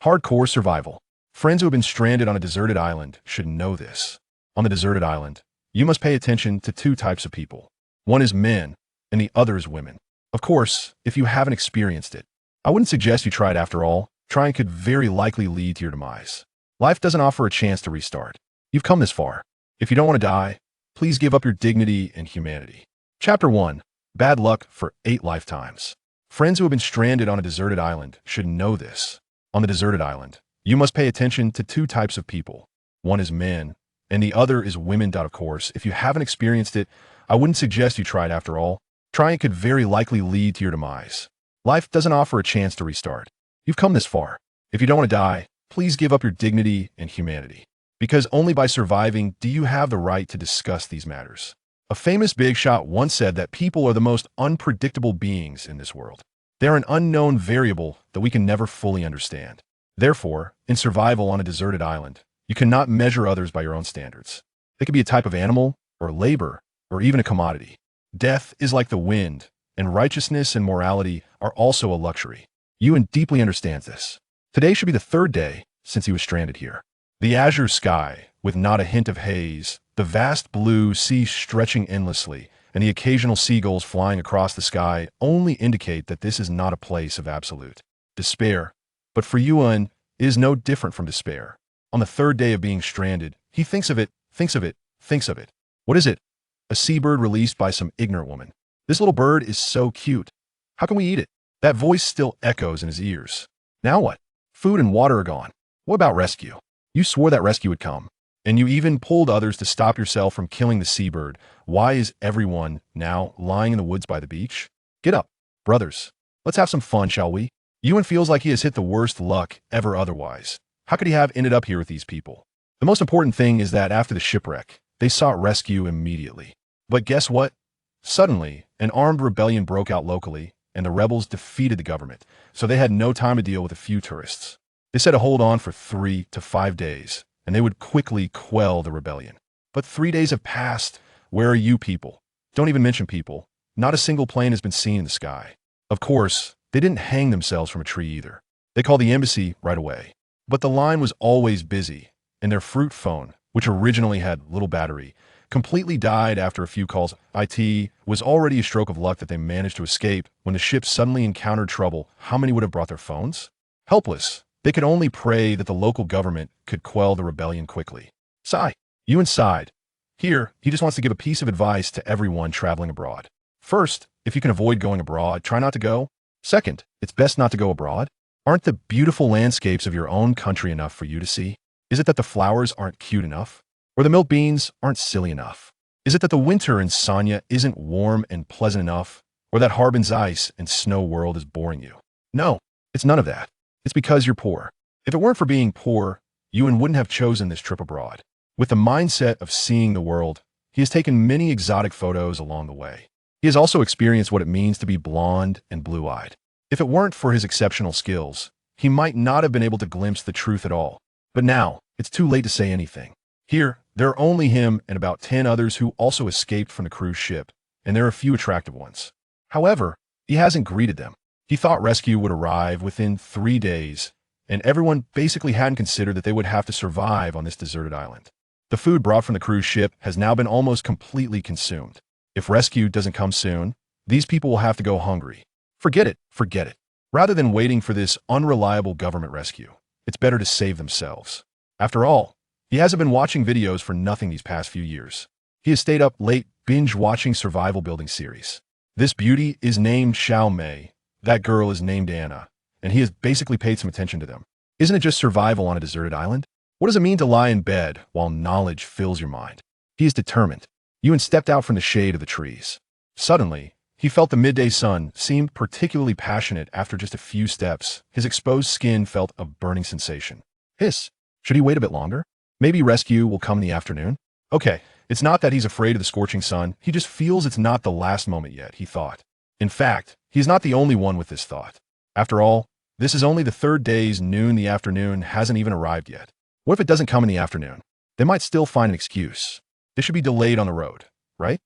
Hardcore survival. Friends who have been stranded on a deserted island should know this. On the deserted island, you must pay attention to two types of people. One is men, and the other is women. Of course, if you haven't experienced it, I wouldn't suggest you try it after all. Trying could very likely lead to your demise. Life doesn't offer a chance to restart. You've come this far. If you don't want to die, please give up your dignity and humanity. Chapter 1. Bad luck for 8 lifetimes. Friends who have been stranded on a deserted island should know this. On the deserted island, you must pay attention to two types of people. One is men, and the other is women. Of course, if you haven't experienced it, I wouldn't suggest you try it after all. Trying could very likely lead to your demise. Life doesn't offer a chance to restart. You've come this far. If you don't want to die, please give up your dignity and humanity. Because only by surviving do you have the right to discuss these matters. A famous big shot once said that people are the most unpredictable beings in this world. They're an unknown variable that we can never fully understand. Therefore, in survival on a deserted island, you cannot measure others by your own standards. They could be a type of animal, or labor, or even a commodity. Death is like the wind, and righteousness and morality are also a luxury. Ewan deeply understands this. Today should be the 3rd day since he was stranded here. The azure sky, with not a hint of haze, the vast blue sea stretching endlessly, and the occasional seagulls flying across the sky only indicate that this is not a place of absolute despair. But for Ewan, it is no different from despair. On the 3rd day of being stranded, he thinks of it. What is it? A seabird released by some ignorant woman. This little bird is so cute. How can we eat it? That voice still echoes in his ears. Now what? Food and water are gone. What about rescue? You swore that rescue would come. And you even pulled others to stop yourself from killing the seabird. Why is everyone now lying in the woods by the beach? Get up, brothers. Let's have some fun, shall we? Ewan feels like he has hit the worst luck ever otherwise. How could he have ended up here with these people? The most important thing is that after the shipwreck, they sought rescue immediately. But guess what? Suddenly, an armed rebellion broke out locally, and the rebels defeated the government, so they had no time to deal with a few tourists. They said to hold on for 3 to 5 days, and they would quickly quell the rebellion. But 3 days have passed. Where are you people? Don't even mention people. Not a single plane has been seen in the sky. Of course, they didn't hang themselves from a tree either. They called the embassy right away. But the line was always busy, and their fruit phone, which originally had little battery, completely died after a few calls. It was already a stroke of luck that they managed to escape when the ship suddenly encountered trouble. How many would have brought their phones? Helpless. They could only pray that the local government could quell the rebellion quickly. Sigh. Ewan sighed. Here, he just wants to give a piece of advice to everyone traveling abroad. First, if you can avoid going abroad, try not to go. Second, it's best not to go abroad. Aren't the beautiful landscapes of your own country enough for you to see? Is it that the flowers aren't cute enough? Or the milk beans aren't silly enough? Is it that the winter in Sonya isn't warm and pleasant enough? Or that Harbin's ice and snow world is boring you? No, it's none of that. It's because you're poor. If it weren't for being poor, Ewan wouldn't have chosen this trip abroad. With the mindset of seeing the world, he has taken many exotic photos along the way. He has also experienced what it means to be blonde and blue-eyed. If it weren't for his exceptional skills, he might not have been able to glimpse the truth at all. But now, it's too late to say anything. Here, there are only him and about 10 others who also escaped from the cruise ship, and there are a few attractive ones. However, he hasn't greeted them. He thought rescue would arrive within 3 days, and everyone basically hadn't considered that they would have to survive on this deserted island. The food brought from the cruise ship has now been almost completely consumed. If rescue doesn't come soon, these people will have to go hungry. Forget it. Rather than waiting for this unreliable government rescue, it's better to save themselves. After all, he hasn't been watching videos for nothing these past few years. He has stayed up late binge-watching survival building series. This beauty is named Xiao Mei. That girl is named Anna, and he has basically paid some attention to them. Isn't it just survival on a deserted island? What does it mean to lie in bed while knowledge fills your mind? He is determined. Ewan stepped out from the shade of the trees. Suddenly, he felt the midday sun seemed particularly passionate after just a few steps. His exposed skin felt a burning sensation. Hiss. Should he wait a bit longer? Maybe rescue will come in the afternoon? Okay, it's not that he's afraid of the scorching sun. He just feels it's not the last moment yet, he thought. In fact, he's not the only one with this thought. After all, this is only the 3rd day's noon. The afternoon hasn't even arrived yet. What if it doesn't come in the afternoon? They might still find an excuse. They should be delayed on the road, right?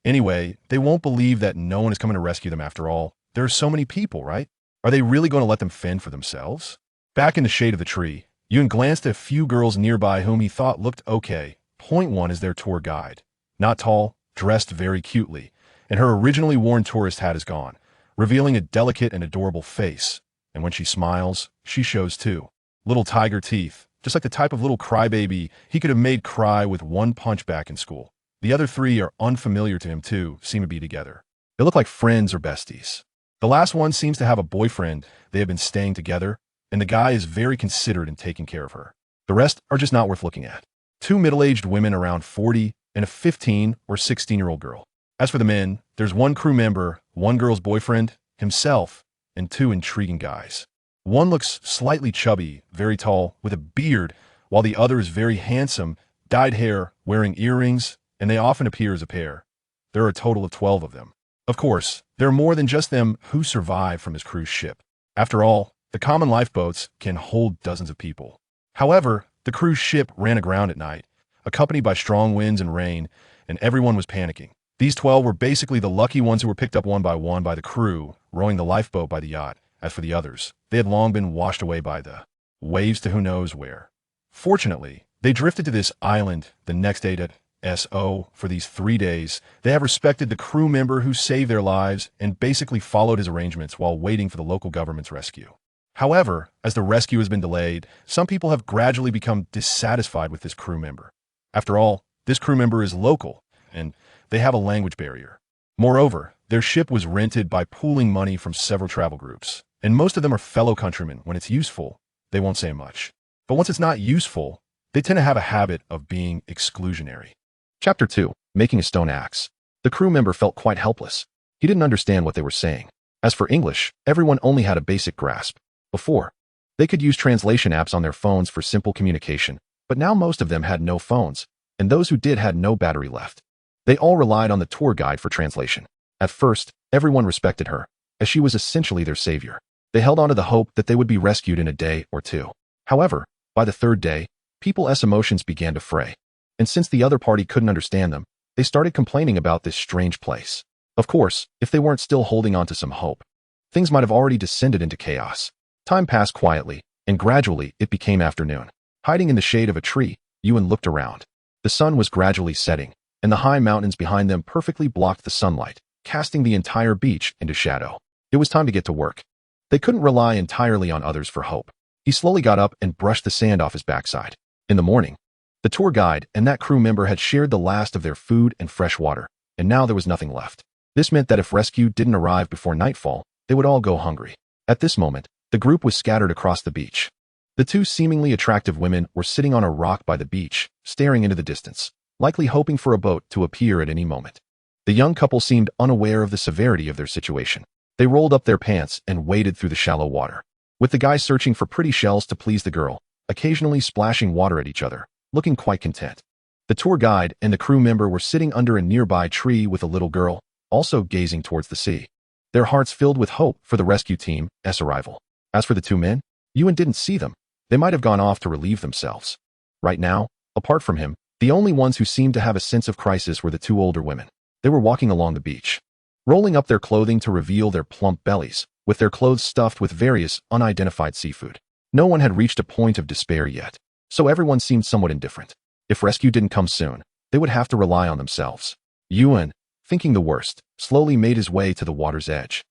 Anyway, they won't believe that no one is coming to rescue them after all. There are so many people, right? Are they really going to let them fend for themselves? Back in the shade of the tree, Ewan glanced at a few girls nearby whom he thought looked okay. Point one is their tour guide. Not tall, dressed very cutely, and her originally worn tourist hat is gone, revealing a delicate and adorable face. And when she smiles, she shows too. Little tiger teeth, just like the type of little crybaby he could have made cry with one punch back in school. The other three are unfamiliar to him too, seem to be together. They look like friends or besties. The last one seems to have a boyfriend. They have been staying together, and the guy is very considerate in taking care of her. The rest are just not worth looking at. Two middle-aged women around 40 and a 15 or 16-year-old girl. As for the men, there's one crew member, one girl's boyfriend, himself, and two intriguing guys. One looks slightly chubby, very tall, with a beard, while the other is very handsome, dyed hair, wearing earrings, and they often appear as a pair. There are a total of 12 of them. Of course, there are more than just them who survive from his cruise ship. After all, the common lifeboats can hold dozens of people. However, the cruise ship ran aground at night, accompanied by strong winds and rain, and everyone was panicking. These 12 were basically the lucky ones who were picked up one by the crew, rowing the lifeboat by the yacht. As for the others, they had long been washed away by the waves to who knows where. Fortunately, they drifted to this island the next day to SO. For these 3 days, they have respected the crew member who saved their lives and basically followed his arrangements while waiting for the local government's rescue. However, as the rescue has been delayed, some people have gradually become dissatisfied with this crew member. After all, this crew member is local, and they have a language barrier. Moreover, their ship was rented by pooling money from several travel groups, and most of them are fellow countrymen. When it's useful, they won't say much. But once it's not useful, they tend to have a habit of being exclusionary. Chapter 2. Making a Stone Axe. The crew member felt quite helpless. He didn't understand what they were saying. As for English, everyone only had a basic grasp. Before, they could use translation apps on their phones for simple communication, but now most of them had no phones, and those who did had no battery left. They all relied on the tour guide for translation. At first, everyone respected her, as she was essentially their savior. They held on to the hope that they would be rescued in a day or two. However, by the third day, people's emotions began to fray. And since the other party couldn't understand them, they started complaining about this strange place. Of course, if they weren't still holding on to some hope, things might have already descended into chaos. Time passed quietly, and gradually it became afternoon. Hiding in the shade of a tree, Ewan looked around. The sun was gradually setting, and the high mountains behind them perfectly blocked the sunlight, casting the entire beach into shadow. It was time to get to work. They couldn't rely entirely on others for hope. He slowly got up and brushed the sand off his backside. In the morning, the tour guide and that crew member had shared the last of their food and fresh water, and now there was nothing left. This meant that if rescue didn't arrive before nightfall, they would all go hungry. At this moment, the group was scattered across the beach. The two seemingly attractive women were sitting on a rock by the beach, staring into the distance, likely hoping for a boat to appear at any moment. The young couple seemed unaware of the severity of their situation. They rolled up their pants and waded through the shallow water, with the guys searching for pretty shells to please the girl, occasionally splashing water at each other, looking quite content. The tour guide and the crew member were sitting under a nearby tree with a little girl, also gazing towards the sea, their hearts filled with hope for the rescue team's arrival. As for the two men, Ewan didn't see them. They might have gone off to relieve themselves. Right now, apart from him, the only ones who seemed to have a sense of crisis were the two older women. They were walking along the beach, rolling up their clothing to reveal their plump bellies, with their clothes stuffed with various unidentified seafood. No one had reached a point of despair yet, so everyone seemed somewhat indifferent. If rescue didn't come soon, they would have to rely on themselves. Ewan, thinking the worst, slowly made his way to the water's edge.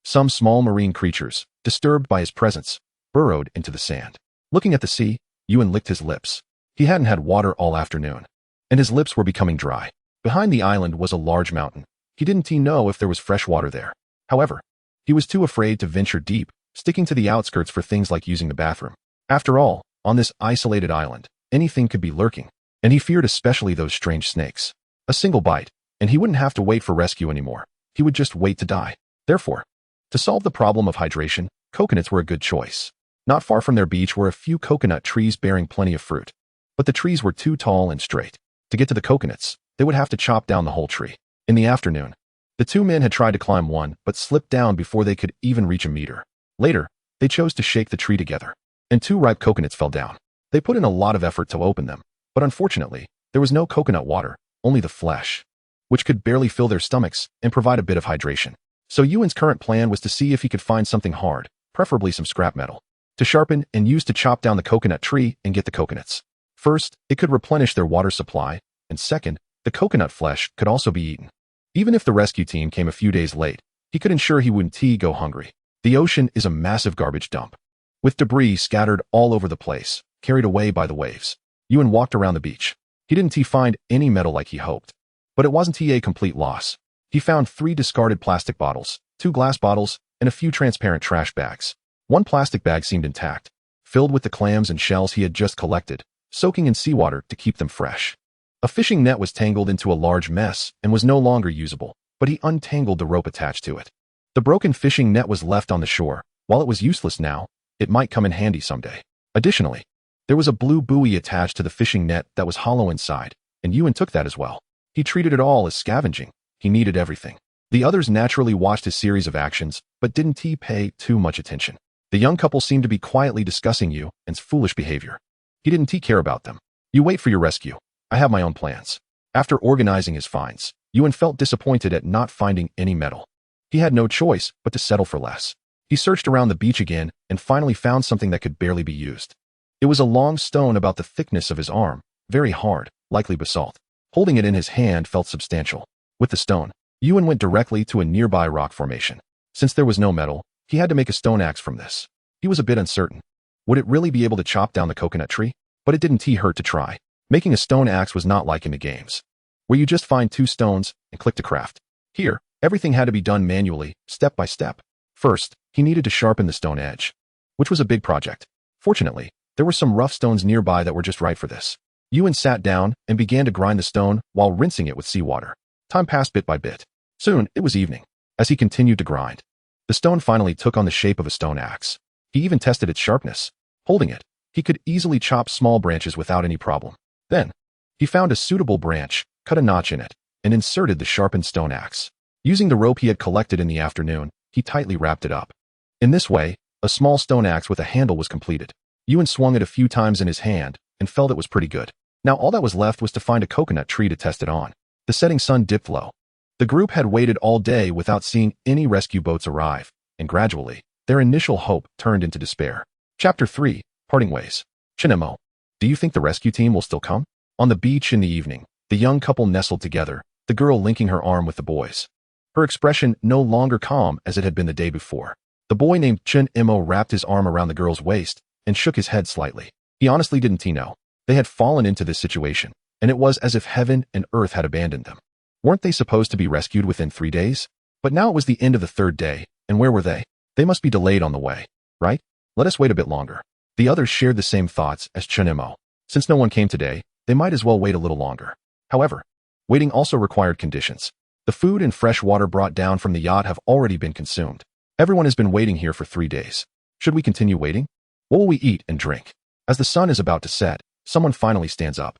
Some small marine creatures, disturbed by his presence, burrowed into the sand. Looking at the sea, Ewan licked his lips. He hadn't had water all afternoon, and his lips were becoming dry. Behind the island was a large mountain. He didn't know if there was fresh water there. However, he was too afraid to venture deep, sticking to the outskirts for things like using the bathroom. After all, on this isolated island, anything could be lurking, and he feared especially those strange snakes. A single bite, and he wouldn't have to wait for rescue anymore. He would just wait to die. Therefore, to solve the problem of hydration, coconuts were a good choice. Not far from their beach were a few coconut trees bearing plenty of fruit, but the trees were too tall and straight. To get to the coconuts, they would have to chop down the whole tree. In the afternoon, the two men had tried to climb one, but slipped down before they could even reach a meter. Later, they chose to shake the tree together, and two ripe coconuts fell down. They put in a lot of effort to open them, but unfortunately, there was no coconut water, only the flesh, which could barely fill their stomachs and provide a bit of hydration. So Ewan's current plan was to see if he could find something hard, preferably some scrap metal. to sharpen and use to chop down the coconut tree and get the coconuts. First, it could replenish their water supply, and second, the coconut flesh could also be eaten. Even if the rescue team came a few days late, he could ensure he wouldn't go hungry. The ocean is a massive garbage dump, with debris scattered all over the place, carried away by the waves. Yuan walked around the beach. He didn't find any metal like he hoped. But it wasn't a complete loss. He found 3 discarded plastic bottles, 2 glass bottles, and a few transparent trash bags. One plastic bag seemed intact, filled with the clams and shells he had just collected, soaking in seawater to keep them fresh. A fishing net was tangled into a large mess and was no longer usable, but he untangled the rope attached to it. The broken fishing net was left on the shore. While it was useless now, it might come in handy someday. Additionally, there was a blue buoy attached to the fishing net that was hollow inside, and Yuan took that as well. He treated it all as scavenging. He needed everything. The others naturally watched his series of actions, but didn't pay too much attention. The young couple seemed to be quietly discussing Yuan's foolish behavior. He didn't care about them. You wait for your rescue. I have my own plans. After organizing his finds, Yuan felt disappointed at not finding any metal. He had no choice but to settle for less. He searched around the beach again and finally found something that could barely be used. It was a long stone about the thickness of his arm, very hard, likely basalt. Holding it in his hand felt substantial. With the stone, Yuan went directly to a nearby rock formation. Since there was no metal, he had to make a stone axe from this. He was a bit uncertain. Would it really be able to chop down the coconut tree? But it didn't hurt to try. Making a stone axe was not like in the games, where you just find 2 stones and click to craft. Here, everything had to be done manually, step by step. First, he needed to sharpen the stone edge, which was a big project. Fortunately, there were some rough stones nearby that were just right for this. Yuan sat down and began to grind the stone while rinsing it with seawater. Time passed bit by bit. Soon, it was evening. As he continued to grind, the stone finally took on the shape of a stone axe. He even tested its sharpness. Holding it, he could easily chop small branches without any problem. Then, he found a suitable branch, cut a notch in it, and inserted the sharpened stone axe. Using the rope he had collected in the afternoon, he tightly wrapped it up. In this way, a small stone axe with a handle was completed. Yuan swung it a few times in his hand and felt it was pretty good. Now all that was left was to find a coconut tree to test it on. The setting sun dipped low. The group had waited all day without seeing any rescue boats arrive, and gradually, their initial hope turned into despair. Chapter 3, Parting Ways. Chinemo, do you think the rescue team will still come? On the beach in the evening, the young couple nestled together, the girl linking her arm with the boy's. Her expression no longer calm as it had been the day before. The boy named Chinemo wrapped his arm around the girl's waist and shook his head slightly. He honestly didn't know. They had fallen into this situation, and it was as if heaven and earth had abandoned them. Weren't they supposed to be rescued within 3 days? But now it was the end of the 3rd day, and where were they? They must be delayed on the way, right? Let us wait a bit longer. The others shared the same thoughts as Chinemo. Since no one came today, they might as well wait a little longer. However, waiting also required conditions. The food and fresh water brought down from the yacht have already been consumed. Everyone has been waiting here for 3 days. Should we continue waiting? What will we eat and drink? As the sun is about to set, someone finally stands up.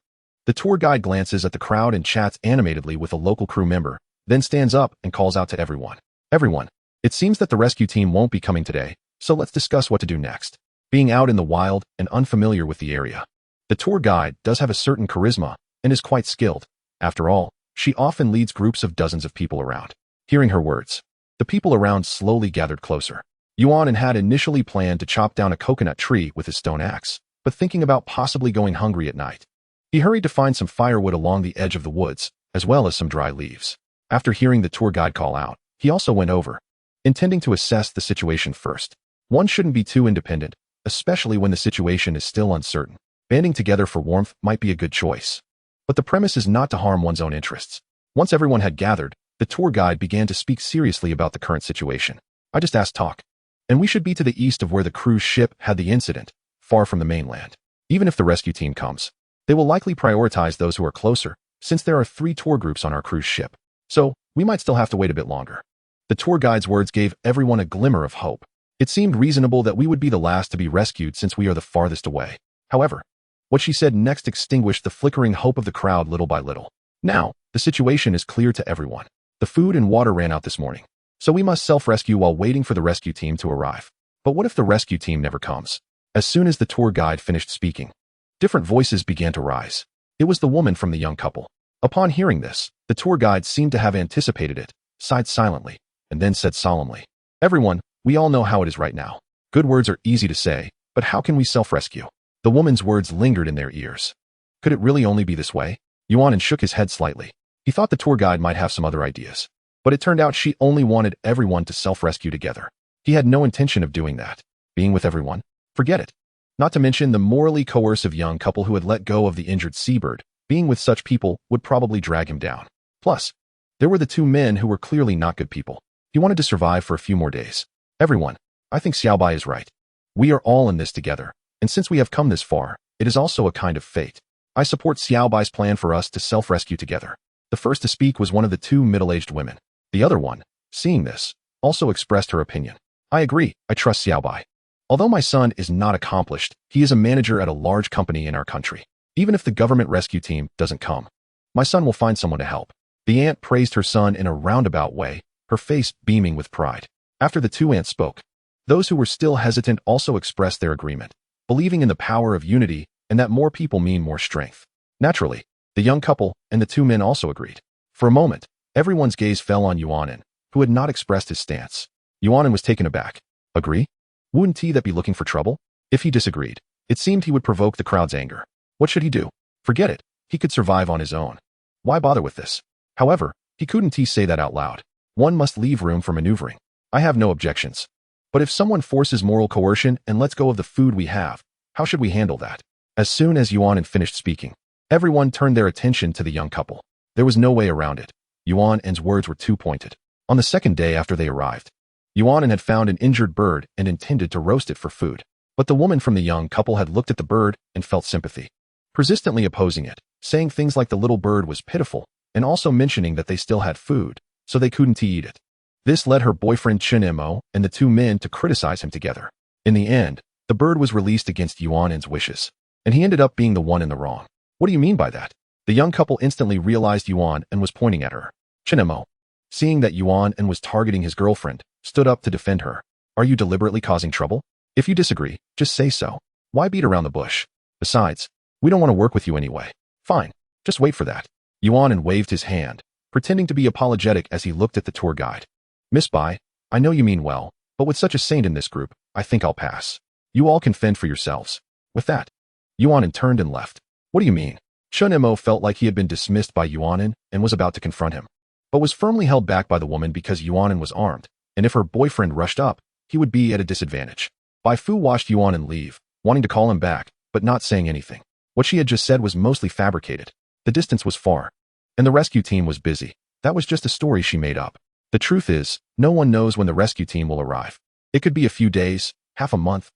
The tour guide glances at the crowd and chats animatedly with a local crew member, then stands up and calls out to everyone. Everyone, it seems that the rescue team won't be coming today, so let's discuss what to do next. Being out in the wild and unfamiliar with the area, the tour guide does have a certain charisma and is quite skilled. After all, she often leads groups of dozens of people around. Hearing her words, the people around slowly gathered closer. Yuan had initially planned to chop down a coconut tree with his stone axe, but thinking about possibly going hungry at night, he hurried to find some firewood along the edge of the woods, as well as some dry leaves. After hearing the tour guide call out, he also went over, intending to assess the situation first. One shouldn't be too independent, especially when the situation is still uncertain. Banding together for warmth might be a good choice. But the premise is not to harm one's own interests. Once everyone had gathered, the tour guide began to speak seriously about the current situation. I just asked talk. And we should be to the east of where the cruise ship had the incident, far from the mainland. Even if the rescue team comes, they will likely prioritize those who are closer, since there are 3 tour groups on our cruise ship. So, we might still have to wait a bit longer. The tour guide's words gave everyone a glimmer of hope. It seemed reasonable that we would be the last to be rescued since we are the farthest away. However, what she said next extinguished the flickering hope of the crowd little by little. Now, the situation is clear to everyone. The food and water ran out this morning, so we must self-rescue while waiting for the rescue team to arrive. But what if the rescue team never comes? As soon as the tour guide finished speaking, different voices began to rise. It was the woman from the young couple. Upon hearing this, the tour guide seemed to have anticipated it, sighed silently, and then said solemnly, "Everyone, we all know how it is right now. Good words are easy to say, But how can we self-rescue? The woman's words lingered in their ears. Could it really only be this way? Yuan shook his head slightly. He thought the tour guide might have some other ideas. But it turned out she only wanted everyone to self-rescue together. He had no intention of doing that. Being with everyone? Forget it. Not to mention the morally coercive young couple who had let go of the injured seabird. Being with such people would probably drag him down. Plus, there were the two men who were clearly not good people. He wanted to survive for a few more days. Everyone, I think Xiaobai is right. We are all in this together, and since we have come this far, it is also a kind of fate. I support Xiaobai's plan for us to self-rescue together. The first to speak was one of the two middle-aged women. The other one, seeing this, also expressed her opinion. I agree, I trust Xiaobai. Although my son is not accomplished, he is a manager at a large company in our country. Even if the government rescue team doesn't come, my son will find someone to help. The aunt praised her son in a roundabout way, her face beaming with pride. After the two aunts spoke, those who were still hesitant also expressed their agreement, believing in the power of unity and that more people mean more strength. Naturally, the young couple and the two men also agreed. For a moment, everyone's gaze fell on Yuanin, who had not expressed his stance. Yuanin was taken aback. Agree? Wouldn't he that be looking for trouble? If he disagreed, it seemed he would provoke the crowd's anger. What should he do? Forget it. He could survive on his own. Why bother with this? However, he couldn't say that out loud. One must leave room for maneuvering. I have no objections. But if someone forces moral coercion and lets go of the food we have, how should we handle that? As soon as Yuanin finished speaking, everyone turned their attention to the young couple. There was no way around it. Yuanin's words were too pointed. On the second day after they arrived, Yuanin had found an injured bird and intended to roast it for food. But the woman from the young couple had looked at the bird and felt sympathy, persistently opposing it, saying things like the little bird was pitiful, and also mentioning that they still had food, so they couldn't eat it. This led her boyfriend Chen Mo and the two men to criticize him together. In the end, the bird was released against Yuanin's wishes, and he ended up being the one in the wrong. What do you mean by that? The young couple instantly realized Yuan and was pointing at her. Chen Mo, seeing that Yuan and was targeting his girlfriend, stood up to defend her. Are you deliberately causing trouble? If you disagree, just say so. Why beat around the bush? Besides, we don't want to work with you anyway. Fine, just wait for that. Yuan waved his hand, pretending to be apologetic as he looked at the tour guide. Miss Bai, I know you mean well, but with such a saint in this group, I think I'll pass. You all can fend for yourselves. With that, Yuan turned and left. What do you mean? Chen Mo felt like he had been dismissed by Yuan and was about to confront him, but was firmly held back by the woman because Yuan was armed, and if her boyfriend rushed up, he would be at a disadvantage. Bai Fu watched Yuan leave, wanting to call him back, but not saying anything. What she had just said was mostly fabricated. The distance was far, and the rescue team was busy. That was just a story she made up. The truth is, no one knows when the rescue team will arrive. It could be a few days, half a month,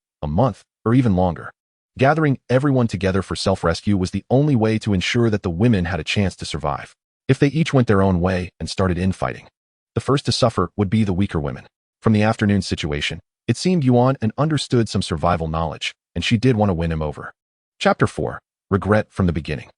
or even longer. Gathering everyone together for self-rescue was the only way to ensure that the women had a chance to survive. If they each went their own way and started infighting, the first to suffer would be the weaker women. From the afternoon situation, it seemed Yuan understood some survival knowledge, and she did want to win him over. Chapter 4. Regret from the beginning.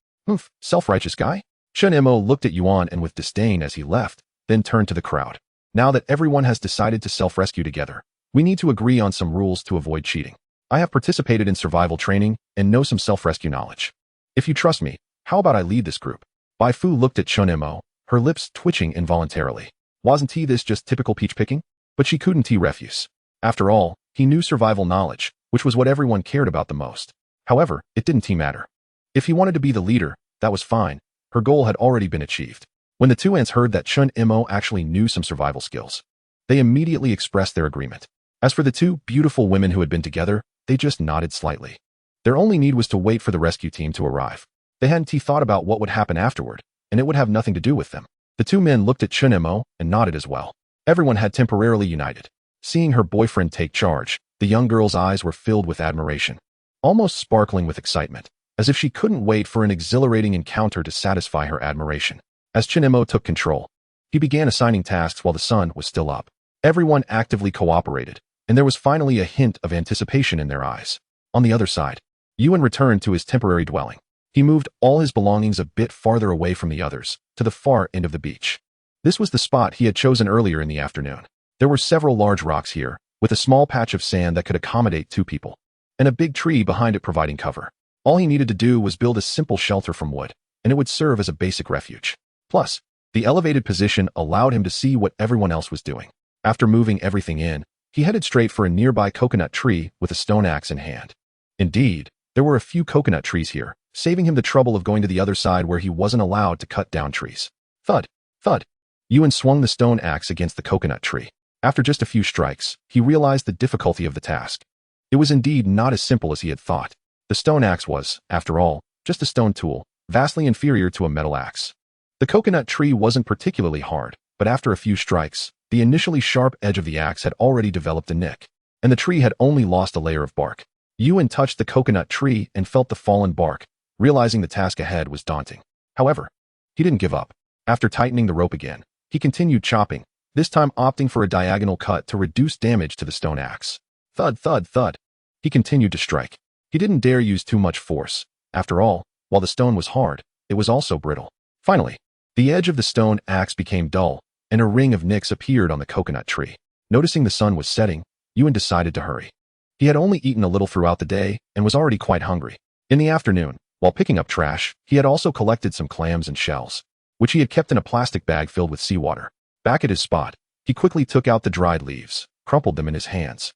Self-righteous guy? Chen Mo looked at Yuan with disdain as he left, then turned to the crowd. Now that everyone has decided to self-rescue together, we need to agree on some rules to avoid cheating. I have participated in survival training and know some self-rescue knowledge. If you trust me, how about I lead this group? Bai Fu looked at Chen Mo, her lips twitching involuntarily. Wasn't this just typical peach picking? But she couldn't refuse. After all, he knew survival knowledge, which was what everyone cared about the most. However, it didn't matter. If he wanted to be the leader, that was fine. Her goal had already been achieved. When the two aunts heard that Chen Mo actually knew some survival skills, they immediately expressed their agreement. As for the two beautiful women who had been together, they just nodded slightly. Their only need was to wait for the rescue team to arrive. They hadn't thought about what would happen afterward, and it would have nothing to do with them. The two men looked at Chen Mo and nodded as well. Everyone had temporarily united. Seeing her boyfriend take charge, the young girl's eyes were filled with admiration, almost sparkling with excitement, as if she couldn't wait for an exhilarating encounter to satisfy her admiration. As Chen Mo took control, he began assigning tasks while the sun was still up. Everyone actively cooperated, and there was finally a hint of anticipation in their eyes. On the other side, Yuan returned to his temporary dwelling. He moved all his belongings a bit farther away from the others, to the far end of the beach. This was the spot he had chosen earlier in the afternoon. There were several large rocks here, with a small patch of sand that could accommodate two people, and a big tree behind it providing cover. All he needed to do was build a simple shelter from wood, and it would serve as a basic refuge. Plus, the elevated position allowed him to see what everyone else was doing. After moving everything in, He headed straight for a nearby coconut tree with a stone axe in hand. Indeed, there were a few coconut trees here, saving him the trouble of going to the other side where he wasn't allowed to cut down trees. Thud, thud. Yuan swung the stone axe against the coconut tree. After just a few strikes, he realized the difficulty of the task. It was indeed not as simple as he had thought. The stone axe was, after all, just a stone tool, vastly inferior to a metal axe. The coconut tree wasn't particularly hard, but after a few strikes, the initially sharp edge of the axe had already developed a nick, and the tree had only lost a layer of bark. Yuan touched the coconut tree and felt the fallen bark, realizing the task ahead was daunting. However, he didn't give up. After tightening the rope again, he continued chopping, this time opting for a diagonal cut to reduce damage to the stone axe. Thud, thud, thud. He continued to strike. He didn't dare use too much force. After all, while the stone was hard, it was also brittle. Finally, the edge of the stone axe became dull, and a ring of nicks appeared on the coconut tree. Noticing the sun was setting, Yuan decided to hurry. He had only eaten a little throughout the day and was already quite hungry. In the afternoon, while picking up trash, he had also collected some clams and shells, which he had kept in a plastic bag filled with seawater. Back at his spot, he quickly took out the dried leaves, crumpled them in his hands,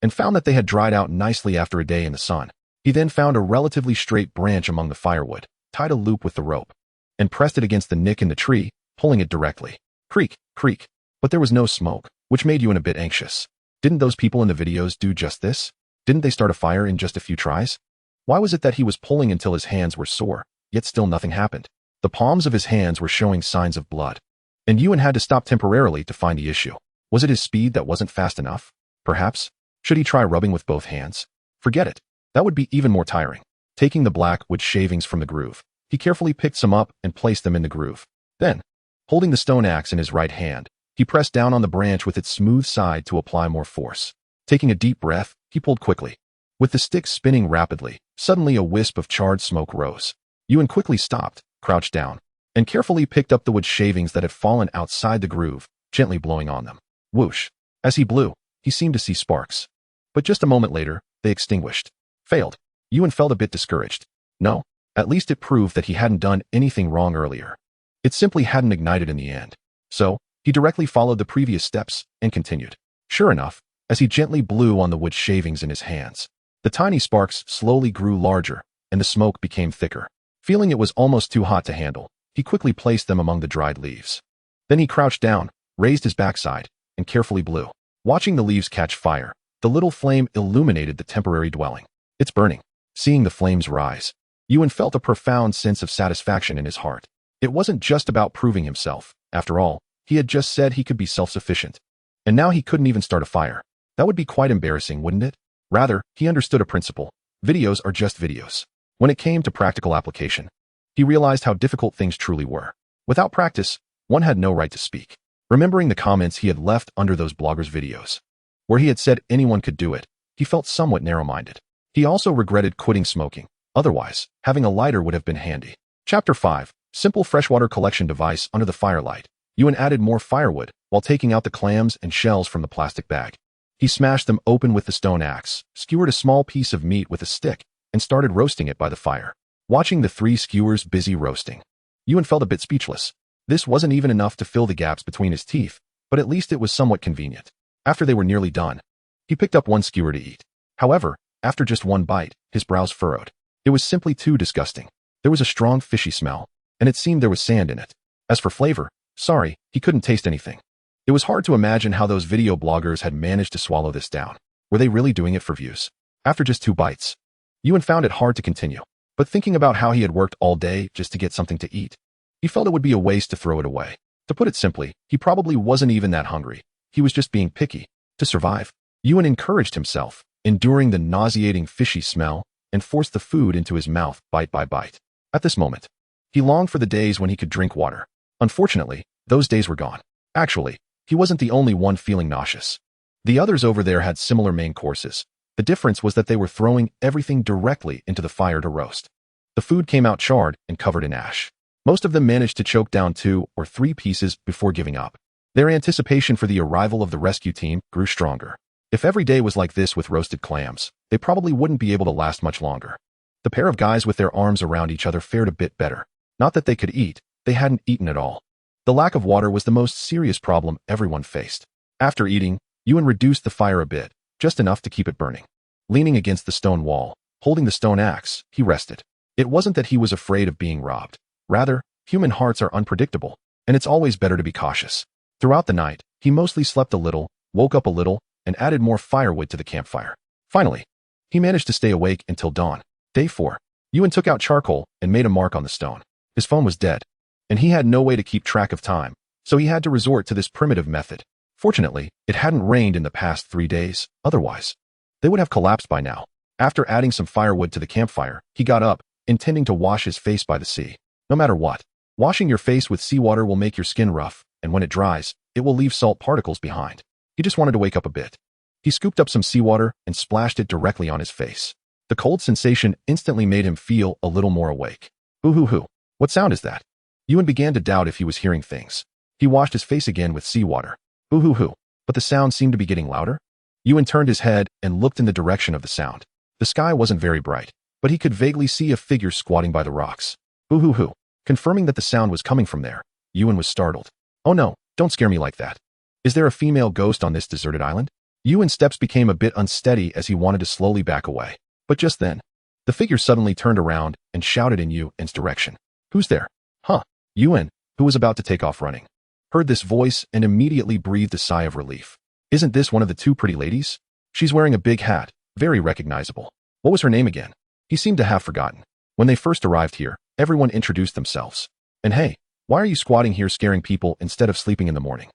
and found that they had dried out nicely after a day in the sun. He then found a relatively straight branch among the firewood, tied a loop with the rope, and pressed it against the nick in the tree, pulling it directly. Creak, creak. But there was no smoke, which made Yuan a bit anxious. Didn't those people in the videos do just this? Didn't they start a fire in just a few tries? Why was it that he was pulling until his hands were sore, yet still nothing happened? The palms of his hands were showing signs of blood, and Yuan had to stop temporarily to find the issue. Was it his speed that wasn't fast enough? Perhaps? Should he try rubbing with both hands? Forget it. That would be even more tiring. Taking the black wood shavings from the groove, he carefully picked some up and placed them in the groove. Then, holding the stone axe in his right hand, he pressed down on the branch with its smooth side to apply more force. Taking a deep breath, he pulled quickly. With the stick spinning rapidly, suddenly a wisp of charred smoke rose. Yuan quickly stopped, crouched down, and carefully picked up the wood shavings that had fallen outside the groove, gently blowing on them. Whoosh! As he blew, he seemed to see sparks. But just a moment later, they extinguished. Failed. Yuan felt a bit discouraged. No, at least it proved that he hadn't done anything wrong earlier. It simply hadn't ignited in the end. So, he directly followed the previous steps and continued. Sure enough, as he gently blew on the wood shavings in his hands, the tiny sparks slowly grew larger, and the smoke became thicker. Feeling it was almost too hot to handle, he quickly placed them among the dried leaves. Then he crouched down, raised his backside, and carefully blew. Watching the leaves catch fire, the little flame illuminated the temporary dwelling. It's burning. Seeing the flames rise, Yuan felt a profound sense of satisfaction in his heart. It wasn't just about proving himself. After all, he had just said he could be self-sufficient. And now he couldn't even start a fire. That would be quite embarrassing, wouldn't it? Rather, he understood a principle. Videos are just videos. When it came to practical application, he realized how difficult things truly were. Without practice, one had no right to speak. Remembering the comments he had left under those bloggers' videos, where he had said anyone could do it, he felt somewhat narrow-minded. He also regretted quitting smoking. Otherwise, having a lighter would have been handy. Chapter 5. Simple freshwater collection device under the firelight. Yuan added more firewood while taking out the clams and shells from the plastic bag. He smashed them open with the stone axe, skewered a small piece of meat with a stick, and started roasting it by the fire. Watching the 3 skewers busy roasting, Yuan felt a bit speechless. This wasn't even enough to fill the gaps between his teeth, but at least it was somewhat convenient. After they were nearly done, he picked up one skewer to eat. However, after just one bite, his brows furrowed. It was simply too disgusting. There was a strong fishy smell, and it seemed there was sand in it. As for flavor, sorry, he couldn't taste anything. It was hard to imagine how those video bloggers had managed to swallow this down. Were they really doing it for views? After just 2 bites, Yuan found it hard to continue. But thinking about how he had worked all day just to get something to eat, he felt it would be a waste to throw it away. To put it simply, he probably wasn't even that hungry. He was just being picky. To survive, Yuan encouraged himself, enduring the nauseating fishy smell, and forced the food into his mouth bite by bite. At this moment, he longed for the days when he could drink water. Unfortunately, those days were gone. Actually, he wasn't the only one feeling nauseous. The others over there had similar main courses. The difference was that they were throwing everything directly into the fire to roast. The food came out charred and covered in ash. Most of them managed to choke down 2 or 3 pieces before giving up. Their anticipation for the arrival of the rescue team grew stronger. If every day was like this with roasted clams, they probably wouldn't be able to last much longer. The pair of guys with their arms around each other fared a bit better. Not that they could eat, they hadn't eaten at all. The lack of water was the most serious problem everyone faced. After eating, Yuan reduced the fire a bit, just enough to keep it burning. Leaning against the stone wall, holding the stone axe, he rested. It wasn't that he was afraid of being robbed. Rather, human hearts are unpredictable, and it's always better to be cautious. Throughout the night, he mostly slept a little, woke up a little, and added more firewood to the campfire. Finally, he managed to stay awake until dawn. Day 4. Yuan took out charcoal and made a mark on the stone. His phone was dead, and he had no way to keep track of time, so he had to resort to this primitive method. Fortunately, it hadn't rained in the past 3 days, otherwise they would have collapsed by now. After adding some firewood to the campfire, he got up, intending to wash his face by the sea. No matter what, washing your face with seawater will make your skin rough, and when it dries, it will leave salt particles behind. He just wanted to wake up a bit. He scooped up some seawater and splashed it directly on his face. The cold sensation instantly made him feel a little more awake. Hoo. What sound is that? Yuan began to doubt if he was hearing things. He washed his face again with seawater. Hoo. But the sound seemed to be getting louder. Yuan turned his head and looked in the direction of the sound. The sky wasn't very bright, but he could vaguely see a figure squatting by the rocks. Hoo. Confirming that the sound was coming from there, Yuan was startled. Oh no, don't scare me like that. Is there a female ghost on this deserted island? Yuan's steps became a bit unsteady as he wanted to slowly back away. But just then, the figure suddenly turned around and shouted in Yuan's direction. Who's there? Huh. Yuan, who was about to take off running, heard this voice and immediately breathed a sigh of relief. Isn't this one of the 2 pretty ladies? She's wearing a big hat, very recognizable. What was her name again? He seemed to have forgotten. When they first arrived here, everyone introduced themselves. And hey, why are you squatting here scaring people instead of sleeping in the morning?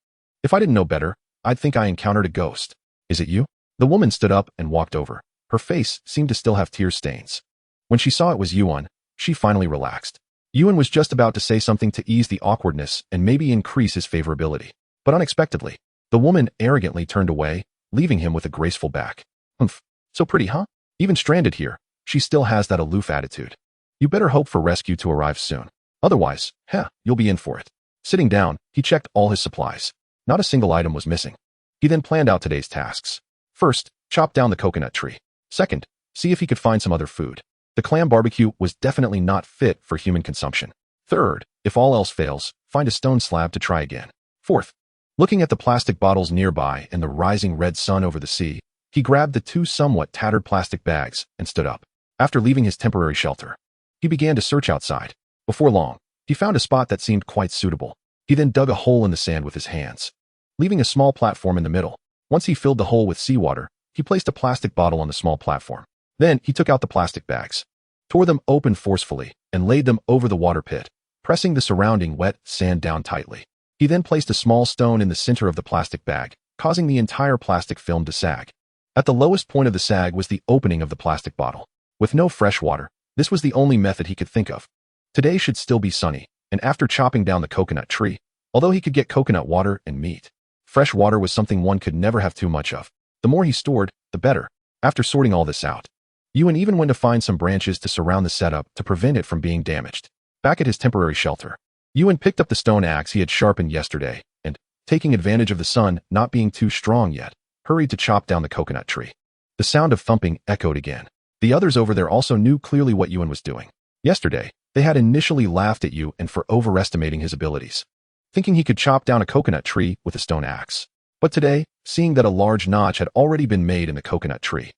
If I didn't know better, I'd think I encountered a ghost. Is it you? The woman stood up and walked over. Her face seemed to still have tear stains. When she saw it was Yuan, she finally relaxed. Yuan was just about to say something to ease the awkwardness and maybe increase his favorability. But unexpectedly, the woman arrogantly turned away, leaving him with a graceful back. Humph, so pretty, huh? Even stranded here, she still has that aloof attitude. You better hope for rescue to arrive soon. Otherwise, you'll be in for it. Sitting down, he checked all his supplies. Not a single item was missing. He then planned out today's tasks. First, chop down the coconut tree. Second, see if he could find some other food. The clam barbecue was definitely not fit for human consumption. Third, if all else fails, find a stone slab to try again. Fourth, looking at the plastic bottles nearby and the rising red sun over the sea, he grabbed the 2 somewhat tattered plastic bags and stood up. After leaving his temporary shelter, he began to search outside. Before long, he found a spot that seemed quite suitable. He then dug a hole in the sand with his hands, leaving a small platform in the middle. Once he filled the hole with seawater, he placed a plastic bottle on the small platform. Then he took out the plastic bags, tore them open forcefully, and laid them over the water pit, pressing the surrounding wet sand down tightly. He then placed a small stone in the center of the plastic bag, causing the entire plastic film to sag. At the lowest point of the sag was the opening of the plastic bottle. With no fresh water, this was the only method he could think of. Today should still be sunny, and after chopping down the coconut tree, although he could get coconut water and meat, fresh water was something one could never have too much of. The more he stored, the better. After sorting all this out, Yuan even went to find some branches to surround the setup to prevent it from being damaged. Back at his temporary shelter, Yuan picked up the stone axe he had sharpened yesterday and, taking advantage of the sun not being too strong yet, hurried to chop down the coconut tree. The sound of thumping echoed again. The others over there also knew clearly what Yuan was doing. Yesterday, they had initially laughed at Yuan for overestimating his abilities, thinking he could chop down a coconut tree with a stone axe. But today, seeing that a large notch had already been made in the coconut tree,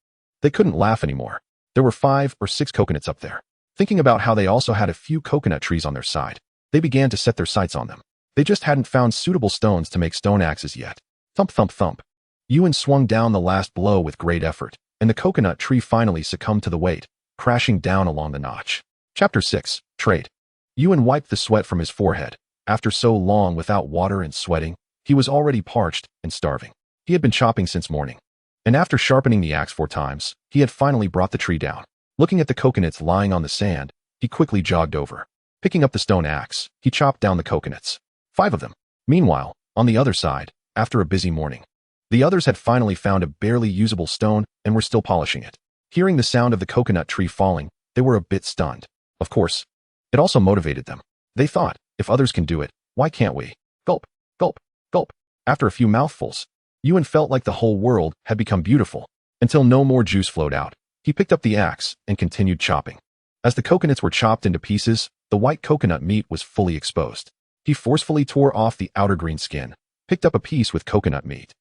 they couldn't laugh anymore. There were 5 or 6 coconuts up there. Thinking about how they also had a few coconut trees on their side, they began to set their sights on them. They just hadn't found suitable stones to make stone axes yet. Thump, thump, thump. Yuan swung down the last blow with great effort, and the coconut tree finally succumbed to the weight, crashing down along the notch. Chapter 6. Trade. Yuan wiped the sweat from his forehead. After so long without water and sweating, he was already parched and starving. He had been chopping since morning, and after sharpening the axe 4 times, he had finally brought the tree down. Looking at the coconuts lying on the sand, he quickly jogged over. Picking up the stone axe, he chopped down the coconuts. 5 of them. Meanwhile, on the other side, after a busy morning, the others had finally found a barely usable stone and were still polishing it. Hearing the sound of the coconut tree falling, they were a bit stunned. Of course, it also motivated them. They thought, if others can do it, why can't we? Gulp, gulp, gulp. After a few mouthfuls, Yuan felt like the whole world had become beautiful, until no more juice flowed out. He picked up the axe and continued chopping. As the coconuts were chopped into pieces, the white coconut meat was fully exposed. He forcefully tore off the outer green skin, picked up a piece with coconut meat,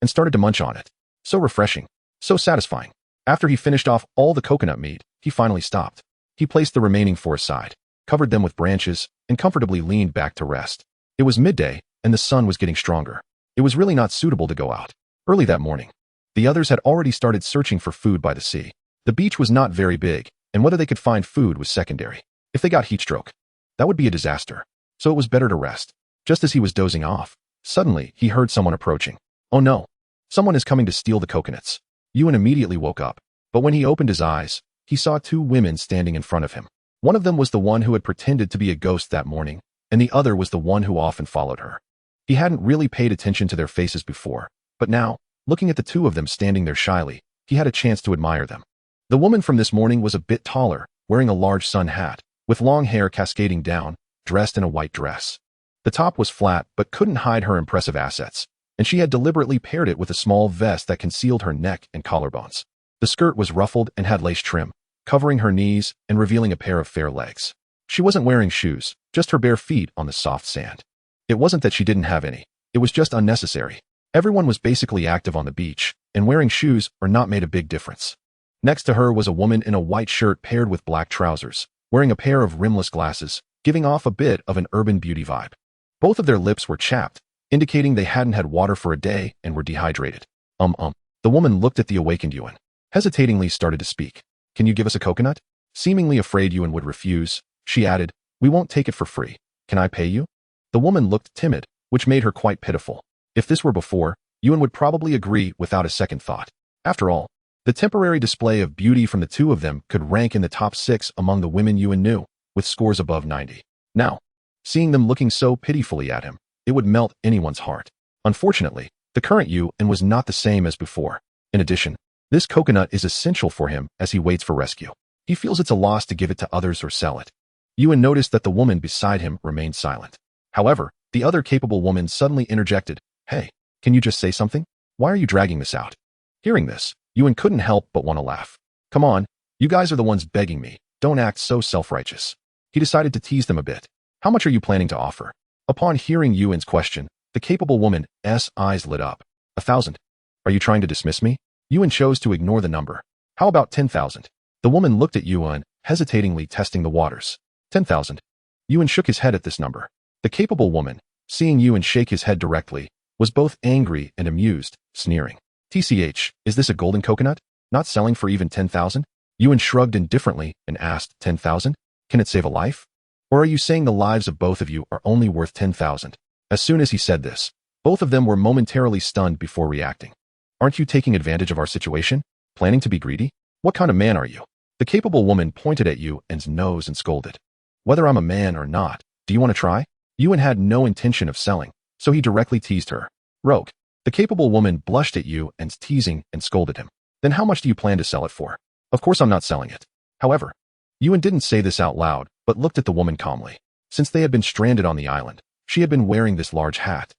and started to munch on it. So refreshing. So satisfying. After he finished off all the coconut meat, he finally stopped. He placed the remaining 4 aside, covered them with branches, and comfortably leaned back to rest. It was midday, and the sun was getting stronger. It was really not suitable to go out. Early that morning, the others had already started searching for food by the sea. The beach was not very big, and whether they could find food was secondary. If they got heat stroke, that would be a disaster. So it was better to rest. Just as he was dozing off, suddenly he heard someone approaching. Oh no! Someone is coming to steal the coconuts. Yuan immediately woke up, but when he opened his eyes, he saw 2 women standing in front of him. One of them was the one who had pretended to be a ghost that morning, and the other was the one who often followed her. He hadn't really paid attention to their faces before, but now, looking at the 2 of them standing there shyly, he had a chance to admire them. The woman from this morning was a bit taller, wearing a large sun hat, with long hair cascading down, dressed in a white dress. The top was flat but couldn't hide her impressive assets, and she had deliberately paired it with a small vest that concealed her neck and collarbones. The skirt was ruffled and had lace trim, covering her knees and revealing a pair of fair legs. She wasn't wearing shoes, just her bare feet on the soft sand. It wasn't that she didn't have any, it was just unnecessary. Everyone was basically active on the beach, and wearing shoes or not made a big difference. Next to her was a woman in a white shirt paired with black trousers, wearing a pair of rimless glasses, giving off a bit of an urban beauty vibe. Both of their lips were chapped, indicating they hadn't had water for a day and were dehydrated. The woman looked at the awakened Yuan, hesitatingly started to speak. Can you give us a coconut? Seemingly afraid Yuan would refuse, she added, we won't take it for free. Can I pay you? The woman looked timid, which made her quite pitiful. If this were before, Yuan would probably agree without a second thought. After all, the temporary display of beauty from the 2 of them could rank in the top 6 among the women Yuan knew, with scores above 90. Now, seeing them looking so pitifully at him, it would melt anyone's heart. Unfortunately, the current Yuan was not the same as before. In addition, this coconut is essential for him as he waits for rescue. He feels it's a loss to give it to others or sell it. Yuan noticed that the woman beside him remained silent. However, the other capable woman suddenly interjected, Hey, can you just say something? Why are you dragging this out? Hearing this, Yuan couldn't help but want to laugh. Come on, you guys are the ones begging me, don't act so self-righteous. He decided to tease them a bit. How much are you planning to offer? Upon hearing Yuan's question, the capable woman's eyes lit up. 1,000. Are you trying to dismiss me? Yuan chose to ignore the number. How about 10,000? The woman looked at Yuan, hesitatingly testing the waters. 10,000. Yuan shook his head at this number. The capable woman, seeing Yuan shake his head directly, was both angry and amused, sneering. TCH, is this a golden coconut? Not selling for even 10,000? Yuan shrugged indifferently and asked, 10,000? Can it save a life? Or are you saying the lives of both of you are only worth 10,000? As soon as he said this, both of them were momentarily stunned before reacting. Aren't you taking advantage of our situation? Planning to be greedy? What kind of man are you? The capable woman pointed at Yuan's nose and scolded. Whether I'm a man or not, do you want to try? Yuan had no intention of selling, so he directly teased her. Rogue. The capable woman blushed at Yuan's teasing and scolded him. Then how much do you plan to sell it for? Of course I'm not selling it. However, Yuan didn't say this out loud, but looked at the woman calmly. Since they had been stranded on the island, she had been wearing this large hat,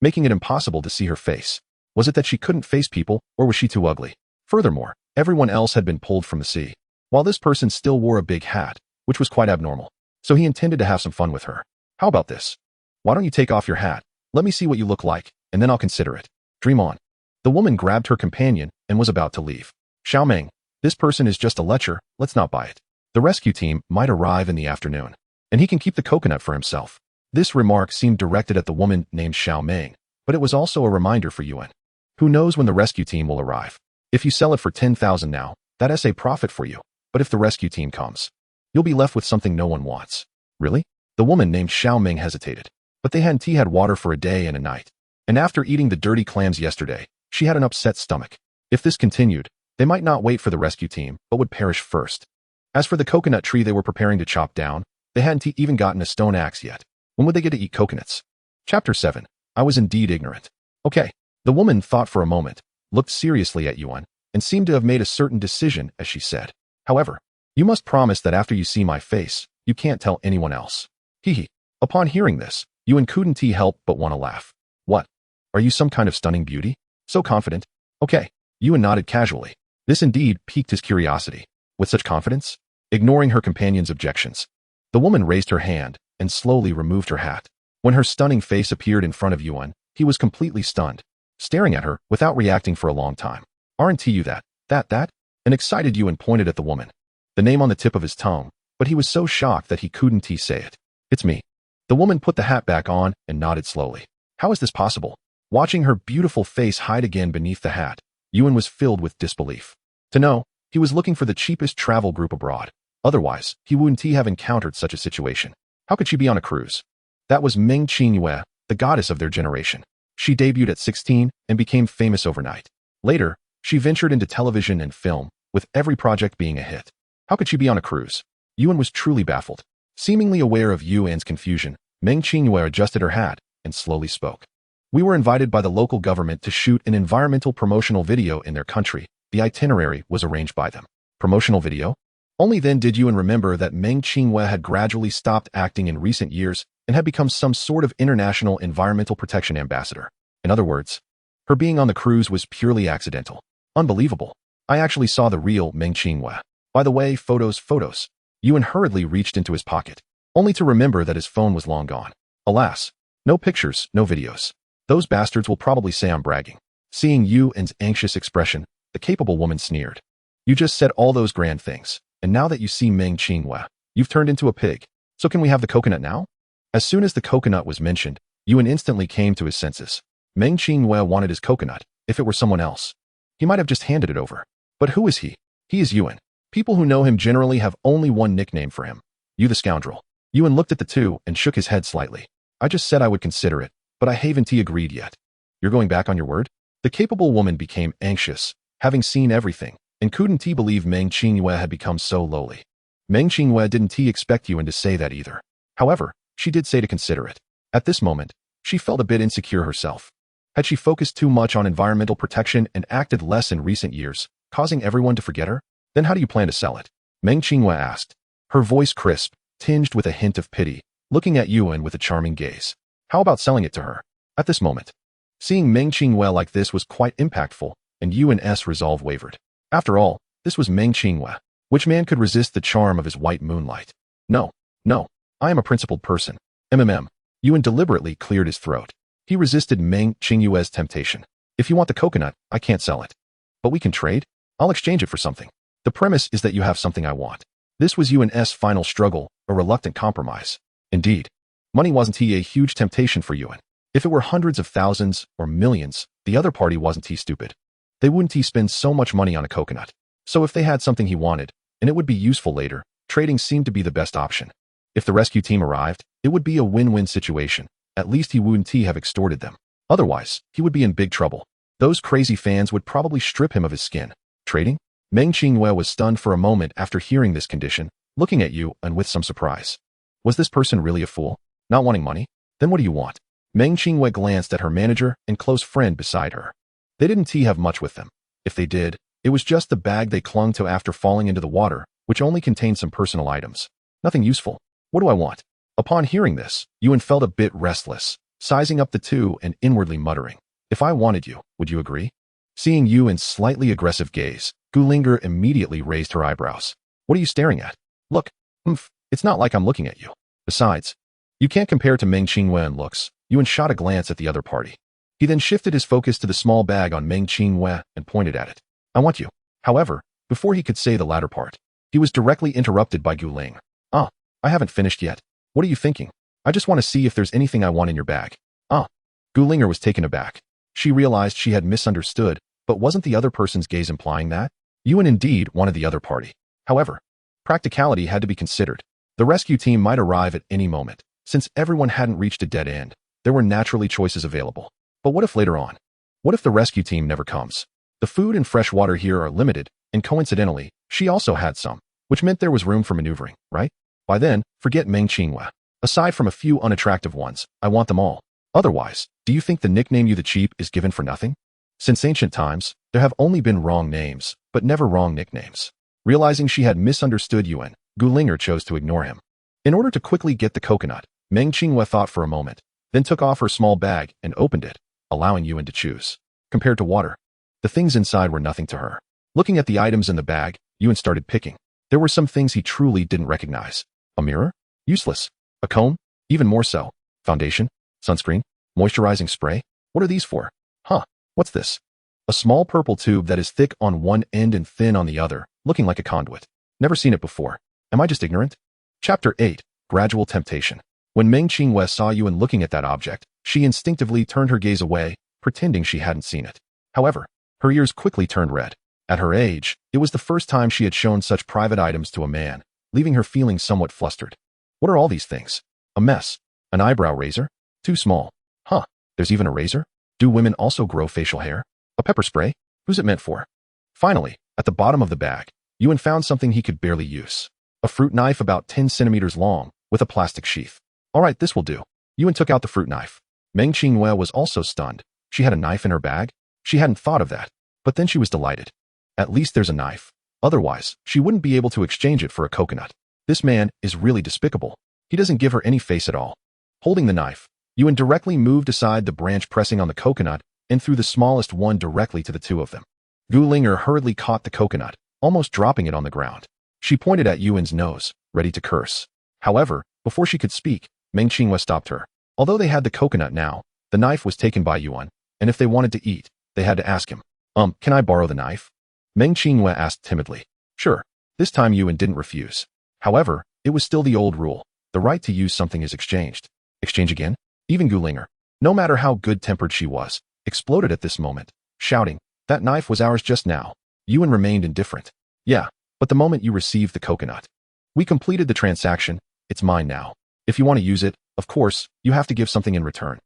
making it impossible to see her face. Was it that she couldn't face people, or was she too ugly? Furthermore, everyone else had been pulled from the sea, while this person still wore a big hat, which was quite abnormal. So he intended to have some fun with her. How about this? Why don't you take off your hat? Let me see what you look like, and then I'll consider it. Dream on. The woman grabbed her companion and was about to leave. Xiaomeng, this person is just a lecher, let's not buy it. The rescue team might arrive in the afternoon, and he can keep the coconut for himself. This remark seemed directed at the woman named Xiaomeng, but it was also a reminder for Yuan. Who knows when the rescue team will arrive? If you sell it for 10,000 now, that's a profit for you. But if the rescue team comes, you'll be left with something no one wants. Really? The woman named Xiaomeng hesitated. But they hadn't had water for a day and a night. And after eating the dirty clams yesterday, she had an upset stomach. If this continued, they might not wait for the rescue team, but would perish first. As for the coconut tree they were preparing to chop down, they hadn't even gotten a stone axe yet. When would they get to eat coconuts? Chapter 7. I was indeed ignorant. Okay. The woman thought for a moment, looked seriously at Yuan, and seemed to have made a certain decision as she said. However, you must promise that after you see my face, you can't tell anyone else. Hee. Upon hearing this, Yuan couldn't help but want to laugh. What? Are you some kind of stunning beauty? So confident? Okay. Yuan nodded casually. This indeed piqued his curiosity. With such confidence? Ignoring her companion's objections, the woman raised her hand and slowly removed her hat. When her stunning face appeared in front of Yuan, he was completely stunned. staring at her without reacting for a long time. Aren't you that? An excited Yuan pointed at the woman, the name on the tip of his tongue, but he was so shocked that he couldn't say it. It's me. The woman put the hat back on and nodded slowly. How is this possible? Watching her beautiful face hide again beneath the hat, Yuan was filled with disbelief. To know, he was looking for the cheapest travel group abroad. Otherwise, he wouldn't have encountered such a situation. How could she be on a cruise? That was Meng Qingyue, the goddess of their generation. She debuted at 16 and became famous overnight. Later, she ventured into television and film, with every project being a hit. How could she be on a cruise? Yuan was truly baffled. Seemingly aware of Yuan's confusion, Meng Qingyue adjusted her hat and slowly spoke. We were invited by the local government to shoot an environmental promotional video in their country. The itinerary was arranged by them. Promotional video? Only then did Yuan remember that Meng Qingyue had gradually stopped acting in recent years and had become some sort of international environmental protection ambassador. In other words, her being on the cruise was purely accidental. Unbelievable. I actually saw the real Meng Qingyue. By the way, photos. Yuan hurriedly reached into his pocket, only to remember that his phone was long gone. Alas, no pictures, no videos. Those bastards will probably say I'm bragging. Seeing Yuan's anxious expression, the capable woman sneered. You just said all those grand things, and now that you see Meng Qingyue, you've turned into a pig. So can we have the coconut now? As soon as the coconut was mentioned, Yuan instantly came to his senses. Meng Qingyue wanted his coconut. If it were someone else, he might have just handed it over. But who is he? He is Yuan. People who know him generally have only one nickname for him. You the scoundrel. Yuan looked at the two and shook his head slightly. I just said I would consider it, but I haven't agreed yet. You're going back on your word? The capable woman became anxious, having seen everything, and couldn't believe Meng Qingyue had become so lowly. Meng Qingyue didn't expect Yuan to say that either. However, she did say to consider it. At this moment, she felt a bit insecure herself. Had she focused too much on environmental protection and acted less in recent years, causing everyone to forget her? Then how do you plan to sell it? Meng Qingyue asked, her voice crisp, tinged with a hint of pity, looking at Yuan with a charming gaze. How about selling it to her? At this moment, seeing Meng Qingyue like this was quite impactful, and Yuan's resolve wavered. After all, this was Meng Qingyue. Which man could resist the charm of his white moonlight? No, I am a principled person. Yuan deliberately cleared his throat. He resisted Meng Qingyue's temptation. If you want the coconut, I can't sell it. But we can trade? I'll exchange it for something. The premise is that you have something I want. This was Yuan's final struggle, a reluctant compromise. Indeed, money wasn't a huge temptation for Yuan. If it were hundreds of thousands or millions, the other party wasn't stupid. They wouldn't spend so much money on a coconut. So if they had something he wanted, and it would be useful later, trading seemed to be the best option. If the rescue team arrived, it would be a win-win situation. At least he wouldn't have extorted them. Otherwise, he would be in big trouble. Those crazy fans would probably strip him of his skin. Trading? Meng Qingyue was stunned for a moment after hearing this condition, looking at Yuan with some surprise. Was this person really a fool? Not wanting money? Then what do you want? Meng Qingyue glanced at her manager and close friend beside her. They didn't have much with them. If they did, it was just the bag they clung to after falling into the water, which only contained some personal items. Nothing useful. What do I want? Upon hearing this, Yuan felt a bit restless, sizing up the two and inwardly muttering, if I wanted you, would you agree? Seeing Yuan's slightly aggressive gaze, Gulinger immediately raised her eyebrows. What are you staring at? Look, it's not like I'm looking at you. Besides, you can't compare to Meng Qingyue in looks. Yuan shot a glance at the other party. He then shifted his focus to the small bag on Meng Qingyue and pointed at it. I want you. However, before he could say the latter part, he was directly interrupted by Guling. I haven't finished yet. What are you thinking? I just want to see if there's anything I want in your bag. Gulinger was taken aback. She realized she had misunderstood, but wasn't the other person's gaze implying that? Yuan indeed wanted the other party. However, practicality had to be considered. The rescue team might arrive at any moment. Since everyone hadn't reached a dead end, there were naturally choices available. But what if later on? What if the rescue team never comes? The food and fresh water here are limited, and coincidentally, she also had some, which meant there was room for maneuvering, right? By then, forget Meng Qingyue. Aside from a few unattractive ones, I want them all. Otherwise, do you think the nickname you the cheap is given for nothing? Since ancient times, there have only been wrong names, but never wrong nicknames. Realizing she had misunderstood Yuan, Gulinger chose to ignore him. In order to quickly get the coconut, Meng Qingyue thought for a moment, then took off her small bag and opened it, allowing Yuan to choose. Compared to water, the things inside were nothing to her. Looking at the items in the bag, Yuan started picking. There were some things he truly didn't recognize. A mirror? Useless. A comb? Even more so. Foundation? Sunscreen? Moisturizing spray? What are these for? What's this? A small purple tube that is thick on one end and thin on the other, looking like a conduit. Never seen it before. Am I just ignorant? Chapter 8. Gradual Temptation. When Meng Qinghua saw Yuan looking at that object, she instinctively turned her gaze away, pretending she hadn't seen it. However, her ears quickly turned red. At her age, it was the first time she had shown such private items to a man, leaving her feeling somewhat flustered. What are all these things? A mess. An eyebrow razor? Too small. Huh, there's even a razor? Do women also grow facial hair? A pepper spray? Who's it meant for? Finally, at the bottom of the bag, Yuan found something he could barely use. A fruit knife about 10 centimeters long, with a plastic sheath. All right, this will do. Yuan took out the fruit knife. Meng Qinghua was also stunned. She had a knife in her bag? She hadn't thought of that. But then she was delighted. At least there's a knife. Otherwise, she wouldn't be able to exchange it for a coconut. This man is really despicable. He doesn't give her any face at all. Holding the knife, Yuan directly moved aside the branch pressing on the coconut and threw the smallest one directly to the two of them. Gu Linger hurriedly caught the coconut, almost dropping it on the ground. She pointed at Yuan's nose, ready to curse. However, before she could speak, Meng Qinghua stopped her. Although they had the coconut now, the knife was taken by Yuan, and if they wanted to eat, they had to ask him. Can I borrow the knife? Meng Qinghua asked timidly. Sure. This time Yuan didn't refuse. However, it was still the old rule. The right to use something is exchanged. Exchange again? Even Gu Linger, no matter how good-tempered she was, exploded at this moment, shouting, that knife was ours just now. Yuan remained indifferent. Yeah, but the moment you received the coconut. We completed the transaction, it's mine now. If you want to use it, of course, you have to give something in return.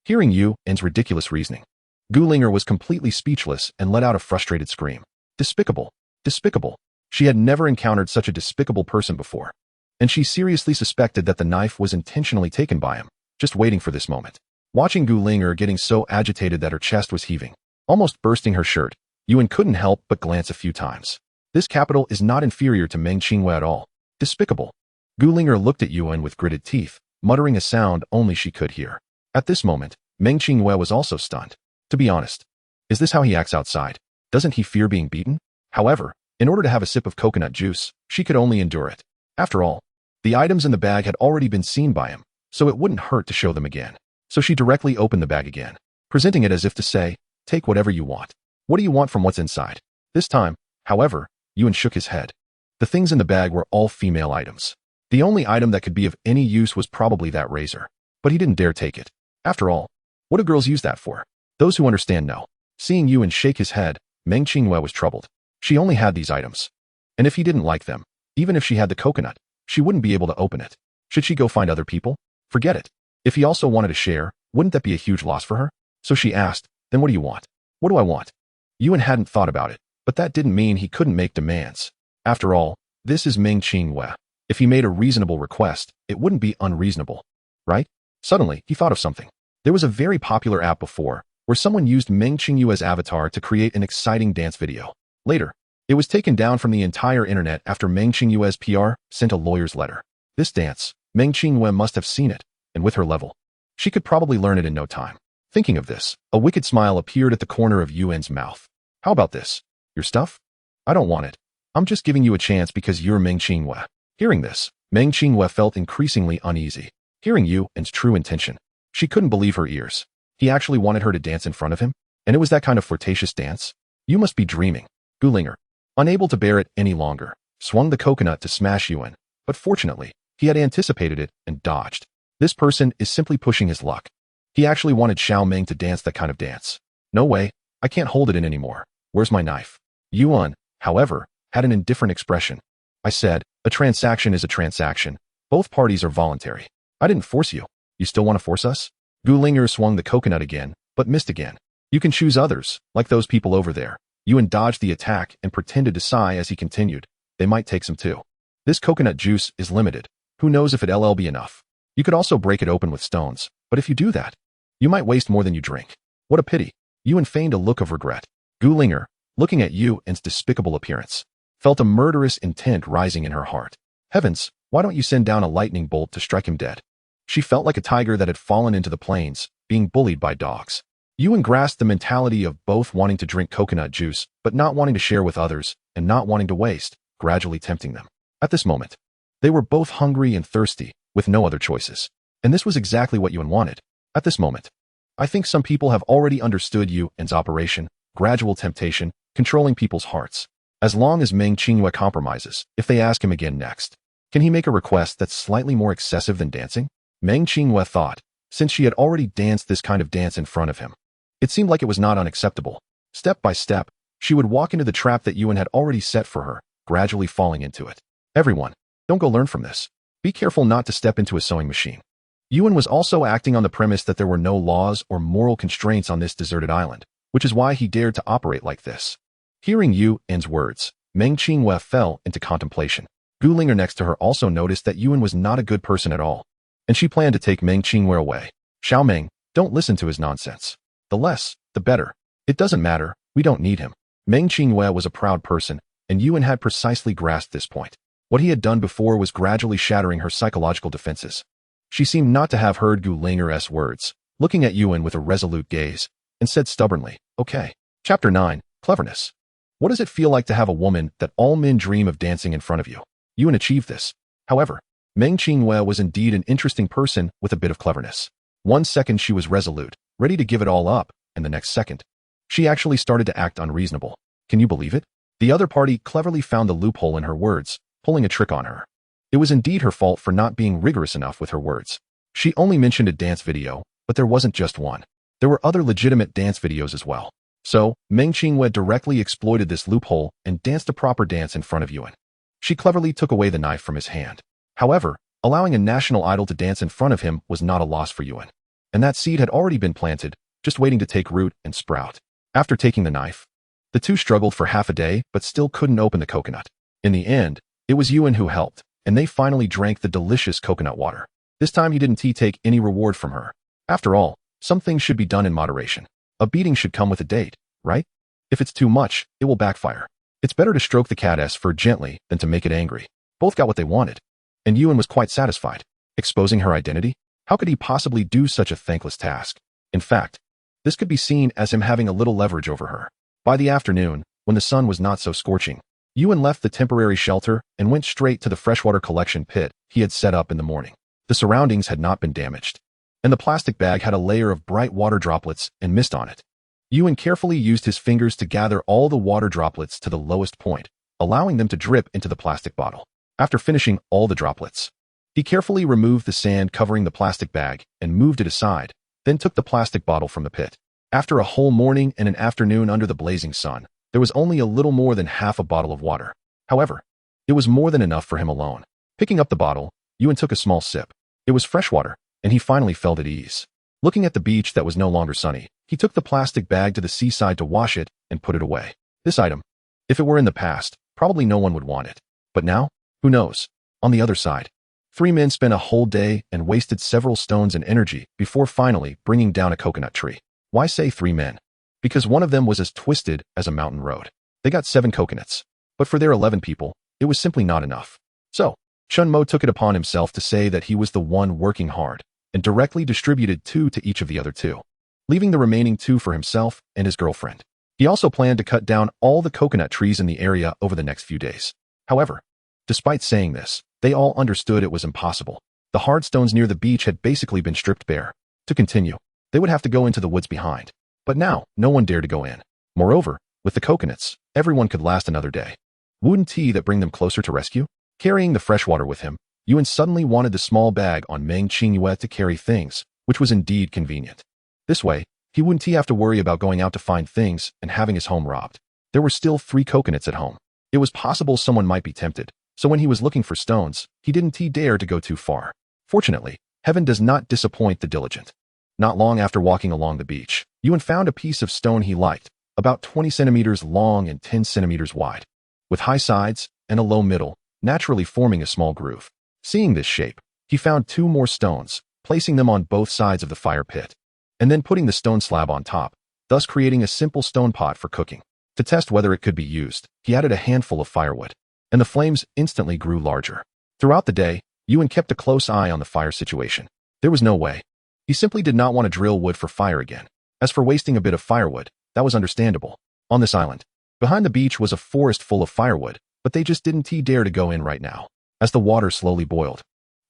Hearing Yuan's ridiculous reasoning. Gu Linger was completely speechless and let out a frustrated scream. Despicable. Despicable. She had never encountered such a despicable person before. And she seriously suspected that the knife was intentionally taken by him, just waiting for this moment. Watching Gu Linger getting so agitated that her chest was heaving, almost bursting her shirt, Yuan couldn't help but glance a few times. This capital is not inferior to Meng Qinghua at all. Despicable. Gu Linger looked at Yuan with gritted teeth, muttering a sound only she could hear. At this moment, Meng Qinghua was also stunned. To be honest, is this how he acts outside? Doesn't he fear being beaten? However, in order to have a sip of coconut juice, she could only endure it. After all, the items in the bag had already been seen by him, so it wouldn't hurt to show them again. So she directly opened the bag again, presenting it as if to say, take whatever you want. What do you want from what's inside? This time, however, Yuan shook his head. The things in the bag were all female items. The only item that could be of any use was probably that razor. But he didn't dare take it. After all, what do girls use that for? Those who understand know. Seeing Yuan shake his head, Meng Qinghua was troubled. She only had these items. And if he didn't like them, even if she had the coconut, she wouldn't be able to open it. Should she go find other people? Forget it. If he also wanted to share, wouldn't that be a huge loss for her? So she asked, then what do you want? What do I want? Yuan hadn't thought about it, but that didn't mean he couldn't make demands. After all, this is Meng Qinghua. If he made a reasonable request, it wouldn't be unreasonable. Right? Suddenly, he thought of something. There was a very popular app before, where someone used Meng Qinghua's avatar to create an exciting dance video. Later, it was taken down from the entire internet after Meng Qinghua's PR sent a lawyer's letter. This dance, Meng Qinghua must have seen it, and with her level, she could probably learn it in no time. Thinking of this, a wicked smile appeared at the corner of Yuan's mouth. How about this? Your stuff? I don't want it. I'm just giving you a chance because you're Meng Qinghua. Hearing this, Meng Qinghua felt increasingly uneasy. Hearing Yuan's true intention, she couldn't believe her ears. He actually wanted her to dance in front of him? And it was that kind of flirtatious dance? You must be dreaming. Gu Linger, unable to bear it any longer, swung the coconut to smash Yuan, but fortunately, he had anticipated it and dodged. This person is simply pushing his luck. He actually wanted Xiao Meng to dance that kind of dance. No way, I can't hold it in anymore. Where's my knife? Yuan, however, had an indifferent expression. I said, a transaction is a transaction. Both parties are voluntary. I didn't force you. You still want to force us? Gu Linger swung the coconut again, but missed again. You can choose others, like those people over there. Yuan dodged the attack and pretended to sigh as he continued. They might take some too. This coconut juice is limited. Who knows if it'll be enough? You could also break it open with stones, but if you do that, you might waste more than you drink. What a pity. Yuan feigned a look of regret. Gu Linger, looking at Yuan's despicable appearance, felt a murderous intent rising in her heart. Heavens, why don't you send down a lightning bolt to strike him dead? She felt like a tiger that had fallen into the plains, being bullied by dogs. Yuan grasped the mentality of both wanting to drink coconut juice, but not wanting to share with others, and not wanting to waste, gradually tempting them. At this moment, they were both hungry and thirsty, with no other choices. And this was exactly what Yuan wanted. At this moment, I think some people have already understood Yuan's operation, gradual temptation, controlling people's hearts. As long as Meng Qingyue compromises, if they ask him again next, can he make a request that's slightly more excessive than dancing? Meng Qingyue thought, since she had already danced this kind of dance in front of him. It seemed like it was not unacceptable. Step by step, she would walk into the trap that Yuan had already set for her, gradually falling into it. Everyone, don't go learn from this. Be careful not to step into a sewing machine. Yuan was also acting on the premise that there were no laws or moral constraints on this deserted island, which is why he dared to operate like this. Hearing Yuan's words, Meng Qingyue fell into contemplation. Gu Linger next to her also noticed that Yuan was not a good person at all, and she planned to take Meng Qingyue away. Xiao Meng, don't listen to his nonsense. The less, the better. It doesn't matter, we don't need him. Meng Qingyue was a proud person, and Yuan had precisely grasped this point. What he had done before was gradually shattering her psychological defenses. She seemed not to have heard Gu Linger's words, looking at Yuan with a resolute gaze, and said stubbornly, okay. Chapter 9, Cleverness. What does it feel like to have a woman that all men dream of dancing in front of you? Yuan achieved this. However, Meng Qingyue was indeed an interesting person with a bit of cleverness. 1 second she was resolute, ready to give it all up, and the next second, she actually started to act unreasonable. Can you believe it? The other party cleverly found the loophole in her words, pulling a trick on her. It was indeed her fault for not being rigorous enough with her words. She only mentioned a dance video, but there wasn't just one. There were other legitimate dance videos as well. So, Meng Qingyue directly exploited this loophole and danced a proper dance in front of Yuan. She cleverly took away the knife from his hand. However, allowing a national idol to dance in front of him was not a loss for Yuan. And that seed had already been planted, just waiting to take root and sprout. After taking the knife, the two struggled for half a day but still couldn't open the coconut. In the end, it was Yuan who helped, and they finally drank the delicious coconut water. This time he didn't take any reward from her. After all, some things should be done in moderation. A beating should come with a date, right? If it's too much, it will backfire. It's better to stroke the cat's fur gently than to make it angry. Both got what they wanted. And Yuan was quite satisfied. Exposing her identity? How could he possibly do such a thankless task? In fact, this could be seen as him having a little leverage over her. By the afternoon, when the sun was not so scorching, Yuan left the temporary shelter and went straight to the freshwater collection pit he had set up in the morning. The surroundings had not been damaged, and the plastic bag had a layer of bright water droplets and mist on it. Yuan carefully used his fingers to gather all the water droplets to the lowest point, allowing them to drip into the plastic bottle. After finishing all the droplets, he carefully removed the sand covering the plastic bag and moved it aside, then took the plastic bottle from the pit. After a whole morning and an afternoon under the blazing sun, there was only a little more than half a bottle of water. However, it was more than enough for him alone. Picking up the bottle, Yuan took a small sip. It was fresh water, and he finally felt at ease. Looking at the beach that was no longer sunny, he took the plastic bag to the seaside to wash it and put it away. This item, if it were in the past, probably no one would want it. But now, who knows? On the other side, 3 men spent a whole day and wasted several stones and energy before finally bringing down a coconut tree. Why say 3 men? Because one of them was as twisted as a mountain road. They got 7 coconuts, but for their 11 people, it was simply not enough. So, Chun Mo took it upon himself to say that he was the one working hard, and directly distributed 2 to each of the other 2, leaving the remaining 2 for himself and his girlfriend. He also planned to cut down all the coconut trees in the area over the next few days. However, despite saying this, they all understood it was impossible. The hard stones near the beach had basically been stripped bare. To continue, they would have to go into the woods behind. But now, no one dared to go in. Moreover, with the coconuts, everyone could last another day. Wouldn't tea that bring them closer to rescue? Carrying the fresh water with him, Yuan suddenly wanted the small bag on Meng Qingyue to carry things, which was indeed convenient. This way, he wouldn't have to worry about going out to find things and having his home robbed. There were still 3 coconuts at home. It was possible someone might be tempted, so when he was looking for stones, he didn't dare to go too far. Fortunately, heaven does not disappoint the diligent. Not long after walking along the beach, Yuan found a piece of stone he liked, about 20 centimeters long and 10 centimeters wide, with high sides and a low middle, naturally forming a small groove. Seeing this shape, he found 2 more stones, placing them on both sides of the fire pit, and then putting the stone slab on top, thus creating a simple stone pot for cooking. To test whether it could be used, he added a handful of firewood, and the flames instantly grew larger. Throughout the day, Yuan kept a close eye on the fire situation. There was no way. He simply did not want to drill wood for fire again. As for wasting a bit of firewood, that was understandable. On this island, behind the beach was a forest full of firewood, but they just didn't dare to go in right now. As the water slowly boiled,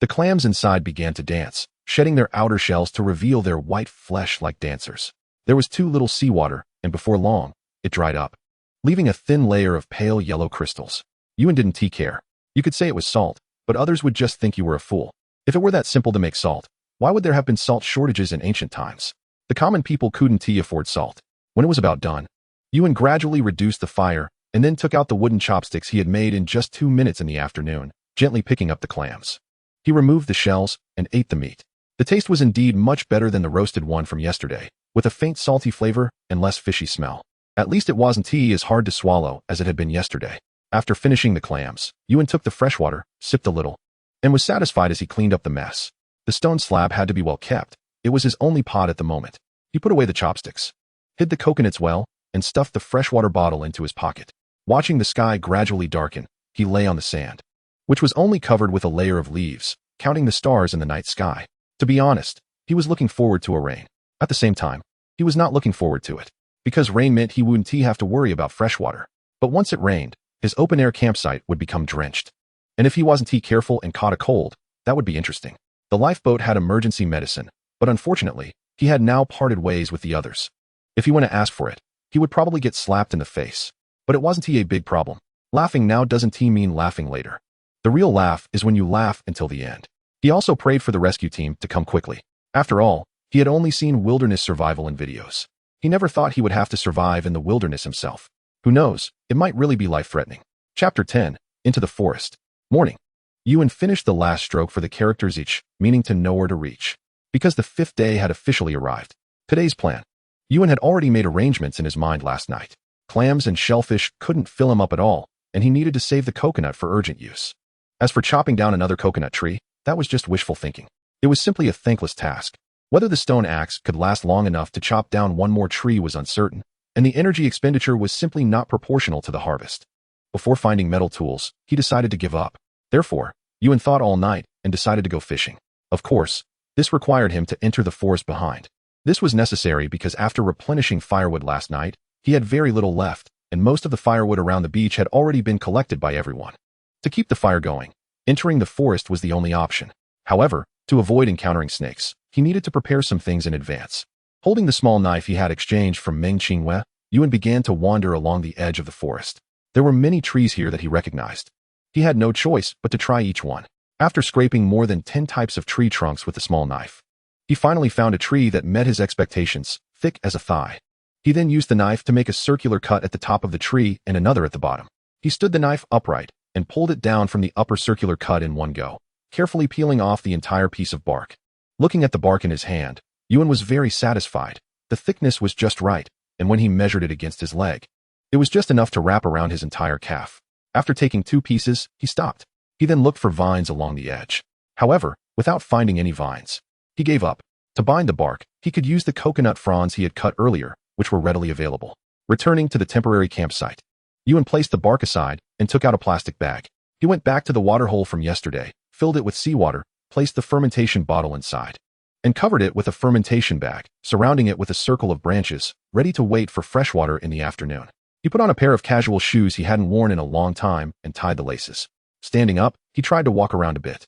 the clams inside began to dance, shedding their outer shells to reveal their white flesh like dancers. There was too little seawater, and before long, it dried up, leaving a thin layer of pale yellow crystals. Yuan didn't care. You could say it was salt, but others would just think you were a fool. If it were that simple to make salt, why would there have been salt shortages in ancient times? The common people couldn't afford salt. When it was about done, Yuan gradually reduced the fire and then took out the wooden chopsticks he had made in just 2 minutes in the afternoon, gently picking up the clams. He removed the shells and ate the meat. The taste was indeed much better than the roasted one from yesterday, with a faint salty flavor and less fishy smell. At least it wasn't as hard to swallow as it had been yesterday. After finishing the clams, Yuan took the fresh water, sipped a little, and was satisfied as he cleaned up the mess. The stone slab had to be well kept. It was his only pot at the moment. He put away the chopsticks, hid the coconuts well, and stuffed the freshwater bottle into his pocket. Watching the sky gradually darken, he lay on the sand, which was only covered with a layer of leaves, counting the stars in the night sky. To be honest, he was looking forward to a rain. At the same time, he was not looking forward to it, because rain meant he wouldn't have to worry about freshwater. But once it rained, his open-air campsite would become drenched. And if he wasn't careful and caught a cold, that would be interesting. The lifeboat had emergency medicine, but unfortunately, he had now parted ways with the others. If he went to ask for it, he would probably get slapped in the face. But it wasn't a big problem. Laughing now doesn't mean laughing later. The real laugh is when you laugh until the end. He also prayed for the rescue team to come quickly. After all, he had only seen wilderness survival in videos. He never thought he would have to survive in the wilderness himself. Who knows, it might really be life-threatening. Chapter 10, Into the Forest. Morning. Yuan finished the last stroke for the characters each, meaning to nowhere to reach, because the 5th day had officially arrived. Today's plan. Yuan had already made arrangements in his mind last night. Clams and shellfish couldn't fill him up at all, and he needed to save the coconut for urgent use. As for chopping down another coconut tree, that was just wishful thinking. It was simply a thankless task. Whether the stone axe could last long enough to chop down one more tree was uncertain, and the energy expenditure was simply not proportional to the harvest. Before finding metal tools, he decided to give up. Therefore, Yuan thought all night and decided to go fishing. Of course, this required him to enter the forest behind. This was necessary because after replenishing firewood last night, he had very little left, and most of the firewood around the beach had already been collected by everyone. To keep the fire going, entering the forest was the only option. However, to avoid encountering snakes, he needed to prepare some things in advance. Holding the small knife he had exchanged from Meng Qingwei, Yuan began to wander along the edge of the forest. There were many trees here that he recognized. He had no choice but to try each one. After scraping more than 10 types of tree trunks with the small knife, he finally found a tree that met his expectations, thick as a thigh. He then used the knife to make a circular cut at the top of the tree and another at the bottom. He stood the knife upright and pulled it down from the upper circular cut in one go, carefully peeling off the entire piece of bark. Looking at the bark in his hand, Yuan was very satisfied. The thickness was just right, and when he measured it against his leg, it was just enough to wrap around his entire calf. After taking 2 pieces, he stopped. He then looked for vines along the edge. However, without finding any vines, he gave up. To bind the bark, he could use the coconut fronds he had cut earlier, which were readily available. Returning to the temporary campsite, Yuan placed the bark aside and took out a plastic bag. He went back to the water hole from yesterday, filled it with seawater, placed the fermentation bottle inside, and covered it with a fermentation bag, surrounding it with a circle of branches, ready to wait for fresh water in the afternoon. He put on a pair of casual shoes he hadn't worn in a long time and tied the laces. Standing up, he tried to walk around a bit.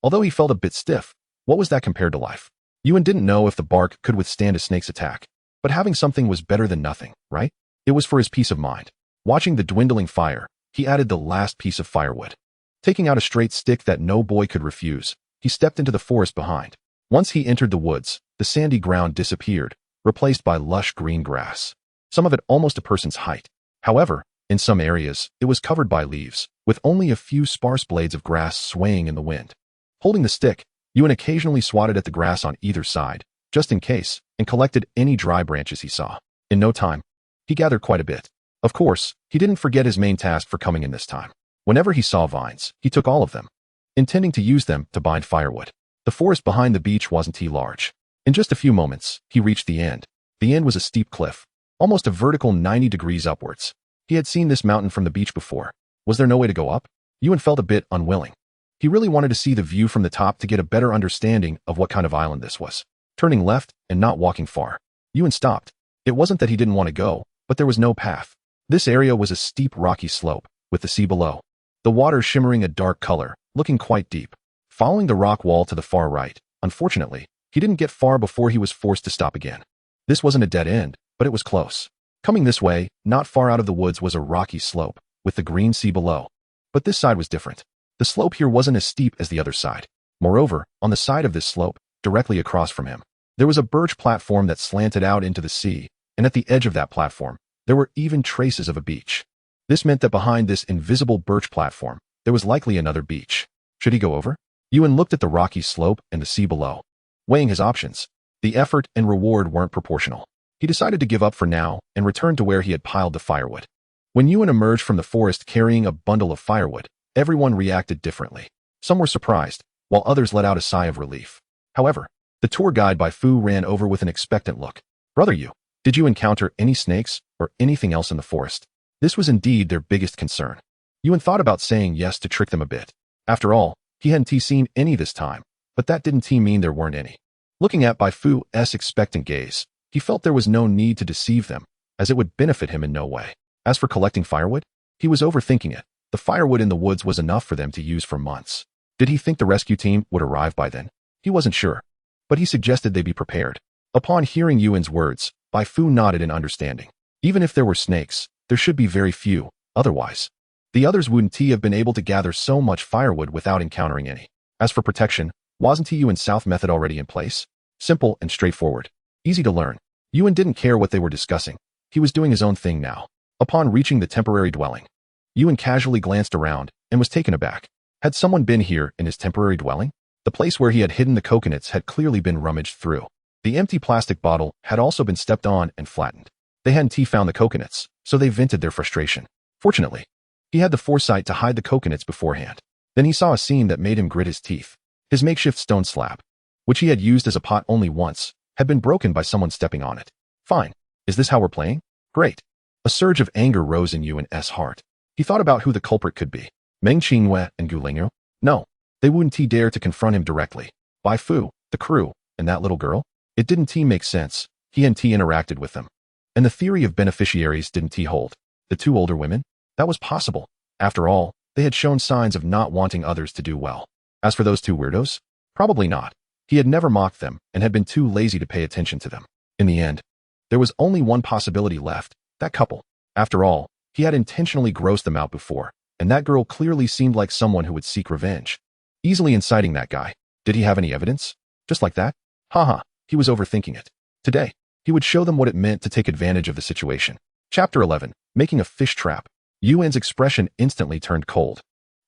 Although he felt a bit stiff, what was that compared to life? Yuan didn't know if the bark could withstand a snake's attack, but having something was better than nothing, right? It was for his peace of mind. Watching the dwindling fire, he added the last piece of firewood. Taking out a straight stick that no boy could refuse, he stepped into the forest behind. Once he entered the woods, the sandy ground disappeared, replaced by lush green grass, some of it almost a person's height. However, in some areas, it was covered by leaves, with only a few sparse blades of grass swaying in the wind. Holding the stick, Yuan occasionally swatted at the grass on either side, just in case, and collected any dry branches he saw. In no time, he gathered quite a bit. Of course, he didn't forget his main task for coming in this time. Whenever he saw vines, he took all of them, intending to use them to bind firewood. The forest behind the beach wasn't too large. In just a few moments, he reached the end. The end was a steep cliff, almost a vertical 90 degrees upwards. He had seen this mountain from the beach before. Was there no way to go up? Yuan felt a bit unwilling. He really wanted to see the view from the top to get a better understanding of what kind of island this was. Turning left and not walking far, Yuan stopped. It wasn't that he didn't want to go, but there was no path. This area was a steep rocky slope, with the sea below. The water shimmering a dark color, looking quite deep. Following the rock wall to the far right, Unfortunately, he didn't get far before he was forced to stop again. This wasn't a dead end, but it was close. Coming this way, not far out of the woods was a rocky slope, with the green sea below. But this side was different. The slope here wasn't as steep as the other side. Moreover, on the side of this slope, directly across from him, there was a birch platform that slanted out into the sea, and at the edge of that platform, there were even traces of a beach. This meant that behind this invisible birch platform, there was likely another beach. Should he go over? Yuan looked at the rocky slope and the sea below. Weighing his options, the effort and reward weren't proportional. He decided to give up for now and return to where he had piled the firewood. When Yuan emerged from the forest carrying a bundle of firewood, everyone reacted differently. Some were surprised, while others let out a sigh of relief. However, the tour guide Bai Fu ran over with an expectant look. Brother Yu, did you encounter any snakes or anything else in the forest? This was indeed their biggest concern. Yuan thought about saying yes to trick them a bit. After all, he hadn't seen any this time, but that didn't mean there weren't any. Looking at Bai Fu's expectant gaze, he felt there was no need to deceive them, as it would benefit him in no way. As for collecting firewood, he was overthinking it. The firewood in the woods was enough for them to use for months. Did he think the rescue team would arrive by then? He wasn't sure, but he suggested they be prepared. Upon hearing Yuan's words, Bai Fu nodded in understanding. Even if there were snakes, there should be very few, otherwise. The others wouldn't have been able to gather so much firewood without encountering any. As for protection, wasn't Yuan's South method already in place? Simple and straightforward. Easy to learn. Yuan didn't care what they were discussing. He was doing his own thing now. Upon reaching the temporary dwelling, Yuan casually glanced around and was taken aback. Had someone been here in his temporary dwelling? The place where he had hidden the coconuts had clearly been rummaged through. The empty plastic bottle had also been stepped on and flattened. They hadn't found the coconuts, so they vented their frustration. Fortunately, he had the foresight to hide the coconuts beforehand. Then he saw a scene that made him grit his teeth. His makeshift stone slab, which he had used as a pot only once, had been broken by someone stepping on it. Fine. Is this how we're playing? Great. A surge of anger rose in Yuan's heart. He thought about who the culprit could be. Meng Qingyue and Gu Lingyu? No, they wouldn't dare to confront him directly. Bai Fu, the crew, and that little girl? It didn't make sense. He interacted with them. And the theory of beneficiaries didn't hold. The two older women? That was possible. After all, they had shown signs of not wanting others to do well. As for those two weirdos? Probably not. He had never mocked them and had been too lazy to pay attention to them. In the end, there was only one possibility left, that couple. After all, he had intentionally grossed them out before, and that girl clearly seemed like someone who would seek revenge. Easily inciting that guy. Did he have any evidence? Just like that? Haha, he was overthinking it. Today, he would show them what it meant to take advantage of the situation. Chapter 11, Making a Fish Trap. Yuan's expression instantly turned cold,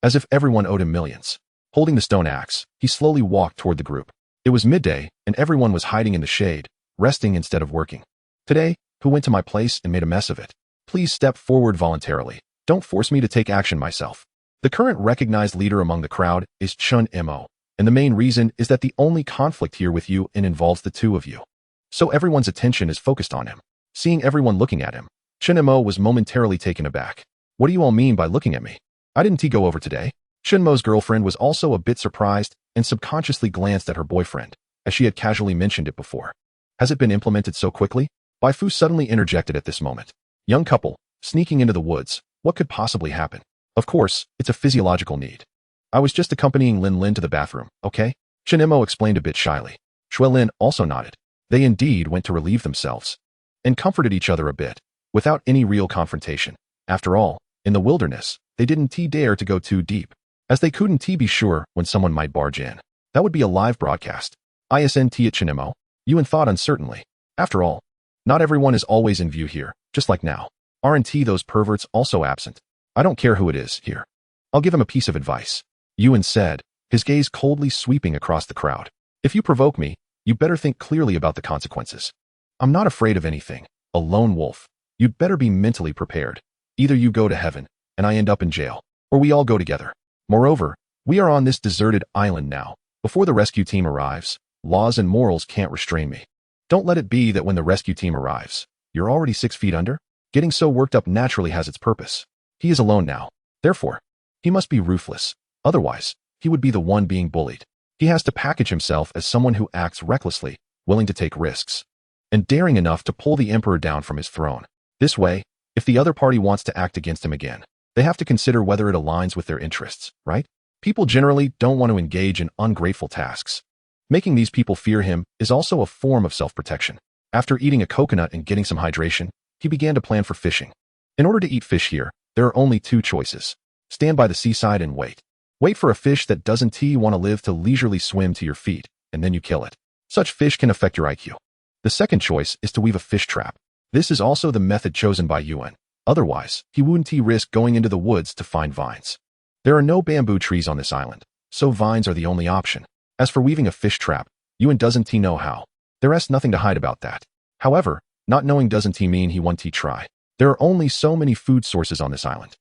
as if everyone owed him millions. Holding the stone axe, he slowly walked toward the group. It was midday, and everyone was hiding in the shade, resting instead of working. Today, who went to my place and made a mess of it? Please step forward voluntarily. Don't force me to take action myself. The current recognized leader among the crowd is Chen Mo, and the main reason is that the only conflict here with you involves the two of you. So everyone's attention is focused on him. Seeing everyone looking at him, Chen Mo was momentarily taken aback. What do you all mean by looking at me? I didn't go over today. Chen Mo's girlfriend was also a bit surprised and subconsciously glanced at her boyfriend, as she had casually mentioned it before. Has it been implemented so quickly? Bai Fu suddenly interjected at this moment. Young couple, sneaking into the woods, what could possibly happen? Of course, it's a physiological need. I was just accompanying Lin Lin to the bathroom, okay? Chen Mo explained a bit shyly. Shui Lin also nodded. They indeed went to relieve themselves and comforted each other a bit, without any real confrontation. After all, in the wilderness, they didn't dare to go too deep, as they couldn't be sure when someone might barge in. That would be a live broadcast. ISNT at Chen Mo? Yuan thought uncertainly. After all, not everyone is always in view here, just like now. Aren't those perverts also absent? I don't care who it is here. I'll give him a piece of advice. Yuan said, his gaze coldly sweeping across the crowd. If you provoke me, you better think clearly about the consequences. I'm not afraid of anything. A lone wolf. You'd better be mentally prepared. Either you go to heaven, and I end up in jail, or we all go together. Moreover, we are on this deserted island now. Before the rescue team arrives, laws and morals can't restrain me. Don't let it be that when the rescue team arrives, you're already 6 feet under. Getting so worked up naturally has its purpose. He is alone now. Therefore, he must be ruthless. Otherwise, he would be the one being bullied. He has to package himself as someone who acts recklessly, willing to take risks, and daring enough to pull the emperor down from his throne. This way, if the other party wants to act against him again, they have to consider whether it aligns with their interests, right? People generally don't want to engage in ungrateful tasks. Making these people fear him is also a form of self-protection. After eating a coconut and getting some hydration, he began to plan for fishing. In order to eat fish here, there are only two choices. Stand by the seaside and wait. Wait for a fish that doesn't want to live to leisurely swim to your feet, and then you kill it. Such fish can affect your IQ. The second choice is to weave a fish trap. This is also the method chosen by Yuan. Otherwise, he wouldn't risk going into the woods to find vines. There are no bamboo trees on this island, so vines are the only option. As for weaving a fish trap, Yuan doesn't know how. There's nothing to hide about that. However, not knowing doesn't mean he won't try. There are only so many food sources on this island.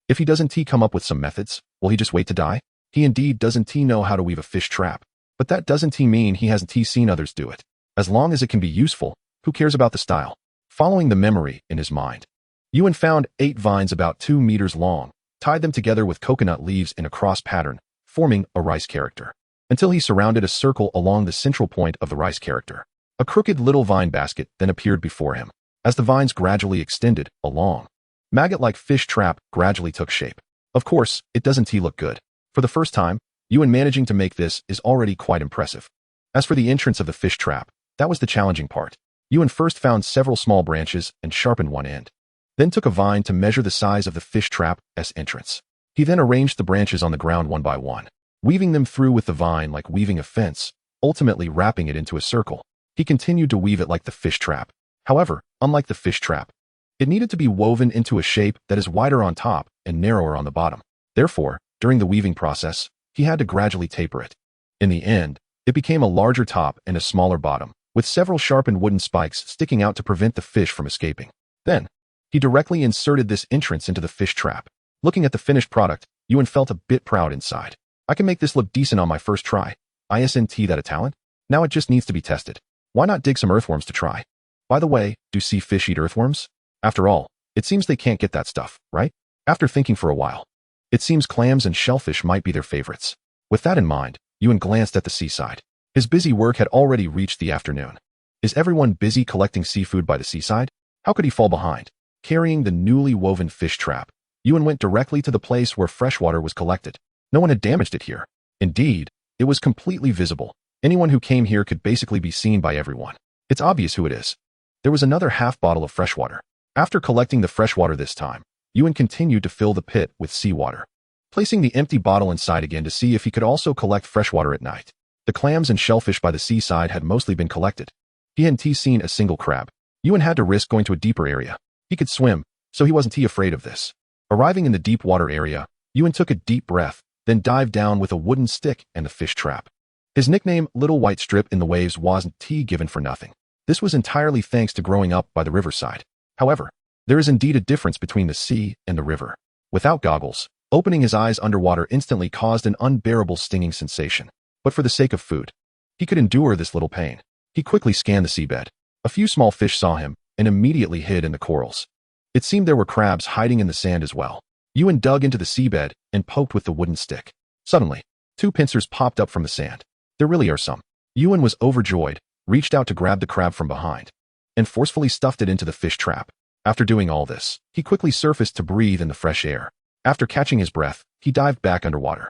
If he doesn't come up with some methods, will he just wait to die? He indeed doesn't know how to weave a fish trap. But that doesn't mean he hasn't seen others do it. As long as it can be useful, who cares about the style? Following the memory in his mind, Yuan found 8 vines about 2 meters long, tied them together with coconut leaves in a cross pattern, forming a rice character, until he surrounded a circle along the central point of the rice character. A crooked little vine basket then appeared before him. As the vines gradually extended, a long, maggot-like fish trap gradually took shape. Of course, it doesn't look good. For the first time, Yuan managing to make this is already quite impressive. As for the entrance of the fish trap, that was the challenging part. Yuan first found several small branches and sharpened one end. Then took a vine to measure the size of the fish trap's entrance. He then arranged the branches on the ground one by one, weaving them through with the vine like weaving a fence, ultimately wrapping it into a circle. He continued to weave it like the fish trap. However, unlike the fish trap, it needed to be woven into a shape that is wider on top and narrower on the bottom. Therefore, during the weaving process, he had to gradually taper it. In the end, it became a larger top and a smaller bottom, with several sharpened wooden spikes sticking out to prevent the fish from escaping. Then, he directly inserted this entrance into the fish trap. Looking at the finished product, Yuan felt a bit proud inside. I can make this look decent on my first try. Isn't that a talent? Now it just needs to be tested. Why not dig some earthworms to try? By the way, do sea fish eat earthworms? After all, it seems they can't get that stuff, right? After thinking for a while, it seems clams and shellfish might be their favorites. With that in mind, Yuan glanced at the seaside. His busy work had already reached the afternoon. Is everyone busy collecting seafood by the seaside? How could he fall behind? Carrying the newly woven fish trap, Yuan went directly to the place where fresh water was collected. No one had damaged it here. Indeed, it was completely visible. Anyone who came here could basically be seen by everyone. It's obvious who it is. There was another half bottle of fresh water. After collecting the fresh water this time, Yuan continued to fill the pit with seawater, placing the empty bottle inside again to see if he could also collect fresh water at night. The clams and shellfish by the seaside had mostly been collected. He hadn't seen a single crab. Yuan had to risk going to a deeper area. He could swim, so he wasn't afraid of this. Arriving in the deep water area, Yuan took a deep breath, then dived down with a wooden stick and the fish trap. His nickname, Little White Strip in the Waves, wasn't given for nothing. This was entirely thanks to growing up by the riverside. However, there is indeed a difference between the sea and the river. Without goggles, opening his eyes underwater instantly caused an unbearable stinging sensation. But for the sake of food, he could endure this little pain. He quickly scanned the seabed. A few small fish saw him and immediately hid in the corals. It seemed there were crabs hiding in the sand as well. Yuan dug into the seabed and poked with the wooden stick. Suddenly, 2 pincers popped up from the sand. There really are some. Yuan was overjoyed, reached out to grab the crab from behind, and forcefully stuffed it into the fish trap. After doing all this, he quickly surfaced to breathe in the fresh air. After catching his breath, he dived back underwater.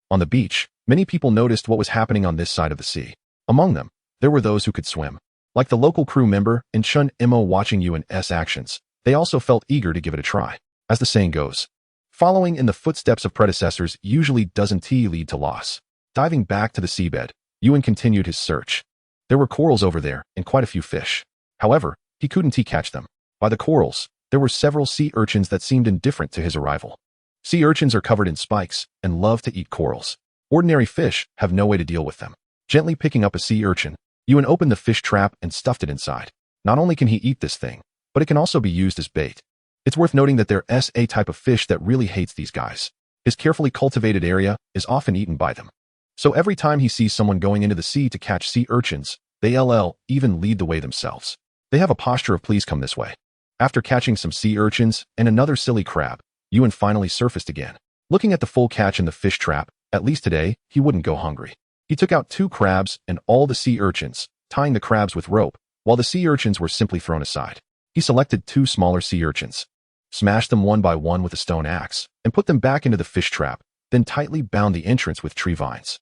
On the beach, many people noticed what was happening on this side of the sea. Among them, there were those who could swim. Like the local crew member and Chun Imo watching Yuan's actions, they also felt eager to give it a try. As the saying goes, following in the footsteps of predecessors usually doesn't lead to loss. Diving back to the seabed, Yuan continued his search. There were corals over there and quite a few fish. However, he couldn't catch them. By the corals, there were several sea urchins that seemed indifferent to his arrival. Sea urchins are covered in spikes and love to eat corals. Ordinary fish have no way to deal with them. Gently picking up a sea urchin, Yuan opened the fish trap and stuffed it inside. Not only can he eat this thing, but it can also be used as bait. It's worth noting that there's a type of fish that really hates these guys. His carefully cultivated area is often eaten by them. So every time he sees someone going into the sea to catch sea urchins, they even lead the way themselves. They have a posture of please come this way. After catching some sea urchins and another silly crab, Yuan finally surfaced again. Looking at the full catch in the fish trap, at least today, he wouldn't go hungry. He took out 2 crabs and all the sea urchins, tying the crabs with rope, while the sea urchins were simply thrown aside. He selected 2 smaller sea urchins, smashed them one by one with a stone axe, and put them back into the fish trap, then tightly bound the entrance with tree vines.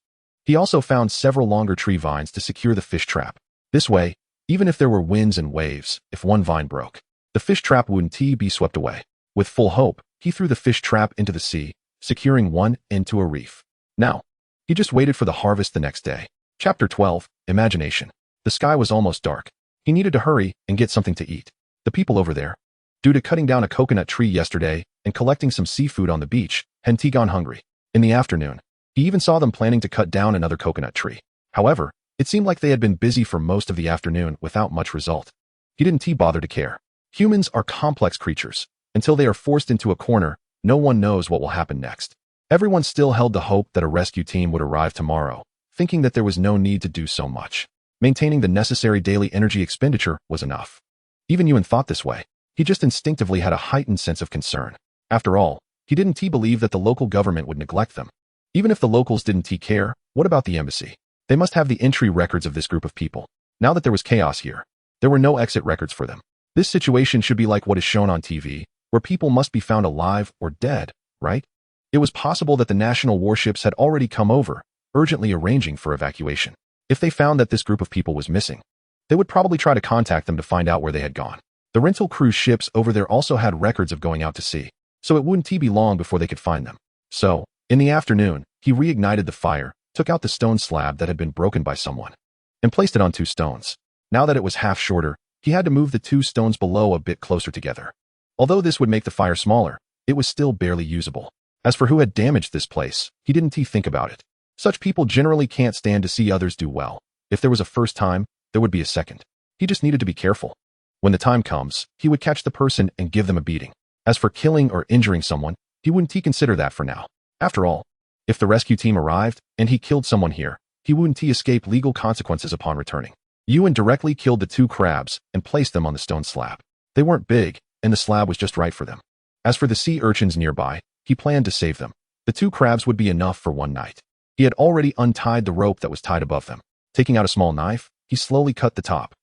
He also found several longer tree vines to secure the fish trap. This way, even if there were winds and waves, if one vine broke, the fish trap wouldn't be swept away. With full hope, he threw the fish trap into the sea, securing one end to a reef. Now, he just waited for the harvest the next day. Chapter 12, Imagination. The sky was almost dark. He needed to hurry and get something to eat. The people over there, due to cutting down a coconut tree yesterday and collecting some seafood on the beach, hadn't gone hungry. In the afternoon, he even saw them planning to cut down another coconut tree. However, it seemed like they had been busy for most of the afternoon without much result. He didn't bother to care. Humans are complex creatures. Until they are forced into a corner, no one knows what will happen next. Everyone still held the hope that a rescue team would arrive tomorrow, thinking that there was no need to do so much. Maintaining the necessary daily energy expenditure was enough. Even Yuan thought this way. He just instinctively had a heightened sense of concern. After all, he didn't believe that the local government would neglect them. Even if the locals didn't care, what about the embassy? They must have the entry records of this group of people. Now that there was chaos here, there were no exit records for them. This situation should be like what is shown on TV, where people must be found alive or dead, right? It was possible that the national warships had already come over, urgently arranging for evacuation. If they found that this group of people was missing, they would probably try to contact them to find out where they had gone. The rental cruise ships over there also had records of going out to sea, so it wouldn't be long before they could find them. So, in the afternoon, he reignited the fire, took out the stone slab that had been broken by someone, and placed it on 2 stones. Now that it was half shorter, he had to move the 2 stones below a bit closer together. Although this would make the fire smaller, it was still barely usable. As for who had damaged this place, he didn't think about it. Such people generally can't stand to see others do well. If there was a first time, there would be a second. He just needed to be careful. When the time comes, he would catch the person and give them a beating. As for killing or injuring someone, he wouldn't consider that for now. After all, if the rescue team arrived and he killed someone here, he wouldn't escape legal consequences upon returning. Yuan directly killed the 2 crabs and placed them on the stone slab. They weren't big, and the slab was just right for them. As for the sea urchins nearby, he planned to save them. The 2 crabs would be enough for one night. He had already untied the rope that was tied above them. Taking out a small knife, he slowly cut the top,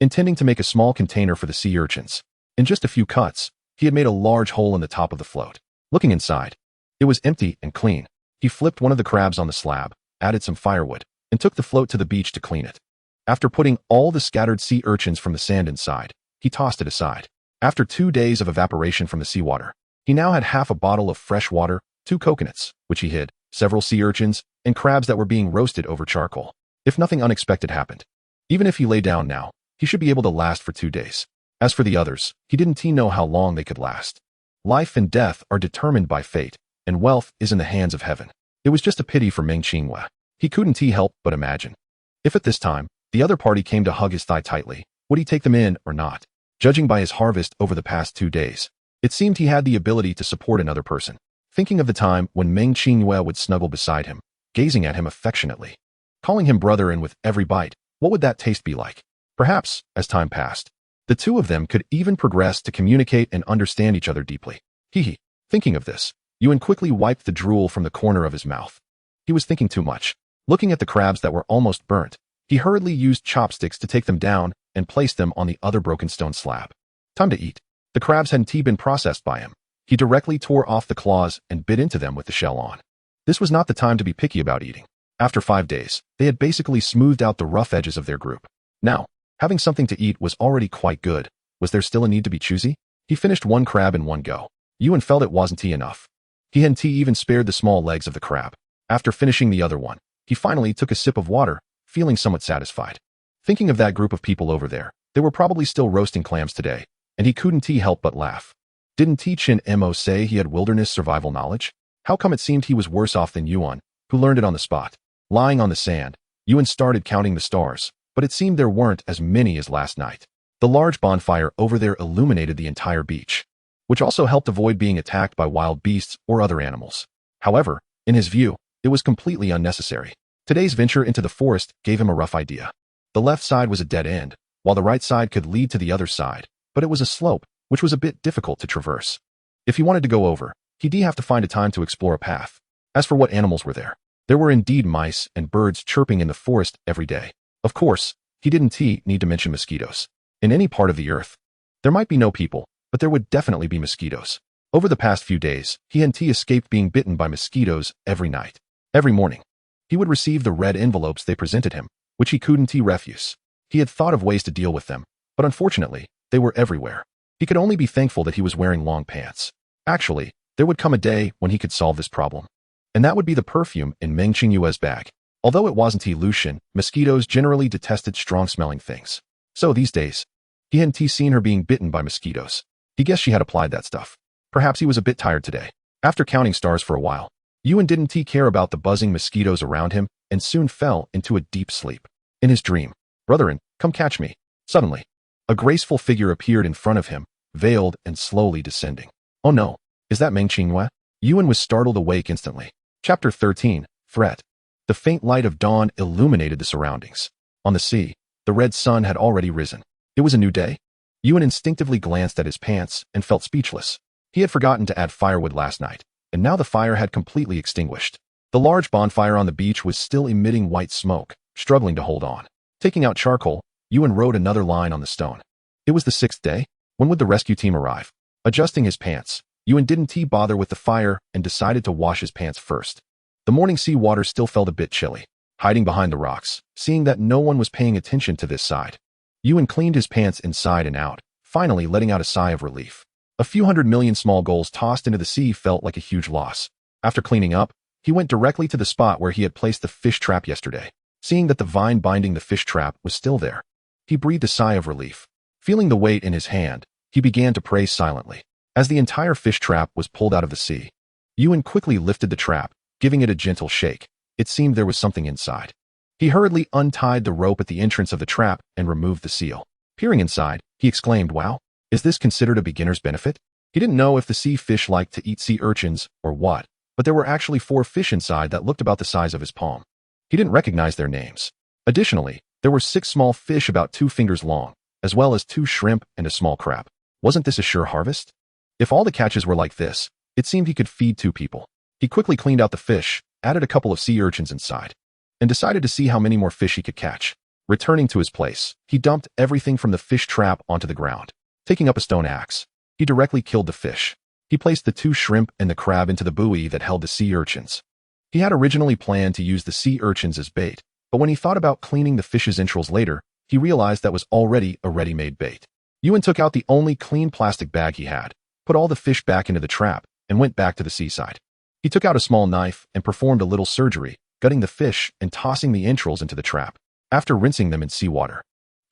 intending to make a small container for the sea urchins. In just a few cuts, he had made a large hole in the top of the float. Looking inside, it was empty and clean. He flipped one of the crabs on the slab, added some firewood, and took the float to the beach to clean it. After putting all the scattered sea urchins from the sand inside, he tossed it aside. After 2 days of evaporation from the seawater, he now had half a bottle of fresh water, 2 coconuts, which he hid, several sea urchins, and crabs that were being roasted over charcoal. If nothing unexpected happened, even if he lay down now, he should be able to last for 2 days. As for the others, he didn't know how long they could last. Life and death are determined by fate, and wealth is in the hands of heaven. It was just a pity for Meng Qinghua. He couldn't help but imagine. If at this time, the other party came to hug his thigh tightly, would he take them in or not? Judging by his harvest over the past 2 days, it seemed he had the ability to support another person. Thinking of the time when Meng Qinghua would snuggle beside him, gazing at him affectionately, calling him brother, and with every bite, what would that taste be like? Perhaps, as time passed, the 2 of them could even progress to communicate and understand each other deeply. Thinking of this, Yuan quickly wiped the drool from the corner of his mouth. He was thinking too much. Looking at the crabs that were almost burnt, he hurriedly used chopsticks to take them down and placed them on the other broken stone slab. Time to eat. The crabs hadn't been processed by him. He directly tore off the claws and bit into them with the shell on. This was not the time to be picky about eating. After 5 days, they had basically smoothed out the rough edges of their group. Now, having something to eat was already quite good. Was there still a need to be choosy? He finished 1 crab in one go. Yuan felt it wasn't enough. He hadn't even spared the small legs of the crab. After finishing the other one, he finally took a sip of water, feeling somewhat satisfied. Thinking of that group of people over there, they were probably still roasting clams today, and he couldn't help but laugh. Didn't Chen Mo say he had wilderness survival knowledge? How come it seemed he was worse off than Yuan, who learned it on the spot? Lying on the sand, Yuan started counting the stars, but it seemed there weren't as many as last night. The large bonfire over there illuminated the entire beach, which also helped avoid being attacked by wild beasts or other animals. However, in his view, it was completely unnecessary. Today's venture into the forest gave him a rough idea. The left side was a dead end, while the right side could lead to the other side, but it was a slope, which was a bit difficult to traverse. If he wanted to go over, he'd have to find a time to explore a path. As for what animals were there were indeed mice and birds chirping in the forest every day. Of course, he didn't need to mention mosquitoes. In any part of the earth, there might be no people, but there would definitely be mosquitoes. Over the past few days, he and T escaped being bitten by mosquitoes every night. Every morning, He would receive the red envelopes they presented him, which he couldn't refuse. He had thought of ways to deal with them, but unfortunately, they were everywhere. He could only be thankful that he was wearing long pants. Actually, there would come a day when he could solve this problem. And that would be the perfume in Meng Qingyue's bag. Although it wasn't Lucian, mosquitoes generally detested strong-smelling things. So these days, he hadn't seen her being bitten by mosquitoes. He guessed she had applied that stuff. Perhaps he was a bit tired today. After counting stars for a while, Yuan didn't care about the buzzing mosquitoes around him and soon fell into a deep sleep. In his dream, "Brotherin, come catch me." Suddenly, a graceful figure appeared in front of him, veiled and slowly descending. Oh no, is that Meng Qingyue? Yuan was startled awake instantly. Chapter 13, Threat. The faint light of dawn illuminated the surroundings. On the sea, the red sun had already risen. It was a new day. Yuan instinctively glanced at his pants and felt speechless. He had forgotten to add firewood last night, and now the fire had completely extinguished. The large bonfire on the beach was still emitting white smoke, struggling to hold on. Taking out charcoal, Yuan wrote another line on the stone. It was the 6th day. When would the rescue team arrive? Adjusting his pants, Yuan didn't bother with the fire and decided to wash his pants first. The morning sea water still felt a bit chilly. Hiding behind the rocks, seeing that no one was paying attention to this side, Yuan cleaned his pants inside and out, finally letting out a sigh of relief. A few 100 million small gulls tossed into the sea felt like a huge loss. After cleaning up, he went directly to the spot where he had placed the fish trap yesterday. Seeing that the vine binding the fish trap was still there, he breathed a sigh of relief. Feeling the weight in his hand, he began to pray silently. As the entire fish trap was pulled out of the sea, Yuan quickly lifted the trap, giving it a gentle shake. It seemed there was something inside. He hurriedly untied the rope at the entrance of the trap and removed the seal. Peering inside, he exclaimed, "Wow, is this considered a beginner's benefit?" He didn't know if the sea fish liked to eat sea urchins or what, but there were actually 4 fish inside that looked about the size of his palm. He didn't recognize their names. Additionally, there were 6 small fish about 2 fingers long, as well as 2 shrimp and a small crab. Wasn't this a sure harvest? If all the catches were like this, it seemed he could feed 2 people. He quickly cleaned out the fish, added a couple of sea urchins inside, and decided to see how many more fish he could catch. Returning to his place, he dumped everything from the fish trap onto the ground. Taking up a stone axe, he directly killed the fish. He placed the 2 shrimp and the crab into the buoy that held the sea urchins. He had originally planned to use the sea urchins as bait, but when he thought about cleaning the fish's entrails later, he realized that was already a ready-made bait. Yuan took out the only clean plastic bag he had, put all the fish back into the trap, and went back to the seaside. He took out a small knife and performed a little surgery, gutting the fish and tossing the entrails into the trap. After rinsing them in seawater,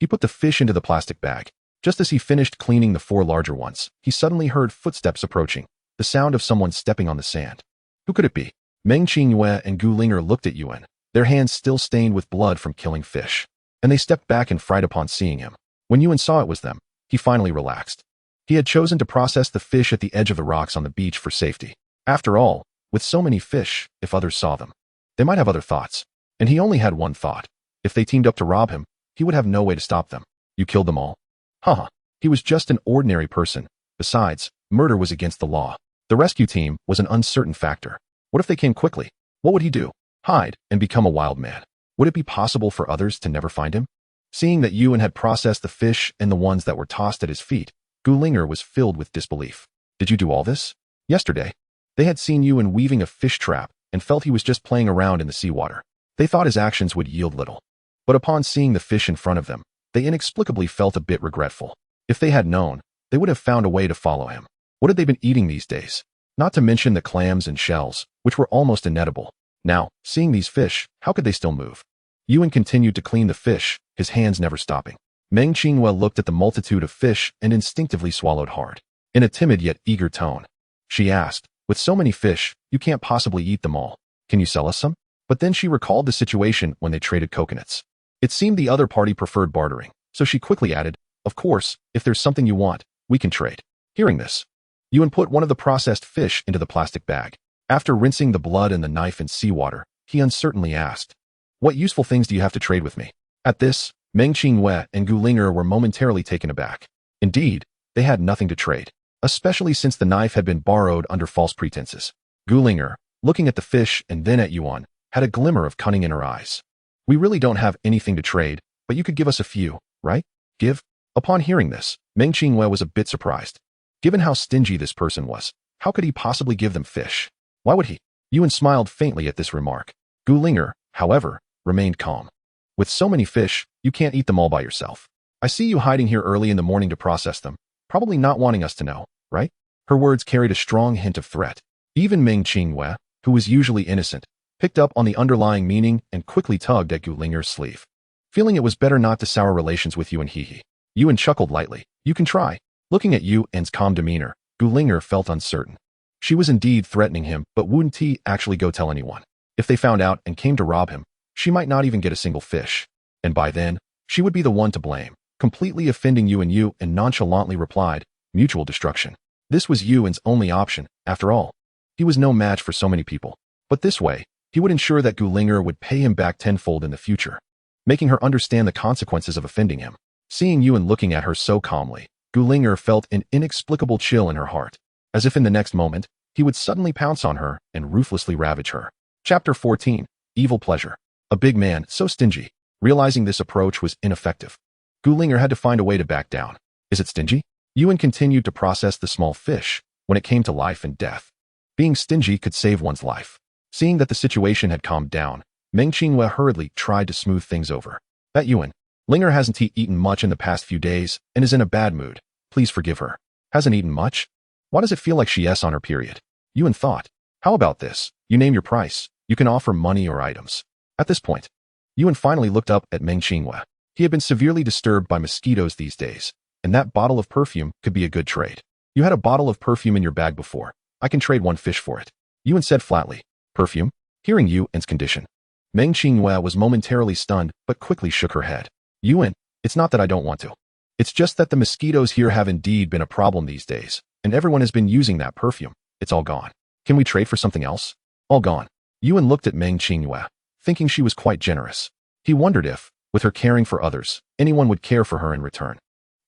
he put the fish into the plastic bag. Just as he finished cleaning the 4 larger ones, he suddenly heard footsteps approaching, the sound of someone stepping on the sand. Who could it be? Meng Qingyue and Gu Linger looked at Yuan, their hands still stained with blood from killing fish, and they stepped back in fright upon seeing him. When Yuan saw it was them, he finally relaxed. He had chosen to process the fish at the edge of the rocks on the beach for safety. After all, with so many fish, if others saw them, they might have other thoughts. And he only had one thought. If they teamed up to rob him, he would have no way to stop them. You killed them all? Haha. He was just an ordinary person. Besides, murder was against the law. The rescue team was an uncertain factor. What if they came quickly? What would he do? Hide and become a wild man? Would it be possible for others to never find him? Seeing that Yuan had processed the fish and the ones that were tossed at his feet, Gu Linger was filled with disbelief. Did you do all this? Yesterday, they had seen Yuan weaving a fish trap and felt he was just playing around in the seawater. They thought his actions would yield little. But upon seeing the fish in front of them, they inexplicably felt a bit regretful. If they had known, they would have found a way to follow him. What had they been eating these days? Not to mention the clams and shells, which were almost inedible. Now, seeing these fish, how could they still move? Yuan continued to clean the fish, his hands never stopping. Meng Qingyue looked at the multitude of fish and instinctively swallowed hard. In a timid yet eager tone, she asked, "With so many fish, you can't possibly eat them all. Can you sell us some?" But then she recalled the situation when they traded coconuts. It seemed the other party preferred bartering, so she quickly added, "Of course, if there's something you want, we can trade." Hearing this, Yuan put one of the processed fish into the plastic bag. After rinsing the blood and the knife in seawater, he uncertainly asked, "What useful things do you have to trade with me?" At this, Meng Qingyue and Gu Linger were momentarily taken aback. Indeed, they had nothing to trade, especially since the knife had been borrowed under false pretenses. Gu Linger, looking at the fish and then at Yuan, had a glimmer of cunning in her eyes. "We really don't have anything to trade, but you could give us a few, right? Give?" Upon hearing this, Meng Qingyue was a bit surprised. Given how stingy this person was, how could he possibly give them fish? Why would he? Yuan smiled faintly at this remark. Gu Linger, however, remained calm. With so many fish, you can't eat them all by yourself. I see you hiding here early in the morning to process them, probably not wanting us to know, right? Her words carried a strong hint of threat. Even Meng Qingyue, who was usually innocent, picked up on the underlying meaning and quickly tugged at Gu Linger's sleeve. Feeling it was better not to sour relations with Yuan Hehe, Yuan chuckled lightly. You can try. Looking at Yuan's calm demeanor, Gu Linger felt uncertain. She was indeed threatening him, but wouldn't he actually go tell anyone? If they found out and came to rob him, she might not even get a single fish. And by then, she would be the one to blame. Completely offending Yuan and nonchalantly replied, mutual destruction. This was Yuan's only option, after all. He was no match for so many people. But this way, he would ensure that Gu Linger would pay him back tenfold in the future, making her understand the consequences of offending him. Seeing Yuan looking at her so calmly, Gu Linger felt an inexplicable chill in her heart, as if in the next moment, he would suddenly pounce on her and ruthlessly ravage her. Chapter 14. Evil Pleasure. A big man, so stingy. Realizing this approach was ineffective, Gu Linger had to find a way to back down. Is it stingy? Yuan continued to process the small fish when it came to life and death. Being stingy could save one's life. Seeing that the situation had calmed down, Meng Qingyue hurriedly tried to smooth things over. That Yuan Linger hasn't eaten much in the past few days and is in a bad mood. Please forgive her. Hasn't eaten much? Why does it feel like she's on her period? Yuan thought. How about this? You name your price. You can offer money or items. At this point, Yuan finally looked up at Meng Qingyue. He had been severely disturbed by mosquitoes these days, and that bottle of perfume could be a good trade. You had a bottle of perfume in your bag before. I can trade one fish for it. Yuan said flatly. Perfume? Hearing Yuan's condition, Meng Qingyue was momentarily stunned, but quickly shook her head. Yuan, it's not that I don't want to. It's just that the mosquitoes here have indeed been a problem these days, and everyone has been using that perfume. It's all gone. Can we trade for something else? All gone. Yuan looked at Meng Qingyue, thinking she was quite generous. He wondered if, with her caring for others, anyone would care for her in return.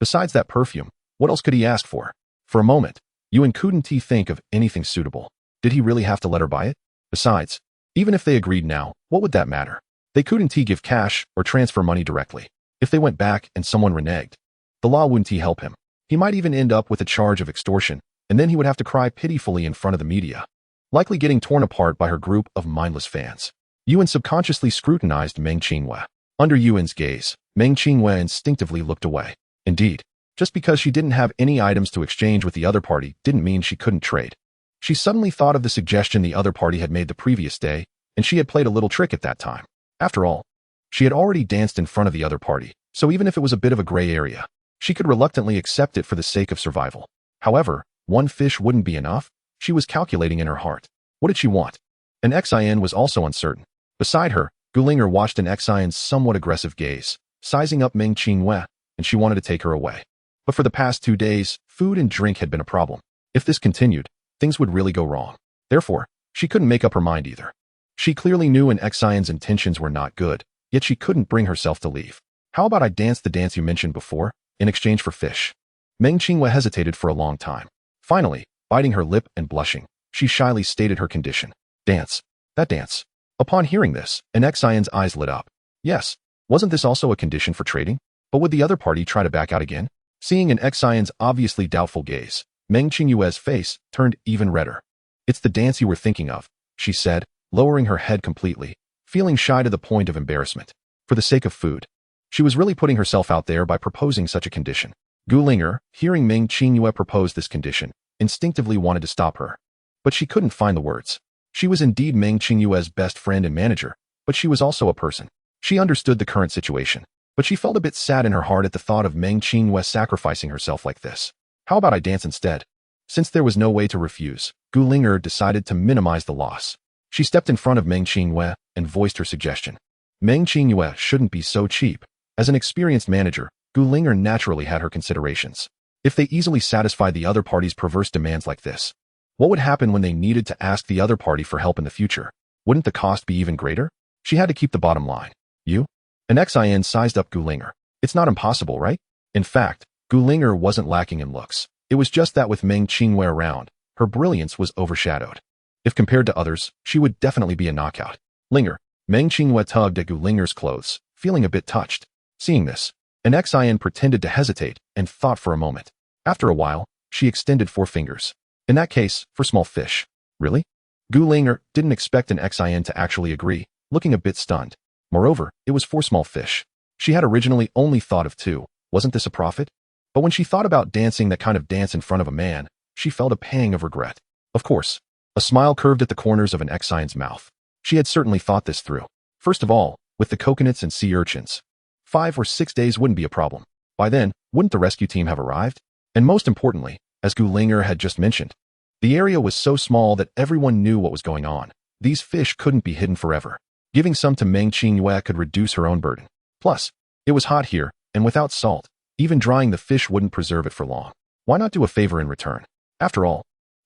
Besides that perfume, what else could he ask for? For a moment, Yuan couldn't think of anything suitable. Did he really have to let her buy it? Besides, even if they agreed now, what would that matter? They couldn't give cash or transfer money directly. If they went back and someone reneged, the law wouldn't help him. He might even end up with a charge of extortion, and then he would have to cry pitifully in front of the media, likely getting torn apart by her group of mindless fans. Yuan subconsciously scrutinized Meng Qingyue. Under Yuan's gaze, Meng Qingyue instinctively looked away. Indeed, just because she didn't have any items to exchange with the other party didn't mean she couldn't trade. She suddenly thought of the suggestion the other party had made the previous day, and she had played a little trick at that time. After all, she had already danced in front of the other party, so even if it was a bit of a gray area, she could reluctantly accept it for the sake of survival. However, one fish wouldn't be enough. She was calculating in her heart. What did she want? And Xian was also uncertain. Beside her, Gu Linger watched an Xian's somewhat aggressive gaze, sizing up Meng Qingyue, and she wanted to take her away. But for the past 2 days, food and drink had been a problem. If this continued, things would really go wrong. Therefore, she couldn't make up her mind either. She clearly knew an Xian's intentions were not good, yet she couldn't bring herself to leave. How about I dance the dance you mentioned before, in exchange for fish? Meng Qingyue hesitated for a long time. Finally, biting her lip and blushing, she shyly stated her condition. Dance. That dance. Upon hearing this, an Xian's eyes lit up. Yes, wasn't this also a condition for trading? But would the other party try to back out again? Seeing an Xian's obviously doubtful gaze, Meng Qingyue's face turned even redder. It's the dance you were thinking of, she said, lowering her head completely, feeling shy to the point of embarrassment. For the sake of food. She was really putting herself out there by proposing such a condition. Gu Linger, hearing Meng Qingyue propose this condition, instinctively wanted to stop her. But she couldn't find the words. She was indeed Meng Qingyue's best friend and manager, but she was also a person. She understood the current situation, but she felt a bit sad in her heart at the thought of Meng Qingyue sacrificing herself like this. How about I dance instead? Since there was no way to refuse, Gu Linger decided to minimize the loss. She stepped in front of Meng Qingyue and voiced her suggestion. Meng Qingyue shouldn't be so cheap. As an experienced manager, Gu Linger naturally had her considerations. If they easily satisfied the other party's perverse demands like this, what would happen when they needed to ask the other party for help in the future? Wouldn't the cost be even greater? She had to keep the bottom line. You? An Xian sized up Gu Linger. It's not impossible, right? In fact, Gu Linger wasn't lacking in looks. It was just that with Meng Qingyue around, her brilliance was overshadowed. If compared to others, she would definitely be a knockout. Linger. Meng Qingyue tugged at Gu Linger's clothes, feeling a bit touched. Seeing this, an Xian pretended to hesitate and thought for a moment. After a while, she extended 4 fingers. In that case, for small fish. Really? Gu Linger didn't expect an Xian to actually agree, looking a bit stunned. Moreover, it was 4 small fish. She had originally only thought of 2. Wasn't this a profit? But when she thought about dancing that kind of dance in front of a man, she felt a pang of regret. Of course, a smile curved at the corners of an Exion's mouth. She had certainly thought this through. First of all, with the coconuts and sea urchins, 5 or 6 days wouldn't be a problem. By then, wouldn't the rescue team have arrived? And most importantly, as Gulinger had just mentioned, the area was so small that everyone knew what was going on. These fish couldn't be hidden forever. Giving some to Meng Qingyue could reduce her own burden. Plus, it was hot here, and without salt, even drying the fish wouldn't preserve it for long. Why not do a favor in return? After all,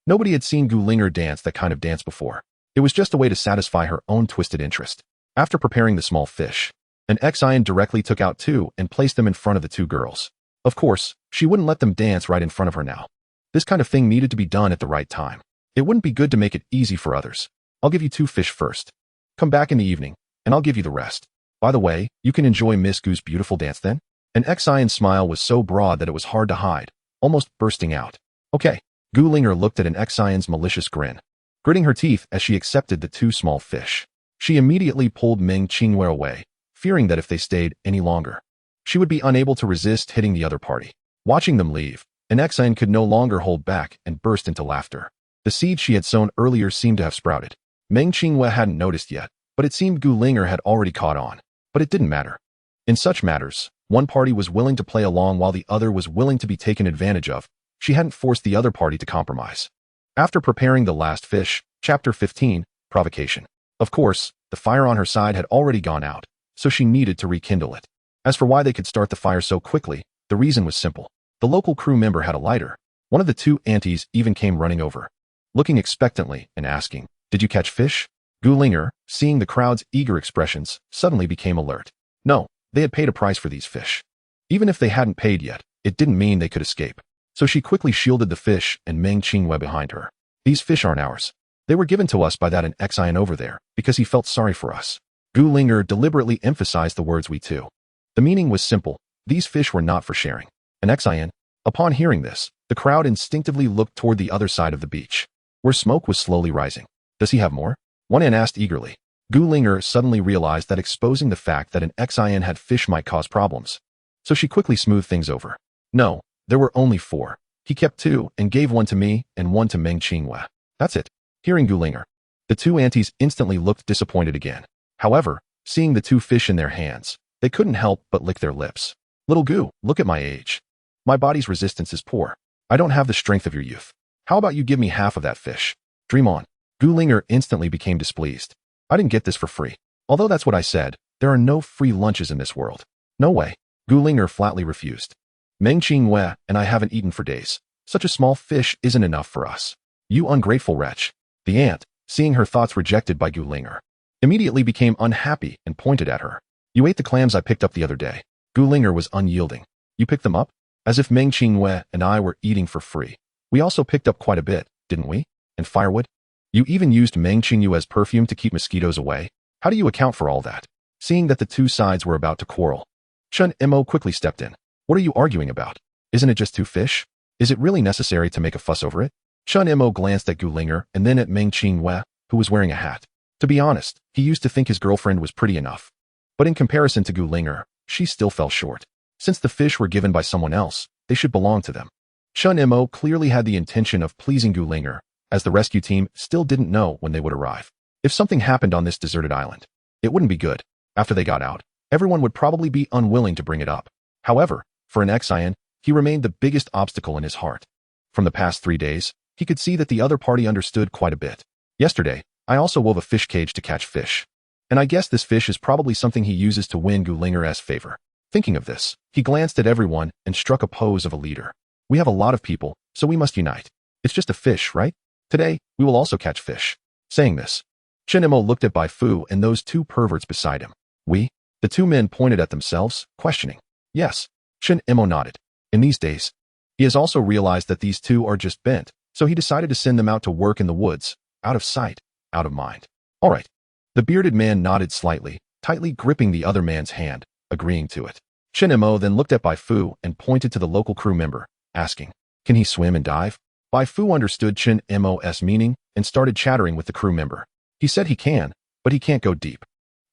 nobody had seen Gulinger dance that kind of dance before. It was just a way to satisfy her own twisted interest. After preparing the small fish, an Exion directly took out 2 and placed them in front of the 2 girls. Of course, she wouldn't let them dance right in front of her now. This kind of thing needed to be done at the right time. It wouldn't be good to make it easy for others. I'll give you 2 fish first. Come back in the evening, and I'll give you the rest. By the way, you can enjoy Miss Gu's beautiful dance then? An Exion's smile was so broad that it was hard to hide, almost bursting out. Okay. Gulinger looked at an Exion's malicious grin, gritting her teeth as she accepted the 2 small fish. She immediately pulled Meng Qingyue away, fearing that if they stayed any longer, she would be unable to resist hitting the other party. Watching them leave, an Exion could no longer hold back and burst into laughter. The seed she had sown earlier seemed to have sprouted. Meng Qingyue hadn't noticed yet, but it seemed Gulinger had already caught on. But it didn't matter. In such matters, one party was willing to play along while the other was willing to be taken advantage of. She hadn't forced the other party to compromise. After preparing the last fish, Chapter 15, Provocation. Of course, the fire on her side had already gone out, so she needed to rekindle it. As for why they could start the fire so quickly, the reason was simple. The local crew member had a lighter. One of the 2 aunties even came running over, looking expectantly and asking, "Did you catch fish?" Gulinger, seeing the crowd's eager expressions, suddenly became alert. No, they had paid a price for these fish. Even if they hadn't paid yet, it didn't mean they could escape. So she quickly shielded the fish and Meng Qingyue behind her. These fish aren't ours. They were given to us by that Exion over there, because he felt sorry for us. Gulinger deliberately emphasized the words "we too." The meaning was simple. These fish were not for sharing. An Exion. Upon hearing this, the crowd instinctively looked toward the other side of the beach, where smoke was slowly rising. Does he have more? One An asked eagerly. Gulinger suddenly realized that exposing the fact that an Exion had fish might cause problems. So she quickly smoothed things over. No, there were only 4. He kept 2 and gave 1 to me and 1 to Meng Qingyue. That's it. Hearing Gulinger, the 2 aunties instantly looked disappointed again. However, seeing the 2 fish in their hands, they couldn't help but lick their lips. Little Gu, look at my age. My body's resistance is poor. I don't have the strength of your youth. How about you give me half of that fish? Dream on. Gulinger instantly became displeased. I didn't get this for free. Although that's what I said, there are no free lunches in this world. No way. Gulinger flatly refused. Meng Qingyue and I haven't eaten for days. Such a small fish isn't enough for us. You ungrateful wretch. The aunt, seeing her thoughts rejected by Gulinger, immediately became unhappy and pointed at her. You ate the clams I picked up the other day. Gulinger was unyielding. You picked them up? As if Meng Qingyue and I were eating for free. We also picked up quite a bit, didn't we? And firewood? You even used Meng Qingyue's perfume to keep mosquitoes away. How do you account for all that? Seeing that the 2 sides were about to quarrel, Chen Mo quickly stepped in. What are you arguing about? Isn't it just 2 fish? Is it really necessary to make a fuss over it? Chen Mo glanced at Gulinger and then at Meng Qingyue, who was wearing a hat. To be honest, he used to think his girlfriend was pretty enough. But in comparison to Gulinger, she still fell short. Since the fish were given by someone else, they should belong to them. Chen Mo clearly had the intention of pleasing Gulinger, as the rescue team still didn't know when they would arrive. If something happened on this deserted island, it wouldn't be good. After they got out, everyone would probably be unwilling to bring it up. However, for an Exion, he remained the biggest obstacle in his heart. From the past 3 days, he could see that the other party understood quite a bit. Yesterday, I also wove a fish cage to catch fish. And I guess this fish is probably something he uses to win Gulinger's favor. Thinking of this, he glanced at everyone and struck a pose of a leader. We have a lot of people, so we must unite. It's just a fish, right? Today, we will also catch fish. Saying this, Chen Mo looked at Bai Fu and those 2 perverts beside him. We? The 2 men pointed at themselves, questioning. Yes. Chen Mo nodded. In these days, he has also realized that these 2 are just bent, so he decided to send them out to work in the woods, out of sight, out of mind. All right. The bearded man nodded slightly, tightly gripping the other man's hand, agreeing to it. Chen Mo then looked at Bai Fu and pointed to the local crew member, asking, "Can he swim and dive?" Bai Fu understood Chen Mo's meaning and started chattering with the crew member. He said he can, but he can't go deep.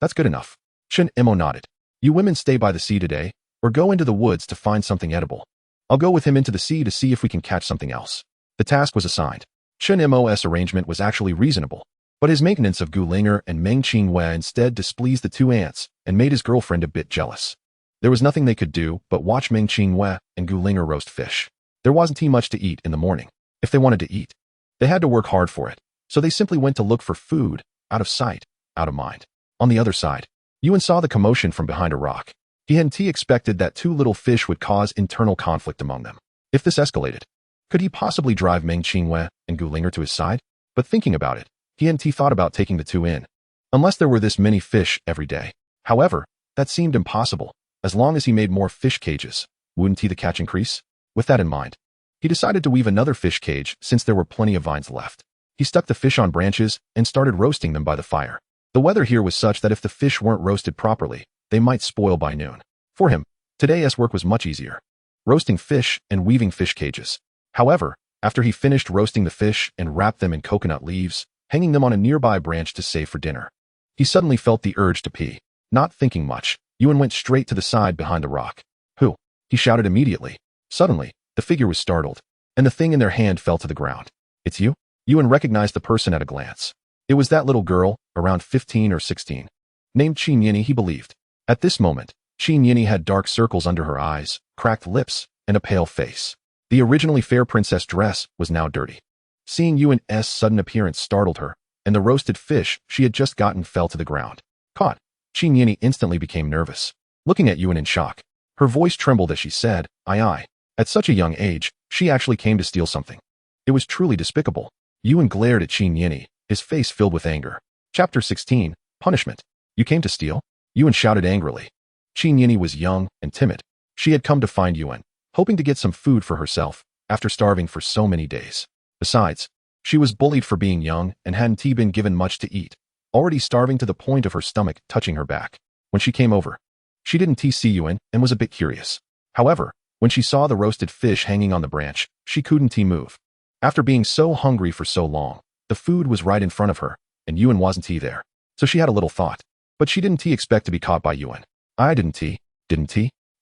That's good enough. Chen Imo nodded. You women stay by the sea today, or go into the woods to find something edible. I'll go with him into the sea to see if we can catch something else. The task was assigned. Chen Mo's arrangement was actually reasonable, but his maintenance of Gu Linger and Meng Qinghua instead displeased the two aunts and made his girlfriend a bit jealous. There was nothing they could do but watch Meng Qinghua and Gu Linger roast fish. There wasn't much to eat in the morning. If they wanted to eat, they had to work hard for it, so they simply went to look for food, out of sight, out of mind. On the other side, Yuan saw the commotion from behind a rock. He hadn't expected that two little fish would cause internal conflict among them. If this escalated, could he possibly drive Meng Qinghua and Gu Linger to his side? But thinking about it, he hadn't thought about taking the two in, unless there were this many fish every day. However, that seemed impossible. As long as he made more fish cages, wouldn't the catch increase? With that in mind, he decided to weave another fish cage since there were plenty of vines left. He stuck the fish on branches and started roasting them by the fire. The weather here was such that if the fish weren't roasted properly, they might spoil by noon. For him, today's work was much easier. Roasting fish and weaving fish cages. However, after he finished roasting the fish and wrapped them in coconut leaves, hanging them on a nearby branch to save for dinner, he suddenly felt the urge to pee. Not thinking much, Yuan went straight to the side behind the rock. Who? He shouted immediately. Suddenly, the figure was startled, and the thing in their hand fell to the ground. It's you? Yuan recognized the person at a glance. It was that little girl, around 15 or 16. Named Qin Yini, he believed. At this moment, Qin Yini had dark circles under her eyes, cracked lips, and a pale face. The originally fair princess dress was now dirty. Seeing Yuan's sudden appearance startled her, and the roasted fish she had just gotten fell to the ground. Caught, Qin Yini instantly became nervous, looking at Yuan in shock. Her voice trembled as she said, Aye. At such a young age, she actually came to steal something. It was truly despicable. Yuan glared at Qin Yini, his face filled with anger. Chapter 16, Punishment. You came to steal? Yuan shouted angrily. Qin Yini was young and timid. She had come to find Yuan, hoping to get some food for herself, after starving for so many days. Besides, she was bullied for being young and hadn't been given much to eat, already starving to the point of her stomach touching her back. When she came over, she didn't see Yuan and was a bit curious. However, when she saw the roasted fish hanging on the branch, she couldn't move. After being so hungry for so long, the food was right in front of her, and Yuan wasn't there. So she had a little thought. But she didn't expect to be caught by Yuan. I didn't?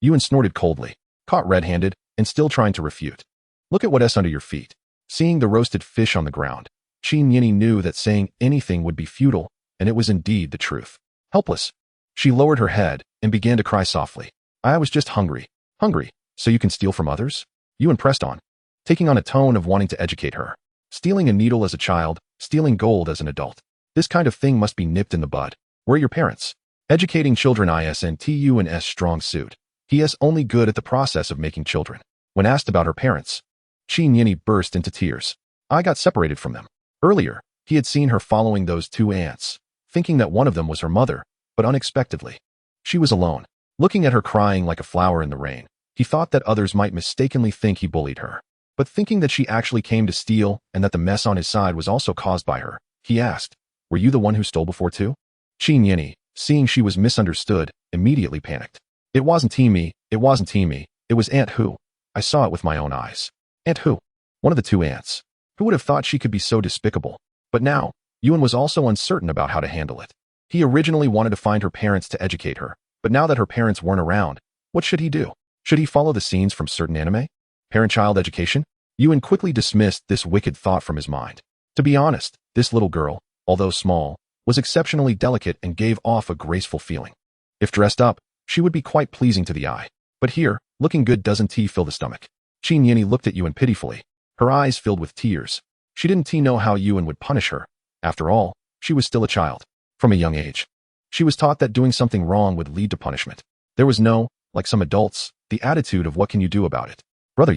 Yuan snorted coldly, caught red-handed, and still trying to refute. Look at what's under your feet. Seeing the roasted fish on the ground, Qin Yini knew that saying anything would be futile, and it was indeed the truth. Helpless, she lowered her head and began to cry softly. I was just hungry. Hungry, so you can steal from others? Yuan pressed on, taking on a tone of wanting to educate her. Stealing a needle as a child, stealing gold as an adult. This kind of thing must be nipped in the bud. Where are your parents? Educating children isn't Yuan's strong suit. He is only good at the process of making children. When asked about her parents, Qin Yini burst into tears. I got separated from them. Earlier, he had seen her following those two aunts, thinking that one of them was her mother, but unexpectedly, she was alone. Looking at her crying like a flower in the rain, he thought that others might mistakenly think he bullied her. But thinking that she actually came to steal and that the mess on his side was also caused by her, he asked, were you the one who stole before too? Qin Yini, seeing she was misunderstood, immediately panicked. It wasn't me, it was Aunt Hu. I saw it with my own eyes. Aunt Hu? One of the two aunts. Who would have thought she could be so despicable? But now, Yuan was also uncertain about how to handle it. He originally wanted to find her parents to educate her, but now that her parents weren't around, what should he do? Should he follow the scenes from certain anime? Parent-child education? Yuan quickly dismissed this wicked thought from his mind. To be honest, this little girl, although small, was exceptionally delicate and gave off a graceful feeling. If dressed up, she would be quite pleasing to the eye. But here, looking good doesn't fill the stomach. Qin Yini looked at Yuan pitifully, her eyes filled with tears. She didn't know how Yuan would punish her. After all, she was still a child. From a young age, she was taught that doing something wrong would lead to punishment. There was no, like some adults, the attitude of what can you do about it. Brother,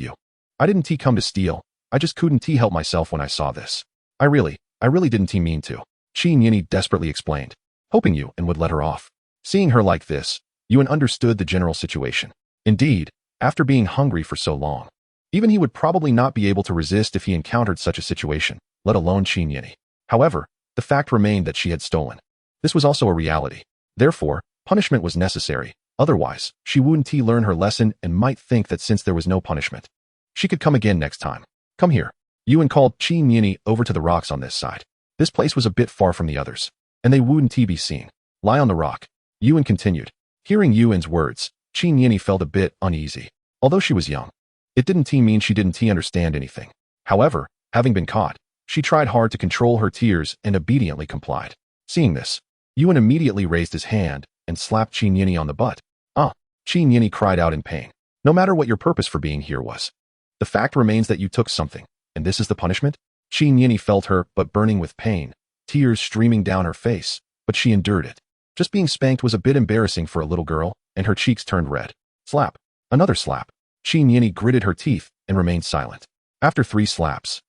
I didn't come to steal. I just couldn't help myself when I saw this. I really didn't mean to. Qin Yini desperately explained, hoping Yuan would let her off. Seeing her like this, Yuan understood the general situation. Indeed, after being hungry for so long, even he would probably not be able to resist if he encountered such a situation, let alone Qin Yini. However, the fact remained that she had stolen. This was also a reality. Therefore, punishment was necessary. Otherwise, she wouldn't learn her lesson and might think that since there was no punishment, she could come again next time. Come here. Yuan called Qin Yini over to the rocks on this side. This place was a bit far from the others, and they wouldn't be seen. Lie on the rock. Yuan continued. Hearing Yuan's words, Qin Yini felt a bit uneasy. Although she was young, it didn't mean she didn't understand anything. However, having been caught, she tried hard to control her tears and obediently complied. Seeing this, Yuan immediately raised his hand and slapped Qin Yini on the butt. Ah! Qin Yini cried out in pain. No matter what your purpose for being here was, the fact remains that you took something, and this is the punishment? Qin Yini felt her but burning with pain, tears streaming down her face, but she endured it. Just being spanked was a bit embarrassing for a little girl, and her cheeks turned red. Slap. Another slap. Qin Yini gritted her teeth and remained silent. After 3 slaps,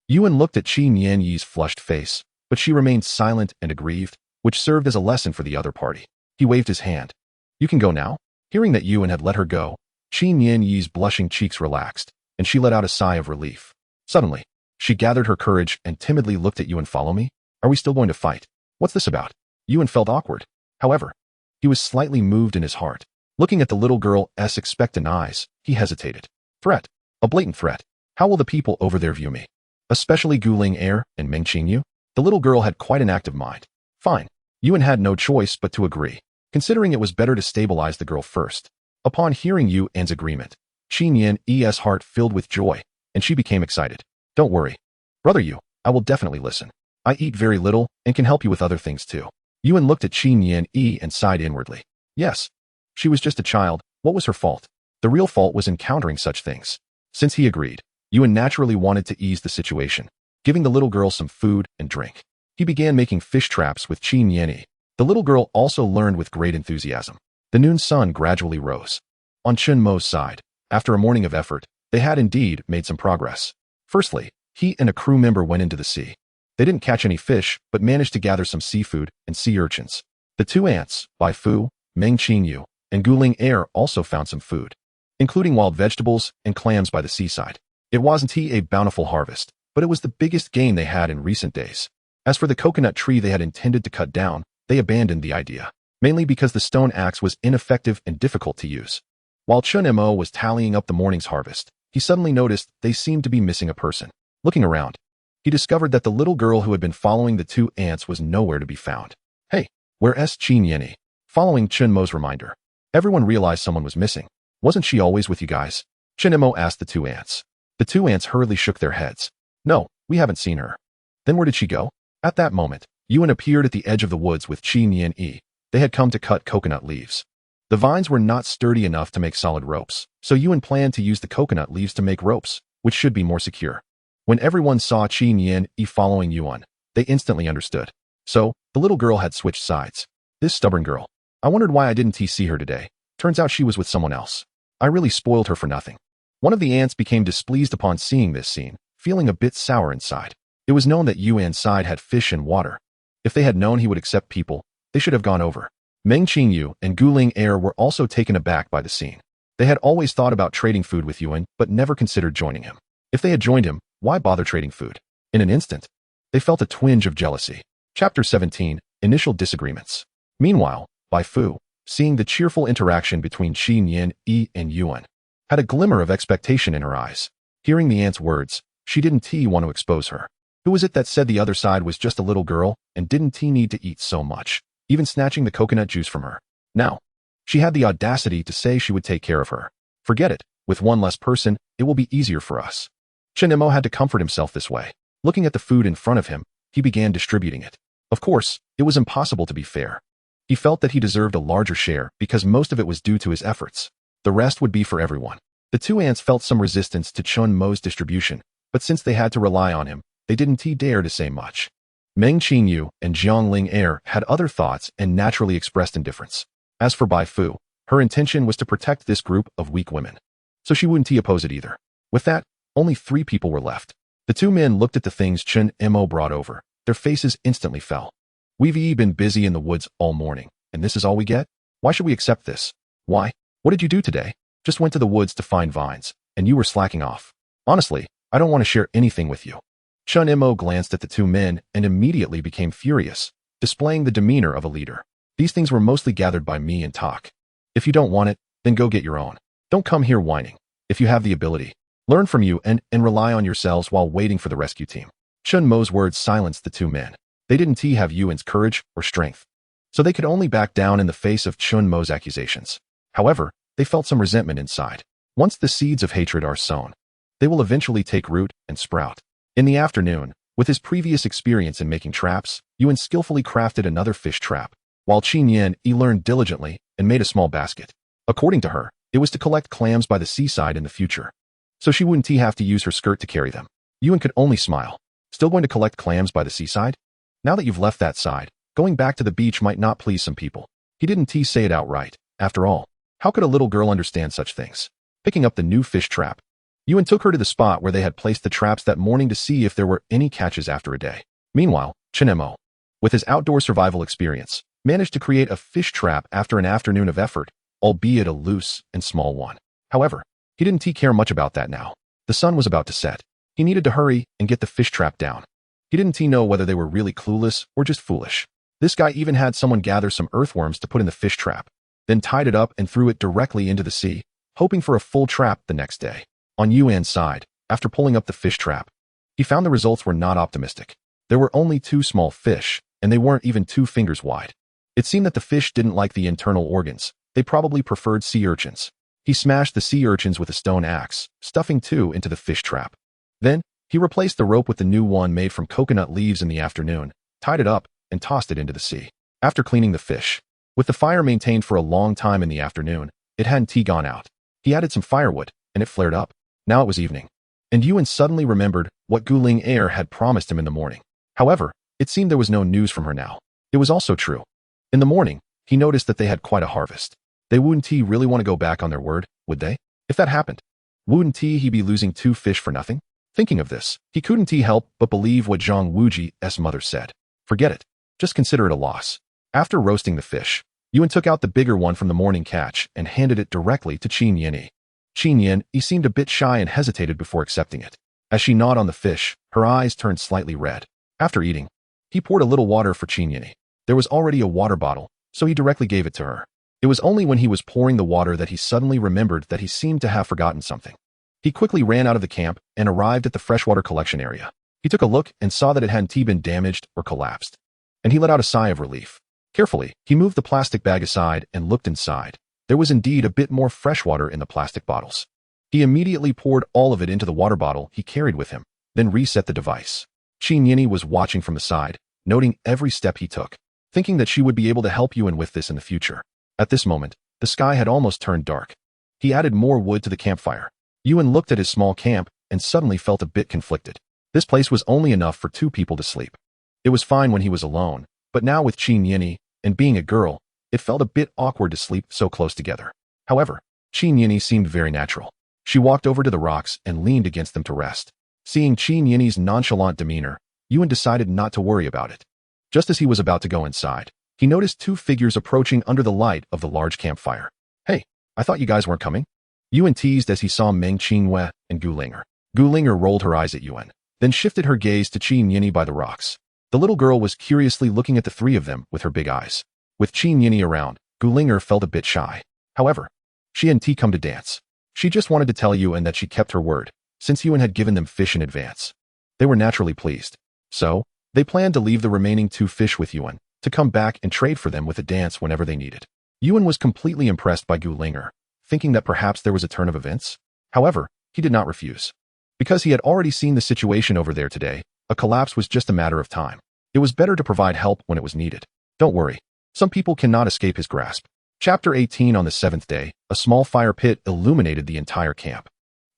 Yuan looked at Qin Yanyi's flushed face, but she remained silent and aggrieved, which served as a lesson for the other party. He waved his hand. You can go now? Hearing that Yuan had let her go, Qin Yanyi's blushing cheeks relaxed, and she let out a sigh of relief. Suddenly, she gathered her courage and timidly looked at Yuan. Follow me? Are we still going to fight? What's this about? Yuan felt awkward. However, he was slightly moved in his heart. Looking at the little girl's expectant eyes, he hesitated. Threat. A blatant threat. How will the people over there view me? Especially Gu Ling'er and Meng Qingyu? The little girl had quite an active mind. Fine. Yuan had no choice but to agree, considering it was better to stabilize the girl first. Upon hearing Yuan's agreement, Qin Yan's heart filled with joy, and she became excited. Don't worry. Brother Yu, I will definitely listen. I eat very little and can help you with other things too. Yuan looked at Qin Yan and sighed inwardly. Yes. She was just a child. What was her fault? The real fault was encountering such things. Since he agreed, Yuan naturally wanted to ease the situation, giving the little girl some food and drink. He began making fish traps with Qin Yan. The little girl also learned with great enthusiasm. The noon sun gradually rose. On Chen Mo's side, after a morning of effort, they had indeed made some progress. Firstly, he and a crew member went into the sea. They didn't catch any fish, but managed to gather some seafood and sea urchins. The 2 ants, Bai Fu, Meng Qingyu, and Gu Ling'er also found some food, including wild vegetables and clams by the seaside. It wasn't a bountiful harvest, but it was the biggest gain they had in recent days. As for the coconut tree they had intended to cut down, they abandoned the idea, mainly because the stone axe was ineffective and difficult to use. While Chen Mo was tallying up the morning's harvest, he suddenly noticed they seemed to be missing a person. Looking around, he discovered that the little girl who had been following the 2 ants was nowhere to be found. Hey, where's Qin Yan? Following Chen Mo's reminder, everyone realized someone was missing. Wasn't she always with you guys? Chen Mo asked the 2 ants. The 2 ants hurriedly shook their heads. No, we haven't seen her. Then where did she go? At that moment, Yuan appeared at the edge of the woods with Qin Yan. They had come to cut coconut leaves. The vines were not sturdy enough to make solid ropes, so Yuan planned to use the coconut leaves to make ropes, which should be more secure. When everyone saw Qin Yan following Yuan, they instantly understood. So, the little girl had switched sides. This stubborn girl. I wondered why I didn't see her today. Turns out she was with someone else. I really spoiled her for nothing. One of the ants became displeased upon seeing this scene, feeling a bit sour inside. It was known that Yuan's side had fish and water. If they had known he would accept people, they should have gone over. Meng Qingyu and Gu Ling'er were also taken aback by the scene. They had always thought about trading food with Yuan, but never considered joining him. If they had joined him, why bother trading food? In an instant, they felt a twinge of jealousy. Chapter 17, Initial Disagreements. Meanwhile, Bai Fu, seeing the cheerful interaction between Qin Yan and Yuan, had a glimmer of expectation in her eyes. Hearing the ant's words, she didn't want to expose her. Who was it that said the other side was just a little girl and didn't need to eat so much, even snatching the coconut juice from her? Now, she had the audacity to say she would take care of her. Forget it, with one less person, it will be easier for us. Chen Mo had to comfort himself this way. Looking at the food in front of him, he began distributing it. Of course, it was impossible to be fair. He felt that he deserved a larger share because most of it was due to his efforts. The rest would be for everyone. The 2 ants felt some resistance to Chen Mo's distribution, but since they had to rely on him, they didn't dare to say much. Meng Qingyu and Jiang Ling'er had other thoughts and naturally expressed indifference. As for Bai Fu, her intention was to protect this group of weak women, so she wouldn't oppose it either. With that, only 3 people were left. The 2 men looked at the things Chen Mo brought over. Their faces instantly fell. We've been busy in the woods all morning, and this is all we get? Why should we accept this? Why? What did you do today? Just went to the woods to find vines, and you were slacking off. Honestly, I don't want to share anything with you. Chen Mo glanced at the 2 men and immediately became furious, displaying the demeanor of a leader. These things were mostly gathered by me and Tak. If you don't want it, then go get your own. Don't come here whining. If you have the ability, learn from you and rely on yourselves while waiting for the rescue team. Chen Mo's words silenced the 2 men. They didn't have Yuan's courage or strength. so they could only back down in the face of Chun Mo's accusations. However, they felt some resentment inside. Once the seeds of hatred are sown, they will eventually take root and sprout. In the afternoon, with his previous experience in making traps, Yuan skillfully crafted another fish trap, while Qin Yan learned diligently and made a small basket. According to her, it was to collect clams by the seaside in the future, so she wouldn't have to use her skirt to carry them. Yuan could only smile. Still going to collect clams by the seaside? Now that you've left that side, going back to the beach might not please some people. He didn't say it outright. After all, how could a little girl understand such things? Picking up the new fish trap, Yuan took her to the spot where they had placed the traps that morning to see if there were any catches after a day. Meanwhile, Chen Mo, with his outdoor survival experience, managed to create a fish trap after an afternoon of effort, albeit a loose and small one. However, he didn't care much about that now. The sun was about to set. He needed to hurry and get the fish trap down. He didn't know whether they were really clueless or just foolish. This guy even had someone gather some earthworms to put in the fish trap, then tied it up and threw it directly into the sea, hoping for a full trap the next day. On Yuan's side, after pulling up the fish trap, he found the results were not optimistic. There were only 2 small fish, and they weren't even 2 fingers wide. It seemed that the fish didn't like the internal organs. They probably preferred sea urchins. He smashed the sea urchins with a stone axe, stuffing 2 into the fish trap. Then, he replaced the rope with the new one made from coconut leaves in the afternoon, tied it up, and tossed it into the sea. After cleaning the fish, with the fire maintained for a long time in the afternoon, it hadn't gone out. He added some firewood, and it flared up. Now it was evening, and Yuan suddenly remembered what Gu Ling had promised him in the morning. However, it seemed there was no news from her now. It was also true. In the morning, he noticed that they had quite a harvest. They wouldn't really want to go back on their word, would they? If that happened, wouldn't he be losing 2 fish for nothing? Thinking of this, he couldn't help but believe what Zhang Wuji's mother said. Forget it. Just consider it a loss. After roasting the fish, Yuan took out the bigger one from the morning catch and handed it directly to Qin Yan. Qin Yan seemed a bit shy and hesitated before accepting it. As she gnawed on the fish, her eyes turned slightly red. After eating, he poured a little water for Qin Yan. There was already a water bottle, so he directly gave it to her. It was only when he was pouring the water that he suddenly remembered that he seemed to have forgotten something. He quickly ran out of the camp and arrived at the freshwater collection area. He took a look and saw that it hadn't been damaged or collapsed, and he let out a sigh of relief. Carefully, he moved the plastic bag aside and looked inside. There was indeed a bit more fresh water in the plastic bottles. He immediately poured all of it into the water bottle he carried with him, then reset the device. Qin Yan was watching from the side, noting every step he took, thinking that she would be able to help Yuan with this in the future. At this moment, the sky had almost turned dark. He added more wood to the campfire. Yuan looked at his small camp and suddenly felt a bit conflicted. This place was only enough for 2 people to sleep. It was fine when he was alone, but now with Qin Yan and being a girl, it felt a bit awkward to sleep so close together. However, Qin Yan seemed very natural. She walked over to the rocks and leaned against them to rest. Seeing Qin Yan's nonchalant demeanor, Yuan decided not to worry about it. Just as he was about to go inside, he noticed 2 figures approaching under the light of the large campfire. Hey, I thought you guys weren't coming? Yuan teased as he saw Meng Qinghua and Gu Linger. Gu Linger rolled her eyes at Yuan, then shifted her gaze to Qin Yan by the rocks. The little girl was curiously looking at the 3 of them with her big eyes. With Qin Yan around, Gu Linger felt a bit shy. However, she hadn't come to dance. She just wanted to tell Yuan that she kept her word, since Yuan had given them fish in advance. They were naturally pleased. So, they planned to leave the remaining 2 fish with Yuan, to come back and trade for them with a dance whenever they needed. Yuan was completely impressed by Gu Linger, thinking that perhaps there was a turn of events. However, he did not refuse. Because he had already seen the situation over there today, a collapse was just a matter of time. It was better to provide help when it was needed. Don't worry. Some people cannot escape his grasp. Chapter 18. On the 7th day, a small fire pit illuminated the entire camp.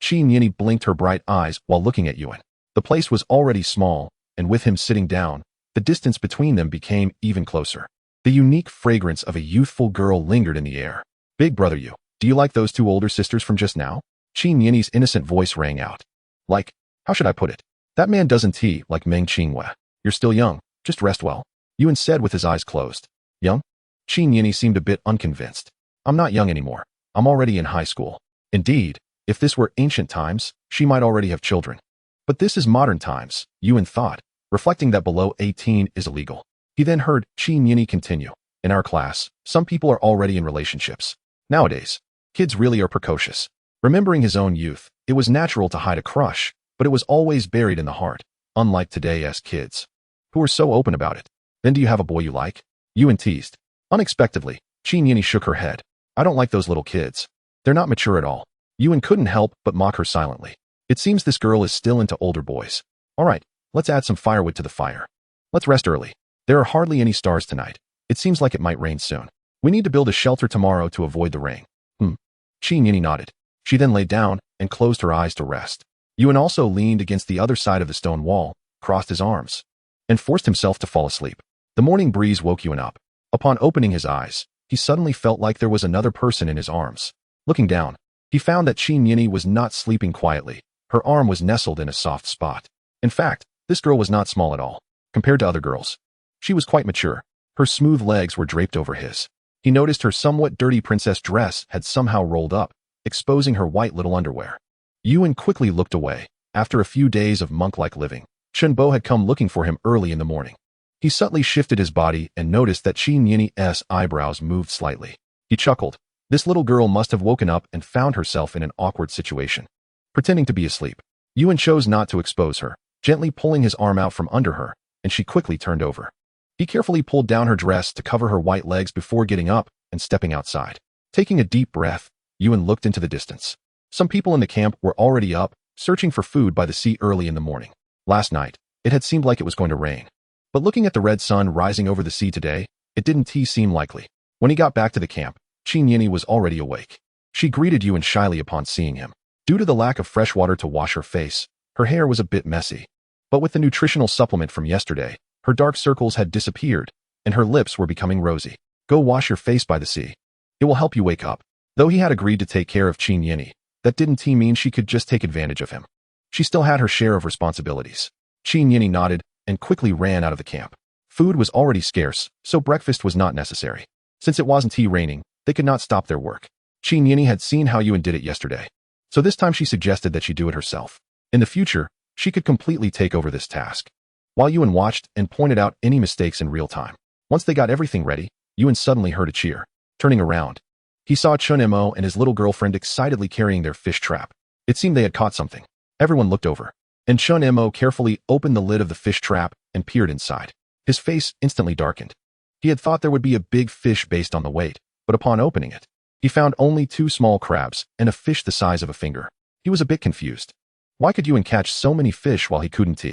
Qin Yan blinked her bright eyes while looking at Yuan. The place was already small, and with him sitting down, the distance between them became even closer. The unique fragrance of a youthful girl lingered in the air. Big brother you, do you like those 2 older sisters from just now? Qin Yan's innocent voice rang out. Like, how should I put it? That man doesn't like Meng Qinghua. You're still young, just rest well. Yuan said with his eyes closed. Young? Qin Yan seemed a bit unconvinced. I'm not young anymore. I'm already in high school. Indeed, if this were ancient times, she might already have children. But this is modern times, Yuan thought, reflecting that below 18 is illegal. He then heard Qin Yan continue. In our class, some people are already in relationships. Nowadays, kids really are precocious. Remembering his own youth, it was natural to hide a crush, but it was always buried in the heart, unlike today's kids, who are so open about it. Then do you have a boy you like? Yuan teased. Unexpectedly, Qin Yini shook her head. I don't like those little kids. They're not mature at all. Yuan couldn't help but mock her silently. It seems this girl is still into older boys. All right, let's add some firewood to the fire. Let's rest early. There are hardly any stars tonight. It seems like it might rain soon. We need to build a shelter tomorrow to avoid the rain. Qin Yini nodded. She then lay down and closed her eyes to rest. Yuan also leaned against the other side of the stone wall, crossed his arms, and forced himself to fall asleep. The morning breeze woke Yuan up. Upon opening his eyes, he suddenly felt like there was another person in his arms. Looking down, he found that Qin Yini was not sleeping quietly. Her arm was nestled in a soft spot. In fact, this girl was not small at all, compared to other girls. She was quite mature. Her smooth legs were draped over his. He noticed her somewhat dirty princess dress had somehow rolled up, exposing her white little underwear. Yuan quickly looked away. After a few days of monk-like living, Chen Bo had come looking for him early in the morning. He subtly shifted his body and noticed that Qin Yini's eyebrows moved slightly. He chuckled. This little girl must have woken up and found herself in an awkward situation. Pretending to be asleep, Yuan chose not to expose her, gently pulling his arm out from under her, and she quickly turned over. He carefully pulled down her dress to cover her white legs before getting up and stepping outside. Taking a deep breath, Yuan looked into the distance. Some people in the camp were already up, searching for food by the sea early in the morning. Last night, it had seemed like it was going to rain. But looking at the red sun rising over the sea today, it didn't seem likely. When he got back to the camp, Qin Yini was already awake. She greeted Yuan shyly upon seeing him. Due to the lack of fresh water to wash her face, her hair was a bit messy. But with the nutritional supplement from yesterday, her dark circles had disappeared, and her lips were becoming rosy. Go wash your face by the sea. It will help you wake up. Though he had agreed to take care of Qin Yini, that didn't mean she could just take advantage of him. She still had her share of responsibilities. Qin Yini nodded and quickly ran out of the camp. Food was already scarce, so breakfast was not necessary. Since it wasn't raining, they could not stop their work. Qin Yini had seen how Yuan did it yesterday, so this time she suggested that she do it herself. In the future, she could completely take over this task. While Yuan watched and pointed out any mistakes in real time. Once they got everything ready, Yuan suddenly heard a cheer. Turning around, he saw Chen Mo and his little girlfriend excitedly carrying their fish trap. It seemed they had caught something. Everyone looked over, and Chen Mo carefully opened the lid of the fish trap and peered inside. His face instantly darkened. He had thought there would be a big fish based on the weight, but upon opening it, he found only 2 small crabs and a fish the size of a finger. He was a bit confused. Why could Yuan catch so many fish while he couldn't?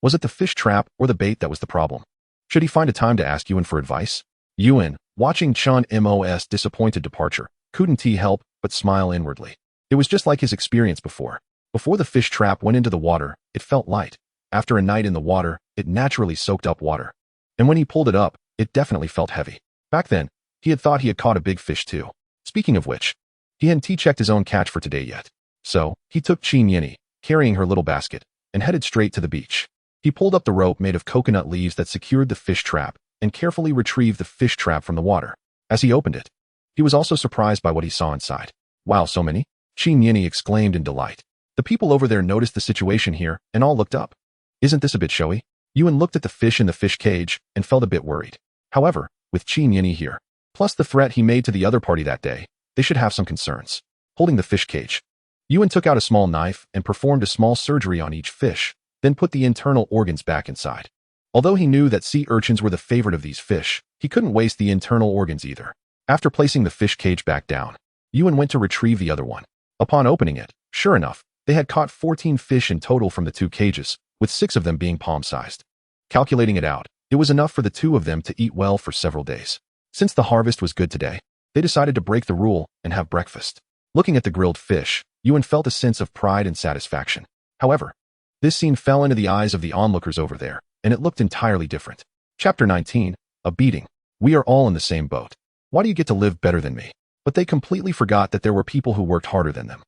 Was it the fish trap or the bait that was the problem? Should he find a time to ask Yuan for advice? Yuan, watching Chen Mo's disappointed departure, couldn't help but smile inwardly. It was just like his experience before. Before the fish trap went into the water, it felt light. After a night in the water, it naturally soaked up water. And when he pulled it up, it definitely felt heavy. Back then, he had thought he had caught a big fish too. Speaking of which, he hadn't checked his own catch for today yet. So, he took Qin Yini, carrying her little basket, and headed straight to the beach. He pulled up the rope made of coconut leaves that secured the fish trap and carefully retrieved the fish trap from the water. As he opened it, he was also surprised by what he saw inside. Wow, so many? Qin Yini exclaimed in delight. The people over there noticed the situation here and all looked up. Isn't this a bit showy? Yuan looked at the fish in the fish cage and felt a bit worried. However, with Qin Yini here, plus the threat he made to the other party that day, they should have some concerns. Holding the fish cage, Yuan took out a small knife and performed a small surgery on each fish, then put the internal organs back inside. Although he knew that sea urchins were the favorite of these fish, he couldn't waste the internal organs either. After placing the fish cage back down, Yuan went to retrieve the other one. Upon opening it, sure enough, they had caught 14 fish in total from the 2 cages, with 6 of them being palm-sized. Calculating it out, it was enough for the 2 of them to eat well for several days. Since the harvest was good today, they decided to break the rule and have breakfast. Looking at the grilled fish, Yuan felt a sense of pride and satisfaction. However, this scene fell into the eyes of the onlookers over there, and it looked entirely different. Chapter 19, A Beating. We are all in the same boat. Why do you get to live better than me? But they completely forgot that there were people who worked harder than them.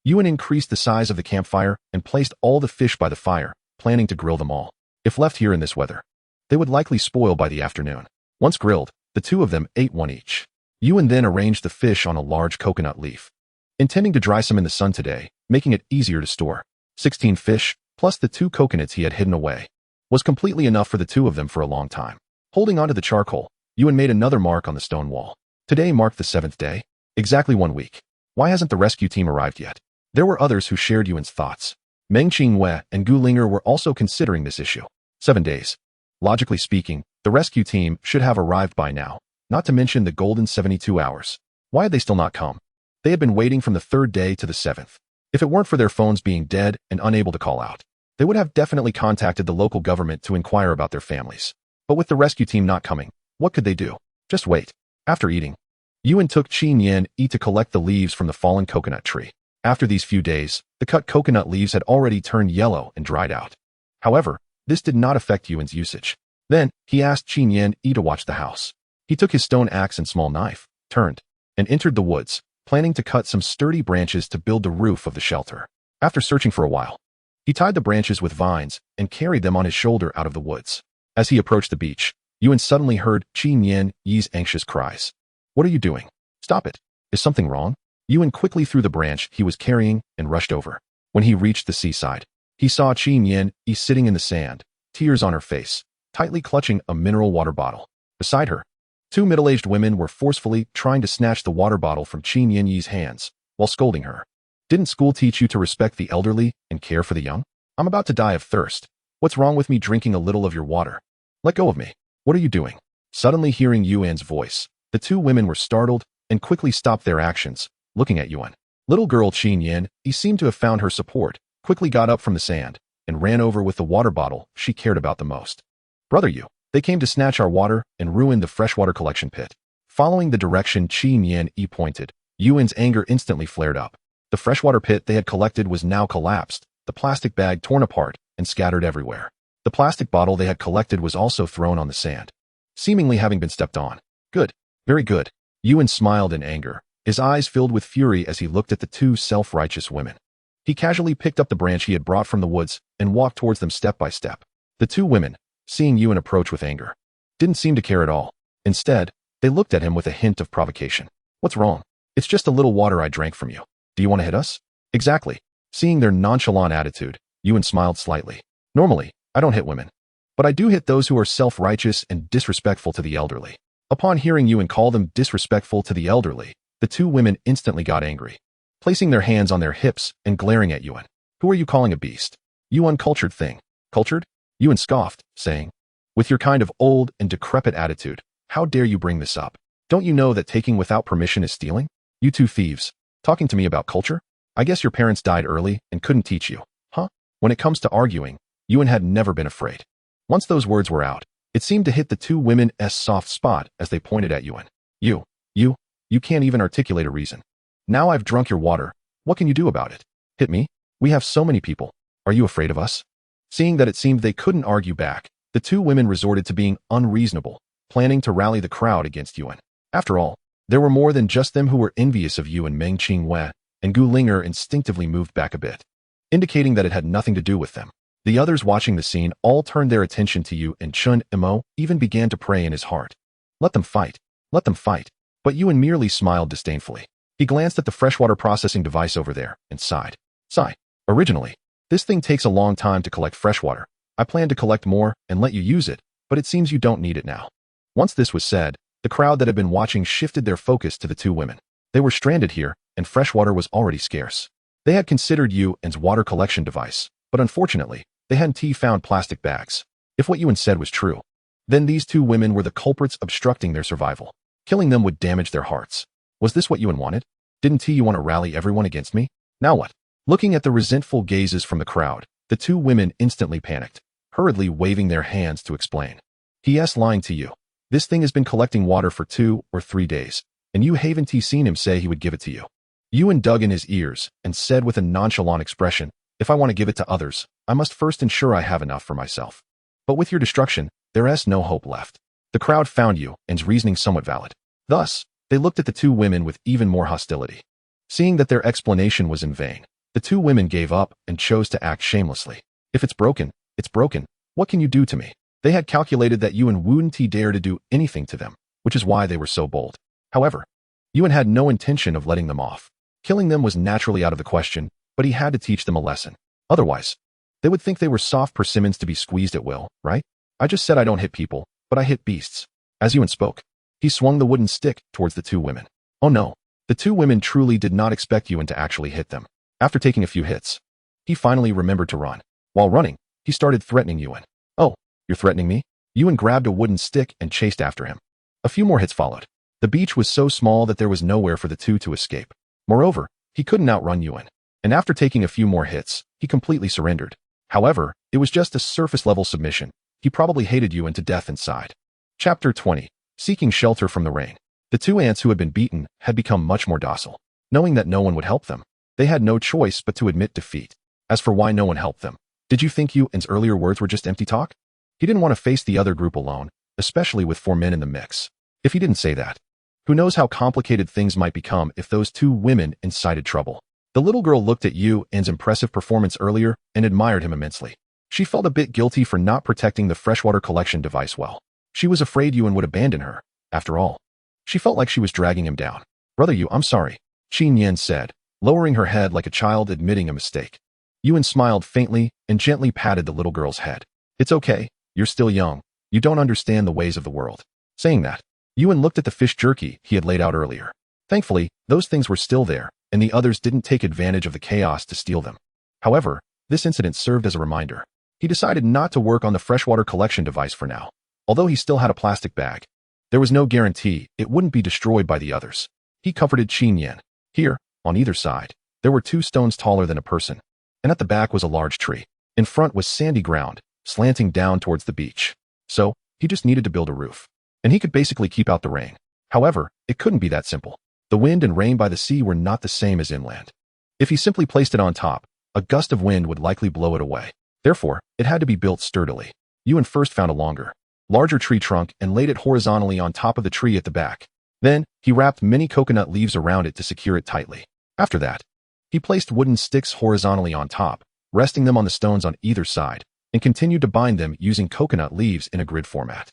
Yuan increased the size of the campfire and placed all the fish by the fire, planning to grill them all. If left here in this weather, they would likely spoil by the afternoon. Once grilled, the 2 of them ate one each. Yuan then arranged the fish on a large coconut leaf, intending to dry some in the sun today, making it easier to store. 16 fish, plus the 2 coconuts he had hidden away, was completely enough for the 2 of them for a long time. Holding onto the charcoal, Yuan made another mark on the stone wall. Today marked the 7th day. Exactly 1 week. Why hasn't the rescue team arrived yet? There were others who shared Yuan's thoughts. Meng Qingwei and Gu Linger were also considering this issue. 7 days. Logically speaking, the rescue team should have arrived by now, not to mention the golden 72 hours. Why had they still not come? They had been waiting from the third day to the seventh. If it weren't for their phones being dead and unable to call out, they would have definitely contacted the local government to inquire about their families. But with the rescue team not coming, what could they do? Just wait. After eating, Yuan took Qin Yan Yi to collect the leaves from the fallen coconut tree. After these few days, the cut coconut leaves had already turned yellow and dried out. However, this did not affect Yuan's usage. Then, he asked Qin Yan Yi to watch the house. He took his stone axe and small knife, turned, and entered the woods, planning to cut some sturdy branches to build the roof of the shelter. After searching for a while, he tied the branches with vines and carried them on his shoulder out of the woods. As he approached the beach, Yuan suddenly heard Qin Yan Yi's anxious cries. "What are you doing? Stop it. Is something wrong?" Yuan quickly threw the branch he was carrying and rushed over. When he reached the seaside, he saw Qin Yan Yi sitting in the sand, tears on her face, tightly clutching a mineral water bottle. Beside her, two middle-aged women were forcefully trying to snatch the water bottle from Qin Yan Yi's hands while scolding her. "Didn't school teach you to respect the elderly and care for the young? I'm about to die of thirst. What's wrong with me drinking a little of your water? Let go of me. What are you doing?" Suddenly hearing Yuan's voice, the two women were startled and quickly stopped their actions, looking at Yuan. Little girl Qin Yan Yi seemed to have found her support, quickly got up from the sand, and ran over with the water bottle she cared about the most. "Brother Yu, they came to snatch our water and ruin the freshwater collection pit." Following the direction Qin Yan Yi pointed, Yuan's anger instantly flared up. The freshwater pit they had collected was now collapsed, the plastic bag torn apart and scattered everywhere. The plastic bottle they had collected was also thrown on the sand, seemingly having been stepped on. "Good. Very good." Yuan smiled in anger, his eyes filled with fury as he looked at the two self-righteous women. He casually picked up the branch he had brought from the woods and walked towards them step by step. The two women, seeing Yuan approach with anger, didn't seem to care at all. Instead, they looked at him with a hint of provocation. "What's wrong? It's just a little water I drank from you. Do you want to hit us?" "Exactly." Seeing their nonchalant attitude, Yuan smiled slightly. "Normally, I don't hit women, but I do hit those who are self-righteous and disrespectful to the elderly." Upon hearing Yuan call them disrespectful to the elderly, the two women instantly got angry, placing their hands on their hips and glaring at Yuan. "Who are you calling a beast? You uncultured thing." "Cultured?" Yuan scoffed, saying, "With your kind of old and decrepit attitude, how dare you bring this up? Don't you know that taking without permission is stealing? You two thieves, talking to me about culture? I guess your parents died early and couldn't teach you, huh?" When it comes to arguing, Yuan had never been afraid. Once those words were out, it seemed to hit the two women's soft spot as they pointed at Yuan. You can't even articulate a reason. Now I've drunk your water. What can you do about it? Hit me? We have so many people. Are you afraid of us?" Seeing that it seemed they couldn't argue back, the two women resorted to being unreasonable, planning to rally the crowd against Yuan. After all, there were more than just them who were envious of Yuan. Meng Qingwei and Gu Linger instinctively moved back a bit, indicating that it had nothing to do with them. The others watching the scene all turned their attention to Yu, and Chun Imo even began to pray in his heart. Let them fight. Let them fight. But Yuan merely smiled disdainfully. He glanced at the freshwater processing device over there and sighed. "Sigh. Originally, this thing takes a long time to collect freshwater. I planned to collect more and let you use it, but it seems you don't need it now." Once this was said, the crowd that had been watching shifted their focus to the two women. They were stranded here, and freshwater was already scarce. They had considered Yuan's water collection device, but unfortunately, they hadn't found plastic bags. If what Yuan said was true, then these two women were the culprits obstructing their survival. Killing them would damage their hearts. Was this what Yuan wanted? Didn't you want to rally everyone against me? Now what? Looking at the resentful gazes from the crowd, the two women instantly panicked, hurriedly waving their hands to explain. "He's lying to you. This thing has been collecting water for 2 or 3 days, and you haven't seen him say he would give it to you." Yuan dug in his ears and said with a nonchalant expression, "If I want to give it to others, I must first ensure I have enough for myself. But with your destruction, there is no hope left." The crowd found Yuan's reasoning somewhat valid. Thus, they looked at the two women with even more hostility. Seeing that their explanation was in vain, the two women gave up and chose to act shamelessly. "If it's broken, it's broken. What can you do to me?" They had calculated that Yuan wouldn't dare to do anything to them, which is why they were so bold. However, Yuan had no intention of letting them off. Killing them was naturally out of the question, but he had to teach them a lesson. Otherwise, they would think they were soft persimmons to be squeezed at will, right? "I just said I don't hit people, but I hit beasts." As Yuan spoke, he swung the wooden stick towards the two women. Oh no, the two women truly did not expect Yuan to actually hit them. After taking a few hits, he finally remembered to run. While running, he started threatening Yuan. "Oh, you're threatening me?" Yuan grabbed a wooden stick and chased after him. A few more hits followed. The beach was so small that there was nowhere for the two to escape. Moreover, he couldn't outrun Yuan. And after taking a few more hits, he completely surrendered. However, it was just a surface-level submission. He probably hated Yuan to death inside. Chapter 20. Seeking shelter from the rain. The two ants who had been beaten had become much more docile. Knowing that no one would help them, they had no choice but to admit defeat. As for why no one helped them, did you think Yuan's earlier words were just empty talk? He didn't want to face the other group alone, especially with 4 men in the mix. If he didn't say that, who knows how complicated things might become if those 2 women incited trouble. The little girl looked at Yuan's impressive performance earlier and admired him immensely. She felt a bit guilty for not protecting the freshwater collection device well. She was afraid Yuan would abandon her, after all. She felt like she was dragging him down. Brother Yu, I'm sorry, Qin Yan said, lowering her head like a child admitting a mistake. Yuan smiled faintly and gently patted the little girl's head. It's okay, you're still young. You don't understand the ways of the world. Saying that, Yuan looked at the fish jerky he had laid out earlier. Thankfully, those things were still there, and the others didn't take advantage of the chaos to steal them. However, this incident served as a reminder. He decided not to work on the freshwater collection device for now. Although he still had a plastic bag, there was no guarantee it wouldn't be destroyed by the others. He comforted Qin Yan. Here, on either side, there were 2 stones taller than a person, and at the back was a large tree. In front was sandy ground, slanting down towards the beach. So, he just needed to build a roof, and he could basically keep out the rain. However, it couldn't be that simple. The wind and rain by the sea were not the same as inland. If he simply placed it on top, a gust of wind would likely blow it away. Therefore, it had to be built sturdily. Yuan first found a larger tree trunk and laid it horizontally on top of the tree at the back. Then, he wrapped many coconut leaves around it to secure it tightly. After that, he placed wooden sticks horizontally on top, resting them on the stones on either side, and continued to bind them using coconut leaves in a grid format.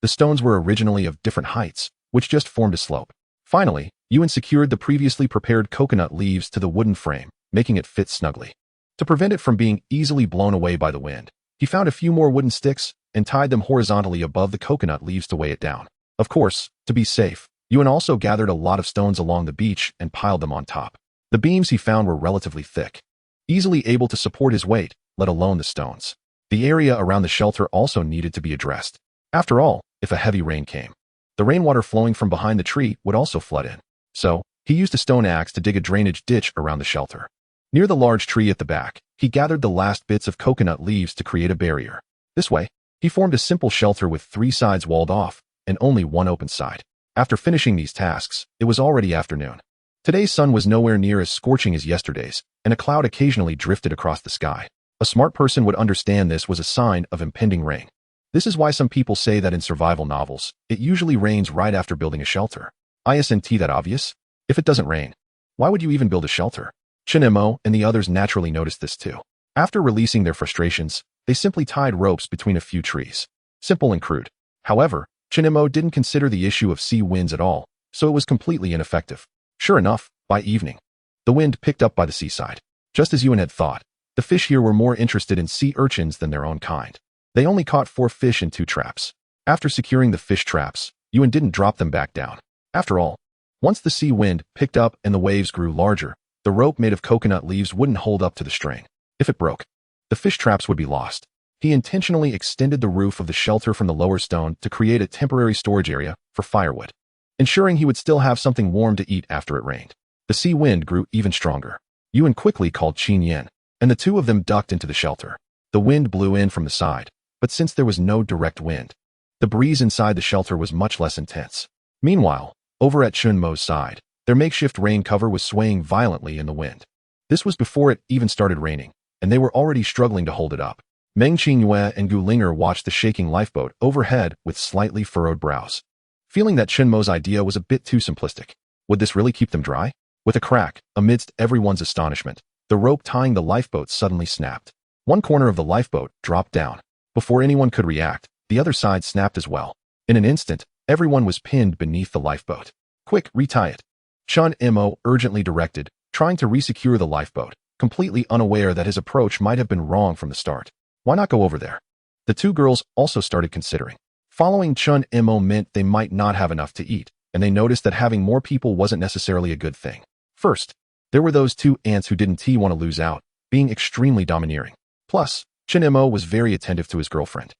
The stones were originally of different heights, which just formed a slope. Finally, Yuan secured the previously prepared coconut leaves to the wooden frame, making it fit snugly. To prevent it from being easily blown away by the wind, he found a few more wooden sticks and tied them horizontally above the coconut leaves to weigh it down. Of course, to be safe, Yuan also gathered a lot of stones along the beach and piled them on top. The beams he found were relatively thick, easily able to support his weight, let alone the stones. The area around the shelter also needed to be addressed. After all, if a heavy rain came, the rainwater flowing from behind the tree would also flood in. So, he used a stone axe to dig a drainage ditch around the shelter. Near the large tree at the back, he gathered the last bits of coconut leaves to create a barrier. This way, he formed a simple shelter with 3 sides walled off and only one open side. After finishing these tasks, it was already afternoon. Today's sun was nowhere near as scorching as yesterday's, and a cloud occasionally drifted across the sky. A smart person would understand this was a sign of impending rain. This is why some people say that in survival novels, it usually rains right after building a shelter. Isn't that obvious? If it doesn't rain, why would you even build a shelter? Chen Mo and the others naturally noticed this too. After releasing their frustrations, they simply tied ropes between a few trees. Simple and crude. However, Chen Mo didn't consider the issue of sea winds at all, so it was completely ineffective. Sure enough, by evening, the wind picked up by the seaside. Just as Yuan had thought, the fish here were more interested in sea urchins than their own kind. They only caught 4 fish in 2 traps. After securing the fish traps, Yuan didn't drop them back down. After all, once the sea wind picked up and the waves grew larger, the rope made of coconut leaves wouldn't hold up to the strain. If it broke, the fish traps would be lost. He intentionally extended the roof of the shelter from the lower stone to create a temporary storage area for firewood, ensuring he would still have something warm to eat after it rained. The sea wind grew even stronger. Yuan quickly called Qin Yan, and the 2 of them ducked into the shelter. The wind blew in from the side, but since there was no direct wind, the breeze inside the shelter was much less intense. Meanwhile, over at Chen Mo's side, their makeshift rain cover was swaying violently in the wind. This was before it even started raining, and they were already struggling to hold it up. Meng Qingyue and Gu Linger watched the shaking lifeboat overhead with slightly furrowed brows, feeling that Chen Mo's idea was a bit too simplistic. Would this really keep them dry? With a crack, amidst everyone's astonishment, the rope tying the lifeboat suddenly snapped. One corner of the lifeboat dropped down. Before anyone could react, the other side snapped as well. In an instant, everyone was pinned beneath the lifeboat. Quick, retie it. Chen Mo urgently directed, trying to resecure the lifeboat, completely unaware that his approach might have been wrong from the start. Why not go over there? The 2 girls also started considering. Following Chen Mo meant they might not have enough to eat, and they noticed that having more people wasn't necessarily a good thing. First, there were those 2 ants who didn't want to lose out, being extremely domineering. Plus, Chen Mo was very attentive to his girlfriend,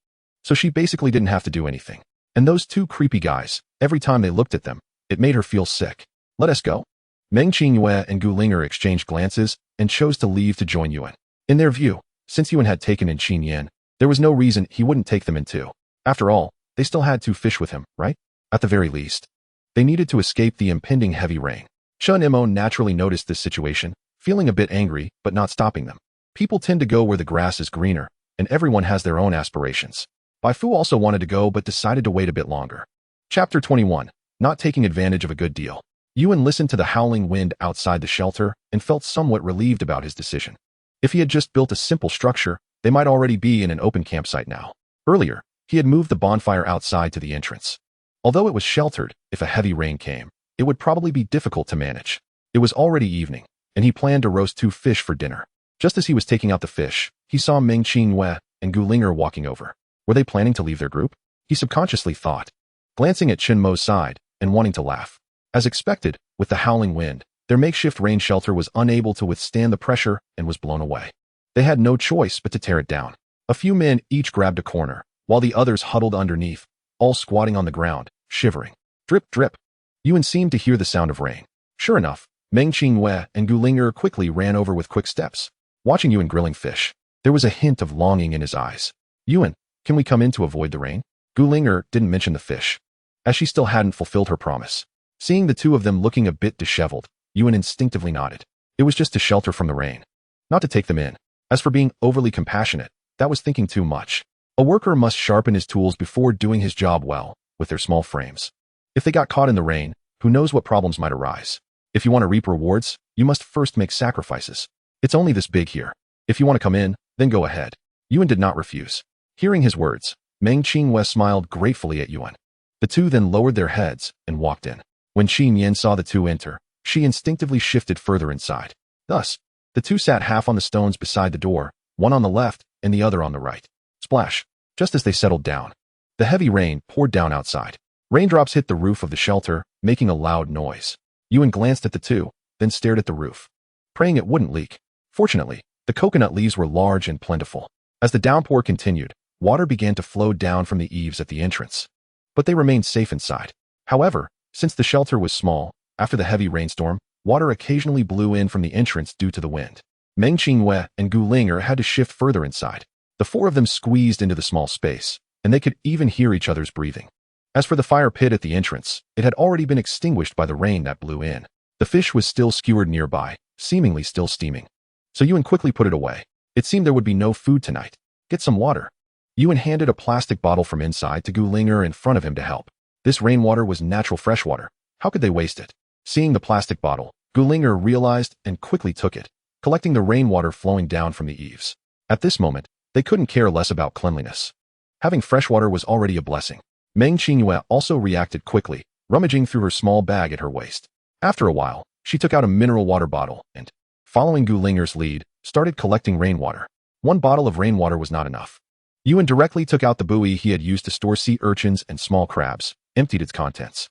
so she basically didn't have to do anything. And those two creepy guys, every time they looked at them, it made her feel sick. Let us go. Meng Qingyue and Gu Linger exchanged glances and chose to leave to join Yuan. In their view, since Yuan had taken in Qin Yan, there was no reason he wouldn't take them in too. After all, they still had to fish with him, right? At the very least. They needed to escape the impending heavy rain. Chen Imo naturally noticed this situation, feeling a bit angry but not stopping them. People tend to go where the grass is greener, and everyone has their own aspirations. Bai Fu also wanted to go but decided to wait a bit longer. Chapter 21. Not taking advantage of a good deal. Yuan listened to the howling wind outside the shelter and felt somewhat relieved about his decision. If he had just built a simple structure, they might already be in an open campsite now. Earlier, he had moved the bonfire outside to the entrance. Although it was sheltered, if a heavy rain came, it would probably be difficult to manage. It was already evening, and he planned to roast 2 fish for dinner. Just as he was taking out the fish, he saw Meng Qingyue and Gu Linger walking over. Were they planning to leave their group? He subconsciously thought, glancing at Chen Mo's side and wanting to laugh. As expected, with the howling wind, their makeshift rain shelter was unable to withstand the pressure and was blown away. They had no choice but to tear it down. A few men each grabbed a corner, while the others huddled underneath, all squatting on the ground, shivering. Drip, drip. Yuan seemed to hear the sound of rain. Sure enough, Meng Qingyue and Gu Linger quickly ran over with quick steps. Watching Yuan grilling fish, there was a hint of longing in his eyes. Yuan, can we come in to avoid the rain? Gu Linger didn't mention the fish, as she still hadn't fulfilled her promise. Seeing the two of them looking a bit disheveled, Yuan instinctively nodded. It was just to shelter from the rain, not to take them in. As for being overly compassionate, that was thinking too much. A worker must sharpen his tools before doing his job well, with their small frames. If they got caught in the rain, who knows what problems might arise. If you want to reap rewards, you must first make sacrifices. It's only this big here. If you want to come in, then go ahead. Yuan did not refuse. Hearing his words, Meng Qingyue smiled gratefully at Yuan. The two then lowered their heads and walked in. When Qin Yan saw the two enter, she instinctively shifted further inside. Thus, the two sat half on the stones beside the door, one on the left and the other on the right. Splash! Just as they settled down, the heavy rain poured down outside. Raindrops hit the roof of the shelter, making a loud noise. Yuan glanced at the two, then stared at the roof, praying it wouldn't leak. Fortunately, the coconut leaves were large and plentiful. As the downpour continued, water began to flow down from the eaves at the entrance. But they remained safe inside. However, since the shelter was small, after the heavy rainstorm, water occasionally blew in from the entrance due to the wind. Meng Qingyue and Gu Linger had to shift further inside. The four of them squeezed into the small space, and they could even hear each other's breathing. As for the fire pit at the entrance, it had already been extinguished by the rain that blew in. The fish was still skewered nearby, seemingly still steaming. So Yuan quickly put it away. It seemed there would be no food tonight. Get some water. Yuan handed a plastic bottle from inside to Gu Linger in front of him to help. This rainwater was natural fresh water. How could they waste it? Seeing the plastic bottle, Gu Linger realized and quickly took it, collecting the rainwater flowing down from the eaves. At this moment, they couldn't care less about cleanliness. Having fresh water was already a blessing. Meng Qingyue also reacted quickly, rummaging through her small bag at her waist. After a while, she took out a mineral water bottle and, following Gu Linger's lead, started collecting rainwater. One bottle of rainwater was not enough. Yuan directly took out the buoy he had used to store sea urchins and small crabs, emptied its contents.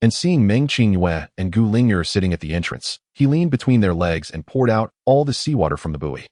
And seeing Meng Qingyue and Gu Linger sitting at the entrance, he leaned between their legs and poured out all the seawater from the buoy.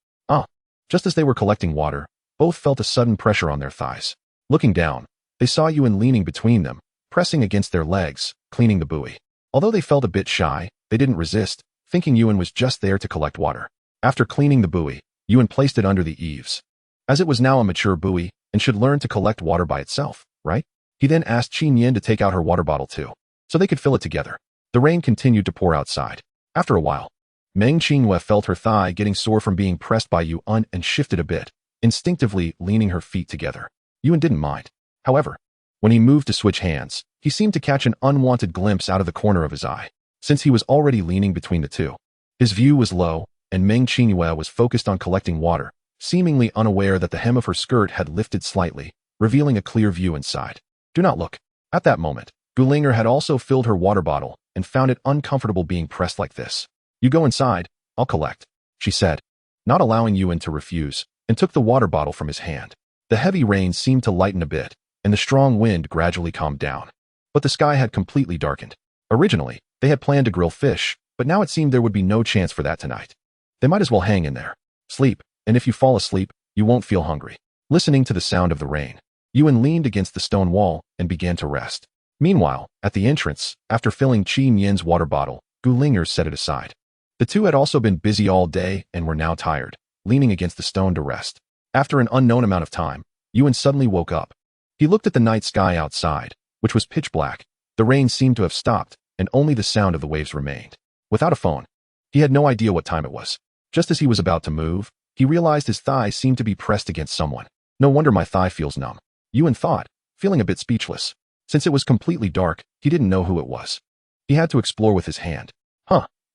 Just as they were collecting water, both felt a sudden pressure on their thighs. Looking down, they saw Yuan leaning between them, pressing against their legs, cleaning the buoy. Although they felt a bit shy, they didn't resist, thinking Yuan was just there to collect water. After cleaning the buoy, Yuan placed it under the eaves. As it was now a mature buoy and should learn to collect water by itself, right? He then asked Qin Yan to take out her water bottle too, so they could fill it together. The rain continued to pour outside. After a while, Meng Qingyue felt her thigh getting sore from being pressed by Yuan and shifted a bit, instinctively leaning her feet together. Yuan didn't mind. However, when he moved to switch hands, he seemed to catch an unwanted glimpse out of the corner of his eye. Since he was already leaning between the two, his view was low, and Meng Qingyue was focused on collecting water, seemingly unaware that the hem of her skirt had lifted slightly, revealing a clear view inside. Do not look. At that moment, Gu Linger had also filled her water bottle and found it uncomfortable being pressed like this. You go inside, I'll collect, she said, not allowing Yuan to refuse, and took the water bottle from his hand. The heavy rain seemed to lighten a bit, and the strong wind gradually calmed down. But the sky had completely darkened. Originally, they had planned to grill fish, but now it seemed there would be no chance for that tonight. They might as well hang in there. Sleep, and if you fall asleep, you won't feel hungry. Listening to the sound of the rain, Yuan leaned against the stone wall and began to rest. Meanwhile, at the entrance, after filling Qin Yin's water bottle, Gu Linger set it aside. The two had also been busy all day and were now tired, leaning against the stone to rest. After an unknown amount of time, Yuan suddenly woke up. He looked at the night sky outside, which was pitch black. The rain seemed to have stopped, and only the sound of the waves remained. Without a phone, he had no idea what time it was. Just as he was about to move, he realized his thigh seemed to be pressed against someone. No wonder my thigh feels numb, Yuan thought, feeling a bit speechless. Since it was completely dark, he didn't know who it was. He had to explore with his hand.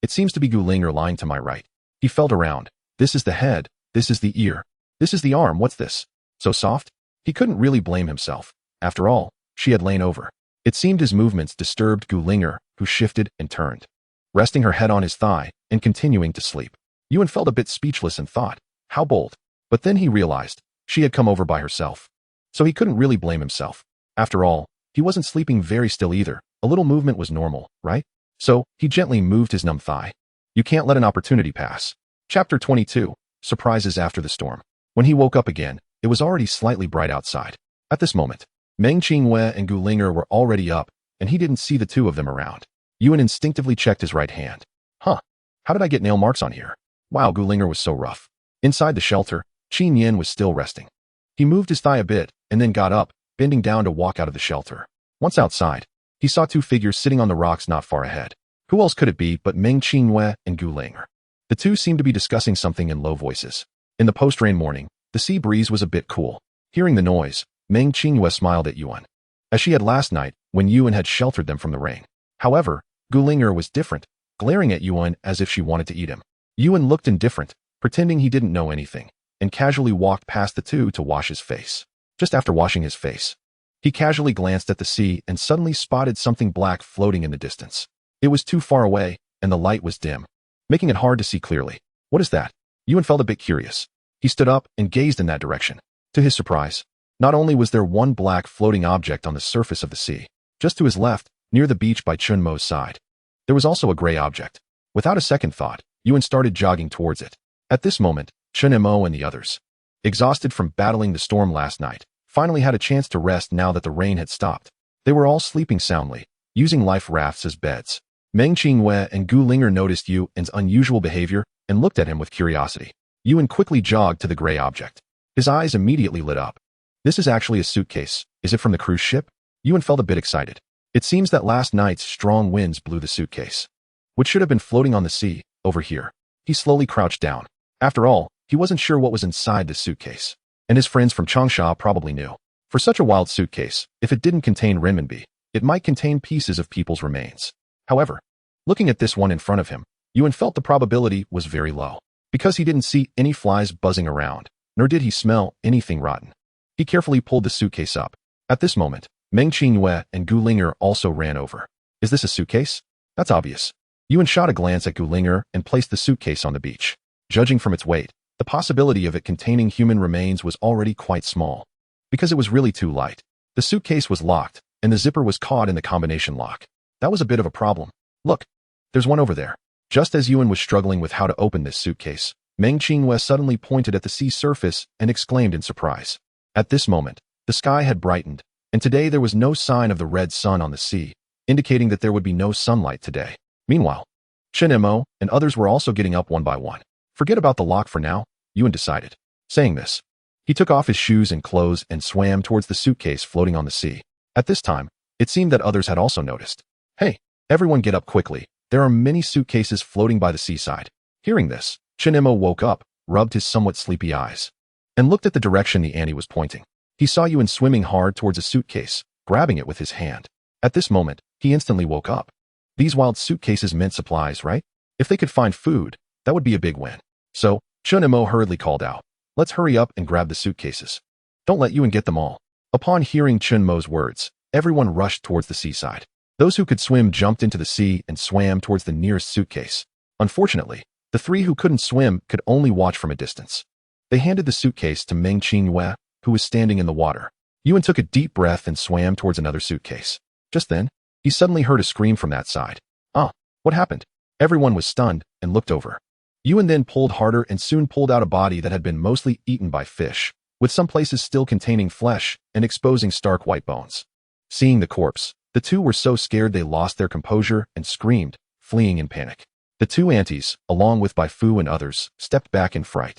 It seems to be Gu Linger lying to my right. He felt around. This is the head, this is the ear, this is the arm, what's this? So soft? He couldn't really blame himself. After all, she had lain over. It seemed his movements disturbed Gu Linger, who shifted and turned, resting her head on his thigh and continuing to sleep. Yuan felt a bit speechless and thought, how bold. But then he realized, she had come over by herself. So he couldn't really blame himself. After all, he wasn't sleeping very still either. A little movement was normal, right? So, he gently moved his numb thigh. You can't let an opportunity pass. Chapter 22, Surprises After the Storm. When he woke up again, it was already slightly bright outside. At this moment, Meng Qingwei and Gu Linger were already up, and he didn't see the two of them around. Yuan instinctively checked his right hand. How did I get nail marks on here? Wow, Gu Linger was so rough. Inside the shelter, Qin Yin was still resting. He moved his thigh a bit, and then got up, bending down to walk out of the shelter. Once outside, he saw two figures sitting on the rocks not far ahead. Who else could it be but Meng Qingwei and Gu Linger? The two seemed to be discussing something in low voices. In the post-rain morning, the sea breeze was a bit cool. Hearing the noise, Meng Qingwei smiled at Yuan, as she had last night when Yuan had sheltered them from the rain. However, Gu Linger was different, glaring at Yuan as if she wanted to eat him. Yuan looked indifferent, pretending he didn't know anything, and casually walked past the two to wash his face. Just after washing his face, he casually glanced at the sea and suddenly spotted something black floating in the distance. It was too far away, and the light was dim, making it hard to see clearly. What is that? Yuan felt a bit curious. He stood up and gazed in that direction. To his surprise, not only was there one black floating object on the surface of the sea, just to his left, near the beach by Chun Mo's side, there was also a gray object. Without a second thought, Yuan started jogging towards it. At this moment, Chun Mo and the others, exhausted from battling the storm last night, finally had a chance to rest now that the rain had stopped. They were all sleeping soundly, using life rafts as beds. Meng Qingwei and Gu Linger noticed Yuan's unusual behavior and looked at him with curiosity. Yuan quickly jogged to the gray object. His eyes immediately lit up. This is actually a suitcase. Is it from the cruise ship? Yuan felt a bit excited. It seems that last night's strong winds blew the suitcase, which should have been floating on the sea, over here. He slowly crouched down. After all, he wasn't sure what was inside the suitcase, and his friends from Changsha probably knew. For such a wild suitcase, if it didn't contain renminbi, it might contain pieces of people's remains. However, looking at this one in front of him, Yuan felt the probability was very low, because he didn't see any flies buzzing around, nor did he smell anything rotten. He carefully pulled the suitcase up. At this moment, Meng Qingwei and Gu Linger also ran over. Is this a suitcase? That's obvious. Yuan shot a glance at Gu Linger and placed the suitcase on the beach. Judging from its weight, the possibility of it containing human remains was already quite small, because it was really too light. The suitcase was locked, and the zipper was caught in the combination lock. That was a bit of a problem. Look, there's one over there. Just as Yuan was struggling with how to open this suitcase, Meng Qingwei suddenly pointed at the sea surface and exclaimed in surprise. At this moment, the sky had brightened, and today there was no sign of the red sun on the sea, indicating that there would be no sunlight today. Meanwhile, Chen Mo and others were also getting up one by one. Forget about the lock for now, Yuan decided. Saying this, he took off his shoes and clothes and swam towards the suitcase floating on the sea. At this time, it seemed that others had also noticed. Hey, everyone get up quickly. There are many suitcases floating by the seaside. Hearing this, Chen Mo woke up, rubbed his somewhat sleepy eyes, and looked at the direction the Annie was pointing. He saw Yuan swimming hard towards a suitcase, grabbing it with his hand. At this moment, he instantly woke up. These wild suitcases meant supplies, right? If they could find food, that would be a big win. So, Chun Mo hurriedly called out, let's hurry up and grab the suitcases. Don't let Yuan get them all. Upon hearing Chun Mo's words, everyone rushed towards the seaside. Those who could swim jumped into the sea and swam towards the nearest suitcase. Unfortunately, the three who couldn't swim could only watch from a distance. They handed the suitcase to Meng Qingwei, who was standing in the water. Yuan took a deep breath and swam towards another suitcase. Just then, he suddenly heard a scream from that side. What happened? Everyone was stunned and looked over. Yuan then pulled harder and soon pulled out a body that had been mostly eaten by fish, with some places still containing flesh and exposing stark white bones. Seeing the corpse, the two were so scared they lost their composure and screamed, fleeing in panic. The two aunties, along with Bai Fu and others, stepped back in fright,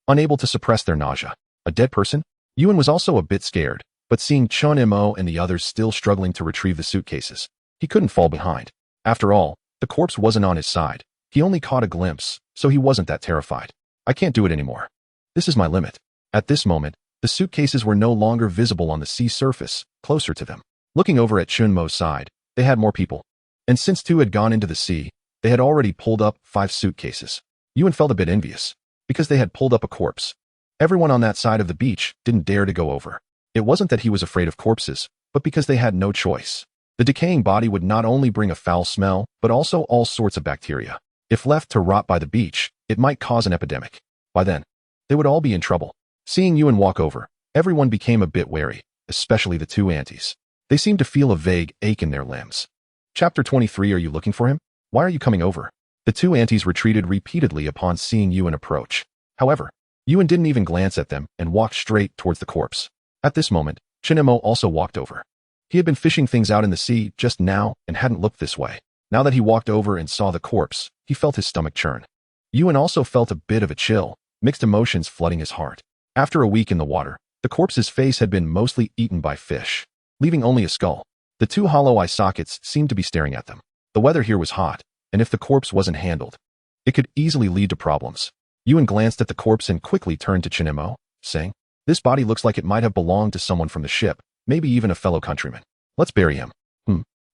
unable to suppress their nausea. A dead person? Yuan was also a bit scared, but seeing Chen Mo and the others still struggling to retrieve the suitcases, he couldn't fall behind. After all, the corpse wasn't on his side. He only caught a glimpse, so he wasn't that terrified. I can't do it anymore. This is my limit. At this moment, the suitcases were no longer visible on the sea surface, closer to them. Looking over at Chun Mo's side, they had more people. And since two had gone into the sea, they had already pulled up 5 suitcases. Yuan felt a bit envious, because they had pulled up a corpse. Everyone on that side of the beach didn't dare to go over. It wasn't that he was afraid of corpses, but because they had no choice. The decaying body would not only bring a foul smell, but also all sorts of bacteria. If left to rot by the beach, it might cause an epidemic. By then, they would all be in trouble. Seeing Yuan walk over, everyone became a bit wary, especially the two aunties. They seemed to feel a vague ache in their limbs. Chapter 23. Are you looking for him? Why are you coming over? The two aunties retreated repeatedly upon seeing Yuan approach. However, Yuan didn't even glance at them and walked straight towards the corpse. At this moment, Chen Mo also walked over. He had been fishing things out in the sea just now and hadn't looked this way. Now that he walked over and saw the corpse, he felt his stomach churn. Yuan also felt a bit of a chill, mixed emotions flooding his heart. After a week in the water, the corpse's face had been mostly eaten by fish, leaving only a skull. The two hollow eye sockets seemed to be staring at them. The weather here was hot, and if the corpse wasn't handled, it could easily lead to problems. Yuan glanced at the corpse and quickly turned to Chen Mo, saying, "This body looks like it might have belonged to someone from the ship, maybe even a fellow countryman. Let's bury him."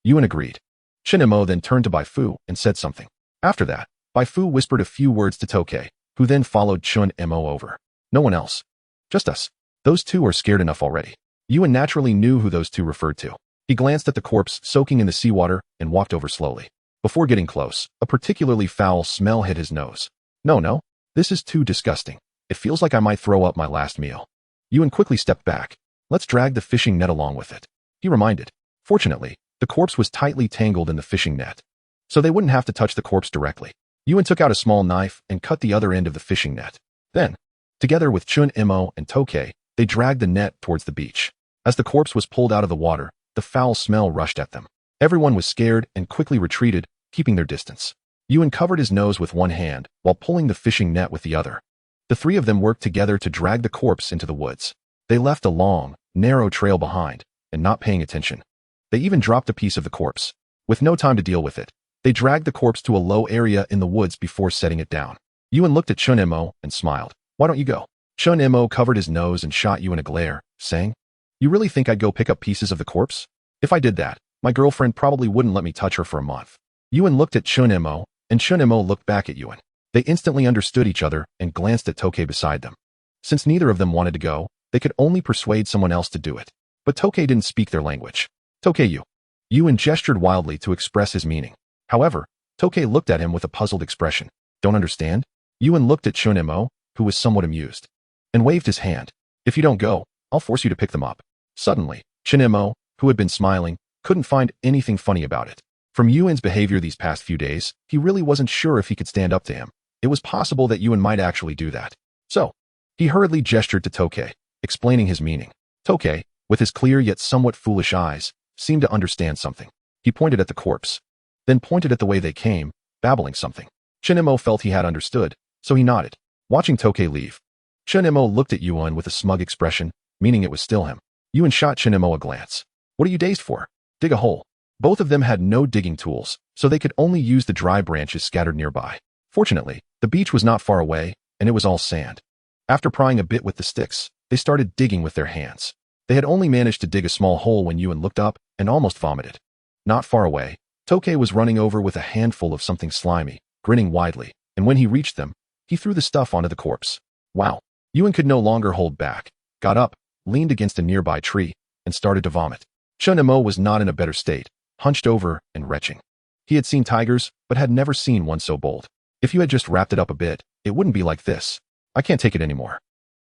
Yuan agreed. Chen Mo then turned to Bai Fu and said something. After that, Bai Fu whispered a few words to Tokei, who then followed Chen Mo over. No one else. Just us. Those two are scared enough already. Yuan naturally knew who those two referred to. He glanced at the corpse soaking in the seawater and walked over slowly. Before getting close, a particularly foul smell hit his nose. No, this is too disgusting. It feels like I might throw up my last meal. Yuan quickly stepped back. Let's drag the fishing net along with it, he reminded. Fortunately, the corpse was tightly tangled in the fishing net, so they wouldn't have to touch the corpse directly. Yuan took out a small knife and cut the other end of the fishing net. Then, together with Chen Mo and Tokei, they dragged the net towards the beach. As the corpse was pulled out of the water, the foul smell rushed at them. Everyone was scared and quickly retreated, keeping their distance. Yuan covered his nose with one hand while pulling the fishing net with the other. The three of them worked together to drag the corpse into the woods. They left a long, narrow trail behind, and not paying attention. They even dropped a piece of the corpse. With no time to deal with it, they dragged the corpse to a low area in the woods before setting it down. Yuan looked at Chen Mo and smiled. Why don't you go? Chen Mo covered his nose and shot Yuan a glare, saying, You really think I'd go pick up pieces of the corpse? If I did that, my girlfriend probably wouldn't let me touch her for a month. Yuan looked at Chen Mo, and Chen Mo looked back at Yuan. They instantly understood each other and glanced at Tokei beside them. Since neither of them wanted to go, they could only persuade someone else to do it. But Tokei didn't speak their language. Tokei, Yuan gestured wildly to express his meaning. However, Tokei looked at him with a puzzled expression. Don't understand? Yuan looked at Chen Mo, who was somewhat amused, and waved his hand. If you don't go, I'll force you to pick them up. Suddenly, Chen Mo, who had been smiling, couldn't find anything funny about it. From Yuan's behavior these past few days, he really wasn't sure if he could stand up to him. It was possible that Yuan might actually do that. So, he hurriedly gestured to Tokei, explaining his meaning. Tokei, with his clear yet somewhat foolish eyes, seemed to understand something. He pointed at the corpse, then pointed at the way they came, babbling something. Chen Mo felt he had understood, so he nodded. Watching Tokei leave, Chen Mo looked at Yuan with a smug expression, meaning it was still him. Yuan shot Chen Mo a glance. What are you dazed for? Dig a hole. Both of them had no digging tools, so they could only use the dry branches scattered nearby. Fortunately, the beach was not far away, and it was all sand. After prying a bit with the sticks, they started digging with their hands. They had only managed to dig a small hole when Yuan looked up and almost vomited. Not far away, Tokei was running over with a handful of something slimy, grinning widely, and when he reached them, he threw the stuff onto the corpse. Wow! Yuan could no longer hold back, got up, leaned against a nearby tree, and started to vomit. Chen Mo was not in a better state, hunched over and retching. He had seen tigers, but had never seen one so bold. If you had just wrapped it up a bit, it wouldn't be like this. I can't take it anymore.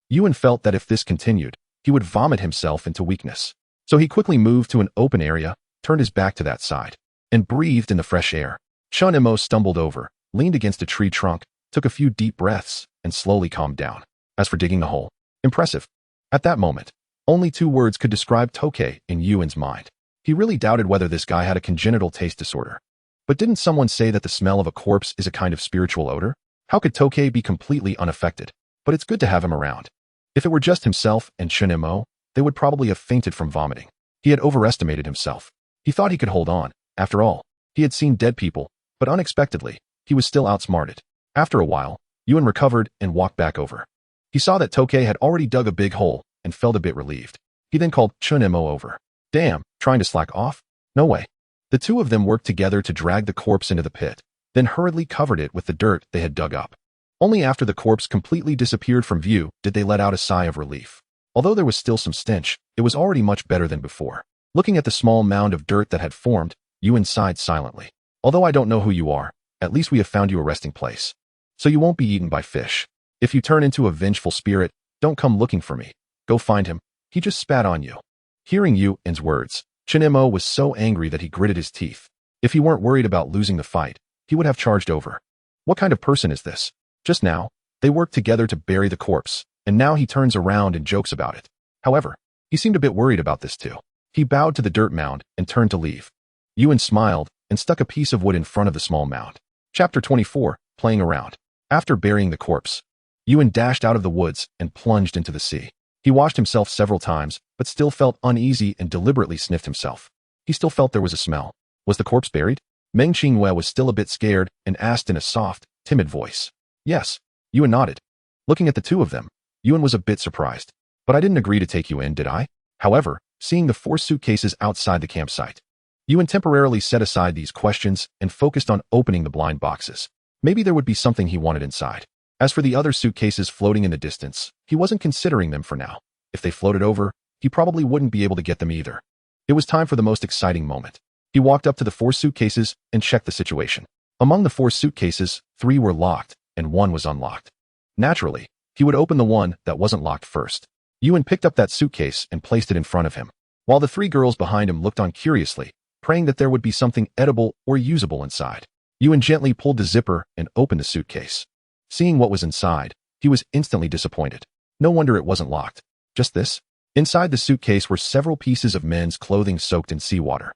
Yuan felt that if this continued, he would vomit himself into weakness. So he quickly moved to an open area, turned his back to that side, and breathed in the fresh air. Chen Mo stumbled over, leaned against a tree trunk, took a few deep breaths, and slowly calmed down. As for digging the hole, impressive. At that moment, only two words could describe Tokei in Yuan's mind. He really doubted whether this guy had a congenital taste disorder. But didn't someone say that the smell of a corpse is a kind of spiritual odor? How could Tokei be completely unaffected? But it's good to have him around. If it were just himself and Chen Mo, they would probably have fainted from vomiting. He had overestimated himself. He thought he could hold on. After all, he had seen dead people, but unexpectedly, he was still outsmarted. After a while, Yuan recovered and walked back over. He saw that Tokei had already dug a big hole and felt a bit relieved. He then called Chen Mo over. Damn, trying to slack off? No way. The two of them worked together to drag the corpse into the pit, then hurriedly covered it with the dirt they had dug up. Only after the corpse completely disappeared from view did they let out a sigh of relief. Although there was still some stench, it was already much better than before. Looking at the small mound of dirt that had formed, Yuan sighed silently. Although I don't know who you are, at least we have found you a resting place. So you won't be eaten by fish. If you turn into a vengeful spirit, don't come looking for me. Go find him. He just spat on you. Hearing Yuan's words, Chen Mo was so angry that he gritted his teeth. If he weren't worried about losing the fight, he would have charged over. What kind of person is this? Just now, they worked together to bury the corpse, and now he turns around and jokes about it. However, he seemed a bit worried about this too. He bowed to the dirt mound and turned to leave. Yuan smiled and stuck a piece of wood in front of the small mound. Chapter 24, Playing Around. After burying the corpse, Yuan dashed out of the woods and plunged into the sea. He washed himself several times, but still felt uneasy and deliberately sniffed himself. He still felt there was a smell. Was the corpse buried? Meng Qinghue was still a bit scared and asked in a soft, timid voice. Yes. Yuan nodded. Looking at the two of them, Yuan was a bit surprised. But I didn't agree to take you in, did I? However, seeing the 4 suitcases outside the campsite, Yuan temporarily set aside these questions and focused on opening the blind boxes. Maybe there would be something he wanted inside. As for the other suitcases floating in the distance, he wasn't considering them for now. If they floated over, he probably wouldn't be able to get them either. It was time for the most exciting moment. He walked up to the 4 suitcases and checked the situation. Among the 4 suitcases, 3 were locked and 1 was unlocked. Naturally, he would open the one that wasn't locked first. Yuan picked up that suitcase and placed it in front of him, while the 3 girls behind him looked on curiously, praying that there would be something edible or usable inside. Yuan gently pulled the zipper and opened the suitcase. Seeing what was inside, he was instantly disappointed. No wonder it wasn't locked. Just this? Inside the suitcase were several pieces of men's clothing soaked in seawater.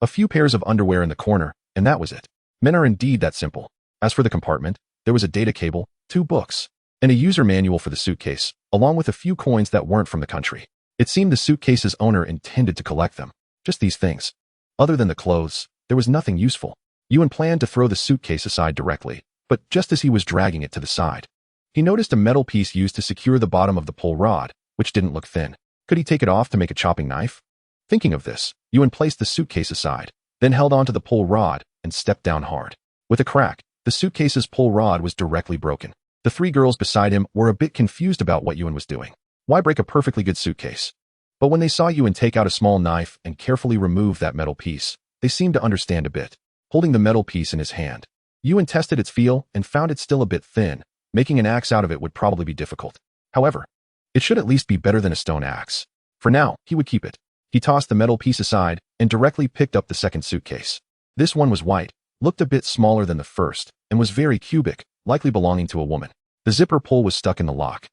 A few pairs of underwear in the corner, and that was it. Men are indeed that simple. As for the compartment, there was a data cable, 2 books, and a user manual for the suitcase, along with a few coins that weren't from the country. It seemed the suitcase's owner intended to collect them. Just these things. Other than the clothes, there was nothing useful. Yuan planned to throw the suitcase aside directly, but just as he was dragging it to the side, he noticed a metal piece used to secure the bottom of the pull rod, which didn't look thin. Could he take it off to make a chopping knife? Thinking of this, Yuan placed the suitcase aside, then held onto the pull rod and stepped down hard. With a crack, the suitcase's pull rod was directly broken. The 3 girls beside him were a bit confused about what Yuan was doing. Why break a perfectly good suitcase? But when they saw Yuan take out a small knife and carefully remove that metal piece, they seemed to understand a bit. Holding the metal piece in his hand, Yuan tested its feel and found it still a bit thin. Making an axe out of it would probably be difficult. However, it should at least be better than a stone axe. For now, he would keep it. He tossed the metal piece aside and directly picked up the second suitcase. This one was white, looked a bit smaller than the first, and was very cubic, likely belonging to a woman. The zipper pull was stuck in the lock,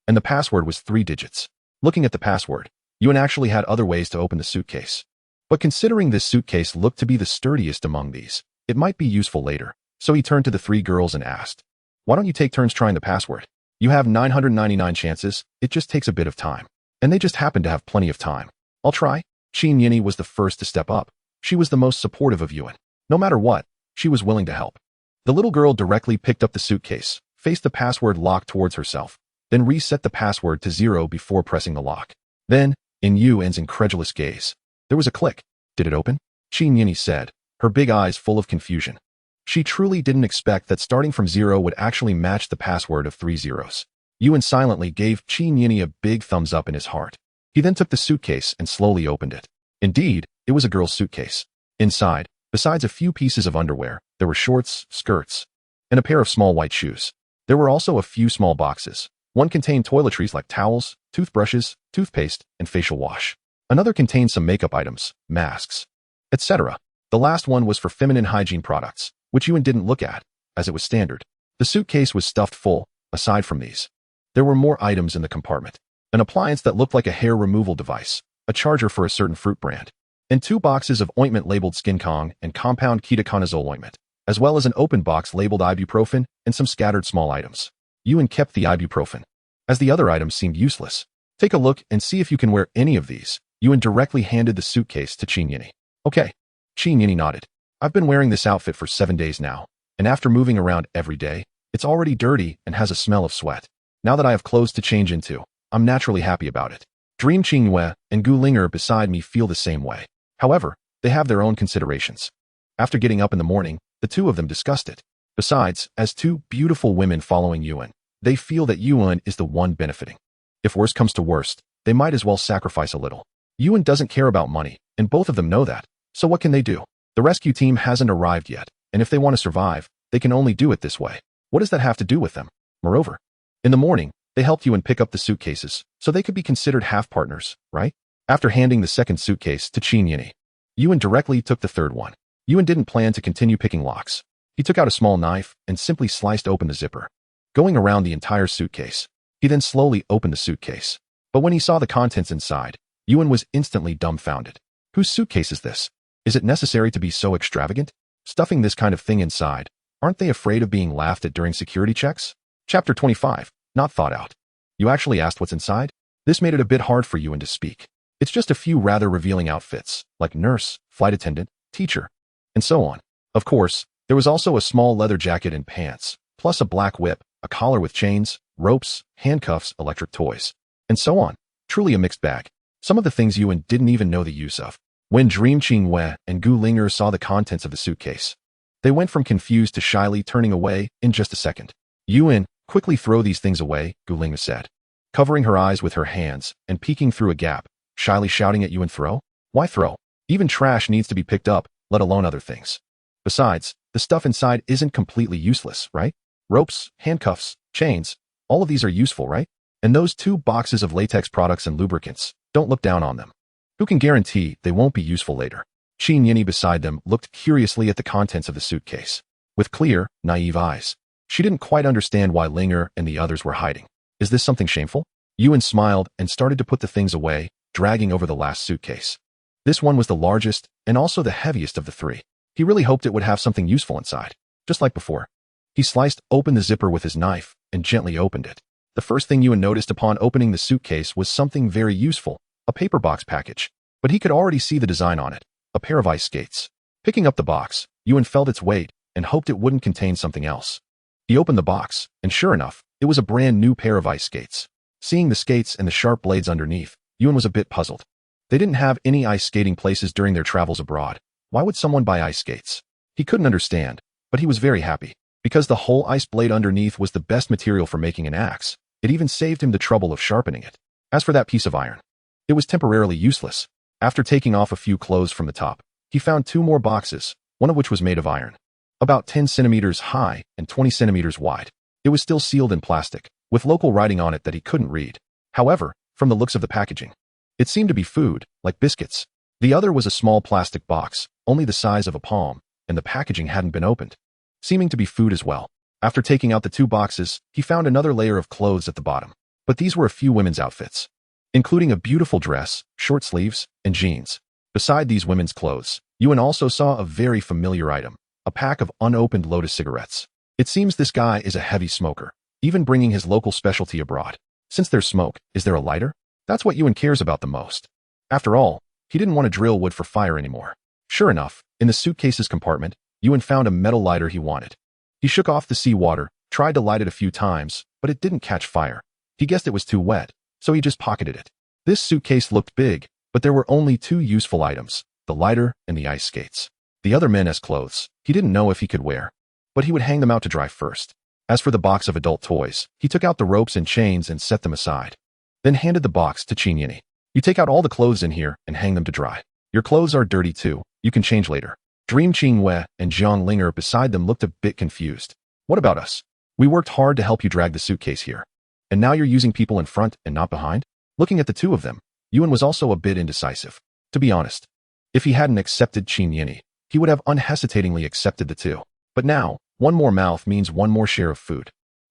and the password was 3 digits. Looking at the password, Yuan actually had other ways to open the suitcase. But considering this suitcase looked to be the sturdiest among these, it might be useful later. So he turned to the 3 girls and asked, "Why don't you take turns trying the password? You have 999 chances, it just takes a bit of time." And they just happened to have plenty of time. "I'll try." Qin Yini was the first to step up. She was the most supportive of Yuan. No matter what, she was willing to help. The little girl directly picked up the suitcase, faced the password lock towards herself, then reset the password to 0 before pressing the lock. Then, in Yuan's incredulous gaze, there was a click. "Did it open?" Qin Yini said, her big eyes full of confusion. She truly didn't expect that starting from 0 would actually match the password of 3 zeros. Yuan silently gave Qin Yini a big thumbs up in his heart. He then took the suitcase and slowly opened it. Indeed, it was a girl's suitcase. Inside, besides a few pieces of underwear, there were shorts, skirts, and a pair of small white shoes. There were also a few small boxes. One contained toiletries like towels, toothbrushes, toothpaste, and facial wash. Another contained some makeup items, masks, etc. The last one was for feminine hygiene products, which Yuan didn't look at, as it was standard. The suitcase was stuffed full. Aside from these, there were more items in the compartment. an appliance that looked like a hair removal device, a charger for a certain fruit brand, and 2 boxes of ointment labeled Skin Kong and compound ketoconazole ointment, as well as an open box labeled ibuprofen and some scattered small items. Yuan kept the ibuprofen, as the other items seemed useless. Take a look and see if you can wear any of these. Yuan directly handed the suitcase to Qin Yini. Okay. Qin Yini nodded. I've been wearing this outfit for 7 days now, and after moving around every day, it's already dirty and has a smell of sweat. Now that I have clothes to change into, I'm naturally happy about it. Dream Qingyue and Gu Linger beside me feel the same way. However, they have their own considerations. After getting up in the morning, the two of them discussed it. Besides, as two beautiful women following Yuan, they feel that Yuan is the one benefiting. If worst comes to worst, they might as well sacrifice a little. Yuan doesn't care about money, and both of them know that. So what can they do? The rescue team hasn't arrived yet, and if they want to survive, they can only do it this way. What does that have to do with them? Moreover, in the morning, they helped Yuan pick up the suitcases, so they could be considered half-partners, right? After handing the second suitcase to Qin Yini, Yuan directly took the third one. Yuan didn't plan to continue picking locks. He took out a small knife and simply sliced open the zipper, going around the entire suitcase. He then slowly opened the suitcase. But when he saw the contents inside, Yuan was instantly dumbfounded. Whose suitcase is this? Is it necessary to be so extravagant? Stuffing this kind of thing inside, aren't they afraid of being laughed at during security checks? Chapter 25. Not thought out. You actually asked what's inside? This made it a bit hard for Yuan to speak. It's just a few rather revealing outfits, like nurse, flight attendant, teacher, and so on. Of course, there was also a small leather jacket and pants, plus a black whip, a collar with chains, ropes, handcuffs, electric toys, and so on. Truly a mixed bag. Some of the things Yuan didn't even know the use of. When Dream Qingyue and Gu Linger saw the contents of the suitcase, they went from confused to shyly turning away in just a second. Yuan, quickly throw these things away, Gu Linger said, covering her eyes with her hands and peeking through a gap, shyly shouting at Yuan, throw? Why throw? Even trash needs to be picked up, let alone other things. Besides, the stuff inside isn't completely useless, right? Ropes, handcuffs, chains, all of these are useful, right? And those 2 boxes of latex products and lubricants, don't look down on them. Who can guarantee they won't be useful later? Qin Yini beside them looked curiously at the contents of the suitcase. With clear, naive eyes. She didn't quite understand why Linger and the others were hiding. Is this something shameful? Yuan smiled and started to put the things away, dragging over the last suitcase. This one was the largest and also the heaviest of the 3. He really hoped it would have something useful inside. Just like before. He sliced open the zipper with his knife and gently opened it. The first thing Yuan noticed upon opening the suitcase was something very useful, a paper box package. But he could already see the design on it, a pair of ice skates. Picking up the box, Yuan felt its weight and hoped it wouldn't contain something else. He opened the box, and sure enough, it was a brand new pair of ice skates. Seeing the skates and the sharp blades underneath, Yuan was a bit puzzled. They didn't have any ice skating places during their travels abroad. Why would someone buy ice skates? He couldn't understand, but he was very happy. Because the whole ice blade underneath was the best material for making an axe, it even saved him the trouble of sharpening it. As for that piece of iron, it was temporarily useless. After taking off a few clothes from the top, he found 2 more boxes, one of which was made of iron. About 10 centimeters high and 20 centimeters wide. It was still sealed in plastic, with local writing on it that he couldn't read. However, from the looks of the packaging, it seemed to be food, like biscuits. The other was a small plastic box, only the size of a palm, and the packaging hadn't been opened. Seeming to be food as well. After taking out the 2 boxes, he found another layer of clothes at the bottom. But these were a few women's outfits, including a beautiful dress, short sleeves, and jeans. Beside these women's clothes, Yuan also saw a very familiar item, a pack of unopened Lotus cigarettes. It seems this guy is a heavy smoker, even bringing his local specialty abroad. Since there's smoke, is there a lighter? That's what Yuan cares about the most. After all, he didn't want to drill wood for fire anymore. Sure enough, in the suitcase's compartment, Yuan found a metal lighter he wanted. He shook off the seawater, tried to light it a few times, but it didn't catch fire. He guessed it was too wet, so he just pocketed it. This suitcase looked big, but there were only 2 useful items, the lighter and the ice skates. The other men as clothes, he didn't know if he could wear, but he would hang them out to dry first. As for the box of adult toys, he took out the ropes and chains and set them aside. Then handed the box to Qin Yini. You take out all the clothes in here and hang them to dry. Your clothes are dirty too, you can change later. Dream Qingyue and Jiang Linger beside them looked a bit confused. What about us? We worked hard to help you drag the suitcase here. And now you're using people in front and not behind? Looking at the 2 of them, Yuan was also a bit indecisive. To be honest, if he hadn't accepted Qin Yini, he would have unhesitatingly accepted the 2. But now, one more mouth means one more share of food.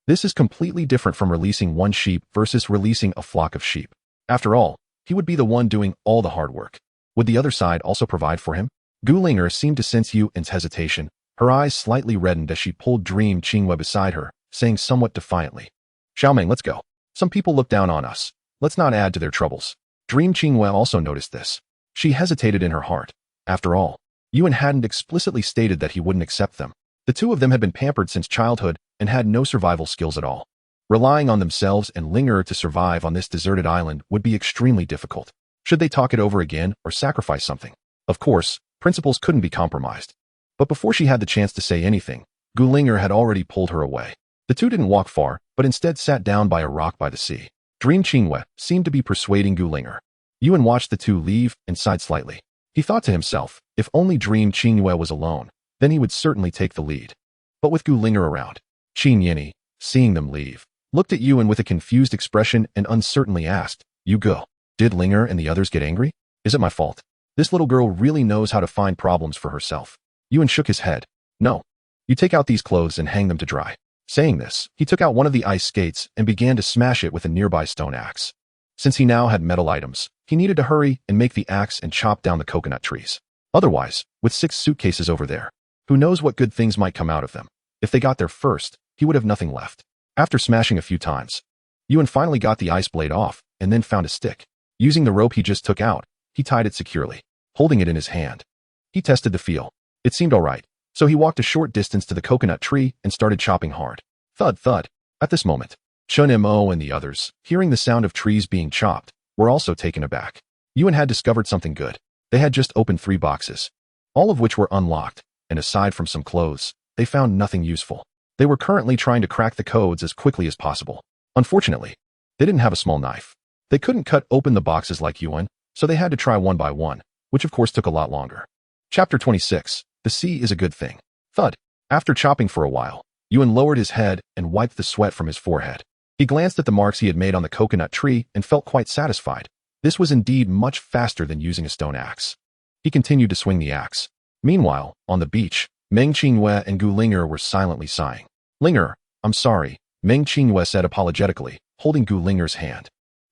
This is completely different from releasing one sheep versus releasing a flock of sheep. After all, he would be the one doing all the hard work. Would the other side also provide for him? Gu Linger seemed to sense Yuan's hesitation. Her eyes slightly reddened as she pulled Dream Qinghua beside her, saying somewhat defiantly, Xiaomeng, let's go. Some people look down on us. Let's not add to their troubles. Dream Qinghua also noticed this. She hesitated in her heart. After all, Yuan hadn't explicitly stated that he wouldn't accept them. The two of them had been pampered since childhood and had no survival skills at all. Relying on themselves and Linger to survive on this deserted island would be extremely difficult. Should they talk it over again or sacrifice something? Of course, principles couldn't be compromised. But before she had the chance to say anything, Gu Linger had already pulled her away. The two didn't walk far, but instead sat down by a rock by the sea. Dream Qinghua seemed to be persuading Gu Linger. Yuan watched the two leave and sighed slightly. He thought to himself, if only Dream Qinghua was alone, then he would certainly take the lead. But with Gu Linger around, Qin Yinyi, seeing them leave, looked at Yuan with a confused expression and uncertainly asked, You go. Did Linger and the others get angry? Is it my fault? This little girl really knows how to find problems for herself. Yuan shook his head. No. You take out these clothes and hang them to dry. Saying this, he took out one of the ice skates and began to smash it with a nearby stone axe. Since he now had metal items, he needed to hurry and make the axe and chop down the coconut trees. Otherwise, with 6 suitcases over there, who knows what good things might come out of them. If they got there first, he would have nothing left. After smashing a few times, Yuan finally got the ice blade off and then found a stick. Using the rope he just took out, he tied it securely, holding it in his hand. He tested the feel. It seemed all right, so he walked a short distance to the coconut tree and started chopping hard. Thud, thud. At this moment, Chun Mo and the others, hearing the sound of trees being chopped, were also taken aback. Yuan had discovered something good. They had just opened 3 boxes, all of which were unlocked, and aside from some clothes, they found nothing useful. They were currently trying to crack the codes as quickly as possible. Unfortunately, they didn't have a small knife. They couldn't cut open the boxes like Yuan, so they had to try one by one, which of course took a lot longer. Chapter 26. The sea is a good thing. Thud. After chopping for a while, Yuan lowered his head and wiped the sweat from his forehead. He glanced at the marks he had made on the coconut tree and felt quite satisfied. This was indeed much faster than using a stone axe. He continued to swing the axe. Meanwhile, on the beach, Meng Qinghua and Gu Linger were silently sighing. Linger, I'm sorry, Meng Qinghua said apologetically, holding Gu Linger's hand.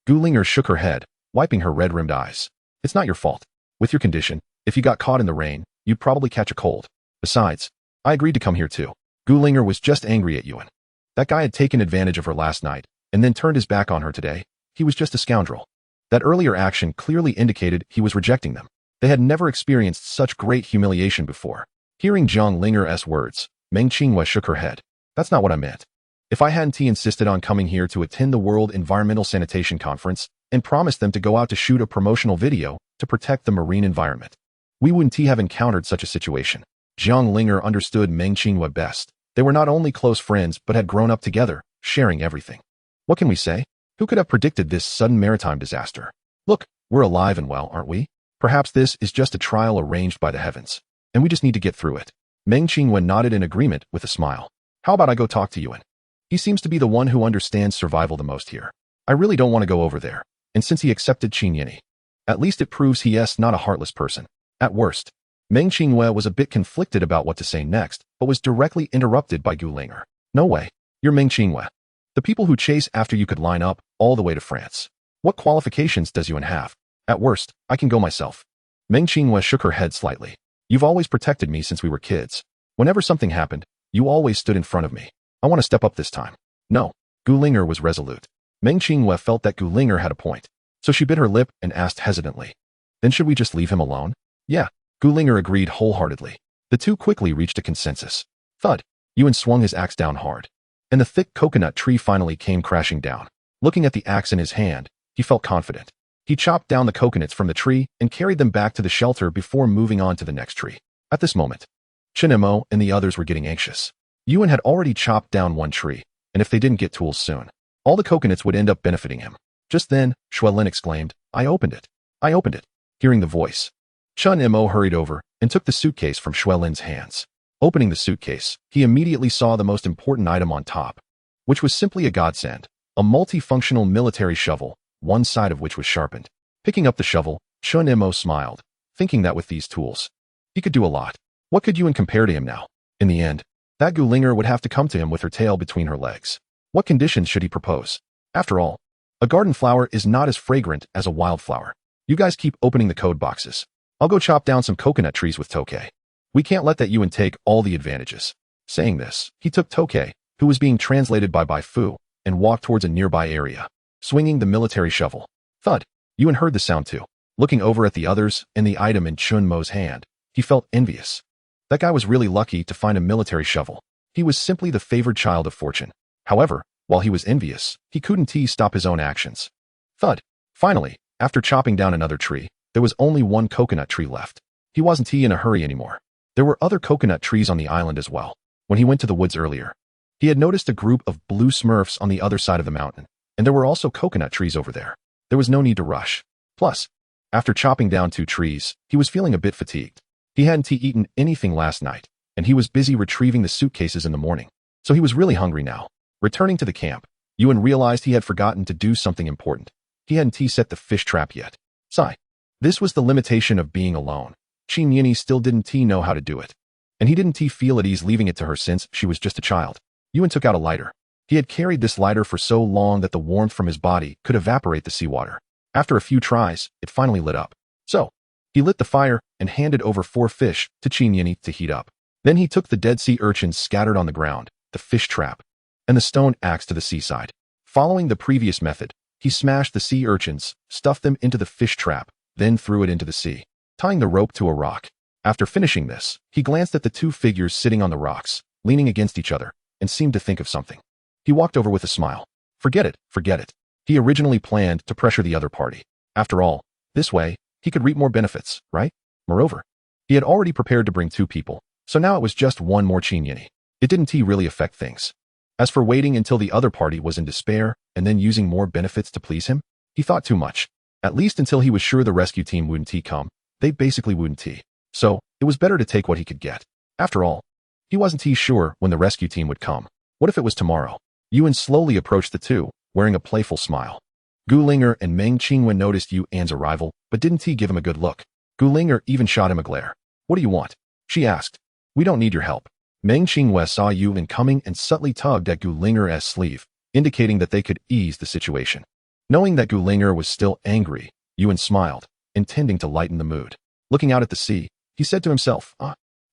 Gu Linger shook her head, wiping her red-rimmed eyes. It's not your fault. With your condition, if you got caught in the rain, you'd probably catch a cold. Besides, I agreed to come here too. Gu Linger was just angry at Yuan. That guy had taken advantage of her last night, and then turned his back on her today. He was just a scoundrel. That earlier action clearly indicated he was rejecting them. They had never experienced such great humiliation before. Hearing Zhang Linger's words, Meng Qinghua shook her head. That's not what I meant. If I hadn't insisted on coming here to attend the World Environmental Sanitation Conference and promised them to go out to shoot a promotional video to protect the marine environment, we wouldn't have encountered such a situation. Zhang Linger understood Meng Qinghua best. They were not only close friends but had grown up together, sharing everything. What can we say? Who could have predicted this sudden maritime disaster? Look, we're alive and well, aren't we? Perhaps this is just a trial arranged by the heavens, and we just need to get through it. Meng Qinghua nodded in agreement with a smile. How about I go talk to Yuan? He seems to be the one who understands survival the most here. I really don't want to go over there, and since he accepted Qin Yinyi, at least it proves he is not a heartless person. At worst, Meng Qinghua was a bit conflicted about what to say next, but was directly interrupted by Gu Linger. No way. You're Meng Qinghua. The people who chase after you could line up all the way to France. What qualifications does Yuan have? At worst, I can go myself. Meng Qinghua shook her head slightly. You've always protected me since we were kids. Whenever something happened, you always stood in front of me. I want to step up this time. No. Gu Linger was resolute. Meng Qinghua felt that Gu Linger had a point, so she bit her lip and asked hesitantly. Then should we just leave him alone? Yeah. Gu Linger agreed wholeheartedly. The two quickly reached a consensus. Thud. Yuan swung his axe down hard, and the thick coconut tree finally came crashing down. Looking at the axe in his hand, he felt confident. He chopped down the coconuts from the tree and carried them back to the shelter before moving on to the next tree. At this moment, Chen Mo and the others were getting anxious. Yuan had already chopped down one tree, and if they didn't get tools soon, all the coconuts would end up benefiting him. Just then, Xuelin exclaimed, I opened it. I opened it. Hearing the voice, Chen Mo hurried over and took the suitcase from Xuelin's hands. Opening the suitcase, he immediately saw the most important item on top, which was simply a godsend, a multifunctional military shovel, one side of which was sharpened. Picking up the shovel, Chen Mo smiled, thinking that with these tools, he could do a lot. What could Yuan compare to him now? In the end, that Gu Linger would have to come to him with her tail between her legs. What conditions should he propose? After all, a garden flower is not as fragrant as a wildflower. You guys keep opening the code boxes. I'll go chop down some coconut trees with Tokay. We can't let that Yuan take all the advantages. Saying this, he took Tokay, who was being translated by Bai Fu, and walked towards a nearby area, swinging the military shovel. Thud. Yuan heard the sound too. Looking over at the others and the item in Chun Mo's hand, he felt envious. That guy was really lucky to find a military shovel. He was simply the favored child of fortune. However, while he was envious, he couldn't stop his own actions. Thud. Finally, after chopping down another tree, there was only one coconut tree left. He wasn't in a hurry anymore. There were other coconut trees on the island as well. When he went to the woods earlier, he had noticed a group of blue smurfs on the other side of the mountain, and there were also coconut trees over there. There was no need to rush. Plus, after chopping down 2 trees, he was feeling a bit fatigued. He hadn't eaten anything last night, and he was busy retrieving the suitcases in the morning, so he was really hungry now. Returning to the camp, Yuan realized he had forgotten to do something important. He hadn't set the fish trap yet. Sigh. This was the limitation of being alone. Qin Yini still didn't know how to do it. And he didn't feel at ease leaving it to her since she was just a child. Yuan took out a lighter. He had carried this lighter for so long that the warmth from his body could evaporate the seawater. After a few tries, it finally lit up. So, he lit the fire and handed over 4 fish to Qin Yini to heat up. Then he took the dead sea urchins scattered on the ground, the fish trap, and the stone axe to the seaside. Following the previous method, he smashed the sea urchins, stuffed them into the fish trap, then threw it into the sea, tying the rope to a rock. After finishing this, he glanced at the 2 figures sitting on the rocks, leaning against each other, and seemed to think of something. He walked over with a smile. Forget it, forget it. He originally planned to pressure the other party. After all, this way, he could reap more benefits, right? Moreover, he had already prepared to bring 2 people, so now it was just one more Qin Yini. It didn't really affect things. As for waiting until the other party was in despair and then using more benefits to please him, he thought too much. At least until he was sure the rescue team wouldn't come, they basically wouldn't. So, it was better to take what he could get. After all, he wasn't sure when the rescue team would come. What if it was tomorrow? Yuan slowly approached the 2, wearing a playful smile. Gu Linger and Meng Qingwen noticed Yuan's arrival, but didn't give him a good look. Gu Linger even shot him a glare. What do you want? She asked. We don't need your help. Meng Qingwen saw Yuan coming and subtly tugged at Gu Linger's sleeve, indicating that they could ease the situation. Knowing that Gu Linger was still angry, Yuan smiled, intending to lighten the mood. Looking out at the sea, he said to himself,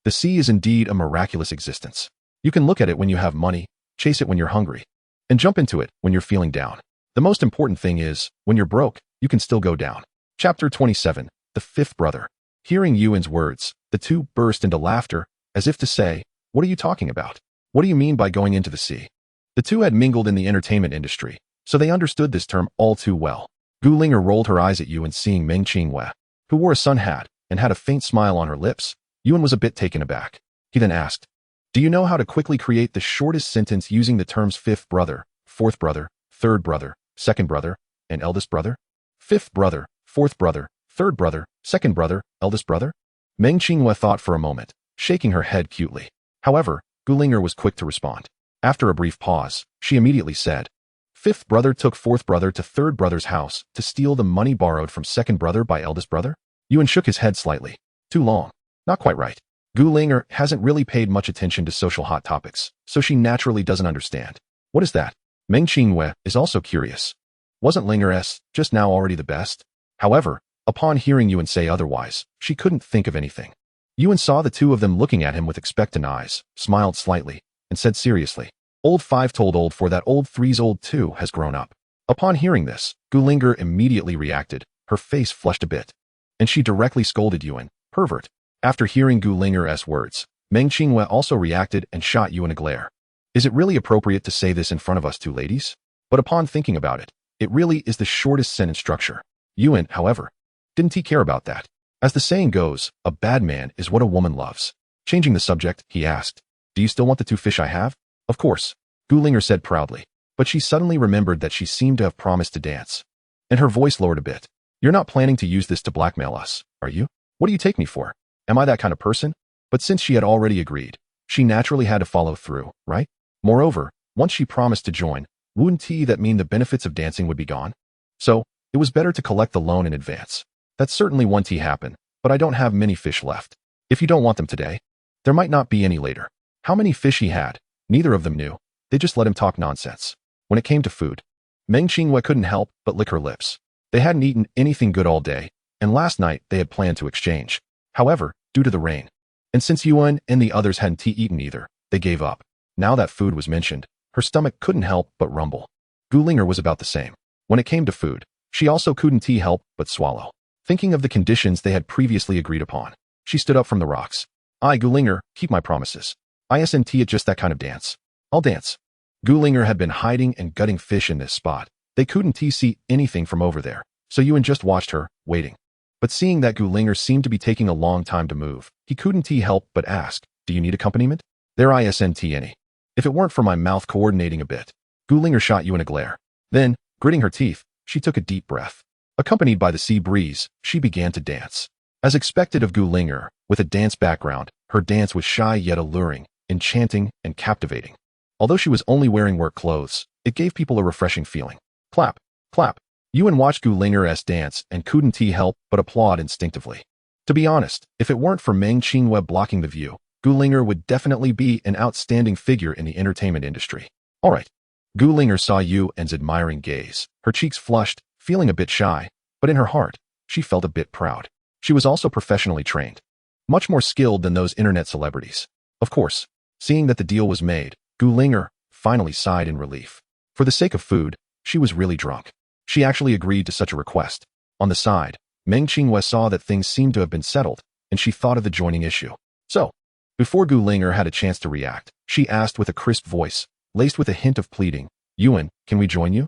the sea is indeed a miraculous existence. You can look at it when you have money, chase it when you're hungry, and jump into it when you're feeling down. The most important thing is, when you're broke, you can still go down. Chapter 27, The 5th Brother. Hearing Yuan's words, the 2 burst into laughter, as if to say, what are you talking about? What do you mean by going into the sea? The 2 had mingled in the entertainment industry, so they understood this term all too well. Gu Linger rolled her eyes at Yuan seeing Meng Qingwen, who wore a sun hat and had a faint smile on her lips. Yuan was a bit taken aback. He then asked, do you know how to quickly create the shortest sentence using the terms 5th brother, 4th brother, 3rd brother, 2nd brother, and eldest brother? 5th brother, 4th brother, 3rd brother, 2nd brother, eldest brother? Meng Qingwen thought for a moment, shaking her head cutely. However, Gu Linger was quick to respond. After a brief pause, she immediately said, 5th brother took 4th brother to 3rd brother's house to steal the money borrowed from 2nd brother by eldest brother? Yuan shook his head slightly. Too long. Not quite right. Gu Linger hasn't really paid much attention to social hot topics, so she naturally doesn't understand. What is that? Meng Qingwen is also curious. Wasn't Linger's just now already the best? However, upon hearing Yuan say otherwise, she couldn't think of anything. Yuan saw the 2 of them looking at him with expectant eyes, smiled slightly, and said seriously, Old 5 told old 4 that old 3's old 2 has grown up. Upon hearing this, Gu Linger immediately reacted, her face flushed a bit, and she directly scolded Yuan, pervert. After hearing Gu Linger's words, Meng Qingwen also reacted and shot Yuan a glare. Is it really appropriate to say this in front of us 2 ladies? But upon thinking about it, it really is the shortest sentence structure. Yuan, however, didn't care about that. As the saying goes, a bad man is what a woman loves. Changing the subject, he asked, do you still want the 2 fish I have? Of course, Gu Linger said proudly, but she suddenly remembered that she seemed to have promised to dance. And her voice lowered a bit. You're not planning to use this to blackmail us, are you? What do you take me for? Am I that kind of person? But since she had already agreed, she naturally had to follow through, right? Moreover, once she promised to join, wouldn't that mean the benefits of dancing would be gone? So, it was better to collect the loan in advance. That certainly won't happen, but I don't have many fish left. If you don't want them today, there might not be any later. How many fish he had, neither of them knew. They just let him talk nonsense. When it came to food, Meng Qinghua couldn't help but lick her lips. They hadn't eaten anything good all day, and last night they had planned to exchange. However, due to the rain, and since Yuan and the others hadn't eaten either, they gave up. Now that food was mentioned, her stomach couldn't help but rumble. Gulinger was about the same. When it came to food, she also couldn't help but swallow. Thinking of the conditions they had previously agreed upon, she stood up from the rocks. I, Gulinger, keep my promises. ISNT at just that kind of dance. I'll dance. Gulinger had been hiding and gutting fish in this spot. They couldn't see anything from over there, so Yuan just watched her, waiting. But seeing that Gulinger seemed to be taking a long time to move, he couldn't help but ask, do you need accompaniment? There isn't any. If it weren't for my mouth coordinating a bit. Gulinger shot Yuan a glare. Then, gritting her teeth, she took a deep breath. Accompanied by the sea breeze, she began to dance. As expected of Gulinger, with a dance background, her dance was shy yet alluring, enchanting, and captivating. Although she was only wearing work clothes, it gave people a refreshing feeling. Clap, clap. Yuan watched Gulinger's dance and couldn't help but applaud instinctively. To be honest, if it weren't for Meng Qinghua blocking the view, Gulinger would definitely be an outstanding figure in the entertainment industry. Alright. Gulinger saw Yuan's admiring gaze. Her cheeks flushed, feeling a bit shy, but in her heart, she felt a bit proud. She was also professionally trained, much more skilled than those internet celebrities. Of course, seeing that the deal was made, Gulinger finally sighed in relief. For the sake of food, she was really drunk. She actually agreed to such a request. On the side, Meng Qinghua saw that things seemed to have been settled, and she thought of the joining issue. So, before Gulinger had a chance to react, she asked with a crisp voice, laced with a hint of pleading, Yuan, can we join you?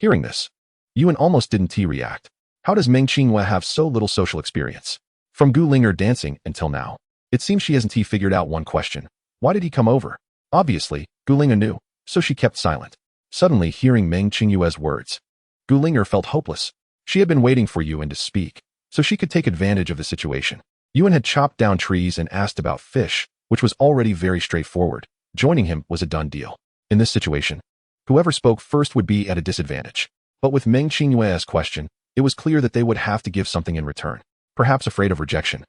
Hearing this, Yuan almost didn't react. How does Meng Qinghua have so little social experience? From Gulinger dancing until now, it seems she hasn't figured out one question. Why did he come over? Obviously, Gulinger knew, so she kept silent. Suddenly hearing Meng Qinghua's words, Gulinger felt hopeless. She had been waiting for Yuan to speak, so she could take advantage of the situation. Yuan had chopped down trees and asked about fish, which was already very straightforward. Joining him was a done deal. In this situation, whoever spoke first would be at a disadvantage. But with Meng Qinghua's question, it was clear that they would have to give something in return, perhaps afraid of rejection.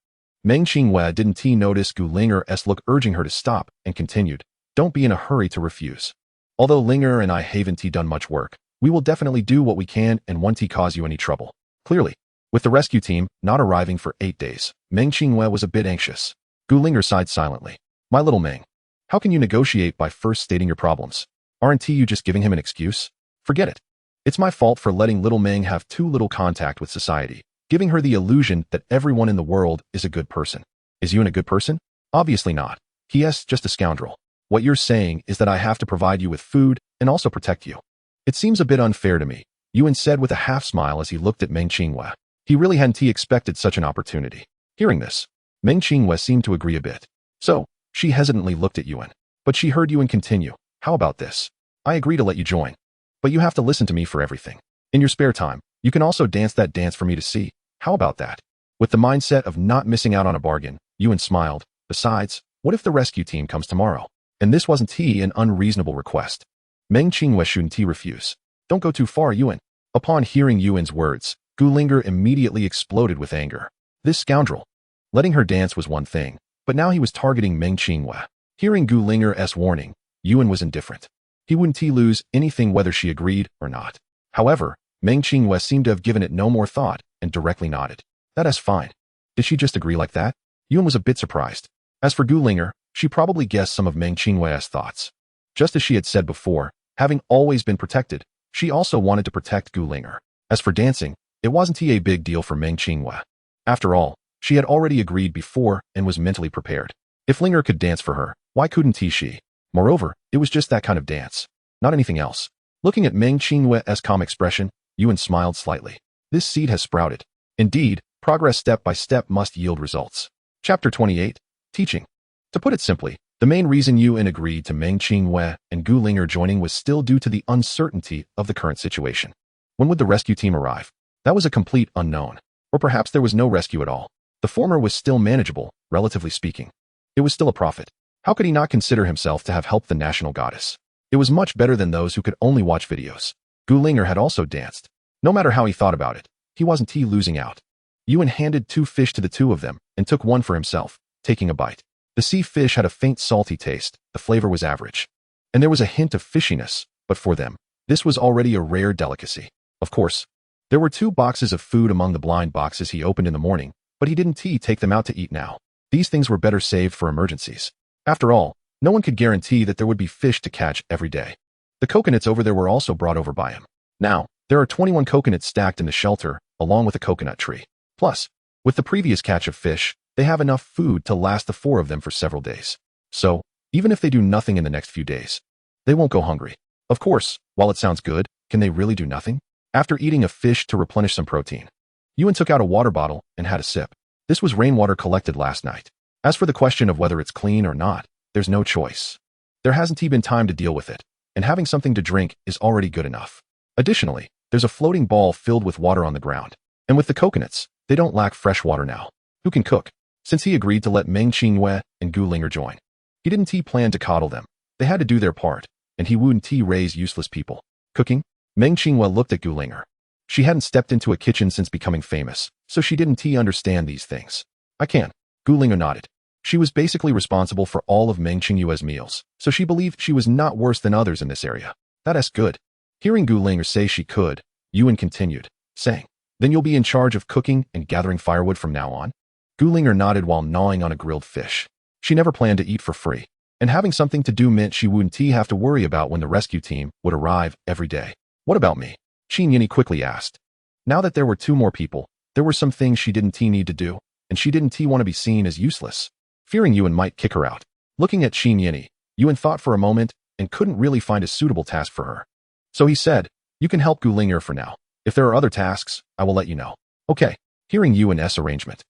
Meng Qinghua didn't notice Gulinger's look urging her to stop and continued, don't be in a hurry to refuse. Although Linger and I haven't done much work, we will definitely do what we can and won't cause you any trouble. Clearly, with the rescue team not arriving for 8 days, Meng Qinghua was a bit anxious. Gulinger sighed silently. My little Meng, how can you negotiate by first stating your problems? Aren't you just giving him an excuse? Forget it. It's my fault for letting little Meng have too little contact with society, giving her the illusion that everyone in the world is a good person. Is Yuan a good person? Obviously not. He is just a scoundrel. What you're saying is that I have to provide you with food and also protect you. It seems a bit unfair to me, Yuan said with a half smile as he looked at Meng Qinghua. He really hadn't expected such an opportunity. Hearing this, Meng Qinghua seemed to agree a bit. So, she hesitantly looked at Yuan. But she heard Yuan continue. How about this? I agree to let you join. But you have to listen to me for everything. In your spare time, you can also dance that dance for me to see. How about that? With the mindset of not missing out on a bargain, Yuan smiled. Besides, what if the rescue team comes tomorrow? And this wasn't an unreasonable request. Meng Qinghua shouldn't refuse. Don't go too far, Yuan. Upon hearing Yuan's words, Gulinger immediately exploded with anger. This scoundrel. Letting her dance was one thing, but now he was targeting Meng Qinghua. Hearing Gulinger's warning, Yuan was indifferent. He wouldn't lose anything whether she agreed or not. However, Meng Qinghua seemed to have given it no more thought and directly nodded. That is fine. Did she just agree like that? Yuan was a bit surprised. As for Gulinger, she probably guessed some of Meng Qinghua's thoughts. Just as she had said before, having always been protected, she also wanted to protect Gulinger. As for dancing, it wasn't a big deal for Meng Qinghua. After all, she had already agreed before and was mentally prepared. If Linger could dance for her, why couldn't she? Moreover, it was just that kind of dance, not anything else. Looking at Meng Qinghua's calm expression, Yuan smiled slightly. This seed has sprouted. Indeed, progress step by step must yield results. Chapter 28, Teaching. To put it simply, the main reason Yuan agreed to Meng Qinghua and Gulinger joining was still due to the uncertainty of the current situation. When would the rescue team arrive? That was a complete unknown. Or perhaps there was no rescue at all. The former was still manageable, relatively speaking. It was still a profit. How could he not consider himself to have helped the national goddess? It was much better than those who could only watch videos. Gulinger had also danced. No matter how he thought about it, he wasn't losing out. Yuan handed 2 fish to the 2 of them and took one for himself, taking a bite. The sea fish had a faint salty taste, the flavor was average. And there was a hint of fishiness, but for them, This was already a rare delicacy. Of course, there were 2 boxes of food among the blind boxes he opened in the morning, but he didn't take them out to eat now. These things were better saved for emergencies. After all, no one could guarantee that there would be fish to catch every day. The coconuts over there were also brought over by him. Now, there are 21 coconuts stacked in the shelter, along with a coconut tree. Plus, with the previous catch of fish, they have enough food to last the 4 of them for several days. So, even if they do nothing in the next few days, they won't go hungry. Of course, while it sounds good, can they really do nothing? After eating a fish to replenish some protein, Yuan took out a water bottle and had a sip. This was rainwater collected last night. As for the question of whether it's clean or not, there's no choice. There hasn't been time to deal with it, and having something to drink is already good enough. Additionally, there's a floating ball filled with water on the ground. And with the coconuts, they don't lack fresh water now. Who can cook? Since he agreed to let Meng Qingyue and Gu Linger join, he didn't plan to coddle them. They had to do their part, and he wouldn't raise useless people. Cooking? Meng Qingyue looked at Gu Linger. She hadn't stepped into a kitchen since becoming famous, so she didn't understand these things. I can. Gu Linger nodded. She was basically responsible for all of Meng Qingyue's meals, so she believed she was not worse than others in this area. That's good. Hearing Gu Linger say she could, Yuan continued, saying, then you'll be in charge of cooking and gathering firewood from now on? Gu Linger nodded while gnawing on a grilled fish. She never planned to eat for free, and having something to do meant she wouldn't have to worry about when the rescue team would arrive every day. What about me? Qin Yini quickly asked. Now that there were 2 more people, there were some things she didn't need to do, and she didn't want to be seen as useless. Fearing Yuan might kick her out. Looking at Qin Yini, Yuan thought for a moment and couldn't really find a suitable task for her. So he said, you can help Gu Linger for now. If there are other tasks, I will let you know. Okay. Hearing Yuan's arrangement,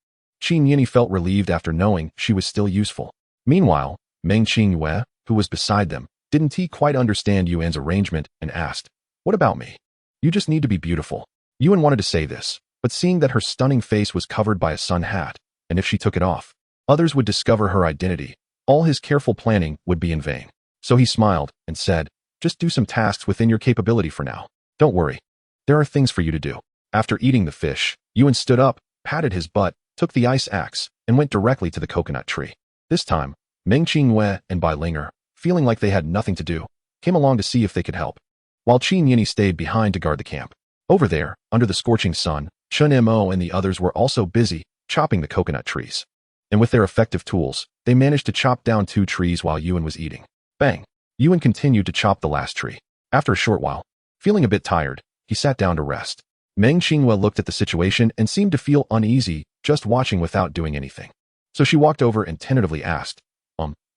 Qin Yini felt relieved after knowing she was still useful. Meanwhile, Meng Qingyue, who was beside them, didn't quite understand Yuan's arrangement and asked, what about me? You just need to be beautiful. Yuan wanted to say this, but seeing that her stunning face was covered by a sun hat, and if she took it off, others would discover her identity, all his careful planning would be in vain. So he smiled and said, just do some tasks within your capability for now. Don't worry. There are things for you to do. After eating the fish, Yuan stood up, patted his butt, took the ice axe, and went directly to the coconut tree. This time, Meng Qingyue and Bai Linger, feeling like they had nothing to do, came along to see if they could help, while Qin Yini stayed behind to guard the camp. Over there, under the scorching sun, Chen Mo and the others were also busy chopping the coconut trees. And with their effective tools, they managed to chop down 2 trees while Yuan was eating. Bang! Yuan continued to chop the last tree. After a short while, feeling a bit tired, he sat down to rest. Meng Qingyue looked at the situation and seemed to feel uneasy just watching without doing anything. So she walked over and tentatively asked,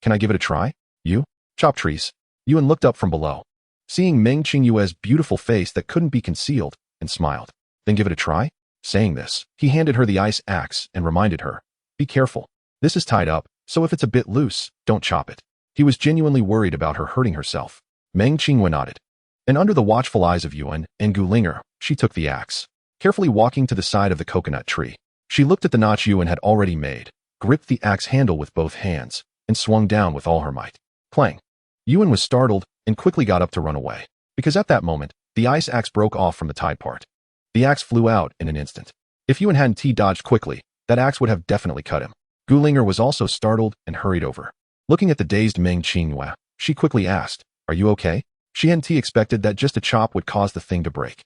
can I give it a try? You? Chop trees. Yuan looked up from below, seeing Meng Qingyue's beautiful face that couldn't be concealed, and smiled. Then give it a try? Saying this, he handed her the ice axe and reminded her, be careful. This is tied up, so if it's a bit loose, don't chop it. He was genuinely worried about her hurting herself. Meng Qingyue nodded. And under the watchful eyes of Yuan and Gu Linger, she took the axe. Carefully walking to the side of the coconut tree, she looked at the notch Yuan had already made, gripped the axe handle with both hands, and swung down with all her might. Clang! Yuan was startled and quickly got up to run away, because at that moment, the ice axe broke off from the tied part. The axe flew out in an instant. If Yuan hadn't dodged quickly, that axe would have definitely cut him. Gu Linger was also startled and hurried over. Looking at the dazed Meng Qingyue, she quickly asked, are you okay? She hadn't expected that just a chop would cause the thing to break.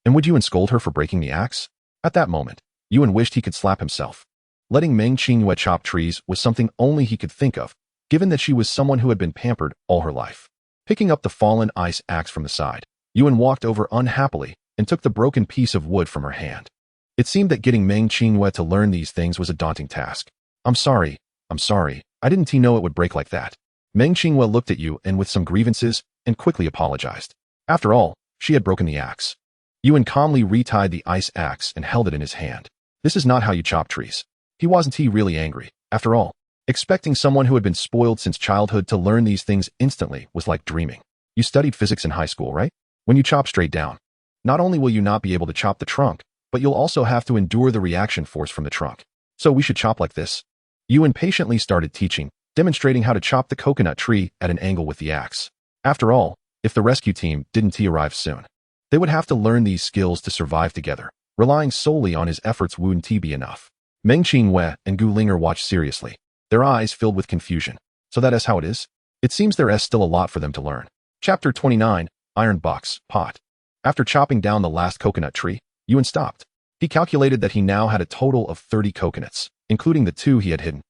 And would Yuan scold her for breaking the axe? At that moment, Yuan wished he could slap himself. Letting Meng Qingyue chop trees was something only he could think of, given that she was someone who had been pampered all her life. Picking up the fallen ice axe from the side, Yuan walked over unhappily and took the broken piece of wood from her hand. It seemed that getting Meng Qingyue to learn these things was a daunting task. I'm sorry, I didn't know it would break like that. Meng Qingyue looked at Yuan with some grievances and quickly apologized. After all, she had broken the axe. Yuan calmly retied the ice axe and held it in his hand. This is not how you chop trees. He wasn't really angry. After all, expecting someone who had been spoiled since childhood to learn these things instantly was like dreaming. You studied physics in high school, right? When you chop straight down, not only will you not be able to chop the trunk, but you'll also have to endure the reaction force from the trunk. So we should chop like this. Yuan patiently started teaching, demonstrating how to chop the coconut tree at an angle with the axe. After all, if the rescue team didn't arrive soon, they would have to learn these skills to survive together. Relying solely on his efforts wouldn't be enough. Meng Qingyue and Gu Linger watched seriously, their eyes filled with confusion. So that is how it is? It seems there is still a lot for them to learn. Chapter 29, iron box, pot. After chopping down the last coconut tree, Yuan stopped. He calculated that he now had a total of 30 coconuts, including the 2 he had hidden.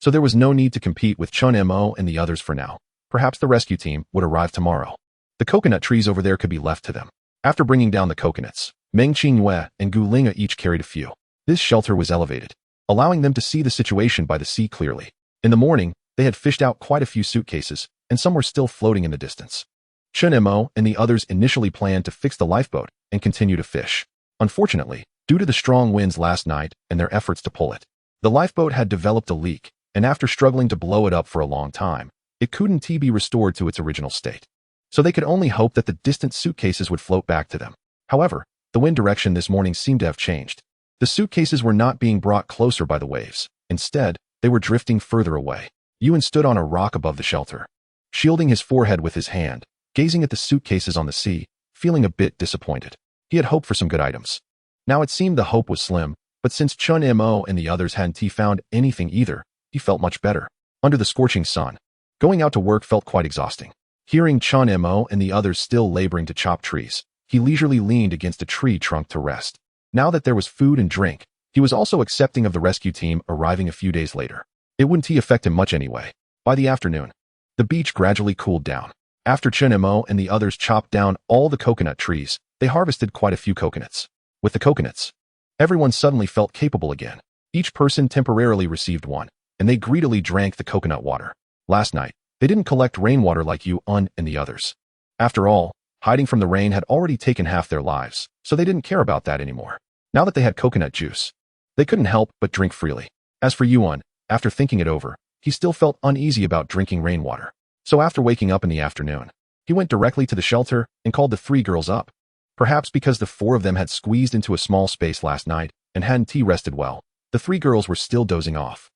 So there was no need to compete with Chun Mo and the others for now. Perhaps the rescue team would arrive tomorrow. The coconut trees over there could be left to them. After bringing down the coconuts, Meng Qingyue and Gu Linge each carried a few. This shelter was elevated, allowing them to see the situation by the sea clearly. In the morning, they had fished out quite a few suitcases, and some were still floating in the distance. Chun Mo and the others initially planned to fix the lifeboat and continue to fish. Unfortunately, due to the strong winds last night and their efforts to pull it, the lifeboat had developed a leak, and after struggling to blow it up for a long time, it couldn't be restored to its original state. So they could only hope that the distant suitcases would float back to them. However, the wind direction this morning seemed to have changed. The suitcases were not being brought closer by the waves. Instead, they were drifting further away. Yuan stood on a rock above the shelter, shielding his forehead with his hand, gazing at the suitcases on the sea, feeling a bit disappointed. He had hoped for some good items. Now it seemed the hope was slim, but since Chun Mo and the others hadn't found anything either, he felt much better. Under the scorching sun, going out to work felt quite exhausting. Hearing Chun Mo and the others still laboring to chop trees, he leisurely leaned against a tree trunk to rest. Now that there was food and drink, he was also accepting of the rescue team arriving a few days later. It wouldn't affect him much anyway. By the afternoon, the beach gradually cooled down. After Chun Mo and the others chopped down all the coconut trees, they harvested quite a few coconuts. With the coconuts, everyone suddenly felt capable again. Each person temporarily received one, and they greedily drank the coconut water. Last night, they didn't collect rainwater like Yuan and the others. After all, hiding from the rain had already taken half their lives, so they didn't care about that anymore. Now that they had coconut juice, they couldn't help but drink freely. As for Yuan, after thinking it over, he still felt uneasy about drinking rainwater. So after waking up in the afternoon, he went directly to the shelter and called the 3 girls up. Perhaps because the 4 of them had squeezed into a small space last night and hadn't rested well, the 3 girls were still dozing off.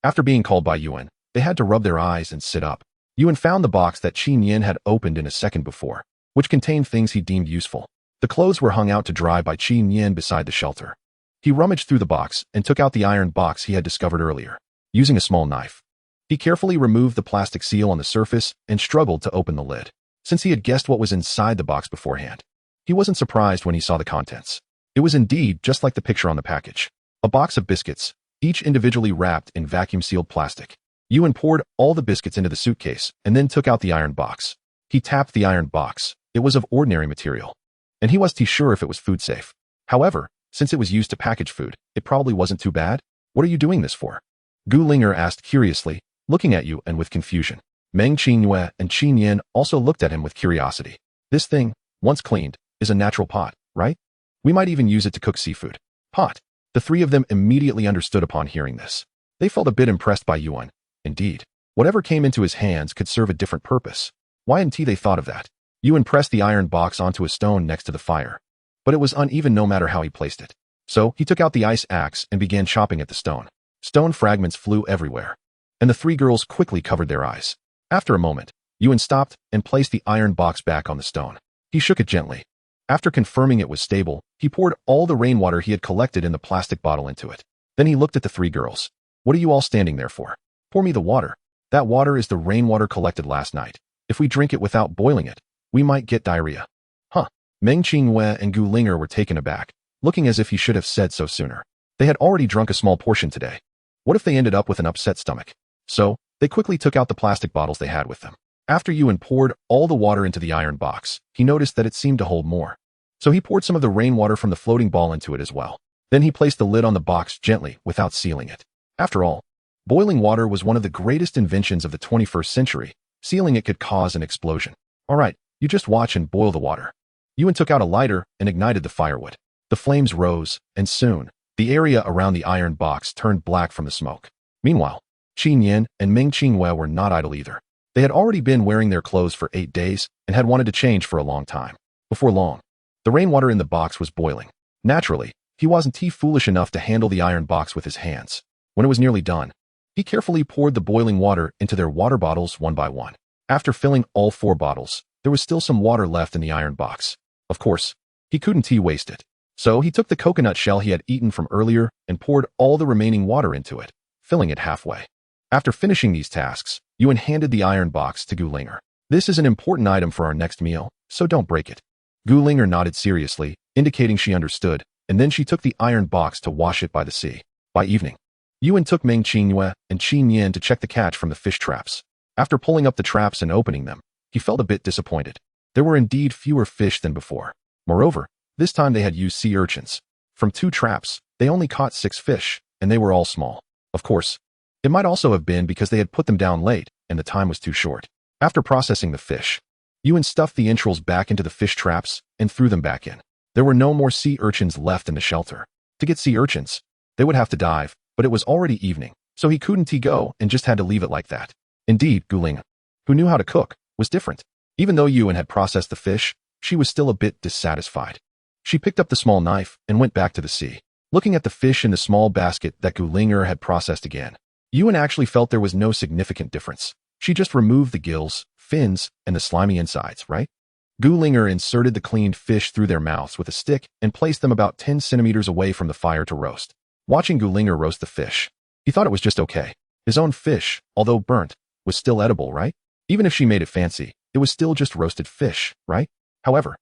After being called by Yuan, they had to rub their eyes and sit up. Yuan found the box that Qin Yin had opened in a second before, which contained things he deemed useful. The clothes were hung out to dry by Qin Yin beside the shelter. He rummaged through the box and took out the iron box he had discovered earlier. Using a small knife, he carefully removed the plastic seal on the surface and struggled to open the lid. Since he had guessed what was inside the box beforehand, he wasn't surprised when he saw the contents. It was indeed just like the picture on the package. A box of biscuits, each individually wrapped in vacuum-sealed plastic. Yuan poured all the biscuits into the suitcase and then took out the iron box. He tapped the iron box. It was of ordinary material, and he wasn't sure if it was food safe. However, since it was used to package food, it probably wasn't too bad. What are you doing this for? Gu Linge asked curiously, looking at Yuan with confusion. Meng Qingyue and Qin Yin also looked at him with curiosity. This thing, once cleaned, is a natural pot, right? We might even use it to cook seafood. Pot. The 3 of them immediately understood upon hearing this. They felt a bit impressed by Yuan. Indeed, whatever came into his hands could serve a different purpose. Why hadn't they thought of that? Yuan pressed the iron box onto a stone next to the fire, but it was uneven no matter how he placed it. So he took out the ice axe and began chopping at the stone. Stone fragments flew everywhere, and the 3 girls quickly covered their eyes. After a moment, Yuan stopped and placed the iron box back on the stone. He shook it gently. After confirming it was stable, he poured all the rainwater he had collected in the plastic bottle into it. Then he looked at the 3 girls. What are you all standing there for? Pour me the water. That water is the rainwater collected last night. If we drink it without boiling it, we might get diarrhea. Huh. Meng Qingyue and Gu Linge were taken aback, looking as if he should have said so sooner. They had already drunk a small portion today. What if they ended up with an upset stomach? So, they quickly took out the plastic bottles they had with them. After Yuan poured all the water into the iron box, he noticed that it seemed to hold more. So he poured some of the rainwater from the floating ball into it as well. Then he placed the lid on the box gently without sealing it. After all, boiling water was one of the greatest inventions of the 21st century. Sealing it could cause an explosion. All right, you just watch and boil the water. Yuan took out a lighter and ignited the firewood. The flames rose, and soon, the area around the iron box turned black from the smoke. Meanwhile, Qin Yin and Meng Qingyue were not idle either. They had already been wearing their clothes for 8 days and had wanted to change for a long time. Before long, the rainwater in the box was boiling. Naturally, he wasn't foolish enough to handle the iron box with his hands. When it was nearly done, he carefully poured the boiling water into their water bottles one by one. After filling all 4 bottles, there was still some water left in the iron box. Of course, he couldn't waste it. So he took the coconut shell he had eaten from earlier and poured all the remaining water into it, filling it halfway. After finishing these tasks, Yuan handed the iron box to Gu Linge. This is an important item for our next meal, so don't break it. Gu Linger nodded seriously, indicating she understood, and then she took the iron box to wash it by the sea. By evening, Yuan took Meng Qingyue and Qin Yin to check the catch from the fish traps. After pulling up the traps and opening them, he felt a bit disappointed. There were indeed fewer fish than before. Moreover, this time they had used sea urchins. From 2 traps, they only caught 6 fish, and they were all small. Of course, it might also have been because they had put them down late, and the time was too short. After processing the fish, Yuan stuffed the entrails back into the fish traps and threw them back in. There were no more sea urchins left in the shelter. To get sea urchins, they would have to dive, but it was already evening, so he couldn't go and just had to leave it like that. Indeed, Gu Ling, who knew how to cook, was different. Even though Yuan had processed the fish, she was still a bit dissatisfied. She picked up the small knife and went back to the sea. Looking at the fish in the small basket that Gu Linger had processed again, Yuan actually felt there was no significant difference. She just removed the gills, fins, and the slimy insides, right? Gu Linger inserted the cleaned fish through their mouths with a stick and placed them about 10 centimeters away from the fire to roast. Watching Gu Linger roast the fish, he thought it was just okay. His own fish, although burnt, was still edible, right? Even if she made it fancy, it was still just roasted fish, right? However,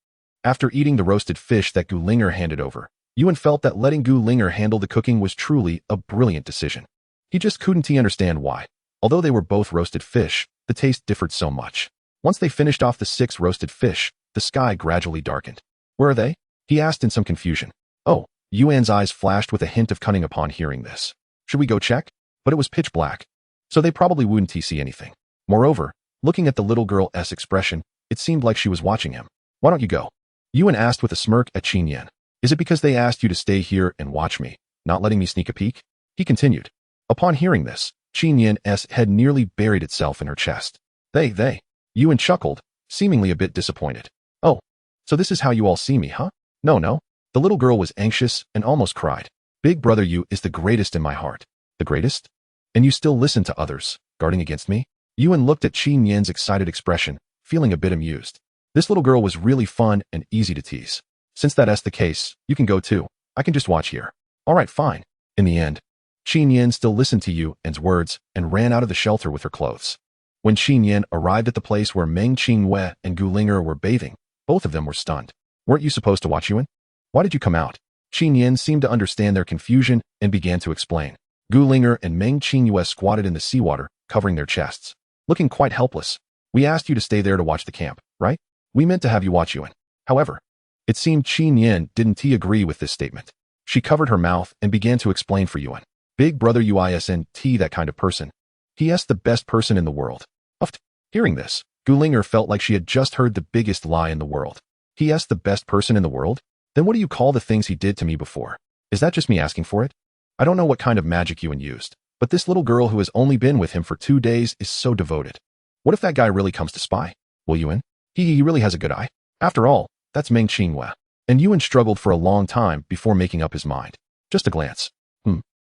after eating the roasted fish that Gu Linger handed over, Yuan felt that letting Gu Linger handle the cooking was truly a brilliant decision. He just couldn't understand why. Although they were both roasted fish, the taste differed so much. Once they finished off the 6 roasted fish, the sky gradually darkened. Where are they? He asked in some confusion. Oh, Yuan's eyes flashed with a hint of cunning upon hearing this. Should we go check? But it was pitch black, so they probably wouldn't see anything. Moreover, looking at the little girl's expression, it seemed like she was watching him. Why don't you go? Yuan asked with a smirk at Qin Yin. Is it because they asked you to stay here and watch me, not letting me sneak a peek? He continued. Upon hearing this, Qin Yin's head nearly buried itself in her chest. They. Yuan chuckled, seemingly a bit disappointed. Oh, so this is how you all see me, huh? No. The little girl was anxious and almost cried. Big brother, you is the greatest in my heart. The greatest? And you still listen to others, guarding against me? Yuan looked at Qin Yin's excited expression, feeling a bit amused. This little girl was really fun and easy to tease. Since that's the case, you can go too. I can just watch here. All right, fine. In the end, Qin Yin still listened to Yuan's words and ran out of the shelter with her clothes. When Qin Yin arrived at the place where Meng Qingyue and Gu Linger were bathing, both of them were stunned. Weren't you supposed to watch Yuan? Why did you come out? Qin Yin seemed to understand their confusion and began to explain. Gu Linger and Meng Qingyue squatted in the seawater, covering their chests, looking quite helpless. We asked you to stay there to watch the camp, right? We meant to have you watch Yuan. However, it seemed Qin Yin didn't agree with this statement. She covered her mouth and began to explain for Yuan. Big brother isn't that kind of person. He's the best person in the world. Hearing this, Gu Linger felt like she had just heard the biggest lie in the world. He's the best person in the world? Then what do you call the things he did to me before? Is that just me asking for it? I don't know what kind of magic Yuan used, but this little girl who has only been with him for 2 days is so devoted. What if that guy really comes to spy? Well, Yuan, he really has a good eye. After all, that's Meng Qingyue. And Yuan struggled for a long time before making up his mind. Just a glance.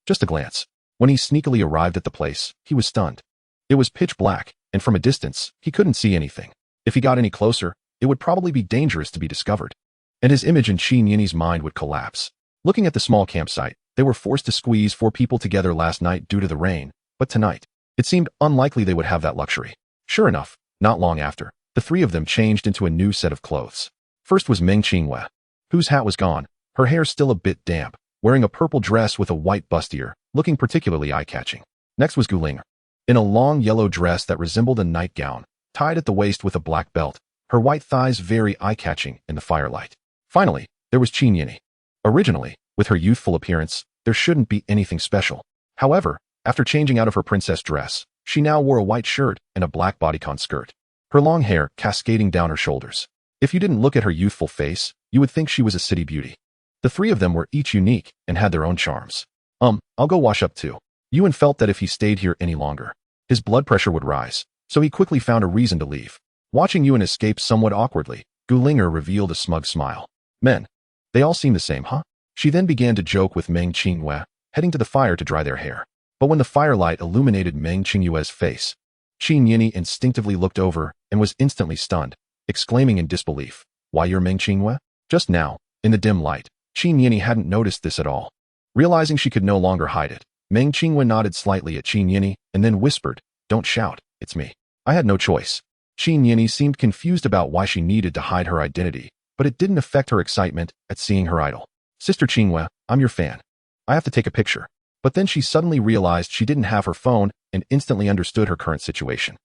Just a glance. When he sneakily arrived at the place, he was stunned. It was pitch black, and from a distance, he couldn't see anything. If he got any closer, it would probably be dangerous to be discovered. And his image in Qin Yin's mind would collapse. Looking at the small campsite, they were forced to squeeze 4 people together last night due to the rain, but tonight, it seemed unlikely they would have that luxury. Sure enough, not long after, the 3 of them changed into a new set of clothes. First was Meng Qingyue, whose hat was gone, her hair still a bit damp, wearing a purple dress with a white bustier, looking particularly eye-catching. Next was Gu Linger, in a long yellow dress that resembled a nightgown, tied at the waist with a black belt, her white thighs very eye-catching in the firelight. Finally, there was Qin Yin. Originally, with her youthful appearance, there shouldn't be anything special. However, after changing out of her princess dress, she now wore a white shirt and a black bodycon skirt, her long hair cascading down her shoulders. If you didn't look at her youthful face, you would think she was a city beauty. The 3 of them were each unique and had their own charms. I'll go wash up too. Yuan felt that if he stayed here any longer, his blood pressure would rise, so he quickly found a reason to leave. Watching Yuan escape somewhat awkwardly, Gu Linger revealed a smug smile. Men, they all seem the same, huh? She then began to joke with Meng Qingyue, heading to the fire to dry their hair. But when the firelight illuminated Meng Qingyue's face, Qin Yin instinctively looked over and was instantly stunned, exclaiming in disbelief, "Why, you're Meng Qingyue?" Just now, in the dim light, Qin Yin hadn't noticed this at all. Realizing she could no longer hide it, Meng Qingyue nodded slightly at Qin Yin and then whispered, "Don't shout, it's me. I had no choice." Qin Yini seemed confused about why she needed to hide her identity, but it didn't affect her excitement at seeing her idol. Sister Qinghua, I'm your fan. I have to take a picture. But then she suddenly realized she didn't have her phone and instantly understood her current situation.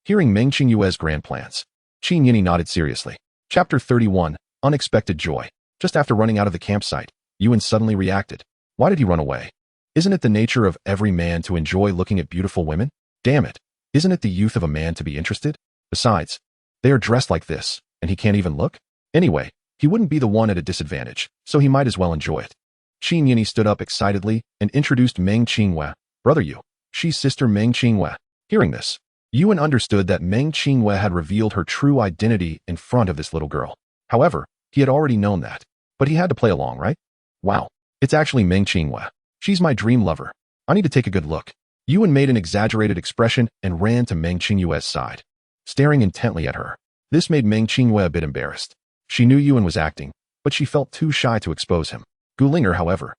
Hearing Meng Qingyue's grand plans. Qin Yini nodded seriously. Chapter 31, Unexpected Joy. Just after running out of the campsite, Yuan suddenly reacted. Why did he run away? Isn't it the nature of every man to enjoy looking at beautiful women? Damn it. Isn't it the youth of a man to be interested? Besides, they are dressed like this, and he can't even look? Anyway, he wouldn't be the one at a disadvantage, so he might as well enjoy it. Qin Yini stood up excitedly and introduced Meng Qinghua. Brother Yu, she's sister Meng Qinghua. Hearing this, Yuan understood that Meng Qinghua had revealed her true identity in front of this little girl. However, he had already known that, but he had to play along, right? Wow, it's actually Meng Qinghua. She's my dream lover. I need to take a good look. Yuan made an exaggerated expression and ran to Meng Qinghua's side, staring intently at her. This made Meng Qinghua a bit embarrassed. She knew Yuan was acting, but she felt too shy to expose him. Gulinger, however,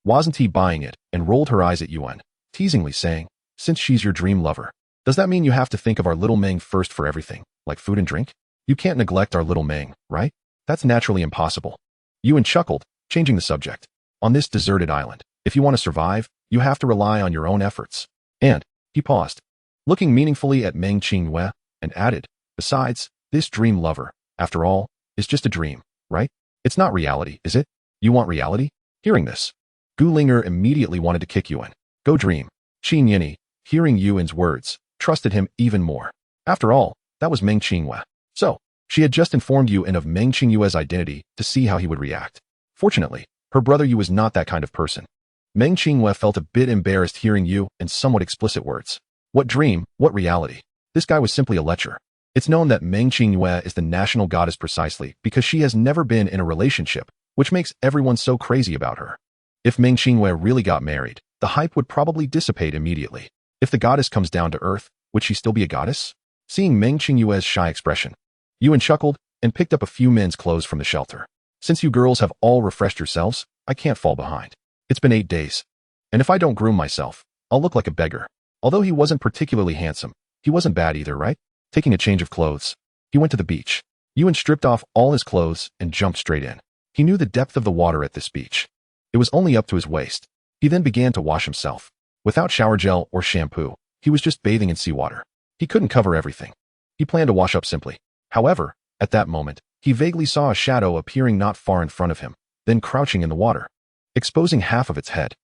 wasn't he buying it and rolled her eyes at Yuan, teasingly saying, since she's your dream lover, does that mean you have to think of our little Meng first for everything, like food and drink? You can't neglect our little Meng, right? That's naturally impossible. Yuan chuckled, changing the subject. On this deserted island, if you want to survive, you have to rely on your own efforts. And, he paused, looking meaningfully at Meng Qinghua, and added, besides, this dream lover, after all, is just a dream, right? It's not reality, is it? You want reality? Hearing this, Gulinger immediately wanted to kick Yuan. Go dream. Qin Yini, hearing Yuan's words, trusted him even more. After all, that was Meng Qinghua. So, she had just informed Yuan of Meng Qinghua's identity to see how he would react. Fortunately, her brother Yu was not that kind of person. Meng Qinghua felt a bit embarrassed hearing Yu in somewhat explicit words. What dream, what reality? This guy was simply a lecher. It's known that Meng Qinghua is the national goddess precisely because she has never been in a relationship, which makes everyone so crazy about her. If Meng Qinghua really got married, the hype would probably dissipate immediately. If the goddess comes down to earth, would she still be a goddess? Seeing Meng Qinghua's shy expression, Yuan chuckled and picked up a few men's clothes from the shelter. Since you girls have all refreshed yourselves, I can't fall behind. It's been 8 days. And if I don't groom myself, I'll look like a beggar. Although he wasn't particularly handsome, he wasn't bad either, right? Taking a change of clothes, he went to the beach. Yuan stripped off all his clothes and jumped straight in. He knew the depth of the water at this beach. It was only up to his waist. He then began to wash himself. Without shower gel or shampoo, he was just bathing in seawater. He couldn't cover everything. He planned to wash up simply. However, at that moment, he vaguely saw a shadow appearing not far in front of him, then crouching in the water, exposing half of its head.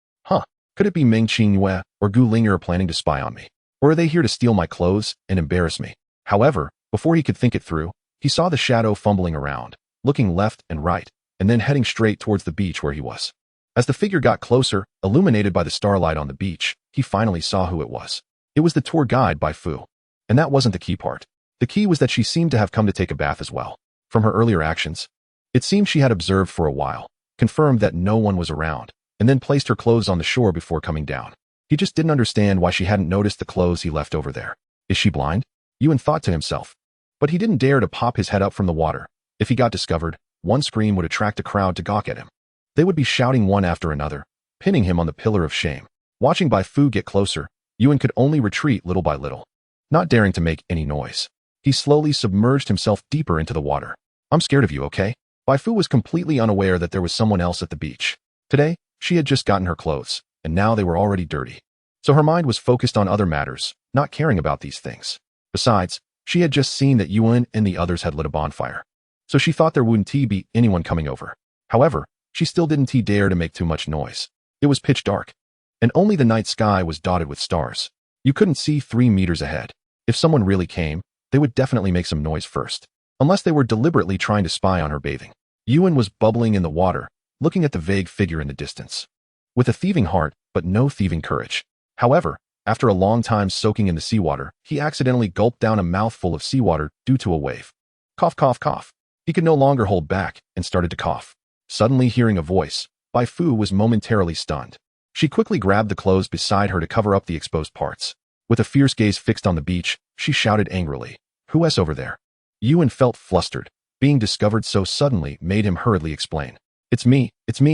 Could it be Meng Qinghua or Gulinger planning to spy on me? Or are they here to steal my clothes and embarrass me? However, before he could think it through, he saw the shadow fumbling around, looking left and right, and then heading straight towards the beach where he was. As the figure got closer, illuminated by the starlight on the beach, he finally saw who it was. It was the tour guide Bai Fu. And that wasn't the key part. The key was that she seemed to have come to take a bath as well. From her earlier actions, it seemed she had observed for a while, confirmed that no one was around, and then placed her clothes on the shore before coming down. He just didn't understand why she hadn't noticed the clothes he left over there. Is she blind? Yuan thought to himself. But he didn't dare to pop his head up from the water. If he got discovered, one scream would attract a crowd to gawk at him. They would be shouting one after another, pinning him on the pillar of shame. Watching Bai Fu get closer, Yuan could only retreat little by little, not daring to make any noise. He slowly submerged himself deeper into the water. I'm scared of you, okay? Bai Fu was completely unaware that there was someone else at the beach. Today, she had just gotten her clothes, and now they were already dirty. So her mind was focused on other matters, not caring about these things. Besides, she had just seen that Yuan and the others had lit a bonfire. So she thought there wouldn't be anyone coming over. However, she still didn't dare to make too much noise. It was pitch dark, and only the night sky was dotted with stars. You couldn't see 3 meters ahead. If someone really came, they would definitely make some noise first, unless they were deliberately trying to spy on her bathing. Yuan was bubbling in the water, looking at the vague figure in the distance, with a thieving heart, but no thieving courage. However, after a long time soaking in the seawater, he accidentally gulped down a mouthful of seawater due to a wave. Cough, cough, cough. He could no longer hold back and started to cough. Suddenly hearing a voice, Bai Fu was momentarily stunned. She quickly grabbed the clothes beside her to cover up the exposed parts. With a fierce gaze fixed on the beach, she shouted angrily, "Who's over there?" Yuan felt flustered. Being discovered so suddenly made him hurriedly explain. It's me,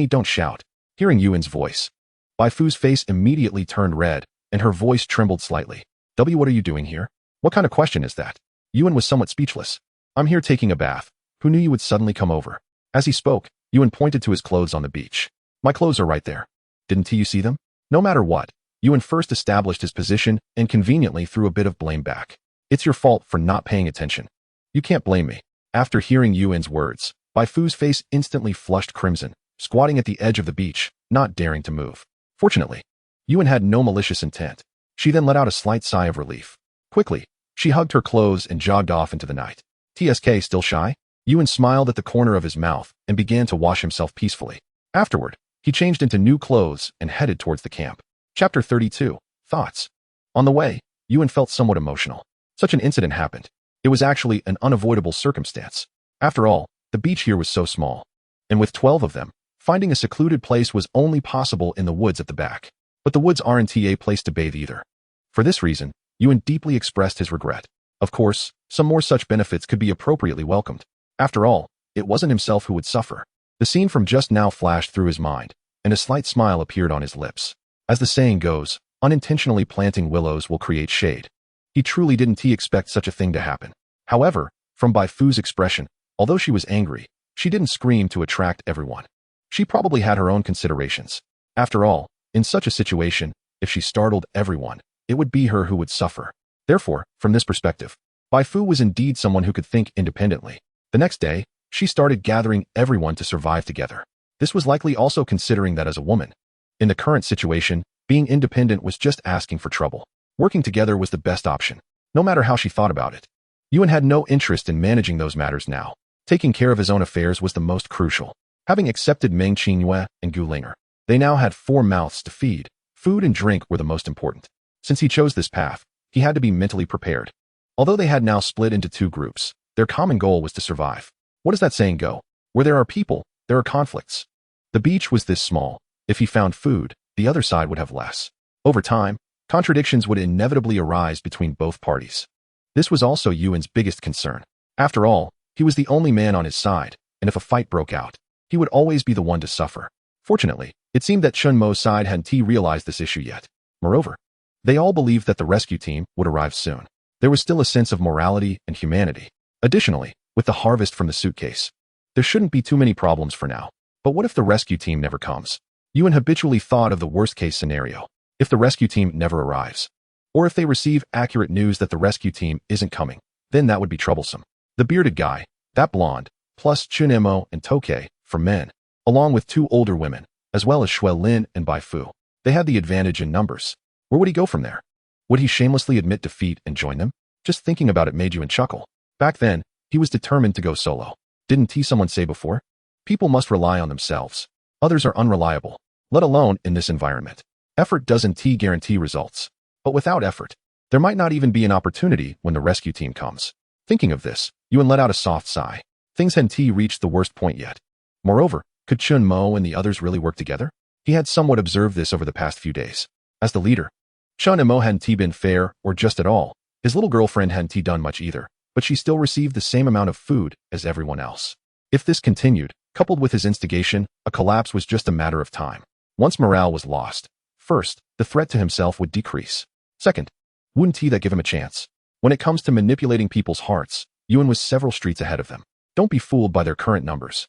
don't shout." Hearing Yuan's voice, Bai Fu's face immediately turned red, and her voice trembled slightly. What are you doing here? What kind of question is that? Yuan was somewhat speechless. I'm here taking a bath. Who knew you would suddenly come over? As he spoke, Yuan pointed to his clothes on the beach. My clothes are right there. Didn't you see them? No matter what, Yuan first established his position and conveniently threw a bit of blame back. It's your fault for not paying attention. You can't blame me. After hearing Yuan's words, Bai Fu's face instantly flushed crimson, squatting at the edge of the beach, not daring to move. Fortunately, Yuan had no malicious intent. She then let out a slight sigh of relief. Quickly, she hugged her clothes and jogged off into the night. TSK still shy? Yuan smiled at the corner of his mouth and began to wash himself peacefully. Afterward, he changed into new clothes and headed towards the camp. Chapter 32. Thoughts. On the way, Yuan felt somewhat emotional. Such an incident happened. It was actually an unavoidable circumstance. After all, the beach here was so small. And with 12 of them, finding a secluded place was only possible in the woods at the back. But the woods aren't a place to bathe either. For this reason, Yuan deeply expressed his regret. Of course, some more such benefits could be appropriately welcomed. After all, it wasn't himself who would suffer. The scene from just now flashed through his mind, and a slight smile appeared on his lips. As the saying goes, unintentionally planting willows will create shade. He truly didn't expect such a thing to happen. However, from Bai Fu's expression, although she was angry, she didn't scream to attract everyone. She probably had her own considerations. After all, in such a situation, if she startled everyone, it would be her who would suffer. Therefore, from this perspective, Bai Fu was indeed someone who could think independently. The next day, she started gathering everyone to survive together. This was likely also considering that as a woman. In the current situation, being independent was just asking for trouble. Working together was the best option, no matter how she thought about it. Yuan had no interest in managing those matters now. Taking care of his own affairs was the most crucial. Having accepted Meng Qingyue and Gu Linger, they now had 4 mouths to feed. Food and drink were the most important. Since he chose this path, he had to be mentally prepared. Although they had now split into 2 groups, their common goal was to survive. What does that saying go? Where there are people, there are conflicts. The beach was this small. If he found food, the other side would have less. Over time, contradictions would inevitably arise between both parties. This was also Yuan's biggest concern. After all, he was the only man on his side, and if a fight broke out, he would always be the one to suffer. Fortunately, it seemed that Chun Mo's side hadn't realized this issue yet. Moreover, they all believed that the rescue team would arrive soon. There was still a sense of morality and humanity. Additionally, with the harvest from the suitcase, there shouldn't be too many problems for now. But what if the rescue team never comes? Yuan habitually thought of the worst-case scenario. If the rescue team never arrives, or if they receive accurate news that the rescue team isn't coming, then that would be troublesome. The bearded guy, that blonde, plus Chun Mo and Tokay, for men, along with 2 older women, as well as Shui Lin and Bai Fu. They had the advantage in numbers. Where would he go from there? Would he shamelessly admit defeat and join them? Just thinking about it made Yuan chuckle. Back then, he was determined to go solo. Didn't someone say before? People must rely on themselves. Others are unreliable, let alone in this environment. Effort doesn't guarantee results. But without effort, there might not even be an opportunity when the rescue team comes. Thinking of this, Yuan let out a soft sigh. Things hadn't reached the worst point yet. Moreover, could Chun Mo and the others really work together? He had somewhat observed this over the past few days. As the leader, Chun Mo hadn't been fair or just at all. His little girlfriend hadn't done much either, but she still received the same amount of food as everyone else. If this continued, coupled with his instigation, a collapse was just a matter of time. Once morale was lost, first, the threat to himself would decrease. Second, wouldn't that give him a chance? When it comes to manipulating people's hearts, Yuan was several streets ahead of them. Don't be fooled by their current numbers.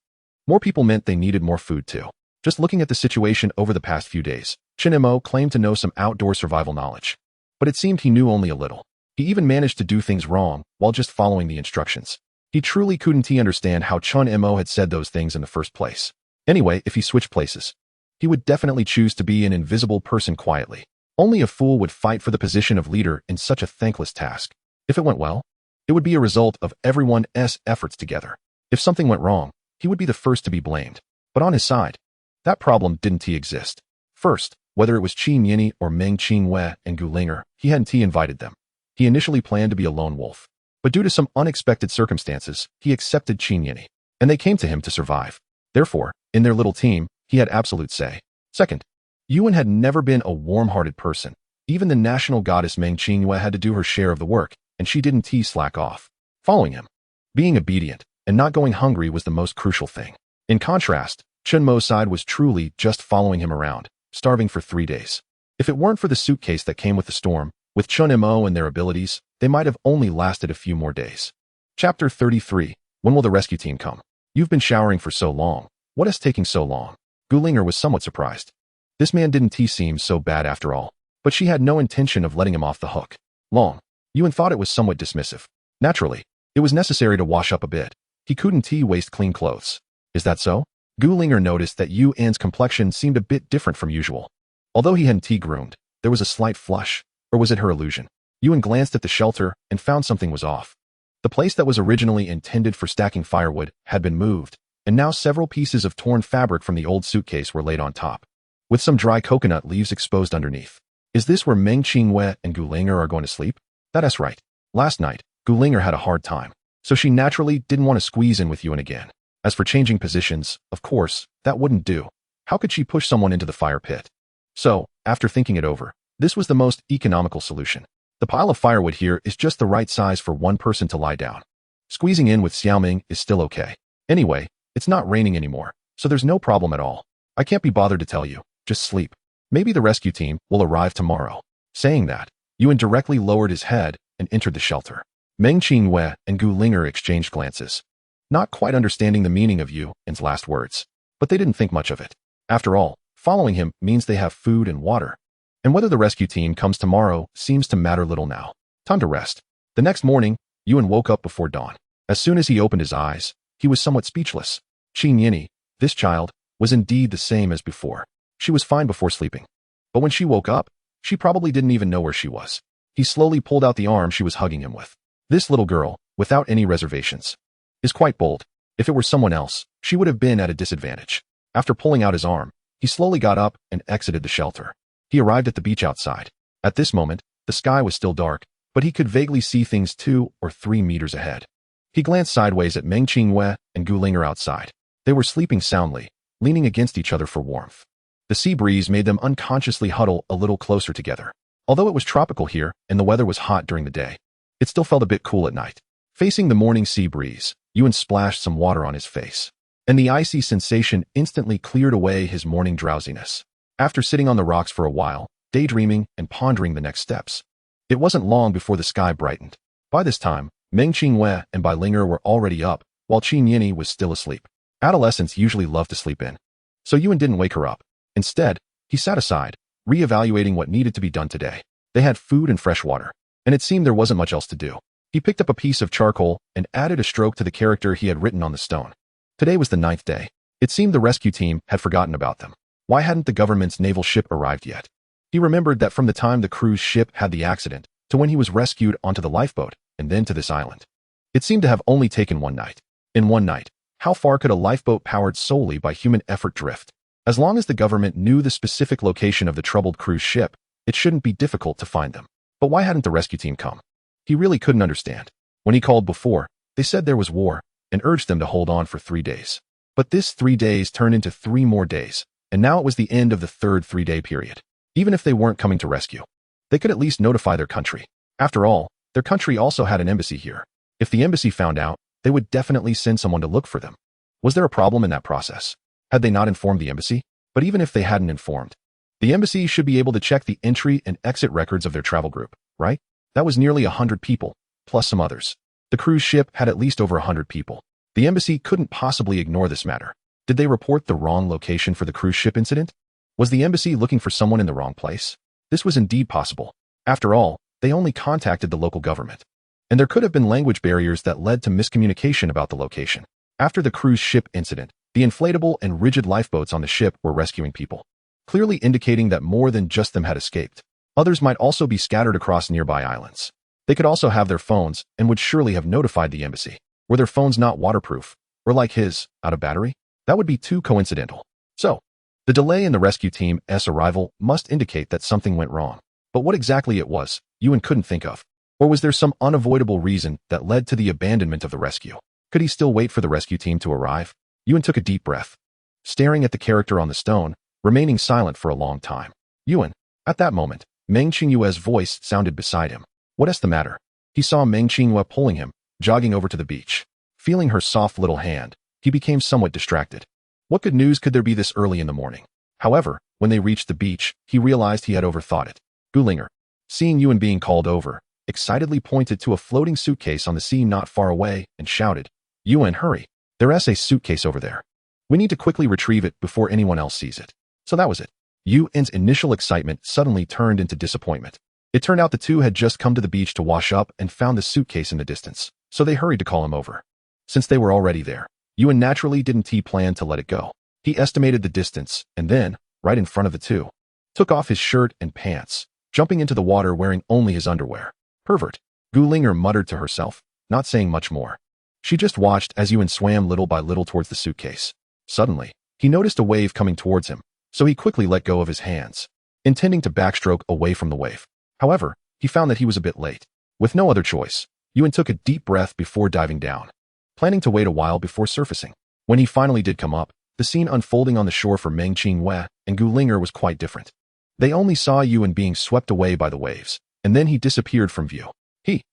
More people meant they needed more food too. Just looking at the situation over the past few days, Chun Mo claimed to know some outdoor survival knowledge. But it seemed he knew only a little. He even managed to do things wrong while just following the instructions. He truly couldn't understand how Chun Mo had said those things in the first place. Anyway, if he switched places, he would definitely choose to be an invisible person quietly. Only a fool would fight for the position of leader in such a thankless task. If it went well, it would be a result of everyone's efforts together. If something went wrong, he would be the first to be blamed. But on his side, that problem didn't exist. First, whether it was Qin Yini or Meng Qingyue and Gu Linger, he hadn't invited them. He initially planned to be a lone wolf. But due to some unexpected circumstances, he accepted Qin Yini, and they came to him to survive. Therefore, in their little team, he had absolute say. Second, Yuan had never been a warm-hearted person. Even the national goddess Meng Qingyue had to do her share of the work, and she didn't slack off. Following him, being obedient, and not going hungry was the most crucial thing. In contrast, Chun Mo's side was truly just following him around, starving for 3 days. If it weren't for the suitcase that came with the storm, With Chun Mo and their abilities, they might have only lasted a few more days. Chapter 33. When will the rescue team come? You've been showering for so long. What is taking so long? Gulinger was somewhat surprised. This man didn't seem so bad after all, but she had no intention of letting him off the hook. Long. Yuan thought it was somewhat dismissive. Naturally, it was necessary to wash up a bit. He couldn't waste clean clothes. Is that so? Gulinger noticed that Yuan's complexion seemed a bit different from usual. Although he hadn't groomed, there was a slight flush, or was it her illusion? Yuan glanced at the shelter and found something was off. The place that was originally intended for stacking firewood had been moved, and now several pieces of torn fabric from the old suitcase were laid on top, with some dry coconut leaves exposed underneath. Is this where Meng Qingwei and Gulinger are going to sleep? That's right. Last night, Gulinger had a hard time, so she naturally didn't want to squeeze in with Yuan again. As for changing positions, of course, that wouldn't do. How could she push someone into the fire pit? So, after thinking it over, this was the most economical solution. The pile of firewood here is just the right size for one person to lie down. Squeezing in with Xiaoming is still okay. Anyway, it's not raining anymore, so there's no problem at all. I can't be bothered to tell you. Just sleep. Maybe the rescue team will arrive tomorrow. Saying that, Yuan directly lowered his head and entered the shelter. Meng Qingwei and Gulinger exchanged glances, not quite understanding the meaning of Yuan's last words. But they didn't think much of it. After all, following him means they have food and water. And whether the rescue team comes tomorrow seems to matter little now. Time to rest. The next morning, Yuan woke up before dawn. As soon as he opened his eyes, he was somewhat speechless. Qin Yinyi, this child, was indeed the same as before. She was fine before sleeping. But when she woke up, she probably didn't even know where she was. He slowly pulled out the arm she was hugging him with. This little girl, without any reservations, is quite bold. If it were someone else, she would have been at a disadvantage. After pulling out his arm, he slowly got up and exited the shelter. He arrived at the beach outside. At this moment, the sky was still dark, but he could vaguely see things 2 or 3 meters ahead. He glanced sideways at Meng Qingwei and Gulinger outside. They were sleeping soundly, leaning against each other for warmth. The sea breeze made them unconsciously huddle a little closer together. Although it was tropical here and the weather was hot during the day, it still felt a bit cool at night. Facing the morning sea breeze, Yuan splashed some water on his face, and the icy sensation instantly cleared away his morning drowsiness. After sitting on the rocks for a while, daydreaming and pondering the next steps, it wasn't long before the sky brightened. By this time, Meng Qingwei and Gulinger were already up, while Qin Yinyi was still asleep. Adolescents usually love to sleep in, so Yuan didn't wake her up. Instead, he sat aside, re-evaluating what needed to be done today. They had food and fresh water, and it seemed there wasn't much else to do. He picked up a piece of charcoal and added a stroke to the character he had written on the stone. Today was the 9th day. It seemed the rescue team had forgotten about them. Why hadn't the government's naval ship arrived yet? He remembered that from the time the cruise ship had the accident, to when he was rescued onto the lifeboat, and then to this island, it seemed to have only taken one night. In one night, how far could a lifeboat powered solely by human effort drift? As long as the government knew the specific location of the troubled cruise ship, it shouldn't be difficult to find them. But why hadn't the rescue team come? He really couldn't understand. When he called before, they said there was war, and urged them to hold on for 3 days. But this 3 days turned into 3 more days, and now it was the end of the third 3-day period. Even if they weren't coming to rescue, they could at least notify their country. After all, their country also had an embassy here. If the embassy found out, they would definitely send someone to look for them. Was there a problem in that process? Had they not informed the embassy? But even if they hadn't informed, the embassy should be able to check the entry and exit records of their travel group, right? That was nearly 100 people, plus some others. The cruise ship had at least over 100 people. The embassy couldn't possibly ignore this matter. Did they report the wrong location for the cruise ship incident? Was the embassy looking for someone in the wrong place? This was indeed possible. After all, they only contacted the local government. And there could have been language barriers that led to miscommunication about the location. After the cruise ship incident, the inflatable and rigid lifeboats on the ship were rescuing people, clearly indicating that more than just them had escaped. Others might also be scattered across nearby islands. They could also have their phones and would surely have notified the embassy. Were their phones not waterproof, or like his, out of battery? That would be too coincidental. So, the delay in the rescue team's arrival must indicate that something went wrong. But what exactly it was, Yuan couldn't think of. Or was there some unavoidable reason that led to the abandonment of the rescue? Could he still wait for the rescue team to arrive? Yuan took a deep breath, staring at the character on the stone, remaining silent for a long time. Yuan. At that moment, Meng Qingwei's voice sounded beside him. What's the matter? He saw Meng Qingwei pulling him, jogging over to the beach. Feeling her soft little hand, he became somewhat distracted. What good news could there be this early in the morning? However, when they reached the beach, he realized he had overthought it. Gulinger. Seeing Yuan being called over, excitedly pointed to a floating suitcase on the sea not far away and shouted, "Yuan, hurry. There's a suitcase over there. We need to quickly retrieve it before anyone else sees it." So that was it. Yuan's initial excitement suddenly turned into disappointment. It turned out the two had just come to the beach to wash up and found the suitcase in the distance, so they hurried to call him over. Since they were already there, Yuan naturally didn't plan to let it go. He estimated the distance and then, right in front of the two, took off his shirt and pants, jumping into the water wearing only his underwear. Pervert. Gu Linger muttered to herself, not saying much more. She just watched as Yuan swam little by little towards the suitcase. Suddenly, he noticed a wave coming towards him, so he quickly let go of his hands, intending to backstroke away from the wave. However, he found that he was a bit late. With no other choice, Yuan took a deep breath before diving down, planning to wait a while before surfacing. When he finally did come up, the scene unfolding on the shore for Meng Qinghue and Gu Linger was quite different. They only saw Yuan being swept away by the waves, and then he disappeared from view. He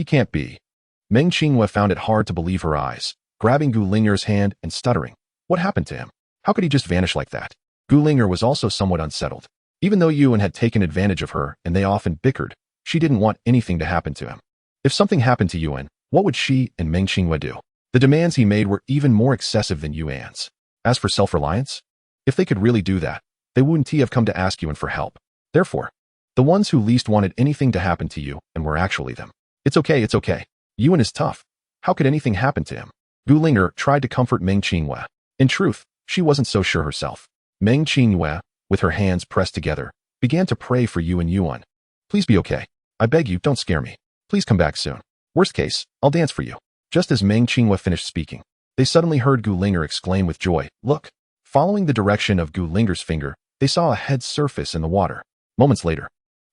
can't be. Meng Qinghue found it hard to believe her eyes, grabbing Gu Linger's hand and stuttering. What happened to him? How could he just vanish like that? Gu Linger was also somewhat unsettled. Even though Yuan had taken advantage of her and they often bickered, she didn't want anything to happen to him. If something happened to Yuan, what would she and Meng Qinghue do? The demands he made were even more excessive than Yuan's. As for self-reliance, if they could really do that, they wouldn't have come to ask Yuan for help. Therefore, the ones who least wanted anything to happen to you and were actually them. It's okay. Yuan is tough. How could anything happen to him? Gu Linger tried to comfort Meng Qinghue. In truth, she wasn't so sure herself. Meng Qinghue, with her hands pressed together, began to pray for Yuan. Please be okay. I beg you, don't scare me. Please come back soon. Worst case, I'll dance for you. Just as Meng Qinghue finished speaking, they suddenly heard Gu Linger exclaim with joy, "Look!" Following the direction of Gu Linger's finger, they saw a head surface in the water. Moments later,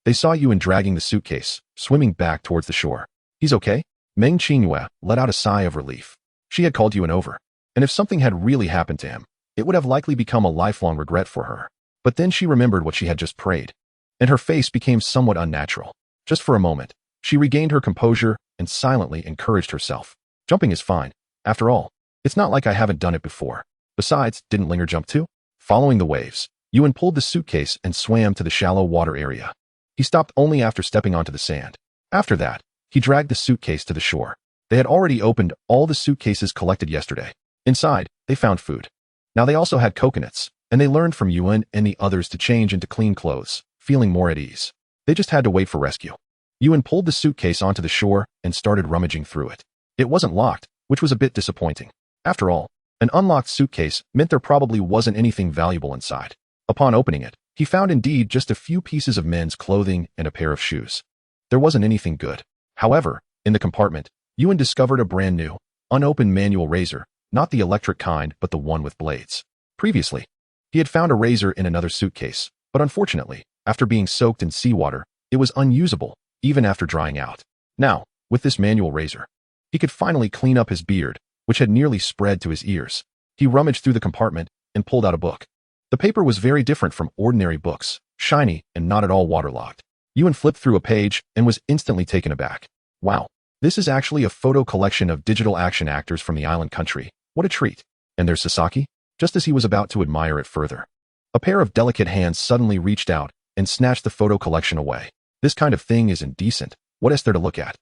they saw Yuan dragging the suitcase, swimming back towards the shore. He's okay? Meng Qinghue let out a sigh of relief. She had called Yuan over, and if something had really happened to him, it would have likely become a lifelong regret for her. But then she remembered what she had just prayed, and her face became somewhat unnatural. Just for a moment, she regained her composure and silently encouraged herself. Jumping is fine. After all, it's not like I haven't done it before. Besides, didn't Linger jump too? Following the waves, Yuan pulled the suitcase and swam to the shallow water area. He stopped only after stepping onto the sand. After that, he dragged the suitcase to the shore. They had already opened all the suitcases collected yesterday. Inside, they found food. Now they also had coconuts, and they learned from Yuan and the others to change into clean clothes, feeling more at ease. They just had to wait for rescue. Yuan pulled the suitcase onto the shore and started rummaging through it. It wasn't locked, which was a bit disappointing. After all, an unlocked suitcase meant there probably wasn't anything valuable inside. Upon opening it, he found indeed just a few pieces of men's clothing and a pair of shoes. There wasn't anything good. However, in the compartment, Yuan discovered a brand new, unopened manual razor, not the electric kind but the one with blades. Previously, he had found a razor in another suitcase, but unfortunately, after being soaked in seawater, it was unusable, even after drying out. Now, with this manual razor, he could finally clean up his beard, which had nearly spread to his ears. He rummaged through the compartment and pulled out a book. The paper was very different from ordinary books, shiny and not at all waterlogged. Yuan flipped through a page and was instantly taken aback. Wow, this is actually a photo collection of digital action actors from the island country. What a treat. And there's Sasaki? Just as he was about to admire it further, a pair of delicate hands suddenly reached out and snatched the photo collection away. This kind of thing is indecent. What is there to look at?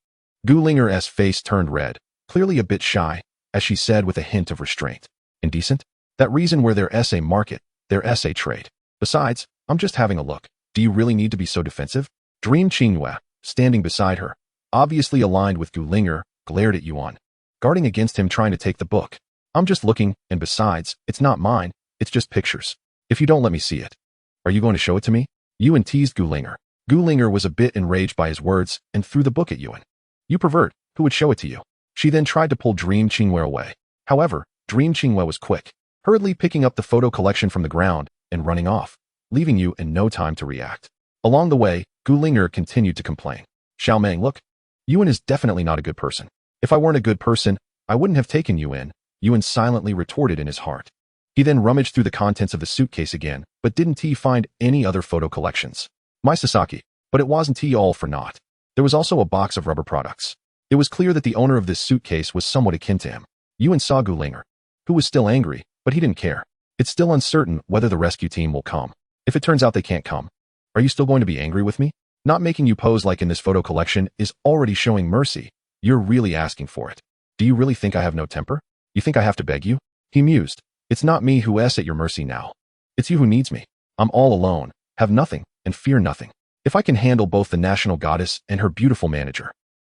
Gu Linger's face turned red, clearly a bit shy, as she said with a hint of restraint. Indecent? That reason where their essay market, their essay trade. Besides, I'm just having a look. Do you really need to be so defensive? Dream Qinghue, standing beside her, obviously aligned with Gu Linger, glared at Yuan, guarding against him trying to take the book. I'm just looking, and besides, it's not mine, it's just pictures. If you don't let me see it, are you going to show it to me? Yuan teased Gu Linger. Gu Linger was a bit enraged by his words and threw the book at Yuan. You pervert, who would show it to you? She then tried to pull Dream Qinghue away. However, Dream Qinghue was quick, hurriedly picking up the photo collection from the ground and running off, leaving you in no time to react. Along the way, Gu Linger continued to complain. Xiao Meng, look, Yuan is definitely not a good person. If I weren't a good person, I wouldn't have taken you in, Yuan silently retorted in his heart. He then rummaged through the contents of the suitcase again, but didn't find any other photo collections. My Sasaki, but it wasn't all for naught. There was also a box of rubber products. It was clear that the owner of this suitcase was somewhat akin to him. Yuan saw Gu Linger, who was still angry, but he didn't care. It's still uncertain whether the rescue team will come. If it turns out they can't come, are you still going to be angry with me? Not making you pose like in this photo collection is already showing mercy. You're really asking for it. Do you really think I have no temper? You think I have to beg you? He mused. It's not me who's at your mercy now. It's you who needs me. I'm all alone, have nothing, and fear nothing. If I can handle both the national goddess and her beautiful manager,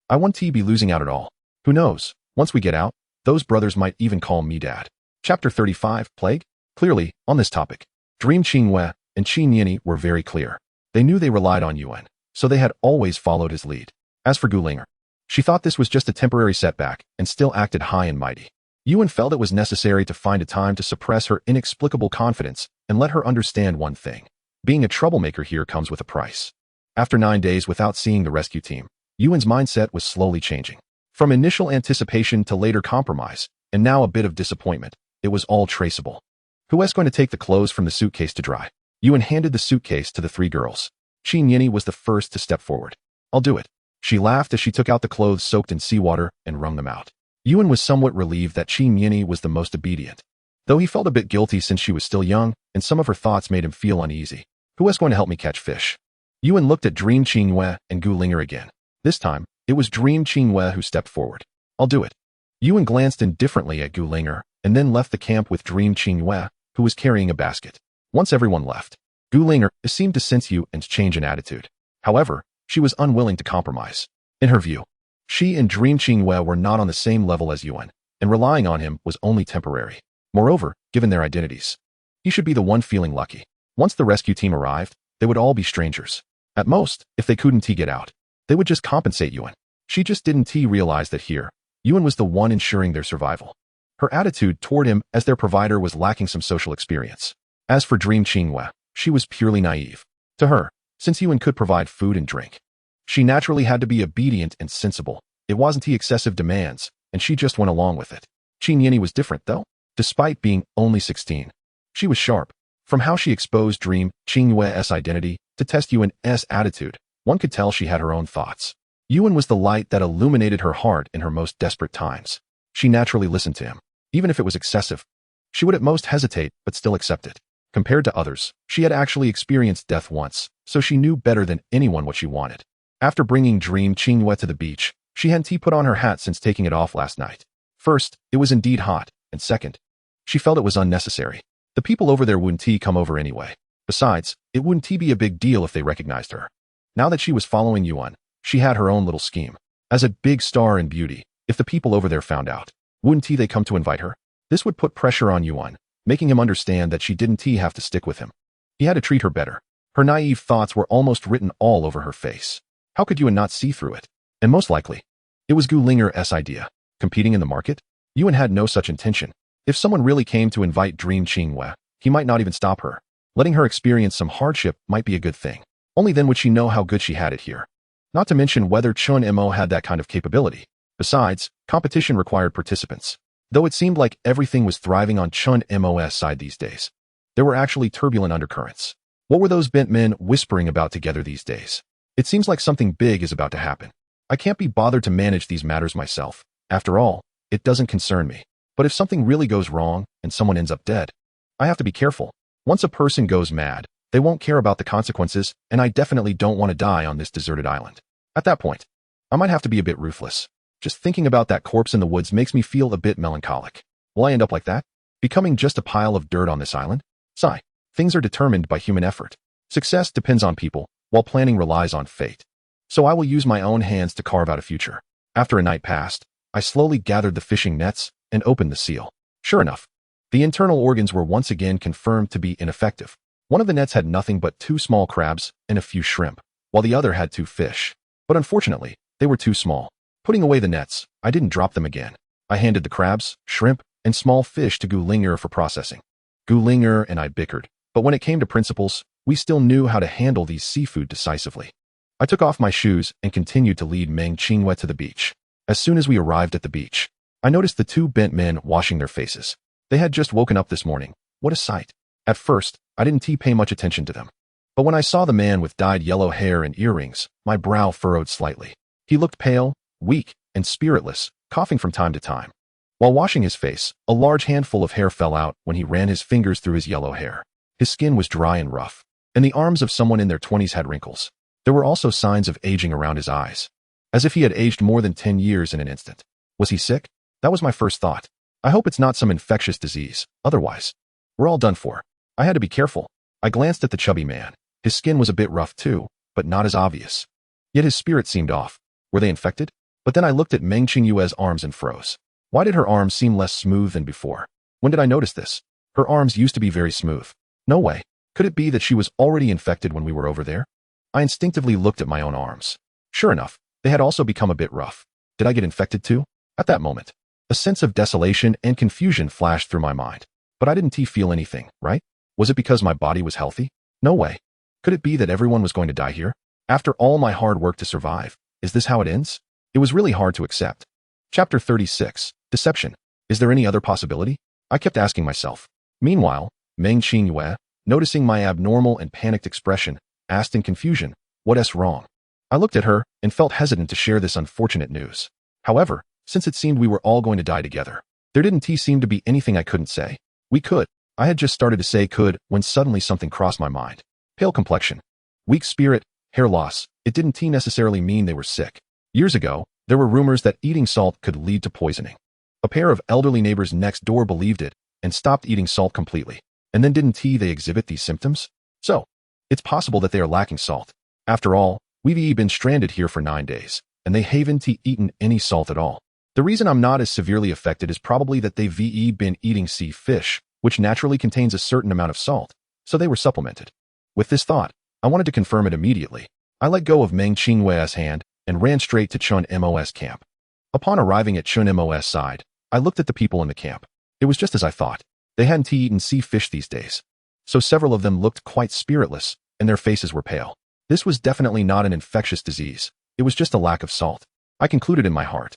I won't be losing out at all. Who knows? Once we get out, those brothers might even call me dad. Chapter 35, Plague? Clearly, on this topic, Dream Qingwei and Qin Yini were very clear. They knew they relied on Yuan, so they had always followed his lead. As for Gulinger, she thought this was just a temporary setback and still acted high and mighty. Yuan felt it was necessary to find a time to suppress her inexplicable confidence and let her understand one thing. Being a troublemaker here comes with a price. After 9 days without seeing the rescue team, Yuan's mindset was slowly changing. From initial anticipation to later compromise, and now a bit of disappointment, it was all traceable. Who was going to take the clothes from the suitcase to dry? Yuan handed the suitcase to the 3 girls. Qin Yini was the first to step forward. I'll do it. She laughed as she took out the clothes soaked in seawater and wrung them out. Yuan was somewhat relieved that Qin Yini was the most obedient, though he felt a bit guilty since she was still young and some of her thoughts made him feel uneasy. Who was going to help me catch fish? Yuan looked at Dream Qingwei and Gulinger again. This time, it was Dream Qingwei who stepped forward. I'll do it. Yuan glanced indifferently at Gulinger and then left the camp with Dream Qingwei, who was carrying a basket. Once everyone left, Gulinger seemed to sense Yuan's change in attitude. However, she was unwilling to compromise. In her view, she and Dream Qingwei were not on the same level as Yuan, and relying on him was only temporary. Moreover, given their identities, he should be the one feeling lucky. Once the rescue team arrived, they would all be strangers. At most, if they couldn't get out, they would just compensate Yuan. She just didn't realize that here, Yuan was the one ensuring their survival. Her attitude toward him as their provider was lacking some social experience. As for Dream Qingwei, she was purely naive. To her, since Yuan could provide food and drink, she naturally had to be obedient and sensible. It wasn't excessive demands, and she just went along with it. Qin Yini was different, though. Despite being only 16, she was sharp. From how she exposed Dream Qingwei's identity to test Yuan's attitude, one could tell she had her own thoughts. Yuan was the light that illuminated her heart in her most desperate times. She naturally listened to him. Even if it was excessive, she would at most hesitate but still accept it. Compared to others, she had actually experienced death once, so she knew better than anyone what she wanted. After bringing Dream Qingwei to the beach, she hadn't put on her hat since taking it off last night. First, it was indeed hot, and second, she felt it was unnecessary. The people over there wouldn't come over anyway. Besides, it wouldn't be a big deal if they recognized her. Now that she was following Yuan, she had her own little scheme. As a big star in beauty, if the people over there found out, wouldn't they come to invite her? This would put pressure on Yuan, making him understand that she didn't have to stick with him. He had to treat her better. Her naive thoughts were almost written all over her face. How could Yuan not see through it? And most likely, it was Gulinger's idea. Competing in the market? Yuan had no such intention. If someone really came to invite Dream Qingwei, he might not even stop her. Letting her experience some hardship might be a good thing. Only then would she know how good she had it here. Not to mention whether Chun Mo had that kind of capability. Besides, competition required participants. Though it seemed like everything was thriving on Chun Mo's side these days, there were actually turbulent undercurrents. What were those bent men whispering about together these days? It seems like something big is about to happen. I can't be bothered to manage these matters myself. After all, it doesn't concern me. But if something really goes wrong and someone ends up dead, I have to be careful. Once a person goes mad, they won't care about the consequences, and I definitely don't want to die on this deserted island. At that point, I might have to be a bit ruthless. Just thinking about that corpse in the woods makes me feel a bit melancholic. Will I end up like that? Becoming just a pile of dirt on this island? Sigh. Things are determined by human effort. Success depends on people, while planning relies on fate. So I will use my own hands to carve out a future. After a night passed, I slowly gathered the fishing nets and opened the seal. Sure enough, the internal organs were once again confirmed to be ineffective. One of the nets had nothing but 2 small crabs and a few shrimp, while the other had 2 fish. But unfortunately, they were too small. Putting away the nets, I didn't drop them again. I handed the crabs, shrimp, and small fish to Gulinger for processing. Gulinger and I bickered, but when it came to principles, we still knew how to handle these seafood decisively. I took off my shoes and continued to lead Meng Qingwei to the beach. As soon as we arrived at the beach, I noticed the 2 bent men washing their faces. They had just woken up this morning. What a sight. At first, I didn't pay much attention to them. But when I saw the man with dyed yellow hair and earrings, my brow furrowed slightly. He looked pale, weak, and spiritless, coughing from time to time. While washing his face, a large handful of hair fell out when he ran his fingers through his yellow hair. His skin was dry and rough, and the arms of someone in their 20s had wrinkles. There were also signs of aging around his eyes, as if he had aged more than 10 years in an instant. Was he sick? That was my first thought. I hope it's not some infectious disease, otherwise, we're all done for. I had to be careful. I glanced at the chubby man. His skin was a bit rough too, but not as obvious. Yet his spirit seemed off. Were they infected? But then I looked at Meng Qingyue's arms and froze. Why did her arms seem less smooth than before? When did I notice this? Her arms used to be very smooth. No way. Could it be that she was already infected when we were over there? I instinctively looked at my own arms. Sure enough, they had also become a bit rough. Did I get infected too? At that moment, a sense of desolation and confusion flashed through my mind. But I didn't feel anything, right? Was it because my body was healthy? No way. Could it be that everyone was going to die here? After all my hard work to survive, is this how it ends? It was really hard to accept. Chapter 36. Deception. Is there any other possibility? I kept asking myself. Meanwhile, Meng Qingyue, noticing my abnormal and panicked expression, asked in confusion, "What's wrong?" I looked at her and felt hesitant to share this unfortunate news. However, since it seemed we were all going to die together, there didn't seem to be anything I couldn't say. We could. I had just started to say could when suddenly something crossed my mind. Pale complexion, weak spirit, hair loss. It didn't necessarily mean they were sick. Years ago, there were rumors that eating salt could lead to poisoning. A pair of elderly neighbors next door believed it and stopped eating salt completely. And then didn't they exhibit these symptoms? So, it's possible that they are lacking salt. After all, we've been stranded here for 9 days, and they haven't eaten any salt at all. The reason I'm not as severely affected is probably that they've been eating sea fish, which naturally contains a certain amount of salt, so they were supplemented. With this thought, I wanted to confirm it immediately. I let go of Meng Qingyue's hand and ran straight to Chun Mo's camp. Upon arriving at Chun Mo's side, I looked at the people in the camp. It was just as I thought. They hadn't eaten sea fish these days, so several of them looked quite spiritless, and their faces were pale. This was definitely not an infectious disease. It was just a lack of salt. I concluded in my heart.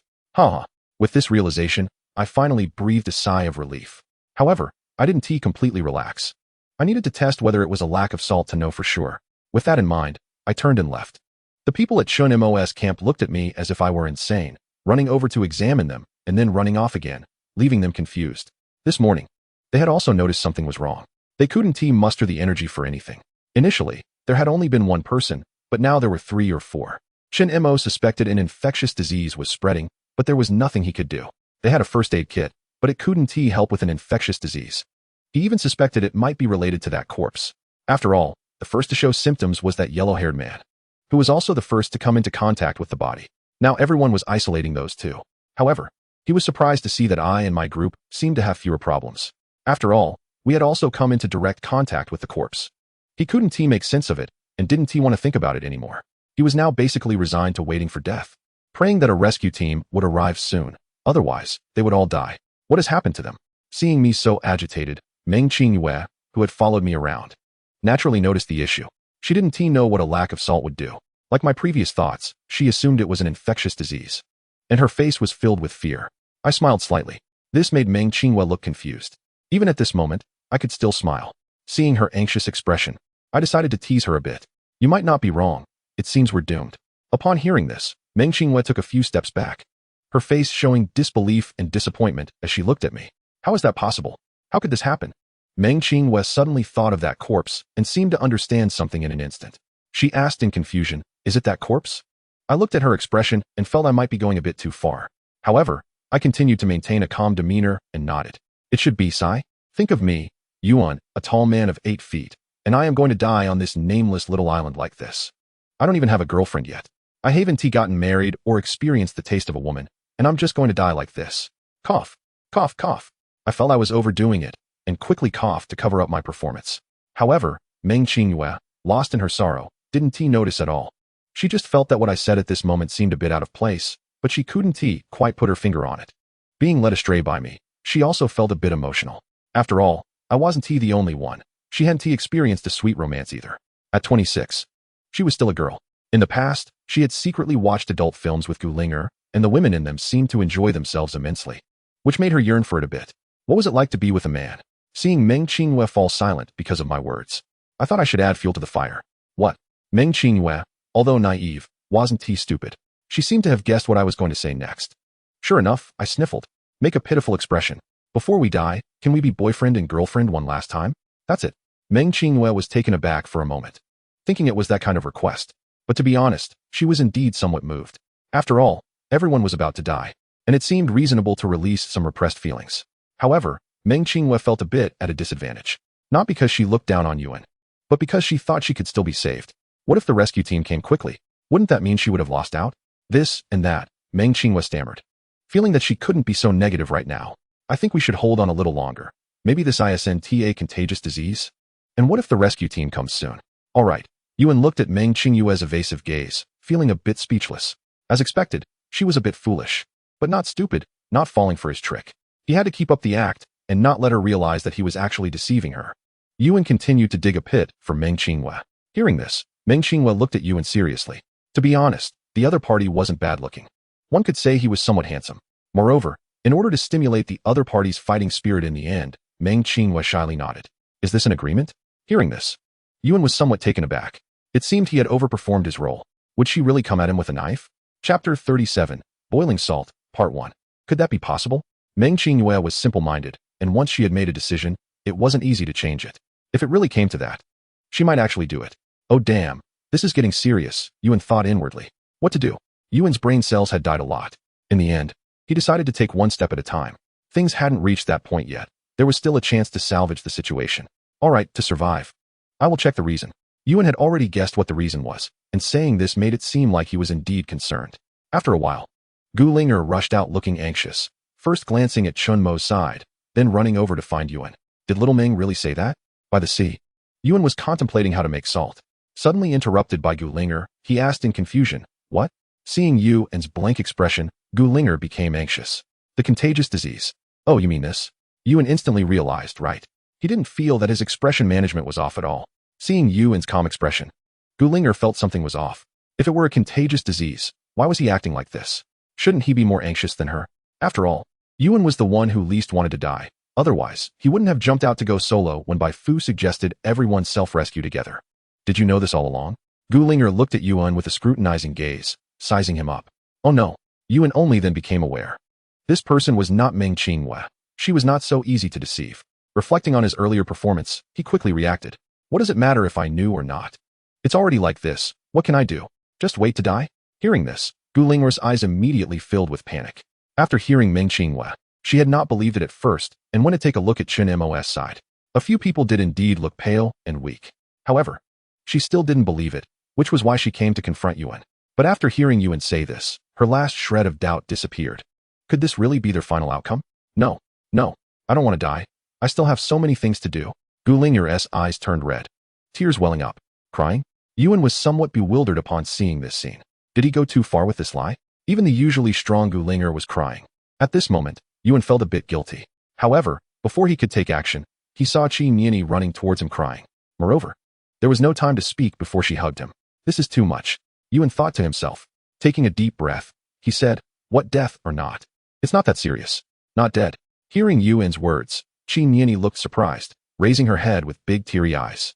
With this realization, I finally breathed a sigh of relief. However, I didn't completely relax. I needed to test whether it was a lack of salt to know for sure. With that in mind, I turned and left. The people at Chun Mo's camp looked at me as if I were insane, running over to examine them and then running off again, leaving them confused. This morning, they had also noticed something was wrong. They couldn't muster the energy for anything. Initially, there had only been one person, but now there were 3 or 4. Chun Mo suspected an infectious disease was spreading, but there was nothing he could do. They had a first aid kit, but it couldn't help with an infectious disease. He even suspected it might be related to that corpse. After all, the first to show symptoms was that yellow-haired man, who was also the first to come into contact with the body. Now everyone was isolating those two. However, he was surprised to see that I and my group seemed to have fewer problems. After all, we had also come into direct contact with the corpse. He couldn't make sense of it, and didn't want to think about it anymore. He was now basically resigned to waiting for death, praying that a rescue team would arrive soon. Otherwise, they would all die. What has happened to them? Seeing me so agitated, Meng Qingyue, who had followed me around, naturally noticed the issue. She didn't know what a lack of salt would do. Like my previous thoughts, she assumed it was an infectious disease. And her face was filled with fear. I smiled slightly. This made Meng Qingyue look confused. Even at this moment, I could still smile. Seeing her anxious expression, I decided to tease her a bit. You might not be wrong. It seems we're doomed. Upon hearing this, Meng Qingyue took a few steps back, her face showing disbelief and disappointment as she looked at me. How is that possible? How could this happen? Meng Qingyue suddenly thought of that corpse and seemed to understand something in an instant. She asked in confusion, "Is it that corpse?" I looked at her expression and felt I might be going a bit too far. However, I continued to maintain a calm demeanor and nodded. It should be Sai. Think of me, Yuan, a tall man of 8 feet, and I am going to die on this nameless little island like this. I don't even have a girlfriend yet. I haven't gotten married or experienced the taste of a woman, and I'm just going to die like this. Cough, cough, cough. I felt I was overdoing it, and quickly coughed to cover up my performance. However, Meng Qingyue, lost in her sorrow, didn't notice at all. She just felt that what I said at this moment seemed a bit out of place, but she couldn't quite put her finger on it. Being led astray by me, she also felt a bit emotional. After all, I wasn't the only one. She hadn't experienced a sweet romance either. At 26, she was still a girl. In the past, she had secretly watched adult films with Gu Linger, and the women in them seemed to enjoy themselves immensely, which made her yearn for it a bit. What was it like to be with a man? Seeing Meng Qingyue fall silent because of my words, I thought I should add fuel to the fire. What? Meng Qingyue, although naive, wasn't stupid. She seemed to have guessed what I was going to say next. Sure enough, I sniffled. Make a pitiful expression. Before we die, can we be boyfriend and girlfriend one last time? That's it. Meng Qingyue was taken aback for a moment, thinking it was that kind of request. But to be honest, she was indeed somewhat moved. After all, everyone was about to die, and it seemed reasonable to release some repressed feelings. However, Meng Qinghua felt a bit at a disadvantage. Not because she looked down on Yuan, but because she thought she could still be saved. What if the rescue team came quickly? Wouldn't that mean she would have lost out? This and that, Meng Qinghua stammered, feeling that she couldn't be so negative right now. I think we should hold on a little longer. Maybe this isn't a contagious disease? And what if the rescue team comes soon? All right. Yuan looked at Meng Qinghua's evasive gaze, feeling a bit speechless. As expected, she was a bit foolish, but not stupid, not falling for his trick. He had to keep up the act and not let her realize that he was actually deceiving her. Yuan continued to dig a pit for Meng Qinghua. Hearing this, Meng Qinghua looked at Yuan seriously. To be honest, the other party wasn't bad looking. One could say he was somewhat handsome. Moreover, in order to stimulate the other party's fighting spirit in the end, Meng Qinghua shyly nodded. Is this an agreement? Hearing this, Yuan was somewhat taken aback. It seemed he had overperformed his role. Would she really come at him with a knife? Chapter 37, Boiling Salt, Part 1. Could that be possible? Meng Qinghua was simple-minded, and once she had made a decision, it wasn't easy to change it. If it really came to that, she might actually do it. Oh damn, this is getting serious, Yuan thought inwardly. What to do? Yuan's brain cells had died a lot. In the end, he decided to take one step at a time. Things hadn't reached that point yet. There was still a chance to salvage the situation. All right, to survive. I will check the reason. Yuan had already guessed what the reason was, and saying this made it seem like he was indeed concerned. After a while, Gu Linger rushed out looking anxious, first glancing at Chun Mo's side, then running over to find Yuan. Did little Meng really say that? By the sea. Yuan was contemplating how to make salt. Suddenly interrupted by Gu Linger, he asked in confusion, what? Seeing Yuan's blank expression, Gu Linger became anxious. The contagious disease. Oh, you mean this? Yuan instantly realized, right? He didn't feel that his expression management was off at all. Seeing Yuan's calm expression, Gu Linger felt something was off. If it were a contagious disease, why was he acting like this? Shouldn't he be more anxious than her? After all, Yuan was the one who least wanted to die. Otherwise, he wouldn't have jumped out to go solo when Bai Fu suggested everyone self-rescue together. Did you know this all along? Gu Linger looked at Yuan with a scrutinizing gaze, sizing him up. Oh no. Yuan only then became aware. This person was not Meng Qinghua. She was not so easy to deceive. Reflecting on his earlier performance, he quickly reacted. What does it matter if I knew or not? It's already like this. What can I do? Just wait to die? Hearing this, Gu Linger's eyes immediately filled with panic. After hearing Meng Qinghua, she had not believed it at first and went to take a look at Chen Mo's side. A few people did indeed look pale and weak. However, she still didn't believe it, which was why she came to confront Yuan. But after hearing Yuan say this, her last shred of doubt disappeared. Could this really be their final outcome? No, I don't want to die. I still have so many things to do. Gu Linger's eyes turned red, tears welling up. Crying? Yuan was somewhat bewildered upon seeing this scene. Did he go too far with this lie? Even the usually strong Gu Linger was crying. At this moment, Yuan felt a bit guilty. However, before he could take action, he saw Qi Nianyi running towards him crying. Moreover, there was no time to speak before she hugged him. This is too much, Yuan thought to himself. Taking a deep breath, he said, what, death or not? It's not that serious. Not dead. Hearing Yuan's words, Qi Nianyi looked surprised, raising her head with big teary eyes.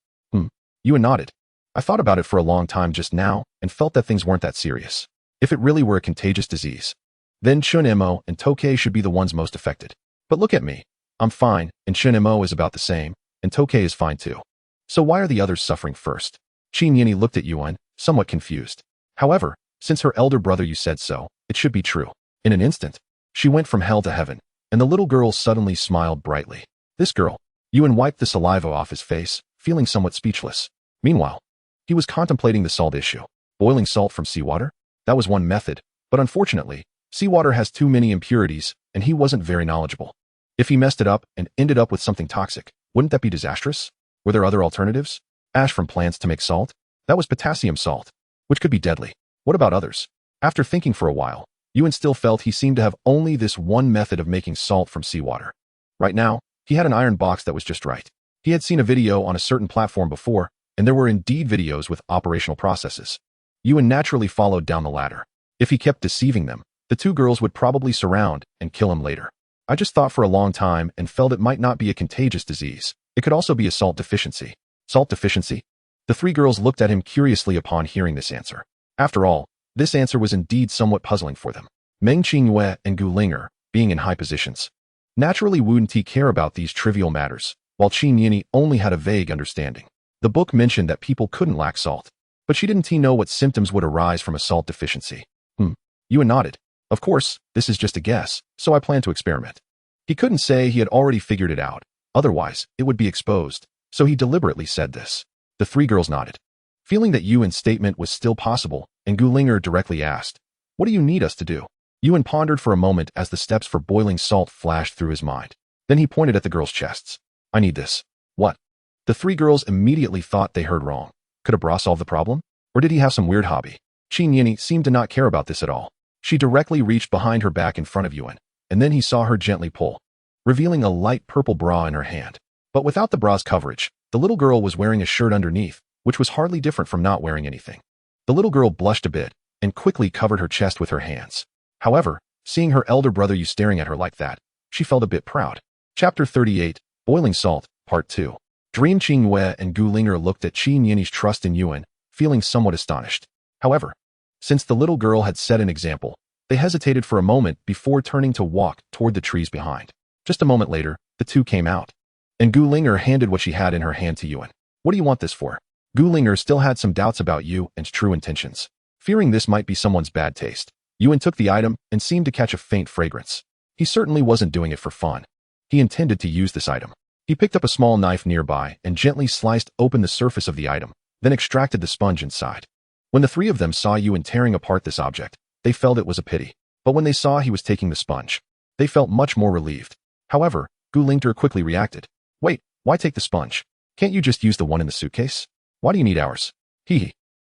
Yuan nodded. I thought about it for a long time just now and felt that things weren't that serious. If it really were a contagious disease, then Chun Mo and Tokei should be the ones most affected. But look at me. I'm fine, and Chun Mo is about the same, and Tokei is fine too. So why are the others suffering first? Qi Nianyi looked at Yuan, somewhat confused. However, since her elder brother you said so, it should be true. In an instant, she went from hell to heaven, and the little girl suddenly smiled brightly. This girl. Yuan wiped the saliva off his face, feeling somewhat speechless. Meanwhile, he was contemplating the salt issue. Boiling salt from seawater? That was one method, but unfortunately, seawater has too many impurities, and he wasn't very knowledgeable. If he messed it up and ended up with something toxic, wouldn't that be disastrous? Were there other alternatives? Ash from plants to make salt? That was potassium salt, which could be deadly. What about others? After thinking for a while, Yuan still felt he seemed to have only this one method of making salt from seawater. Right now, he had an iron box that was just right. He had seen a video on a certain platform before, and there were indeed videos with operational processes. Yuan naturally followed down the ladder. If he kept deceiving them, the two girls would probably surround and kill him later. I just thought for a long time and felt it might not be a contagious disease. It could also be a salt deficiency. Salt deficiency? The three girls looked at him curiously upon hearing this answer. After all, this answer was indeed somewhat puzzling for them. Meng Qinghua and Gu Linger, being in high positions, naturally wouldn't care about these trivial matters, while Qi Nianyi only had a vague understanding. The book mentioned that people couldn't lack salt. but she didn't know what symptoms would arise from a salt deficiency. Yuan nodded. Of course, this is just a guess, so I plan to experiment. He couldn't say he had already figured it out, otherwise it would be exposed, so he deliberately said this. The three girls nodded. Feeling that Yuan's statement was still possible, and Gulinger directly asked, "What do you need us to do?" Yuan pondered for a moment as the steps for boiling salt flashed through his mind. Then he pointed at the girls' chests. "I need this." "What?" The three girls immediately thought they heard wrong. Could a bra solve the problem? Or did he have some weird hobby? Qin Yini seemed to not care about this at all. She directly reached behind her back in front of Yuan, and then he saw her gently pull, revealing a light purple bra in her hand. But without the bra's coverage, the little girl was wearing a shirt underneath, which was hardly different from not wearing anything. The little girl blushed a bit and quickly covered her chest with her hands. However, seeing her elder brother Yu staring at her like that, she felt a bit proud. Chapter 38, Boiling Salt, Part 2. Dream Qingyue and Gulinger looked at Qin Yini's trust in Yuan, feeling somewhat astonished. However, since the little girl had set an example, they hesitated for a moment before turning to walk toward the trees behind. Just a moment later, the two came out, and Gulinger handed what she had in her hand to Yuan. "What do you want this for?" Gulinger still had some doubts about Yuan's true intentions. Fearing this might be someone's bad taste, Yuan took the item and seemed to catch a faint fragrance. He certainly wasn't doing it for fun. He intended to use this item. He picked up a small knife nearby and gently sliced open the surface of the item, then extracted the sponge inside. When the three of them saw Yuan tearing apart this object, they felt it was a pity. But when they saw he was taking the sponge, they felt much more relieved. However, Gulinger quickly reacted. "Wait, why take the sponge? Can't you just use the one in the suitcase? Why do you need ours?"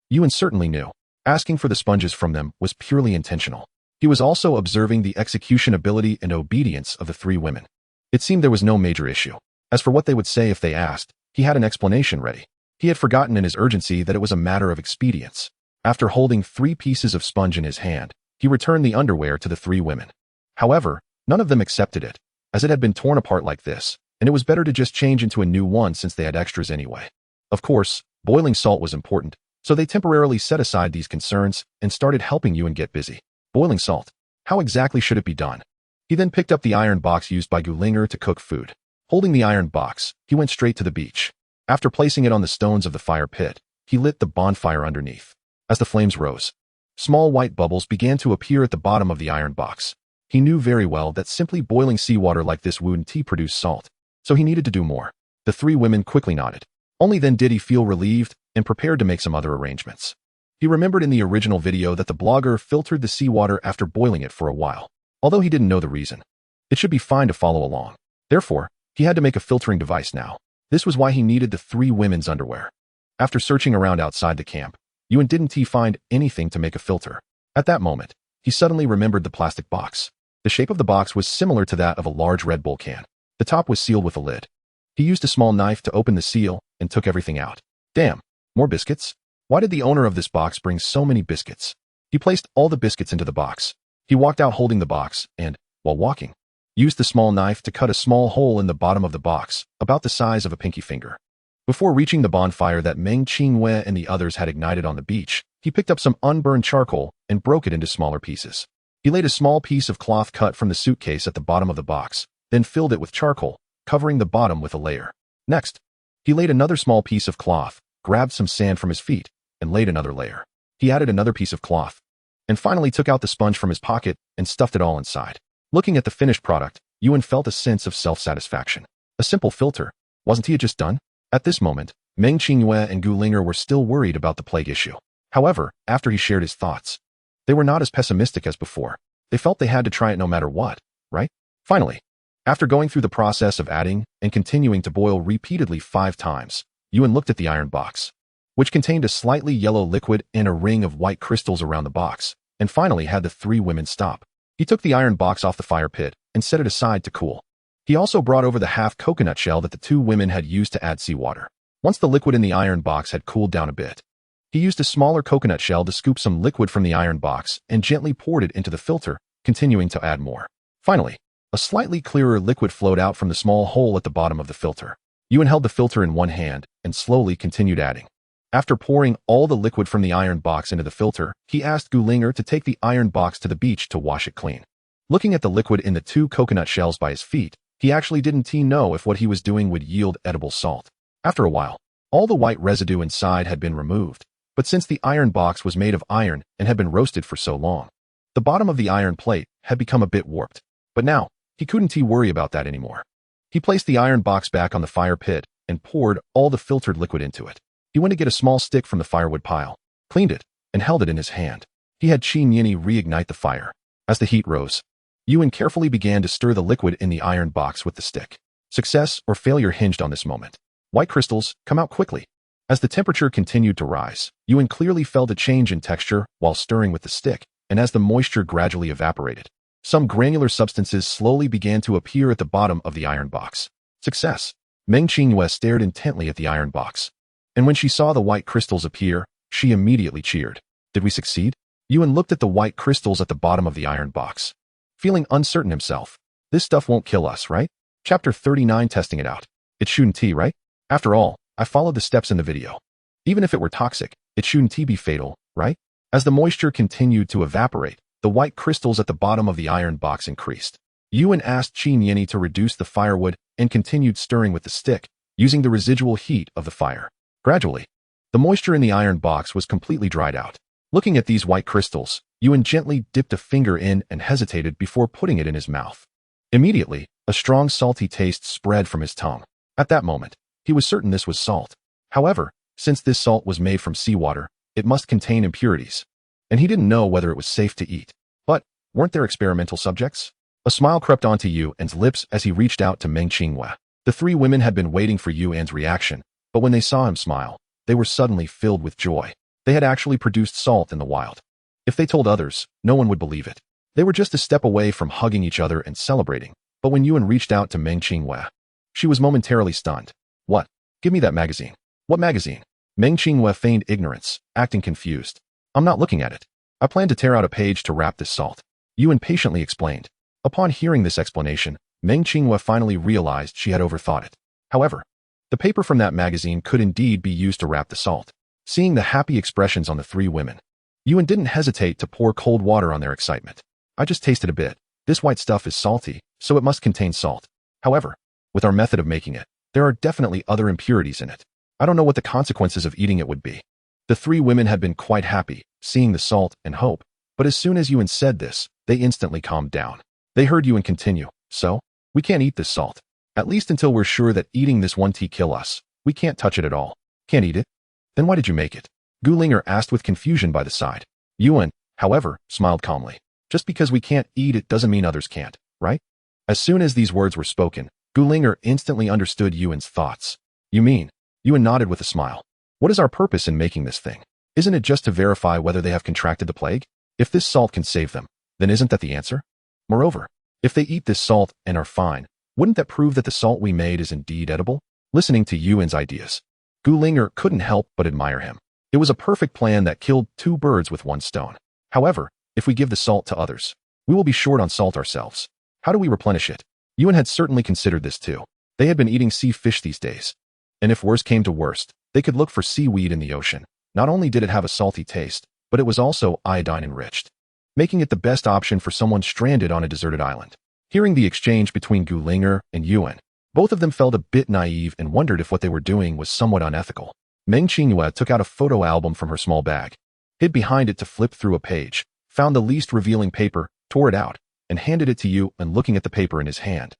Yuan certainly knew. Asking for the sponges from them was purely intentional. He was also observing the execution ability and obedience of the three women. It seemed there was no major issue. As for what they would say if they asked, he had an explanation ready. He had forgotten in his urgency that it was a matter of expedience. After holding 3 pieces of sponge in his hand, he returned the underwear to the 3 women. However, none of them accepted it, as it had been torn apart like this, and it was better to just change into a new one since they had extras anyway. Of course, boiling salt was important, so they temporarily set aside these concerns and started helping Yuan get busy. Boiling salt. How exactly should it be done? He then picked up the iron box used by Gulinger to cook food. Holding the iron box, he went straight to the beach. After placing it on the stones of the fire pit, he lit the bonfire underneath. As the flames rose, small white bubbles began to appear at the bottom of the iron box. He knew very well that simply boiling seawater like this wouldn't produce salt, so he needed to do more. The 3 women quickly nodded. Only then did he feel relieved and prepared to make some other arrangements. He remembered in the original video that the blogger filtered the seawater after boiling it for a while, although he didn't know the reason. It should be fine to follow along. Therefore, he had to make a filtering device now. This was why he needed the 3 women's underwear. After searching around outside the camp, Yuan didn't find anything to make a filter. At that moment, he suddenly remembered the plastic box. The shape of the box was similar to that of a large Red Bull can. The top was sealed with a lid. He used a small knife to open the seal and took everything out. Damn, more biscuits? Why did the owner of this box bring so many biscuits? He placed all the biscuits into the box. He walked out holding the box and, while walking, used the small knife to cut a small hole in the bottom of the box, about the size of a pinky finger. Before reaching the bonfire that Meng Qingyue and the others had ignited on the beach, he picked up some unburned charcoal and broke it into smaller pieces. He laid a small piece of cloth cut from the suitcase at the bottom of the box, then filled it with charcoal, covering the bottom with a layer. Next, he laid another small piece of cloth, grabbed some sand from his feet, and laid another layer. He added another piece of cloth, and finally took out the sponge from his pocket and stuffed it all inside. Looking at the finished product, Yuan felt a sense of self-satisfaction. A simple filter. Wasn't he just done? At this moment, Meng Qingyue and Gulinger were still worried about the plague issue. However, after he shared his thoughts, they were not as pessimistic as before. They felt they had to try it no matter what, right? Finally, after going through the process of adding and continuing to boil repeatedly 5 times, Yuan looked at the iron box, which contained a slightly yellow liquid and a ring of white crystals around the box, and finally had the 3 women stop. He took the iron box off the fire pit and set it aside to cool. He also brought over the half coconut shell that the 2 women had used to add seawater. Once the liquid in the iron box had cooled down a bit, he used a smaller coconut shell to scoop some liquid from the iron box and gently poured it into the filter, continuing to add more. Finally, a slightly clearer liquid flowed out from the small hole at the bottom of the filter. Yuan held the filter in one hand and slowly continued adding. After pouring all the liquid from the iron box into the filter, he asked Gulinger to take the iron box to the beach to wash it clean. Looking at the liquid in the 2 coconut shells by his feet, he actually didn't know if what he was doing would yield edible salt. After a while, all the white residue inside had been removed, But since the iron box was made of iron and had been roasted for so long, the bottom of the iron plate had become a bit warped. But now, he couldn't worry about that anymore. He placed the iron box back on the fire pit and poured all the filtered liquid into it. He went to get a small stick from the firewood pile, cleaned it, and held it in his hand. He had Qin Yini reignite the fire. As the heat rose, Yuan carefully began to stir the liquid in the iron box with the stick. Success or failure hinged on this moment. White crystals, come out quickly. As the temperature continued to rise, Yuan clearly felt a change in texture while stirring with the stick, and as the moisture gradually evaporated, some granular substances slowly began to appear at the bottom of the iron box. Success. Meng Qingyue stared intently at the iron box, and when she saw the white crystals appear, she immediately cheered. Did we succeed? Yuan looked at the white crystals at the bottom of the iron box, feeling uncertain himself. This stuff won't kill us, right? Chapter 39, testing it out. It shouldn't, right? After all, I followed the steps in the video. Even if it were toxic, it shouldn't be fatal, right? As the moisture continued to evaporate, the white crystals at the bottom of the iron box increased. Yuan asked Qin Yini to reduce the firewood and continued stirring with the stick, using the residual heat of the fire. Gradually, the moisture in the iron box was completely dried out. Looking at these white crystals, Yuan gently dipped a finger in and hesitated before putting it in his mouth. Immediately, a strong salty taste spread from his tongue. At that moment, he was certain this was salt. However, since this salt was made from seawater, it must contain impurities, and he didn't know whether it was safe to eat. But, weren't there experimental subjects? A smile crept onto Yuan's lips as he reached out to Meng Qingyue. The three women had been waiting for Yuan's reaction, but when they saw him smile, they were suddenly filled with joy. They had actually produced salt in the wild. If they told others, no one would believe it. They were just a step away from hugging each other and celebrating, but when Yuan reached out to Meng Qingyue, she was momentarily stunned. What? Give me that magazine. What magazine? Meng Qingyue feigned ignorance, acting confused. I'm not looking at it. I plan to tear out a page to wrap this salt. Yuan patiently explained. Upon hearing this explanation, Meng Qingyue finally realized she had overthought it. However, the paper from that magazine could indeed be used to wrap the salt. Seeing the happy expressions on the three women, Yuan didn't hesitate to pour cold water on their excitement. I just tasted a bit. This white stuff is salty, so it must contain salt. However, with our method of making it, there are definitely other impurities in it. I don't know what the consequences of eating it would be. The three women had been quite happy, seeing the salt and hope, but as soon as Yuan said this, they instantly calmed down. They heard Yuan continue. So, we can't eat this salt. At least until we're sure that eating this won't kill us. We can't touch it at all. Can't eat it? Then why did you make it? Gulinger asked with confusion by the side. Yuan, however, smiled calmly. Just because we can't eat it doesn't mean others can't, right? As soon as these words were spoken, Gulinger instantly understood Yuan's thoughts. You mean? Yuan nodded with a smile. What is our purpose in making this thing? Isn't it just to verify whether they have contracted the plague? If this salt can save them, then isn't that the answer? Moreover, if they eat this salt and are fine, wouldn't that prove that the salt we made is indeed edible? Listening to Yuan's ideas, Gulinger couldn't help but admire him. It was a perfect plan that killed two birds with one stone. However, if we give the salt to others, we will be short on salt ourselves. How do we replenish it? Yuan had certainly considered this too. They had been eating sea fish these days. And if worst came to worst, they could look for seaweed in the ocean. Not only did it have a salty taste, but it was also iodine enriched, making it the best option for someone stranded on a deserted island. Hearing the exchange between Gulinger and Yuan, both of them felt a bit naive and wondered if what they were doing was somewhat unethical. Meng Qingyue took out a photo album from her small bag, hid behind it to flip through a page, found the least revealing paper, tore it out, and handed it to Yuan, looking at the paper in his hand.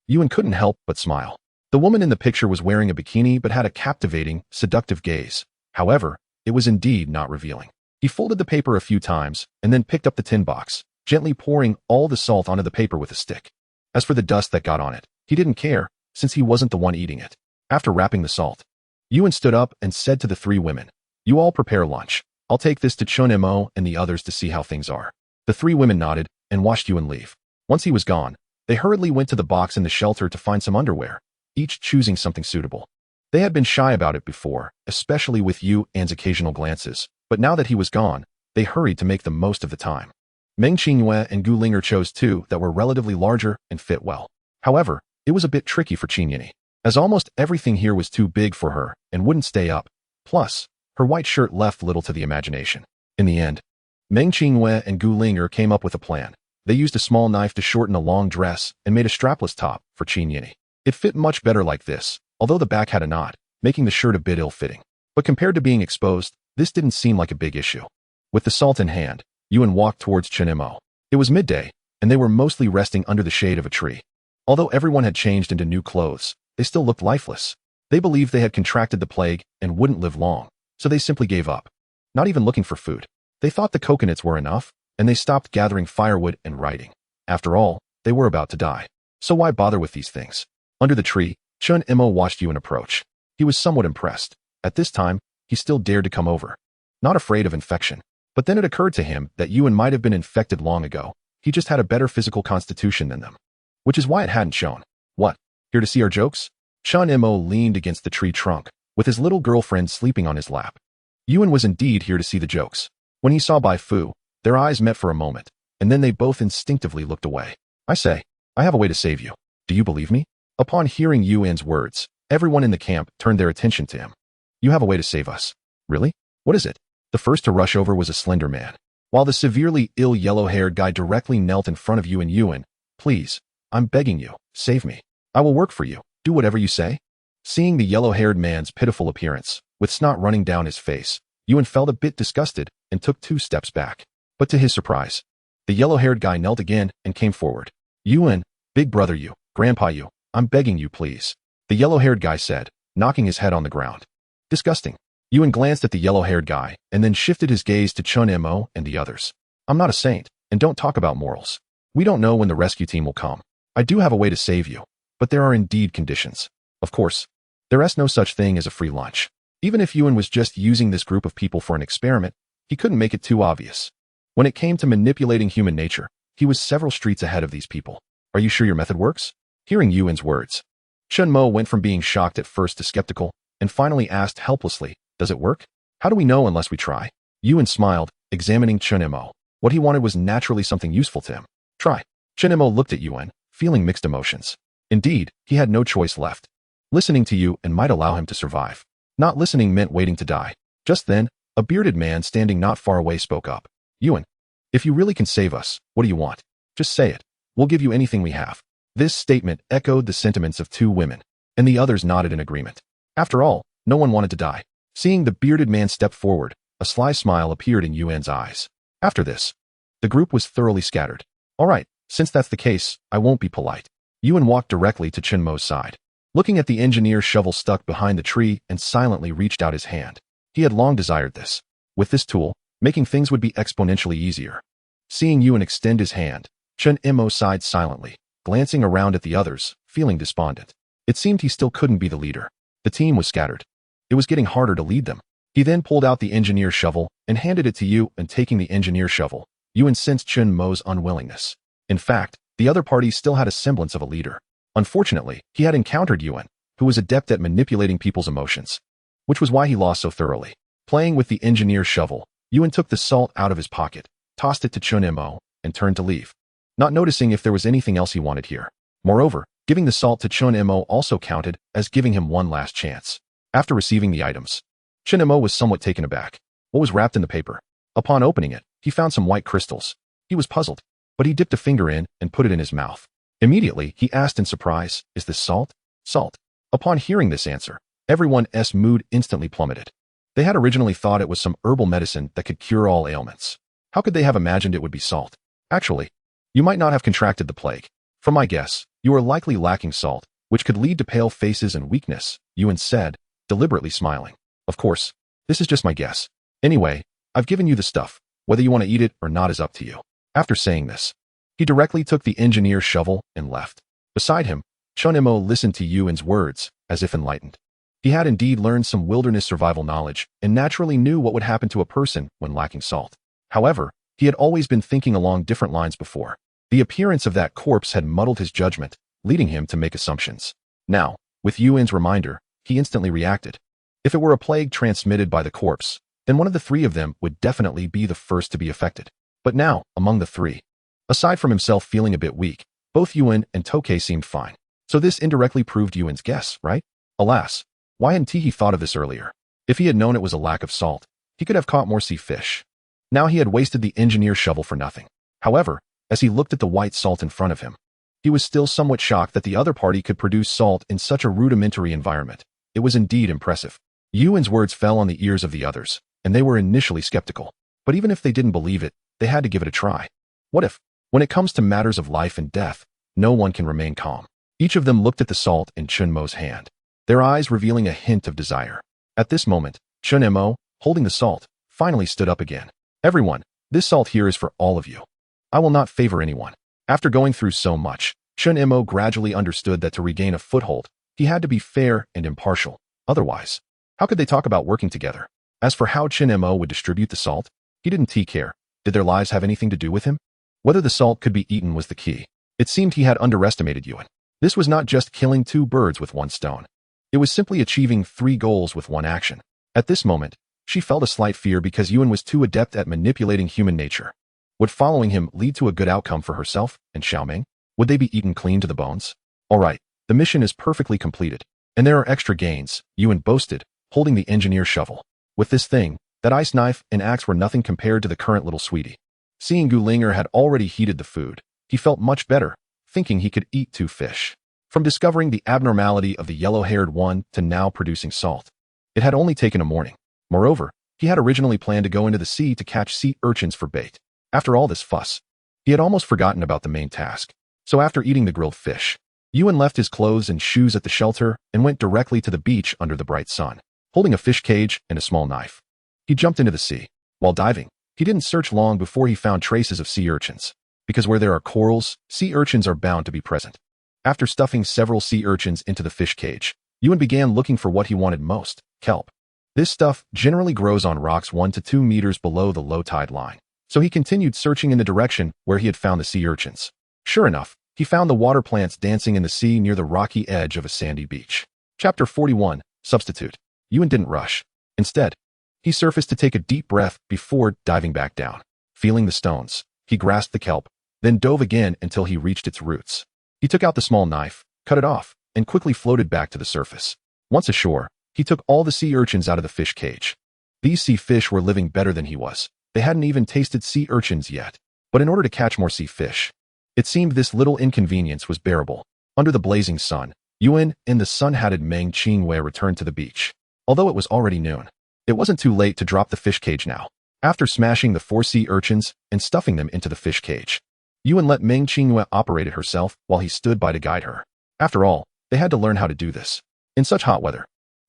Yuan couldn't help but smile. The woman in the picture was wearing a bikini but had a captivating, seductive gaze. However, it was indeed not revealing. He folded the paper a few times and then picked up the tin box, gently pouring all the salt onto the paper with a stick. As for the dust that got on it, he didn't care, since he wasn't the one eating it. After wrapping the salt, Yuan stood up and said to the three women, "You all prepare lunch. I'll take this to Chun Mo and the others to see how things are." The three women nodded and watched Yuan leave. Once he was gone, they hurriedly went to the box in the shelter to find some underwear, each choosing something suitable. They had been shy about it before, especially with Yuan's occasional glances, but now that he was gone, they hurried to make the most of the time. Meng Qingyue and Gulinger chose two that were relatively larger and fit well. However, it was a bit tricky for Qin Yini, as almost everything here was too big for her and wouldn't stay up. Plus, her white shirt left little to the imagination. In the end, Meng Qingyue and Gulinger came up with a plan. They used a small knife to shorten a long dress and made a strapless top for Qin Yini. It fit much better like this, although the back had a knot, making the shirt a bit ill-fitting. But compared to being exposed, This didn't seem like a big issue. With the salt in hand, Yuan walked towards Chen Mo. It was midday, and they were mostly resting under the shade of a tree. Although everyone had changed into new clothes, they still looked lifeless. They believed they had contracted the plague and wouldn't live long, so they simply gave up. Not even looking for food. They thought the coconuts were enough, and they stopped gathering firewood and writing. After all, they were about to die. So why bother with these things? Under the tree, Chen Mo watched Yuan approach. He was somewhat impressed. At this time, he still dared to come over. Not afraid of infection. But then it occurred to him that Yuan might have been infected long ago. He just had a better physical constitution than them. Which is why it hadn't shown. What? Here to see our jokes? Chen Mo leaned against the tree trunk, with his little girlfriend sleeping on his lap. Yuan was indeed here to see the jokes. When he saw Bai Fu, their eyes met for a moment, and then they both instinctively looked away. I say, I have a way to save you. Do you believe me? Upon hearing Yuan's words, everyone in the camp turned their attention to him. You have a way to save us. Really? What is it? The first to rush over was a slender man. While the severely ill yellow-haired guy directly knelt in front of Yuan, please, I'm begging you, save me. I will work for you. Do whatever you say. Seeing the yellow-haired man's pitiful appearance, with snot running down his face, Yuan felt a bit disgusted and took 2 steps back. But to his surprise, the yellow-haired guy knelt again and came forward. Yuan, big brother you, grandpa you, I'm begging you please. The yellow-haired guy said, knocking his head on the ground. Disgusting. Yuan glanced at the yellow-haired guy and then shifted his gaze to Chen Mo and the others. I'm not a saint, and don't talk about morals. We don't know when the rescue team will come. I do have a way to save you, but there are indeed conditions. Of course, there is no such thing as a free lunch. Even if Yuan was just using this group of people for an experiment, he couldn't make it too obvious. When it came to manipulating human nature, he was several streets ahead of these people. Are you sure your method works? Hearing Yuan's words, Chen Mo went from being shocked at first to skeptical, and finally asked helplessly, does it work? How do we know unless we try? Yuan smiled, examining Chen Mo. What he wanted was naturally something useful to him. Try. Chen Mo looked at Yuan, feeling mixed emotions. Indeed, he had no choice left. Listening to Yuan might allow him to survive. Not listening meant waiting to die. Just then, a bearded man standing not far away spoke up. Yuan, if you really can save us, what do you want? Just say it. We'll give you anything we have. This statement echoed the sentiments of 2 women, and the others nodded in agreement. After all, no one wanted to die. Seeing the bearded man step forward, a sly smile appeared in Yuan's eyes. After this, the group was thoroughly scattered. All right, since that's the case, I won't be polite. Yuan walked directly to Chen Mo's side. Looking at the engineer's shovel stuck behind the tree and silently reached out his hand. He had long desired this. With this tool, making things would be exponentially easier. Seeing Yuan extend his hand, Chen Mo sighed silently, glancing around at the others, feeling despondent. It seemed he still couldn't be the leader. The team was scattered. It was getting harder to lead them. He then pulled out the engineer's shovel and handed it to Yuan, and taking the engineer's shovel, Yuan sensed Chen Mo's unwillingness. In fact, the other party still had a semblance of a leader. Unfortunately, he had encountered Yuan, who was adept at manipulating people's emotions, which was why he lost so thoroughly. Playing with the engineer's shovel, Yuan took the salt out of his pocket, tossed it to Chen Mo, and turned to leave, not noticing if there was anything else he wanted here. Moreover, giving the salt to Chen Mo also counted as giving him one last chance. After receiving the items, Chen Mo was somewhat taken aback. What was wrapped in the paper? Upon opening it, he found some white crystals. He was puzzled, but he dipped a finger in and put it in his mouth. Immediately, he asked in surprise, is this salt? Salt. Upon hearing this answer, everyone's mood instantly plummeted. They had originally thought it was some herbal medicine that could cure all ailments. How could they have imagined it would be salt? Actually, you might not have contracted the plague. From my guess, you are likely lacking salt, which could lead to pale faces and weakness, Yuan said, deliberately smiling. Of course, this is just my guess. Anyway, I've given you the stuff. Whether you want to eat it or not is up to you. After saying this, he directly took the engineer's shovel and left. Beside him, Chen Mo listened to Yuan's words, as if enlightened. He had indeed learned some wilderness survival knowledge and naturally knew what would happen to a person when lacking salt. However, he had always been thinking along different lines before. The appearance of that corpse had muddled his judgment, leading him to make assumptions. Now, with Yuan's reminder, he instantly reacted. If it were a plague transmitted by the corpse, then one of the 3 of them would definitely be the first to be affected. But now, among the 3, aside from himself feeling a bit weak, both Yuan and Tokay seemed fine. So this indirectly proved Yuan's guess, right? Alas, why hadn't he thought of this earlier? If he had known it was a lack of salt, he could have caught more sea fish. Now he had wasted the engineer's shovel for nothing. However, as he looked at the white salt in front of him, he was still somewhat shocked that the other party could produce salt in such a rudimentary environment. It was indeed impressive. Yuan's words fell on the ears of the others, and they were initially skeptical. But even if they didn't believe it, they had to give it a try. What if, when it comes to matters of life and death, no one can remain calm? Each of them looked at the salt in Chun Mo's hand, their eyes revealing a hint of desire. At this moment, Chun Mo, holding the salt, finally stood up again. Everyone, this salt here is for all of you. I will not favor anyone. After going through so much, Chun Mo gradually understood that to regain a foothold, he had to be fair and impartial. Otherwise, how could they talk about working together? As for how Chun Mo would distribute the salt, he didn't care. Did their lives have anything to do with him? Whether the salt could be eaten was the key. It seemed he had underestimated Yuan. This was not just killing 2 birds with 1 stone. It was simply achieving 3 goals with 1 action. At this moment, she felt a slight fear because Yuan was too adept at manipulating human nature. Would following him lead to a good outcome for herself and Xiaoming? Would they be eaten clean to the bones? Alright, the mission is perfectly completed. And there are extra gains, Yuan boasted, holding the engineer shovel. With this thing, that ice knife and axe were nothing compared to the current little sweetie. Seeing Gulinger had already heated the food, he felt much better, thinking he could eat 2 fish. From discovering the abnormality of the yellow-haired one to now producing salt, it had only taken a morning. Moreover, he had originally planned to go into the sea to catch sea urchins for bait. After all this fuss, he had almost forgotten about the main task. So after eating the grilled fish, Yuan left his clothes and shoes at the shelter and went directly to the beach under the bright sun, holding a fish cage and a small knife. He jumped into the sea. While diving, he didn't search long before he found traces of sea urchins, because where there are corals, sea urchins are bound to be present. After stuffing several sea urchins into the fish cage, Yuan began looking for what he wanted most, kelp. This stuff generally grows on rocks 1 to 2 meters below the low tide line, so he continued searching in the direction where he had found the sea urchins. Sure enough, he found the water plants dancing in the sea near the rocky edge of a sandy beach. Chapter 41, Substitute. Yuan didn't rush. Instead, he surfaced to take a deep breath before diving back down. Feeling the stones, he grasped the kelp, then dove again until he reached its roots. He took out the small knife, cut it off, and quickly floated back to the surface. Once ashore, he took all the sea urchins out of the fish cage. These sea fish were living better than he was. They hadn't even tasted sea urchins yet. But in order to catch more sea fish, it seemed this little inconvenience was bearable. Under the blazing sun, Yuan and the sun-hatted Meng Qingwei returned to the beach. Although it was already noon, it wasn't too late to drop the fish cage now. After smashing the 4 sea urchins and stuffing them into the fish cage, Yuan let Meng Qingwei operate it herself while he stood by to guide her. After all, they had to learn how to do this. In such hot weather,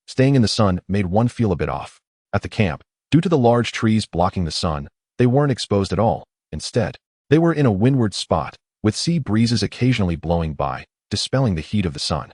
staying in the sun made one feel a bit off. At the camp, due to the large trees blocking the sun, they weren't exposed at all. Instead, they were in a windward spot, with sea breezes occasionally blowing by, dispelling the heat of the sun.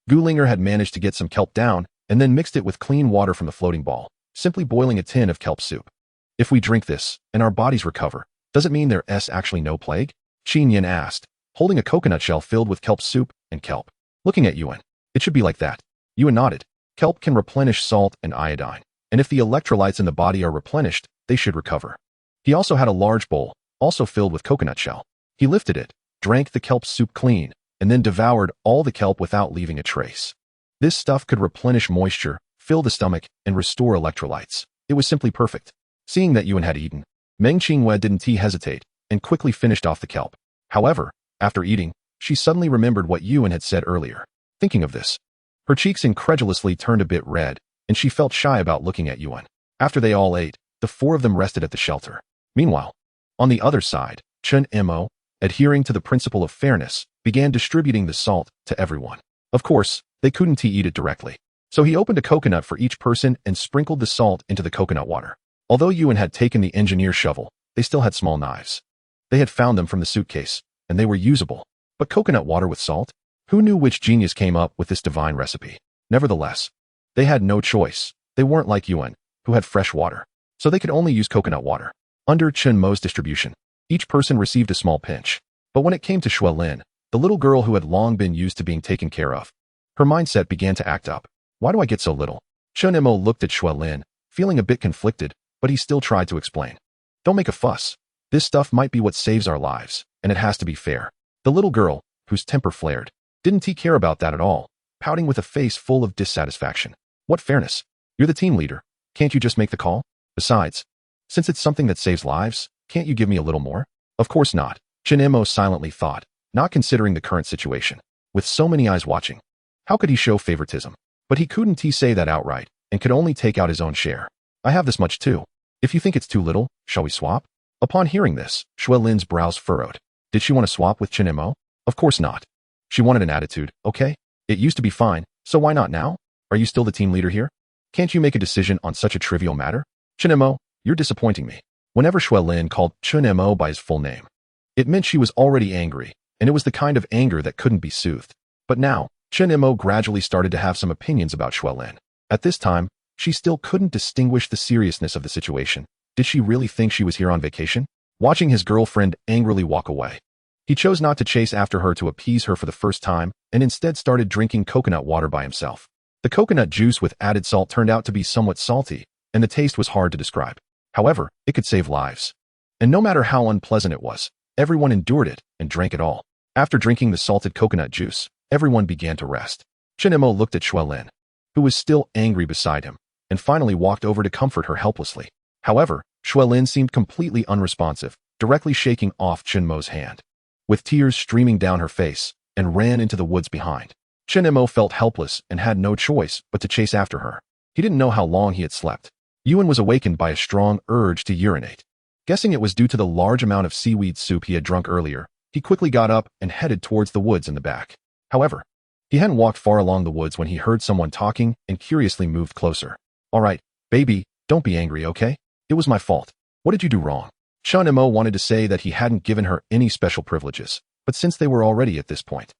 Gulinger had managed to get some kelp down and then mixed it with clean water from the floating ball, simply boiling a tin of kelp soup. If we drink this, and our bodies recover, does it mean there's actually no plague? Qin Yin asked, holding a coconut shell filled with kelp soup and kelp. Looking at Yuan, it should be like that. Yuan nodded. Kelp can replenish salt and iodine, and if the electrolytes in the body are replenished, they should recover. He also had a large bowl, also filled with coconut shell. He lifted it, drank the kelp soup clean, and then devoured all the kelp without leaving a trace. This stuff could replenish moisture, fill the stomach, and restore electrolytes. It was simply perfect. Seeing that Yuan had eaten, Meng Qingwei didn't hesitate, and quickly finished off the kelp. However, after eating, she suddenly remembered what Yuan had said earlier. Thinking of this, her cheeks incredulously turned a bit red, and she felt shy about looking at Yuan. After they all ate, the 4 of them rested at the shelter. Meanwhile, on the other side, Chun Mo, adhering to the principle of fairness, began distributing the salt to everyone. Of course, they couldn't eat it directly. So he opened a coconut for each person and sprinkled the salt into the coconut water. Although Yuan had taken the engineer shovel, they still had small knives. They had found them from the suitcase, and they were usable. But coconut water with salt? Who knew which genius came up with this divine recipe? Nevertheless, they had no choice. They weren't like Yuan, who had fresh water. So they could only use coconut water. Under Chun Mo's distribution, each person received a small pinch. But when it came to Shuo Lin, the little girl who had long been used to being taken care of, her mindset began to act up. Why do I get so little? Chun Mo looked at Shuo Lin, feeling a bit conflicted, but he still tried to explain. Don't make a fuss. This stuff might be what saves our lives, and it has to be fair. The little girl, whose temper flared, didn't care about that at all, pouting with a face full of dissatisfaction. What fairness? You're the team leader. Can't you just make the call? Besides, since it's something that saves lives, can't you give me a little more? Of course not, Chun Mo silently thought, not considering the current situation. With so many eyes watching, how could he show favoritism? But he couldn't say that outright, and could only take out his own share. I have this much too. If you think it's too little, shall we swap? Upon hearing this, Shui Lin's brows furrowed. Did she want to swap with Chen Mo? Of course not. She wanted an attitude, okay? It used to be fine, so why not now? Are you still the team leader here? Can't you make a decision on such a trivial matter? Chen Mo, you're disappointing me. Whenever Shui Lin called Chen Mo by his full name, it meant she was already angry, and it was the kind of anger that couldn't be soothed. But now, Chen Mo gradually started to have some opinions about Shui Lin. At this time, she still couldn't distinguish the seriousness of the situation. Did she really think she was here on vacation? Watching his girlfriend angrily walk away, he chose not to chase after her to appease her for the first time and instead started drinking coconut water by himself. The coconut juice with added salt turned out to be somewhat salty, and the taste was hard to describe. However, it could save lives. And no matter how unpleasant it was, everyone endured it and drank it all. After drinking the salted coconut juice, everyone began to rest. Chen Mo looked at Shui Lin, who was still angry beside him, and finally walked over to comfort her helplessly. However, Shui Lin seemed completely unresponsive, directly shaking off Chen Mo's hand, with tears streaming down her face, and ran into the woods behind. Chen Mo felt helpless and had no choice but to chase after her. He didn't know how long he had slept. Yuan was awakened by a strong urge to urinate. Guessing it was due to the large amount of seaweed soup he had drunk earlier, he quickly got up and headed towards the woods in the back. However, he hadn't walked far along the woods when he heard someone talking and curiously moved closer. All right, baby, don't be angry, okay? It was my fault. What did you do wrong? Chen Mo wanted to say that he hadn't given her any special privileges, but since they were already at this point,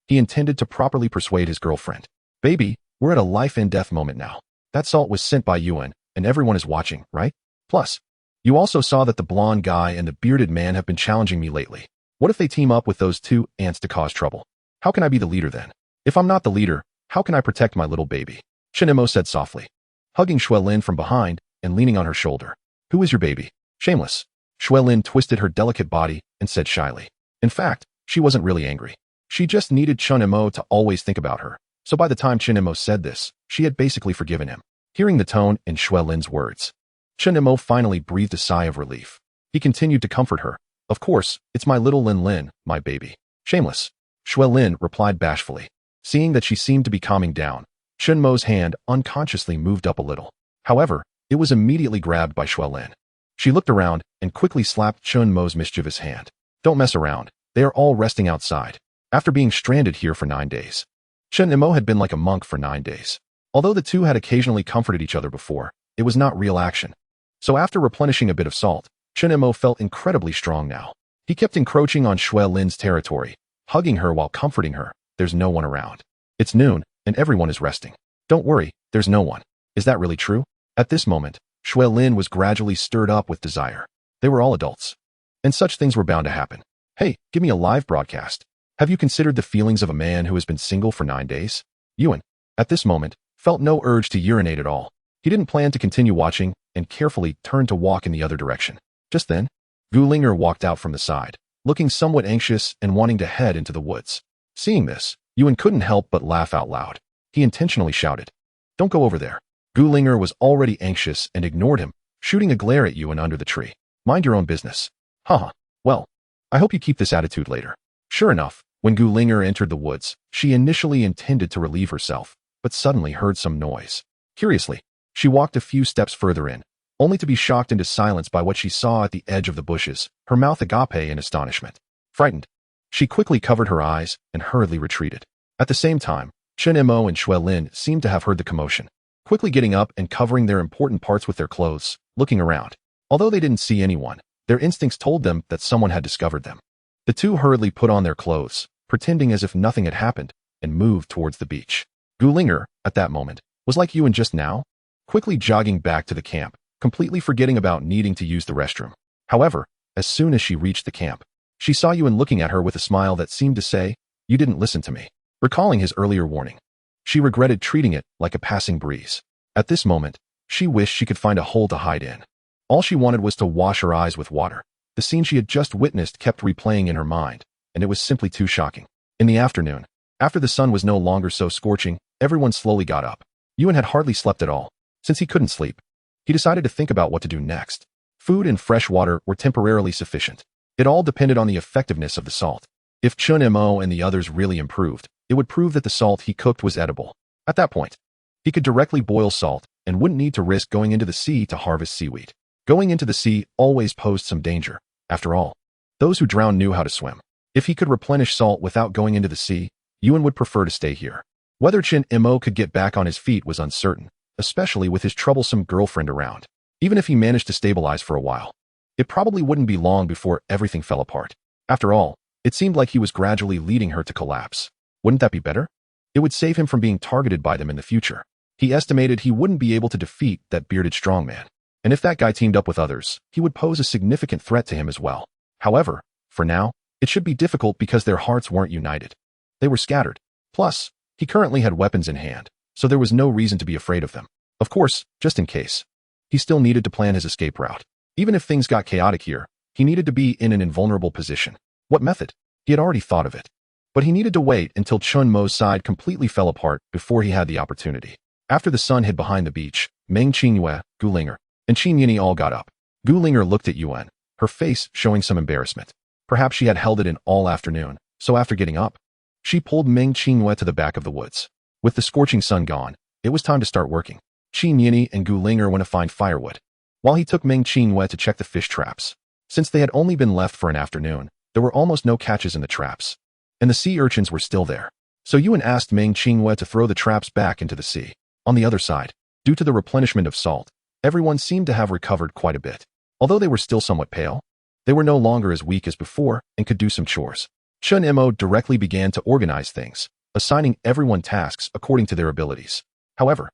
he intended to properly persuade his girlfriend. Baby, we're at a life and death moment now. That salt was sent by Yuan, and everyone is watching, right? Plus, you also saw that the blonde guy and the bearded man have been challenging me lately. What if they team up with those two ants to cause trouble? How can I be the leader then? If I'm not the leader, how can I protect my little baby? Chen Mo said softly, hugging Shui Lin from behind and leaning on her shoulder. Who is your baby? Shameless. Shui Lin twisted her delicate body and said shyly. In fact, she wasn't really angry. She just needed Chen Mo to always think about her. So by the time Chen Mo said this, she had basically forgiven him. Hearing the tone in Shui Lin's words, Chen Mo finally breathed a sigh of relief. He continued to comfort her. Of course, it's my little Lin, my baby. Shameless. Shui Lin replied bashfully. Seeing that she seemed to be calming down, Chen Mo's hand unconsciously moved up a little. However, it was immediately grabbed by Shui Lin. She looked around and quickly slapped Chen Mo's mischievous hand. Don't mess around. They are all resting outside. After being stranded here for 9 days. Chen Mo had been like a monk for 9 days. Although the two had occasionally comforted each other before, it was not real action. So after replenishing a bit of salt, Chen Mo felt incredibly strong now. He kept encroaching on Shui Lin's territory, hugging her while comforting her. There's no one around. It's noon, and everyone is resting. Don't worry, there's no one. Is that really true? At this moment, Shui Lin was gradually stirred up with desire. They were all adults. And such things were bound to happen. Hey, give me a live broadcast. Have you considered the feelings of a man who has been single for 9 days? Yuan, at this moment, felt no urge to urinate at all. He didn't plan to continue watching and carefully turned to walk in the other direction. Just then, Gu Linger walked out from the side, looking somewhat anxious and wanting to head into the woods. Seeing this, Yuan couldn't help but laugh out loud. He intentionally shouted, "Don't go over there." Gu Linger was already anxious and ignored him, shooting a glare at Yuan under the tree. Mind your own business. Haha, well, I hope you keep this attitude later. Sure enough, when Gu Linger entered the woods, she initially intended to relieve herself, but suddenly heard some noise. Curiously, she walked a few steps further in, only to be shocked into silence by what she saw at the edge of the bushes, her mouth agape in astonishment. Frightened, she quickly covered her eyes and hurriedly retreated. At the same time, Chen Mo and Shui Lin seemed to have heard the commotion, quickly getting up and covering their important parts with their clothes, looking around. Although they didn't see anyone, their instincts told them that someone had discovered them. The two hurriedly put on their clothes, pretending as if nothing had happened, and moved towards the beach. Gu Linger, at that moment, was like Yuan just now, quickly jogging back to the camp, completely forgetting about needing to use the restroom. However, as soon as she reached the camp, she saw Yuan looking at her with a smile that seemed to say, "You didn't listen to me." Recalling his earlier warning, she regretted treating it like a passing breeze. At this moment, she wished she could find a hole to hide in. All she wanted was to wash her eyes with water. The scene she had just witnessed kept replaying in her mind, and it was simply too shocking. In the afternoon, after the sun was no longer so scorching, everyone slowly got up. Yuan had hardly slept at all. Since he couldn't sleep, he decided to think about what to do next. Food and fresh water were temporarily sufficient. It all depended on the effectiveness of the salt. If Chen Mo and the others really improved, it would prove that the salt he cooked was edible. At that point, he could directly boil salt and wouldn't need to risk going into the sea to harvest seaweed. Going into the sea always posed some danger. After all, those who drowned knew how to swim. If he could replenish salt without going into the sea, Yuan would prefer to stay here. Whether Chen Mo could get back on his feet was uncertain, especially with his troublesome girlfriend around. Even if he managed to stabilize for a while, it probably wouldn't be long before everything fell apart. After all, it seemed like he was gradually leading her to collapse. Wouldn't that be better? It would save him from being targeted by them in the future. He estimated he wouldn't be able to defeat that bearded strongman. And if that guy teamed up with others, he would pose a significant threat to him as well. However, for now, it should be difficult because their hearts weren't united. They were scattered. Plus, he currently had weapons in hand, so there was no reason to be afraid of them. Of course, just in case. He still needed to plan his escape route. Even if things got chaotic here, he needed to be in an invulnerable position. What method? He had already thought of it. But he needed to wait until Chun Mo's side completely fell apart before he had the opportunity. After the sun hid behind the beach, Meng Qingyue, Gu Ling'er, and Qin Yini all got up. Gu Ling'er looked at Yuan, her face showing some embarrassment. Perhaps she had held it in all afternoon, so after getting up, she pulled Meng Qingyue to the back of the woods. With the scorching sun gone, it was time to start working. Qin Yini and Gu Ling'er went to find firewood, while he took Meng Qingyue to check the fish traps. Since they had only been left for an afternoon, there were almost no catches in the traps, and the sea urchins were still there. So Yuan asked Meng Qingyue to throw the traps back into the sea. On the other side, due to the replenishment of salt, everyone seemed to have recovered quite a bit. Although they were still somewhat pale, they were no longer as weak as before and could do some chores. Chun Mo directly began to organize things, assigning everyone tasks according to their abilities. However,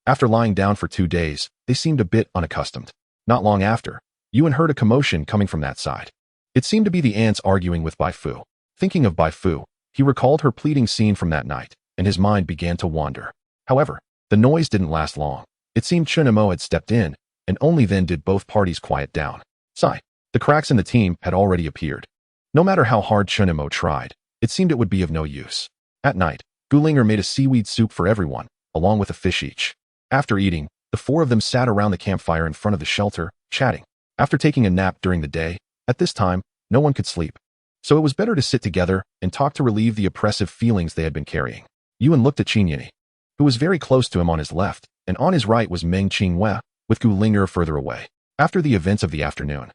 after lying down for 2 days, they seemed a bit unaccustomed. Not long after, Yuan heard a commotion coming from that side. It seemed to be the ants arguing with Bai Fu. Thinking of Bai Fu, he recalled her pleading scene from that night, and his mind began to wander. However, the noise didn't last long. It seemed Chun Mo had stepped in, and only then did both parties quiet down. Sigh. The cracks in the team had already appeared. No matter how hard Chun Mo tried, it seemed it would be of no use. At night, Gu Ling'er made a seaweed soup for everyone, along with a fish each. After eating, the 4 of them sat around the campfire in front of the shelter, chatting. After taking a nap during the day, at this time, no one could sleep. So it was better to sit together and talk to relieve the oppressive feelings they had been carrying. Yuan looked at Qin Yini, who was very close to him on his left, and on his right was Meng Qingyue, with Gu Ling'er further away. After the events of the afternoon,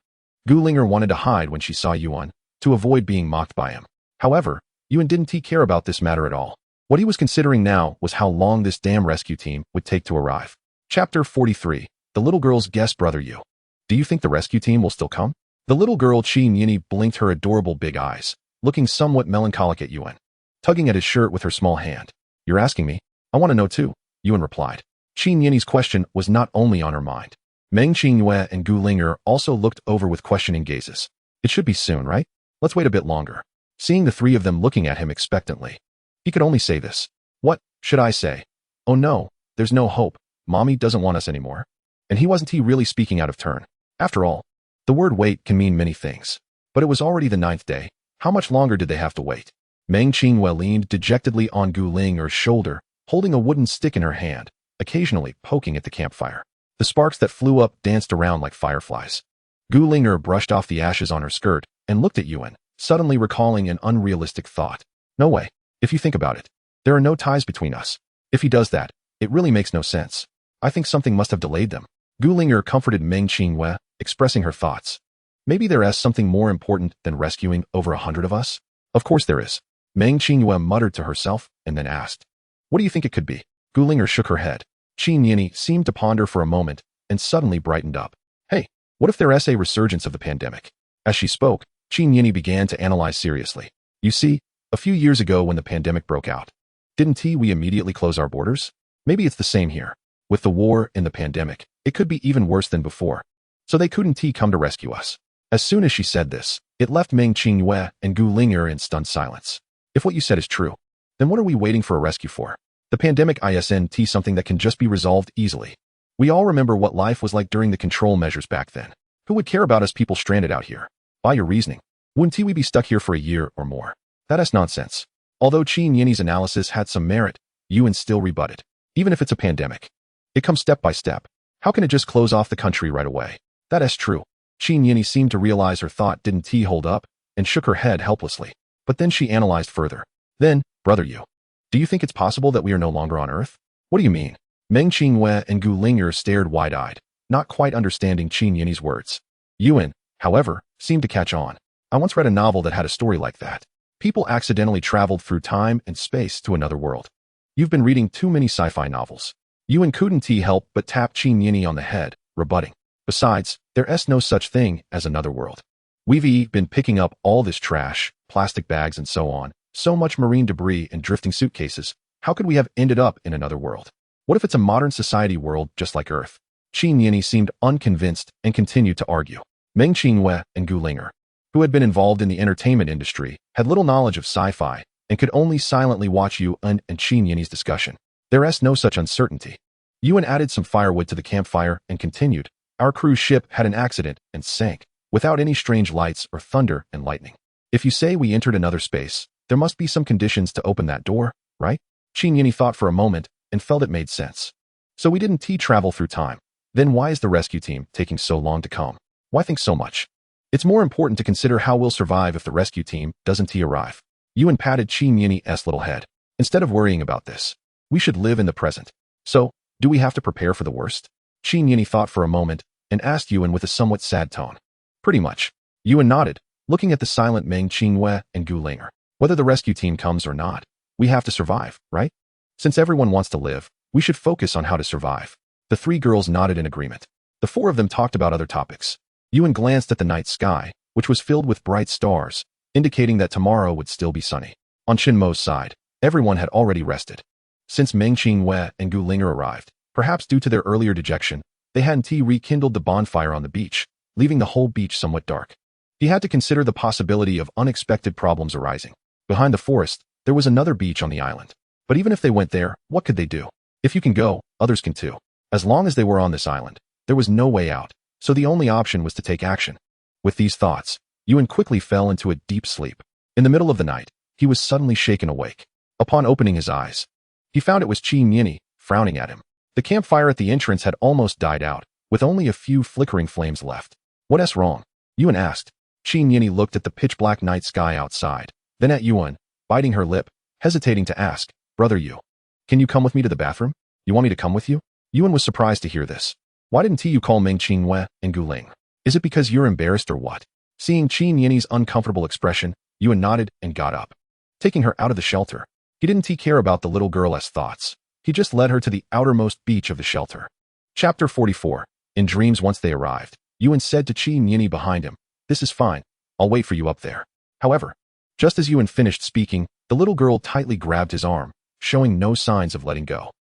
Gu Ling'er wanted to hide when she saw Yuan, to avoid being mocked by him. However, Yuan didn't care about this matter at all. What he was considering now was how long this damn rescue team would take to arrive. Chapter 43. The little girl's guest brother Yu. Do you think the rescue team will still come? The little girl Qin Yini blinked her adorable big eyes, looking somewhat melancholic at Yuan, tugging at his shirt with her small hand. You're asking me? I want to know too, Yuan replied. Qin Yini's question was not only on her mind. Meng Qingyue and Gu Ling'er also looked over with questioning gazes. It should be soon, right? Let's wait a bit longer. Seeing the 3 of them looking at him expectantly, he could only say this. What should I say? Oh no, there's no hope. Mommy doesn't want us anymore. And wasn't he really speaking out of turn? After all, the word wait can mean many things. But it was already the 9th day. How much longer did they have to wait? Meng Qingyue leaned dejectedly on Gu Ling'er's shoulder, holding a wooden stick in her hand, occasionally poking at the campfire. The sparks that flew up danced around like fireflies. Gu Ling'er brushed off the ashes on her skirt and looked at Yuan, suddenly recalling an unrealistic thought. No way. If you think about it, there are no ties between us. If he does that, it really makes no sense. I think something must have delayed them. Gu Ling'er comforted Meng Qingyue, expressing her thoughts. Maybe there is something more important than rescuing over 100 of us? Of course there is. Meng Qingyue muttered to herself and then asked. What do you think it could be? Gu Ling'er shook her head. Qin Yini seemed to ponder for a moment and suddenly brightened up. Hey, what if there is a resurgence of the pandemic? As she spoke, Qin Yini began to analyze seriously. You see, a few years ago when the pandemic broke out, didn't we immediately close our borders? Maybe it's the same here. With the war and the pandemic, it could be even worse than before. So they couldn't come to rescue us. As soon as she said this, it left Meng Qingyue and Gu Ling'er in stunned silence. If what you said is true, then what are we waiting for a rescue for? The pandemic isn't something that can just be resolved easily. We all remember what life was like during the control measures back then. Who would care about us people stranded out here? By your reasoning, wouldn't we be stuck here for a year or more? That is nonsense. Although Qin Yini's analysis had some merit, Yuan still rebutted. Even if it's a pandemic, it comes step by step. How can it just close off the country right away? That is true. Qin Yini seemed to realize her thought didn't hold up and shook her head helplessly. But then she analyzed further. Then, brother Yu, do you think it's possible that we are no longer on Earth? What do you mean? Meng Qingyue and Gu Ling'er stared wide-eyed, not quite understanding Qin Yin's words. Yuan, however, seemed to catch on. I once read a novel that had a story like that. People accidentally traveled through time and space to another world. You've been reading too many sci-fi novels. Yuan couldn't help but tap Qin Yin on the head, rebutting. Besides, there's no such thing as another world. We've been picking up all this trash, plastic bags and so on, so much marine debris and drifting suitcases. How could we have ended up in another world? What if it's a modern society world just like Earth? Qin Yin seemed unconvinced and continued to argue. Meng Qingyue and Gu Ling'er, who had been involved in the entertainment industry, had little knowledge of sci-fi and could only silently watch Yuan and Qin Yin's discussion. There's no such uncertainty. Yuan added some firewood to the campfire and continued. Our cruise ship had an accident and sank, without any strange lights or thunder and lightning. If you say we entered another space, there must be some conditions to open that door, right? Qin Yin thought for a moment and felt it made sense. So we didn't travel through time. Then why is the rescue team taking so long to come? Why think so much? It's more important to consider how we'll survive if the rescue team doesn't arrive. Yuan patted Qin Yin's little head. Instead of worrying about this, we should live in the present. So, do we have to prepare for the worst? Qin Yin thought for a moment and asked Yuan with a somewhat sad tone. Pretty much. Yuan nodded, looking at the silent Meng Qingyue and Gu Ling'er. Whether the rescue team comes or not, we have to survive, right? Since everyone wants to live, we should focus on how to survive. The three girls nodded in agreement. The four of them talked about other topics. Yuan glanced at the night sky, which was filled with bright stars, indicating that tomorrow would still be sunny. On Shinmo's side, everyone had already rested. Since Meng Qingyue and Gu Ling'er arrived, perhaps due to their earlier dejection, they hadn't rekindled the bonfire on the beach, leaving the whole beach somewhat dark. He had to consider the possibility of unexpected problems arising. Behind the forest, there was another beach on the island. But even if they went there, what could they do? If you can go, others can too. As long as they were on this island, there was no way out, so the only option was to take action. With these thoughts, Yuan quickly fell into a deep sleep. In the middle of the night, he was suddenly shaken awake. Upon opening his eyes, he found it was Qin Yin, frowning at him. The campfire at the entrance had almost died out, with only a few flickering flames left. What's wrong? Yuan asked. Qin Yin looked at the pitch-black night sky outside, then at Yuan, biting her lip, hesitating to ask, Brother Yu, can you come with me to the bathroom? You want me to come with you? Yuan was surprised to hear this. Why didn't you call Meng Qingyue and Gu Ling? Is it because you're embarrassed or what? Seeing Qin Yin's uncomfortable expression, Yuan nodded and got up. Taking her out of the shelter, he didn't care about the little girl's thoughts. He just led her to the outermost beach of the shelter. Chapter 44. In dreams once they arrived, Yuan said to Qin Yin behind him, This is fine. I'll wait for you up there. However, just as Yuan finished speaking, the little girl tightly grabbed his arm, showing no signs of letting go.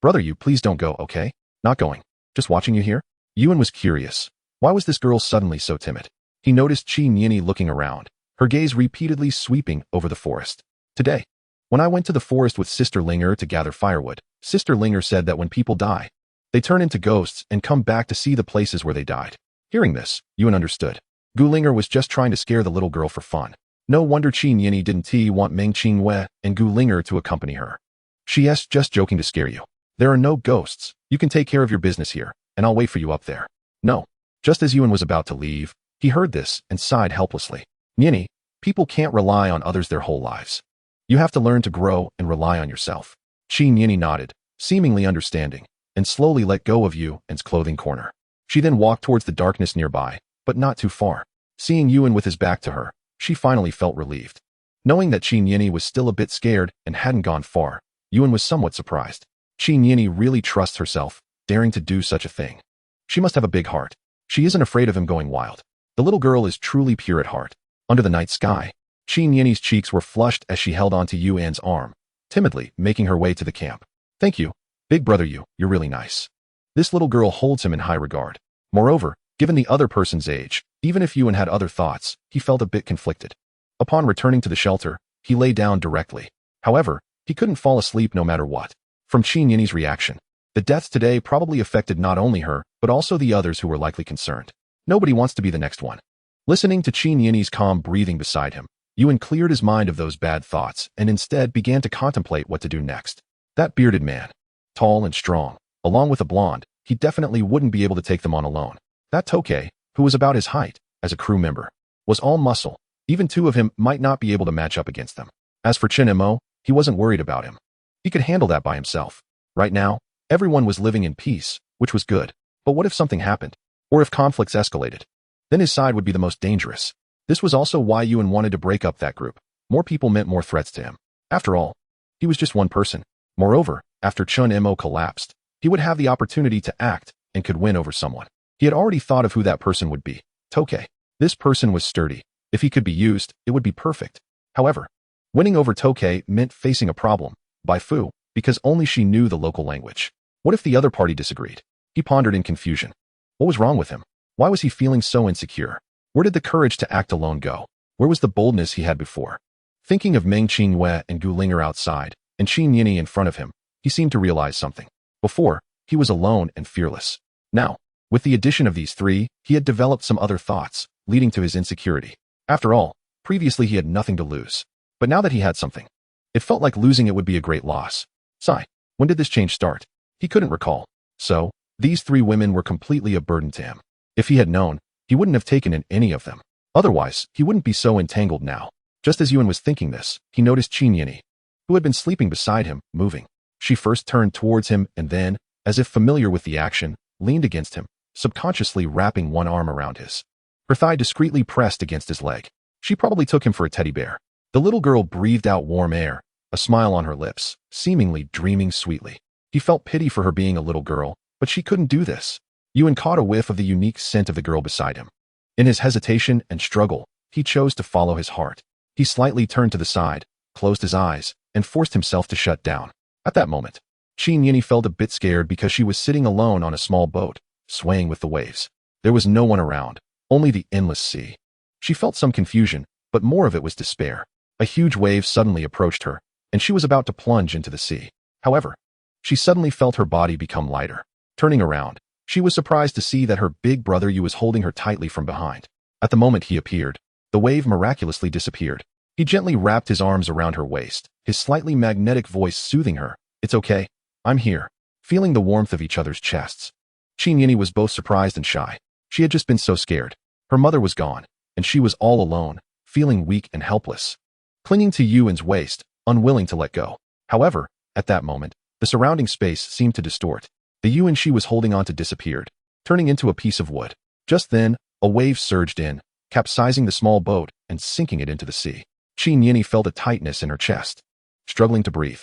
Brother Yu, please don't go, okay? Not going. Just watching you here? Yuan was curious. Why was this girl suddenly so timid? He noticed Qin Yin looking around, her gaze repeatedly sweeping over the forest. Today, when I went to the forest with Sister Ling'er to gather firewood, Sister Ling'er said that when people die, they turn into ghosts and come back to see the places where they died. Hearing this, Yuan understood. Gu Ling'er was just trying to scare the little girl for fun. No wonder Qin Yin didn't want Meng Qingyue and Gu Ling'er to accompany her. She's just joking to scare you. There are no ghosts. You can take care of your business here, and I'll wait for you up there. No. Just as Yuan was about to leave, he heard this and sighed helplessly. Yin, people can't rely on others their whole lives. You have to learn to grow and rely on yourself. Qin Yin nodded, seemingly understanding, and slowly let go of Yuan's clothing corner. She then walked towards the darkness nearby, but not too far. Seeing Yuan with his back to her, she finally felt relieved. Knowing that Qin Yin was still a bit scared and hadn't gone far, Yuan was somewhat surprised. Qin Yin really trusts herself, daring to do such a thing. She must have a big heart. She isn't afraid of him going wild. The little girl is truly pure at heart. Under the night sky, Qin Yin's cheeks were flushed as she held onto Yuan's arm, timidly making her way to the camp. Thank you, big brother Yu, you're really nice. This little girl holds him in high regard. Moreover, given the other person's age, even if Yuan had other thoughts, he felt a bit conflicted. Upon returning to the shelter, he lay down directly. However, he couldn't fall asleep no matter what. From Qin Yin's reaction, the deaths today probably affected not only her, but also the others who were likely concerned. Nobody wants to be the next one. Listening to Qin Yin's calm breathing beside him, Yuan cleared his mind of those bad thoughts and instead began to contemplate what to do next. That bearded man, tall and strong, along with a blonde, he definitely wouldn't be able to take them on alone. That Tokei, who was about his height, as a crew member, was all muscle. Even two of him might not be able to match up against them. As for Chen Mo, he wasn't worried about him. He could handle that by himself. Right now, Everyone was living in peace, which was good. But what if something happened? Or if conflicts escalated? Then his side would be the most dangerous. This was also why Yuan wanted to break up that group. More people meant more threats to him. After all, he was just one person. Moreover, after Chun Mo collapsed, he would have the opportunity to act and could win over someone. He had already thought of who that person would be. Tokay. This person was sturdy. If he could be used, it would be perfect. However, winning over Tokay meant facing a problem, Bai Fu, because only she knew the local language. What if the other party disagreed? He pondered in confusion. What was wrong with him? Why was he feeling so insecure? Where did the courage to act alone go? Where was the boldness he had before? Thinking of Meng Qingwei and Gu Linger outside, and Qin Yini in front of him, he seemed to realize something. Before, he was alone and fearless. Now, with the addition of these three, he had developed some other thoughts, leading to his insecurity. After all, previously he had nothing to lose. But now that he had something, it felt like losing it would be a great loss. Sigh. When did this change start? He couldn't recall. So, these three women were completely a burden to him. If he had known, he wouldn't have taken in any of them. Otherwise, he wouldn't be so entangled now. Just as Yuan was thinking this, he noticed Qin Yini, who had been sleeping beside him, moving. She first turned towards him and then, as if familiar with the action, leaned against him, subconsciously wrapping one arm around his. Her thigh discreetly pressed against his leg. She probably took him for a teddy bear. The little girl breathed out warm air, a smile on her lips, seemingly dreaming sweetly. He felt pity for her being a little girl, but she couldn't do this. Yuan caught a whiff of the unique scent of the girl beside him. In his hesitation and struggle, he chose to follow his heart. He slightly turned to the side, closed his eyes, and forced himself to shut down. At that moment, Qin Yini felt a bit scared because she was sitting alone on a small boat, swaying with the waves. There was no one around, only the endless sea. She felt some confusion, but more of it was despair. A huge wave suddenly approached her, and she was about to plunge into the sea. However, she suddenly felt her body become lighter. Turning around, she was surprised to see that her big brother Yu was holding her tightly from behind. At the moment he appeared, the wave miraculously disappeared. He gently wrapped his arms around her waist, his slightly magnetic voice soothing her. It's okay. I'm here. Feeling the warmth of each other's chests. Qin Yini was both surprised and shy. She had just been so scared. Her mother was gone, and she was all alone, feeling weak and helpless. Clinging to Yuan's waist, unwilling to let go. However, at that moment, the surrounding space seemed to distort. The Yuan she was holding onto disappeared, turning into a piece of wood. Just then, a wave surged in, capsizing the small boat and sinking it into the sea. Qin Yini felt a tightness in her chest, struggling to breathe.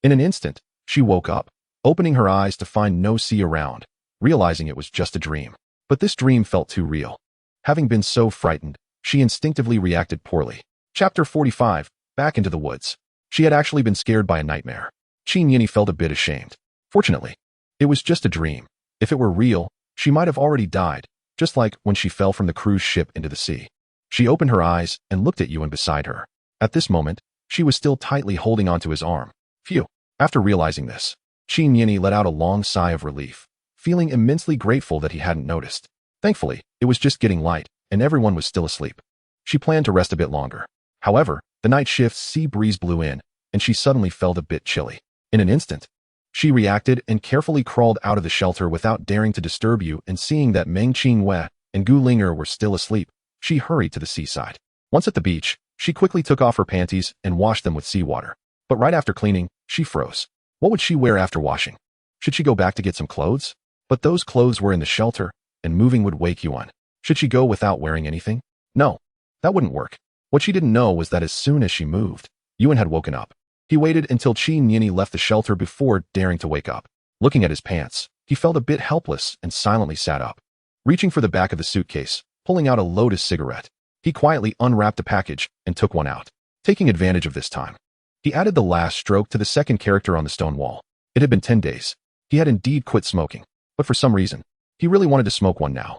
In an instant, she woke up, opening her eyes to find no sea around, realizing it was just a dream. But this dream felt too real. Having been so frightened, she instinctively reacted poorly. Chapter 45, Back into the Woods. She had actually been scared by a nightmare. Qin Yini felt a bit ashamed. Fortunately, it was just a dream. If it were real, she might have already died, just like when she fell from the cruise ship into the sea. She opened her eyes and looked at Yuan beside her. At this moment, she was still tightly holding onto his arm. Phew. After realizing this, Qin Yini let out a long sigh of relief, feeling immensely grateful that he hadn't noticed. Thankfully, it was just getting light, and everyone was still asleep. She planned to rest a bit longer. However, the night shift's sea breeze blew in, and she suddenly felt a bit chilly. In an instant, she reacted and carefully crawled out of the shelter without daring to disturb you, and seeing that Meng Qingwei and Gu Linger were still asleep, she hurried to the seaside. Once at the beach, she quickly took off her panties and washed them with seawater. But right after cleaning, she froze. What would she wear after washing? Should she go back to get some clothes? But those clothes were in the shelter, and moving would wake Yuan. Should she go without wearing anything? No, that wouldn't work. What she didn't know was that as soon as she moved, Yuan had woken up. He waited until Qin Yini left the shelter before daring to wake up. Looking at his pants, he felt a bit helpless and silently sat up. Reaching for the back of the suitcase, pulling out a Lotus cigarette, he quietly unwrapped a package and took one out. Taking advantage of this time, he added the last stroke to the second character on the stone wall. It had been 10 days. He had indeed quit smoking, but for some reason, he really wanted to smoke one now.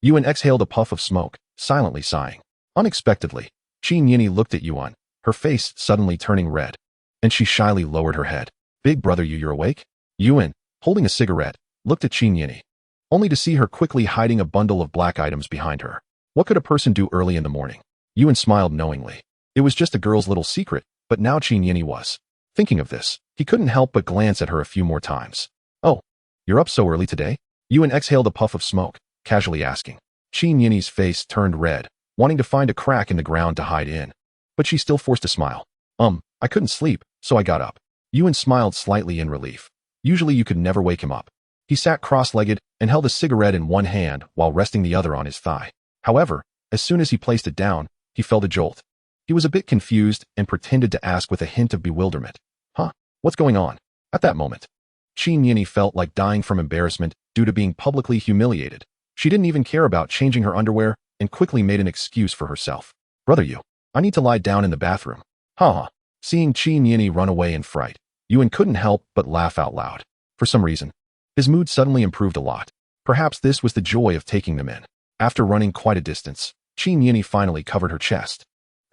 Yuan exhaled a puff of smoke, silently sighing. Unexpectedly, Qin Yini looked at Yuan, her face suddenly turning red, and she shyly lowered her head. Big brother Yu, you're awake? Yuan, holding a cigarette, looked at Qin Yini, only to see her quickly hiding a bundle of black items behind her. What could a person do early in the morning? Yuan smiled knowingly. It was just a girl's little secret, but now Qin Yini was. Thinking of this, he couldn't help but glance at her a few more times. Oh, you're up so early today? Yuan exhaled a puff of smoke, casually asking. Qin Yini's face turned red, wanting to find a crack in the ground to hide in. But she still forced a smile. I couldn't sleep, so I got up. Yuan smiled slightly in relief. Usually you could never wake him up. He sat cross-legged and held a cigarette in one hand while resting the other on his thigh. However, as soon as he placed it down, he felt a jolt. He was a bit confused and pretended to ask with a hint of bewilderment. Huh? What's going on? At that moment, Qin Yini felt like dying from embarrassment due to being publicly humiliated. She didn't even care about changing her underwear and quickly made an excuse for herself. Brother Yu, I need to lie down in the bathroom. Haha. Seeing Qin Yini run away in fright, Yuan couldn't help but laugh out loud. For some reason, his mood suddenly improved a lot. Perhaps this was the joy of taking them in. After running quite a distance, Qin Yini finally covered her chest.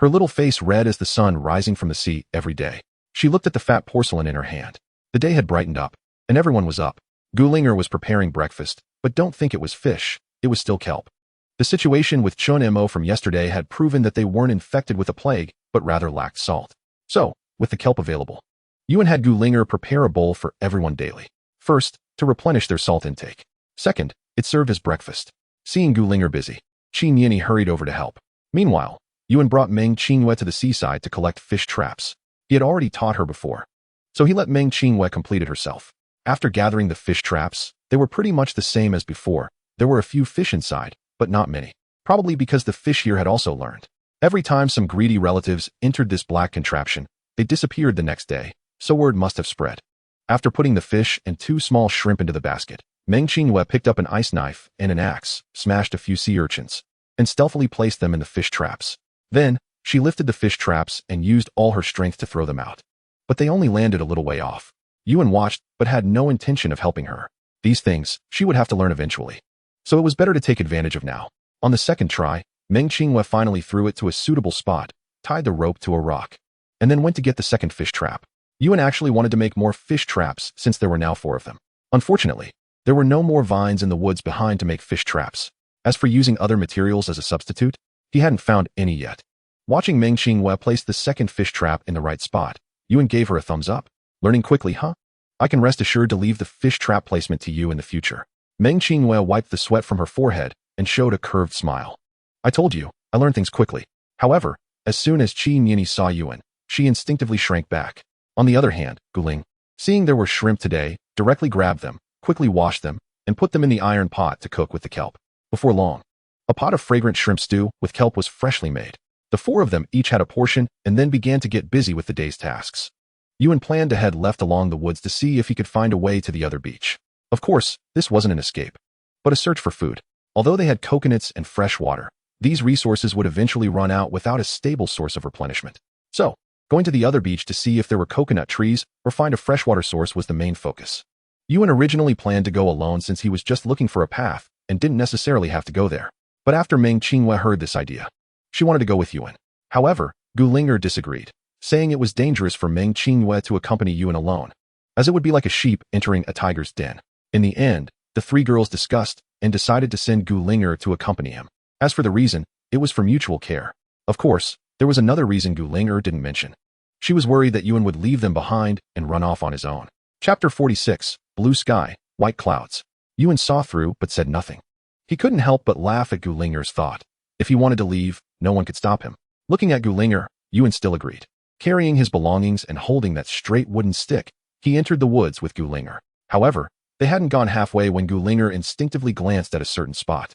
Her little face red as the sun rising from the sea every day. She looked at the fat porcelain in her hand. The day had brightened up, and everyone was up. Gulinger was preparing breakfast, but don't think it was fish, it was still kelp. The situation with Chun Mo from yesterday had proven that they weren't infected with a plague, but rather lacked salt. So, with the kelp available, Yuan had Gulinger prepare a bowl for everyone daily. First, to replenish their salt intake. Second, it served as breakfast. Seeing Gulinger busy, Qin Yini hurried over to help. Meanwhile, Yuan brought Meng Qingyue to the seaside to collect fish traps. He had already taught her before, so he let Meng Qingyue complete it herself. After gathering the fish traps, they were pretty much the same as before. There were a few fish inside, but not many. Probably because the fish here had also learned. Every time some greedy relatives entered this black contraption, they disappeared the next day, so word must have spread. After putting the fish and 2 small shrimp into the basket, Meng Qingyue picked up an ice knife and an axe, smashed a few sea urchins, and stealthily placed them in the fish traps. Then, she lifted the fish traps and used all her strength to throw them out. But they only landed a little way off. Yuan watched, but had no intention of helping her. These things, she would have to learn eventually. So it was better to take advantage of now. On the second try, Meng Qingyue finally threw it to a suitable spot, tied the rope to a rock, and then went to get the second fish trap. Yuan actually wanted to make more fish traps since there were now 4 of them. Unfortunately, there were no more vines in the woods behind to make fish traps. As for using other materials as a substitute, he hadn't found any yet. Watching Meng Qingyue place the second fish trap in the right spot, Yuan gave her a thumbs up. Learning quickly, huh? I can rest assured to leave the fish trap placement to you in the future. Meng Qingyue wiped the sweat from her forehead and showed a curved smile. I told you, I learn things quickly. However, as soon as Qin Yini saw Yuan, she instinctively shrank back. On the other hand, Guling, seeing there were shrimp today, directly grabbed them, quickly washed them, and put them in the iron pot to cook with the kelp. Before long, a pot of fragrant shrimp stew with kelp was freshly made. The 4 of them each had a portion and then began to get busy with the day's tasks. Yuan planned to head left along the woods to see if he could find a way to the other beach. Of course, this wasn't an escape, but a search for food. Although they had coconuts and fresh water, these resources would eventually run out without a stable source of replenishment. So, going to the other beach to see if there were coconut trees or find a freshwater source was the main focus. Yuan originally planned to go alone since he was just looking for a path and didn't necessarily have to go there. But after Meng Qingyue heard this idea, she wanted to go with Yuan. However, Gulinger disagreed, saying it was dangerous for Meng Qingyue to accompany Yuan alone, as it would be like a sheep entering a tiger's den. In the end, the 3 girls discussed and decided to send Gulinger to accompany him. As for the reason, it was for mutual care. Of course, there was another reason Gulinger didn't mention. She was worried that Yuan would leave them behind and run off on his own. Chapter 46, Blue Sky, White Clouds. Yuan saw through but said nothing. He couldn't help but laugh at Gulinger's thought. If he wanted to leave, no one could stop him. Looking at Gulinger, Yuan still agreed. Carrying his belongings and holding that straight wooden stick, he entered the woods with Gulinger. However, they hadn't gone halfway when Gulinger instinctively glanced at a certain spot.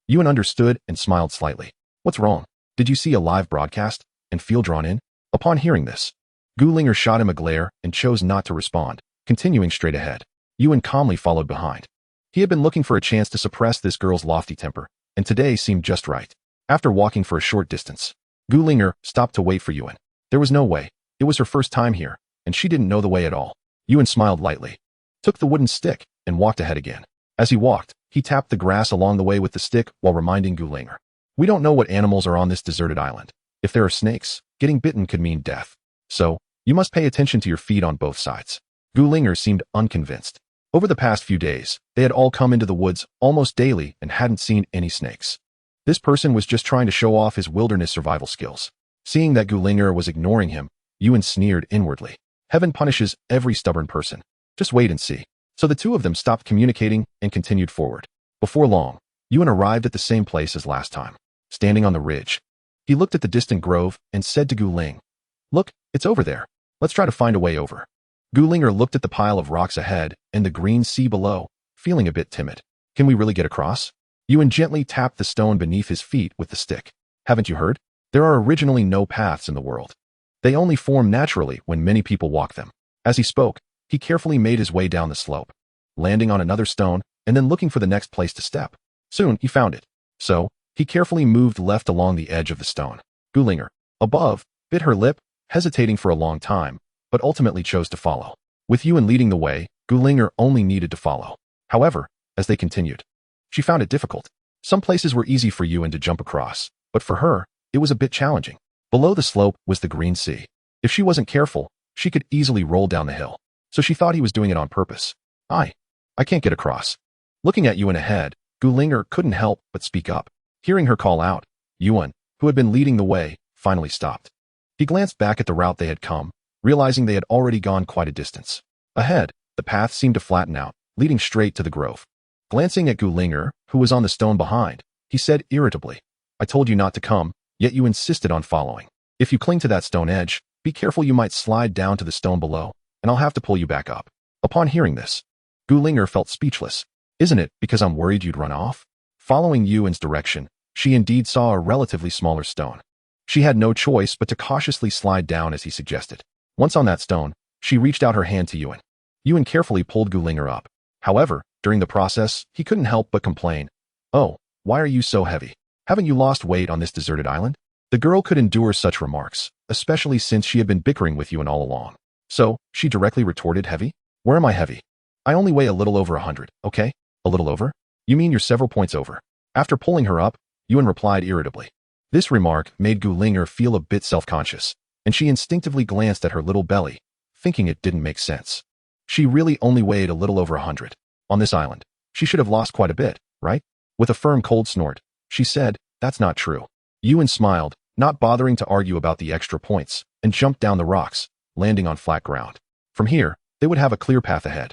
Yuan understood and smiled slightly. What's wrong? Did you see a live broadcast and feel drawn in? Upon hearing this, Gulinger shot him a glare and chose not to respond, continuing straight ahead. Yuan calmly followed behind. He had been looking for a chance to suppress this girl's lofty temper, and today seemed just right. After walking for a short distance, Gulinger stopped to wait for Yuan. There was no way. It was her first time here, and she didn't know the way at all. Yuan smiled lightly, took the wooden stick, and walked ahead again. As he walked, he tapped the grass along the way with the stick while reminding Gulinger. We don't know what animals are on this deserted island. If there are snakes, getting bitten could mean death. So, you must pay attention to your feet on both sides. Gulinger seemed unconvinced. Over the past few days, they had all come into the woods almost daily and hadn't seen any snakes. This person was just trying to show off his wilderness survival skills. Seeing that Gulinger was ignoring him, Yuan sneered inwardly. Heaven punishes every stubborn person. Just wait and see. So the 2 of them stopped communicating and continued forward. Before long, Yuan arrived at the same place as last time, standing on the ridge. He looked at the distant grove and said to Guling, "Look, it's over there. Let's try to find a way over." Gulinger looked at the pile of rocks ahead and the green sea below, feeling a bit timid. Can we really get across? Yuan gently tapped the stone beneath his feet with the stick. Haven't you heard? There are originally no paths in the world. They only form naturally when many people walk them. As he spoke, he carefully made his way down the slope, landing on another stone and then looking for the next place to step. Soon, he found it. So, he carefully moved left along the edge of the stone. Gulinger, above, bit her lip, hesitating for a long time, but ultimately chose to follow. With Yuan leading the way, Gulinger only needed to follow. However, as they continued, she found it difficult. Some places were easy for Yuan to jump across, but for her, it was a bit challenging. Below the slope was the green sea. If she wasn't careful, she could easily roll down the hill. So she thought he was doing it on purpose. I can't get across. Looking at Yuan ahead, Gulinger couldn't help but speak up. Hearing her call out, Yuan, who had been leading the way, finally stopped. He glanced back at the route they had come, realizing they had already gone quite a distance. Ahead, the path seemed to flatten out, leading straight to the grove. Glancing at Gulinger, who was on the stone behind, he said irritably, I told you not to come, yet you insisted on following. If you cling to that stone edge, be careful, you might slide down to the stone below, and I'll have to pull you back up. Upon hearing this, Gulinger felt speechless. Isn't it because I'm worried you'd run off? Following Yuan's direction, she indeed saw a relatively smaller stone. She had no choice but to cautiously slide down as he suggested. Once on that stone, she reached out her hand to Yuan. Yuan carefully pulled Gulinger up. However, during the process, he couldn't help but complain. Oh, why are you so heavy? Haven't you lost weight on this deserted island? The girl could endure such remarks, especially since she had been bickering with Yuan all along. So, she directly retorted, heavy? Where am I heavy? I only weigh a little over 100, okay? A little over? You mean you're several points over? After pulling her up, Yuan replied irritably. This remark made Gulinger feel a bit self-conscious, and she instinctively glanced at her little belly, thinking it didn't make sense. She really only weighed a little over 100. On this island, she should have lost quite a bit, right? With a firm cold snort, she said, that's not true. Yuan smiled, not bothering to argue about the extra points, and jumped down the rocks, landing on flat ground. From here, they would have a clear path ahead.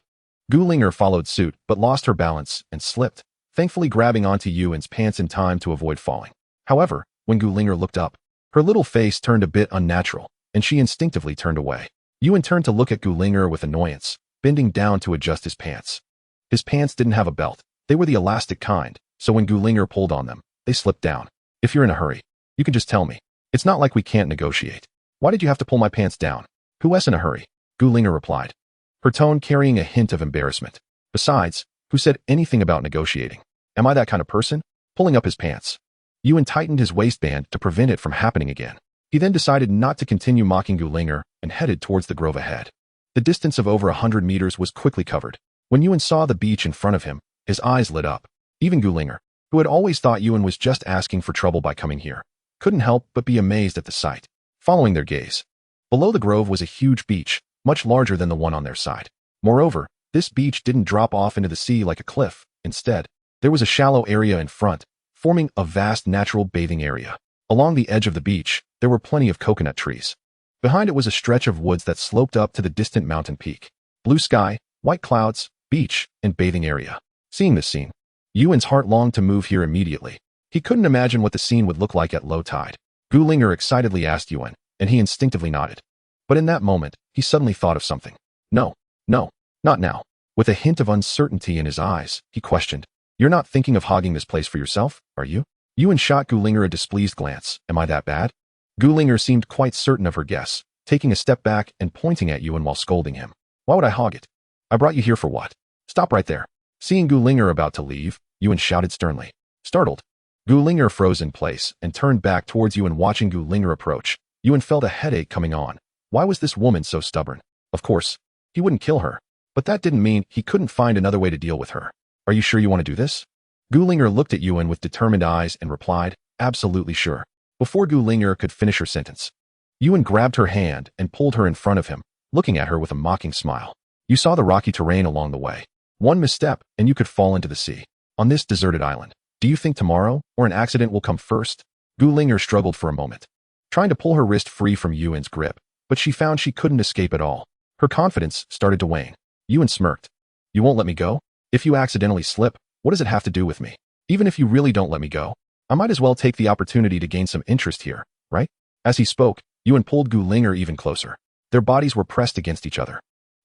Gulinger followed suit but lost her balance and slipped, thankfully grabbing onto Yuan's pants in time to avoid falling. However, when Gulinger looked up, her little face turned a bit unnatural, and she instinctively turned away. Yuan turned to look at Gulinger with annoyance, bending down to adjust his pants. His pants didn't have a belt. They were the elastic kind, so when Gulinger pulled on them, they slipped down. If you're in a hurry, you can just tell me. It's not like we can't negotiate. Why did you have to pull my pants down? Who's in a hurry? Gulinger replied, her tone carrying a hint of embarrassment. Besides, who said anything about negotiating? Am I that kind of person? Pulling up his pants. Yuan tightened his waistband to prevent it from happening again. He then decided not to continue mocking Gulinger and headed towards the grove ahead. The distance of over 100 meters was quickly covered. When Yuan saw the beach in front of him, his eyes lit up. Even Gulinger, who had always thought Yuan was just asking for trouble by coming here, couldn't help but be amazed at the sight. Following their gaze, below the grove was a huge beach, much larger than the one on their side. Moreover, this beach didn't drop off into the sea like a cliff. Instead, there was a shallow area in front, forming a vast natural bathing area. Along the edge of the beach, there were plenty of coconut trees. Behind it was a stretch of woods that sloped up to the distant mountain peak. Blue sky, white clouds, beach, and bathing area. Seeing this scene, Yuan's heart longed to move here immediately. He couldn't imagine what the scene would look like at low tide. Gulinger excitedly asked Yuan, and he instinctively nodded. But in that moment, he suddenly thought of something. No, not now. With a hint of uncertainty in his eyes, he questioned, you're not thinking of hogging this place for yourself, are you? Yuan shot Gulinger a displeased glance. Am I that bad? Gulinger seemed quite certain of her guess, taking a step back and pointing at Yuan while scolding him. Why would I hog it? I brought you here for what? Stop right there. Seeing Gulinger about to leave, Yuan shouted sternly. Startled, Gulinger froze in place and turned back towards Yuan. Watching Gulinger approach, Yuan felt a headache coming on. Why was this woman so stubborn? Of course, he wouldn't kill her, but that didn't mean he couldn't find another way to deal with her. Are you sure you want to do this? Gulinger looked at Yuan with determined eyes and replied, absolutely sure. Before Gulinger could finish her sentence, Yuan grabbed her hand and pulled her in front of him, looking at her with a mocking smile. You saw the rocky terrain along the way. One misstep and you could fall into the sea. On this deserted island, do you think tomorrow or an accident will come first? Gulinger struggled for a moment, trying to pull her wrist free from Yuan's grip, but she found she couldn't escape at all. Her confidence started to wane. Yuan smirked. You won't let me go? If you accidentally slip, what does it have to do with me? Even if you really don't let me go, I might as well take the opportunity to gain some interest here, right? As he spoke, Yuan pulled Gulinger even closer. Their bodies were pressed against each other.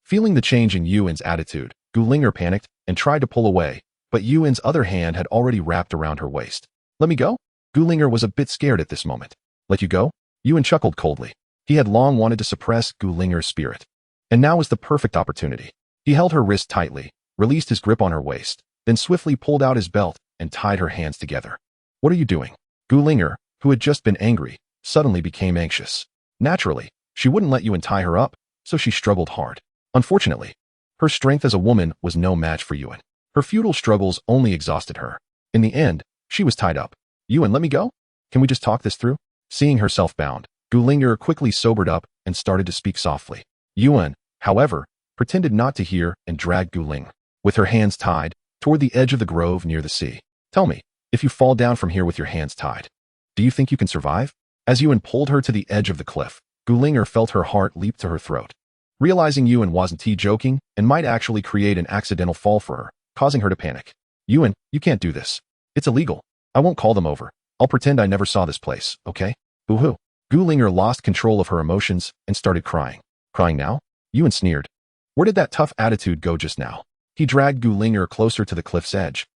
Feeling the change in Yuan's attitude, Gulinger panicked and tried to pull away, but Yuan's other hand had already wrapped around her waist. Let me go? Gulinger was a bit scared at this moment. Let you go? Yuan chuckled coldly. He had long wanted to suppress Gulinger's spirit. And now was the perfect opportunity. He held her wrist tightly, released his grip on her waist, then swiftly pulled out his belt and tied her hands together. What are you doing? Gulinger, who had just been angry, suddenly became anxious. Naturally, she wouldn't let Yuan tie her up, so she struggled hard. Unfortunately, her strength as a woman was no match for Yuan. Her futile struggles only exhausted her. In the end, she was tied up. Yuan, let me go? Can we just talk this through? Seeing herself bound, Gulinger quickly sobered up and started to speak softly. Yuan, however, pretended not to hear and dragged Guling, with her hands tied, toward the edge of the grove near the sea. Tell me, if you fall down from here with your hands tied, do you think you can survive? As Yuan pulled her to the edge of the cliff, Gulinger felt her heart leap to her throat. Realizing Yuan wasn't joking and might actually create an accidental fall for her, causing her to panic. Yuan, you can't do this. It's illegal. I won't call them over. I'll pretend I never saw this place, okay? Boo-hoo. Gulinger lost control of her emotions and started crying. Crying now? Yuan sneered. Where did that tough attitude go just now? He dragged Gulinger closer to the cliff's edge.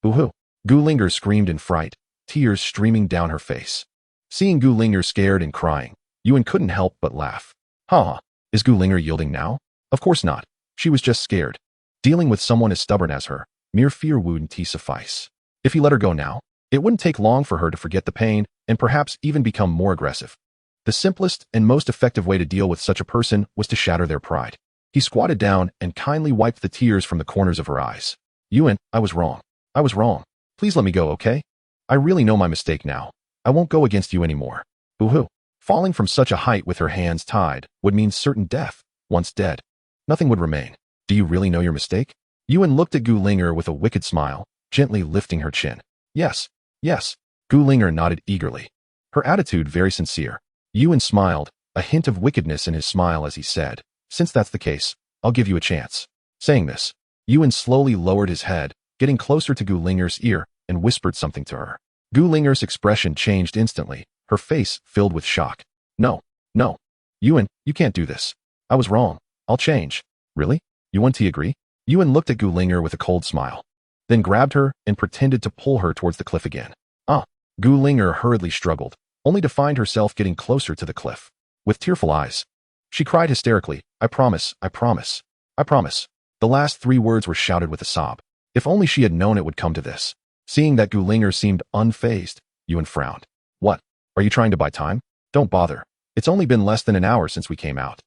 Boo-hoo. Gulinger screamed in fright, tears streaming down her face. Seeing Gulinger scared and crying, Yuan couldn't help but laugh. Ha. Is Gulinger yielding now? Of course not. She was just scared. Dealing with someone as stubborn as her, mere fear wouldn't suffice. If he let her go now, it wouldn't take long for her to forget the pain and perhaps even become more aggressive. The simplest and most effective way to deal with such a person was to shatter their pride. He squatted down and kindly wiped the tears from the corners of her eyes. Yuan, I was wrong. I was wrong. Please let me go, okay? I really know my mistake now. I won't go against you anymore. Boo-hoo. Falling from such a height with her hands tied would mean certain death. Once dead, nothing would remain. Do you really know your mistake? Yuan looked at Gulinger with a wicked smile, gently lifting her chin. Yes. Gulinger nodded eagerly, her attitude very sincere. Yuan smiled, a hint of wickedness in his smile as he said, since that's the case, I'll give you a chance. Saying this, Yuan slowly lowered his head, getting closer to Gulinger's ear, and whispered something to her. Gulinger's expression changed instantly, her face filled with shock. No. Yuan, you can't do this. I was wrong. I'll change. Really? You want to agree? Yuan looked at Gulinger with a cold smile, then grabbed her and pretended to pull her towards the cliff again. Gulinger hurriedly struggled, only to find herself getting closer to the cliff. With tearful eyes, she cried hysterically, I promise. The last 3 words were shouted with a sob. If only she had known it would come to this. Seeing that Gulinger seemed unfazed, Yuan frowned. What? Are you trying to buy time? Don't bother. It's only been less than an hour since we came out.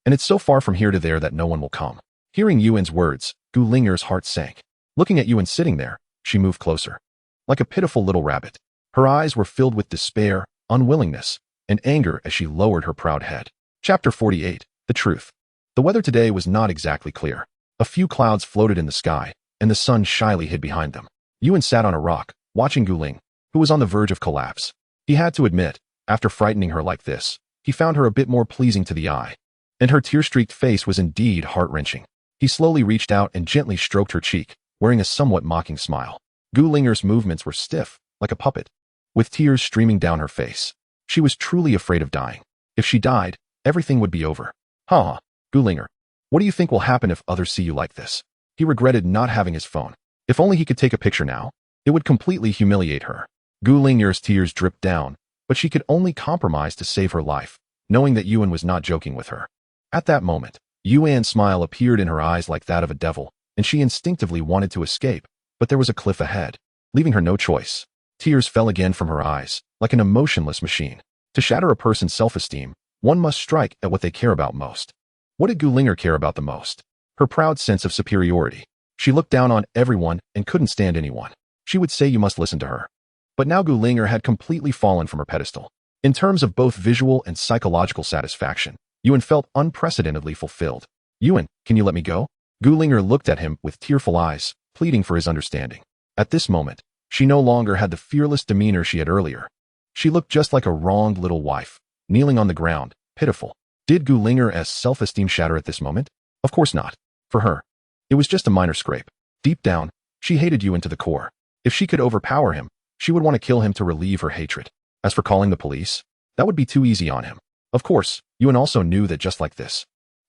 And it's so far from here to there that no one will come. Hearing Yuan's words, Gulinger's heart sank. Looking at Yuan sitting there, she moved closer. Like a pitiful little rabbit, her eyes were filled with despair, unwillingness, and anger as she lowered her proud head. Chapter 48. The Truth. The weather today was not exactly clear. A few clouds floated in the sky, and the sun shyly hid behind them. Yuan sat on a rock, watching Guling, who was on the verge of collapse. He had to admit, after frightening her like this, he found her a bit more pleasing to the eye. And her tear-streaked face was indeed heart-wrenching. He slowly reached out and gently stroked her cheek, wearing a somewhat mocking smile. Gulinger's movements were stiff, like a puppet, with tears streaming down her face. She was truly afraid of dying. If she died, everything would be over. Gulinger, what do you think will happen if others see you like this? He regretted not having his phone. If only he could take a picture now, it would completely humiliate her. Gulinger's tears dripped down, but she could only compromise to save her life, knowing that Yuan was not joking with her. At that moment, Yuan's smile appeared in her eyes like that of a devil, and she instinctively wanted to escape, but there was a cliff ahead, leaving her no choice. Tears fell again from her eyes, like an emotionless machine. To shatter a person's self-esteem, one must strike at what they care about most. What did Gulinger care about the most? Her proud sense of superiority. She looked down on everyone and couldn't stand anyone. She would say you must listen to her. But now Gulinger had completely fallen from her pedestal. In terms of both visual and psychological satisfaction, Yuan felt unprecedentedly fulfilled. Yuan, can you let me go? Gulinger looked at him with tearful eyes, pleading for his understanding. At this moment, she no longer had the fearless demeanor she had earlier. She looked just like a wronged little wife, kneeling on the ground, pitiful. Did Gulinger's self-esteem shatter at this moment? Of course not. For her, it was just a minor scrape. Deep down, she hated Yuan to the core. If she could overpower him, she would want to kill him to relieve her hatred. As for calling the police, that would be too easy on him. Of course, Yuan also knew that just like this,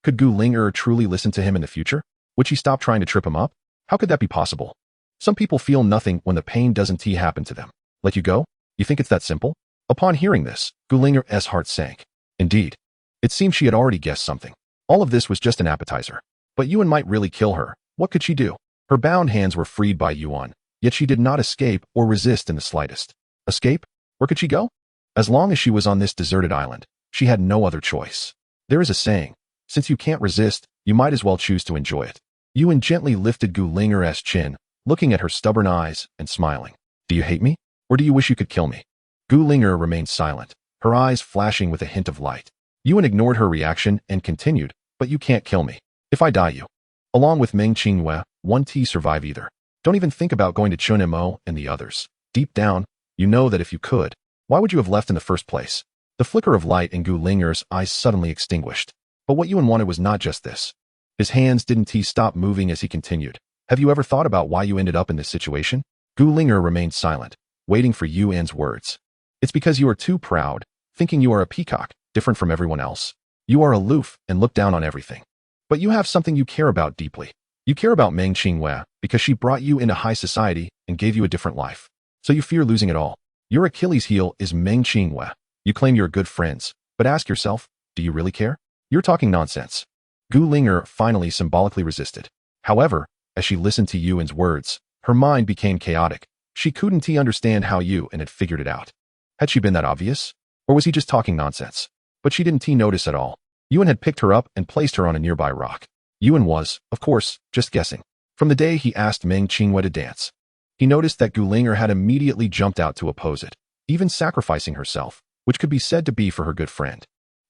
Could Gu Ling'er truly listen to him in the future? Would she stop trying to trip him up? How could that be possible? Some people feel nothing when the pain doesn't happen to them. Let you go? You think it's that simple? Upon hearing this, Gu Ling'er's heart sank. Indeed. It seemed she had already guessed something. All of this was just an appetizer. But Yuan might really kill her. What could she do? Her bound hands were freed by Yuan, yet she did not escape or resist in the slightest. Escape? Where could she go? As long as she was on this deserted island, she had no other choice. There is a saying, since you can't resist, you might as well choose to enjoy it. Yuan gently lifted Gu Ling'er's chin, looking at her stubborn eyes and smiling. Do you hate me? Or do you wish you could kill me? Gu Ling'er remained silent, her eyes flashing with a hint of light. Yuan ignored her reaction and continued, but you can't kill me. If I die you, along with Meng Qinghua, won't survive either. Don't even think about going to Chun Mo and the others. Deep down, you know that if you could, why would you have left in the first place? The flicker of light in Gu Ling'er's eyes suddenly extinguished. But what Yuan wanted was not just this. His hands didn't stop moving as he continued. Have you ever thought about why you ended up in this situation? Gu Ling'er remained silent, waiting for Yuan's words. It's because you are too proud, thinking you are a peacock, different from everyone else. You are aloof and look down on everything. But you have something you care about deeply. You care about Meng Qinghua because she brought you into high society and gave you a different life. So you fear losing it all. Your Achilles heel is Meng Qinghua. You claim you're good friends, but ask yourself, do you really care? You're talking nonsense. Gu Ling'er finally symbolically resisted. However, as she listened to Yuan's words, her mind became chaotic. She couldn't understand how Yuan had figured it out. Had she been that obvious? Or was he just talking nonsense? But she didn't notice at all. Yuan had picked her up and placed her on a nearby rock. Yuan was, of course, just guessing. From the day he asked Meng Qinghua to dance, he noticed that Gu Ling'er had immediately jumped out to oppose it, even sacrificing herself, which could be said to be for her good friend.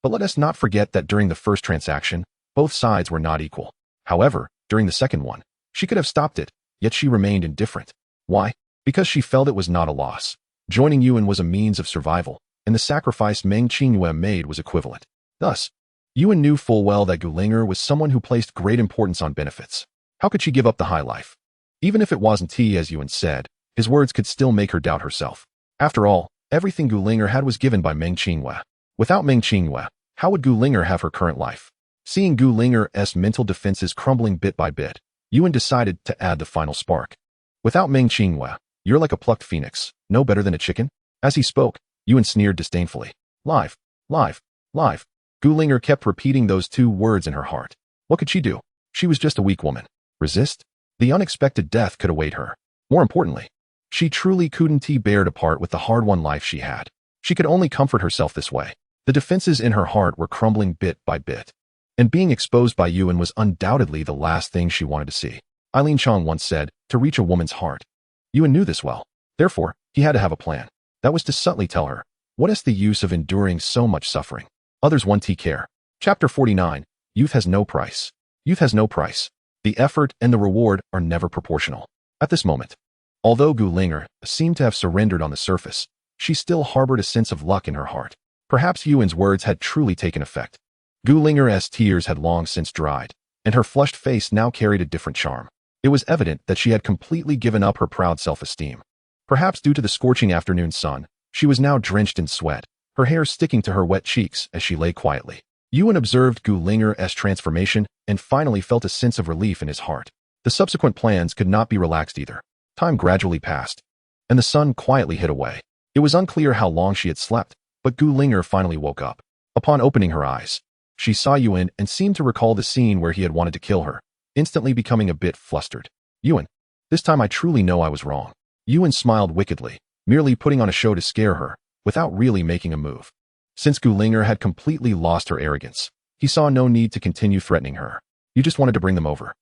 But let us not forget that during the first transaction, both sides were not equal. However, during the second one, she could have stopped it, yet she remained indifferent. Why? Because she felt it was not a loss. Joining Yuan was a means of survival, and the sacrifice Meng Qinghua made was equivalent. Thus, Yuan knew full well that Gu Ling'er was someone who placed great importance on benefits. How could she give up the high life? Even if it wasn't as Yuan said, his words could still make her doubt herself. After all, everything Gu Ling'er had was given by Meng Qinghua. Without Meng Qinghua, how would Gu Ling'er have her current life? Seeing Gu Ling'er's mental defenses crumbling bit by bit, Yuan decided to add the final spark. Without Meng Qinghua, you're like a plucked phoenix, no better than a chicken? As he spoke, Yuan sneered disdainfully. Live, live, live. Gu Ling'er kept repeating those two words in her heart. What could she do? She was just a weak woman. Resist? The unexpected death could await her. More importantly, she truly couldn't bear to part with the hard-won life she had. She could only comfort herself this way. The defenses in her heart were crumbling bit by bit. And being exposed by Yuan was undoubtedly the last thing she wanted to see. Eileen Chong once said, to reach a woman's heart. Yuan knew this well. Therefore, he had to have a plan. That was to subtly tell her, what is the use of enduring so much suffering? Others won't care. Chapter 49. Youth has no price. Youth has no price. The effort and the reward are never proportional. At this moment, although Gu Ling'er seemed to have surrendered on the surface, she still harbored a sense of luck in her heart. Perhaps Yuan's words had truly taken effect. Gu Ling'er's tears had long since dried, and her flushed face now carried a different charm. It was evident that she had completely given up her proud self-esteem. Perhaps due to the scorching afternoon sun, she was now drenched in sweat, her hair sticking to her wet cheeks as she lay quietly. Yuan observed Gu Ling'er's transformation and finally felt a sense of relief in his heart. The subsequent plans could not be relaxed either. Time gradually passed, and the sun quietly hid away. It was unclear how long she had slept, but Gu Ling'er finally woke up. Upon opening her eyes, she saw Yuan and seemed to recall the scene where he had wanted to kill her, instantly becoming a bit flustered. Yuan, this time I truly know I was wrong. Yuan smiled wickedly, merely putting on a show to scare her, without really making a move. Since Gu Ling'er had completely lost her arrogance, he saw no need to continue threatening her. You just wanted to bring them over.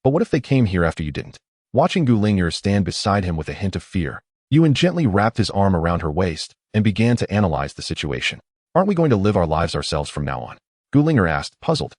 But what if they came here after you didn't? Watching Gu Ling'er stand beside him with a hint of fear, Yuan gently wrapped his arm around her waist and began to analyze the situation. Aren't we going to live our lives ourselves from now on? Gu Ling'er asked, puzzled.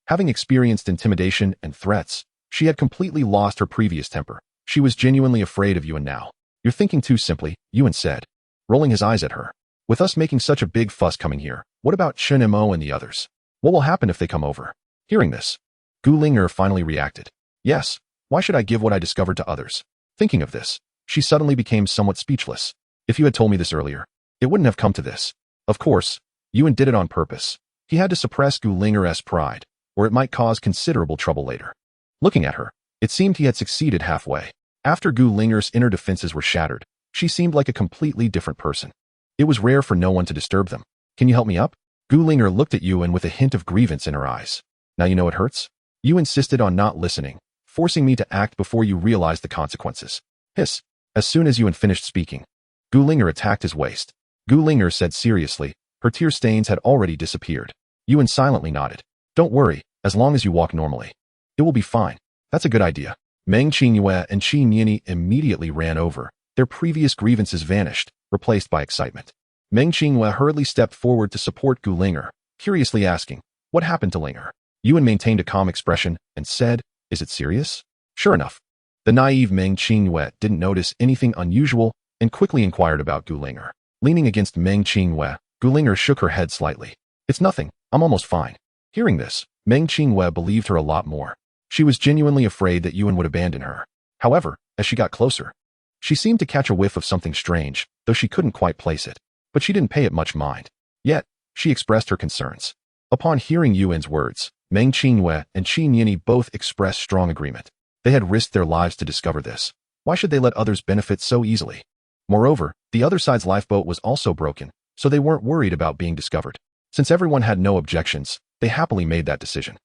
Having experienced intimidation and threats, she had completely lost her previous temper. She was genuinely afraid of Yuan now. You're thinking too simply, Yuan said, rolling his eyes at her. With us making such a big fuss coming here, what about Chun Mo and the others? What will happen if they come over? Hearing this, Gu Ling'er finally reacted. Yes, why should I give what I discovered to others? Thinking of this, she suddenly became somewhat speechless. If you had told me this earlier, it wouldn't have come to this. Of course, Yuan did it on purpose. He had to suppress Gu Ling'er's pride, or it might cause considerable trouble later. Looking at her, it seemed he had succeeded halfway. After Gu Linger's inner defenses were shattered, she seemed like a completely different person. It was rare for no one to disturb them. Can you help me up? Gu Linger looked at Yuan with a hint of grievance in her eyes. Now you know it hurts? You insisted on not listening, forcing me to act before you realized the consequences. Hiss. As soon as Yuan finished speaking, Gu Linger attacked his waist. Gu Linger said seriously, her tear stains had already disappeared. Yuan silently nodded. Don't worry, as long as you walk normally. It will be fine. That's a good idea. Meng Qingyue and Qi Nianyi immediately ran over. Their previous grievances vanished, replaced by excitement. Meng Qingyue hurriedly stepped forward to support Gu Linger, curiously asking, what happened to Linger? Yuan maintained a calm expression and said, is it serious? Sure enough. The naive Meng Qingyue didn't notice anything unusual and quickly inquired about Gu Linger. Leaning against Meng Qingyue, Gu Linger shook her head slightly. It's nothing, I'm almost fine. Hearing this, Meng Qingyue believed her a lot more. She was genuinely afraid that Yuan would abandon her. However, as she got closer, she seemed to catch a whiff of something strange, though she couldn't quite place it. But she didn't pay it much mind. Yet, she expressed her concerns. Upon hearing Yuan's words, Meng Qingyue and Qi Nianyi both expressed strong agreement. They had risked their lives to discover this. Why should they let others benefit so easily? Moreover, the other side's lifeboat was also broken, so they weren't worried about being discovered. Since everyone had no objections, they happily made that decision.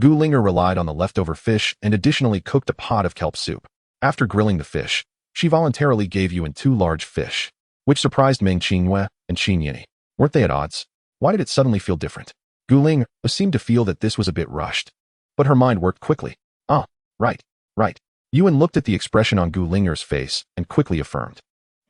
Gu Linger relied on the leftover fish and additionally cooked a pot of kelp soup. After grilling the fish, she voluntarily gave Yuan 2 large fish, which surprised Meng Qingyue and Qi Nianyi. Weren't they at odds? Why did it suddenly feel different? Gu Linger seemed to feel that this was a bit rushed, but her mind worked quickly. Ah, right. Yuan looked at the expression on Gu Linger's face and quickly affirmed.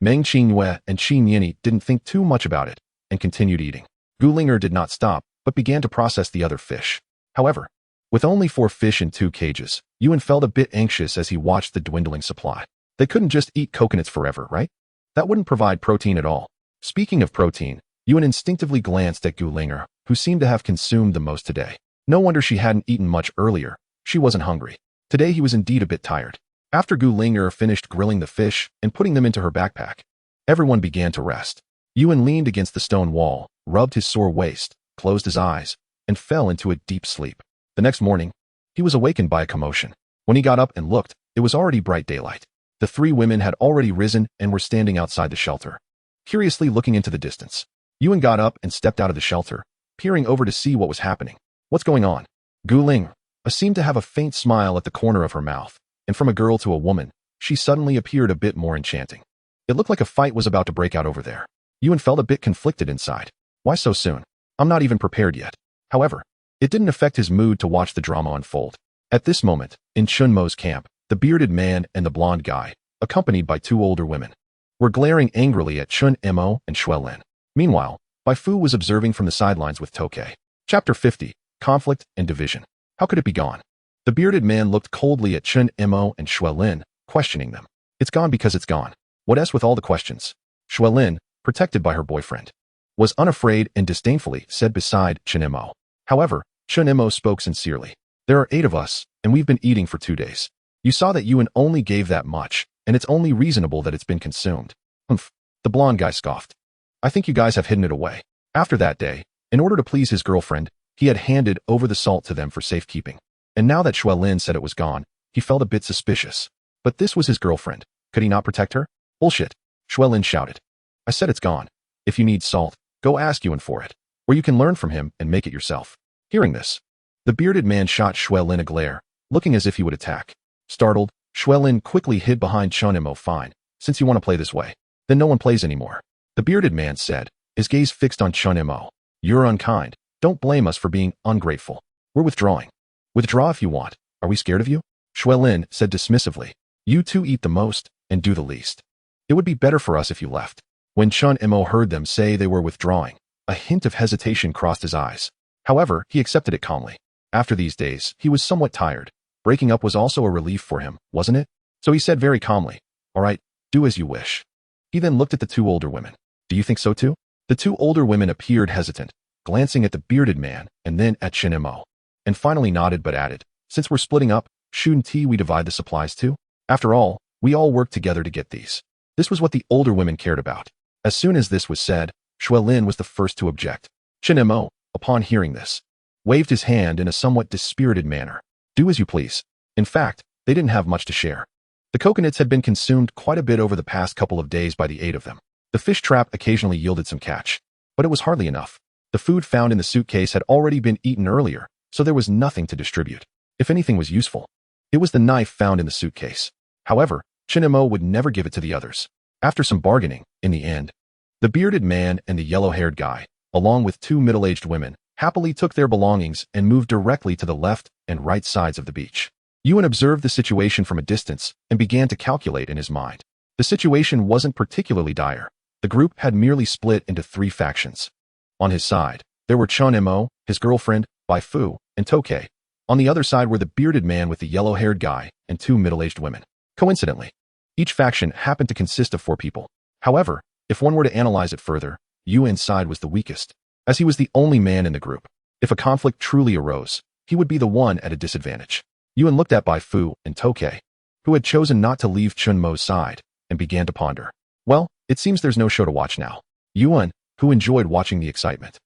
Meng Qingyue and Qi Nianyi didn't think too much about it and continued eating. Gu Linger did not stop, but began to process the other fish. However, with only 4 fish in 2 cages, Yuan felt a bit anxious as he watched the dwindling supply. They couldn't just eat coconuts forever, right? That wouldn't provide protein at all. Speaking of protein, Yuan instinctively glanced at Gu Linger, who seemed to have consumed the most today. No wonder she hadn't eaten much earlier. She wasn't hungry. Today he was indeed a bit tired. After Gu Linger finished grilling the fish and putting them into her backpack, everyone began to rest. Yuan leaned against the stone wall, rubbed his sore waist, closed his eyes, and fell into a deep sleep. The next morning, he was awakened by a commotion. When he got up and looked, it was already bright daylight. The 3 women had already risen and were standing outside the shelter, curiously looking into the distance. Yuan got up and stepped out of the shelter, peering over to see what was happening. What's going on? Gu Linger seemed to have a faint smile at the corner of her mouth, and from a girl to a woman, she suddenly appeared a bit more enchanting. It looked like a fight was about to break out over there. Yuan felt a bit conflicted inside. Why so soon? I'm not even prepared yet. However, it didn't affect his mood to watch the drama unfold. At this moment, in Chunmo's camp, the bearded man and the blonde guy, accompanied by 2 older women, were glaring angrily at Chun Mo and Xuelin. Meanwhile, Bai Fu was observing from the sidelines with Tokay. Chapter 50, Conflict and Division. How could it be gone? The bearded man looked coldly at Chun Mo and Xuelin, questioning them. It's gone because it's gone. What else with all the questions? Xuelin, protected by her boyfriend, was unafraid and disdainfully said beside Chun Mo. However, Chun Mo spoke sincerely. There are 8 of us, and we've been eating for 2 days. You saw that Yuan only gave that much, and it's only reasonable that it's been consumed. Humph. The blonde guy scoffed. I think you guys have hidden it away. After that day, in order to please his girlfriend, he had handed over the salt to them for safekeeping. And now that Xuelin said it was gone, he felt a bit suspicious. But this was his girlfriend. Could he not protect her? Bullshit. Xuelin shouted. I said it's gone. If you need salt, go ask Yuan for it. Or you can learn from him and make it yourself. Hearing this, the bearded man shot Xuelin a glare, looking as if he would attack. Startled, Xuelin quickly hid behind Chun Mo. Fine, since you want to play this way, then no one plays anymore. The bearded man said, his gaze fixed on Chun Mo. You're unkind. Don't blame us for being ungrateful. We're withdrawing. Withdraw if you want. Are we scared of you? Xuelin said dismissively. You 2 eat the most and do the least. It would be better for us if you left. When Chun Mo heard them say they were withdrawing, a hint of hesitation crossed his eyes. However, he accepted it calmly. After these days, he was somewhat tired. Breaking up was also a relief for him, wasn't it? So he said very calmly, all right, do as you wish. He then looked at the 2 older women. Do you think so too? The 2 older women appeared hesitant, glancing at the bearded man and then at Chun Mo, and finally nodded but added, since we're splitting up, shouldn't we divide the supplies too? After all, we all work together to get these. This was what the older women cared about. As soon as this was said, Xuelin was the first to object. Chun Mo, upon hearing this, waved his hand in a somewhat dispirited manner. Do as you please. In fact, they didn't have much to share. The coconuts had been consumed quite a bit over the past couple of days by the 8 of them. The fish trap occasionally yielded some catch, but it was hardly enough. The food found in the suitcase had already been eaten earlier, so there was nothing to distribute. If anything was useful, it was the knife found in the suitcase. However, Chinemo would never give it to the others. After some bargaining, in the end, the bearded man and the yellow-haired guy, along with 2 middle-aged women, happily took their belongings and moved directly to the left and right sides of the beach. Yuan observed the situation from a distance and began to calculate in his mind. The situation wasn't particularly dire. The group had merely split into 3 factions. On his side, there were Chun Mo, his girlfriend, Bai Fu, and Tokei. On the other side were the bearded man with the yellow-haired guy and 2 middle-aged women. Coincidentally, each faction happened to consist of 4 people. However, if one were to analyze it further, Yuan's side was the weakest, as he was the only man in the group. If a conflict truly arose, he would be the one at a disadvantage. Yuan looked at Bai Fu and Tokei, who had chosen not to leave Chun Mo's side, and began to ponder. Well, it seems there's no show to watch now. Yuan, who enjoyed watching the excitement,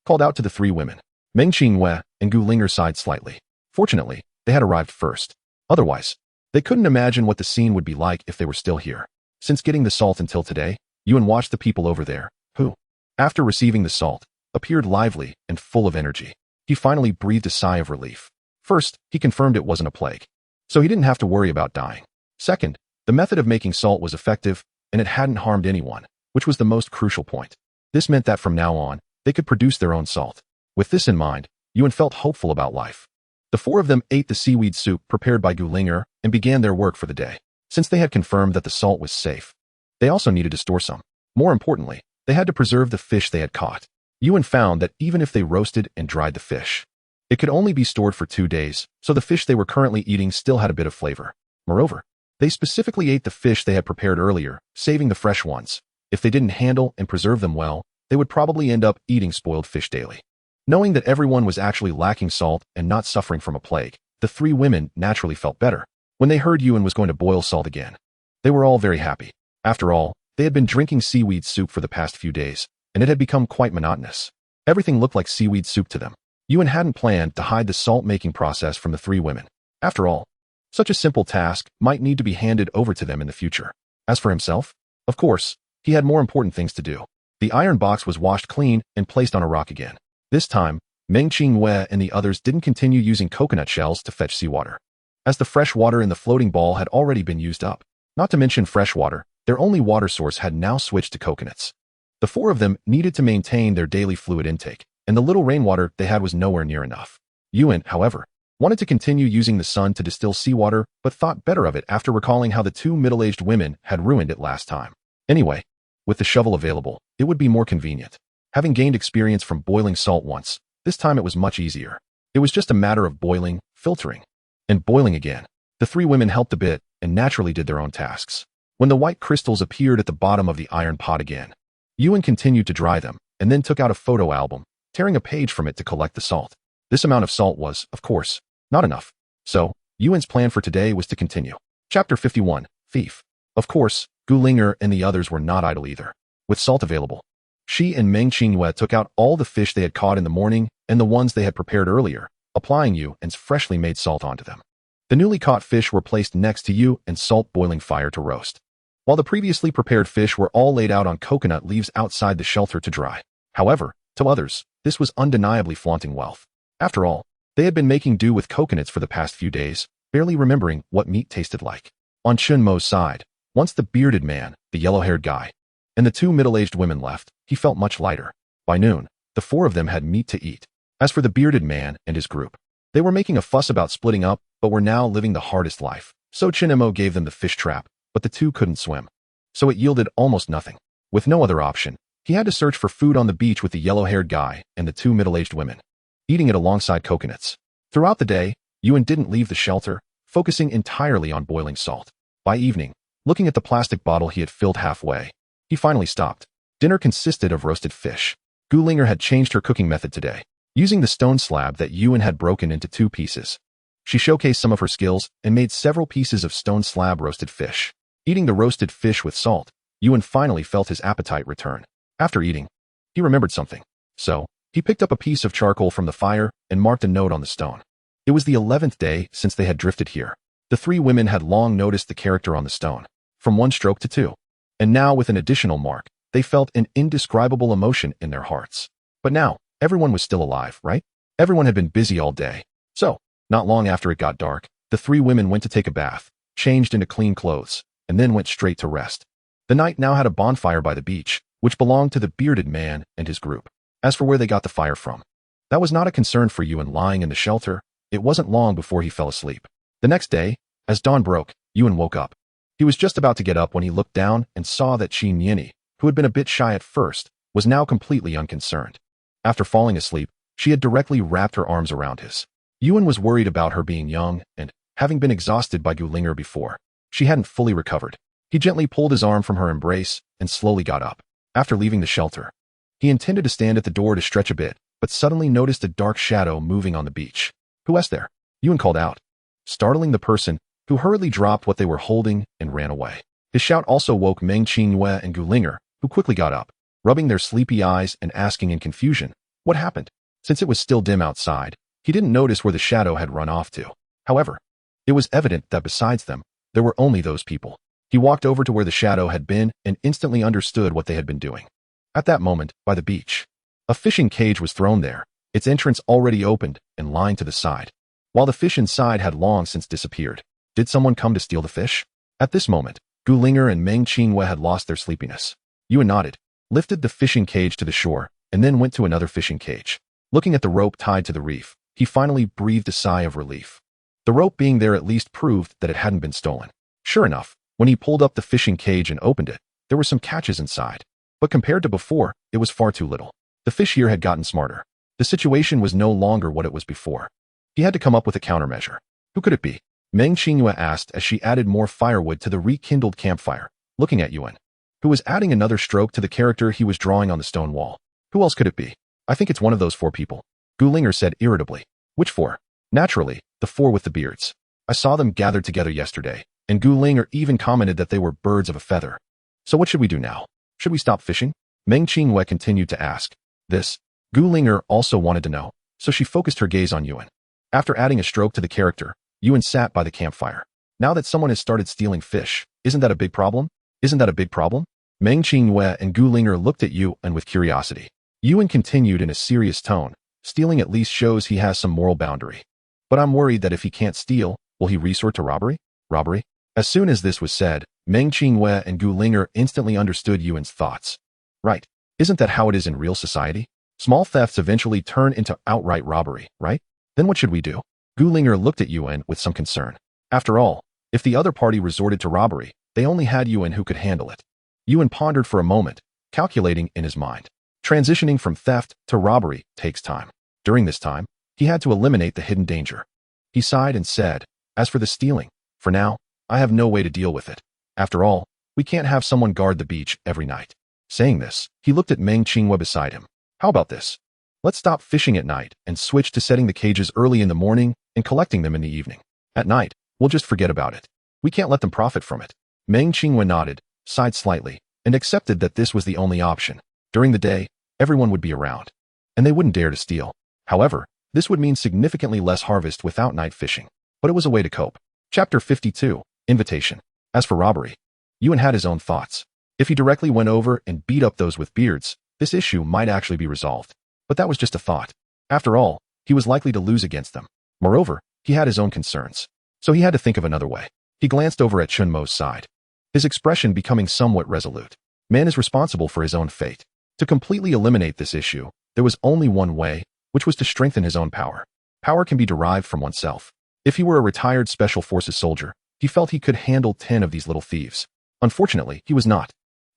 called out to the 3 women. Meng Qingyue and Gu Linger sighed slightly. Fortunately, they had arrived first. Otherwise, they couldn't imagine what the scene would be like if they were still here. Since getting the salt until today, Yuan watched the people over there, who, after receiving the salt, appeared lively and full of energy. He finally breathed a sigh of relief. First, he confirmed it wasn't a plague, so he didn't have to worry about dying. Second, the method of making salt was effective, and it hadn't harmed anyone, which was the most crucial point. This meant that from now on, they could produce their own salt. With this in mind, Yuan felt hopeful about life. The 4 of them ate the seaweed soup prepared by Gu Linger and began their work for the day. Since they had confirmed that the salt was safe, they also needed to store some. More importantly, they had to preserve the fish they had caught. Yuan found that even if they roasted and dried the fish, it could only be stored for 2 days, so the fish they were currently eating still had a bit of flavor. Moreover, they specifically ate the fish they had prepared earlier, saving the fresh ones. If they didn't handle and preserve them well, they would probably end up eating spoiled fish daily. Knowing that everyone was actually lacking salt and not suffering from a plague, the 3 women naturally felt better. When they heard Yuan was going to boil salt again, they were all very happy. After all, they had been drinking seaweed soup for the past few days, and it had become quite monotonous. Everything looked like seaweed soup to them. Yuan hadn't planned to hide the salt-making process from the 3 women. After all, such a simple task might need to be handed over to them in the future. As for himself, of course, he had more important things to do. The iron box was washed clean and placed on a rock again. This time, Meng Qingyue and the others didn't continue using coconut shells to fetch seawater, as the fresh water in the floating ball had already been used up. Not to mention fresh water, their only water source had now switched to coconuts. The 4 of them needed to maintain their daily fluid intake, and the little rainwater they had was nowhere near enough. Yuan, however, wanted to continue using the sun to distill seawater, but thought better of it after recalling how the 2 middle-aged women had ruined it last time. Anyway, with the shovel available, it would be more convenient. Having gained experience from boiling salt once, this time it was much easier. It was just a matter of boiling, filtering, and boiling again. The 3 women helped a bit and naturally did their own tasks. When the white crystals appeared at the bottom of the iron pot again, Yuan continued to dry them and then took out a photo album, tearing a page from it to collect the salt. This amount of salt was, of course, not enough. So, Yuan's plan for today was to continue. Chapter 51, Thief. Of course, Gu Linger and the others were not idle either. With salt available, she and Meng Qingyue took out all the fish they had caught in the morning and the ones they had prepared earlier, applying Yuan's freshly made salt onto them. The newly caught fish were placed next to Yuan's salt boiling fire to roast, while the previously prepared fish were all laid out on coconut leaves outside the shelter to dry. However, to others, this was undeniably flaunting wealth. After all, they had been making do with coconuts for the past few days, barely remembering what meat tasted like. On Chun Mo's side, once the bearded man, the yellow-haired guy, and the 2 middle-aged women left, he felt much lighter. By noon, the 4 of them had meat to eat. As for the bearded man and his group, they were making a fuss about splitting up, but were now living the hardest life. So Chinemo gave them the fish trap, but the 2 couldn't swim, so it yielded almost nothing. With no other option, he had to search for food on the beach with the yellow-haired guy and the 2 middle-aged women, eating it alongside coconuts. Throughout the day, Yuan didn't leave the shelter, focusing entirely on boiling salt. By evening, looking at the plastic bottle he had filled halfway, he finally stopped. Dinner consisted of roasted fish. Gu Linger had changed her cooking method today, using the stone slab that Yuan had broken into 2 pieces. She showcased some of her skills and made several pieces of stone slab roasted fish. Eating the roasted fish with salt, Yuan finally felt his appetite return. After eating, he remembered something. So, He picked up a piece of charcoal from the fire and marked a note on the stone. It was the 11th day since they had drifted here. The three women had long noticed the character on the stone, from 1 stroke to 2. And now, with an additional mark, they felt an indescribable emotion in their hearts. But now, everyone was still alive, right? Everyone had been busy all day. So, not long after it got dark, the three women went to take a bath, changed into clean clothes, and then went straight to rest. The night now had a bonfire by the beach, which belonged to the bearded man and his group. As for where they got the fire from, that was not a concern for Yuan. Lying in the shelter, it wasn't long before he fell asleep. The next day, as dawn broke, Yuan woke up. He was just about to get up when he looked down and saw that Qin Yini, who had been a bit shy at first, was now completely unconcerned. After falling asleep, she had directly wrapped her arms around his. Yuan was worried about her being young and, having been exhausted by Gulinger before, she hadn't fully recovered. He gently pulled his arm from her embrace and slowly got up. After leaving the shelter, he intended to stand at the door to stretch a bit, but suddenly noticed a dark shadow moving on the beach. "Who is there?" Yuan called out, startling the person, who hurriedly dropped what they were holding and ran away. His shout also woke Meng Qingyue and Gulinger, who quickly got up, rubbing their sleepy eyes and asking in confusion, what happened? Since it was still dim outside, he didn't notice where the shadow had run off to. However, it was evident that besides them, there were only those people. He walked over to where the shadow had been and instantly understood what they had been doing. At that moment, by the beach, a fishing cage was thrown there, its entrance already opened and lying to the side, while the fish inside had long since disappeared. Did someone come to steal the fish? At this moment, Gulinger and Meng Qingyue had lost their sleepiness. Yuan nodded, lifted the fishing cage to the shore, and then went to another fishing cage. Looking at the rope tied to the reef, he finally breathed a sigh of relief. The rope being there at least proved that it hadn't been stolen. Sure enough, when he pulled up the fishing cage and opened it, there were some catches inside. But compared to before, it was far too little. The fish here had gotten smarter. The situation was no longer what it was before. He had to come up with a countermeasure. Who could it be? Meng Qingyue asked as she added more firewood to the rekindled campfire, looking at Yuan, who was adding another stroke to the character he was drawing on the stone wall. Who else could it be? I think it's one of those 4 people, Gulinger said irritably. Which 4? Naturally, the 4 with the beards. I saw them gathered together yesterday, and Gulinger even commented that they were birds of a feather. So what should we do now? Should we stop fishing? Meng Qingyue continued to ask. This, Gulinger also wanted to know, so she focused her gaze on Yuan. After adding a stroke to the character, Yuan sat by the campfire. Now that someone has started stealing fish, isn't that a big problem? Isn't that a big problem? Meng Qingyue and Gulinger looked at Yuan with curiosity. Yuan continued in a serious tone. Stealing at least shows he has some moral boundary. But I'm worried that if he can't steal, will he resort to robbery? Robbery? As soon as this was said, Meng Qingyue and Gulinger instantly understood Yuan's thoughts. Right. Isn't that how it is in real society? Small thefts eventually turn into outright robbery, right? Then what should we do? Gulinger looked at Yuan with some concern. After all, if the other party resorted to robbery, they only had Yuan who could handle it. Yuan pondered for a moment, calculating in his mind. Transitioning from theft to robbery takes time. During this time, he had to eliminate the hidden danger. He sighed and said, as for the stealing, for now, I have no way to deal with it. After all, we can't have someone guard the beach every night. Saying this, he looked at Meng Qingyue beside him. How about this? Let's stop fishing at night and switch to setting the cages early in the morning and collecting them in the evening. At night, we'll just forget about it. We can't let them profit from it. Meng Qingyue nodded, sighed slightly, and accepted that this was the only option. During the day, everyone would be around, and they wouldn't dare to steal. However, this would mean significantly less harvest without night fishing. But it was a way to cope. Chapter 52, Invitation. As for robbery, Yuan had his own thoughts. If he directly went over and beat up those with beards, this issue might actually be resolved. But that was just a thought. After all, he was likely to lose against them. Moreover, he had his own concerns. So he had to think of another way. He glanced over at Chun Mo's side, his expression becoming somewhat resolute. Man is responsible for his own fate. To completely eliminate this issue, there was only one way, which was to strengthen his own power. Power can be derived from oneself. If he were a retired Special Forces soldier, he felt he could handle 10 of these little thieves. Unfortunately, he was not.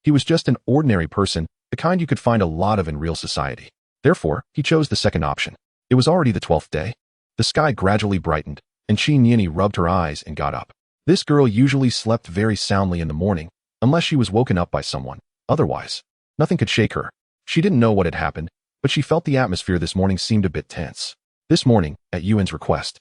He was just an ordinary person, the kind you could find a lot of in real society. Therefore, he chose the second option. It was already the 12th day. The sky gradually brightened, and Qin Yini rubbed her eyes and got up. This girl usually slept very soundly in the morning, unless she was woken up by someone. Otherwise, nothing could shake her. She didn't know what had happened, but she felt the atmosphere this morning seemed a bit tense. This morning, at Yuan's request,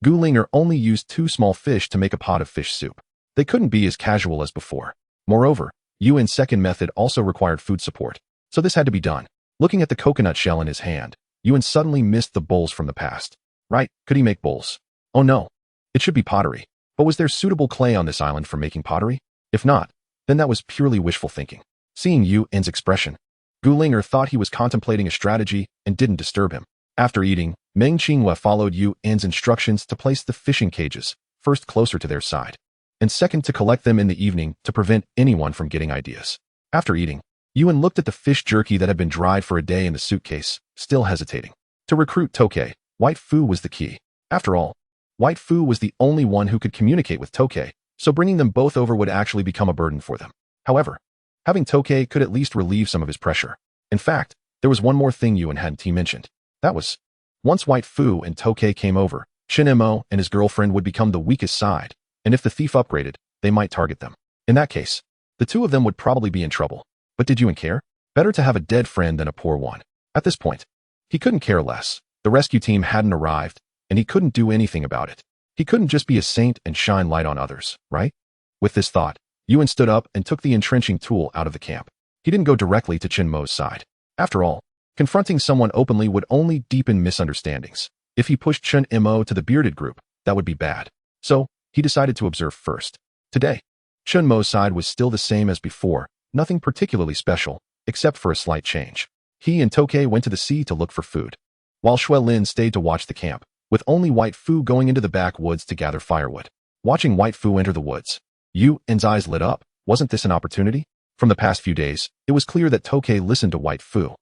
Gulinger only used 2 small fish to make a pot of fish soup. They couldn't be as casual as before. Moreover, Yuan's second method also required food support, so this had to be done. Looking at the coconut shell in his hand, Yuan suddenly missed the bowls from the past. Right, could he make bowls? Oh no. It should be pottery. But was there suitable clay on this island for making pottery? If not, then that was purely wishful thinking. Seeing Yuan's expression, Gulinger thought he was contemplating a strategy and didn't disturb him. After eating, Meng Qinghua followed Yuan's instructions to place the fishing cages, first closer to their side, and second to collect them in the evening to prevent anyone from getting ideas. After eating, Yuan looked at the fish jerky that had been dried for a day in the suitcase, still hesitating. To recruit Tokei, White Fu was the key. After all, White Fu was the only one who could communicate with Tokei, so bringing them both over would actually become a burden for them. However, having Tokei could at least relieve some of his pressure. In fact, there was one more thing Yuan hadn't mentioned. That was, once White Fu and Tokei came over, Chen Mo and his girlfriend would become the weakest side, and if the thief upgraded, they might target them. In that case, the two of them would probably be in trouble. But did Yuan care? Better to have a dead friend than a poor one. At this point, he couldn't care less. The rescue team hadn't arrived, and he couldn't do anything about it. He couldn't just be a saint and shine light on others, right? With this thought, Yuan stood up and took the entrenching tool out of the camp. He didn't go directly to Chen Mo's side. After all, confronting someone openly would only deepen misunderstandings. If he pushed Chen Mo to the bearded group, that would be bad. So, he decided to observe first. Today, Chen Mo's side was still the same as before, nothing particularly special, except for a slight change. He and Tokei went to the sea to look for food, while Xue Lin stayed to watch the camp, with only White Fu going into the backwoods to gather firewood. Watching White Fu enter the woods, Yuan's eyes lit up. Wasn't this an opportunity? From the past few days, it was clear that Tokei listened to White Fu.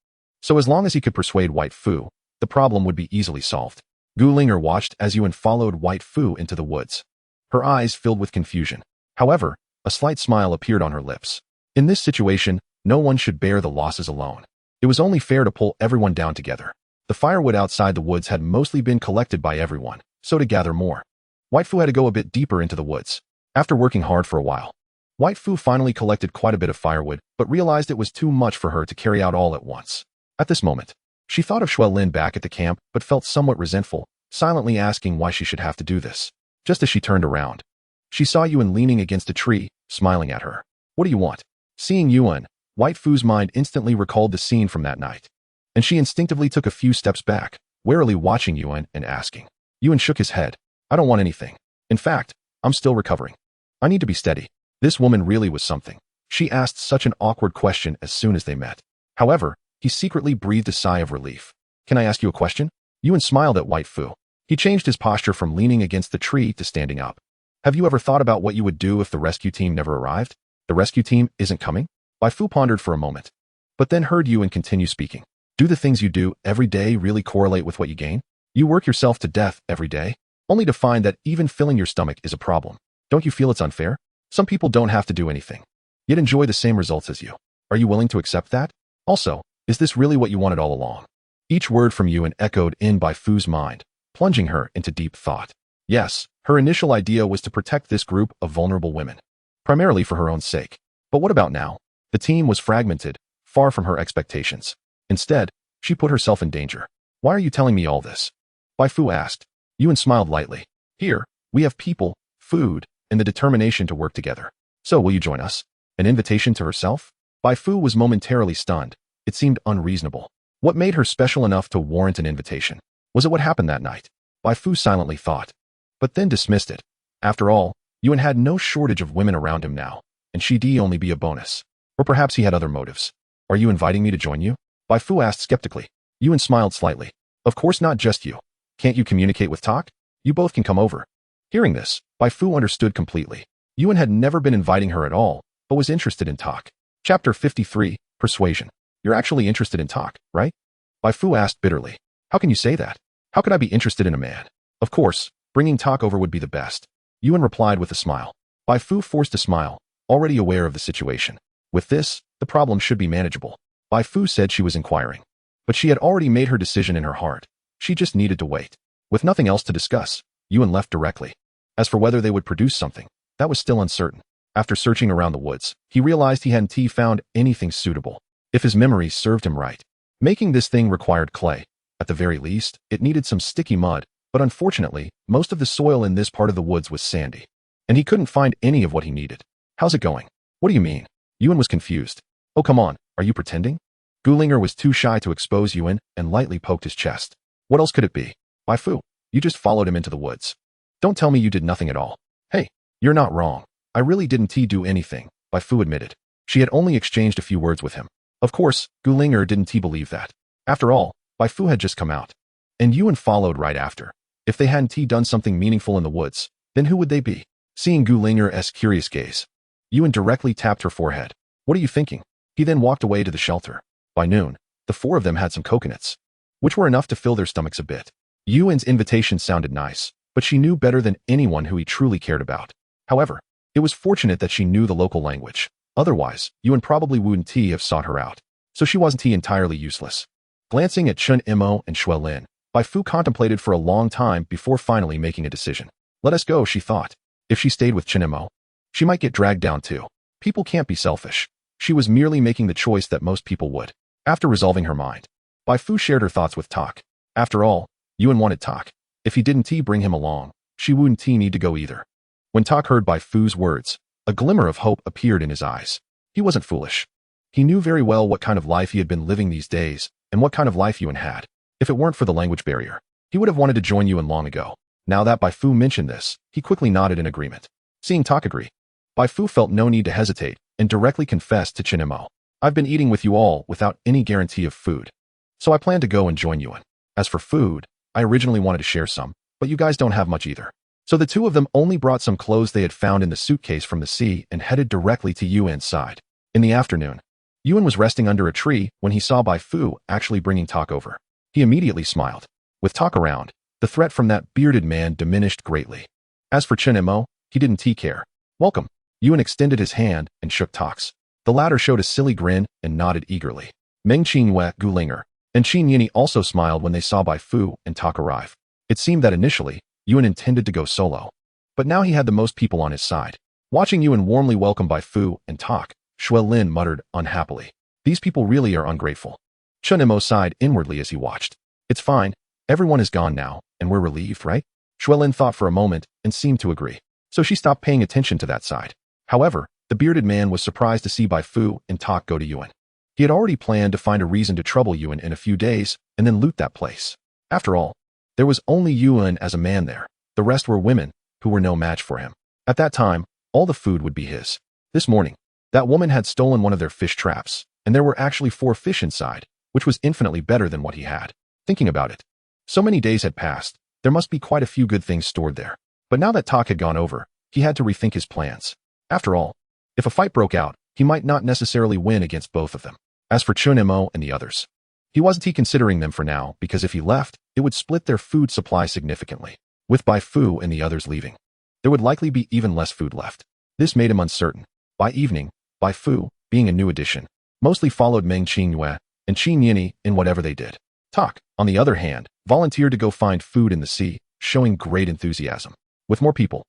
So as long as he could persuade White Fu, the problem would be easily solved. Gulinger watched as Yuan followed White Fu into the woods. Her eyes filled with confusion. However, a slight smile appeared on her lips. In this situation, no one should bear the losses alone. It was only fair to pull everyone down together. The firewood outside the woods had mostly been collected by everyone, so to gather more, White Fu had to go a bit deeper into the woods. After working hard for a while, White Fu finally collected quite a bit of firewood, but realized it was too much for her to carry out all at once. At this moment, she thought of Xue Lin back at the camp, but felt somewhat resentful, silently asking why she should have to do this. Just as she turned around, she saw Yuan leaning against a tree, smiling at her. What do you want? Seeing Yuan, White Fu's mind instantly recalled the scene from that night, and she instinctively took a few steps back, warily watching Yuan and asking. Yuan shook his head. I don't want anything. In fact, I'm still recovering. I need to be steady. This woman really was something. She asked such an awkward question as soon as they met. However, he secretly breathed a sigh of relief. Can I ask you a question? Yuan smiled at White Fu. He changed his posture from leaning against the tree to standing up. Have you ever thought about what you would do if the rescue team never arrived? The rescue team isn't coming? White Fu pondered for a moment, but then heard Yuan continue speaking. Do the things you do every day really correlate with what you gain? You work yourself to death every day, only to find that even filling your stomach is a problem. Don't you feel it's unfair? Some people don't have to do anything, yet enjoy the same results as you. Are you willing to accept that? Also, is this really what you wanted all along? Each word from Yuan echoed in by Fu's mind, plunging her into deep thought. Yes, her initial idea was to protect this group of vulnerable women, primarily for her own sake. But what about now? The team was fragmented, far from her expectations. Instead, she put herself in danger. Why are you telling me all this? Bai Fu asked. Yuan smiled lightly. Here, we have people, food, and the determination to work together. So will you join us? An invitation to herself? Bai Fu was momentarily stunned. It seemed unreasonable. What made her special enough to warrant an invitation? Was it what happened that night? Bai Fu silently thought, but then dismissed it. After all, Yuan had no shortage of women around him now, and she'd only be a bonus. Or perhaps he had other motives. Are you inviting me to join you? Bai Fu asked skeptically. Yuan smiled slightly. Of course not just you. Can't you communicate with Tak? You both can come over. Hearing this, Bai Fu understood completely. Yuan had never been inviting her at all, but was interested in Tak. Chapter 53, Persuasion. You're actually interested in Tak, right? Bai Fu asked bitterly. How can you say that? How could I be interested in a man? Of course, bringing Tak over would be the best. Yuan replied with a smile. Bai Fu forced a smile, already aware of the situation. With this, the problem should be manageable. Bai Fu said she was inquiring, but she had already made her decision in her heart. She just needed to wait. With nothing else to discuss, Yuan left directly. As for whether they would produce something, that was still uncertain. After searching around the woods, he realized he hadn't found anything suitable. If his memory served him right, making this thing required clay. At the very least, it needed some sticky mud, but unfortunately, most of the soil in this part of the woods was sandy, and he couldn't find any of what he needed. How's it going? What do you mean? Yuan was confused. Oh, come on, are you pretending? Gulinger was too shy to expose Yuan and lightly poked his chest. What else could it be? Bai Fu, you just followed him into the woods. Don't tell me you did nothing at all. Hey, you're not wrong. I really didn't do anything, Bai Fu admitted. She had only exchanged a few words with him. Of course, Gulinger didn't believe that. After all, Bai Fu had just come out. And Yuan followed right after. If they hadn't done something meaningful in the woods, then who would they be? Seeing Gulinger's curious gaze, Yuan directly tapped her forehead. What are you thinking? He then walked away to the shelter. By noon, the four of them had some coconuts, which were enough to fill their stomachs a bit. Yuan's invitation sounded nice, but she knew better than anyone who he truly cared about. However, it was fortunate that she knew the local language. Otherwise, Yuan probably wouldn't have sought her out. So she wasn't entirely useless. Glancing at Chen Imo and Shui Lin, Bai Fu contemplated for a long time before finally making a decision. Let us go, she thought. If she stayed with Chen Imo, she might get dragged down too. People can't be selfish. She was merely making the choice that most people would. After resolving her mind, Bai Fu shared her thoughts with Tak. After all, Yuan wanted Tak. If he didn't bring him along, she wouldn't need to go either. When Tak heard Bai Fu's words, a glimmer of hope appeared in his eyes. He wasn't foolish. He knew very well what kind of life he had been living these days, and what kind of life Yuan had. If it weren't for the language barrier, he would have wanted to join Yuan long ago. Now that Bai Fu mentioned this, he quickly nodded in agreement. Seeing Tak agree, Bai Fu felt no need to hesitate and directly confessed to Chen Imo. I've been eating with you all without any guarantee of food, so I plan to go and join Yuan. As for food, I originally wanted to share some, but you guys don't have much either. So the two of them only brought some clothes they had found in the suitcase from the sea and headed directly to Yuan's side. In the afternoon, Yuan was resting under a tree when he saw Bai Fu actually bringing Tak over. He immediately smiled. With Tak around, the threat from that bearded man diminished greatly. As for Chen Imo, he didn't care. Welcome. Yuan extended his hand and shook Tak's. The latter showed a silly grin and nodded eagerly. Meng Qingyue, Gulinger, and Qin Yini also smiled when they saw Bai Fu and Tak arrive. It seemed that initially, Yuan intended to go solo. But now he had the most people on his side. Watching Yuan warmly welcome Bai Fu and Tak, Shui Lin muttered unhappily. These people really are ungrateful. Chen Imo sighed inwardly as he watched. It's fine. Everyone is gone now, and we're relieved, right? Shui Lin thought for a moment and seemed to agree. So she stopped paying attention to that side. However, the bearded man was surprised to see Bai Fu and Tak go to Yuan. He had already planned to find a reason to trouble Yuan in a few days and then loot that place. After all, there was only Yuan as a man there. The rest were women, who were no match for him. At that time, all the food would be his. This morning, that woman had stolen one of their fish traps, and there were actually 4 fish inside, which was infinitely better than what he had. Thinking about it, so many days had passed, there must be quite a few good things stored there. But now that Tak had gone over, he had to rethink his plans. After all, if a fight broke out, he might not necessarily win against both of them. As for Chen Imo and the others, he wasn't considering them for now because if he left, it would split their food supply significantly. With Bai Fu and the others leaving, there would likely be even less food left. This made him uncertain. By evening, Bai Fu, being a new addition, mostly followed Meng Qingyue and Qin Yini in whatever they did. Tak, on the other hand, volunteered to go find food in the sea, showing great enthusiasm. With more people,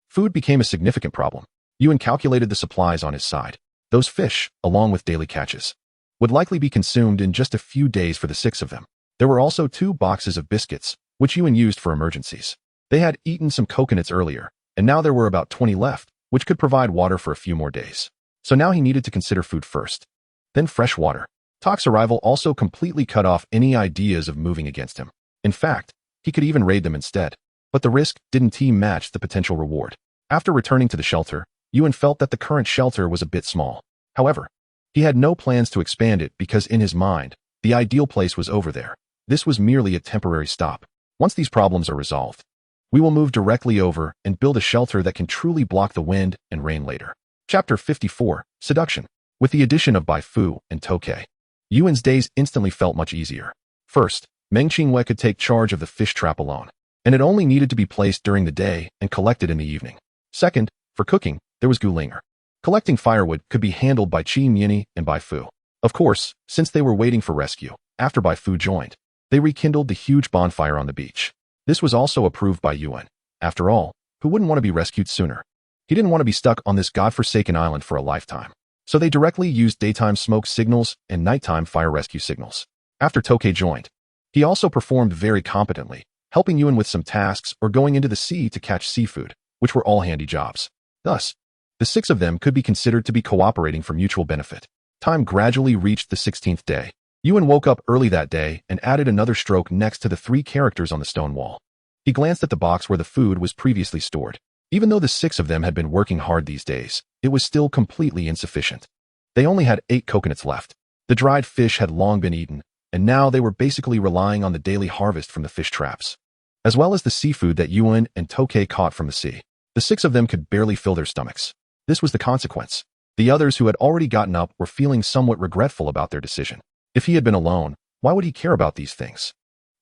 food became a significant problem. Yuan calculated the supplies on his side. Those fish, along with daily catches, would likely be consumed in just a few days for the 6 of them. There were also 2 boxes of biscuits, which Yuan used for emergencies. They had eaten some coconuts earlier, and now there were about 20 left, which could provide water for a few more days. So now he needed to consider food first. Then fresh water. Tak's arrival also completely cut off any ideas of moving against him. In fact, he could even raid them instead. But the risk didn't match the potential reward. After returning to the shelter, Yuan felt that the current shelter was a bit small. However, he had no plans to expand it because in his mind, the ideal place was over there. This was merely a temporary stop. Once these problems are resolved, we will move directly over and build a shelter that can truly block the wind and rain later. Chapter 54, Seduction. With the addition of Bai Fu and Tokei, Yuan's days instantly felt much easier. First, Meng Qingyue could take charge of the fish trap alone, and it only needed to be placed during the day and collected in the evening. Second, for cooking, there was Gulinger. Collecting firewood could be handled by Qin Yini and Bai Fu. Of course, since they were waiting for rescue, after Bai Fu joined, they rekindled the huge bonfire on the beach. This was also approved by Yuan. After all, who wouldn't want to be rescued sooner? He didn't want to be stuck on this godforsaken island for a lifetime. So they directly used daytime smoke signals and nighttime fire rescue signals. After Tokei joined, he also performed very competently, helping Yuan with some tasks or going into the sea to catch seafood, which were all handy jobs. Thus, the 6 of them could be considered to be cooperating for mutual benefit. Time gradually reached the 16th day. Yuan woke up early that day and added another stroke next to the 3 characters on the stone wall. He glanced at the box where the food was previously stored. Even though the 6 of them had been working hard these days, it was still completely insufficient. They only had 8 coconuts left. The dried fish had long been eaten, and now they were basically relying on the daily harvest from the fish traps, as well as the seafood that Yuan and Tokay caught from the sea. The 6 of them could barely fill their stomachs. This was the consequence. The others who had already gotten up were feeling somewhat regretful about their decision. If he had been alone, why would he care about these things?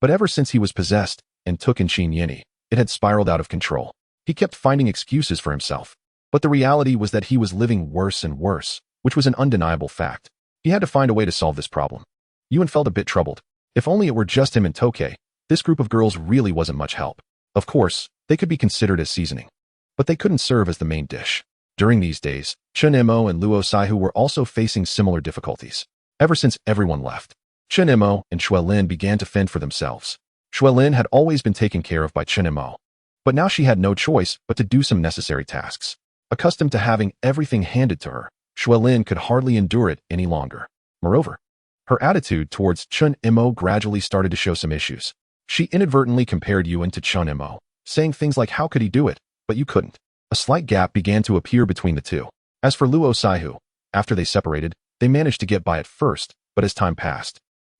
But ever since he was possessed and took in Qin Yini, it had spiraled out of control. He kept finding excuses for himself. But the reality was that he was living worse and worse, which was an undeniable fact. He had to find a way to solve this problem. Yuan felt a bit troubled. If only it were just him and Tokay, this group of girls really wasn't much help. Of course, they could be considered as seasoning, but they couldn't serve as the main dish. During these days, Chen Imo and Luo Saihu were also facing similar difficulties. Ever since everyone left, Chen Imo and Shui Lin began to fend for themselves. Shui Lin had always been taken care of by Chen Imo, but now she had no choice but to do some necessary tasks. Accustomed to having everything handed to her, Shui Lin could hardly endure it any longer. Moreover, her attitude towards Chen Imo gradually started to show some issues. She inadvertently compared Yuan to Chen Imo, saying things like, "How could he do it, but you couldn't?" A slight gap began to appear between the two. As for Luo Saihu, after they separated, they managed to get by at first, but as time passed,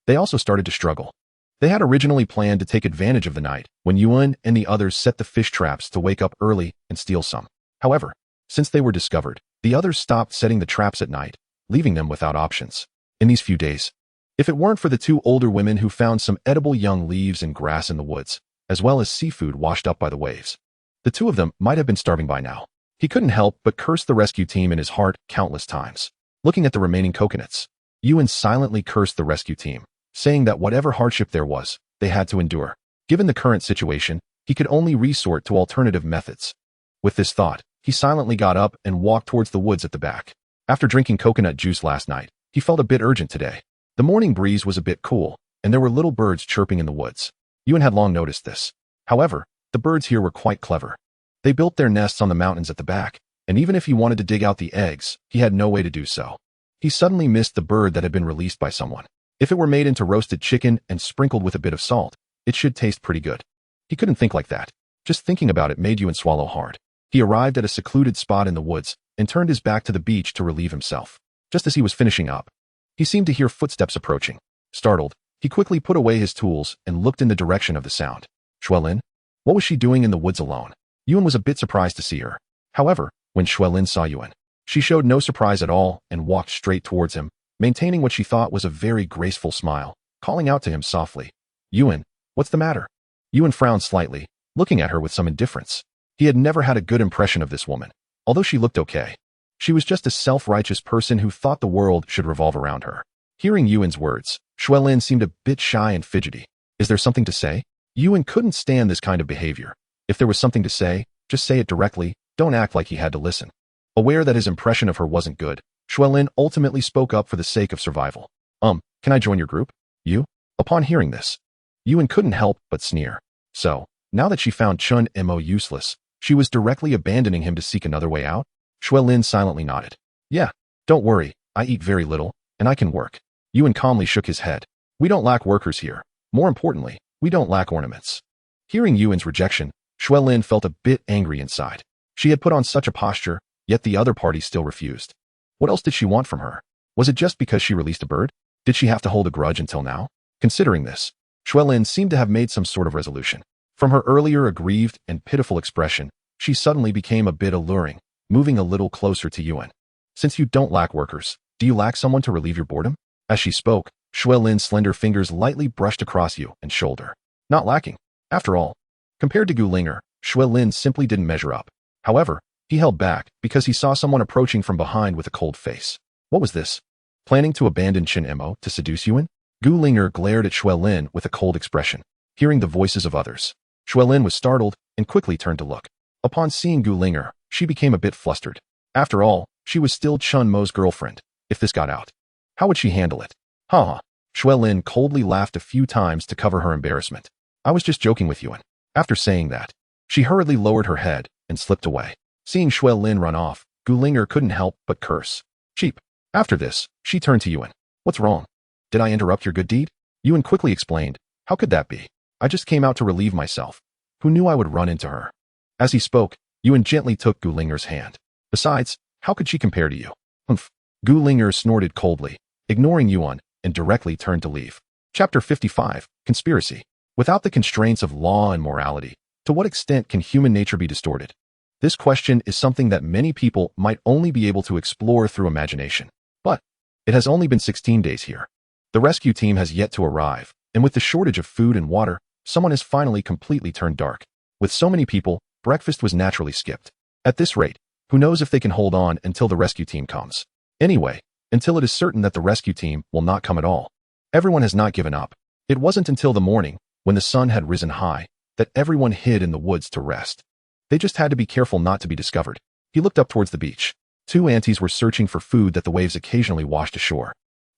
they also started to struggle. They had originally planned to take advantage of the night when Yuan and the others set the fish traps to wake up early and steal some. However, since they were discovered, the others stopped setting the traps at night, leaving them without options. In these few days, if it weren't for the 2 older women who found some edible young leaves and grass in the woods, as well as seafood washed up by the waves, the 2 of them might have been starving by now. He couldn't help but curse the rescue team in his heart countless times. Looking at the remaining coconuts, Yuan silently cursed the rescue team, saying that whatever hardship there was, they had to endure. Given the current situation, he could only resort to alternative methods. With this thought, he silently got up and walked towards the woods at the back. After drinking coconut juice last night, he felt a bit urgent today. The morning breeze was a bit cool, and there were little birds chirping in the woods. Yuan had long noticed this. However, the birds here were quite clever. They built their nests on the mountains at the back, and even if he wanted to dig out the eggs, he had no way to do so. He suddenly missed the bird that had been released by someone. If it were made into roasted chicken and sprinkled with a bit of salt, it should taste pretty good. He couldn't think like that. Just thinking about it made Yuan swallow hard. He arrived at a secluded spot in the woods and turned his back to the beach to relieve himself. Just as he was finishing up, he seemed to hear footsteps approaching. Startled, he quickly put away his tools and looked in the direction of the sound. Shui Lin? What was she doing in the woods alone? Yuan was a bit surprised to see her. However, when Shui Lin saw Yuan, she showed no surprise at all and walked straight towards him, maintaining what she thought was a very graceful smile, calling out to him softly, "Yuan, what's the matter?" Yuan frowned slightly, looking at her with some indifference. He had never had a good impression of this woman, although she looked okay. She was just a self-righteous person who thought the world should revolve around her. Hearing Yuan's words, Shui Lin seemed a bit shy and fidgety. Is there something to say? Yuan couldn't stand this kind of behavior. If there was something to say, just say it directly, don't act like he had to listen. Aware that his impression of her wasn't good, Shui Lin ultimately spoke up for the sake of survival. Can I join your group? You? Upon hearing this, Yuan couldn't help but sneer. So, now that she found Chen Imo useless, she was directly abandoning him to seek another way out? Shui Lin silently nodded. Yeah, don't worry, I eat very little, and I can work. Yuan calmly shook his head. We don't lack workers here. More importantly, we don't lack ornaments. Hearing Yuan's rejection, Shui Lin felt a bit angry inside. She had put on such a posture, yet the other party still refused. What else did she want from her? Was it just because she released a bird? Did she have to hold a grudge until now? Considering this, Shui Lin seemed to have made some sort of resolution. From her earlier aggrieved and pitiful expression, she suddenly became a bit alluring, moving a little closer to Yuan. Since you don't lack workers, do you lack someone to relieve your boredom? As she spoke, Shui Lin's slender fingers lightly brushed across Yuan's shoulder. Not lacking. After all, compared to Gu Linger, Shui Lin simply didn't measure up. However, he held back because he saw someone approaching from behind with a cold face. What was this? Planning to abandon Chen Imo to seduce Yuan? Gu Linger glared at Shui Lin with a cold expression. Hearing the voices of others, Shui Lin was startled and quickly turned to look. Upon seeing Gu Linger, she became a bit flustered. After all, she was still Chen Mo's girlfriend. If this got out, how would she handle it? Ha! Shui Lin coldly laughed a few times to cover her embarrassment. I was just joking with Yuan. After saying that, she hurriedly lowered her head and slipped away. Seeing Shui Lin run off, Gu Linger couldn't help but curse. Cheap. After this, she turned to Yuan. What's wrong? Did I interrupt your good deed? Yuan quickly explained. How could that be? I just came out to relieve myself. Who knew I would run into her? As he spoke, Yuan gently took Gu Linger's hand. Besides, how could she compare to you? Humph. Gu Linger snorted coldly, ignoring Yuan, and directly turned to leave. Chapter 55, Conspiracy. Without the constraints of law and morality, to what extent can human nature be distorted? This question is something that many people might only be able to explore through imagination. But it has only been 16 days here. The rescue team has yet to arrive, and with the shortage of food and water, someone has finally completely turned dark. With so many people, breakfast was naturally skipped. At this rate, who knows if they can hold on until the rescue team comes? Anyway, until it is certain that the rescue team will not come at all. Everyone has not given up. It wasn't until the morning, when the sun had risen high, that everyone hid in the woods to rest. They just had to be careful not to be discovered. He looked up towards the beach. Two aunties were searching for food that the waves occasionally washed ashore.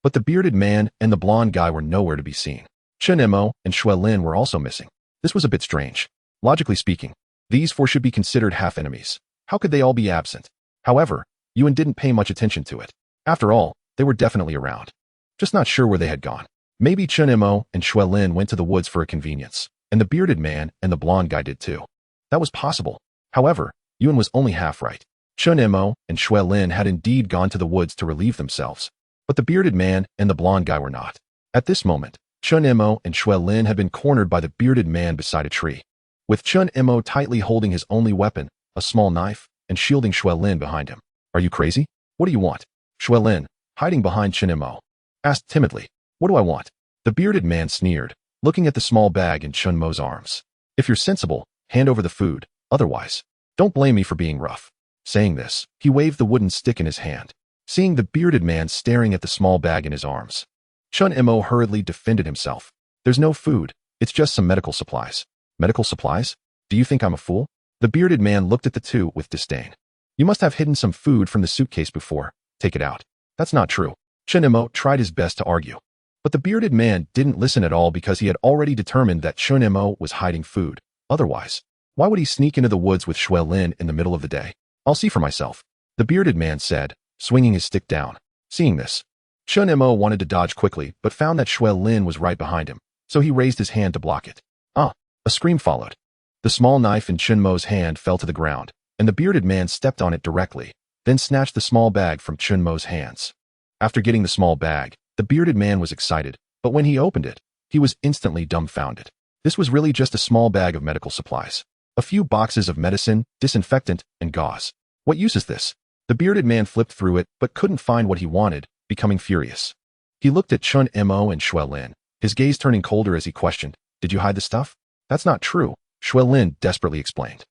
But the bearded man and the blonde guy were nowhere to be seen. Chen Imo and Xue Lin were also missing. This was a bit strange. Logically speaking, these four should be considered half-enemies. How could they all be absent? However, Yuan didn't pay much attention to it. After all, they were definitely around. Just not sure where they had gone. Maybe Chen Imo and Xue Lin went to the woods for a convenience, and the bearded man and the blonde guy did too. That was possible. However, Yuan was only half right. Chen Imo and Xue Lin had indeed gone to the woods to relieve themselves, but the bearded man and the blonde guy were not. At this moment, Chen Imo and Xue Lin had been cornered by the bearded man beside a tree. With Chen Imo tightly holding his only weapon, a small knife, and shielding Xue Lin behind him. Are you crazy? What do you want? Xue Lin, hiding behind Chen Imo, asked timidly. What do I want? The bearded man sneered, looking at the small bag in Chen Mo's arms. If you're sensible, hand over the food, otherwise, don't blame me for being rough. Saying this, he waved the wooden stick in his hand, seeing the bearded man staring at the small bag in his arms. Chen Imo hurriedly defended himself. There's no food, it's just some medical supplies. Medical supplies? Do you think I'm a fool? The bearded man looked at the two with disdain. You must have hidden some food from the suitcase before. Take it out. That's not true. Chen Imo tried his best to argue. But the bearded man didn't listen at all because he had already determined that Chen Imo was hiding food. Otherwise, why would he sneak into the woods with Xue Lin in the middle of the day? I'll see for myself, the bearded man said, swinging his stick down. Seeing this, Chen Imo wanted to dodge quickly but found that Xue Lin was right behind him, so he raised his hand to block it. Ah! A scream followed. The small knife in Chen Mo's hand fell to the ground, and the bearded man stepped on it directly, then snatched the small bag from Chen Mo's hands. After getting the small bag, the bearded man was excited, but when he opened it, he was instantly dumbfounded. This was really just a small bag of medical supplies. A few boxes of medicine, disinfectant, and gauze. What use is this? The bearded man flipped through it but couldn't find what he wanted, becoming furious. He looked at Chen Imo and Xue Lin, his gaze turning colder as he questioned, Did you hide the stuff? That's not true, Xue Lin desperately explained.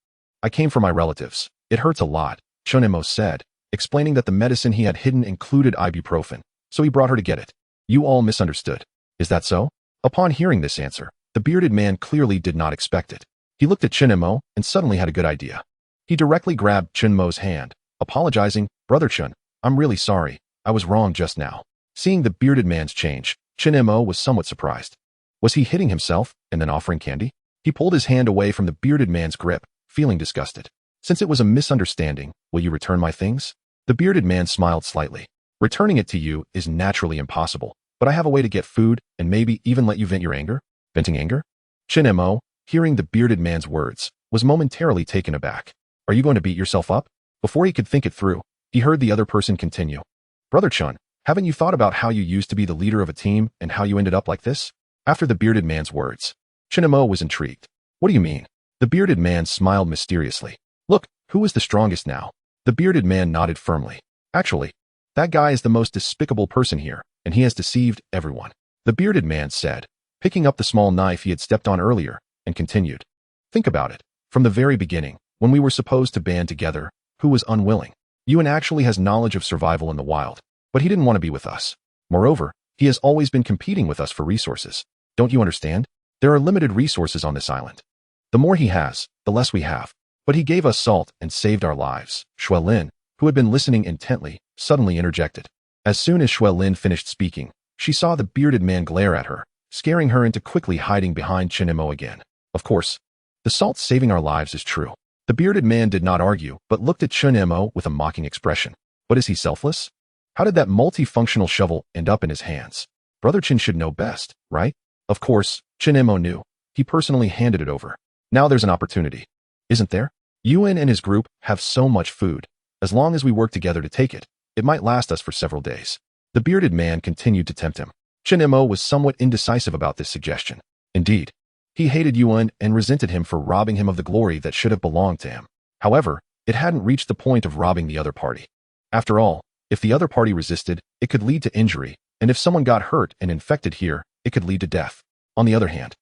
I came for my relatives. It hurts a lot, Chen Imo said, explaining that the medicine he had hidden included ibuprofen, so he brought her to get it. You all misunderstood. Is that so? Upon hearing this answer, the bearded man clearly did not expect it. He looked at Chen Imo and suddenly had a good idea. He directly grabbed Chen Mo's hand, apologizing, Brother Chen, I'm really sorry, I was wrong just now. Seeing the bearded man's change, Chen Imo was somewhat surprised. Was he hitting himself and then offering candy? He pulled his hand away from the bearded man's grip, feeling disgusted. Since it was a misunderstanding, will you return my things? The bearded man smiled slightly. Returning it to you is naturally impossible, but I have a way to get food and maybe even let you vent your anger. Venting anger? Chen Imo, hearing the bearded man's words, was momentarily taken aback. Are you going to beat yourself up? Before he could think it through, he heard the other person continue. Brother Chen, haven't you thought about how you used to be the leader of a team and how you ended up like this? After the bearded man's words, Chen Imo was intrigued. What do you mean? The bearded man smiled mysteriously. Look, who is the strongest now? The bearded man nodded firmly. Actually, that guy is the most despicable person here, and he has deceived everyone. The bearded man said, picking up the small knife he had stepped on earlier, and continued. Think about it. From the very beginning, when we were supposed to band together, who was unwilling? Yuan actually has knowledge of survival in the wild, but he didn't want to be with us. Moreover, he has always been competing with us for resources. Don't you understand? There are limited resources on this island. The more he has, the less we have. But he gave us salt and saved our lives. Xue Lin, who had been listening intently, suddenly interjected. As soon as Xue Lin finished speaking, she saw the bearded man glare at her, scaring her into quickly hiding behind Chen Imo again. Of course, the salt saving our lives is true. The bearded man did not argue, but looked at Chen Imo with a mocking expression. But is he selfless? How did that multifunctional shovel end up in his hands? Brother Qin should know best, right? Of course, Qin Emo knew. He personally handed it over. Now there's an opportunity. Isn't there? Yuan and his group have so much food. As long as we work together to take it, it might last us for several days. The bearded man continued to tempt him. Qin Emo was somewhat indecisive about this suggestion. Indeed, he hated Yuan and resented him for robbing him of the glory that should have belonged to him. However, it hadn't reached the point of robbing the other party. After all, if the other party resisted, it could lead to injury, and if someone got hurt and infected here, it could lead to death. On the other hand,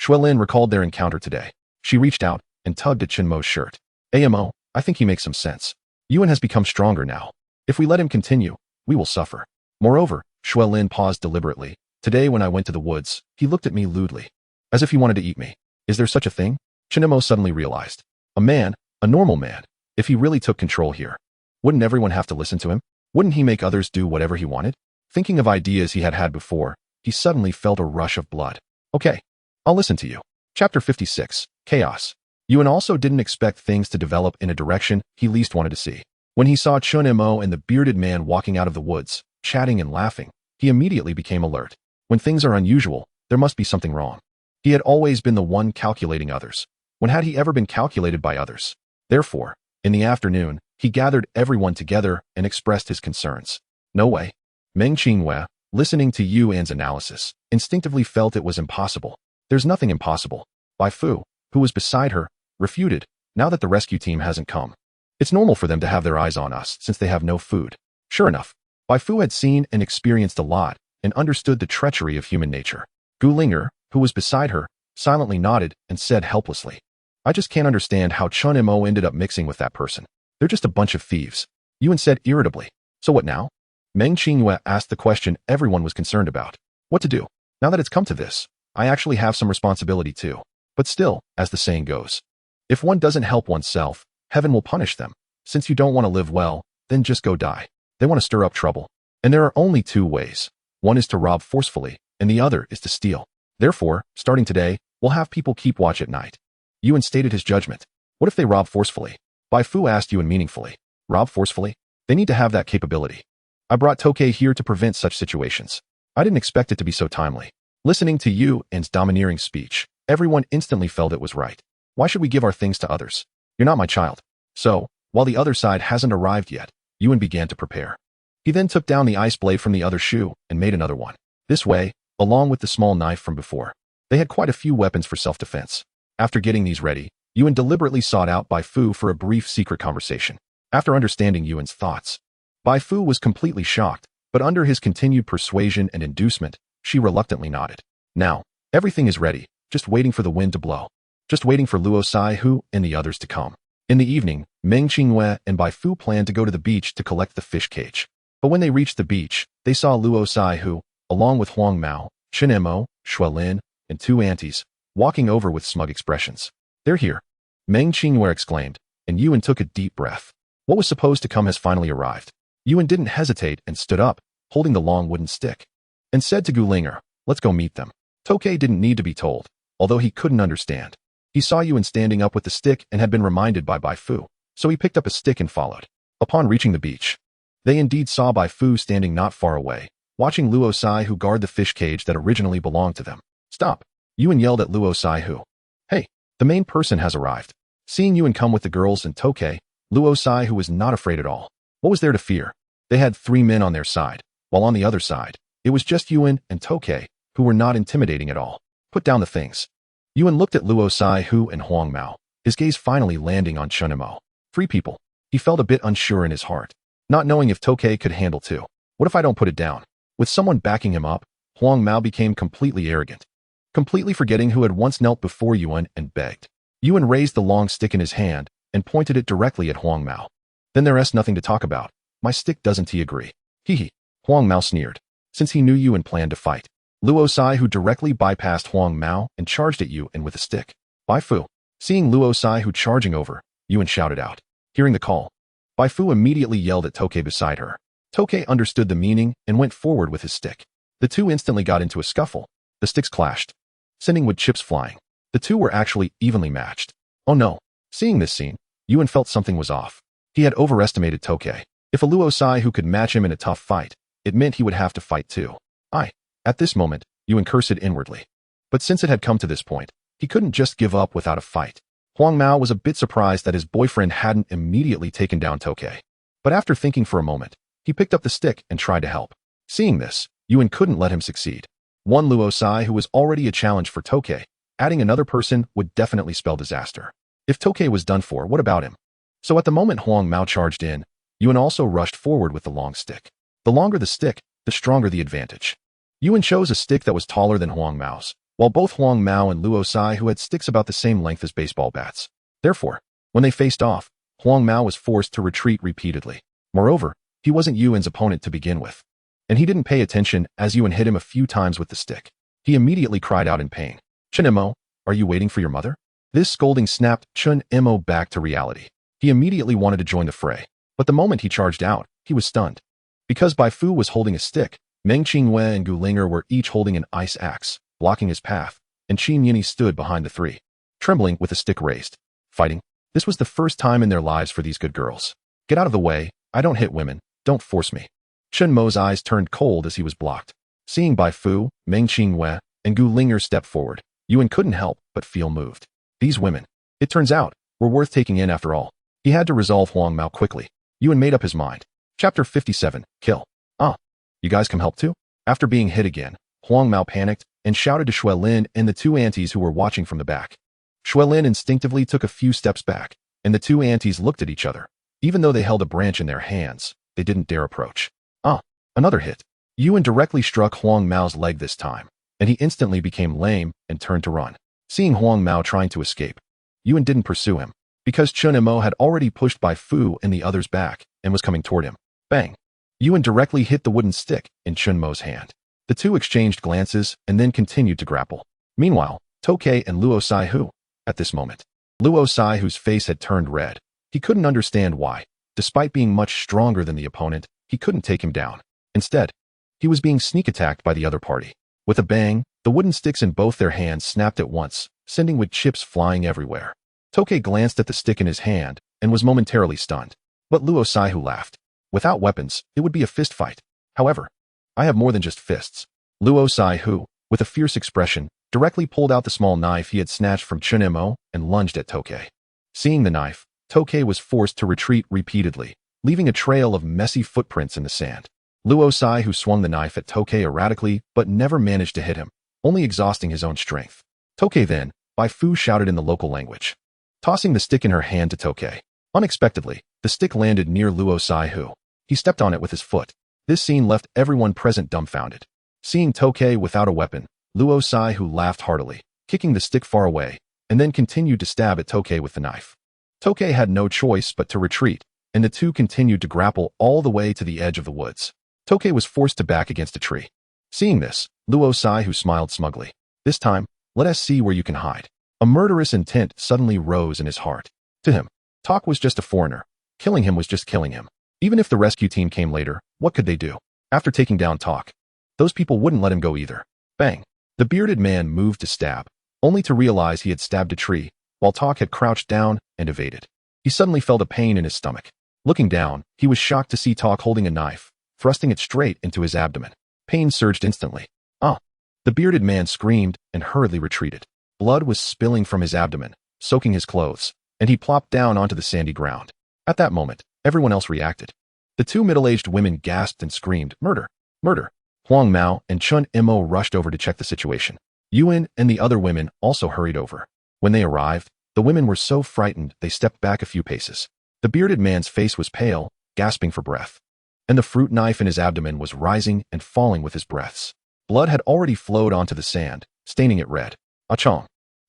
Xuelin recalled their encounter today. She reached out and tugged at Qinmo's shirt. Amo, I think he makes some sense. Yuan has become stronger now. If we let him continue, we will suffer. Moreover, Xuelin paused deliberately. Today when I went to the woods, he looked at me lewdly, as if he wanted to eat me. Is there such a thing? Qinmo suddenly realized. A man, a normal man, if he really took control here, wouldn't everyone have to listen to him? Wouldn't he make others do whatever he wanted? Thinking of ideas he had had before, he suddenly felt a rush of blood. Okay, I'll listen to you. Chapter 56, Chaos. Yuan also didn't expect things to develop in a direction he least wanted to see. When he saw Chun Mo and the bearded man walking out of the woods, chatting and laughing, he immediately became alert. When things are unusual, there must be something wrong. He had always been the one calculating others. When had he ever been calculated by others? Therefore, in the afternoon, he gathered everyone together and expressed his concerns. No way. Meng Qinghua, listening to Yuan's analysis, instinctively felt it was impossible. There's nothing impossible. Bai Fu, who was beside her, refuted, now that the rescue team hasn't come. It's normal for them to have their eyes on us since they have no food. Sure enough, Bai Fu had seen and experienced a lot and understood the treachery of human nature. Gu Linger, who was beside her, silently nodded and said helplessly, I just can't understand how Chun Mo ended up mixing with that person. They're just a bunch of thieves. Yuan said irritably. So what now? Meng Qinghua asked the question everyone was concerned about. What to do? Now that it's come to this, I actually have some responsibility too. But still, as the saying goes, if one doesn't help oneself, heaven will punish them. Since you don't want to live well, then just go die. They want to stir up trouble. And there are only two ways. One is to rob forcefully, and the other is to steal. Therefore, starting today, we'll have people keep watch at night. Yuan stated his judgment. What if they rob forcefully? Bai Fu asked Yuan meaningfully. Rob forcefully? They need to have that capability. I brought Tokei here to prevent such situations. I didn't expect it to be so timely. Listening to Yuan's domineering speech, everyone instantly felt it was right. Why should we give our things to others? You're not my child. So, while the other side hasn't arrived yet, Yuan began to prepare. He then took down the ice blade from the other shoe and made another one. This way, along with the small knife from before, they had quite a few weapons for self-defense. After getting these ready, Yuan deliberately sought out Bai Fu for a brief secret conversation. After understanding Yuan's thoughts, Bai Fu was completely shocked, but under his continued persuasion and inducement, she reluctantly nodded. Now, everything is ready, just waiting for the wind to blow. Just waiting for Luo Sai-hu and the others to come. In the evening, Meng Qinghua and Bai Fu planned to go to the beach to collect the fish cage. But when they reached the beach, they saw Luo Sai-hu, along with Huang Mao, Chen Mo, Xuelin, and two aunties, walking over with smug expressions. They're here. Meng Qinghua exclaimed, and Yuan took a deep breath. What was supposed to come has finally arrived. Yuan didn't hesitate and stood up, holding the long wooden stick, and said to Gu Linger, let's go meet them. Tokei didn't need to be told, although he couldn't understand. He saw Yuan standing up with the stick and had been reminded by Bai Fu, so he picked up a stick and followed. Upon reaching the beach, they indeed saw Bai Fu standing not far away, watching Luo Sai-hu guard the fish cage that originally belonged to them. Stop! Yuan yelled at Luo Sai-hu. Hey, the main person has arrived. Seeing Yuan come with the girls and Tokei, Luo Sai-hu was not afraid at all. What was there to fear? They had 3 men on their side, while on the other side, it was just Yuan and Tokei, who were not intimidating at all. Put down the things. Yuan looked at Luo Sai-hu and Huang Mao, his gaze finally landing on Chun Mo. 3 people. He felt a bit unsure in his heart, not knowing if Tokei could handle 2. What if I don't put it down? With someone backing him up, Huang Mao became completely arrogant, completely forgetting who had once knelt before Yuan and begged. Yuan raised the long stick in his hand and pointed it directly at Huang Mao. Then there's nothing to talk about. My stick doesn't he agree? Hee. Huang Mao sneered, since he knew Yuan planned to fight. Luo Sai-hu directly bypassed Huang Mao and charged at Yuan with a stick. Bai Fu. Seeing Luo Sai-hu charging over, Yuan shouted out. Hearing the call, Bai Fu immediately yelled at Tokei beside her. Tokei understood the meaning and went forward with his stick. The two instantly got into a scuffle. The sticks clashed, sending wood chips flying. The two were actually evenly matched. Oh no. Seeing this scene, Yuan felt something was off. He had overestimated Tokei. If a Luo Sai-hu could match him in a tough fight, it meant he would have to fight too. At this moment, Yuan cursed inwardly. But since it had come to this point, he couldn't just give up without a fight. Huang Mao was a bit surprised that his boyfriend hadn't immediately taken down Tokay. But after thinking for a moment, he picked up the stick and tried to help. Seeing this, Yuan couldn't let him succeed. One Luo Sai who was already a challenge for Tokay, adding another person would definitely spell disaster. If Tokay was done for, what about him? So at the moment Huang Mao charged in, Yuan also rushed forward with the long stick. The longer the stick, the stronger the advantage. Yuan chose a stick that was taller than Huang Mao's, while both Huang Mao and Luo Sai who had sticks about the same length as baseball bats. Therefore, when they faced off, Huang Mao was forced to retreat repeatedly. Moreover, he wasn't Yuan's opponent to begin with. And he didn't pay attention as Yuan hit him a few times with the stick. He immediately cried out in pain. Chen Imo, are you waiting for your mother? This scolding snapped Chen Imo back to reality. He immediately wanted to join the fray. But the moment he charged out, he was stunned. Because Bai Fu was holding a stick, Meng Qingyue and Gu Linger were each holding an ice axe, blocking his path, and Qin Yini stood behind the three, trembling with the stick raised. Fighting? This was the first time in their lives for these good girls. Get out of the way, I don't hit women, don't force me. Chen Mo's eyes turned cold as he was blocked. Seeing Bai Fu, Meng Qingyue, and Gu Linger step forward, Yuan couldn't help but feel moved. These women, it turns out, were worth taking in after all. He had to resolve Huang Mao quickly. Yuan made up his mind. Chapter 57, Kill. You guys come help too? After being hit again, Huang Mao panicked and shouted to Xue Lin and the two aunties who were watching from the back. Xue Lin instinctively took a few steps back, and the two aunties looked at each other. Even though they held a branch in their hands, they didn't dare approach. Another hit. Yuan directly struck Huang Mao's leg this time, and he instantly became lame and turned to run. Seeing Huang Mao trying to escape, Yuan didn't pursue him, because Chen Imo had already pushed Bai Fu and the others back and was coming toward him. Bang! Yuan directly hit the wooden stick in Chen Mo's hand. The two exchanged glances and then continued to grapple. Meanwhile, Tokay and Luo Sai who, at this moment, Luo Sai whose face had turned red. He couldn't understand why. Despite being much stronger than the opponent, he couldn't take him down. Instead, he was being sneak attacked by the other party. With a bang, the wooden sticks in both their hands snapped at once, sending wood chips flying everywhere. Tokay glanced at the stick in his hand and was momentarily stunned. But Luo Sai who laughed. Without weapons, it would be a fist fight. However, I have more than just fists. Luo Sai who, with a fierce expression, directly pulled out the small knife he had snatched from Chen Imo and lunged at Tokay. Seeing the knife, Tokay was forced to retreat repeatedly, leaving a trail of messy footprints in the sand. Luo Sai who swung the knife at Tokay erratically but never managed to hit him, only exhausting his own strength. Tokay then, Bai Fu shouted in the local language, tossing the stick in her hand to Tokay. Unexpectedly, the stick landed near Luo Sai who. He stepped on it with his foot. This scene left everyone present dumbfounded. Seeing Tokay without a weapon, Luo Sai who laughed heartily, kicking the stick far away, and then continued to stab at Tokay with the knife. Tokay had no choice but to retreat, and the two continued to grapple all the way to the edge of the woods. Tokay was forced to back against a tree. Seeing this, Luo Sai who smiled smugly. This time, let us see where you can hide. A murderous intent suddenly rose in his heart. To him, Tak was just a foreigner. Killing him was just killing him. Even if the rescue team came later, what could they do? After taking down Tak, those people wouldn't let him go either. Bang! The bearded man moved to stab, only to realize he had stabbed a tree, while Tak had crouched down and evaded. He suddenly felt a pain in his stomach. Looking down, he was shocked to see Tak holding a knife, thrusting it straight into his abdomen. Pain surged instantly. The bearded man screamed and hurriedly retreated. Blood was spilling from his abdomen, soaking his clothes, and he plopped down onto the sandy ground. At that moment, everyone else reacted. The two middle-aged women gasped and screamed, "Murder! Murder!" Huang Mao and Chen Imo rushed over to check the situation. Yuan and the other women also hurried over. When they arrived, the women were so frightened they stepped back a few paces. The bearded man's face was pale, gasping for breath. And the fruit knife in his abdomen was rising and falling with his breaths. Blood had already flowed onto the sand, staining it red. Chong.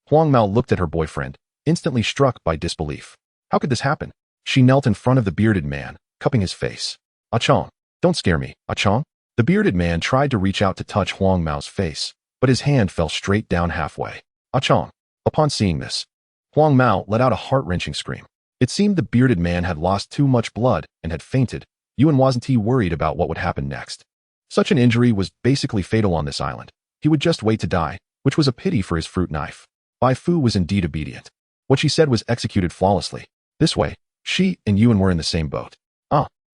Huang Mao looked at her boyfriend, instantly struck by disbelief. How could this happen? She knelt in front of the bearded man, cupping his face. Chong, don't scare me, Chong. The bearded man tried to reach out to touch Huang Mao's face, but his hand fell straight down halfway. Chong. Upon seeing this, Huang Mao let out a heart-wrenching scream. It seemed the bearded man had lost too much blood and had fainted. Yuan wasn't worried about what would happen next. Such an injury was basically fatal on this island. He would just wait to die, which was a pity for his fruit knife. Bai Fu was indeed obedient. What she said was executed flawlessly. This way, she and Yuan were in the same boat.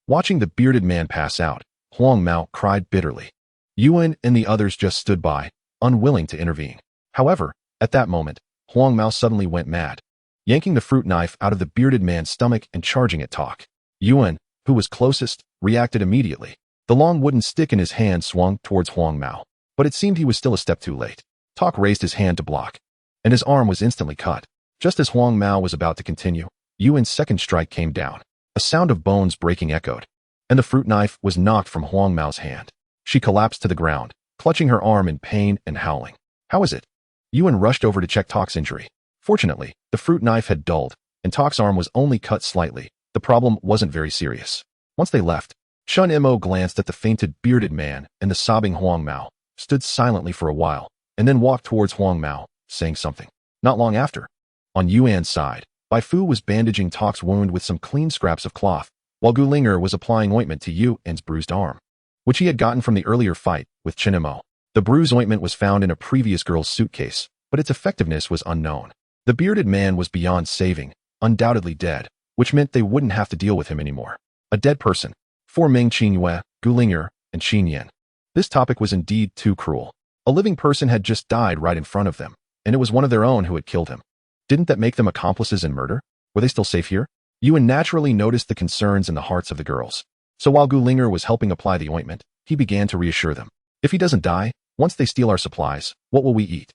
Watching the bearded man pass out, Huang Mao cried bitterly. Yuan and the others just stood by, unwilling to intervene. However, at that moment, Huang Mao suddenly went mad, yanking the fruit knife out of the bearded man's stomach and charging at Tak. Yuan, who was closest, reacted immediately. The long wooden stick in his hand swung towards Huang Mao, but it seemed he was still a step too late. Tak raised his hand to block, and his arm was instantly cut. Just as Huang Mao was about to continue, Yuan's second strike came down. A sound of bones breaking echoed, and the fruit knife was knocked from Huang Mao's hand. She collapsed to the ground, clutching her arm in pain and howling. How is it? Yuan rushed over to check Tak's injury. Fortunately, the fruit knife had dulled, and Tak's arm was only cut slightly. The problem wasn't very serious. Once they left, Chen Mo glanced at the fainted bearded man and the sobbing Huang Mao, stood silently for a while, and then walked towards Huang Mao, saying something. Not long after, on Yuan's side, Bai Fu was bandaging Tak's wound with some clean scraps of cloth, while Gulinger was applying ointment to Yuan's bruised arm, which he had gotten from the earlier fight with Chen Mo. The bruise ointment was found in a previous girl's suitcase, but its effectiveness was unknown. The bearded man was beyond saving, undoubtedly dead, which meant they wouldn't have to deal with him anymore. A dead person. For Meng Qingyue, Gulinger, and Qin Yan. This topic was indeed too cruel. A living person had just died right in front of them, and it was one of their own who had killed him. Didn't that make them accomplices in murder? Were they still safe here? Yuan naturally noticed the concerns in the hearts of the girls. So while Gulinger was helping apply the ointment, he began to reassure them. If he doesn't die, once they steal our supplies, what will we eat?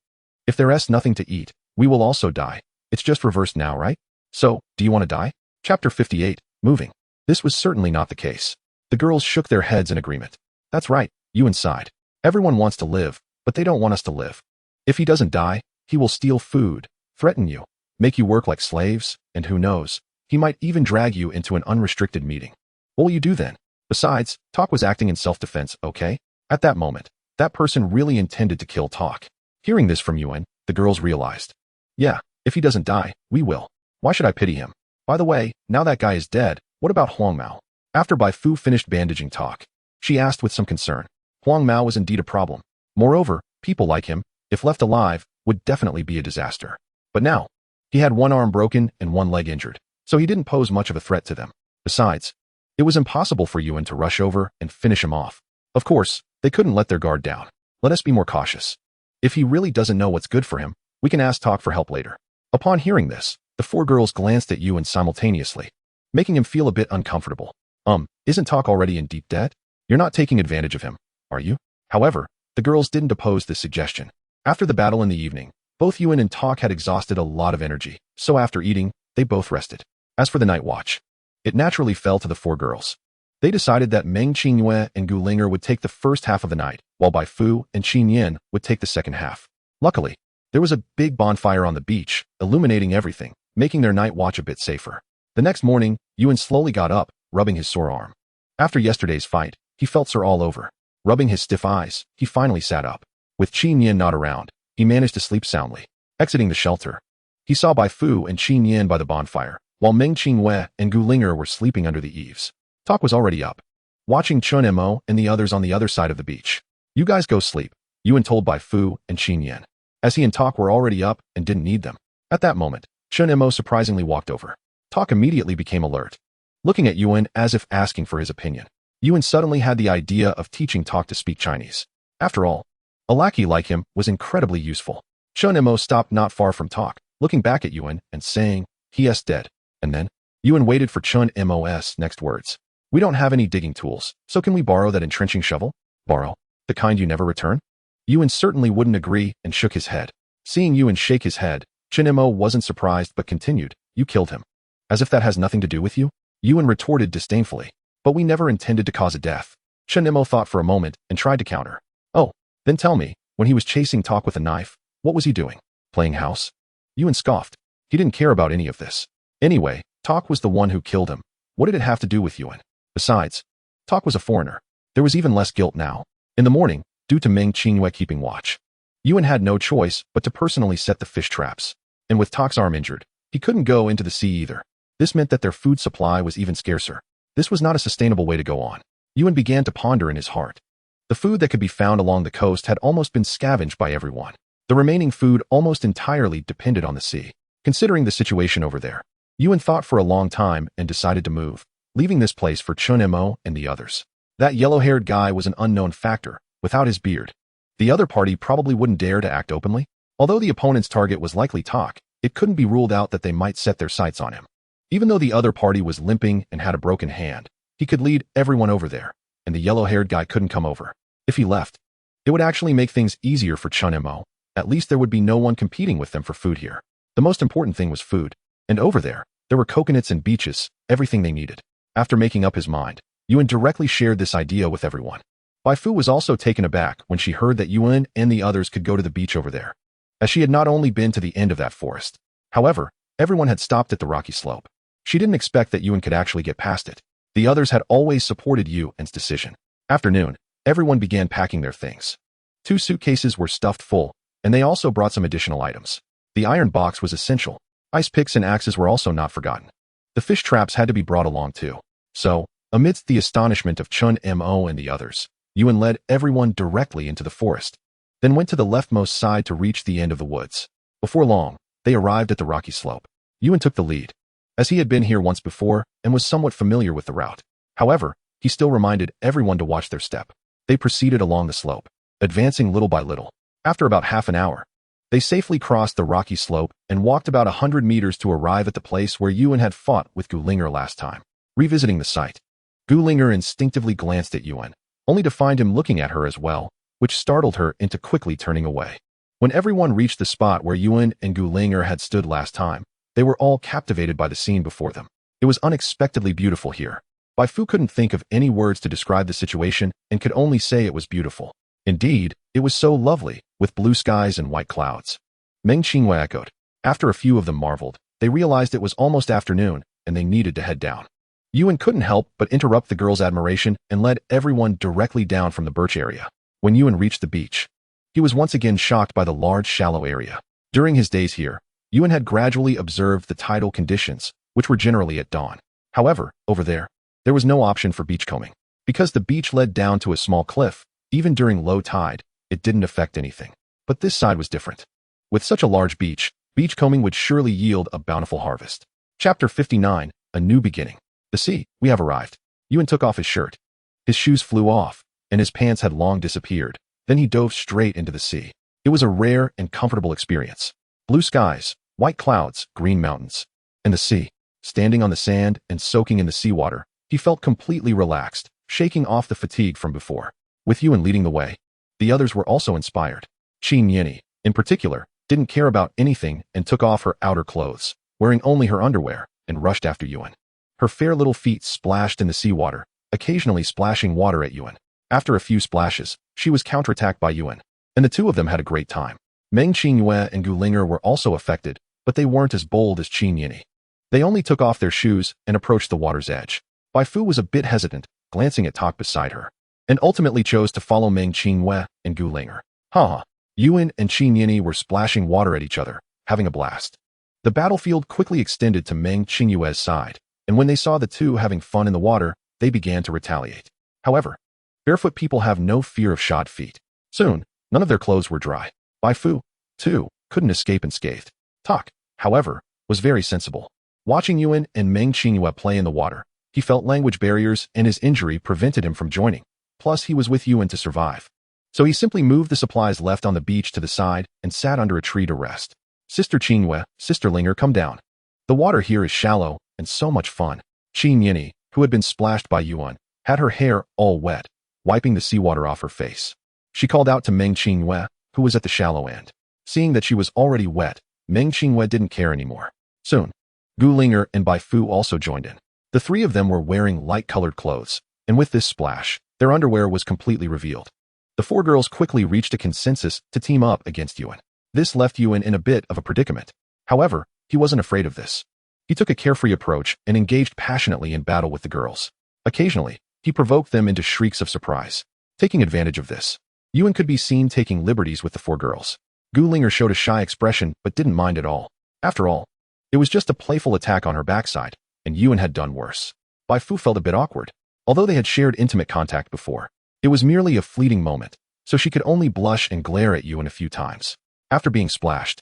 If there's nothing to eat, we will also die. It's just reversed now, right? So, do you want to die? Chapter 58, Moving. This was certainly not the case. The girls shook their heads in agreement. That's right, Yuan sighed. Everyone wants to live, but they don't want us to live. If he doesn't die, he will steal food, threaten you, make you work like slaves, and who knows, he might even drag you into an unrestricted meeting. What will you do then? Besides, Tak was acting in self-defense, okay? At that moment, that person really intended to kill Tak. Hearing this from Yuan, the girls realized. Yeah, if he doesn't die, we will. Why should I pity him? By the way, now that guy is dead, what about Huang Mao? After Bai Fu finished bandaging Tak, she asked with some concern. Huang Mao was indeed a problem. Moreover, people like him, if left alive, would definitely be a disaster. But now, he had one arm broken and one leg injured, so he didn't pose much of a threat to them. Besides, it was impossible for Yuan to rush over and finish him off. Of course, they couldn't let their guard down. Let us be more cautious. If he really doesn't know what's good for him, we can ask Tak for help later. Upon hearing this, the four girls glanced at Yuan simultaneously, making him feel a bit uncomfortable. Isn't Tak already in deep debt? You're not taking advantage of him, are you? However, the girls didn't oppose this suggestion. After the battle in the evening, both Yuan and Tak had exhausted a lot of energy, so after eating, they both rested. As for the night watch, it naturally fell to the four girls. They decided that Meng Qingyue and Gulinger would take the first half of the night, while Bai Fu and Qin Yan would take the second half. Luckily, there was a big bonfire on the beach, illuminating everything, making their night watch a bit safer. The next morning, Yuan slowly got up, rubbing his sore arm. After yesterday's fight, he felt sore all over. Rubbing his stiff eyes, he finally sat up. With Qin Yan not around, he managed to sleep soundly. Exiting the shelter, he saw Bai Fu and Qin Yan by the bonfire, while Meng Qingyue and Gulinger were sleeping under the eaves. Tak was already up, watching Chen Mo and the others on the other side of the beach. You guys go sleep, Yuan told Bai Fu and Qin Yan, as he and Tak were already up and didn't need them. At that moment, Chen Mo surprisingly walked over. Tak immediately became alert, looking at Yuan as if asking for his opinion. Yuan suddenly had the idea of teaching Tak to speak Chinese. After all, a lackey like him was incredibly useful. Chen Mo stopped not far from Tak, looking back at Yuan and saying, "He is dead." And then, Yuan waited for Chen Mo's next words. We don't have any digging tools, so can we borrow that entrenching shovel? Borrow? The kind you never return? Yuan certainly wouldn't agree and shook his head. Seeing Yuan shake his head, Chen Mo wasn't surprised but continued, You killed him. As if that has nothing to do with you? Yuan retorted disdainfully. But we never intended to cause a death. Chen Mo thought for a moment and tried to counter. Oh, then tell me, when he was chasing Tak with a knife, what was he doing? Playing house? Yuan scoffed. He didn't care about any of this. Anyway, Tak was the one who killed him. What did it have to do with Yuan? Besides, Tak was a foreigner. There was even less guilt now. In the morning, due to Meng Qingyue keeping watch, Yuan had no choice but to personally set the fish traps. And with Tak's arm injured, he couldn't go into the sea either. This meant that their food supply was even scarcer. This was not a sustainable way to go on. Yuan began to ponder in his heart. The food that could be found along the coast had almost been scavenged by everyone. The remaining food almost entirely depended on the sea. Considering the situation over there, Yuan thought for a long time and decided to move, leaving this place for Chen Mo and the others. That yellow-haired guy was an unknown factor, without his beard. The other party probably wouldn't dare to act openly. Although the opponent's target was likely Tak, it couldn't be ruled out that they might set their sights on him. Even though the other party was limping and had a broken hand, he could lead everyone over there, and the yellow-haired guy couldn't come over. If he left, it would actually make things easier for Chun Mo. At least there would be no one competing with them for food here. The most important thing was food, and over there were coconuts and beaches, everything they needed. After making up his mind, Yuan directly shared this idea with everyone. Bai Fu was also taken aback when she heard that Yuan and the others could go to the beach over there, as she had not only been to the end of that forest. However, everyone had stopped at the rocky slope. She didn't expect that Yuan could actually get past it. The others had always supported Yuan's decision. After noon, everyone began packing their things. 2 suitcases were stuffed full, and they also brought some additional items. The iron box was essential. Ice picks and axes were also not forgotten. The fish traps had to be brought along too. So, amidst the astonishment of Chun Mo and the others, Yuan led everyone directly into the forest, then went to the leftmost side to reach the end of the woods. Before long, they arrived at the rocky slope. Yuan took the lead, as he had been here once before and was somewhat familiar with the route. However, he still reminded everyone to watch their step. They proceeded along the slope, advancing little by little. After about half an hour, they safely crossed the rocky slope and walked about 100 meters to arrive at the place where Yuan had fought with Gulinger last time. Revisiting the site, Gulinger instinctively glanced at Yuan, only to find him looking at her as well, which startled her into quickly turning away. When everyone reached the spot where Yuan and Gulinger had stood last time, they were all captivated by the scene before them. It was unexpectedly beautiful here. Bai Fu couldn't think of any words to describe the situation and could only say it was beautiful. Indeed, it was so lovely, with blue skies and white clouds. Meng Qinghua echoed. After a few of them marveled, they realized it was almost afternoon, and they needed to head down. Yuan couldn't help but interrupt the girls' admiration and led everyone directly down from the birch area. When Yuan reached the beach, he was once again shocked by the large, shallow area. During his days here, Yuan had gradually observed the tidal conditions, which were generally at dawn. However, over there was no option for beachcombing. Because the beach led down to a small cliff, even during low tide, it didn't affect anything. But this side was different. With such a large beachcombing would surely yield a bountiful harvest. Chapter 59, A New Beginning. The sea, we have arrived. Yuan took off his shirt. His shoes flew off, and his pants had long disappeared. Then he dove straight into the sea. It was a rare and comfortable experience. Blue skies, white clouds, green mountains, and the sea. Standing on the sand and soaking in the seawater, he felt completely relaxed, shaking off the fatigue from before. With Yuan leading the way, the others were also inspired. Qin Yini, in particular, didn't care about anything and took off her outer clothes, wearing only her underwear, and rushed after Yuan. Her fair little feet splashed in the seawater, occasionally splashing water at Yuan. After a few splashes, she was counterattacked by Yuan, and the two of them had a great time. Meng Qinghua and Gulinger were also affected, but they weren't as bold as Qin Yini. They only took off their shoes and approached the water's edge. Bai Fu was a bit hesitant, glancing at Tak beside her, and ultimately chose to follow Meng Qinghua and Gulinger. Yuan and Qin Yini were splashing water at each other, having a blast. The battlefield quickly extended to Meng Qinghua's side, and when they saw the two having fun in the water, they began to retaliate. However, barefoot people have no fear of shod feet. Soon, none of their clothes were dry. Bai Fu, too, couldn't escape unscathed. Tak, however, was very sensible. Watching Yuan and Meng Qinghua play in the water, he felt language barriers and his injury prevented him from joining. Plus, he was with Yuan to survive. So he simply moved the supplies left on the beach to the side and sat under a tree to rest. Sister Qinghua, Sister Linger, come down. The water here is shallow and so much fun. Qin Yini, who had been splashed by Yuan, had her hair all wet, wiping the seawater off her face. She called out to Meng Qinghua, who was at the shallow end. Seeing that she was already wet, Meng Qinghua didn't care anymore. Soon, Gulinger and Bai Fu also joined in. The three of them were wearing light-colored clothes, and with this splash, their underwear was completely revealed. The four girls quickly reached a consensus to team up against Yuan. This left Yuan in a bit of a predicament. However, he wasn't afraid of this. He took a carefree approach and engaged passionately in battle with the girls. Occasionally, he provoked them into shrieks of surprise. Taking advantage of this, Yuan could be seen taking liberties with the four girls. Gulinger showed a shy expression but didn't mind at all. After all, it was just a playful attack on her backside, and Yuan had done worse. Bai Fu felt a bit awkward. Although they had shared intimate contact before, it was merely a fleeting moment, so she could only blush and glare at Yuan a few times. After being splashed,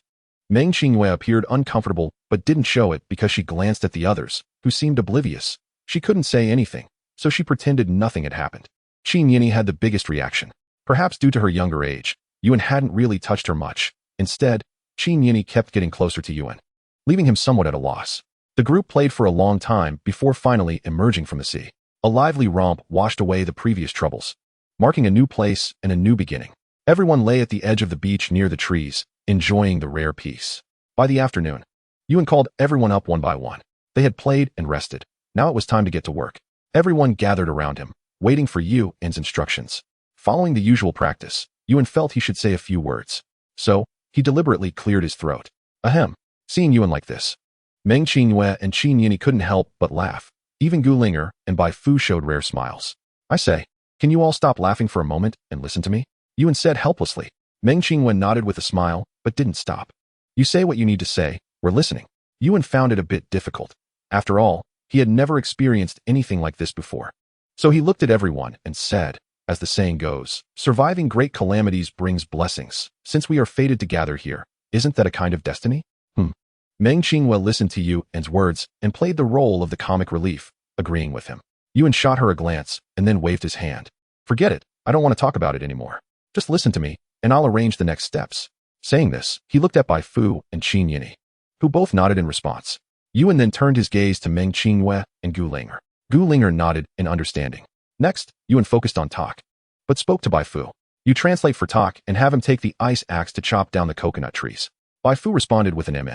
Meng Qinghua appeared uncomfortable but didn't show it because she glanced at the others, who seemed oblivious. She couldn't say anything, so she pretended nothing had happened. Qin Yini had the biggest reaction. Perhaps due to her younger age, Yuan hadn't really touched her much. Instead, Qin Yini kept getting closer to Yuan, leaving him somewhat at a loss. The group played for a long time before finally emerging from the sea. A lively romp washed away the previous troubles, marking a new place and a new beginning. Everyone lay at the edge of the beach near the trees, enjoying the rare peace. By the afternoon, Yuan called everyone up one by one. They had played and rested. Now it was time to get to work. Everyone gathered around him, waiting for Yuan's instructions. Following the usual practice, Yuan felt he should say a few words. So, he deliberately cleared his throat. Ahem. Seeing Yuan like this, Meng Qingyue and Qin Yini couldn't help but laugh. Even Gu Linger and Bai Fu showed rare smiles. I say, can you all stop laughing for a moment and listen to me? Yuan said helplessly. Meng Qingyue nodded with a smile, but didn't stop. You say what you need to say, we're listening. Yuan found it a bit difficult. After all, he had never experienced anything like this before. So he looked at everyone and said, as the saying goes, surviving great calamities brings blessings. Since we are fated to gather here, isn't that a kind of destiny? Meng Qingyue listened to Yuan's words and played the role of the comic relief, agreeing with him. Yuan shot her a glance and then waved his hand. Forget it, I don't want to talk about it anymore. Just listen to me, and I'll arrange the next steps. Saying this, he looked at Bai Fu and Qin Yini, who both nodded in response. Yuan then turned his gaze to Meng Qingyue and Gu Linger. Gu Linger nodded in understanding. Next, Yuan focused on Tak, but spoke to Bai Fu. You translate for Tak and have him take the ice axe to chop down the coconut trees. Bai Fu responded with an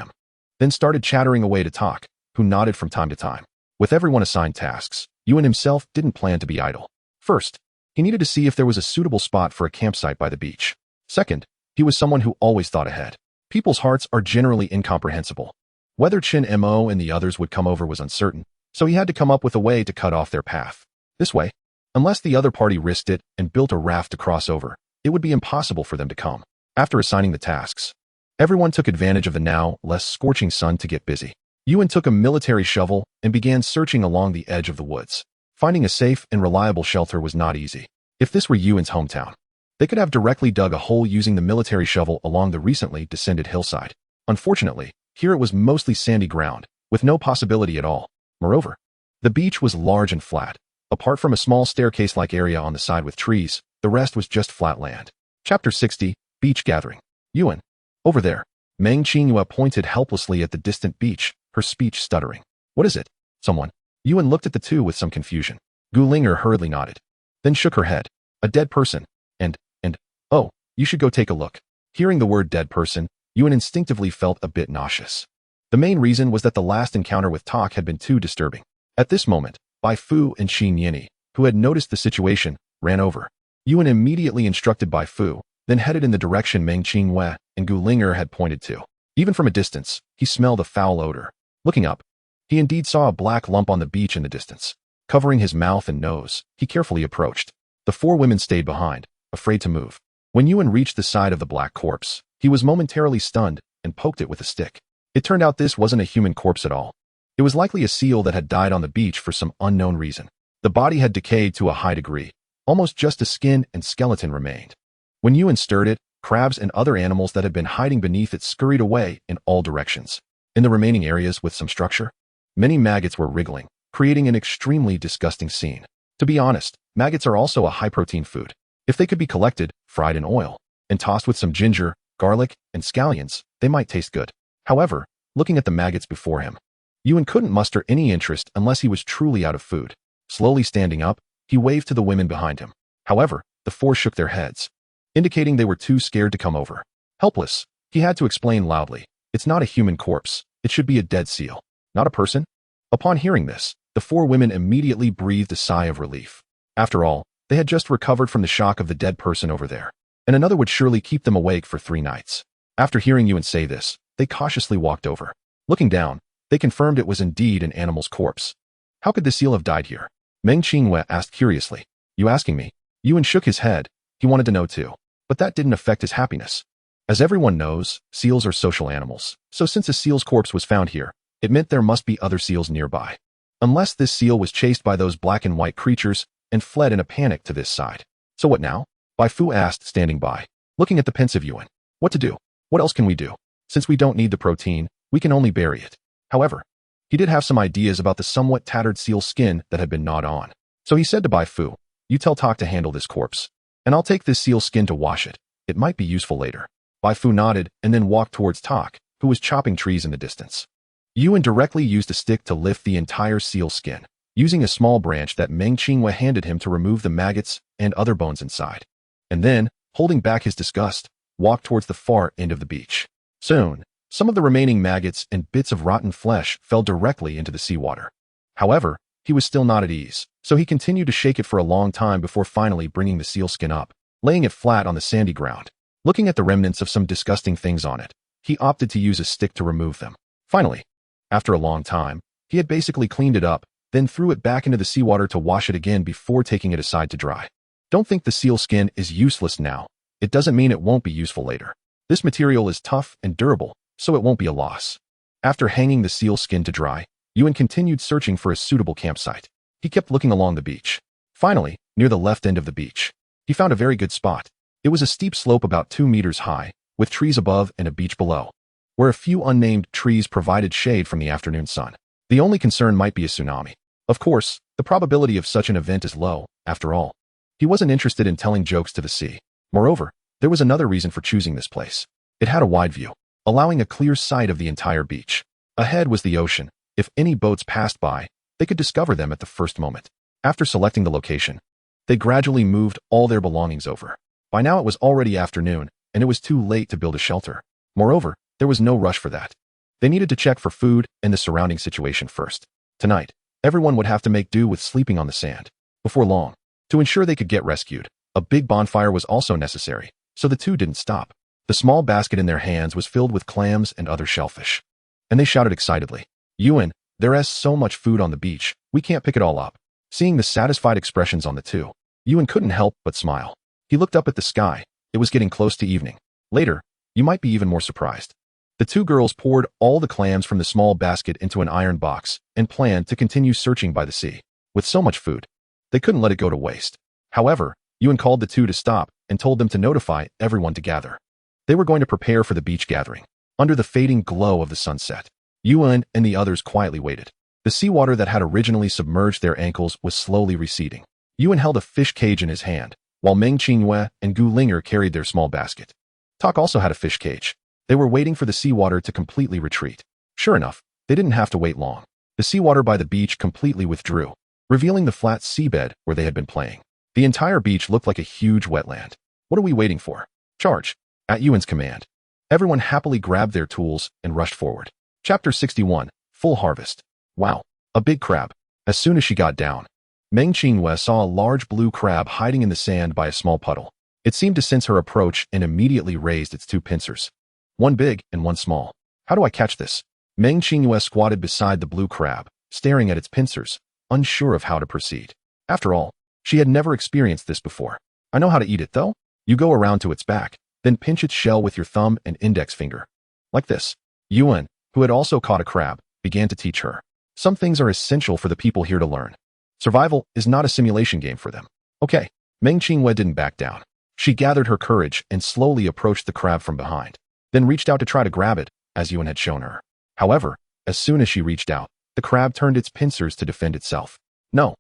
then started chattering away to Tak, who nodded from time to time. With everyone assigned tasks, Yuan himself didn't plan to be idle. First, he needed to see if there was a suitable spot for a campsite by the beach. Second, he was someone who always thought ahead. People's hearts are generally incomprehensible. Whether Qin Mo and the others would come over was uncertain, so he had to come up with a way to cut off their path. This way, unless the other party risked it and built a raft to cross over, it would be impossible for them to come. After assigning the tasks, everyone took advantage of the now less scorching sun to get busy. Yuan took a military shovel and began searching along the edge of the woods. Finding a safe and reliable shelter was not easy. If this were Yuan's hometown, they could have directly dug a hole using the military shovel along the recently descended hillside. Unfortunately, here it was mostly sandy ground, with no possibility at all. Moreover, the beach was large and flat. Apart from a small staircase-like area on the side with trees, the rest was just flat land. Chapter 60, Beach Gathering. Yuan. Over there. Meng Qingyue pointed helplessly at the distant beach, her speech stuttering. What is it? Someone. Yuan looked at the two with some confusion. Gu Linger hurriedly nodded, then shook her head. A dead person. Oh, you should go take a look. Hearing the word dead person, Yuan instinctively felt a bit nauseous. The main reason was that the last encounter with Tak had been too disturbing. At this moment, Bai Fu and Qin Yini, who had noticed the situation, ran over. Yuan immediately instructed Bai Fu, then headed in the direction Meng Qingyue and Gu Linger had pointed to. Even from a distance, he smelled a foul odor. Looking up, he indeed saw a black lump on the beach in the distance. Covering his mouth and nose, he carefully approached. The four women stayed behind, afraid to move. When Yuan reached the side of the black corpse, he was momentarily stunned and poked it with a stick. It turned out this wasn't a human corpse at all. It was likely a seal that had died on the beach for some unknown reason. The body had decayed to a high degree. Almost just a skin and skeleton remained. When Yuan stirred it, crabs and other animals that had been hiding beneath it scurried away in all directions. In the remaining areas with some structure, many maggots were wriggling, creating an extremely disgusting scene. To be honest, maggots are also a high-protein food. If they could be collected, fried in oil, and tossed with some ginger, garlic, and scallions, they might taste good. However, looking at the maggots before him, Yuan couldn't muster any interest unless he was truly out of food. Slowly standing up, he waved to the women behind him. However, the four shook their heads, indicating they were too scared to come over. Helpless, he had to explain loudly, it's not a human corpse, it should be a dead seal, not a person. Upon hearing this, the four women immediately breathed a sigh of relief. After all, they had just recovered from the shock of the dead person over there, and another would surely keep them awake for 3 nights. After hearing Yuan say this, they cautiously walked over. Looking down, they confirmed it was indeed an animal's corpse. How could the seal have died here? Meng Qingyue asked curiously. You asking me? Yuan shook his head. He wanted to know too. But that didn't affect his happiness. As everyone knows, seals are social animals, so since a seal's corpse was found here, it meant there must be other seals nearby. Unless this seal was chased by those black and white creatures and fled in a panic to this side. So what now? Bai Fu asked, standing by, looking at the pensive Yuan. What to do? What else can we do? Since we don't need the protein, we can only bury it. However, he did have some ideas about the somewhat tattered seal's skin that had been gnawed on. So he said to Bai Fu, you tell Tak to handle this corpse. And I'll take this seal skin to wash it. It might be useful later. Bai Fu nodded and then walked towards Tak, who was chopping trees in the distance. Yuan directly used a stick to lift the entire seal skin, using a small branch that Meng Qinghua handed him to remove the maggots and other bones inside. And then, holding back his disgust, walked towards the far end of the beach. Soon, some of the remaining maggots and bits of rotten flesh fell directly into the seawater. However, he was still not at ease, so he continued to shake it for a long time before finally bringing the seal skin up, laying it flat on the sandy ground. Looking at the remnants of some disgusting things on it, he opted to use a stick to remove them. Finally, after a long time, he had basically cleaned it up, then threw it back into the seawater to wash it again before taking it aside to dry. Don't think the seal skin is useless now. It doesn't mean it won't be useful later. This material is tough and durable, so it won't be a loss. After hanging the seal skin to dry, Yuan continued searching for a suitable campsite. He kept looking along the beach. Finally, near the left end of the beach, he found a very good spot. It was a steep slope about 2 meters high, with trees above and a beach below, where a few unnamed trees provided shade from the afternoon sun. The only concern might be a tsunami. Of course, the probability of such an event is low, after all. He wasn't interested in telling jokes to the sea. Moreover, there was another reason for choosing this place. It had a wide view, allowing a clear sight of the entire beach. Ahead was the ocean. If any boats passed by, they could discover them at the first moment. After selecting the location, they gradually moved all their belongings over. By now it was already afternoon, and it was too late to build a shelter. Moreover, there was no rush for that. They needed to check for food and the surrounding situation first. Tonight, everyone would have to make do with sleeping on the sand. Before long, to ensure they could get rescued, a big bonfire was also necessary, so the two didn't stop. The small basket in their hands was filled with clams and other shellfish. And they shouted excitedly, "Yuan, there is so much food on the beach, we can't pick it all up." Seeing the satisfied expressions on the two, Yuan couldn't help but smile. He looked up at the sky. It was getting close to evening. Later, you might be even more surprised. The two girls poured all the clams from the small basket into an iron box and planned to continue searching by the sea. With so much food, they couldn't let it go to waste. However, Yuan called the two to stop and told them to notify everyone to gather. They were going to prepare for the beach gathering. Under the fading glow of the sunset, Yuan and the others quietly waited. The seawater that had originally submerged their ankles was slowly receding. Yuan held a fish cage in his hand, while Meng Qinghua and Gu Linger carried their small basket. Tak also had a fish cage. They were waiting for the seawater to completely retreat. Sure enough, they didn't have to wait long. The seawater by the beach completely withdrew, revealing the flat seabed where they had been playing. The entire beach looked like a huge wetland. What are we waiting for? Charge! At Yuan's command, everyone happily grabbed their tools and rushed forward. Chapter 61, Full Harvest. Wow, a big crab. As soon as she got down, Meng Qinghua saw a large blue crab hiding in the sand by a small puddle. It seemed to sense her approach and immediately raised its two pincers. One big and one small. How do I catch this? Meng Qinghua squatted beside the blue crab, staring at its pincers, unsure of how to proceed. After all, she had never experienced this before. I know how to eat it, though. You go around to its back, then pinch its shell with your thumb and index finger. Like this. Yuan, who had also caught a crab, began to teach her. Some things are essential for the people here to learn. Survival is not a simulation game for them. Okay. Meng Qinghua didn't back down. She gathered her courage and slowly approached the crab from behind, then reached out to try to grab it, as Yuan had shown her. However, as soon as she reached out, the crab turned its pincers to defend itself. No.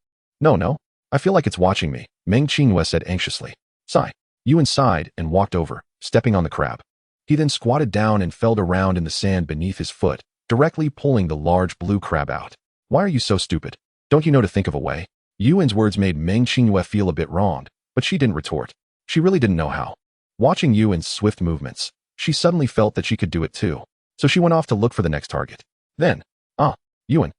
I feel like it's watching me, Meng Qinghua said anxiously. Sigh. Yuan sighed and walked over, stepping on the crab. He then squatted down and felt around in the sand beneath his foot, directly pulling the large blue crab out. Why are you so stupid? Don't you know to think of a way? Yuan's words made Meng Qinghua feel a bit wronged, but she didn't retort. She really didn't know how. Watching Yuan's swift movements, she suddenly felt that she could do it too. So she went off to look for the next target. Then, Yuan,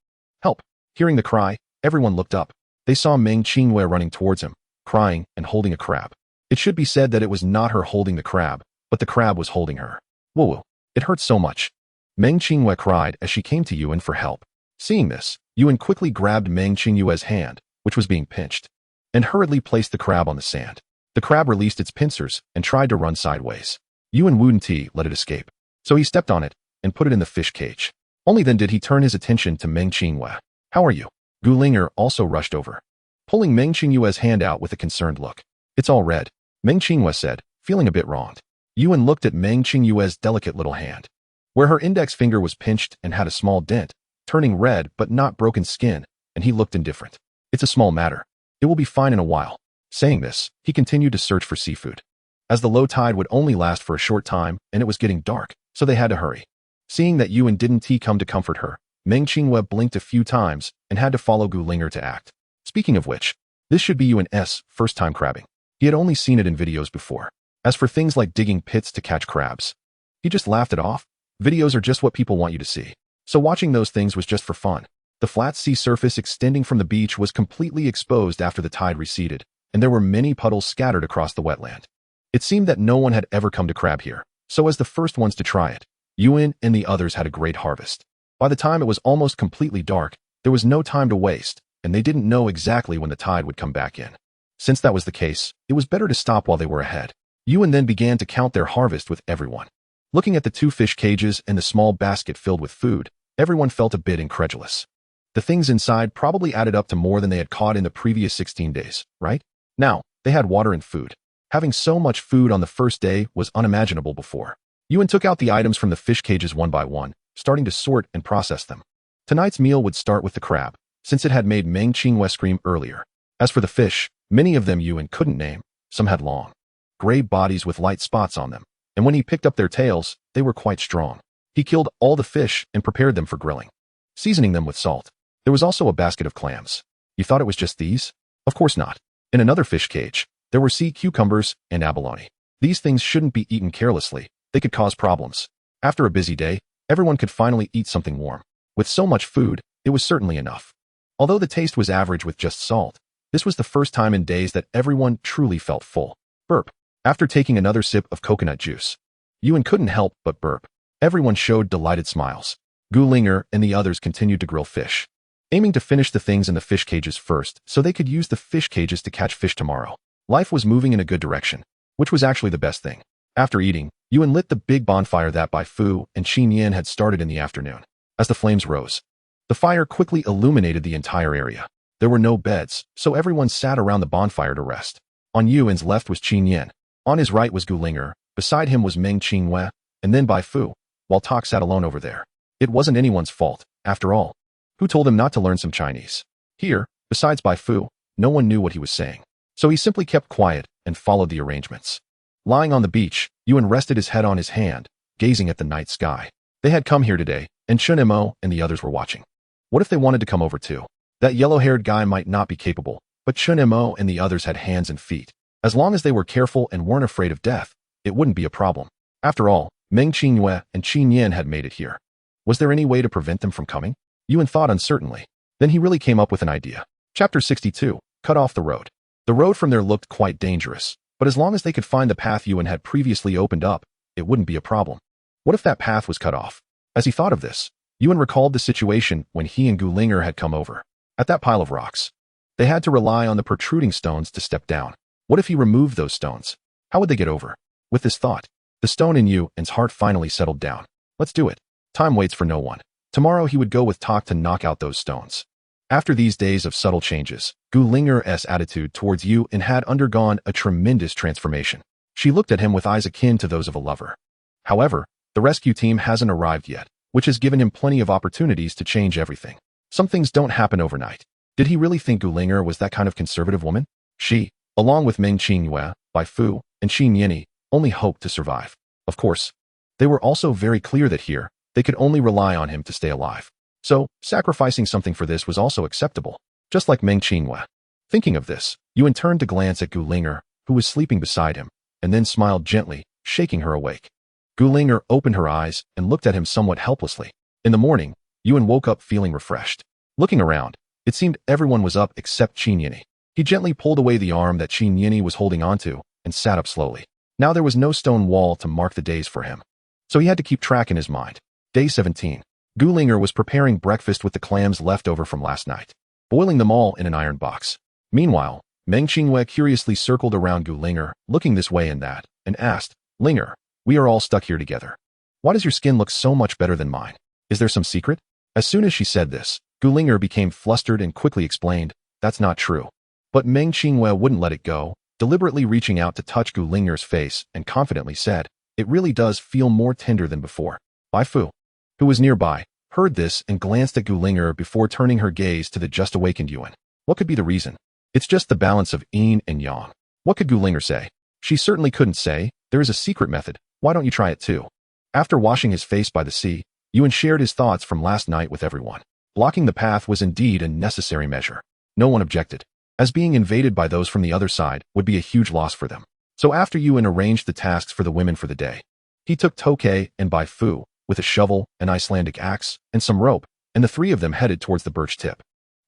help. Hearing the cry, everyone looked up. They saw Meng Qinghua running towards him, crying and holding a crab. It should be said that it was not her holding the crab, but the crab was holding her. Whoa, it hurts so much. Meng Qinghua cried as she came to Yuan for help. Seeing this, Yuan quickly grabbed Meng Qinghua's hand, which was being pinched, and hurriedly placed the crab on the sand. The crab released its pincers and tried to run sideways. Yuan wouldn't let it escape, so he stepped on it and put it in the fish cage. Only then did he turn his attention to Meng Qinghua. How are you? Gu Linger also rushed over, pulling Meng Qinghua's hand out with a concerned look. It's all red, Meng Qinghua said, feeling a bit wronged. Yuan looked at Meng Qinghua's delicate little hand, where her index finger was pinched and had a small dent, turning red but not broken skin, and he looked indifferent. It's a small matter. It will be fine in a while. Saying this, he continued to search for seafood. As the low tide would only last for a short time and it was getting dark, so they had to hurry. Seeing that Yuan didn't come to comfort her, Meng Qinghua blinked a few times and had to follow Gu Linger to act. Speaking of which, this should be Yuan's first time crabbing. He had only seen it in videos before. As for things like digging pits to catch crabs, he just laughed it off. Videos are just what people want you to see. So watching those things was just for fun. The flat sea surface extending from the beach was completely exposed after the tide receded, and there were many puddles scattered across the wetland. It seemed that no one had ever come to crab here, so as the first ones to try it, Yuan and the others had a great harvest. By the time it was almost completely dark, there was no time to waste, and they didn't know exactly when the tide would come back in. Since that was the case, it was better to stop while they were ahead. Yuan then began to count their harvest with everyone. Looking at the 2 fish cages and the small basket filled with food, everyone felt a bit incredulous. The things inside probably added up to more than they had caught in the previous 16 days, right? Now, they had water and food. Having so much food on the first day was unimaginable before. Yuan took out the items from the fish cages one by one, starting to sort and process them. Tonight's meal would start with the crab, since it had made Meng Qinghua scream earlier. As for the fish, many of them Yuan couldn't name. Some had long, gray bodies with light spots on them, and when he picked up their tails, they were quite strong. He killed all the fish and prepared them for grilling, seasoning them with salt. There was also a basket of clams. You thought it was just these? Of course not. In another fish cage, there were sea cucumbers and abalone. These things shouldn't be eaten carelessly. They could cause problems. After a busy day, everyone could finally eat something warm. With so much food, it was certainly enough. Although the taste was average with just salt, this was the first time in days that everyone truly felt full. Burp. After taking another sip of coconut juice, Yuan couldn't help but burp. Everyone showed delighted smiles. Gu Linger and the others continued to grill fish, aiming to finish the things in the fish cages first so they could use the fish cages to catch fish tomorrow. Life was moving in a good direction, which was actually the best thing. After eating, Yuan lit the big bonfire that Bai Fu and Qin Yan had started in the afternoon. As the flames rose, the fire quickly illuminated the entire area. There were no beds, so everyone sat around the bonfire to rest. On Yuan's left was Qin Yan. On his right was Gu Linger. Beside him was Meng Qinghua, and then Bai Fu, while Tak sat alone over there. It wasn't anyone's fault, after all. Who told him not to learn some Chinese? Here, besides Bai Fu, no one knew what he was saying. So he simply kept quiet and followed the arrangements. Lying on the beach, Yuan rested his head on his hand, gazing at the night sky. They had come here today, and Chen Mo and the others were watching. What if they wanted to come over too? That yellow-haired guy might not be capable, but Chen Mo and the others had hands and feet. As long as they were careful and weren't afraid of death, it wouldn't be a problem. After all, Meng Qinghua and Qin Yan had made it here. Was there any way to prevent them from coming? Yuan thought uncertainly. Then he really came up with an idea. Chapter 62. Cut off the road. The road from there looked quite dangerous, but as long as they could find the path Yuan had previously opened up, it wouldn't be a problem. What if that path was cut off? As he thought of this, Yuan recalled the situation when he and Gu Linger had come over. At that pile of rocks, they had to rely on the protruding stones to step down. What if he removed those stones? How would they get over? With this thought, the stone in Yuan's heart finally settled down. Let's do it. Time waits for no one. Tomorrow he would go with Tak to knock out those stones. After these days of subtle changes, Gu Linger's attitude towards Yuan had undergone a tremendous transformation. She looked at him with eyes akin to those of a lover. However, the rescue team hasn't arrived yet, which has given him plenty of opportunities to change everything. Some things don't happen overnight. Did he really think Gu Linger was that kind of conservative woman? She, along with Meng Qinghua, Bai Fu, and Qin Yanni, only hoped to survive. Of course, they were also very clear that here, they could only rely on him to stay alive. So, sacrificing something for this was also acceptable, just like Meng Qinghua. Thinking of this, Yuan turned to glance at Gu Linger, who was sleeping beside him, and then smiled gently, shaking her awake. Gu Linger opened her eyes and looked at him somewhat helplessly. In the morning, Yuan woke up feeling refreshed. Looking around, it seemed everyone was up except Qin Yanni. He gently pulled away the arm that Qin Yanni was holding onto and sat up slowly. Now there was no stone wall to mark the days for him, so he had to keep track in his mind. Day 17. Gu Linger was preparing breakfast with the clams left over from last night, boiling them all in an iron box. Meanwhile, Meng Qinghua curiously circled around Gu Linger, looking this way and that, and asked, "Linger, we are all stuck here together. Why does your skin look so much better than mine? Is there some secret?" As soon as she said this, Gu Linger became flustered and quickly explained, "That's not true." But Meng Qinghua wouldn't let it go, deliberately reaching out to touch Gu Linger's face and confidently said, "It really does feel more tender than before." Bai Fu, who was nearby, heard this and glanced at Gu Linger before turning her gaze to the just-awakened Yuan. What could be the reason? It's just the balance of yin and yang. What could Gulinger say? She certainly couldn't say, there is a secret method, why don't you try it too? After washing his face by the sea, Yuan shared his thoughts from last night with everyone. Blocking the path was indeed a necessary measure. No one objected, as being invaded by those from the other side would be a huge loss for them. So after Yuan arranged the tasks for the women for the day, he took Tokay and Bai Fu with a shovel, an Icelandic axe, and some rope, and the three of them headed towards the birch tip.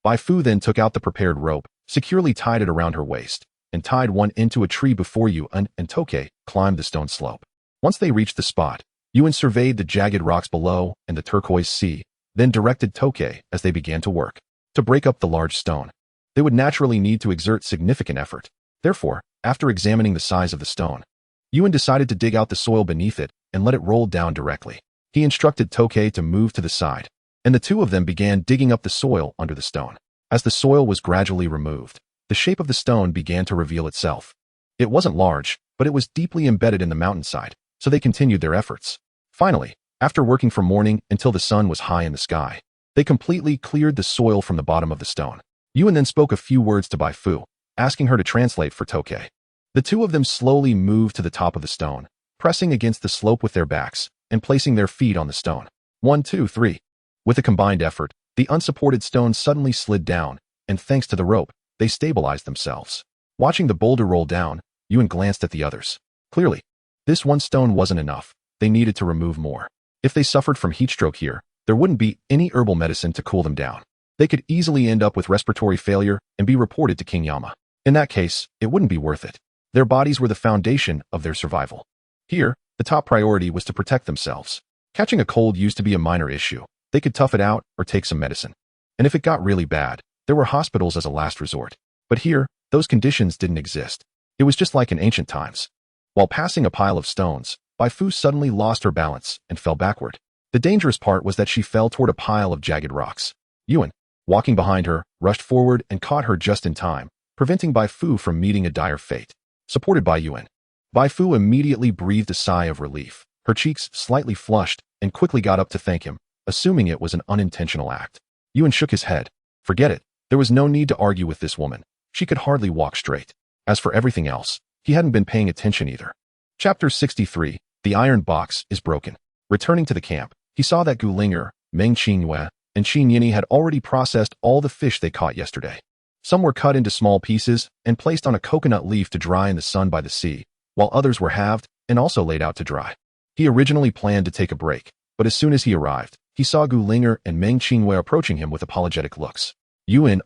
Bai Fu then took out the prepared rope, securely tied it around her waist, and tied one into a tree before Yuan and Tokay climbed the stone slope. Once they reached the spot, Yuan surveyed the jagged rocks below and the turquoise sea, then directed Tokay as they began to work. To break up the large stone, they would naturally need to exert significant effort. Therefore, after examining the size of the stone, Yuan decided to dig out the soil beneath it and let it roll down directly. He instructed Tokay to move to the side, and the two of them began digging up the soil under the stone. As the soil was gradually removed, the shape of the stone began to reveal itself. It wasn't large, but it was deeply embedded in the mountainside, so they continued their efforts. Finally, after working from morning until the sun was high in the sky, they completely cleared the soil from the bottom of the stone. Yuan then spoke a few words to Bai Fu, asking her to translate for Tokay. The two of them slowly moved to the top of the stone, pressing against the slope with their backs and placing their feet on the stone. 1, 2, 3. With a combined effort, the unsupported stone suddenly slid down, and thanks to the rope, they stabilized themselves. Watching the boulder roll down, Yuan glanced at the others. Clearly, this one stone wasn't enough. They needed to remove more. If they suffered from heat stroke here, there wouldn't be any herbal medicine to cool them down. They could easily end up with respiratory failure and be reported to King Yama. In that case, it wouldn't be worth it. Their bodies were the foundation of their survival. Here, the top priority was to protect themselves. Catching a cold used to be a minor issue. They could tough it out or take some medicine. And if it got really bad, there were hospitals as a last resort. But here, those conditions didn't exist. It was just like in ancient times. While passing a pile of stones, Bai Fu suddenly lost her balance and fell backward. The dangerous part was that she fell toward a pile of jagged rocks. Yuan, walking behind her, rushed forward and caught her just in time, preventing Bai Fu from meeting a dire fate. Supported by Yuan, Bai Fu immediately breathed a sigh of relief. Her cheeks slightly flushed and quickly got up to thank him, assuming it was an unintentional act. Yuan shook his head. Forget it. There was no need to argue with this woman. She could hardly walk straight. As for everything else, he hadn't been paying attention either. Chapter 63. The iron box is broken. Returning to the camp, he saw that Gulinger, Meng Qingyue, and Qin Yini had already processed all the fish they caught yesterday. Some were cut into small pieces and placed on a coconut leaf to dry in the sun by the sea, while others were halved and also laid out to dry. He originally planned to take a break, but as soon as he arrived, he saw Gulinger and Meng Qingyue approaching him with apologetic looks. Yuan,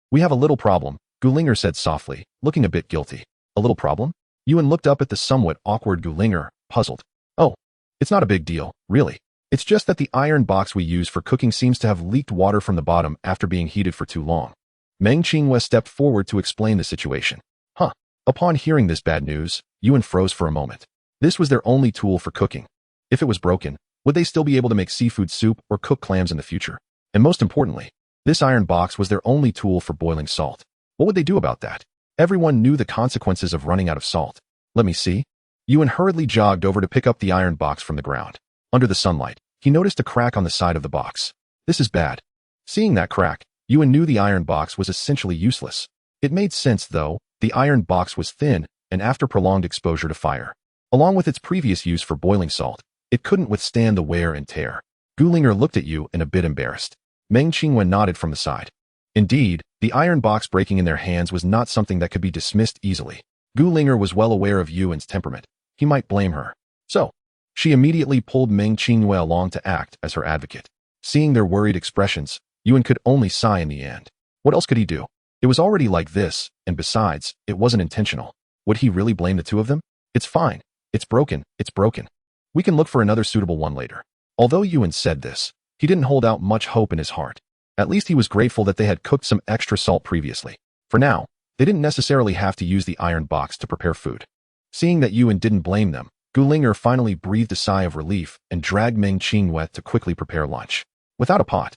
we have a little problem, Gulinger said softly, looking a bit guilty. A little problem? Yuan looked up at the somewhat awkward Gulinger, puzzled. Oh, it's not a big deal, really. It's just that the iron box we use for cooking seems to have leaked water from the bottom after being heated for too long. Meng Qingyue stepped forward to explain the situation. Huh. Upon hearing this bad news, Yuan froze for a moment. This was their only tool for cooking. If it was broken, would they still be able to make seafood soup or cook clams in the future? And most importantly, this iron box was their only tool for boiling salt. What would they do about that? Everyone knew the consequences of running out of salt. Let me see. Yuan hurriedly jogged over to pick up the iron box from the ground. Under the sunlight, he noticed a crack on the side of the box. This is bad. Seeing that crack, Yuan knew the iron box was essentially useless. It made sense, though. The iron box was thin, and after prolonged exposure to fire, along with its previous use for boiling salt, it couldn't withstand the wear and tear. Gulinger looked at Yuan a bit embarrassed. Meng Qingyue nodded from the side. Indeed, the iron box breaking in their hands was not something that could be dismissed easily. Gulinger was well aware of Yuan's temperament. He might blame her. So, she immediately pulled Meng Qingyue along to act as her advocate. Seeing their worried expressions, Yuan could only sigh in the end. What else could he do? It was already like this, and besides, it wasn't intentional. Would he really blame the two of them? It's fine. It's broken. It's broken. We can look for another suitable one later. Although Yuan said this, he didn't hold out much hope in his heart. At least he was grateful that they had cooked some extra salt previously. For now, they didn't necessarily have to use the iron box to prepare food. Seeing that Yuan didn't blame them, Gulinger finally breathed a sigh of relief and dragged Meng Qingyue to quickly prepare lunch. Without a pot,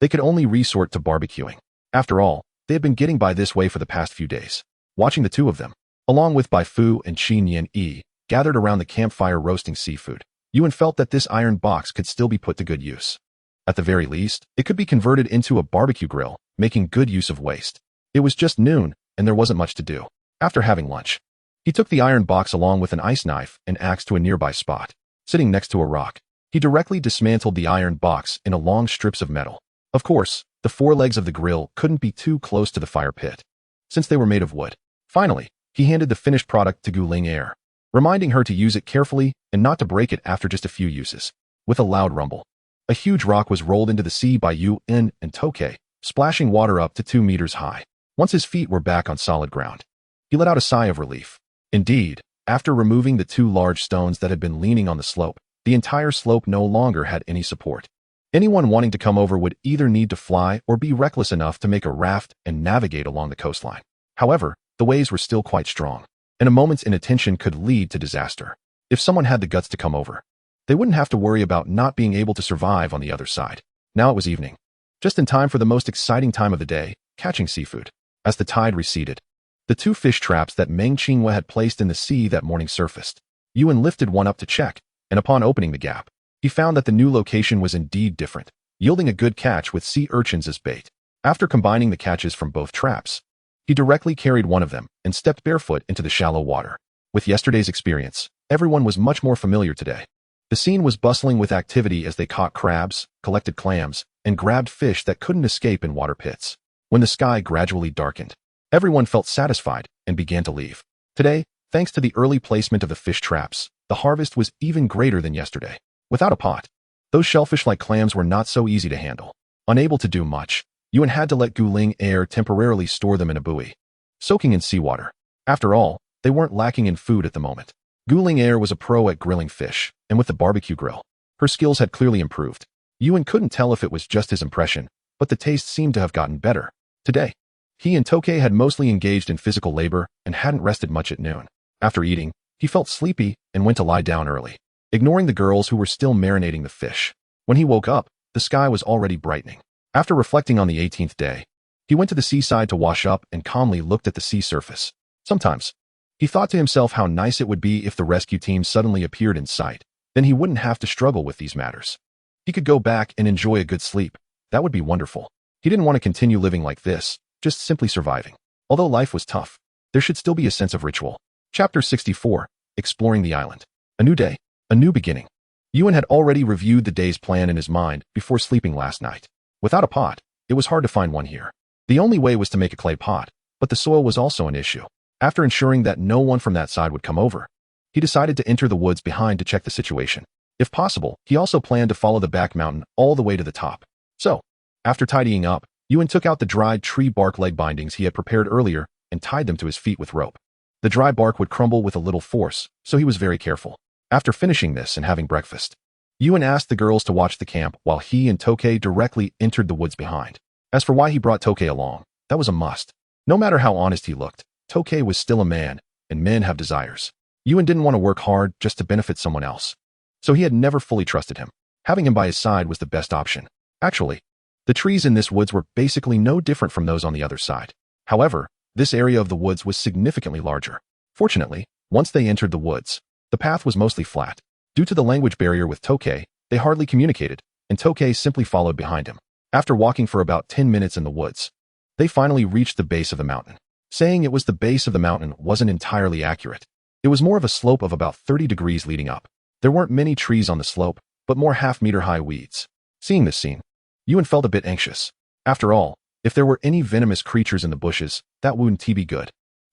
they could only resort to barbecuing. After all, they had been getting by this way for the past few days. Watching the two of them, along with Bai Fu and Qin Yini, gathered around the campfire roasting seafood, Yuan felt that this iron box could still be put to good use. At the very least, it could be converted into a barbecue grill, making good use of waste. It was just noon, and there wasn't much to do. After having lunch, he took the iron box along with an ice knife and axe to a nearby spot. Sitting next to a rock, he directly dismantled the iron box into long strips of metal. Of course, the four legs of the grill couldn't be too close to the fire pit, since they were made of wood. Finally, he handed the finished product to Guling Air, reminding her to use it carefully and not to break it after just a few uses. With a loud rumble, a huge rock was rolled into the sea by Yun and Tokay, splashing water up to 2 meters high. Once his feet were back on solid ground, he let out a sigh of relief. Indeed, after removing the 2 large stones that had been leaning on the slope, the entire slope no longer had any support. Anyone wanting to come over would either need to fly or be reckless enough to make a raft and navigate along the coastline. However, the waves were still quite strong, and a moment's inattention could lead to disaster. If someone had the guts to come over, they wouldn't have to worry about not being able to survive on the other side. Now it was evening, just in time for the most exciting time of the day, catching seafood. As the tide receded, the 2 fish traps that Meng Qinghua had placed in the sea that morning surfaced. Yuan lifted one up to check, and upon opening the gap, he found that the new location was indeed different, yielding a good catch with sea urchins as bait. After combining the catches from both traps, he directly carried one of them and stepped barefoot into the shallow water. With yesterday's experience, everyone was much more familiar today. The scene was bustling with activity as they caught crabs, collected clams, and grabbed fish that couldn't escape in water pits. When the sky gradually darkened, everyone felt satisfied and began to leave. Today, thanks to the early placement of the fish traps, the harvest was even greater than yesterday. Without a pot, those shellfish-like clams were not so easy to handle. Unable to do much, Yuan had to let Guling Air temporarily store them in a buoy, soaking in seawater. After all, they weren't lacking in food at the moment. Guling Air was a pro at grilling fish, and with the barbecue grill, her skills had clearly improved. Yuan couldn't tell if it was just his impression, but the taste seemed to have gotten better. Today, he and Tokay had mostly engaged in physical labor and hadn't rested much at noon. After eating, he felt sleepy and went to lie down early, ignoring the girls who were still marinating the fish. When he woke up, the sky was already brightening. After reflecting on the 18th day, he went to the seaside to wash up and calmly looked at the sea surface. Sometimes, he thought to himself how nice it would be if the rescue team suddenly appeared in sight. Then he wouldn't have to struggle with these matters. He could go back and enjoy a good sleep. That would be wonderful. He didn't want to continue living like this, just simply surviving. Although life was tough, there should still be a sense of ritual. Chapter 64, Exploring the Island. A new day, a new beginning. Yuan had already reviewed the day's plan in his mind before sleeping last night. Without a pot, it was hard to find one here. The only way was to make a clay pot, but the soil was also an issue. After ensuring that no one from that side would come over, he decided to enter the woods behind to check the situation. If possible, he also planned to follow the back mountain all the way to the top. So, after tidying up, Yuan took out the dried tree bark leg bindings he had prepared earlier and tied them to his feet with rope. The dry bark would crumble with a little force, so he was very careful. After finishing this and having breakfast, Yuan asked the girls to watch the camp while he and Tokay directly entered the woods behind. As for why he brought Tokay along, that was a must. No matter how honest he looked, Tokay was still a man, and men have desires. Yuan didn't want to work hard just to benefit someone else, so he had never fully trusted him. Having him by his side was the best option. Actually, the trees in this woods were basically no different from those on the other side. However, this area of the woods was significantly larger. Fortunately, once they entered the woods, the path was mostly flat. Due to the language barrier with Tokay, they hardly communicated, and Tokay simply followed behind him. After walking for about 10 minutes in the woods, they finally reached the base of the mountain. Saying it was the base of the mountain wasn't entirely accurate. It was more of a slope of about 30 degrees leading up. There weren't many trees on the slope, but more half-meter-high weeds. Seeing this scene, Yuan felt a bit anxious. After all, if there were any venomous creatures in the bushes, that wouldn't be good.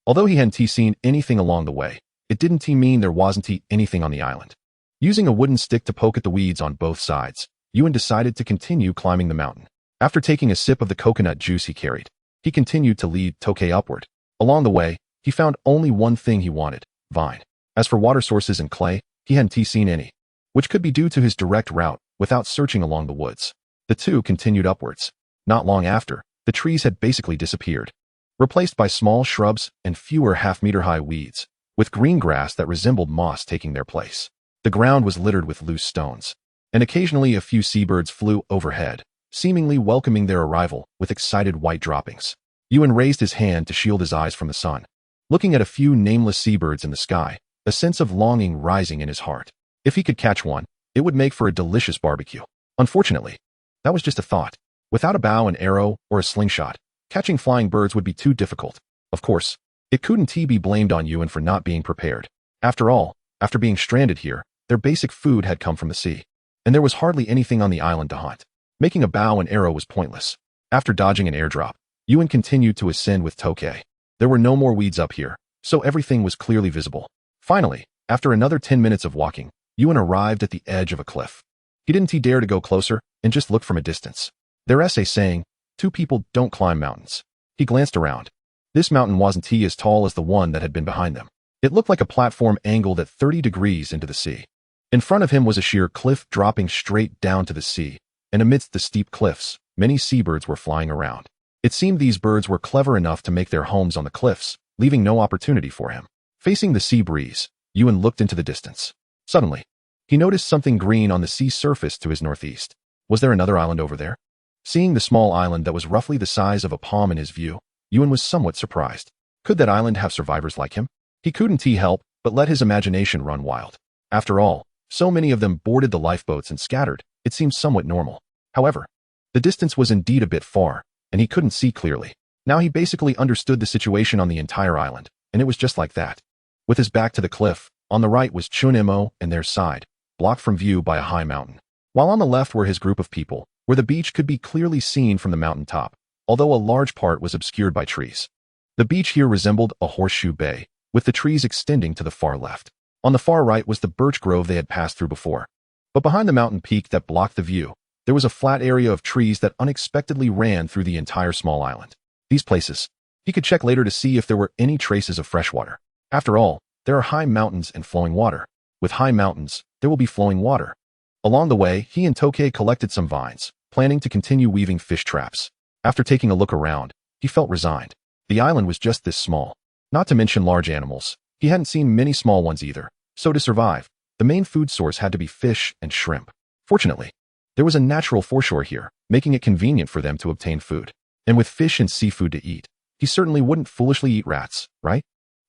Although he hadn't seen anything along the way, it didn't mean there wasn't anything on the island. Using a wooden stick to poke at the weeds on both sides, Yuan decided to continue climbing the mountain. After taking a sip of the coconut juice he carried, he continued to lead Tokay upward. Along the way, he found only one thing he wanted: vine. As for water sources and clay, he hadn't seen any, which could be due to his direct route without searching along the woods. The two continued upwards. Not long after, the trees had basically disappeared, replaced by small shrubs and fewer half-meter-high weeds, with green grass that resembled moss taking their place. The ground was littered with loose stones, and occasionally a few seabirds flew overhead, seemingly welcoming their arrival with excited white droppings. Yuan raised his hand to shield his eyes from the sun. Looking at a few nameless seabirds in the sky, a sense of longing rising in his heart. If he could catch one, it would make for a delicious barbecue. Unfortunately, that was just a thought. Without a bow and arrow or a slingshot, catching flying birds would be too difficult. Of course, it couldn't be blamed on Yuan for not being prepared. After all, after being stranded here, their basic food had come from the sea, and there was hardly anything on the island to hunt. Making a bow and arrow was pointless. After dodging an airdrop, Yuan continued to ascend with Tokay. There were no more weeds up here, so everything was clearly visible. Finally, after another 10 minutes of walking, Yuan arrived at the edge of a cliff. He didn't dare to go closer and just look from a distance. Their essay saying, "Two people don't climb mountains." He glanced around. This mountain wasn't as tall as the one that had been behind them. It looked like a platform angled at 30 degrees into the sea. In front of him was a sheer cliff dropping straight down to the sea, and amidst the steep cliffs, many seabirds were flying around. It seemed these birds were clever enough to make their homes on the cliffs, leaving no opportunity for him. Facing the sea breeze, Yuan looked into the distance. Suddenly, he noticed something green on the sea surface to his northeast. Was there another island over there? Seeing the small island that was roughly the size of a palm in his view, Yuan was somewhat surprised. Could that island have survivors like him? He couldn't help but let his imagination run wild. After all, so many of them boarded the lifeboats and scattered. It seemed somewhat normal. However, the distance was indeed a bit far, and he couldn't see clearly. Now he basically understood the situation on the entire island, and it was just like that. With his back to the cliff, on the right was Chunimo and their side, blocked from view by a high mountain. While on the left were his group of people, where the beach could be clearly seen from the mountain top, although a large part was obscured by trees. The beach here resembled a horseshoe bay, with the trees extending to the far left. On the far right was the birch grove they had passed through before. But behind the mountain peak that blocked the view, there was a flat area of trees that unexpectedly ran through the entire small island. These places, he could check later to see if there were any traces of fresh water. After all, there are high mountains and flowing water. With high mountains, there will be flowing water. Along the way, he and Tokay collected some vines, planning to continue weaving fish traps. After taking a look around, he felt resigned. The island was just this small. Not to mention large animals. He hadn't seen many small ones either. So to survive, the main food source had to be fish and shrimp. Fortunately, there was a natural foreshore here, making it convenient for them to obtain food. And with fish and seafood to eat, he certainly wouldn't foolishly eat rats, right?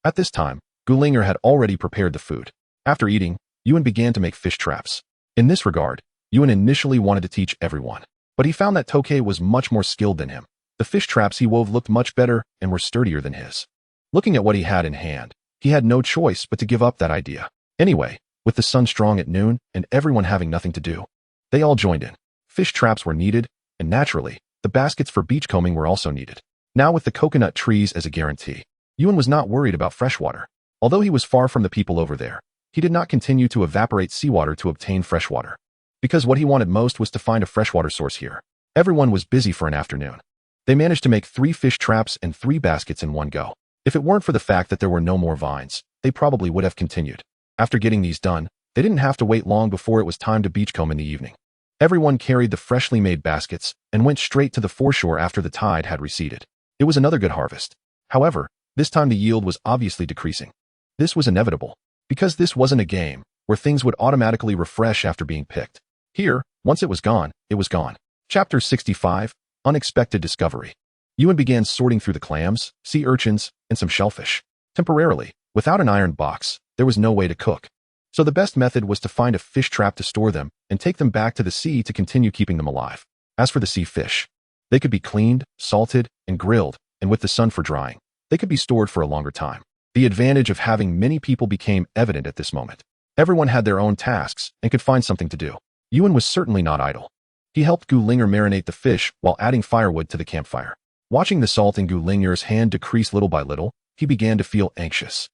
At this time, Gulinger had already prepared the food. After eating, Yuan began to make fish traps. In this regard, Yuan initially wanted to teach everyone, but he found that Tokay was much more skilled than him. The fish traps he wove looked much better and were sturdier than his. Looking at what he had in hand, he had no choice but to give up that idea. Anyway, with the sun strong at noon and everyone having nothing to do, they all joined in. Fish traps were needed, and naturally, the baskets for beachcombing were also needed. Now with the coconut trees as a guarantee, Yuan was not worried about fresh water. Although he was far from the people over there, he did not continue to evaporate seawater to obtain fresh water. Because what he wanted most was to find a freshwater source here. Everyone was busy for an afternoon. They managed to make 3 fish traps and 3 baskets in one go. If it weren't for the fact that there were no more vines, they probably would have continued. After getting these done, they didn't have to wait long before it was time to beachcomb in the evening. Everyone carried the freshly made baskets and went straight to the foreshore after the tide had receded. It was another good harvest. However, this time the yield was obviously decreasing. This was inevitable, because this wasn't a game where things would automatically refresh after being picked. Here, once it was gone, it was gone. Chapter 65, Unexpected Discovery. Yuan began sorting through the clams, sea urchins, and some shellfish. Temporarily, without an iron box, there was no way to cook. So the best method was to find a fish trap to store them and take them back to the sea to continue keeping them alive. As for the sea fish, they could be cleaned, salted, and grilled, and with the sun for drying, they could be stored for a longer time. The advantage of having many people became evident at this moment. Everyone had their own tasks and could find something to do. Yuan was certainly not idle. He helped Gulinger marinate the fish while adding firewood to the campfire. Watching the salt in Gulinger's hand decrease little by little, he began to feel anxious.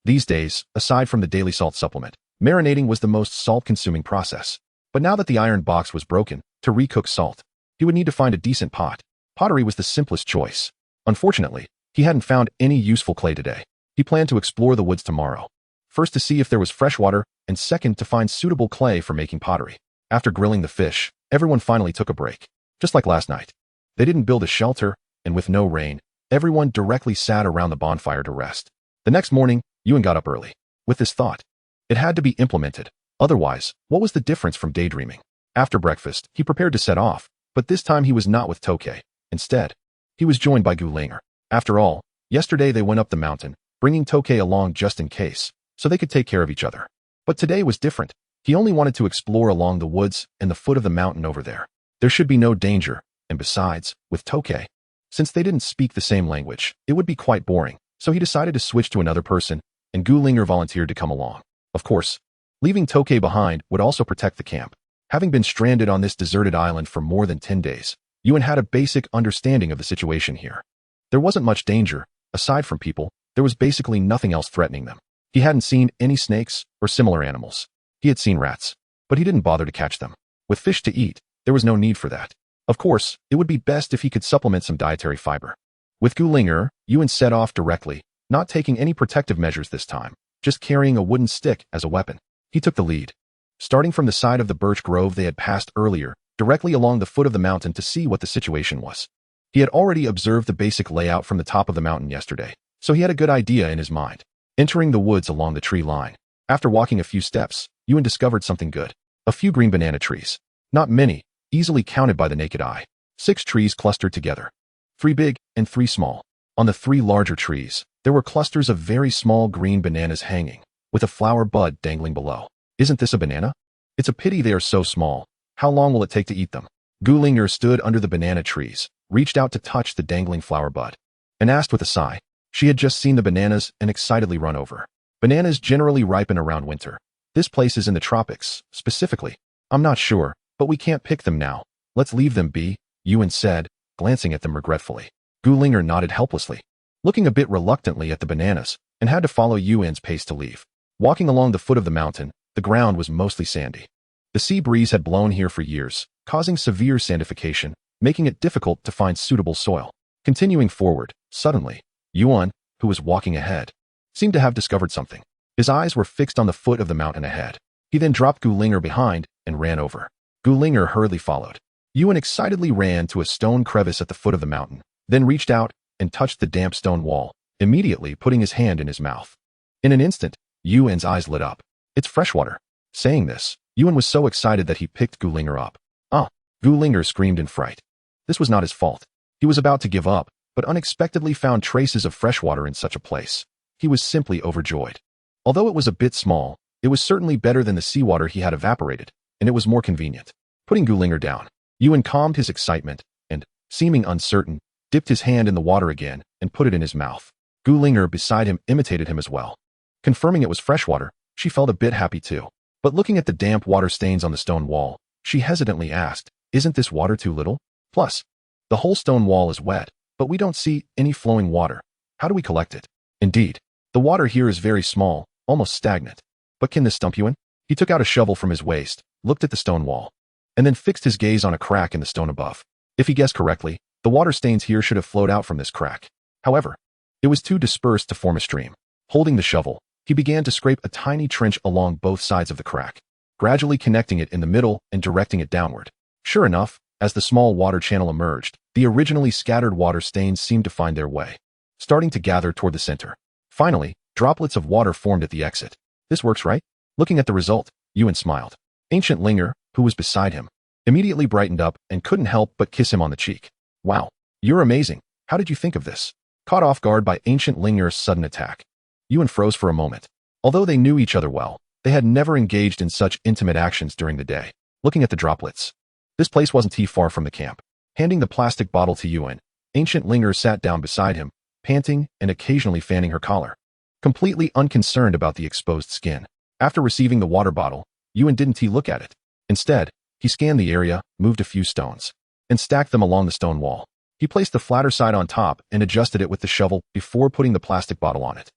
These days, aside from the daily salt supplement, marinating was the most salt-consuming process. But now that the iron box was broken, to recook salt, he would need to find a decent pot. Pottery was the simplest choice. Unfortunately, he hadn't found any useful clay today. He planned to explore the woods tomorrow. First to see if there was fresh water, and second to find suitable clay for making pottery. After grilling the fish, everyone finally took a break. Just like last night. They didn't build a shelter, and with no rain, everyone directly sat around the bonfire to rest. The next morning, Yuan got up early. With this thought, it had to be implemented. Otherwise, what was the difference from daydreaming? After breakfast, he prepared to set off, but this time he was not with Tokay. Instead, he was joined by Gulinger. After all, yesterday they went up the mountain, bringing Tokay along just in case, so they could take care of each other. But today was different. He only wanted to explore along the woods and the foot of the mountain over there. There should be no danger, and besides, with Tokay, since they didn't speak the same language, it would be quite boring. so he decided to switch to another person, and Gu Ling'er volunteered to come along. Of course, leaving Tokay behind would also protect the camp. Having been stranded on this deserted island for more than 10 days, Yuan had a basic understanding of the situation here. There wasn't much danger. Aside from people, there was basically nothing else threatening them. He hadn't seen any snakes or similar animals. He had seen rats, but he didn't bother to catch them. With fish to eat, there was no need for that. Of course, it would be best if he could supplement some dietary fiber. With Gu Ling'er, Yuan set off directly, not taking any protective measures this time, just carrying a wooden stick as a weapon. He took the lead. Starting from the side of the birch grove they had passed earlier, directly along the foot of the mountain to see what the situation was. He had already observed the basic layout from the top of the mountain yesterday, so he had a good idea in his mind. Entering the woods along the tree line, after walking a few steps, Yuan discovered something good. A few green banana trees. Not many, easily counted by the naked eye. 6 trees clustered together. 3 big and 3 small. On the 3 larger trees, there were clusters of very small green bananas hanging, with a flower bud dangling below. Isn't this a banana? It's a pity they are so small. How long will it take to eat them? Gu Ling'er stood under the banana trees, reached out to touch the dangling flower bud, and asked with a sigh. She had just seen the bananas and excitedly run over. Bananas generally ripen around winter. This place is in the tropics, specifically. I'm not sure, but we can't pick them now. Let's leave them be, Yuan said, glancing at them regretfully. Gu Ling'er nodded helplessly, looking a bit reluctantly at the bananas, and had to follow Yuan's pace to leave. Walking along the foot of the mountain, the ground was mostly sandy. The sea breeze had blown here for years, causing severe sandification, making it difficult to find suitable soil. Continuing forward, suddenly, Yuan, who was walking ahead, seemed to have discovered something. His eyes were fixed on the foot of the mountain ahead. He then dropped Gu Ling'er behind and ran over. Gu Ling'er hurriedly followed. Yuan excitedly ran to a stone crevice at the foot of the mountain, then reached out and touched the damp stone wall, immediately putting his hand in his mouth. In an instant, Yuan's eyes lit up. It's fresh water. Saying this, Yuan was so excited that he picked Gu Ling'er up. Ah! Gu Ling'er screamed in fright. This was not his fault. He was about to give up, but unexpectedly found traces of fresh water in such a place. He was simply overjoyed. Although it was a bit small, it was certainly better than the seawater he had evaporated, and it was more convenient. Putting Gu Ling'er down, Yuan calmed his excitement and, seeming uncertain, dipped his hand in the water again and put it in his mouth. Gu Ling'er beside him imitated him as well. Confirming it was fresh water, she felt a bit happy too. But looking at the damp water stains on the stone wall, she hesitantly asked, "Isn't this water too little? Plus, the whole stone wall is wet, but we don't see any flowing water. How do we collect it? Indeed, the water here is very small, almost stagnant. But can this stump you in?" He took out a shovel from his waist, looked at the stone wall, and then fixed his gaze on a crack in the stone above. If he guessed correctly, the water stains here should have flowed out from this crack. However, it was too dispersed to form a stream. Holding the shovel, he began to scrape a tiny trench along both sides of the crack, gradually connecting it in the middle and directing it downward. Sure enough, as the small water channel emerged, the originally scattered water stains seemed to find their way, starting to gather toward the center. Finally, droplets of water formed at the exit. This works, right? Looking at the result, Yuan smiled. Ancient Ling'er, who was beside him, immediately brightened up and couldn't help but kiss him on the cheek. Wow, you're amazing. How did you think of this? Caught off guard by Ancient Ling'er's sudden attack, Yuan froze for a moment. Although they knew each other well, they had never engaged in such intimate actions during the day. Looking at the droplets, this place wasn't too far from the camp. Handing the plastic bottle to Yuan, Ancient Ling'er sat down beside him, panting and occasionally fanning her collar, completely unconcerned about the exposed skin. After receiving the water bottle, Yuan didn't look at it. Instead, he scanned the area, moved a few stones, and stacked them along the stone wall. He placed the flatter side on top and adjusted it with the shovel before putting the plastic bottle on it.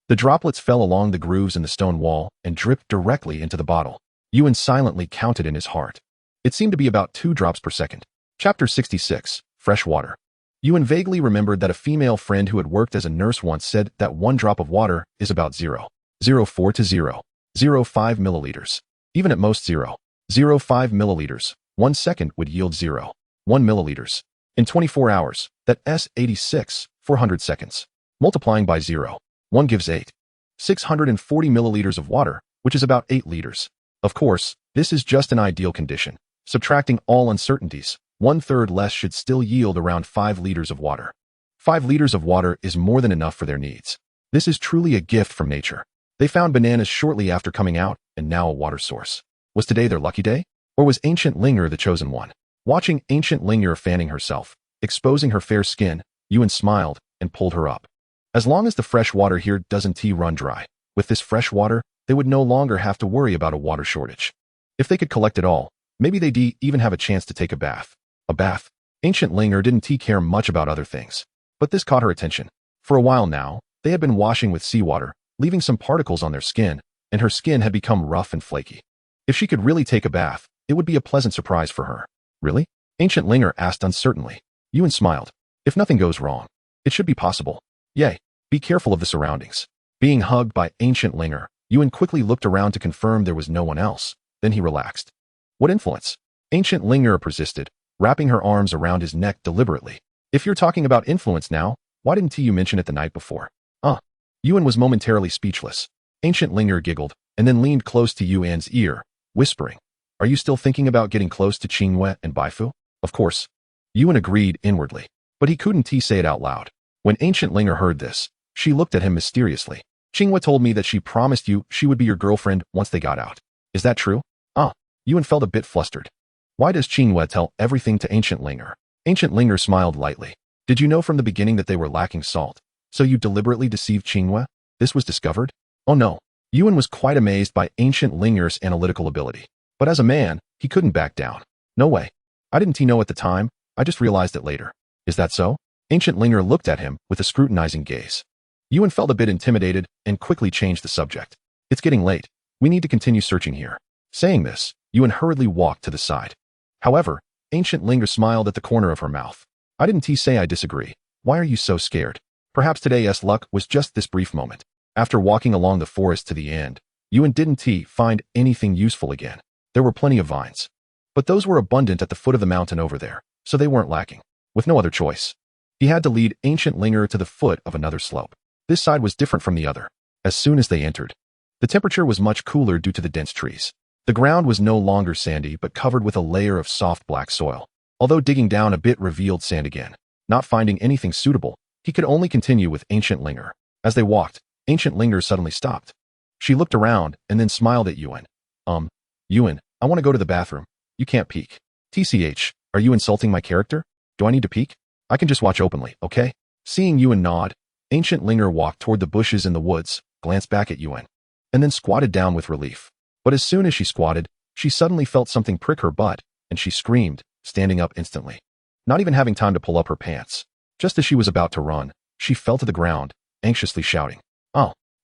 The droplets fell along the grooves in the stone wall and dripped directly into the bottle. Yuan silently counted in his heart. It seemed to be about 2 drops per second. Chapter 66, Fresh Water. Yuan vaguely remembered that a female friend who had worked as a nurse once said that 1 drop of water is about 0.04 to 0.05 milliliters. Even at most 0.05 milliliters, 1 second would yield 0.1 milliliters. In 24 hours, that's 400 seconds. Multiplying by 0.1 gives 640 milliliters of water, which is about 8 liters. Of course, this is just an ideal condition. Subtracting all uncertainties, 1/3 less should still yield around 5 liters of water. 5 liters of water is more than enough for their needs. This is truly a gift from nature. They found bananas shortly after coming out, and now a water source. Was today their lucky day? Or was Ancient Ling'er the chosen one? Watching Ancient Ling'er fanning herself, exposing her fair skin, Yuan smiled and pulled her up. As long as the fresh water here doesn't run dry, with this fresh water, they would no longer have to worry about a water shortage. If they could collect it all, maybe they'd even have a chance to take a bath. A bath? Ancient Linger didn't care much about other things. But this caught her attention. For a while now, they had been washing with seawater, leaving some particles on their skin, and her skin had become rough and flaky. If she could really take a bath, it would be a pleasant surprise for her. Really? Ancient Linger asked uncertainly. Yuan smiled. If nothing goes wrong, it should be possible. Yay. Be careful of the surroundings. Being hugged by Ancient Linger, Yuan quickly looked around to confirm there was no one else. Then he relaxed. What influence? Ancient Linger persisted, wrapping her arms around his neck deliberately. If you're talking about influence now, why didn't you mention it the night before? Yuan was momentarily speechless. Ancient Linger giggled, and then leaned close to Yuan's ear, whispering, Are you still thinking about getting close to Qingwei and Baifu? Of course. Yuan agreed inwardly, but he couldn't say it out loud. When Ancient Linger heard this, she looked at him mysteriously. Qingwei told me that she promised you she would be your girlfriend once they got out. Is that true? Yuan felt a bit flustered. Why does Qingwei tell everything to Ancient Linger? Ancient Linger smiled lightly. Did you know from the beginning that they were lacking salt? So you deliberately deceived Qingwei? This was discovered? Oh no. Yuan was quite amazed by Ancient Linger's analytical ability. But as a man, he couldn't back down. No way. I didn't know at the time, I just realized it later. Is that so? Ancient Linger looked at him with a scrutinizing gaze. Yuan felt a bit intimidated and quickly changed the subject. It's getting late. We need to continue searching here. Saying this, Yuan hurriedly walked to the side. However, Ancient Linger smiled at the corner of her mouth. I didn't say I disagree. Why are you so scared? Perhaps today's luck was just this brief moment. After walking along the forest to the end, Yuan didn't find anything useful again. There were plenty of vines. But those were abundant at the foot of the mountain over there, so they weren't lacking. With no other choice, he had to lead Ancient Linger to the foot of another slope. This side was different from the other. As soon as they entered, the temperature was much cooler due to the dense trees. The ground was no longer sandy but covered with a layer of soft black soil. Although digging down a bit revealed sand again. Not finding anything suitable, he could only continue with Ancient Linger. As they walked, Ancient Linger suddenly stopped. She looked around and then smiled at Yuan. Yuan, I want to go to the bathroom. You can't peek. TCH, are you insulting my character? Do I need to peek? I can just watch openly, okay? Seeing Yuan nod, Ancient Linger walked toward the bushes in the woods, glanced back at Yuan, and then squatted down with relief. But as soon as she squatted, she suddenly felt something prick her butt, and she screamed, standing up instantly. Not even having time to pull up her pants. Just as she was about to run, she fell to the ground, anxiously shouting,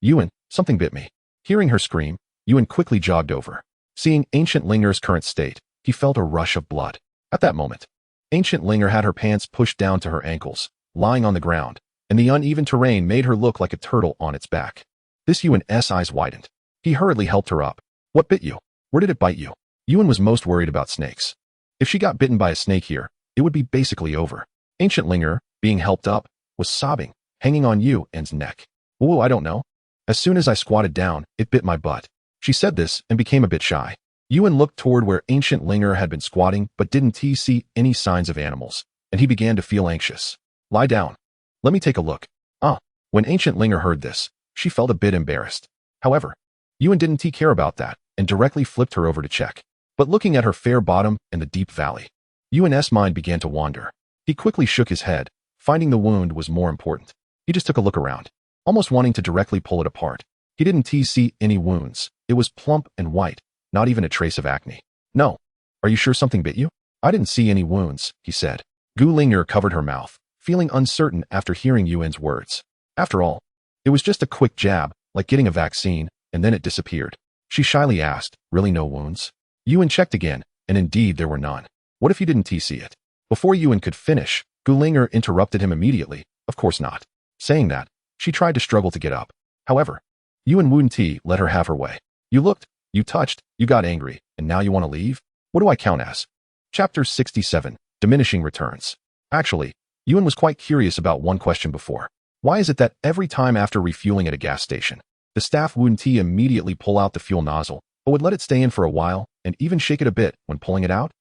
Yuan, something bit me. Hearing her scream, Yuan quickly jogged over. Seeing Ancient Linger's current state, he felt a rush of blood. At that moment, Ancient Linger had her pants pushed down to her ankles, lying on the ground, and the uneven terrain made her look like a turtle on its back. This Yuan's eyes widened. He hurriedly helped her up. What bit you? Where did it bite you? Yuan was most worried about snakes. If she got bitten by a snake here, it would be basically over. Ancient Linger, being helped up, was sobbing, hanging on Yuan's neck. I don't know. As soon as I squatted down, it bit my butt. She said this and became a bit shy. Yuan looked toward where Ancient Linger had been squatting but didn't see any signs of animals, and he began to feel anxious. Lie down. Let me take a look. When Ancient Linger heard this, she felt a bit embarrassed. However, Yuan didn't care about that and directly flipped her over to check. But looking at her fair bottom and the deep valley, Yuan's mind began to wander. He quickly shook his head, finding the wound was more important. He just took a look around, almost wanting to directly pull it apart. He didn't see any wounds. It was plump and white, not even a trace of acne. No. Are you sure something bit you? I didn't see any wounds, he said. Gu Linger covered her mouth, feeling uncertain after hearing Yuan's words. After all, it was just a quick jab, like getting a vaccine, and then it disappeared. She shyly asked, really no wounds? Yuan checked again, and indeed there were none. What if you didn't see it? Before Yuan could finish, Gu Linger interrupted him immediately. Of course not. Saying that, she tried to struggle to get up. However, Yuan wouldn't let her have her way. You looked, you touched, you got angry, and now you want to leave? What do I count as? Chapter 67, Diminishing Returns. Actually, Yuan was quite curious about one question before. Why is it that every time after refueling at a gas station, the staff wouldn't immediately pull out the fuel nozzle, but would let it stay in for a while and even shake it a bit when pulling it out?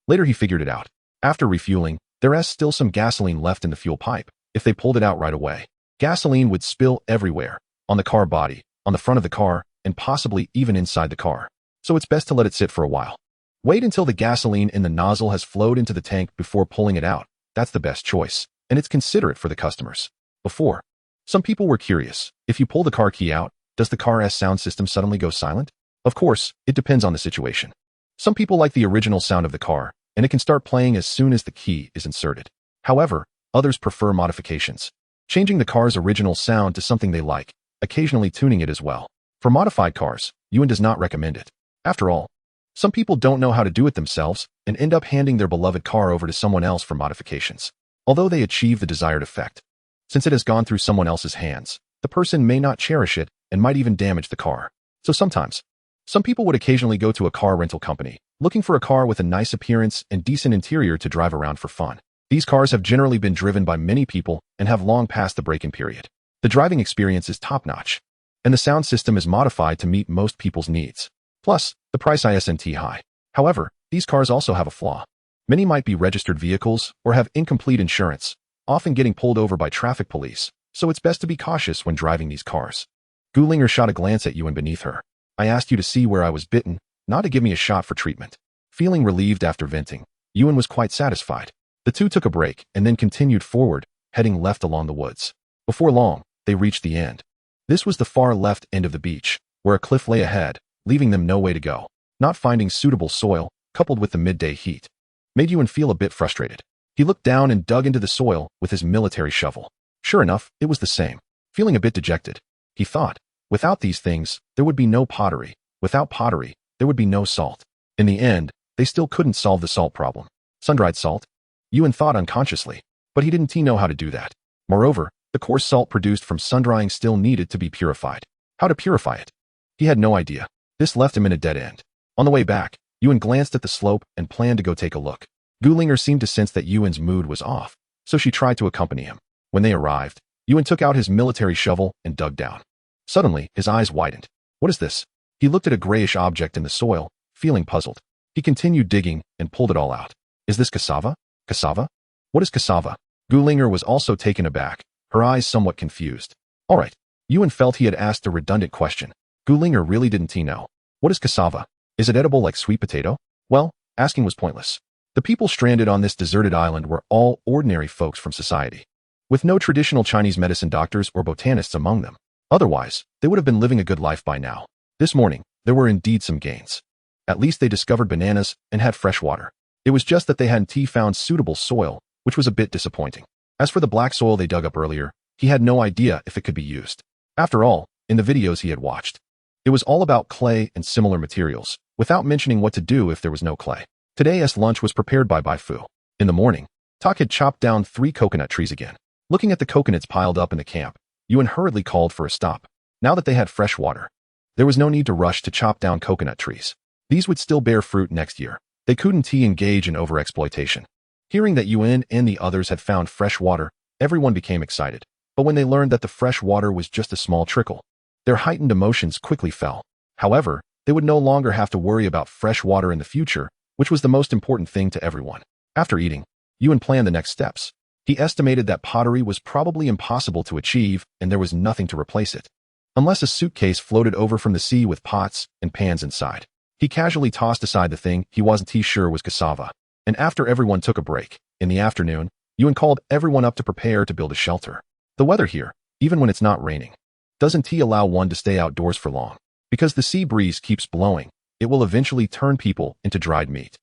Later he figured it out. After refueling, there's still some gasoline left in the fuel pipe. If they pulled it out right away, gasoline would spill everywhere, on the car body, on the front of the car, and possibly even inside the car. So it's best to let it sit for a while. Wait until the gasoline in the nozzle has flowed into the tank before pulling it out. That's the best choice, and it's considerate for the customers. Before, Some people were curious. If you pull the car key out, does the car's sound system suddenly go silent? Of course, it depends on the situation. Some people like the original sound of the car, and it can start playing as soon as the key is inserted. However, others prefer modifications, changing the car's original sound to something they like, occasionally tuning it as well. For modified cars, Yuan does not recommend it. After all, some people don't know how to do it themselves and end up handing their beloved car over to someone else for modifications, although they achieve the desired effect. Since it has gone through someone else's hands, the person may not cherish it and might even damage the car. So sometimes, some people would occasionally go to a car rental company, looking for a car with a nice appearance and decent interior to drive around for fun. These cars have generally been driven by many people and have long passed the break-in period. The driving experience is top-notch, and the sound system is modified to meet most people's needs. Plus, the price isn't high. However, these cars also have a flaw. Many might be registered vehicles or have incomplete insurance, often getting pulled over by traffic police, so it's best to be cautious when driving these cars. Gulinger shot a glance at Yuan beneath her. I asked you to see where I was bitten, not to give me a shot for treatment. Feeling relieved after venting, Yuan was quite satisfied. The two took a break and then continued forward, heading left along the woods. Before long, they reached the end. This was the far left end of the beach, where a cliff lay ahead, leaving them no way to go. Not finding suitable soil, coupled with the midday heat, made Yuan feel a bit frustrated. He looked down and dug into the soil with his military shovel. Sure enough, it was the same. Feeling a bit dejected, he thought, without these things, there would be no pottery. Without pottery, there would be no salt. In the end, they still couldn't solve the salt problem. Sun-dried salt? Yuan thought unconsciously, but he didn't know how to do that. Moreover, the coarse salt produced from sun-drying still needed to be purified. How to purify it? He had no idea. This left him in a dead end. On the way back, Yuan glanced at the slope and planned to go take a look. Gulinger seemed to sense that Yuan's mood was off, so she tried to accompany him. When they arrived, Yuan took out his military shovel and dug down. Suddenly, his eyes widened. What is this? He looked at a grayish object in the soil, feeling puzzled. He continued digging and pulled it all out. Is this cassava? Cassava? What is cassava? Gulinger was also taken aback, her eyes somewhat confused. All right. Yuan felt he had asked a redundant question. Gulinger really didn't know. What is cassava? Is it edible like sweet potato? Well, asking was pointless. The people stranded on this deserted island were all ordinary folks from society, with no traditional Chinese medicine doctors or botanists among them. Otherwise, they would have been living a good life by now. This morning, there were indeed some gains. At least they discovered bananas and had fresh water. It was just that they hadn't found suitable soil, which was a bit disappointing. As for the black soil they dug up earlier, he had no idea if it could be used. After all, in the videos he had watched, it was all about clay and similar materials, without mentioning what to do if there was no clay. Today's lunch was prepared by Bai Fu. In the morning, Tak had chopped down 3 coconut trees again. Looking at the coconuts piled up in the camp, Yuan hurriedly called for a stop. Now that they had fresh water, there was no need to rush to chop down coconut trees. These would still bear fruit next year. They couldn't engage in overexploitation. Hearing that Yuan and the others had found fresh water, everyone became excited. But when they learned that the fresh water was just a small trickle, their heightened emotions quickly fell. However, they would no longer have to worry about fresh water in the future, which was the most important thing to everyone. After eating, Yuan planned the next steps. He estimated that pottery was probably impossible to achieve and there was nothing to replace it, unless a suitcase floated over from the sea with pots and pans inside. He casually tossed aside the thing he wasn't sure was cassava. And after everyone took a break, in the afternoon, Yuan called everyone up to prepare to build a shelter. The weather here, even when it's not raining, doesn't allow one to stay outdoors for long. Because the sea breeze keeps blowing, it will eventually turn people into dried meat.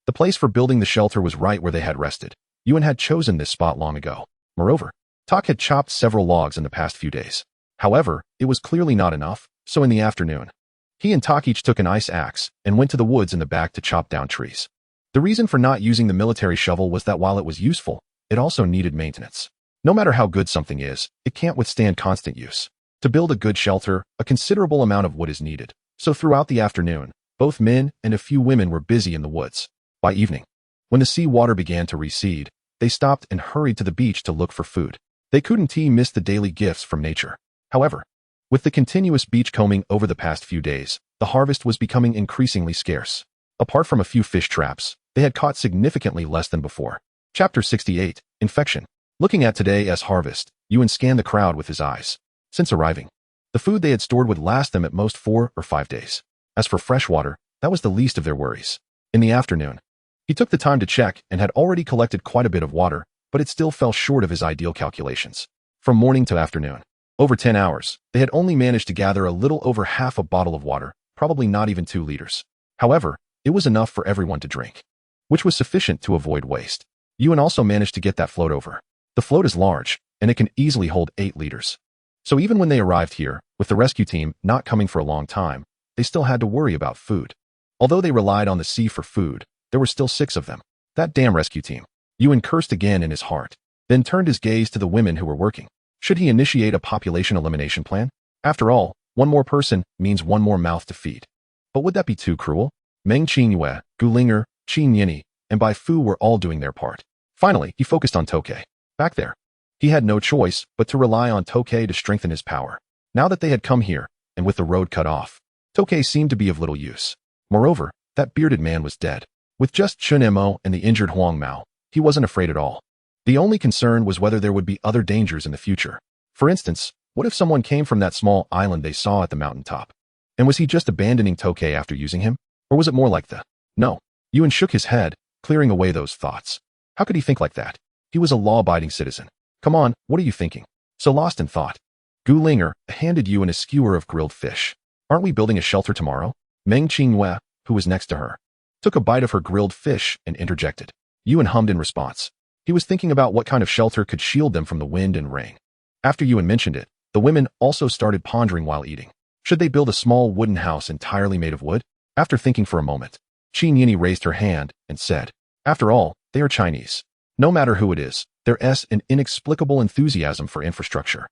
The place for building the shelter was right where they had rested. Yuan had chosen this spot long ago. Moreover, Tak had chopped several logs in the past few days. However, it was clearly not enough, so in the afternoon, he and Tak each took an ice axe and went to the woods in the back to chop down trees. The reason for not using the military shovel was that while it was useful, it also needed maintenance. No matter how good something is, it can't withstand constant use. To build a good shelter, a considerable amount of wood is needed. So throughout the afternoon, both men and a few women were busy in the woods. By evening, when the sea water began to recede, they stopped and hurried to the beach to look for food. They couldn't miss the daily gifts from nature. However, with the continuous beachcombing over the past few days, the harvest was becoming increasingly scarce. Apart from a few fish traps, they had caught significantly less than before. Chapter 68, Infection. Looking at today's harvest, Yuan scanned the crowd with his eyes. Since arriving, the food they had stored would last them at most 4 or 5 days. As for fresh water, that was the least of their worries. In the afternoon, he took the time to check and had already collected quite a bit of water, but it still fell short of his ideal calculations. From morning to afternoon, Over 10 hours, they had only managed to gather a little over half a bottle of water, probably not even 2 liters. However, it was enough for everyone to drink, which was sufficient to avoid waste. Yuan also managed to get that float over. The float is large, and it can easily hold 8 liters. So even when they arrived here, with the rescue team not coming for a long time, they still had to worry about food. Although they relied on the sea for food, there were still 6 of them. That damn rescue team. Yuan cursed again in his heart, then turned his gaze to the women who were working. Should he initiate a population elimination plan? After all, one more person means one more mouth to feed. But would that be too cruel? Meng Qingyue, Gu Ling'er, Qin Yini, and Bai Fu were all doing their part. Finally, he focused on Tokay. Back there. He had no choice but to rely on Tokay to strengthen his power. Now that they had come here, and with the road cut off, Tokay seemed to be of little use. Moreover, that bearded man was dead. With just Chun Mo and the injured Huang Mao, he wasn't afraid at all. The only concern was whether there would be other dangers in the future. For instance, what if someone came from that small island they saw at the mountaintop? And was he just abandoning Tokay after using him? Or was it more like the... No. Yuan shook his head, clearing away those thoughts. How could he think like that? He was a law-abiding citizen. Come on, what are you thinking? So lost in thought. Gu Ling'er handed Yuan a skewer of grilled fish. Aren't we building a shelter tomorrow? Meng Qingyue, who was next to her, took a bite of her grilled fish and interjected. Yuan hummed in response. He was thinking about what kind of shelter could shield them from the wind and rain. After Yuan mentioned it, the women also started pondering while eating. Should they build a small wooden house entirely made of wood? After thinking for a moment, Qin Yini raised her hand and said, after all, they are Chinese. No matter who it is, there's an inexplicable enthusiasm for infrastructure.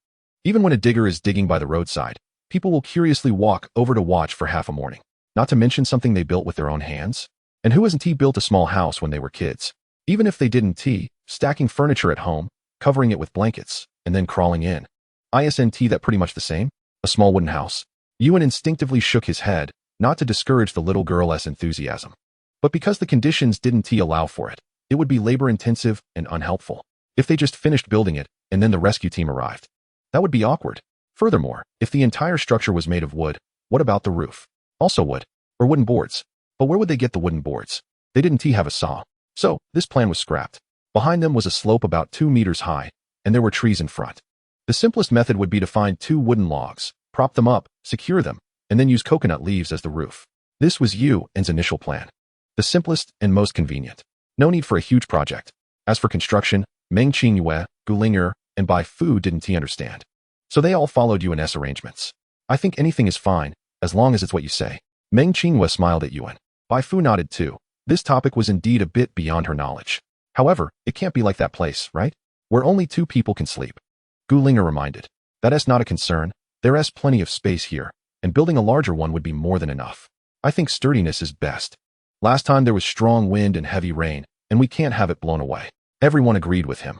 Even when a digger is digging by the roadside, people will curiously walk over to watch for half a morning. Not to mention something they built with their own hands. And who hasn't built a small house when they were kids? Even if they didn't stacking furniture at home, covering it with blankets, and then crawling in. Isn't that pretty much the same? A small wooden house. Yuan instinctively shook his head, not to discourage the little girl's enthusiasm. But because the conditions didn't allow for it, it would be labor-intensive and unhelpful. If they just finished building it, and then the rescue team arrived. That would be awkward. Furthermore, if the entire structure was made of wood, what about the roof? Also wood. Or wooden boards. But where would they get the wooden boards? They didn't have a saw. So, this plan was scrapped. Behind them was a slope about 2 meters high, and there were trees in front. The simplest method would be to find 2 wooden logs, prop them up, secure them, and then use coconut leaves as the roof. This was Yuan's initial plan. The simplest and most convenient. No need for a huge project. As for construction, Meng Qingyue, Gu Ling'er, and Bai Fu didn't understand. So they all followed Yuan's arrangements. I think anything is fine, as long as it's what you say. Meng Qingyue smiled at Yuan. Bai Fu nodded too. This topic was indeed a bit beyond her knowledge. However, it can't be like that place, right? Where only 2 people can sleep. Gu Ling'er reminded. That's not a concern. There's plenty of space here, and building a larger one would be more than enough. I think sturdiness is best. Last time there was strong wind and heavy rain, and we can't have it blown away. Everyone agreed with him.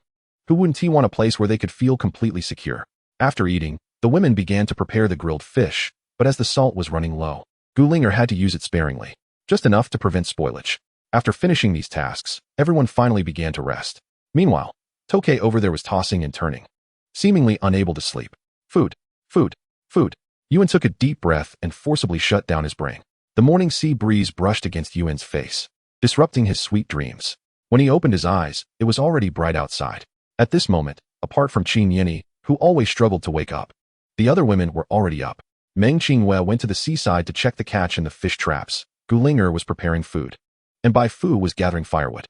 Who wouldn't want a place where they could feel completely secure? After eating, the women began to prepare the grilled fish, but as the salt was running low, Gu Ling'er had to use it sparingly. Just enough to prevent spoilage. After finishing these tasks, everyone finally began to rest. Meanwhile, Tokay over there was tossing and turning, seemingly unable to sleep. Food, food, food. Yuan took a deep breath and forcibly shut down his brain. The morning sea breeze brushed against Yuan's face, disrupting his sweet dreams. When he opened his eyes, it was already bright outside. At this moment, apart from Qin Yini, who always struggled to wake up, the other women were already up. Meng Qingyue went to the seaside to check the catch in the fish traps. Gu Ling'er was preparing food. And Bai Fu was gathering firewood.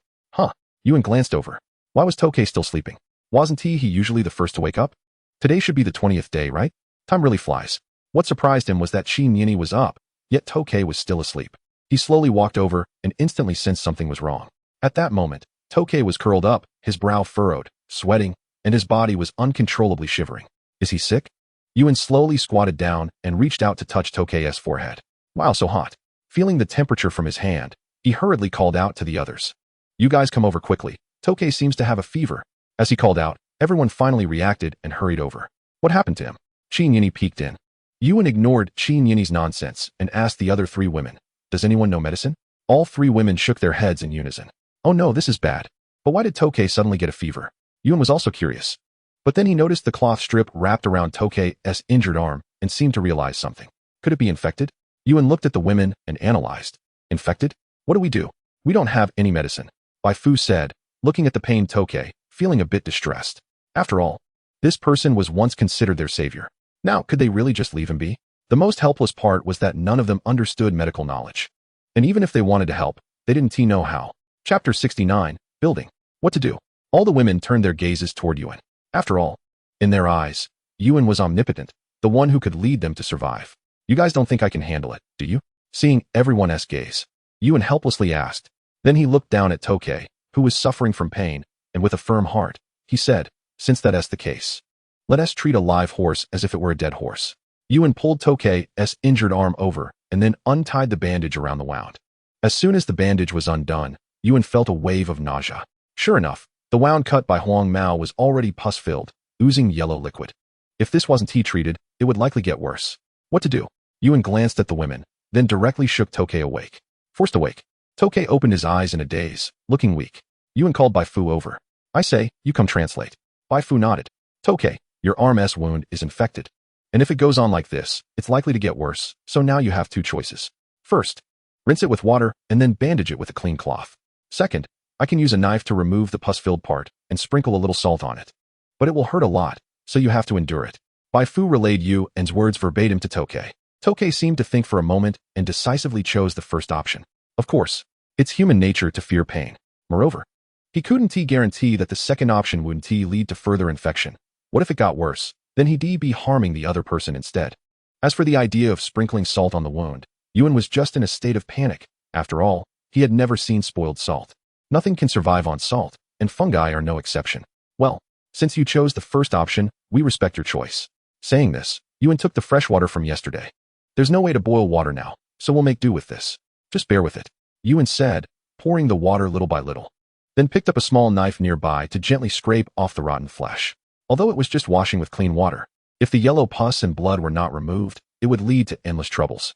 Yuan glanced over. Why was Tokay still sleeping? Wasn't he usually the first to wake up? Today should be the 20th day, right? Time really flies. What surprised him was that Qin Yini was up, yet Tokay was still asleep. He slowly walked over and instantly sensed something was wrong. At that moment, Tokay was curled up, his brow furrowed, sweating, and his body was uncontrollably shivering. Is he sick? Yuan slowly squatted down and reached out to touch Tokay's forehead. Wow, so hot. Feeling the temperature from his hand, he hurriedly called out to the others. You guys come over quickly. Tokay seems to have a fever. As he called out, everyone finally reacted and hurried over. What happened to him? Qin Yini peeked in. Yuan ignored Qin Yini's nonsense and asked the other 3 women, does anyone know medicine? All 3 women shook their heads in unison. Oh no, this is bad. But why did Tokay suddenly get a fever? Yuan was also curious. But then he noticed the cloth strip wrapped around Tokay's injured arm and seemed to realize something. Could it be infected? Yuan looked at the women and analyzed. Infected? What do? We don't have any medicine. Bai Fu said, looking at the pained Tokay, feeling a bit distressed. After all, This person was once considered their savior. Now, could they really just leave him be? The most helpless part was that none of them understood medical knowledge. And even if they wanted to help, they didn't know how. Chapter 69, Building. What to do? All the women turned their gazes toward Yuan. After all, in their eyes, Yuan was omnipotent, the one who could lead them to survive. You guys don't think I can handle it, do you? Seeing everyone's gaze, Yuan helplessly asked. Then he looked down at Tokay, who was suffering from pain, and with a firm heart, he said, since that's the case, let us treat a live horse as if it were a dead horse. Yuan pulled Tokay's injured arm over and then untied the bandage around the wound. As soon as the bandage was undone, Yuan felt a wave of nausea. Sure enough, the wound cut by Huang Mao was already pus-filled, oozing yellow liquid. If this wasn't treated, it would likely get worse. What to do? Yuan glanced at the women, then directly shook Tokay awake. Forced awake, Tokay opened his eyes in a daze, looking weak. Yuan called Bai Fu over. I say, you come translate. Bai Fu nodded. Tokay, your arm's wound is infected. And if it goes on like this, it's likely to get worse, so now you have two choices. First, rinse it with water and then bandage it with a clean cloth. Second, I can use a knife to remove the pus-filled part and sprinkle a little salt on it. But it will hurt a lot, so you have to endure it. Bai Fu relayed Yuan's words verbatim to Tokay. Tokay seemed to think for a moment and decisively chose the first option. Of course, it's human nature to fear pain. Moreover, he couldn't guarantee that the second option wouldn't lead to further infection. What if it got worse? Then he'd be harming the other person instead. As for the idea of sprinkling salt on the wound, Yuan was just in a state of panic. After all, he had never seen spoiled salt. Nothing can survive on salt, and fungi are no exception. Well, since you chose the first option, we respect your choice. Saying this, Yuan took the fresh water from yesterday. There's no way to boil water now, so we'll make do with this. Just bear with it, Yuan said, pouring the water little by little. Then picked up a small knife nearby to gently scrape off the rotten flesh. Although it was just washing with clean water, if the yellow pus and blood were not removed, it would lead to endless troubles.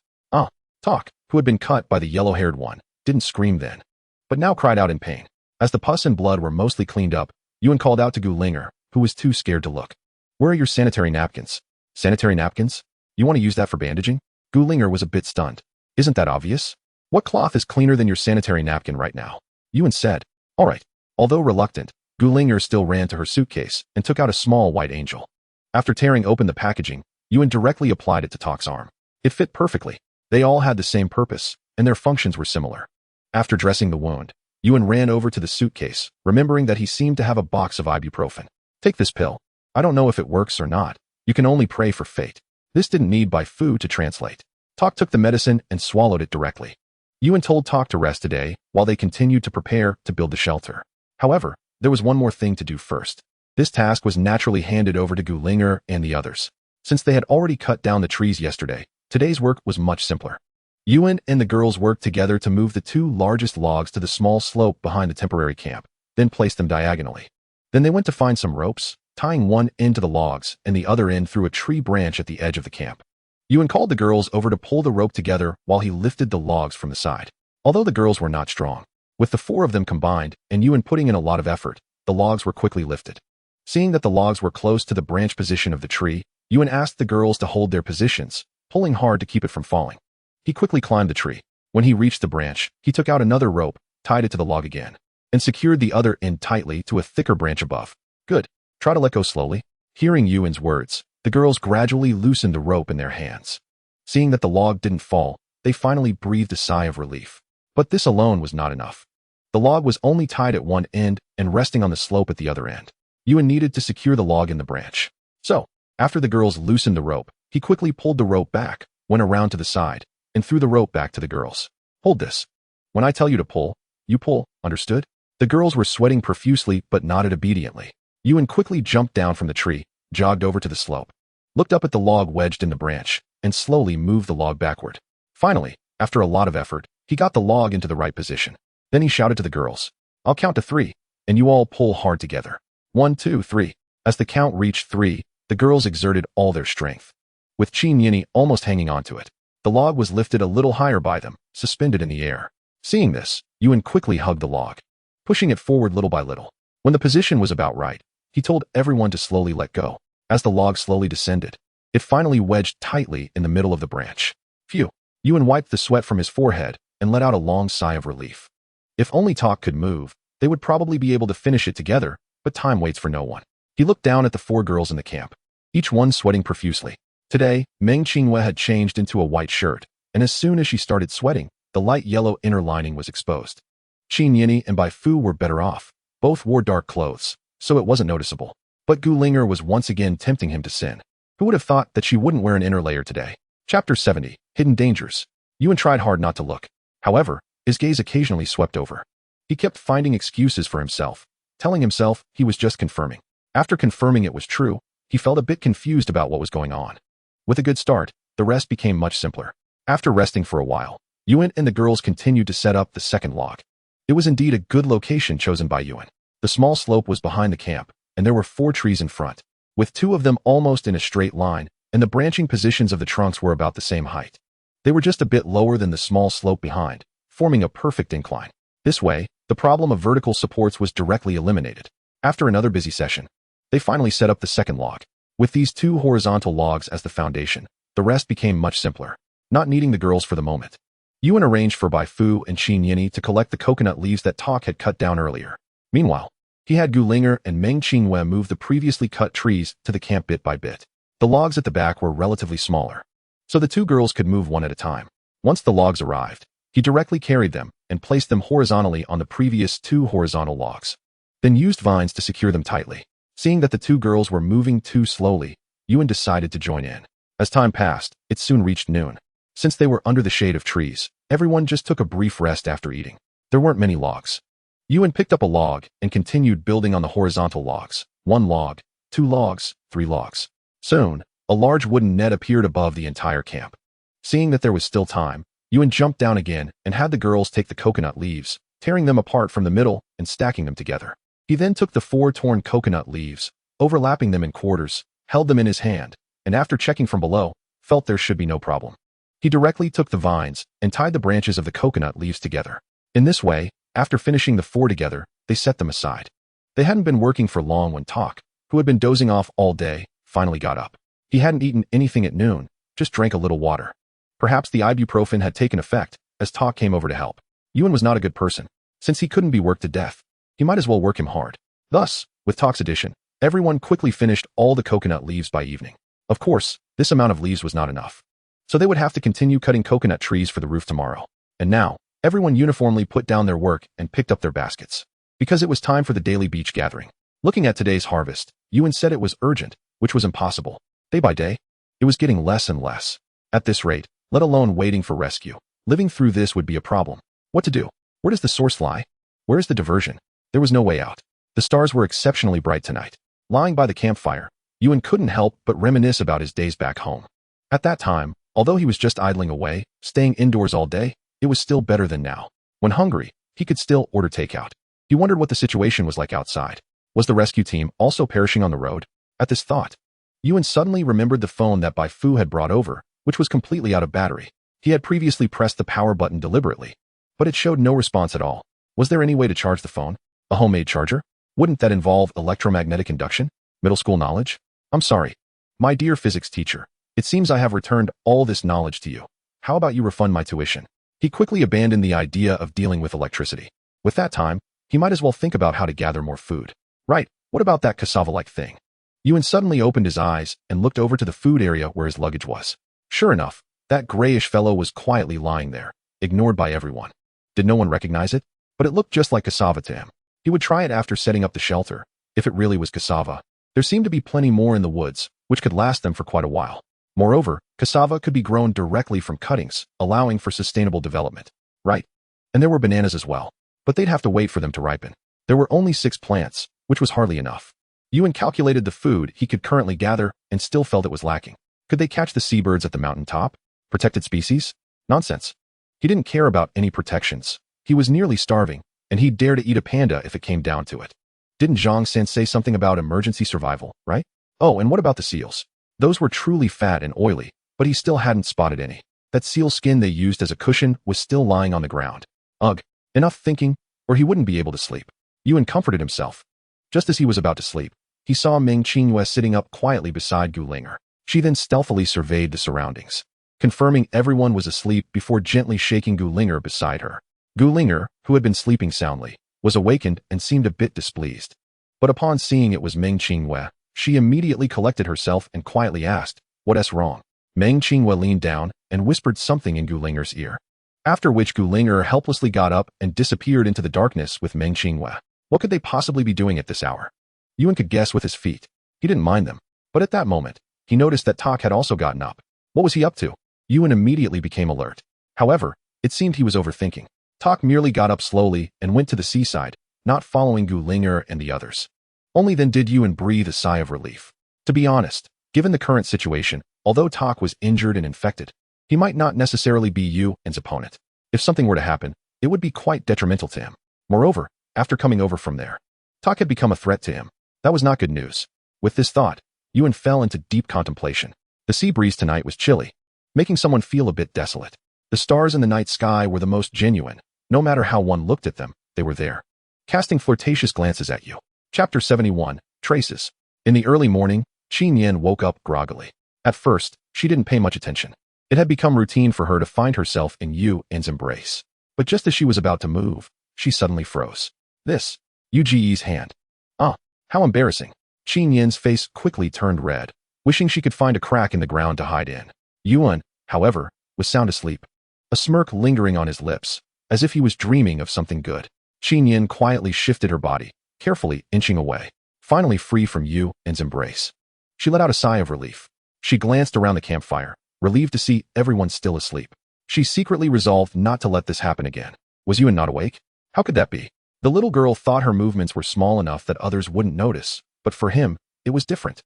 Talk, who had been cut by the yellow-haired one, didn't scream then, but now cried out in pain. As the pus and blood were mostly cleaned up, Yuan called out to Gu Linger, who was too scared to look. Where are your sanitary napkins? Sanitary napkins? You want to use that for bandaging? Gu Linger was a bit stunned. Isn't that obvious? What cloth is cleaner than your sanitary napkin right now? Yuan said. All right. Although reluctant, Gu Linger still ran to her suitcase and took out a small white angel. After tearing open the packaging, Yuan directly applied it to Tok's arm. It fit perfectly. They all had the same purpose, and their functions were similar. After dressing the wound, Yuan ran over to the suitcase, remembering that he seemed to have a box of ibuprofen. Take this pill. I don't know if it works or not. You can only pray for fate. This didn't need Bai Fu to translate. Tok took the medicine and swallowed it directly. Yuan told Tok to rest today while they continued to prepare to build the shelter. However, there was one more thing to do first. This task was naturally handed over to Gu Linger and the others. Since they had already cut down the trees yesterday, today's work was much simpler. Yuan and the girls worked together to move the two largest logs to the small slope behind the temporary camp, then placed them diagonally. Then they went to find some ropes, tying one end to the logs and the other end through a tree branch at the edge of the camp. Yuan called the girls over to pull the rope together while he lifted the logs from the side. Although the girls were not strong, with the four of them combined and Yuan putting in a lot of effort, the logs were quickly lifted. Seeing that the logs were close to the branch position of the tree, Yuan asked the girls to hold their positions, pulling hard to keep it from falling. He quickly climbed the tree. When he reached the branch, he took out another rope, tied it to the log again, and secured the other end tightly to a thicker branch above. Good. Try to let go slowly. Hearing Yuan's words, the girls gradually loosened the rope in their hands. Seeing that the log didn't fall, they finally breathed a sigh of relief. But this alone was not enough. The log was only tied at one end and resting on the slope at the other end. Yuan needed to secure the log in the branch. So, after the girls loosened the rope, he quickly pulled the rope back, went around to the side, and threw the rope back to the girls. Hold this. When I tell you to pull, you pull, understood? The girls were sweating profusely but nodded obediently. Yuan quickly jumped down from the tree, jogged over to the slope, looked up at the log wedged in the branch, and slowly moved the log backward. Finally, after a lot of effort, he got the log into the right position. Then he shouted to the girls, I'll count to 3, and you all pull hard together. 1, 2, 3. As the count reached 3, the girls exerted all their strength. With Qin Yini almost hanging onto it, the log was lifted a little higher by them, suspended in the air. Seeing this, Yuan quickly hugged the log, pushing it forward little by little. When the position was about right, he told everyone to slowly let go. As the log slowly descended, it finally wedged tightly in the middle of the branch. Phew! Yuan wiped the sweat from his forehead and let out a long sigh of relief. If only Tok could move, they would probably be able to finish it together, but time waits for no one. He looked down at the 4 girls in the camp, each one sweating profusely. Today, Meng Qinghua had changed into a white shirt, and as soon as she started sweating, the light yellow inner lining was exposed. Qin Yini and Bai Fu were better off. Both wore dark clothes, so it wasn't noticeable. But Gu Linger was once again tempting him to sin. Who would have thought that she wouldn't wear an inner layer today? Chapter 70, Hidden Dangers. Yuan tried hard not to look. However, his gaze occasionally swept over. He kept finding excuses for himself, telling himself he was just confirming. After confirming it was true, he felt a bit confused about what was going on. With a good start, the rest became much simpler. After resting for a while, Yuan and the girls continued to set up the second log. It was indeed a good location chosen by Yuan. The small slope was behind the camp, and there were 4 trees in front, with 2 of them almost in a straight line, and the branching positions of the trunks were about the same height. They were just a bit lower than the small slope behind, forming a perfect incline. This way, the problem of vertical supports was directly eliminated. After another busy session, they finally set up the second log. With these 2 horizontal logs as the foundation, the rest became much simpler, not needing the girls for the moment. Yuan arranged for Bai Fu and Qin Yini to collect the coconut leaves that Tak had cut down earlier. Meanwhile, he had Gu Linger and Meng Qinghua move the previously cut trees to the camp bit by bit. The logs at the back were relatively smaller, so the 2 girls could move one at a time. Once the logs arrived, he directly carried them and placed them horizontally on the previous 2 horizontal logs, then used vines to secure them tightly. Seeing that the 2 girls were moving too slowly, Yuan decided to join in. As time passed, it soon reached noon. Since they were under the shade of trees, everyone just took a brief rest after eating. There weren't many logs. Yuan picked up a log and continued building on the horizontal logs. 1 log, 2 logs, 3 logs. Soon, a large wooden net appeared above the entire camp. Seeing that there was still time, Yuan jumped down again and had the girls take the coconut leaves, tearing them apart from the middle and stacking them together. He then took the 4 torn coconut leaves, overlapping them in quarters, held them in his hand, and after checking from below, felt there should be no problem. He directly took the vines and tied the branches of the coconut leaves together. In this way, after finishing the 4 together, they set them aside. They hadn't been working for long when Tak, who had been dozing off all day, finally got up. He hadn't eaten anything at noon, just drank a little water. Perhaps the ibuprofen had taken effect, as Tak came over to help. Yuan was not a good person. Since he couldn't be worked to death, he might as well work him hard. Thus, with Tak's addition, everyone quickly finished all the coconut leaves by evening. Of course, this amount of leaves was not enough, so they would have to continue cutting coconut trees for the roof tomorrow. And now, everyone uniformly put down their work and picked up their baskets, because it was time for the daily beach gathering. Looking at today's harvest, Yuan said it was urgent, which was impossible. Day by day, it was getting less and less. At this rate, let alone waiting for rescue, living through this would be a problem. What to do? Where does the source lie? Where is the diversion? There was no way out. The stars were exceptionally bright tonight. Lying by the campfire, Yuan couldn't help but reminisce about his days back home. At that time, although he was just idling away, staying indoors all day, it was still better than now. When hungry, he could still order takeout. He wondered what the situation was like outside. Was the rescue team also perishing on the road? At this thought, Yuan suddenly remembered the phone that Bai Fu had brought over, which was completely out of battery. He had previously pressed the power button deliberately, but it showed no response at all. Was there any way to charge the phone? A homemade charger? Wouldn't that involve electromagnetic induction? Middle school knowledge? I'm sorry. My dear physics teacher, it seems I have returned all this knowledge to you. How about you refund my tuition? He quickly abandoned the idea of dealing with electricity. With that time, he might as well think about how to gather more food. Right, what about that cassava-like thing? Yuan suddenly opened his eyes and looked over to the food area where his luggage was. Sure enough, that grayish fellow was quietly lying there, ignored by everyone. Did no one recognize it? But it looked just like cassava to him. He would try it after setting up the shelter, if it really was cassava. There seemed to be plenty more in the woods, which could last them for quite a while. Moreover, cassava could be grown directly from cuttings, allowing for sustainable development. Right. And there were bananas as well, but they'd have to wait for them to ripen. There were only 6 plants, which was hardly enough. Yuan calculated the food he could currently gather and still felt it was lacking. Could they catch the seabirds at the mountain top? Protected species? Nonsense. He didn't care about any protections. He was nearly starving, and he'd dare to eat a panda if it came down to it. Didn't Zhang-san say something about emergency survival, right? Oh, and what about the seals? Those were truly fat and oily, but he still hadn't spotted any. That seal skin they used as a cushion was still lying on the ground. Ugh, enough thinking, or he wouldn't be able to sleep. Yuan comforted himself. Just as he was about to sleep, he saw Meng Qinghua sitting up quietly beside Gu Linger. She then stealthily surveyed the surroundings, confirming everyone was asleep before gently shaking Gu Linger beside her. Gu Linger, who had been sleeping soundly, was awakened and seemed a bit displeased. But upon seeing it was Meng Qinghue, she immediately collected herself and quietly asked, "What's wrong?" Meng Qinghue leaned down and whispered something in Gulinger's ear. After which Gulinger helplessly got up and disappeared into the darkness with Meng Qinghue. What could they possibly be doing at this hour? Yuan could guess with his feet. He didn't mind them. But at that moment, he noticed that Tak had also gotten up. What was he up to? Yuan immediately became alert. However, it seemed he was overthinking. Tak merely got up slowly and went to the seaside, not following Gulinger and the others. Only then did Yuan breathe a sigh of relief. To be honest, given the current situation, although Tak was injured and infected, he might not necessarily be Yuan's opponent. If something were to happen, it would be quite detrimental to him. Moreover, after coming over from there, Tak had become a threat to him. That was not good news. With this thought, Yuan fell into deep contemplation. The sea breeze tonight was chilly, making someone feel a bit desolate. The stars in the night sky were the most genuine. No matter how one looked at them, they were there, casting flirtatious glances at you. Chapter 71, Traces. In the early morning, Qin Yan woke up groggily. At first, she didn't pay much attention. It had become routine for her to find herself in Yuan's embrace. But just as she was about to move, she suddenly froze. This, Yuji's hand. Ah, how embarrassing. Qin Yan's face quickly turned red, wishing she could find a crack in the ground to hide in. Yuan, however, was sound asleep, a smirk lingering on his lips, as if he was dreaming of something good. Qin Yan quietly shifted her body, carefully inching away, finally free from Yuan's embrace. She let out a sigh of relief. She glanced around the campfire, relieved to see everyone still asleep. She secretly resolved not to let this happen again. Was Yuan not awake? How could that be? The little girl thought her movements were small enough that others wouldn't notice, but for him, it was different.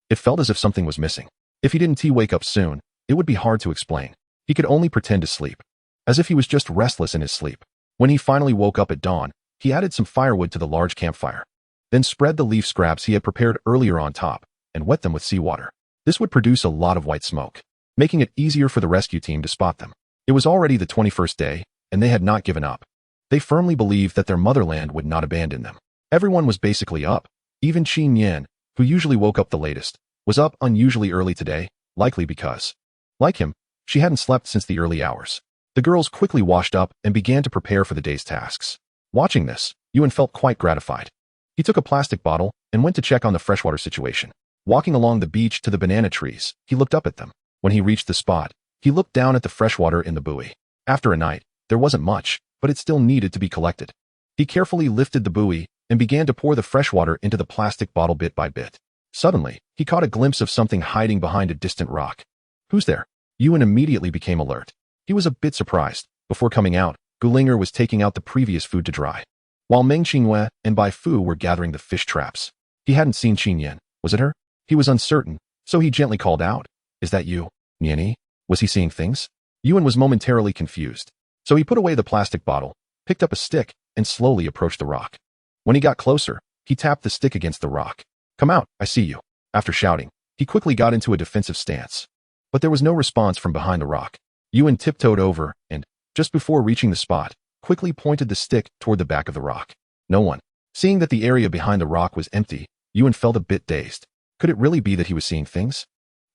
It felt as if something was missing. If he didn't wake up soon, it would be hard to explain. He could only pretend to sleep, as if he was just restless in his sleep. When he finally woke up at dawn, he added some firewood to the large campfire, then spread the leaf scraps he had prepared earlier on top, and wet them with seawater. This would produce a lot of white smoke, making it easier for the rescue team to spot them. It was already the 21st day, and they had not given up. They firmly believed that their motherland would not abandon them. Everyone was basically up. Even Qin Yan, who usually woke up the latest, was up unusually early today, likely because, like him, she hadn't slept since the early hours. The girls quickly washed up and began to prepare for the day's tasks. Watching this, Yuan felt quite gratified. He took a plastic bottle and went to check on the freshwater situation. Walking along the beach to the banana trees, he looked up at them. When he reached the spot, he looked down at the freshwater in the buoy. After a night, there wasn't much, but it still needed to be collected. He carefully lifted the buoy and began to pour the freshwater into the plastic bottle bit by bit. Suddenly, he caught a glimpse of something hiding behind a distant rock. Who's there? Yuan immediately became alert. He was a bit surprised. Before coming out, Gulinger was taking out the previous food to dry, while Meng Qinghue and Bai Fu were gathering the fish traps. He hadn't seen Qin Yan. Was it her? He was uncertain, so he gently called out, "Is that you, Niani?" Was he seeing things? Yuan was momentarily confused, so he put away the plastic bottle, picked up a stick, and slowly approached the rock. When he got closer, he tapped the stick against the rock. "Come out, I see you." After shouting, he quickly got into a defensive stance. But there was no response from behind the rock. Yuan tiptoed over and, just before reaching the spot, quickly pointed the stick toward the back of the rock. No one. Seeing that the area behind the rock was empty, Yuan felt a bit dazed. Could it really be that he was seeing things?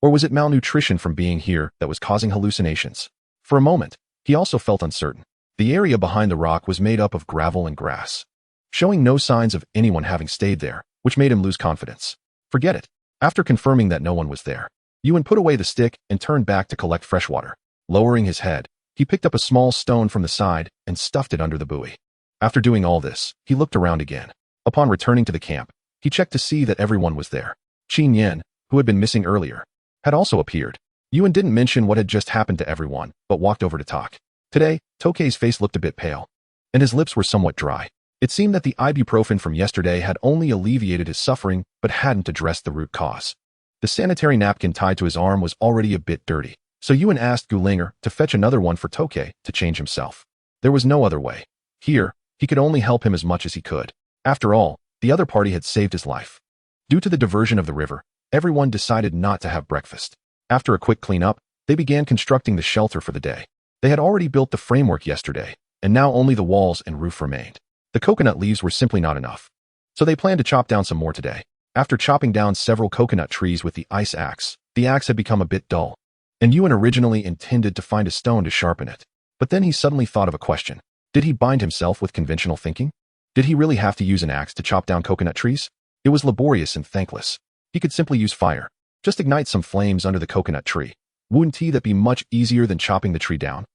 Or was it malnutrition from being here that was causing hallucinations? For a moment, he also felt uncertain. The area behind the rock was made up of gravel and grass, showing no signs of anyone having stayed there, which made him lose confidence. Forget it. After confirming that no one was there, Yuan put away the stick and turned back to collect fresh water. Lowering his head, he picked up a small stone from the side and stuffed it under the buoy. After doing all this, he looked around again. Upon returning to the camp, he checked to see that everyone was there. Qin Yan, who had been missing earlier, had also appeared. Yuan didn't mention what had just happened to everyone, but walked over to Tak. Today, Tokei's face looked a bit pale, and his lips were somewhat dry. It seemed that the ibuprofen from yesterday had only alleviated his suffering, but hadn't addressed the root cause. The sanitary napkin tied to his arm was already a bit dirty, so Yuan asked Gulinger to fetch another one for Tokei to change himself. There was no other way. Here, he could only help him as much as he could. After all, the other party had saved his life. Due to the diversion of the river, everyone decided not to have breakfast. After a quick cleanup, they began constructing the shelter for the day. They had already built the framework yesterday, and now only the walls and roof remained. The coconut leaves were simply not enough, so they planned to chop down some more today. After chopping down several coconut trees with the ice axe, the axe had become a bit dull, and Yuan originally intended to find a stone to sharpen it. But then he suddenly thought of a question. Did he bind himself with conventional thinking? Did he really have to use an axe to chop down coconut trees? It was laborious and thankless. He could simply use fire. Just ignite some flames under the coconut tree. Wouldn't that be much easier than chopping the tree down?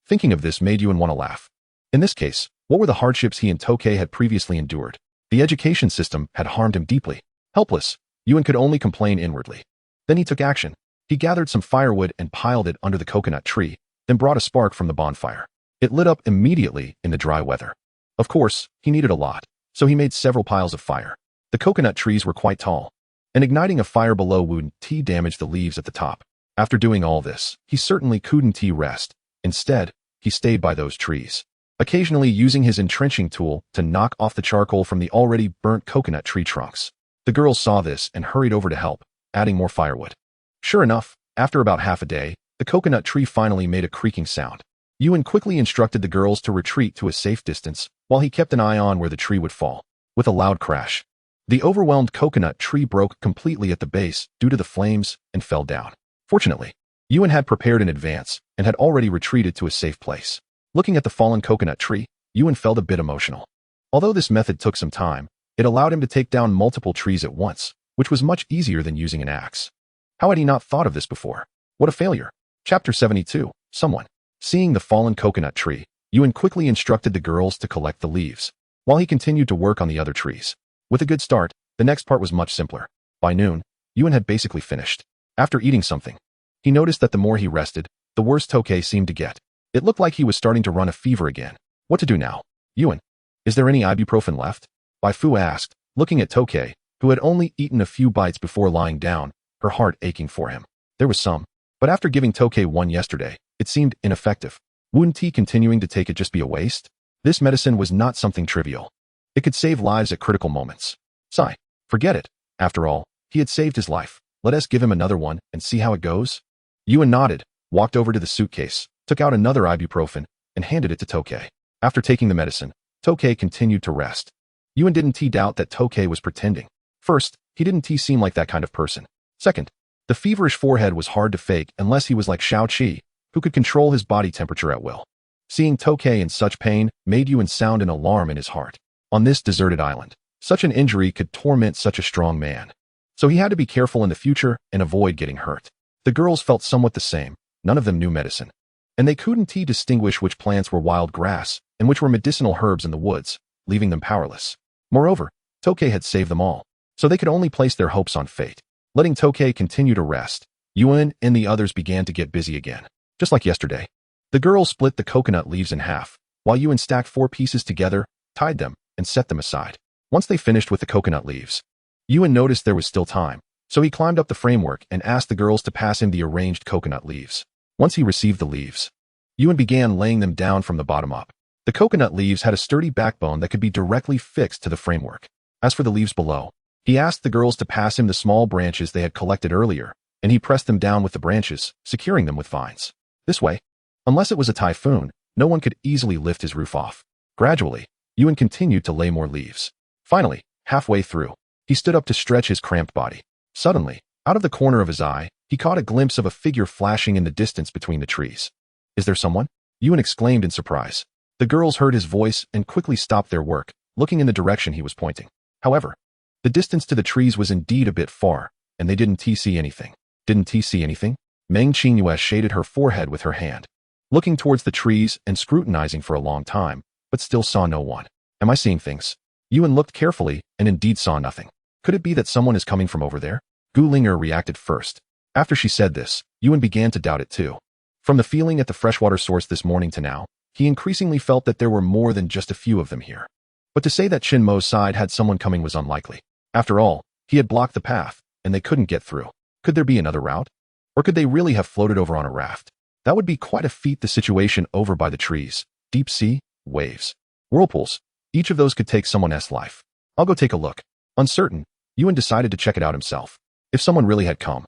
Thinking of this made Yuan want to laugh. In this case, what were the hardships he and Tokei had previously endured? The education system had harmed him deeply. Helpless, Yuan could only complain inwardly. Then he took action. He gathered some firewood and piled it under the coconut tree, then brought a spark from the bonfire. It lit up immediately in the dry weather. Of course, he needed a lot, so he made several piles of fire. The coconut trees were quite tall, and igniting a fire below wouldn't damage the leaves at the top. After doing all this, he certainly couldn't rest. Instead, he stayed by those trees, occasionally using his entrenching tool to knock off the charcoal from the already burnt coconut tree trunks. The girls saw this and hurried over to help, adding more firewood. Sure enough, after about half a day, the coconut tree finally made a creaking sound. Yuan quickly instructed the girls to retreat to a safe distance, while he kept an eye on where the tree would fall. With a loud crash, the overwhelmed coconut tree broke completely at the base due to the flames and fell down. Fortunately, Yuan had prepared in advance and had already retreated to a safe place. Looking at the fallen coconut tree, Yuan felt a bit emotional. Although this method took some time, it allowed him to take down multiple trees at once, which was much easier than using an axe. How had he not thought of this before? What a failure. Chapter 72. Someone. Seeing the fallen coconut tree, Yuan quickly instructed the girls to collect the leaves, while he continued to work on the other trees. With a good start, the next part was much simpler. By noon, Yuan had basically finished. After eating something, he noticed that the more he rested, the worse Tokei seemed to get. It looked like he was starting to run a fever again. What to do now? Yuan, is there any ibuprofen left? Bai Fu asked, looking at Tokei, who had only eaten a few bites before lying down, her heart aching for him. There was some, but after giving Tokei one yesterday, it seemed ineffective. Wouldn't he continuing to take it just be a waste? This medicine was not something trivial. It could save lives at critical moments. Sigh. Forget it. After all, he had saved his life. Let us give him another one and see how it goes. Yuan nodded, walked over to the suitcase, took out another ibuprofen, and handed it to Tokei. After taking the medicine, Tokei continued to rest. Yuan didn't doubt that Tokei was pretending. First, he didn't seem like that kind of person. Second, the feverish forehead was hard to fake unless he was like Shao Qi, who could control his body temperature at will. Seeing Tokei in such pain made Yuan sound an alarm in his heart. On this deserted island, such an injury could torment such a strong man. So he had to be careful in the future and avoid getting hurt. The girls felt somewhat the same. None of them knew medicine, and they couldn't distinguish which plants were wild grass and which were medicinal herbs in the woods, leaving them powerless. Moreover, Tokei had saved them all, so they could only place their hopes on fate. Letting Tokei continue to rest, Yuan and the others began to get busy again. Just like yesterday, the girls split the coconut leaves in half, while Yuan stacked 4 pieces together, tied them, and set them aside. Once they finished with the coconut leaves, Yuan noticed there was still time, so he climbed up the framework and asked the girls to pass him the arranged coconut leaves. Once he received the leaves, Yuan began laying them down from the bottom up. The coconut leaves had a sturdy backbone that could be directly fixed to the framework. As for the leaves below, he asked the girls to pass him the small branches they had collected earlier, and he pressed them down with the branches, securing them with vines. This way, unless it was a typhoon, no one could easily lift his roof off. Gradually, Yuan continued to lay more leaves. Finally, halfway through, he stood up to stretch his cramped body. Suddenly, out of the corner of his eye, he caught a glimpse of a figure flashing in the distance between the trees. Is there someone? Yuan exclaimed in surprise. The girls heard his voice and quickly stopped their work, looking in the direction he was pointing. However, the distance to the trees was indeed a bit far, and they didn't see anything. Didn't see anything? Meng Qingyue shaded her forehead with her hand, looking towards the trees and scrutinizing for a long time, but still saw no one. Am I seeing things? Yuan looked carefully and indeed saw nothing. Could it be that someone is coming from over there? Gu Linger reacted first. After she said this, Yuan began to doubt it too. From the feeling at the freshwater source this morning to now, he increasingly felt that there were more than just a few of them here. But to say that Qin Mo's side had someone coming was unlikely. After all, he had blocked the path, and they couldn't get through. Could there be another route? Or could they really have floated over on a raft? That would be quite a feat. The situation over by the trees, deep sea, waves, whirlpools, each of those could take someone's life. I'll go take a look. Uncertain, Yuan decided to check it out himself. If someone really had come,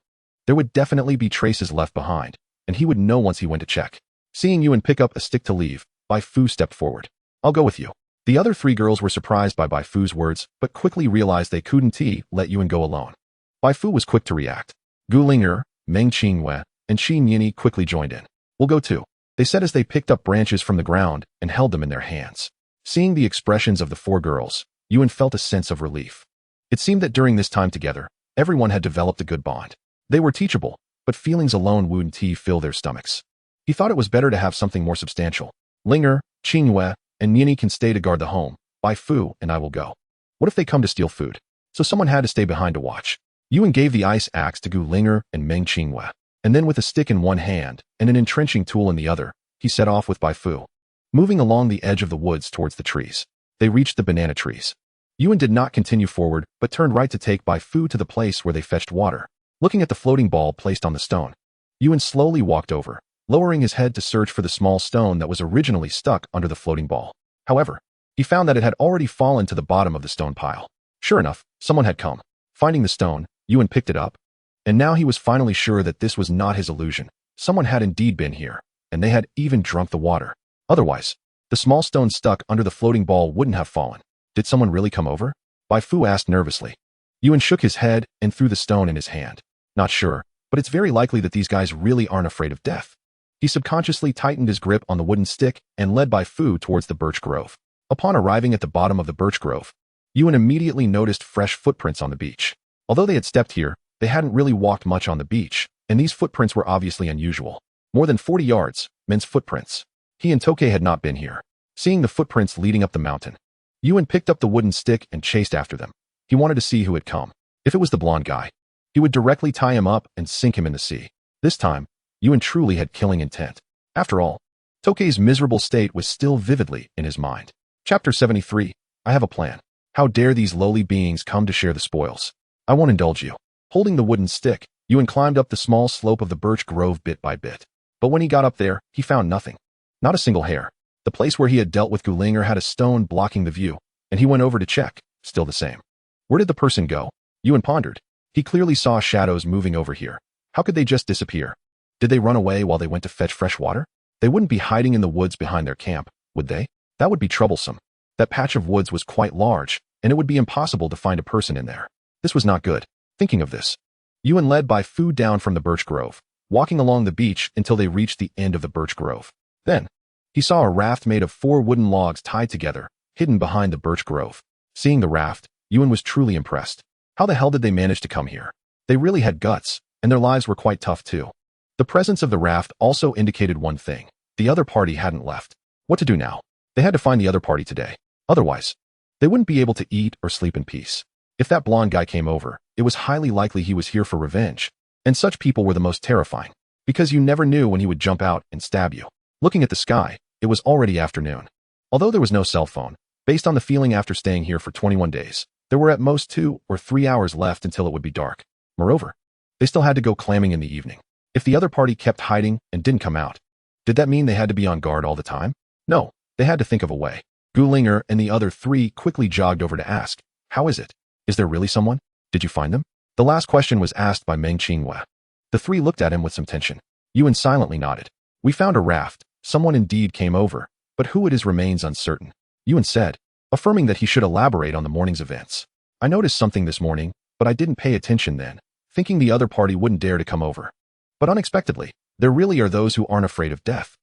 there would definitely be traces left behind, and he would know once he went to check. Seeing Yuan pick up a stick to leave, Bai Fu stepped forward. I'll go with you. The other 3 girls were surprised by Bai Fu's words, but quickly realized they couldn't let Yuan go alone. Bai Fu was quick to react. Gu Linger, Meng Qingyue, and Qin Yini quickly joined in. We'll go too, they said as they picked up branches from the ground and held them in their hands. Seeing the expressions of the 4 girls, Yuan felt a sense of relief. It seemed that during this time together, everyone had developed a good bond. They were teachable, but feelings alone wouldn't fill their stomachs. He thought it was better to have something more substantial. Linger, Qingyue, and Niani can stay to guard the home. Bai Fu and I will go. What if they come to steal food? So someone had to stay behind to watch. Yuan gave the ice axe to Gu Linger and Meng Qingyue, and then with a stick in one hand and an entrenching tool in the other, he set off with Bai Fu. Moving along the edge of the woods towards the trees, they reached the banana trees. Yuan did not continue forward, but turned right to take Bai Fu to the place where they fetched water. Looking at the floating ball placed on the stone, Yuan slowly walked over, lowering his head to search for the small stone that was originally stuck under the floating ball. However, he found that it had already fallen to the bottom of the stone pile. Sure enough, someone had come. Finding the stone, Yuan picked it up, and now he was finally sure that this was not his illusion. Someone had indeed been here, and they had even drunk the water. Otherwise, the small stone stuck under the floating ball wouldn't have fallen. Did someone really come over? Bai Fu asked nervously. Yuan shook his head and threw the stone in his hand. Not sure, but it's very likely that these guys really aren't afraid of death. He subconsciously tightened his grip on the wooden stick and led Bai Fu towards the birch grove. Upon arriving at the bottom of the birch grove, Yuan immediately noticed fresh footprints on the beach. Although they had stepped here, they hadn't really walked much on the beach, and these footprints were obviously unusual. More than 40 yards, men's footprints. He and Tokei had not been here. Seeing the footprints leading up the mountain, Yuan picked up the wooden stick and chased after them. He wanted to see who had come. If it was the blonde guy, he would directly tie him up and sink him in the sea. This time, Yuan truly had killing intent. After all, Tokei's miserable state was still vividly in his mind. Chapter 73. I have a plan. How dare these lowly beings come to share the spoils? I won't indulge you. Holding the wooden stick, Yuan climbed up the small slope of the birch grove bit by bit. But when he got up there, he found nothing. Not a single hair. The place where he had dealt with Gu Linger had a stone blocking the view, and he went over to check. Still the same. Where did the person go? Yuan pondered. He clearly saw shadows moving over here. How could they just disappear? Did they run away while they went to fetch fresh water? They wouldn't be hiding in the woods behind their camp, would they? That would be troublesome. That patch of woods was quite large, and it would be impossible to find a person in there. This was not good. Thinking of this, Yuan led Bai Fu down from the birch grove, walking along the beach until they reached the end of the birch grove. Then, he saw a raft made of 4 wooden logs tied together, hidden behind the birch grove. Seeing the raft, Yuan was truly impressed. How the hell did they manage to come here? They really had guts, and their lives were quite tough too. The presence of the raft also indicated one thing. The other party hadn't left. What to do now? They had to find the other party today. Otherwise, they wouldn't be able to eat or sleep in peace. If that blonde guy came over, it was highly likely he was here for revenge. And such people were the most terrifying, because you never knew when he would jump out and stab you. Looking at the sky, it was already afternoon. Although there was no cell phone, based on the feeling after staying here for 21 days, there were at most 2 or 3 hours left until it would be dark. Moreover, they still had to go clamming in the evening. If the other party kept hiding and didn't come out, did that mean they had to be on guard all the time? No, they had to think of a way. Gu Linger and the other 3 quickly jogged over to ask, "How is it? Is there really someone? Did you find them?" The last question was asked by Meng Qingyue. The 3 looked at him with some tension. Yuan silently nodded. "We found a raft. Someone indeed came over, but who it is remains uncertain," Yuan said, affirming that he should elaborate on the morning's events. "I noticed something this morning, but I didn't pay attention then, thinking the other party wouldn't dare to come over. But unexpectedly, there really are those who aren't afraid of death."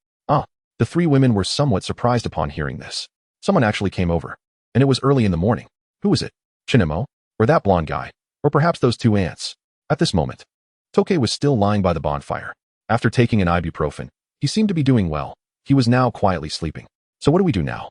The 3 women were somewhat surprised upon hearing this. Someone actually came over, and it was early in the morning. Who was it? Chinemo? Or that blonde guy? Or perhaps those 2 ants? At this moment, Tokei was still lying by the bonfire. After taking an ibuprofen, he seemed to be doing well. He was now quietly sleeping. "So what do we do now?"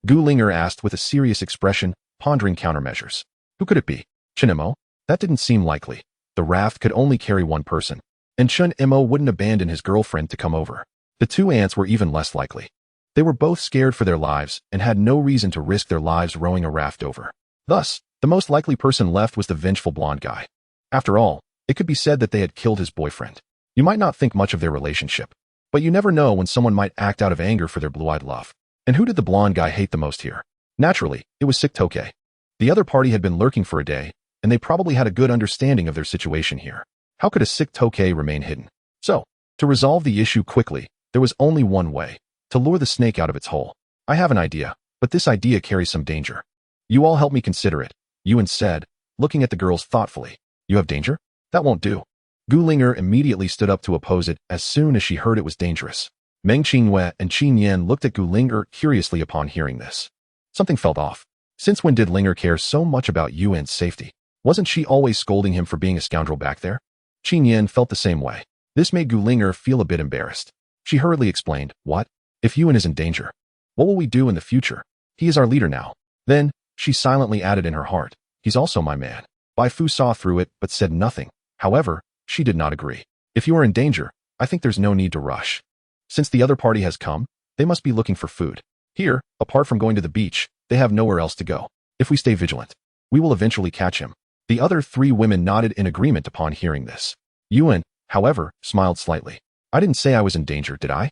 Gu Linger asked with a serious expression, pondering countermeasures. Who could it be? Chinemo? That didn't seem likely. The raft could only carry 1 person, and Chun Imo wouldn't abandon his girlfriend to come over. The 2 ants were even less likely. They were both scared for their lives and had no reason to risk their lives rowing a raft over. Thus, the most likely person left was the vengeful blonde guy. After all, it could be said that they had killed his boyfriend. You might not think much of their relationship, but you never know when someone might act out of anger for their blue-eyed love. And who did the blonde guy hate the most here? Naturally, it was sick Tokei. The other party had been lurking for a day, and they probably had a good understanding of their situation here. How could a sick Tokei remain hidden? So, to resolve the issue quickly, there was only one way: to lure the snake out of its hole. "I have an idea, but this idea carries some danger. You all help me consider it," Yuan said, looking at the girls thoughtfully. "You have danger? That won't do." Gu Linger immediately stood up to oppose it as soon as she heard it was dangerous. Meng Qingyue and Qin Yan looked at Gu Linger curiously upon hearing this. Something felt off. Since when did Linger care so much about Yuan's safety? Wasn't she always scolding him for being a scoundrel back there? Qin Yin felt the same way. This made Gu Linger feel a bit embarrassed. She hurriedly explained, "What? If Yuan is in danger, what will we do in the future? He is our leader now." Then, she silently added in her heart, "He's also my man." Bai Fu saw through it but said nothing. However, she did not agree. "If you are in danger, I think there's no need to rush. Since the other party has come, they must be looking for food. Here, apart from going to the beach, they have nowhere else to go. If we stay vigilant, we will eventually catch him." The other three women nodded in agreement upon hearing this. Yuan, however, smiled slightly. "I didn't say I was in danger, did I?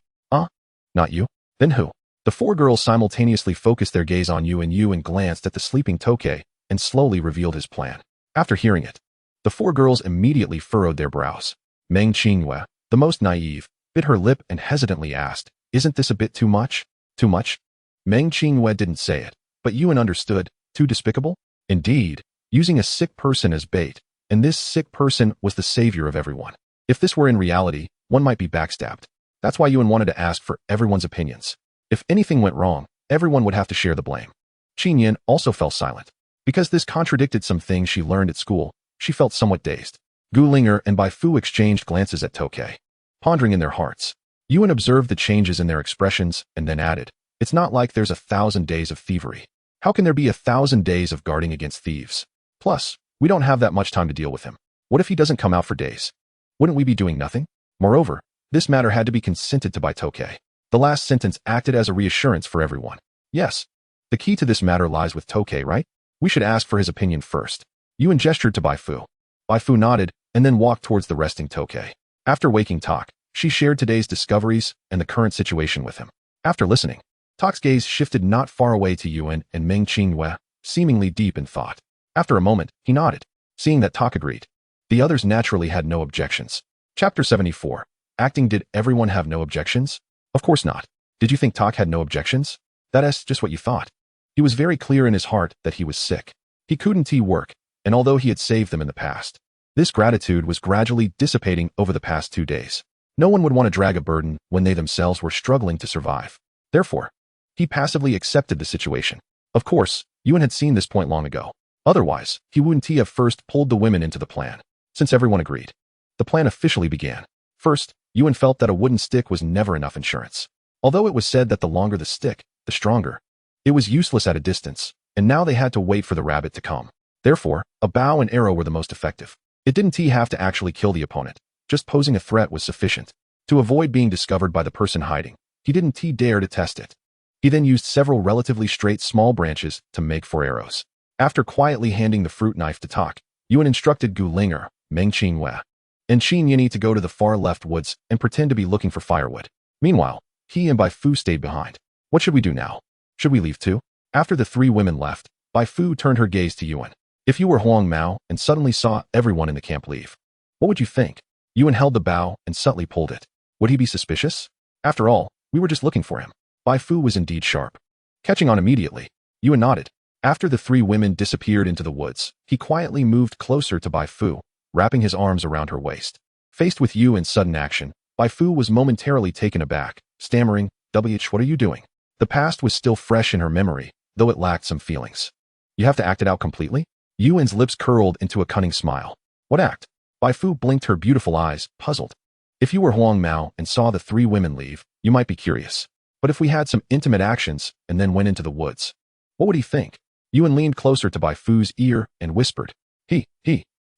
Not you? Then who?" The four girls simultaneously focused their gaze on Yuan. Yuan glanced at the sleeping Tokay and slowly revealed his plan. After hearing it, the four girls immediately furrowed their brows. Meng Qingyue, the most naive, bit her lip and hesitantly asked, "Isn't this a bit too much? Too much?" Meng Qingyue didn't say it, but Yuan understood. Too despicable? Indeed, using a sick person as bait, and this sick person was the savior of everyone. If this were in reality, one might be backstabbed. That's why Yuan wanted to ask for everyone's opinions. If anything went wrong, everyone would have to share the blame. Qin Yin also fell silent. Because this contradicted some things she learned at school, she felt somewhat dazed. Gu Linger and Bai Fu exchanged glances at Tokay, pondering in their hearts. Yuan observed the changes in their expressions and then added, "It's not like there's 1,000 days of thievery. How can there be 1,000 days of guarding against thieves? Plus, we don't have that much time to deal with him. What if he doesn't come out for days? Wouldn't we be doing nothing?" Moreover, this matter had to be consented to by Tokay. The last sentence acted as a reassurance for everyone. Yes, the key to this matter lies with Tokay, right? We should ask for his opinion first. Yuan gestured to Bai Fu. Bai Fu nodded and then walked towards the resting Tokay. After waking Tak, she shared today's discoveries and the current situation with him. After listening, Tak's gaze shifted not far away to Yuan and Meng Qingyue, seemingly deep in thought. After a moment, he nodded, seeing that Tak agreed. The others naturally had no objections. Chapter 74. Acting. Did everyone have no objections? Of course not. Did you think Tak had no objections? That's just what you thought. He was very clear in his heart that he was sick. He couldn't work, and although he had saved them in the past, this gratitude was gradually dissipating over the past 2 days. No one would want to drag a burden when they themselves were struggling to survive. Therefore, he passively accepted the situation. Of course, Yuan had seen this point long ago. Otherwise, he wouldn't have first pulled the women into the plan. Since everyone agreed, the plan officially began. First, Yuan felt that a wooden stick was never enough insurance. Although it was said that the longer the stick, the stronger, it was useless at a distance, and now they had to wait for the rabbit to come. Therefore, a bow and arrow were the most effective. It didn't have to actually kill the opponent. Just posing a threat was sufficient. To avoid being discovered by the person hiding, he didn't dare to test it. He then used several relatively straight small branches to make 4 arrows. After quietly handing the fruit knife to Tak, Yuan instructed Gu Linger, Meng Qingyue, and Qin Yin to go to the far left woods and pretend to be looking for firewood. Meanwhile, he and Bai Fu stayed behind. What should we do now? Should we leave too? After the 3 women left, Bai Fu turned her gaze to Yuan. If you were Huang Mao and suddenly saw everyone in the camp leave, what would you think? Yuan held the bow and subtly pulled it. Would he be suspicious? After all, we were just looking for him. Bai Fu was indeed sharp. Catching on immediately, Yuan nodded. After the 3 women disappeared into the woods, he quietly moved closer to Bai Fu, wrapping his arms around her waist. Faced with Yuan's sudden action, Bai Fu was momentarily taken aback, stammering, "What are you doing?" The past was still fresh in her memory, though it lacked some feelings. "You have to act it out completely?" Yuan's lips curled into a cunning smile. "What act?" Bai Fu blinked her beautiful eyes, puzzled. "If you were Huang Mao and saw the 3 women leave, you might be curious. But if we had some intimate actions and then went into the woods, what would he think?" Yuan leaned closer to Bai Fu's ear and whispered, He.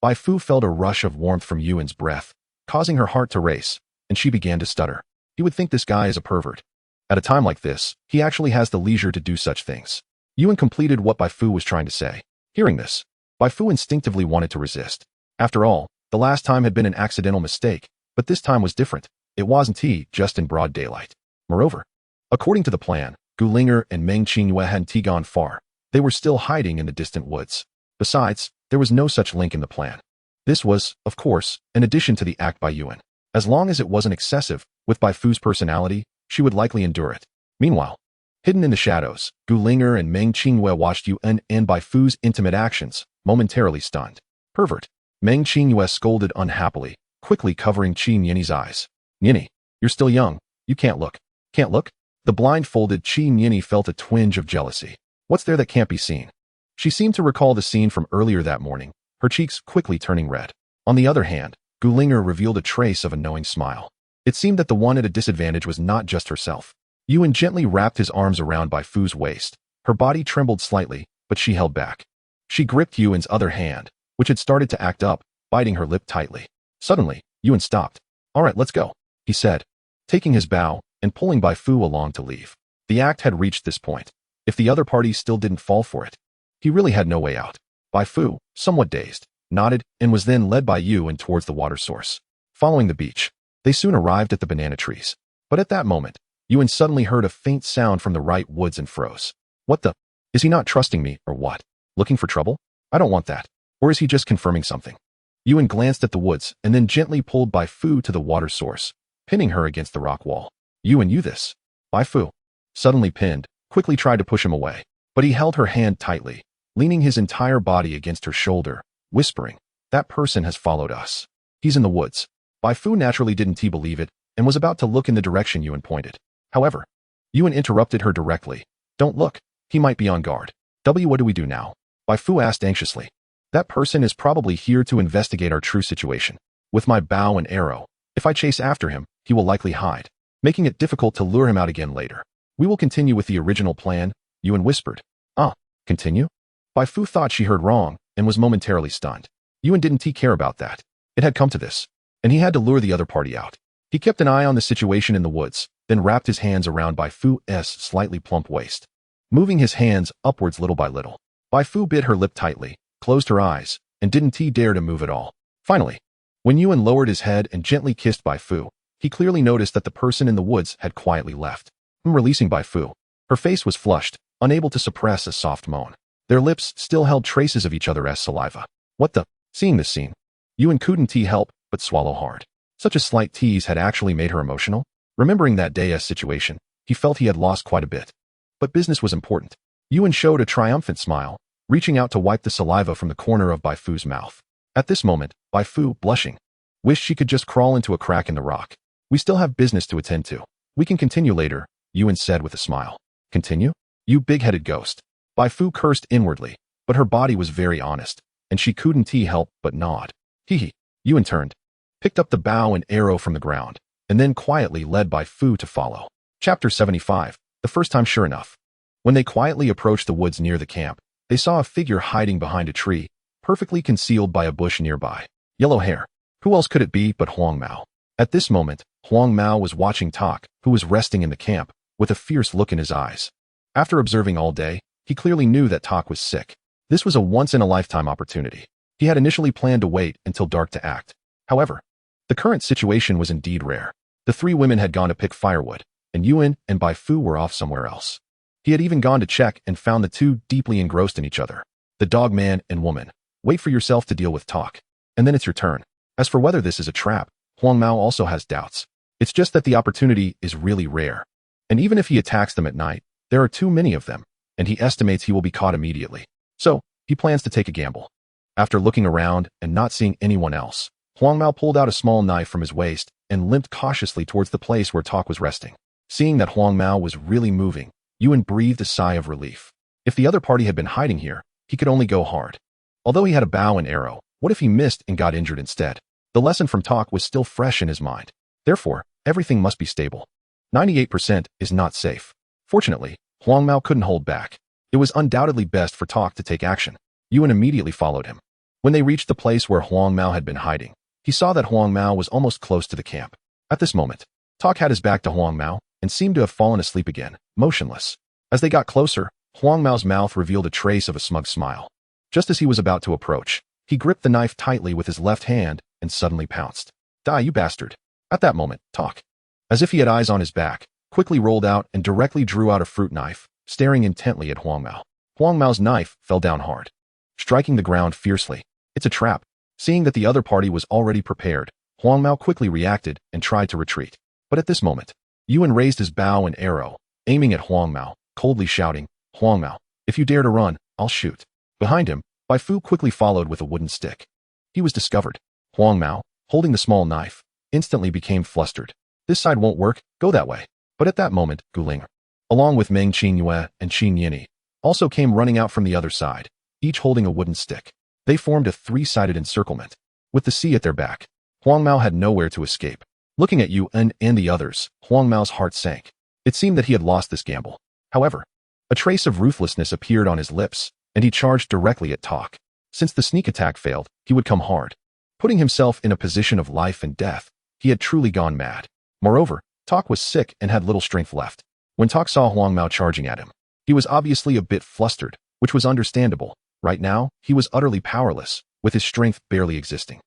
Bai Fu felt a rush of warmth from Yuan's breath, causing her heart to race, and she began to stutter. He would think this guy is a pervert. At a time like this, he actually has the leisure to do such things. Yuan completed what Bai Fu was trying to say. Hearing this, Bai Fu instinctively wanted to resist. After all, the last time had been an accidental mistake, but this time was different. It wasn't just in broad daylight. Moreover, according to the plan, Gu Linger and Meng Qingyue hadn't gone far. They were still hiding in the distant woods. Besides, there was no such link in the plan. This was, of course, an addition to the act by Yuan. As long as it wasn't excessive, with Bai Fu's personality, she would likely endure it. Meanwhile, hidden in the shadows, Gu Linger and Meng Qingyue watched Yuan and Bai Fu's intimate actions, momentarily stunned. Pervert. Meng Qingyue scolded unhappily, quickly covering Qin Yin's eyes. "Yinny, you're still young. You can't look." "Can't look?" The blindfolded Qin Yin felt a twinge of jealousy. What's there that can't be seen? She seemed to recall the scene from earlier that morning. her cheeks quickly turning red. On the other hand, Gulinger revealed a trace of a knowing smile. It seemed that the one at a disadvantage was not just herself. Yuan gently wrapped his arms around Bai Fu's waist. Her body trembled slightly, but she held back. She gripped Yuan's other hand, which had started to act up, biting her lip tightly. Suddenly, Yuan stopped. "All right, let's go," he said, taking his bow and pulling Bai Fu along to leave. The act had reached this point. If the other party still didn't fall for it, he really had no way out. Bai Fu, somewhat dazed, nodded and was then led by Yuan towards the water source. Following the beach, they soon arrived at the banana trees. But at that moment, Yuan suddenly heard a faint sound from the right woods and froze. What the? Is he not trusting me, or what? Looking for trouble? I don't want that. Or is he just confirming something? Yuan glanced at the woods and then gently pulled Bai Fu to the water source, pinning her against the rock wall. Yuan, you this. Bai Fu, suddenly pinned, quickly tried to push him away, but he held her hand tightly, leaning his entire body against her shoulder, whispering, "That person has followed us. He's in the woods." Bai Fu naturally didn't believe it and was about to look in the direction Yuan pointed. However, Yuan interrupted her directly. "Don't look. He might be on guard." What do we do now? Bai Fu asked anxiously. "That person is probably here to investigate our true situation. With my bow and arrow, if I chase after him, he will likely hide, making it difficult to lure him out again later. We will continue with the original plan," Yuan whispered. Continue? Bai Fu thought she heard wrong and was momentarily stunned. Yuan didn't care about that. It had come to this, and he had to lure the other party out. He kept an eye on the situation in the woods, then wrapped his hands around Bai Fu's slightly plump waist, moving his hands upwards little by little. Bai Fu bit her lip tightly, closed her eyes, and didn't dare to move at all. Finally, when Yuan lowered his head and gently kissed Bai Fu, he clearly noticed that the person in the woods had quietly left. Releasing Bai Fu, her face was flushed, unable to suppress a soft moan. Their lips still held traces of each other's saliva. What the? Seeing this scene, Yuan couldn't help but swallow hard. Such a slight tease had actually made her emotional. Remembering that day's situation, he felt he had lost quite a bit. But business was important. Yuan showed a triumphant smile, reaching out to wipe the saliva from the corner of Bai Fu's mouth. At this moment, Bai Fu, blushing, wished she could just crawl into a crack in the rock. "We still have business to attend to. We can continue later," Yuan said with a smile. "Continue? You big-headed ghost." Bai Fu cursed inwardly, but her body was very honest, and she couldn't help but nod. Hee. Yuan turned, picked up the bow and arrow from the ground, and then quietly led Bai Fu to follow. Chapter 75. The first time. Sure enough, when they quietly approached the woods near the camp, they saw a figure hiding behind a tree, perfectly concealed by a bush nearby. Yellow hair. Who else could it be but Huang Mao? At this moment, Huang Mao was watching Tak, who was resting in the camp, with a fierce look in his eyes. After observing all day, he clearly knew that Tak was sick. This was a once-in-a-lifetime opportunity. He had initially planned to wait until dark to act. However, the current situation was indeed rare. The three women had gone to pick firewood, and Yuan and Bai Fu were off somewhere else. He had even gone to check and found the two deeply engrossed in each other. The dog man and woman. Wait for yourself to deal with Tak, and then it's your turn. As for whether this is a trap, Huang Mao also has doubts. It's just that the opportunity is really rare. And even if he attacks them at night, there are too many of them, and he estimates he will be caught immediately. So, he plans to take a gamble. After looking around and not seeing anyone else, Huang Mao pulled out a small knife from his waist and limped cautiously towards the place where Tak was resting. Seeing that Huang Mao was really moving, Yuan breathed a sigh of relief. If the other party had been hiding here, he could only go hard. Although he had a bow and arrow, what if he missed and got injured instead? The lesson from Tak was still fresh in his mind. Therefore, everything must be stable. 98% is not safe. Fortunately, Huang Mao couldn't hold back. It was undoubtedly best for Tak to take action. Yuan immediately followed him. When they reached the place where Huang Mao had been hiding, he saw that Huang Mao was almost close to the camp. At this moment, Tak had his back to Huang Mao and seemed to have fallen asleep again, motionless. As they got closer, Huang Mao's mouth revealed a trace of a smug smile. Just as he was about to approach, he gripped the knife tightly with his left hand and suddenly pounced. "Die, you bastard." At that moment, Tak, as if he had eyes on his back, quickly rolled out and directly drew out a fruit knife, staring intently at Huang Mao. Huang Mao's knife fell down hard, striking the ground fiercely. It's a trap. Seeing that the other party was already prepared, Huang Mao quickly reacted and tried to retreat. But at this moment, Yuan raised his bow and arrow, aiming at Huang Mao, coldly shouting, "Huang Mao, if you dare to run, I'll shoot." Behind him, Bai Fu quickly followed with a wooden stick. He was discovered. Huang Mao, holding the small knife, instantly became flustered. "This side won't work, go that way." But at that moment, Gulinger, along with Meng Qingyue and Qin Yinyi, also came running out from the other side, each holding a wooden stick. They formed a three-sided encirclement. With the sea at their back, Huang Mao had nowhere to escape. Looking at Yuan and the others, Huang Mao's heart sank. It seemed that he had lost this gamble. However, a trace of ruthlessness appeared on his lips, and he charged directly at Tak. Since the sneak attack failed, he would come hard. Putting himself in a position of life and death, he had truly gone mad. Moreover, Tak was sick and had little strength left. When Tak saw Huang Mao charging at him, he was obviously a bit flustered, which was understandable. Right now, he was utterly powerless, with his strength barely existing.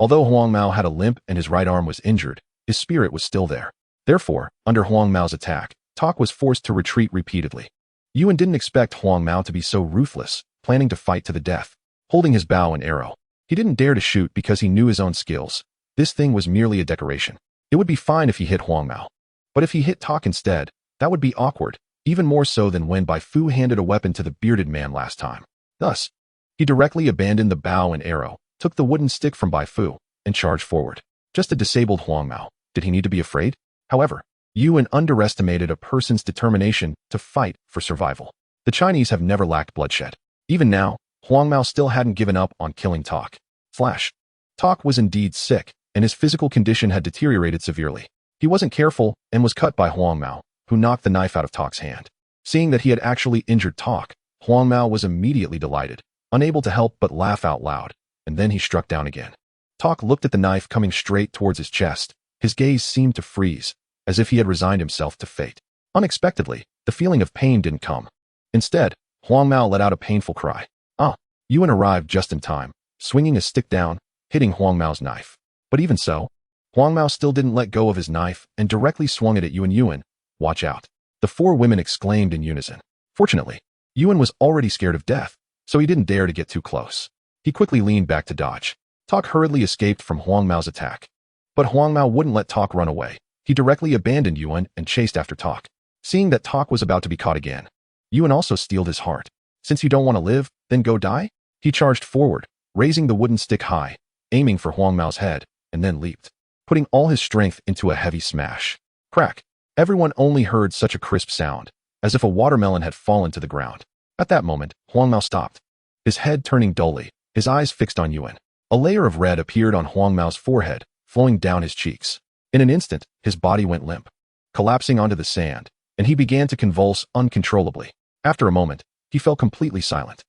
Although Huang Mao had a limp and his right arm was injured, his spirit was still there. Therefore, under Huang Mao's attack, Tak was forced to retreat repeatedly. Yuan didn't expect Huang Mao to be so ruthless, planning to fight to the death. Holding his bow and arrow, he didn't dare to shoot because he knew his own skills. This thing was merely a decoration. It would be fine if he hit Huang Mao. But if he hit Tak instead, that would be awkward, even more so than when Bai Fu handed a weapon to the bearded man last time. Thus, he directly abandoned the bow and arrow, took the wooden stick from Bai Fu, and charged forward. Just a disabled Huang Mao. Did he need to be afraid? However, Yuan underestimated a person's determination to fight for survival. The Chinese have never lacked bloodshed. Even now, Huang Mao still hadn't given up on killing Tak. Tak was indeed sick, and his physical condition had deteriorated severely. He wasn't careful and was cut by Huang Mao, who knocked the knife out of Tak's hand. Seeing that he had actually injured Tak, Huang Mao was immediately delighted, unable to help but laugh out loud, and then he struck down again. Tak looked at the knife coming straight towards his chest. His gaze seemed to freeze, as if he had resigned himself to fate. Unexpectedly, the feeling of pain didn't come. Instead, Huang Mao let out a painful cry. Yuan arrived just in time, swinging his stick down, hitting Huang Mao's knife. But even so, Huang Mao still didn't let go of his knife and directly swung it at Yuan. Yuan, watch out. The four women exclaimed in unison. Fortunately, Yuan was already scared of death, so he didn't dare to get too close. He quickly leaned back to dodge. Tak hurriedly escaped from Huang Mao's attack. But Huang Mao wouldn't let Tak run away. He directly abandoned Yuan and chased after Tak. Seeing that Tak was about to be caught again, Yuan also steeled his heart. Since you don't want to live, then go die? He charged forward, raising the wooden stick high, aiming for Huang Mao's head, and then leaped, putting all his strength into a heavy smash. Crack! Everyone only heard such a crisp sound, as if a watermelon had fallen to the ground. At that moment, Huang Mao stopped, his head turning dully, his eyes fixed on Yuan. A layer of red appeared on Huang Mao's forehead, flowing down his cheeks. In an instant, his body went limp, collapsing onto the sand, and he began to convulse uncontrollably. After a moment, he fell completely silent.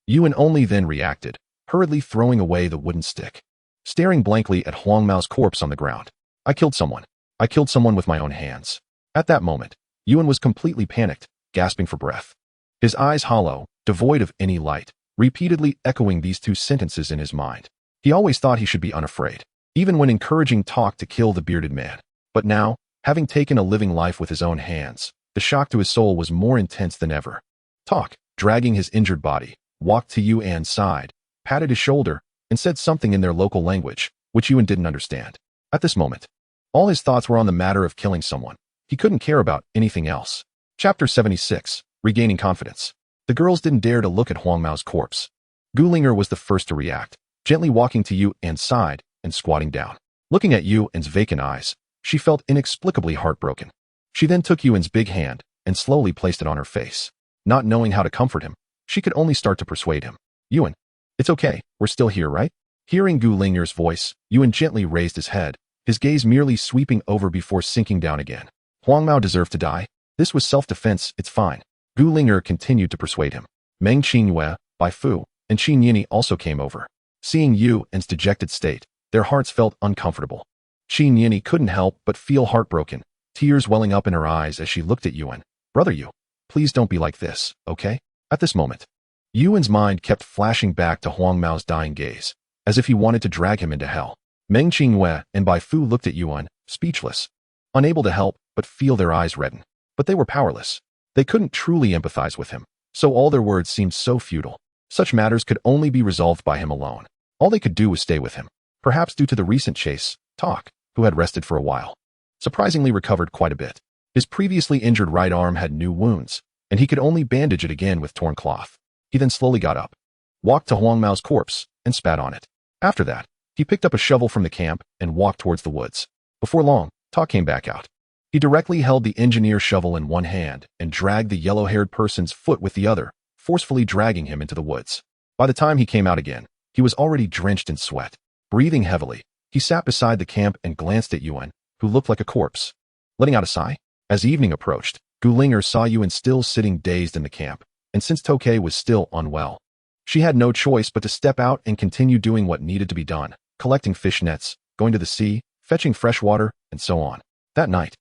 Yuan only then reacted, hurriedly throwing away the wooden stick. Staring blankly at Huang Mao's corpse on the ground. I killed someone. I killed someone with my own hands. At that moment, Yuan was completely panicked, gasping for breath. His eyes hollow, devoid of any light, repeatedly echoing these two sentences in his mind. He always thought he should be unafraid, even when encouraging Tak to kill the bearded man. But now, having taken a living life with his own hands, the shock to his soul was more intense than ever. Tak, dragging his injured body, walked to Yuan's side, patted his shoulder, and said something in their local language, which Yuan didn't understand. At this moment, all his thoughts were on the matter of killing someone. He couldn't care about anything else. Chapter 76, Regaining Confidence. The girls didn't dare to look at Huang Mao's corpse. Gulinger was the first to react, gently walking to Yuan's side and squatting down. Looking at Yuan's vacant eyes, she felt inexplicably heartbroken. She then took Yuan's big hand and slowly placed it on her face. Not knowing how to comfort him, she could only start to persuade him. Yuan, it's okay, we're still here, right? Hearing Gulinger's voice, Yuan gently raised his head, his gaze merely sweeping over before sinking down again. Huang Mao deserved to die. This was self-defense, it's fine. Gulinger continued to persuade him. Meng Qingyue, Bai Fu, and Qin Yini also came over. Seeing Yuan's dejected state, their hearts felt uncomfortable. Qin Yini couldn't help but feel heartbroken, tears welling up in her eyes as she looked at Yuan. Brother Yu, please don't be like this, okay? At this moment, Yuan's mind kept flashing back to Huang Mao's dying gaze, as if he wanted to drag him into hell. Meng Qingyue and Bai Fu looked at Yuan, speechless, unable to help but feel their eyes redden. But they were powerless. They couldn't truly empathize with him, so all their words seemed so futile. Such matters could only be resolved by him alone. All they could do was stay with him. Perhaps due to the recent chase, Tak, who had rested for a while, surprisingly recovered quite a bit. His previously injured right arm had new wounds, and he could only bandage it again with torn cloth. He then slowly got up, walked to Huang Mao's corpse, and spat on it. After that, he picked up a shovel from the camp and walked towards the woods. Before long, Tak came back out. He directly held the engineer shovel in one hand and dragged the yellow-haired person's foot with the other, forcefully dragging him into the woods. By the time he came out again, he was already drenched in sweat. Breathing heavily, he sat beside the camp and glanced at Yuan, who looked like a corpse. Letting out a sigh? As evening approached, Gulinger saw Yuan still sitting dazed in the camp, and since Tokay was still unwell, she had no choice but to step out and continue doing what needed to be done, collecting fish nets, going to the sea, fetching fresh water, and so on. That night,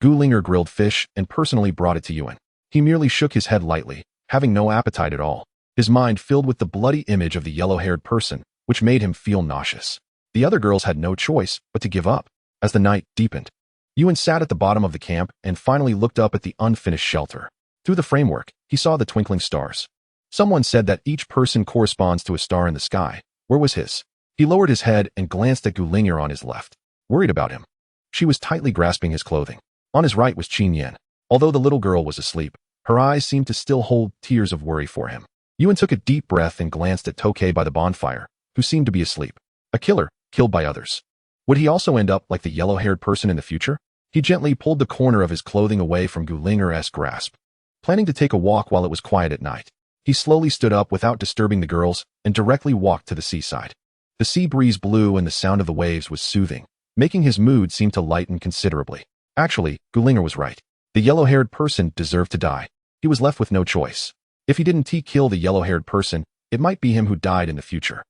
Gulinger grilled fish and personally brought it to Yuan. He merely shook his head lightly, having no appetite at all, his mind filled with the bloody image of the yellow-haired person, which made him feel nauseous. The other girls had no choice but to give up. As the night deepened, Yuan sat at the bottom of the camp and finally looked up at the unfinished shelter. Through the framework, he saw the twinkling stars. Someone said that each person corresponds to a star in the sky. Where was his? He lowered his head and glanced at Gulinger on his left, worried about him. She was tightly grasping his clothing. On his right was Qin Yan. Although the little girl was asleep, her eyes seemed to still hold tears of worry for him. Yuan took a deep breath and glanced at Tokay by the bonfire, who seemed to be asleep. A killer, killed by others. Would he also end up like the yellow-haired person in the future? He gently pulled the corner of his clothing away from Gulinger's grasp. Planning to take a walk while it was quiet at night, he slowly stood up without disturbing the girls and directly walked to the seaside. The sea breeze blew and the sound of the waves was soothing, making his mood seem to lighten considerably. Actually, Gulinger was right. The yellow-haired person deserved to die. He was left with no choice. If he didn't kill the yellow-haired person, it might be him who died in the future.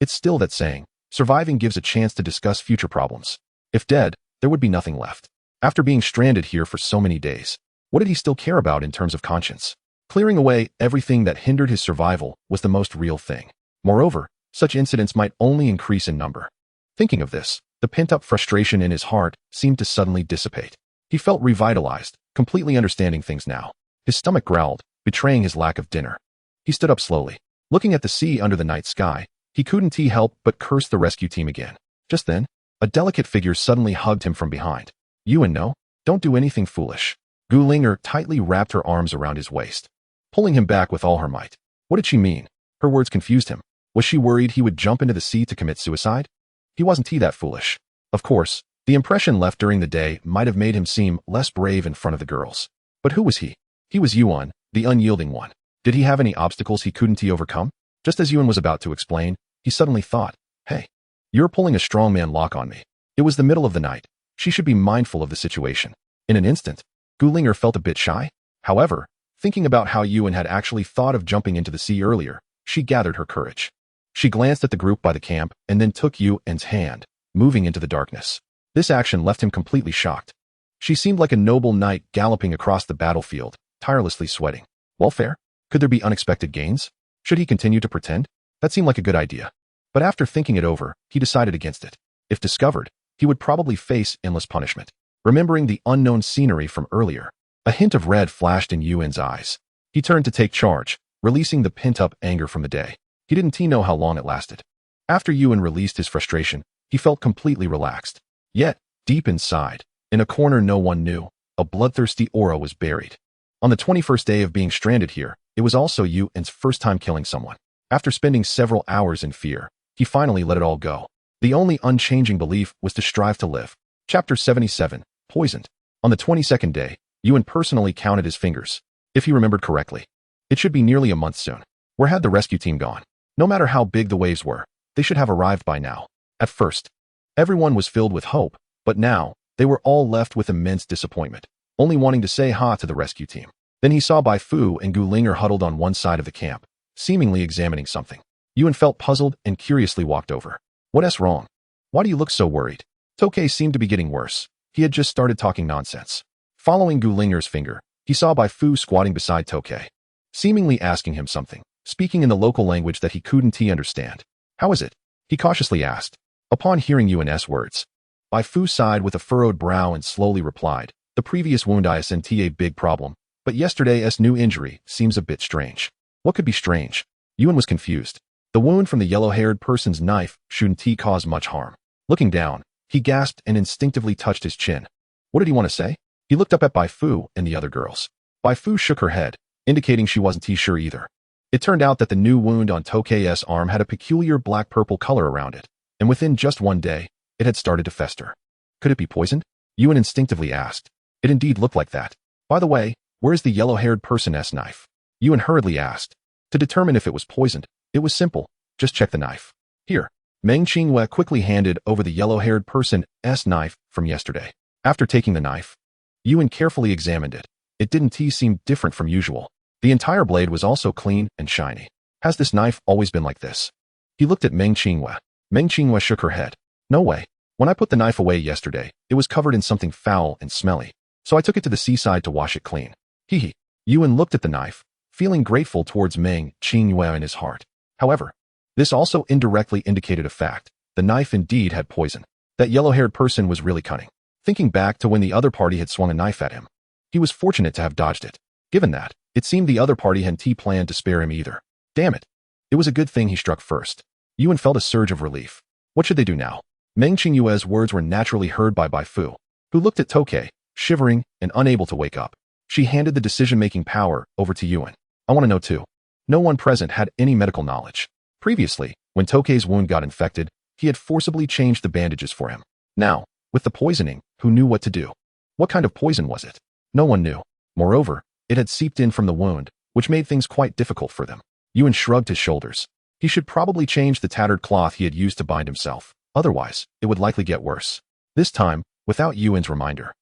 It's still that saying, surviving gives a chance to discuss future problems. If dead, there would be nothing left. After being stranded here for so many days, what did he still care about in terms of conscience? Clearing away everything that hindered his survival was the most real thing. Moreover, such incidents might only increase in number. Thinking of this, the pent-up frustration in his heart seemed to suddenly dissipate. He felt revitalized, completely understanding things now. His stomach growled, betraying his lack of dinner. He stood up slowly. Looking at the sea under the night sky, he couldn't help but curse the rescue team again. Just then, a delicate figure suddenly hugged him from behind. Yuan, no, don't do anything foolish. Gulinger tightly wrapped her arms around his waist, pulling him back with all her might. What did she mean? Her words confused him. Was she worried he would jump into the sea to commit suicide? He wasn't that foolish. Of course, the impression left during the day might have made him seem less brave in front of the girls. But who was he? He was Yuan, the unyielding one. Did he have any obstacles he couldn't overcome? Just as Yuan was about to explain, he suddenly thought, hey, you're pulling a strongman lock on me. It was the middle of the night. She should be mindful of the situation. In an instant, Gulinger felt a bit shy. However, thinking about how Yuan had actually thought of jumping into the sea earlier, she gathered her courage. She glanced at the group by the camp and then took Yuan's hand, moving into the darkness. This action left him completely shocked. She seemed like a noble knight galloping across the battlefield, tirelessly sweating. Welfare? Could there be unexpected gains? Should he continue to pretend? That seemed like a good idea. But after thinking it over, he decided against it. If discovered, he would probably face endless punishment. Remembering the unknown scenery from earlier, a hint of red flashed in Yuan's eyes. He turned to take charge, releasing the pent-up anger from the day. He didn't know how long it lasted. After Yuan released his frustration, he felt completely relaxed. Yet, deep inside, in a corner no one knew, a bloodthirsty aura was buried. On the 21st day of being stranded here, it was also Yuan's first time killing someone. After spending several hours in fear, he finally let it all go. The only unchanging belief was to strive to live. Chapter 77, Poisoned. On the 22nd day, Yuan personally counted his fingers. If he remembered correctly, it should be nearly a month soon. Where had the rescue team gone? No matter how big the waves were, they should have arrived by now. At first, everyone was filled with hope, but now, they were all left with immense disappointment, only wanting to say ha to the rescue team. Then he saw Bai Fu and Gulinger huddled on one side of the camp, seemingly examining something. Yuan felt puzzled and curiously walked over. What's wrong? Why do you look so worried? Tokay seemed to be getting worse. He had just started talking nonsense. Following Gulinger's finger, he saw Bai Fu squatting beside Tokay, seemingly asking him something, speaking in the local language that he couldn't understand. How is it? He cautiously asked. Upon hearing Yuan's words, Bai Fu sighed with a furrowed brow and slowly replied, the previous wound isn't a big problem, but yesterday's new injury seems a bit strange. What could be strange? Yuan was confused. The wound from the yellow-haired person's knife shouldn't cause much harm. Looking down, he gasped and instinctively touched his chin. What did he want to say? He looked up at Bai Fu and the other girls. Bai Fu shook her head, indicating she wasn't sure either. It turned out that the new wound on Tokay's arm had a peculiar black-purple color around it, and within just one day, it had started to fester. Could it be poisoned? Yuan instinctively asked. It indeed looked like that. By the way, where is the yellow-haired person's knife? Yuan hurriedly asked. To determine if it was poisoned, It was simple. Just check the knife. Here. Meng Qinghua quickly handed over the yellow-haired person's knife from yesterday. After taking the knife, Yuan carefully examined it. It didn't seem different from usual. The entire blade was also clean and shiny. Has this knife always been like this? He looked at Meng Qinghua. Meng Qinghua shook her head. No way. When I put the knife away yesterday, it was covered in something foul and smelly. So I took it to the seaside to wash it clean. Hee. Yuan looked at the knife, feeling grateful towards Meng Qinghua in his heart. However, this also indirectly indicated a fact. The knife indeed had poison. That yellow-haired person was really cunning. Thinking back to when the other party had swung a knife at him, he was fortunate to have dodged it. Given that, it seemed the other party hadn't planned to spare him either. Damn it. It was a good thing he struck first. Yuan felt a surge of relief. What should they do now? Meng Qinghua's words were naturally heard by Bai Fu, who looked at Tokay, shivering and unable to wake up. She handed the decision-making power over to Yuan. I want to know too. No one present had any medical knowledge. Previously, when Tokay's wound got infected, he had forcibly changed the bandages for him. Now, with the poisoning, who knew what to do? What kind of poison was it? No one knew. Moreover, it had seeped in from the wound, which made things quite difficult for them. Yuan shrugged his shoulders. He should probably change the tattered cloth he had used to bind himself. Otherwise, it would likely get worse. This time, without Yuan's reminder,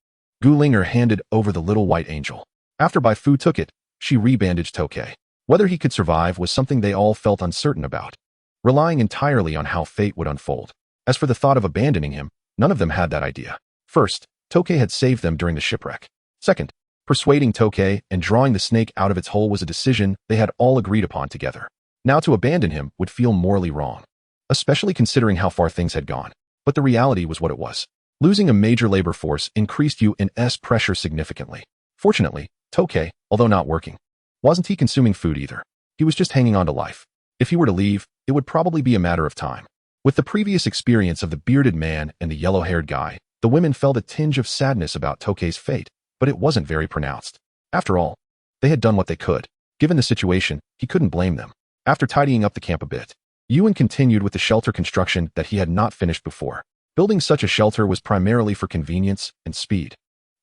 Gu Linger handed over the little white angel. After Bai Fu took it, she rebandaged Tokay. Whether he could survive was something they all felt uncertain about, relying entirely on how fate would unfold. As for the thought of abandoning him, none of them had that idea. First, Tokay had saved them during the shipwreck. Second, persuading Tokay and drawing the snake out of its hole was a decision they had all agreed upon together. Now to abandon him would feel morally wrong, especially considering how far things had gone. But the reality was what it was. Losing a major labor force increased Yuan's pressure significantly. Fortunately, Tokay, although not working, wasn't he consuming food either. He was just hanging on to life. If he were to leave, it would probably be a matter of time. With the previous experience of the bearded man and the yellow-haired guy, the women felt a tinge of sadness about Tokay's fate, but it wasn't very pronounced. After all, they had done what they could. Given the situation, he couldn't blame them. After tidying up the camp a bit, Yuan continued with the shelter construction that he had not finished before. Building such a shelter was primarily for convenience and speed,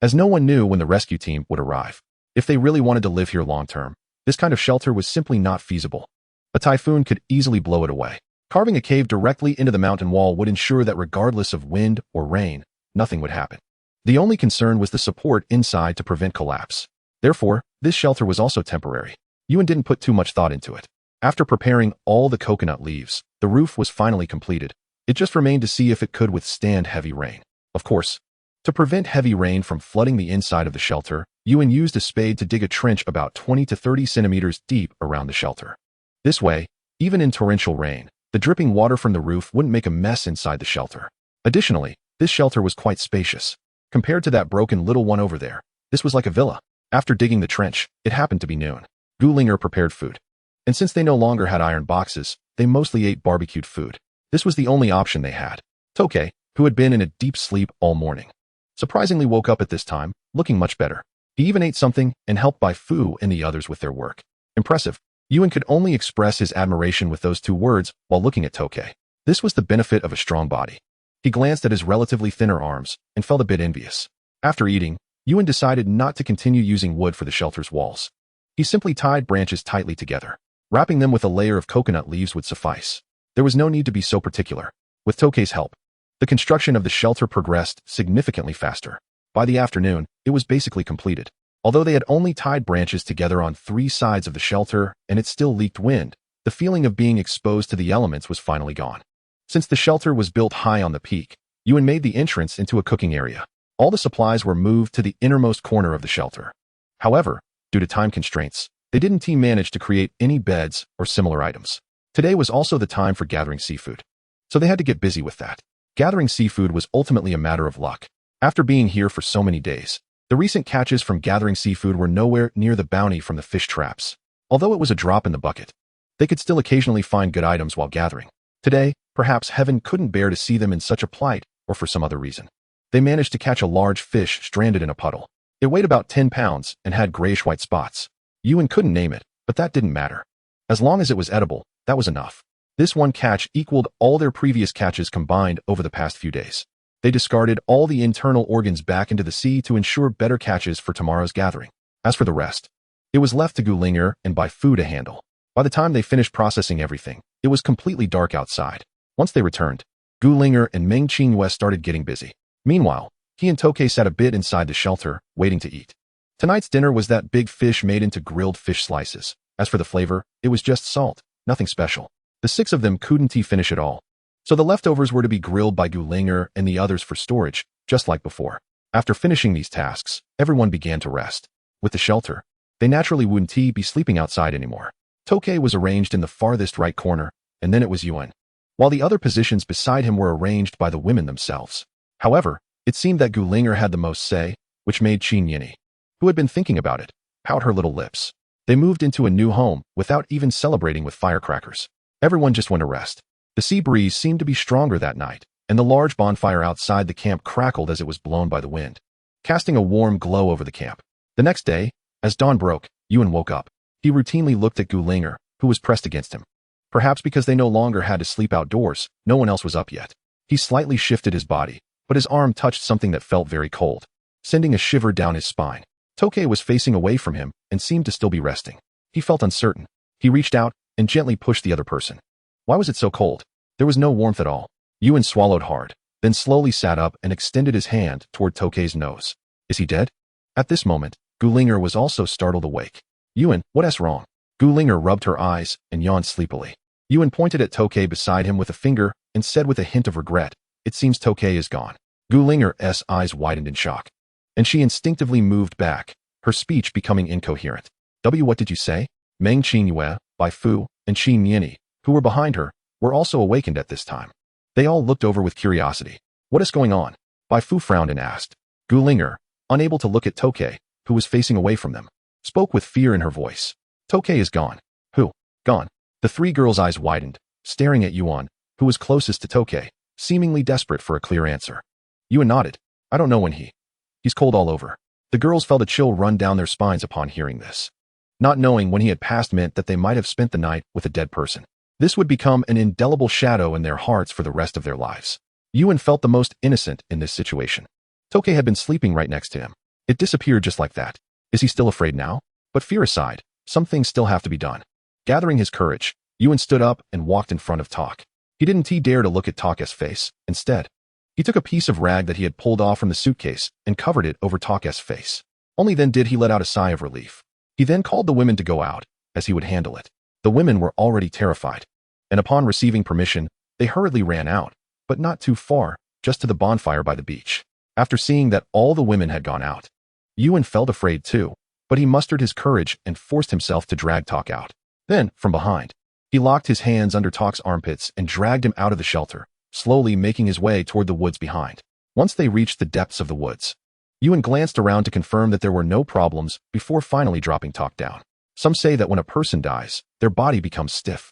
as no one knew when the rescue team would arrive. If they really wanted to live here long-term, this kind of shelter was simply not feasible. A typhoon could easily blow it away. Carving a cave directly into the mountain wall would ensure that regardless of wind or rain, nothing would happen. The only concern was the support inside to prevent collapse. Therefore, this shelter was also temporary. Yuan didn't put too much thought into it. After preparing all the coconut leaves, the roof was finally completed. It just remained to see if it could withstand heavy rain. Of course, to prevent heavy rain from flooding the inside of the shelter, Yuan used a spade to dig a trench about 20 to 30 centimeters deep around the shelter. This way, even in torrential rain, the dripping water from the roof wouldn't make a mess inside the shelter. Additionally, this shelter was quite spacious. Compared to that broken little one over there, this was like a villa. After digging the trench, it happened to be noon. Gu Linger prepared food. And since they no longer had iron boxes, they mostly ate barbecued food. This was the only option they had. Tokay, who had been in a deep sleep all morning, surprisingly woke up at this time, looking much better. He even ate something and helped Bai Fu and the others with their work. Impressive. Yuan could only express his admiration with those two words while looking at Tokay. This was the benefit of a strong body. He glanced at his relatively thinner arms and felt a bit envious. After eating, Yuan decided not to continue using wood for the shelter's walls. He simply tied branches tightly together. Wrapping them with a layer of coconut leaves would suffice. There was no need to be so particular. With Tokay's help, the construction of the shelter progressed significantly faster. By the afternoon, it was basically completed. Although they had only tied branches together on 3 sides of the shelter and it still leaked wind, the feeling of being exposed to the elements was finally gone. Since the shelter was built high on the peak, Yuan made the entrance into a cooking area. All the supplies were moved to the innermost corner of the shelter. However, due to time constraints, they didn't manage to create any beds or similar items. Today was also the time for gathering seafood, so they had to get busy with that. Gathering seafood was ultimately a matter of luck. After being here for so many days, the recent catches from gathering seafood were nowhere near the bounty from the fish traps. Although it was a drop in the bucket, they could still occasionally find good items while gathering. Today, perhaps heaven couldn't bear to see them in such a plight, or for some other reason. They managed to catch a large fish stranded in a puddle. It weighed about 10 pounds and had grayish-white spots. Yuan couldn't name it, but that didn't matter. As long as it was edible, that was enough. This one catch equaled all their previous catches combined over the past few days. They discarded all the internal organs back into the sea to ensure better catches for tomorrow's gathering. As for the rest, it was left to Gu Linger and Bai Fu to handle. By the time they finished processing everything, it was completely dark outside. Once they returned, Gu Linger and Meng Qingyue started getting busy. Meanwhile, he and Tokay sat a bit inside the shelter, waiting to eat. Tonight's dinner was that big fish made into grilled fish slices. As for the flavor, it was just salt, nothing special. The 6 of them couldn't finish it all. So the leftovers were to be grilled by Gu Linger and the others for storage, just like before. After finishing these tasks, everyone began to rest. With the shelter, they naturally wouldn't be sleeping outside anymore. Tokay was arranged in the farthest right corner, and then it was Yuan, while the other positions beside him were arranged by the women themselves. However, it seemed that Gu Linger had the most say, which made Qin Yini, who had been thinking about it, pout her little lips. They moved into a new home without even celebrating with firecrackers. Everyone just went to rest. The sea breeze seemed to be stronger that night, and the large bonfire outside the camp crackled as it was blown by the wind, casting a warm glow over the camp. The next day, as dawn broke, Yuan woke up. He routinely looked at Gu Linger, who was pressed against him. Perhaps because they no longer had to sleep outdoors, no one else was up yet. He slightly shifted his body, but his arm touched something that felt very cold, sending a shiver down his spine. Tokay was facing away from him and seemed to still be resting. He felt uncertain. He reached out and gently pushed the other person. Why was it so cold? There was no warmth at all. Yuan swallowed hard, then slowly sat up and extended his hand toward Tokay's nose. Is he dead? At this moment, Gu Linger was also startled awake. Yuan, what's wrong? Gu Linger rubbed her eyes and yawned sleepily. Yuan pointed at Tokay beside him with a finger and said with a hint of regret, it seems Tokay is gone. Gu Linger's eyes widened in shock, and she instinctively moved back, her speech becoming incoherent. What did you say? Meng Qingyue, Bai Fu, and Qin Yini, who were behind her, were also awakened at this time. They all looked over with curiosity. What is going on? Bai Fu frowned and asked. Gu Linger, unable to look at Tokay, who was facing away from them, spoke with fear in her voice. Tokay is gone. Who? Gone. The 3 girls' eyes widened, staring at Yuan, who was closest to Tokay, seemingly desperate for a clear answer. Yuan nodded. I don't know when he's cold all over. The girls felt a chill run down their spines upon hearing this. Not knowing when he had passed meant that they might have spent the night with a dead person. This would become an indelible shadow in their hearts for the rest of their lives. Yuan felt the most innocent in this situation. Tokay had been sleeping right next to him. It disappeared just like that. Is he still afraid now? But fear aside, some things still have to be done. Gathering his courage, Yuan stood up and walked in front of Tak. He didn't dare to look at Tak's face. Instead, he took a piece of rag that he had pulled off from the suitcase and covered it over Tak's face. Only then did he let out a sigh of relief. He then called the women to go out, as he would handle it. The women were already terrified, and upon receiving permission, they hurriedly ran out, but not too far, just to the bonfire by the beach. After seeing that all the women had gone out, Yuan felt afraid too, but he mustered his courage and forced himself to drag Tak out. Then, from behind, he locked his hands under Tak's armpits and dragged him out of the shelter, slowly making his way toward the woods behind. Once they reached the depths of the woods, Yuan glanced around to confirm that there were no problems before finally dropping Tak down. Some say that when a person dies, their body becomes stiff.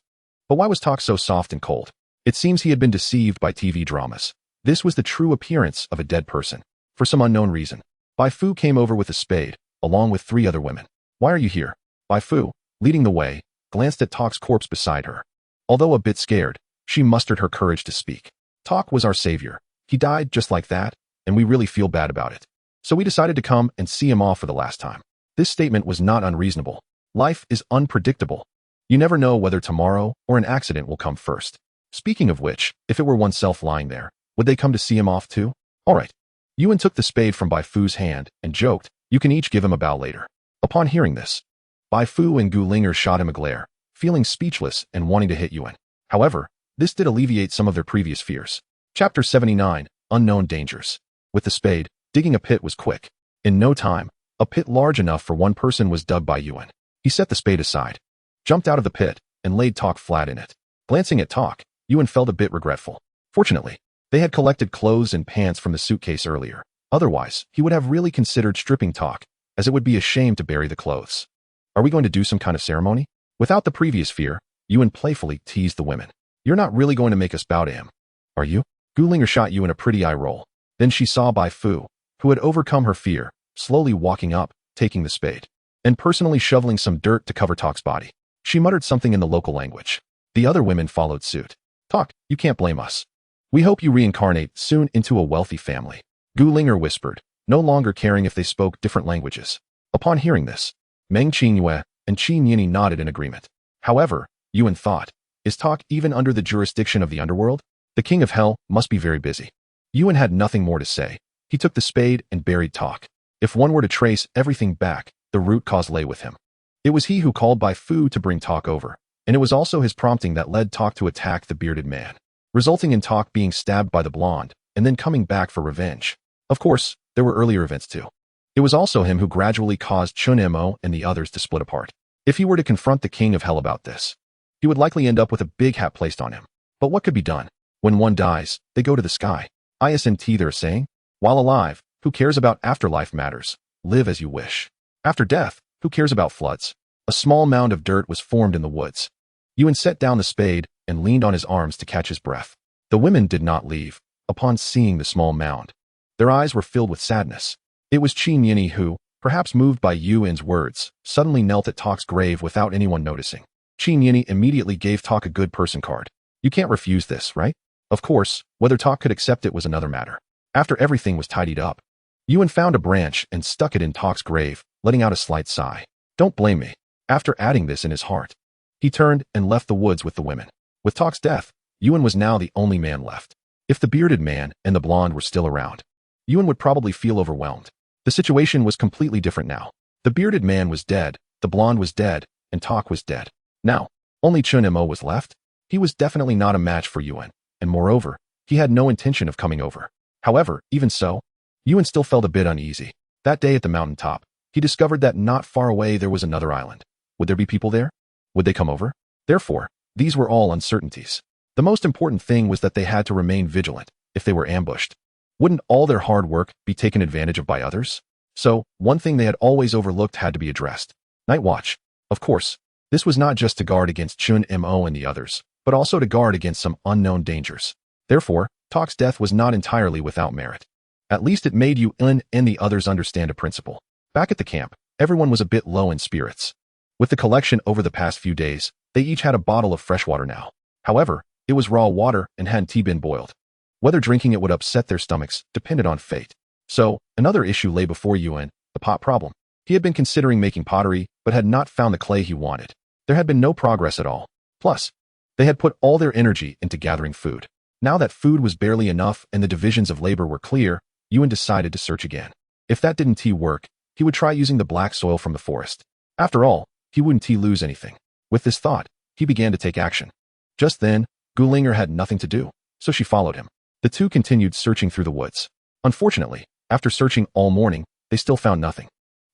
But why was Tak so soft and cold? It seems he had been deceived by TV dramas. This was the true appearance of a dead person. For some unknown reason, Bai Fu came over with a spade, along with 3 other women. Why are you here? Bai Fu, leading the way, glanced at Tak's corpse beside her. Although a bit scared, she mustered her courage to speak. Tak was our savior. He died just like that, and we really feel bad about it. So we decided to come and see him off for the last time. This statement was not unreasonable. Life is unpredictable. You never know whether tomorrow or an accident will come first. Speaking of which, if it were oneself lying there, would they come to see him off too? All right. Yuan took the spade from Bai Fu's hand and joked, you can each give him a bow later. Upon hearing this, Bai Fu and Gu Linger shot him a glare, feeling speechless and wanting to hit Yuan. However, this did alleviate some of their previous fears. Chapter 79, Unknown Dangers. With the spade, digging a pit was quick. In no time, a pit large enough for one person was dug by Yuan. He set the spade aside, jumped out of the pit, and laid Tak flat in it. Glancing at Tak, Yuan felt a bit regretful. Fortunately, they had collected clothes and pants from the suitcase earlier. Otherwise, he would have really considered stripping Tak, as it would be a shame to bury the clothes. Are we going to do some kind of ceremony? Without the previous fear, Yuan playfully teased the women. You're not really going to make us bow to him, are you? Gu Linger shot Yuan a pretty eye roll. Then she saw Bai Fu, who had overcome her fear, slowly walking up, taking the spade, and personally shoveling some dirt to cover Tak's body. She muttered something in the local language. The other women followed suit. Tak, you can't blame us. We hope you reincarnate soon into a wealthy family. Gu Linger whispered, no longer caring if they spoke different languages. Upon hearing this, Meng Qingyue and Qin Yini nodded in agreement. However, Yuan thought, is talk even under the jurisdiction of the underworld? The king of hell must be very busy. Yuan had nothing more to say. He took the spade and buried talk. If one were to trace everything back, the root cause lay with him. It was he who called Bai Fu to bring talk over, and it was also his prompting that led talk to attack the bearded man, resulting in talk being stabbed by the blonde, and then coming back for revenge. Of course, there were earlier events too. It was also him who gradually caused Chun Mo and the others to split apart. If he were to confront the king of hell about this, he would likely end up with a big hat placed on him. But what could be done? When one dies, they go to the sky. Isn't there a saying? While alive, who cares about afterlife matters? Live as you wish. After death, who cares about floods? A small mound of dirt was formed in the woods. Yuan set down the spade and leaned on his arms to catch his breath. The women did not leave. Upon seeing the small mound, their eyes were filled with sadness. It was Qin Yini who, perhaps moved by Yuan's words, suddenly knelt at Talk's grave without anyone noticing. Qin Yini immediately gave Talk a good person card. You can't refuse this, right? Of course, whether Talk could accept it was another matter. After everything was tidied up, Yuan found a branch and stuck it in Talk's grave, letting out a slight sigh. Don't blame me. After adding this in his heart, he turned and left the woods with the women. With Talk's death, Yuan was now the only man left. If the bearded man and the blonde were still around, Yuan would probably feel overwhelmed. The situation was completely different now. The bearded man was dead, the blonde was dead, and Talk was dead. Now, only Chun Mo was left. He was definitely not a match for Yuan, and moreover, he had no intention of coming over. However, even so, Yuan still felt a bit uneasy. That day at the mountain top, he discovered that not far away there was another island. Would there be people there? Would they come over? Therefore, these were all uncertainties. The most important thing was that they had to remain vigilant. If they were ambushed, wouldn't all their hard work be taken advantage of by others? So, one thing they had always overlooked had to be addressed. Night watch. Of course, this was not just to guard against Chun Mo and the others, but also to guard against some unknown dangers. Therefore, Talk's death was not entirely without merit. At least it made Yuan and the others understand a principle. Back at the camp, everyone was a bit low in spirits. With the collection over the past few days, they each had a bottle of fresh water now. However, it was raw water and hadn't been boiled. Whether drinking it would upset their stomachs depended on fate. So, another issue lay before Yuan, the pot problem. He had been considering making pottery, but had not found the clay he wanted. There had been no progress at all. Plus, they had put all their energy into gathering food. Now that food was barely enough and the divisions of labor were clear, Yuan decided to search again. If that didn't work, he would try using the black soil from the forest. After all, he wouldn't lose anything. With this thought, he began to take action. Just then, Gulinger had nothing to do, so she followed him. The two continued searching through the woods. Unfortunately, after searching all morning, they still found nothing.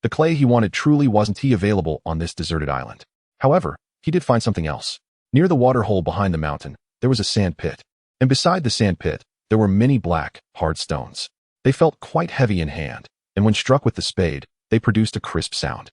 The clay he wanted truly wasn't available on this deserted island. However, he did find something else. Near the water hole behind the mountain, there was a sand pit. And beside the sand pit, there were many black, hard stones. They felt quite heavy in hand, and when struck with the spade, they produced a crisp sound.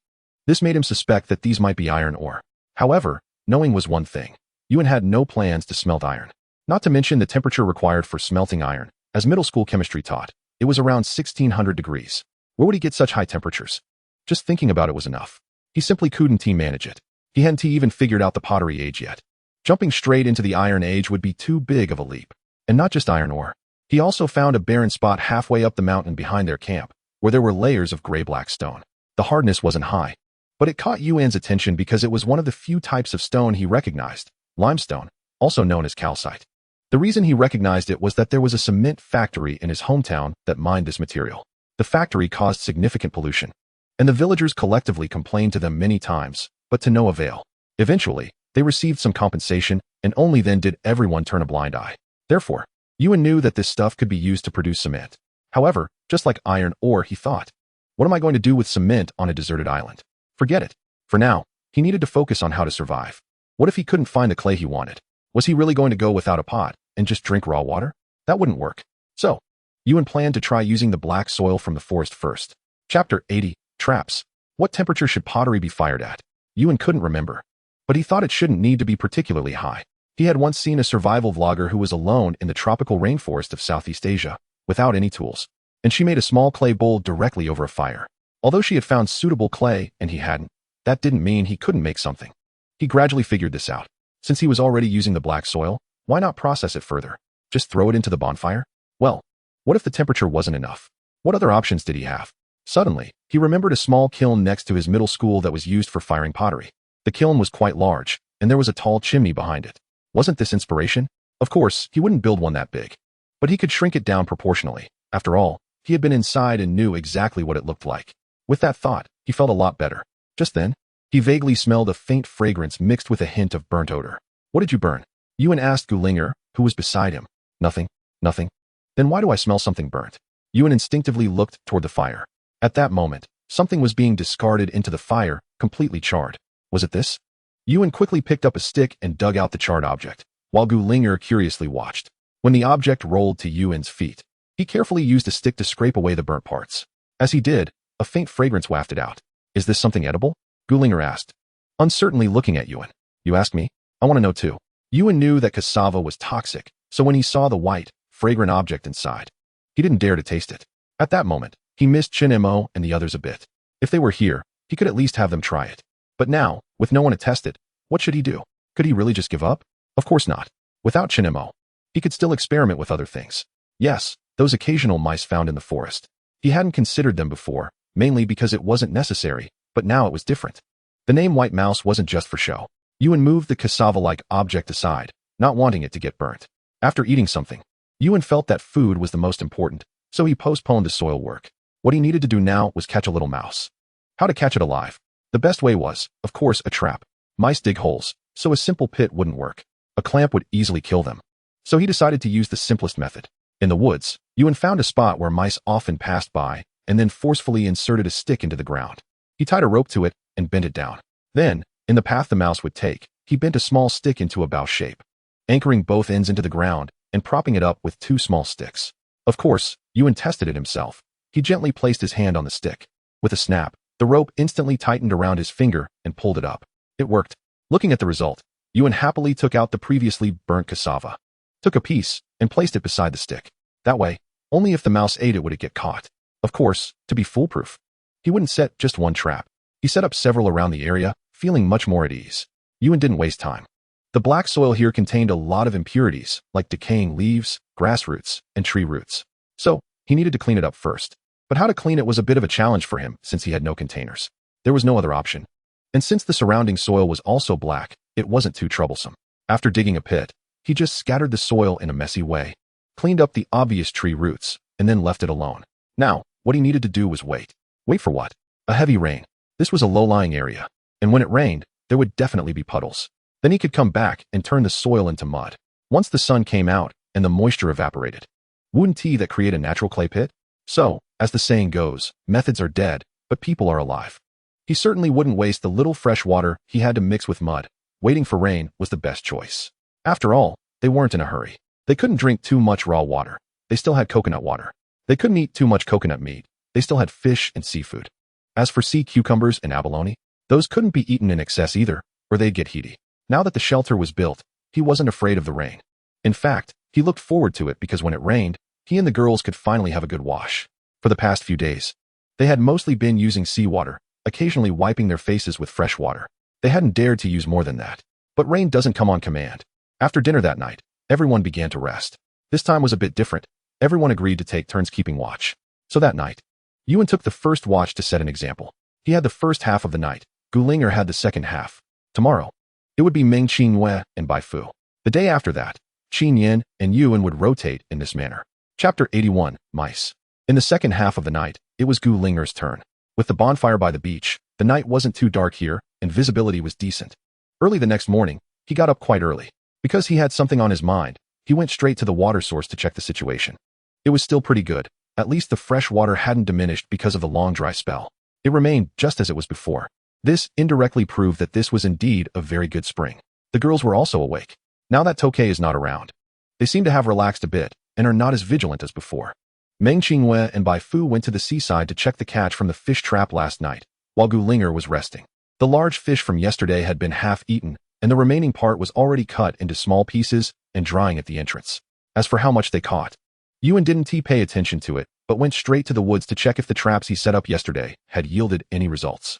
This made him suspect that these might be iron ore. However, knowing was one thing. Yuan had no plans to smelt iron. Not to mention the temperature required for smelting iron, as middle school chemistry taught. It was around 1600 degrees. Where would he get such high temperatures? Just thinking about it was enough. He simply couldn't manage it. He hadn't even figured out the pottery age yet. Jumping straight into the iron age would be too big of a leap. And not just iron ore. He also found a barren spot halfway up the mountain behind their camp, where there were layers of gray-black stone. The hardness wasn't high, but it caught Yuan's attention because it was one of the few types of stone he recognized, limestone, also known as calcite. The reason he recognized it was that there was a cement factory in his hometown that mined this material. The factory caused significant pollution, and the villagers collectively complained to them many times, but to no avail. Eventually, they received some compensation, and only then did everyone turn a blind eye. Therefore, Yuan knew that this stuff could be used to produce cement. However, just like iron ore, he thought, what am I going to do with cement on a deserted island? Forget it. For now, he needed to focus on how to survive. What if he couldn't find the clay he wanted? Was he really going to go without a pot and just drink raw water? That wouldn't work. So, Yuan planned to try using the black soil from the forest first. Chapter 80, Traps. What temperature should pottery be fired at? Yuan couldn't remember, but he thought it shouldn't need to be particularly high. He had once seen a survival vlogger who was alone in the tropical rainforest of Southeast Asia, without any tools, and she made a small clay bowl directly over a fire. Although she had found suitable clay and he hadn't, that didn't mean he couldn't make something. He gradually figured this out. Since he was already using the black soil, why not process it further? Just throw it into the bonfire? Well, what if the temperature wasn't enough? What other options did he have? Suddenly, he remembered a small kiln next to his middle school that was used for firing pottery. The kiln was quite large, and there was a tall chimney behind it. Wasn't this inspiration? Of course, he wouldn't build one that big, but he could shrink it down proportionally. After all, he had been inside and knew exactly what it looked like. With that thought, he felt a lot better. Just then, he vaguely smelled a faint fragrance mixed with a hint of burnt odor. What did you burn? Yuan asked Gulinger, who was beside him. Nothing. Nothing. Then why do I smell something burnt? Yuan instinctively looked toward the fire. At that moment, something was being discarded into the fire, completely charred. Was it this? Yuan quickly picked up a stick and dug out the charred object, while Gulinger curiously watched. When the object rolled to Yuan's feet, he carefully used a stick to scrape away the burnt parts. As he did, a faint fragrance wafted out. Is this something edible? Gulinger asked, uncertainly looking at Yuan. You ask me? I want to know too. Yuan knew that cassava was toxic, so when he saw the white, fragrant object inside, he didn't dare to taste it. At that moment, he missed Chen Mo and the others a bit. If they were here, he could at least have them try it. But now, with no one to test it, what should he do? Could he really just give up? Of course not. Without Chen Mo, he could still experiment with other things. Yes, those occasional mice found in the forest. He hadn't considered them before, mainly because it wasn't necessary, but now it was different. The name White Mouse wasn't just for show. Yuan moved the cassava-like object aside, not wanting it to get burnt. After eating something, Yuan felt that food was the most important, so he postponed the soil work. What he needed to do now was catch a little mouse. How to catch it alive? The best way was, of course, a trap. Mice dig holes, so a simple pit wouldn't work. A clamp would easily kill them. So he decided to use the simplest method. In the woods, Yuan found a spot where mice often passed by, and then forcefully inserted a stick into the ground. He tied a rope to it and bent it down. Then, in the path the mouse would take, he bent a small stick into a bow shape, anchoring both ends into the ground and propping it up with two small sticks. Of course, Yuan tested it himself. He gently placed his hand on the stick. With a snap, the rope instantly tightened around his finger and pulled it up. It worked. Looking at the result, Yuan happily took out the previously burnt cassava, took a piece, and placed it beside the stick. That way, only if the mouse ate it would it get caught. Of course, to be foolproof, he wouldn't set just one trap. He set up several around the area, feeling much more at ease. Yuan didn't waste time. The black soil here contained a lot of impurities, like decaying leaves, grass roots, and tree roots. So, he needed to clean it up first. But how to clean it was a bit of a challenge for him since he had no containers. There was no other option. And since the surrounding soil was also black, it wasn't too troublesome. After digging a pit, he just scattered the soil in a messy way, cleaned up the obvious tree roots, and then left it alone. Now, what he needed to do was wait. Wait for what? A heavy rain. This was a low-lying area, and when it rained, there would definitely be puddles. Then he could come back and turn the soil into mud. Once the sun came out and the moisture evaporated, wouldn't he that create a natural clay pit? So, as the saying goes, methods are dead, but people are alive. He certainly wouldn't waste the little fresh water he had to mix with mud. Waiting for rain was the best choice. After all, they weren't in a hurry. They couldn't drink too much raw water. They still had coconut water. They couldn't eat too much coconut meat. They still had fish and seafood. As for sea cucumbers and abalone, those couldn't be eaten in excess either, or they'd get heaty. Now that the shelter was built, he wasn't afraid of the rain. In fact, he looked forward to it because when it rained, he and the girls could finally have a good wash. For the past few days, they had mostly been using seawater, occasionally wiping their faces with fresh water. They hadn't dared to use more than that. But rain doesn't come on command. After dinner that night, everyone began to rest. This time was a bit different. Everyone agreed to take turns keeping watch. So that night, Yuan took the first watch to set an example. He had the first half of the night. Gulinger had the second half. Tomorrow, it would be Meng Qingyue and Bai Fu. The day after that, Qin Yin and Yuan would rotate in this manner. Chapter 81, Mice. In the second half of the night, it was Gulinger's turn. With the bonfire by the beach, the night wasn't too dark here, and visibility was decent. Early the next morning, he got up quite early. Because he had something on his mind, he went straight to the water source to check the situation. It was still pretty good. At least the fresh water hadn't diminished because of the long dry spell. It remained just as it was before. This indirectly proved that this was indeed a very good spring. The girls were also awake. Now that Tokay is not around, they seem to have relaxed a bit and are not as vigilant as before. Meng Qingyue and Bai Fu went to the seaside to check the catch from the fish trap last night, while Gulinger was resting. The large fish from yesterday had been half eaten, and the remaining part was already cut into small pieces and drying at the entrance. As for how much they caught, Yuan didn't pay attention to it, but went straight to the woods to check if the traps he set up yesterday had yielded any results.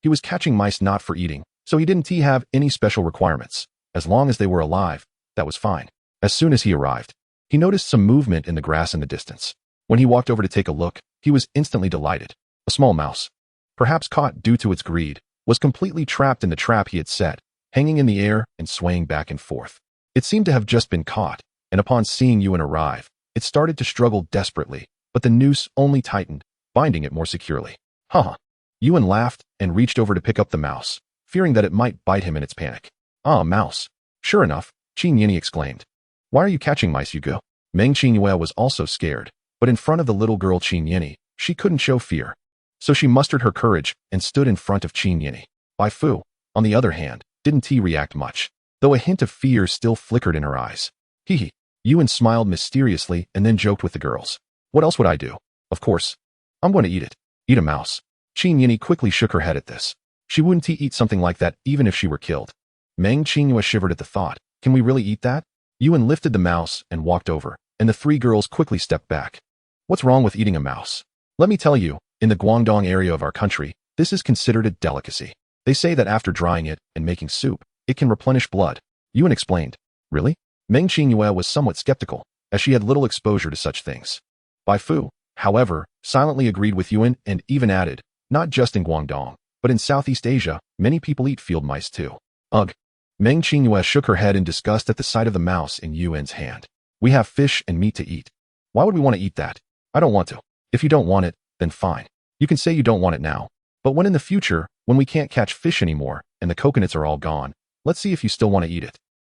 He was catching mice not for eating, so he didn't have any special requirements. As long as they were alive, that was fine. As soon as he arrived, he noticed some movement in the grass in the distance. When he walked over to take a look, he was instantly delighted. A small mouse, perhaps caught due to its greed, was completely trapped in the trap he had set, hanging in the air and swaying back and forth. It seemed to have just been caught, and upon seeing Yuan arrive, it started to struggle desperately, but the noose only tightened, binding it more securely. Haha. Yuan laughed and reached over to pick up the mouse, fearing that it might bite him in its panic. Ah, mouse. Sure enough, Qin Yini exclaimed. Why are you catching mice, you go? Meng Qingyue was also scared, but in front of the little girl Qin Yini, she couldn't show fear. So she mustered her courage and stood in front of Qin Yini. Bai Fu, on the other hand, didn't react much, though a hint of fear still flickered in her eyes. Hee. Yuan smiled mysteriously and then joked with the girls. What else would I do? Of course. I'm going to eat it. Eat a mouse. Qin Yini quickly shook her head at this. She wouldn't eat something like that even if she were killed. Meng Qingyue shivered at the thought. Can we really eat that? Yuan lifted the mouse and walked over, and the three girls quickly stepped back. What's wrong with eating a mouse? Let me tell you, in the Guangdong area of our country, this is considered a delicacy. They say that after drying it and making soup, it can replenish blood. Yuan explained. Really? Meng Qingyue was somewhat skeptical, as she had little exposure to such things. Bai Fu, however, silently agreed with Yuan and even added, not just in Guangdong, but in Southeast Asia, many people eat field mice too. Ugh. Meng Qingyue shook her head in disgust at the sight of the mouse in Yuan's hand. We have fish and meat to eat. Why would we want to eat that? I don't want to. If you don't want it, then fine. You can say you don't want it now. But when in the future, when we can't catch fish anymore and the coconuts are all gone, let's see if you still want to eat it.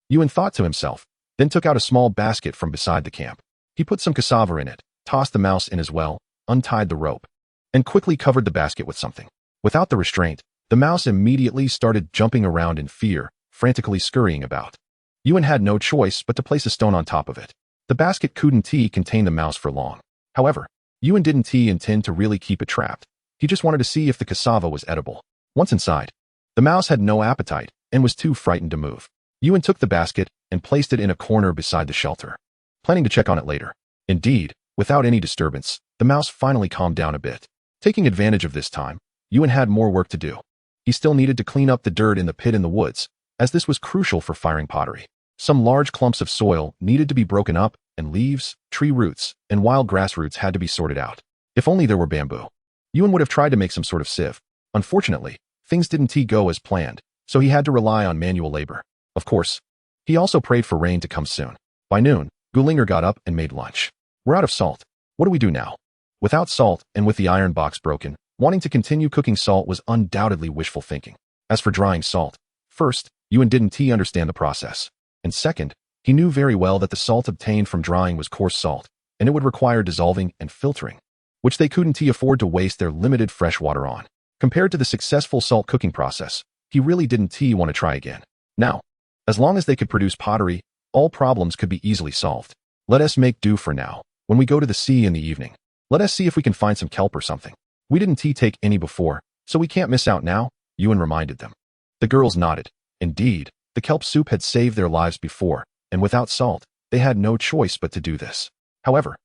Yuan thought to himself, then took out a small basket from beside the camp. He put some cassava in it, tossed the mouse in as well, untied the rope, and quickly covered the basket with something. Without the restraint, the mouse immediately started jumping around in fear, frantically scurrying about. Yuan had no choice but to place a stone on top of it. The basket couldn't contain the mouse for long. However, Yuan didn't intend to really keep it trapped. He just wanted to see if the cassava was edible. Once inside, the mouse had no appetite and was too frightened to move. Yuan took the basket and placed it in a corner beside the shelter, planning to check on it later. Indeed, without any disturbance, the mouse finally calmed down a bit. Taking advantage of this time, Yuan had more work to do. He still needed to clean up the dirt in the pit in the woods, as this was crucial for firing pottery. Some large clumps of soil needed to be broken up, and leaves, tree roots, and wild grass roots had to be sorted out. If only there were bamboo. Yuan would have tried to make some sort of sieve. Unfortunately, things didn't go as planned, so he had to rely on manual labor. Of course, he also prayed for rain to come soon. By noon, Gulinger got up and made lunch. We're out of salt. What do we do now? Without salt and with the iron box broken, wanting to continue cooking salt was undoubtedly wishful thinking. As for drying salt, first, Yuan didn't understand the process. And second, he knew very well that the salt obtained from drying was coarse salt, and it would require dissolving and filtering, which they couldn't afford to waste their limited fresh water on. Compared to the successful salt cooking process, he really didn't want to try again. Now, as long as they could produce pottery, all problems could be easily solved. Let us make do for now. When we go to the sea in the evening, let us see if we can find some kelp or something. We didn't take any before, so we can't miss out now, Yuan reminded them. The girls nodded. Indeed, the kelp soup had saved their lives before, and without salt, they had no choice but to do this. However,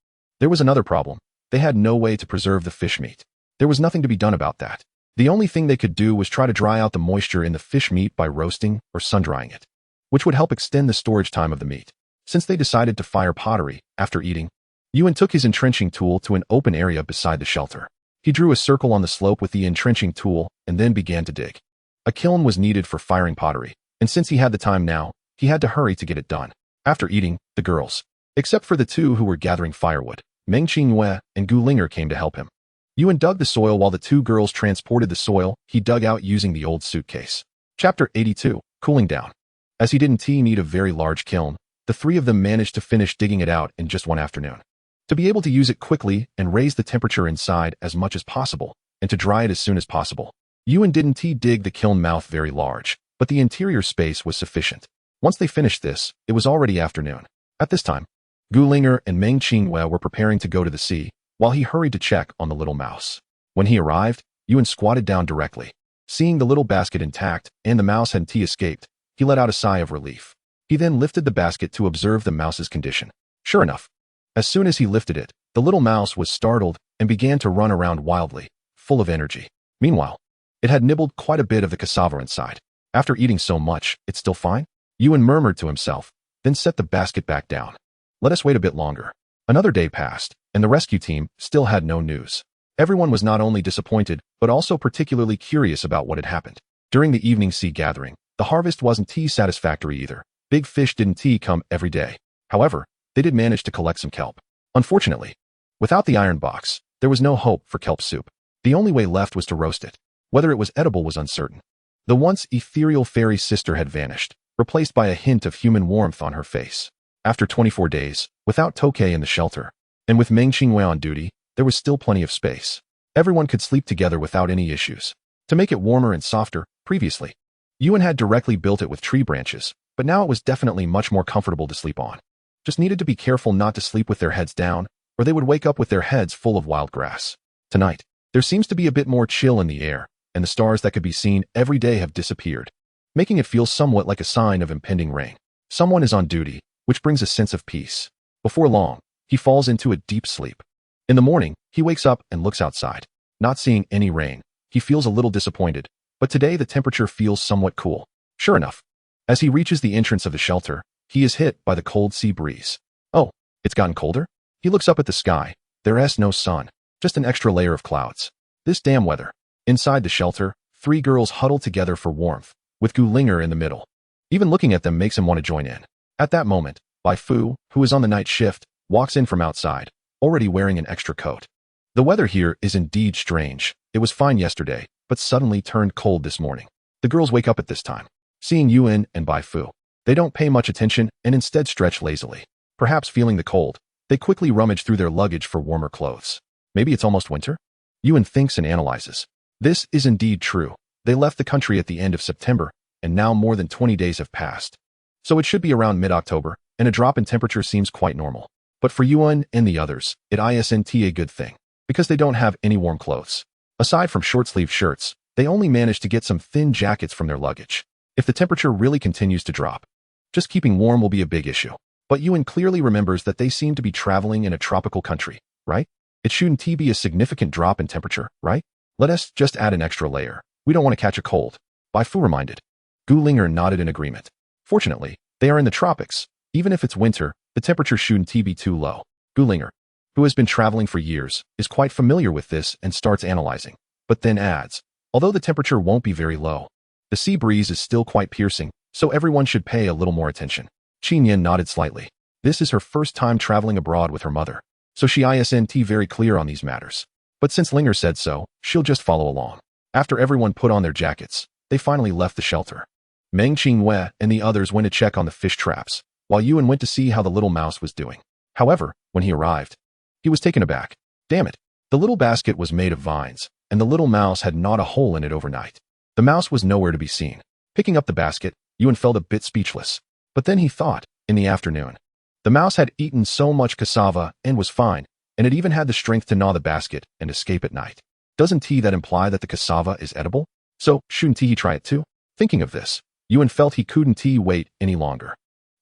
there was another problem. They had no way to preserve the fish meat. There was nothing to be done about that. The only thing they could do was try to dry out the moisture in the fish meat by roasting or sun-drying it, which would help extend the storage time of the meat. Since they decided to fire pottery after eating, Yuan took his entrenching tool to an open area beside the shelter. He drew a circle on the slope with the entrenching tool and then began to dig. A kiln was needed for firing pottery, and since he had the time now, he had to hurry to get it done. After eating, the girls, except for the two who were gathering firewood, Meng Qingyue and Gu Linger, came to help him. Yuan dug the soil while the two girls transported the soil he dug out using the old suitcase. Chapter 82, Cooling Down. As he didn't need a very large kiln, the three of them managed to finish digging it out in just one afternoon. To be able to use it quickly and raise the temperature inside as much as possible, and to dry it as soon as possible, Yuan didn't dig the kiln mouth very large, but the interior space was sufficient. Once they finished this, it was already afternoon. At this time, Gu Linger and Meng Qingyue were preparing to go to the sea, while he hurried to check on the little mouse. When he arrived, Yuan squatted down directly. Seeing the little basket intact and the mouse hadn't escaped, he let out a sigh of relief. He then lifted the basket to observe the mouse's condition. Sure enough, as soon as he lifted it, the little mouse was startled and began to run around wildly, full of energy. Meanwhile, it had nibbled quite a bit of the cassava inside. After eating so much, it's still fine? Yuan murmured to himself, then set the basket back down. Let us wait a bit longer. Another day passed, and the rescue team still had no news. Everyone was not only disappointed, but also particularly curious about what had happened. During the evening sea gathering, The harvest wasn't too satisfactory either. Big fish didn't come every day. However, they did manage to collect some kelp. Unfortunately, without the iron box, there was no hope for kelp soup. The only way left was to roast it. Whether it was edible was uncertain. The once ethereal fairy sister had vanished, replaced by a hint of human warmth on her face. After 24 days, without Tokay in the shelter, and with Meng Qingwei on duty, there was still plenty of space. Everyone could sleep together without any issues. To make it warmer and softer, previously, Yuan had directly built it with tree branches, but now it was definitely much more comfortable to sleep on. Just needed to be careful not to sleep with their heads down, or they would wake up with their heads full of wild grass. Tonight, there seems to be a bit more chill in the air, and the stars that could be seen every day have disappeared, making it feel somewhat like a sign of impending rain. Someone is on duty, which brings a sense of peace. Before long, he falls into a deep sleep. In the morning, he wakes up and looks outside. Not seeing any rain, he feels a little disappointed, but today the temperature feels somewhat cool. Sure enough, as he reaches the entrance of the shelter, he is hit by the cold sea breeze. Oh, it's gotten colder? He looks up at the sky. There's no sun, just an extra layer of clouds. This damn weather. Inside the shelter, 3 girls huddle together for warmth, with Gu Linger in the middle. Even looking at them makes him want to join in. At that moment, Bai Fu, who is on the night shift, walks in from outside, already wearing an extra coat. The weather here is indeed strange. It was fine yesterday, but suddenly turned cold this morning. The girls wake up at this time, seeing Yuan and Bai Fu. They don't pay much attention and instead stretch lazily. Perhaps feeling the cold, they quickly rummage through their luggage for warmer clothes. Maybe it's almost winter? Yuan thinks and analyzes. This is indeed true. They left the country at the end of September, and now more than 20 days have passed. So it should be around mid-October, and a drop in temperature seems quite normal. But for Yuan and the others, it isn't a good thing, because they don't have any warm clothes. Aside from short-sleeve shirts, they only manage to get some thin jackets from their luggage. If the temperature really continues to drop, just keeping warm will be a big issue. But Yuan clearly remembers that they seem to be traveling in a tropical country, right? It shouldn't be a significant drop in temperature, right? Let us just add an extra layer. We don't want to catch a cold. Bai Fu reminded. Gu Linger nodded in agreement. Fortunately, they are in the tropics. Even if it's winter, the temperature shouldn't be too low. Gu Linger, who has been traveling for years, is quite familiar with this and starts analyzing, but then adds, although the temperature won't be very low, the sea breeze is still quite piercing, so everyone should pay a little more attention. Qin Yan nodded slightly. This is her first time traveling abroad with her mother, so she isn't very clear on these matters. But since Linger said so, she'll just follow along. After everyone put on their jackets, they finally left the shelter. Meng Qingwei and the others went to check on the fish traps, while Yuan went to see how the little mouse was doing. However, when he arrived, he was taken aback. Damn it. The little basket was made of vines, and the little mouse had gnawed a hole in it overnight. The mouse was nowhere to be seen. Picking up the basket, Yuan felt a bit speechless. But then he thought, in the afternoon, the mouse had eaten so much cassava and was fine, and it even had the strength to gnaw the basket and escape at night. Doesn't that imply that the cassava is edible? So, shouldn't he try it too? Thinking of this, Yuan felt he couldn't wait any longer.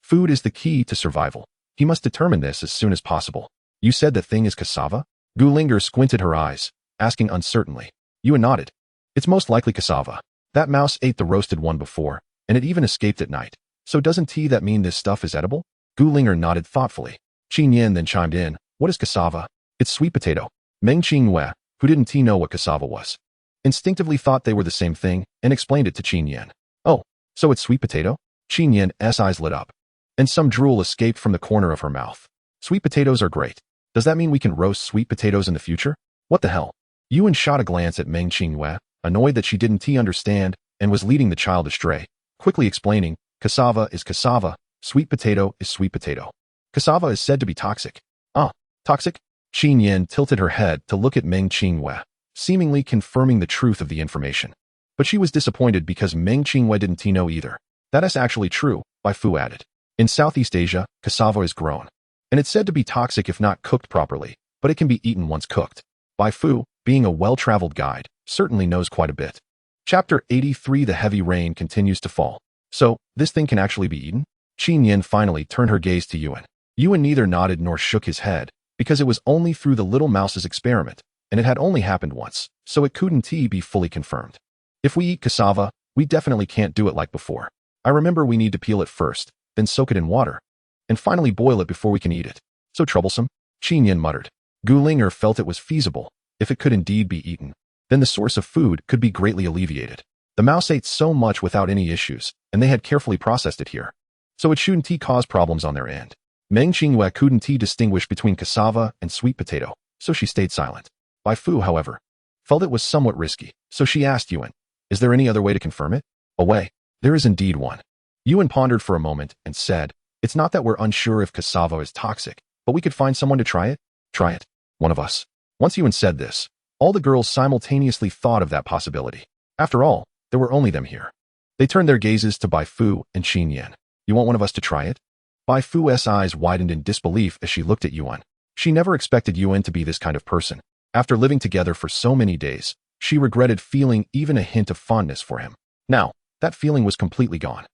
Food is the key to survival. He must determine this as soon as possible. You said the thing is cassava? Gu Linger squinted her eyes, asking uncertainly. Yuan nodded. It's most likely cassava. That mouse ate the roasted one before, and it even escaped at night. So doesn't that mean this stuff is edible? Gu Linger nodded thoughtfully. Qin Yan then chimed in. What is cassava? It's sweet potato. Meng Qingwei, who didn't know what cassava was, instinctively thought they were the same thing and explained it to Qin Yan. Oh, so it's sweet potato? Qin Yan's eyes lit up, and some drool escaped from the corner of her mouth. Sweet potatoes are great. Does that mean we can roast sweet potatoes in the future? What the hell? Yuan shot a glance at Meng Qingwei, annoyed that she didn't understand and was leading the child astray, quickly explaining, cassava is cassava, sweet potato is sweet potato. Cassava is said to be toxic. Ah, toxic? Qin Yan tilted her head to look at Meng Qingwei, seemingly confirming the truth of the information. But she was disappointed because Meng Qingwei didn't know either. That is actually true, Bai Fu added. In Southeast Asia, cassava is grown, and it's said to be toxic if not cooked properly, but it can be eaten once cooked. Bai Fu, being a well-traveled guide, certainly knows quite a bit. Chapter 83. The heavy rain continues to fall. So, this thing can actually be eaten? Qin Yan finally turned her gaze to Yuan. Yuan neither nodded nor shook his head, because it was only through the little mouse's experiment, and it had only happened once, so it couldn't be fully confirmed. If we eat cassava, we definitely can't do it like before. I remember we need to peel it first, then soak it in water, and finally boil it before we can eat it. So troublesome, Qin Yan muttered. Gu Linger felt it was feasible. If it could indeed be eaten, then the source of food could be greatly alleviated. The mouse ate so much without any issues, and they had carefully processed it here. So it shouldn't cause problems on their end. Meng Qingyue couldn't distinguish between cassava and sweet potato, so she stayed silent. Bai Fu, however, felt it was somewhat risky, so she asked Yuan, "Is there any other way to confirm it?" "A way. There is indeed one." Yuan pondered for a moment and said, "It's not that we're unsure if cassava is toxic, but we could find someone to try it." "Try it? One of us?" Once Yuan said this, all the girls simultaneously thought of that possibility. After all, there were only them here. They turned their gazes to Bai Fu and Qin Yan. "You want one of us to try it?" Bai Fu's eyes widened in disbelief as she looked at Yuan. She never expected Yuan to be this kind of person. After living together for so many days, she regretted feeling even a hint of fondness for him. Now, that feeling was completely gone.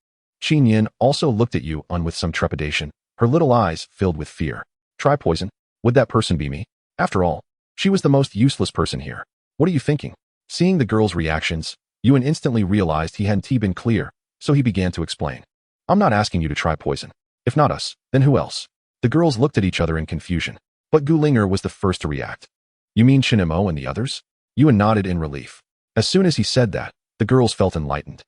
Qin Yan also looked at Yuan with some trepidation, her little eyes filled with fear. "Try poison? Would that person be me? After all, she was the most useless person here. What are you thinking?" Seeing the girls' reactions, Yuan instantly realized he hadn't been clear, so he began to explain. "I'm not asking you to try poison. If not us, then who else?" The girls looked at each other in confusion, but Gulinger was the first to react. "You mean Shinemo and the others?" Yuan nodded in relief. As soon as he said that, the girls felt enlightened.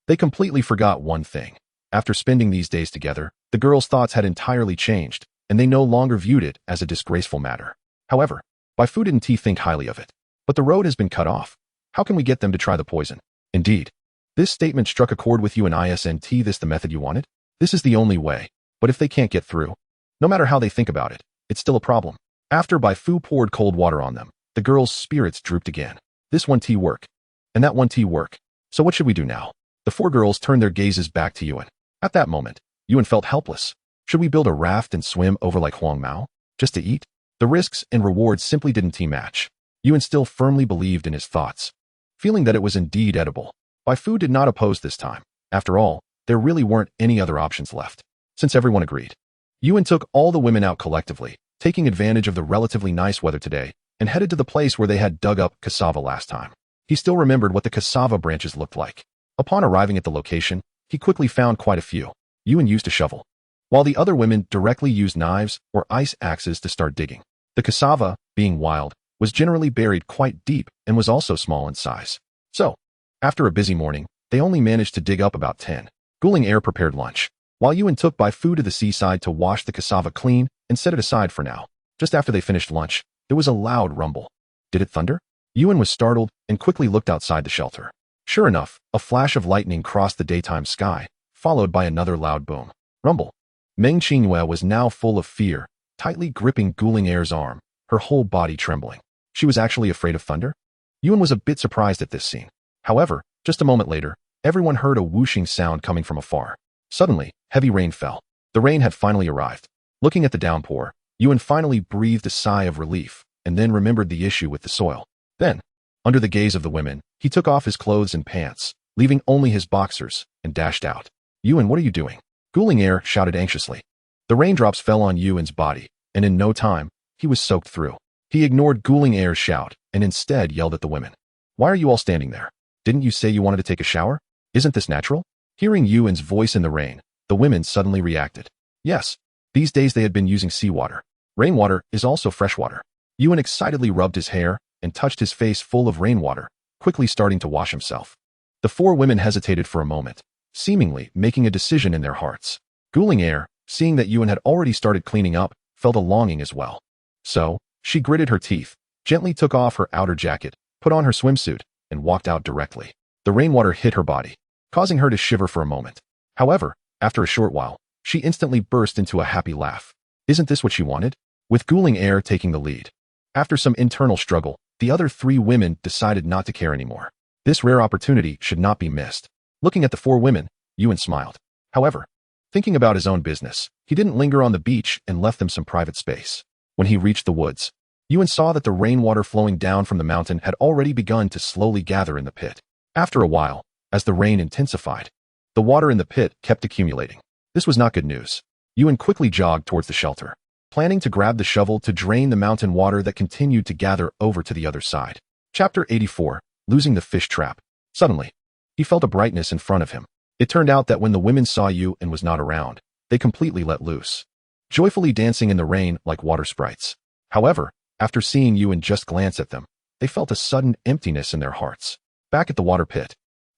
They completely forgot one thing. After spending these days together, the girls' thoughts had entirely changed, and they no longer viewed it as a disgraceful matter. However, Bai Fu didn't think highly of it. "But the road has been cut off. How can we get them to try the poison?" "Indeed. This statement struck a chord with you, and isn't this the method you wanted? This is the only way. But if they can't get through, no matter how they think about it, it's still a problem." After Bai Fu poured cold water on them, the girls' spirits drooped again. This one tea work, and that one tea work. So what should we do now? The four girls turned their gazes back to Yuan. At that moment, Yuan felt helpless. Should we build a raft and swim over like Huang Mao? Just to eat? The risks and rewards simply didn't match. Yuan still firmly believed in his thoughts. Feeling that it was indeed edible, Bai Fu did not oppose this time. After all, there really weren't any other options left. Since everyone agreed, Yuan took all the women out collectively, taking advantage of the relatively nice weather today, and headed to the place where they had dug up cassava last time. He still remembered what the cassava branches looked like. Upon arriving at the location, he quickly found quite a few. Yuan used a shovel, while the other women directly used knives or ice axes to start digging. The cassava, being wild, was generally buried quite deep and was also small in size. So, after a busy morning, they only managed to dig up about 10. Guling Air prepared lunch, while Yuan took Bai Fu to the seaside to wash the cassava clean and set it aside for now. Just after they finished lunch, there was a loud rumble. Did it thunder? Yuan was startled and quickly looked outside the shelter. Sure enough, a flash of lightning crossed the daytime sky, followed by another loud boom. Rumble. Meng Qingyue was now full of fear, tightly gripping Guling Air's arm, her whole body trembling. She was actually afraid of thunder? Yuan was a bit surprised at this scene. However, just a moment later, everyone heard a whooshing sound coming from afar. Suddenly, heavy rain fell. The rain had finally arrived. Looking at the downpour, Yuan finally breathed a sigh of relief, and then remembered the issue with the soil. Then, under the gaze of the women, he took off his clothes and pants, leaving only his boxers, and dashed out. "Yuan, what are you doing?" Guling Air shouted anxiously. The raindrops fell on Yuan's body, and in no time, he was soaked through. He ignored Guling Air's shout, and instead yelled at the women. "Why are you all standing there? Didn't you say you wanted to take a shower? Isn't this natural?" Hearing Yuan's voice in the rain, the women suddenly reacted. Yes, these days they had been using seawater. Rainwater is also freshwater. Yuan excitedly rubbed his hair and touched his face full of rainwater, quickly starting to wash himself. The four women hesitated for a moment, seemingly making a decision in their hearts. Guling Air, seeing that Yuan had already started cleaning up, felt a longing as well. So, she gritted her teeth, gently took off her outer jacket, put on her swimsuit, and walked out directly. The rainwater hit her body, causing her to shiver for a moment. However, after a short while, she instantly burst into a happy laugh. Isn't this what she wanted? With Guling Air taking the lead. After some internal struggle, the other three women decided not to care anymore. This rare opportunity should not be missed. Looking at the four women, Yuan smiled. However, thinking about his own business, he didn't linger on the beach and left them some private space. When he reached the woods, Yuan saw that the rainwater flowing down from the mountain had already begun to slowly gather in the pit. After a while, as the rain intensified, the water in the pit kept accumulating. This was not good news. Yuan quickly jogged towards the shelter, planning to grab the shovel to drain the mountain water that continued to gather over to the other side. Chapter 84, Losing the Fish Trap. Suddenly, he felt a brightness in front of him. It turned out that when the women saw Yuan was not around, they completely let loose, joyfully dancing in the rain like water sprites. However, after seeing Yuan just glance at them, they felt a sudden emptiness in their hearts. Back at the water pit,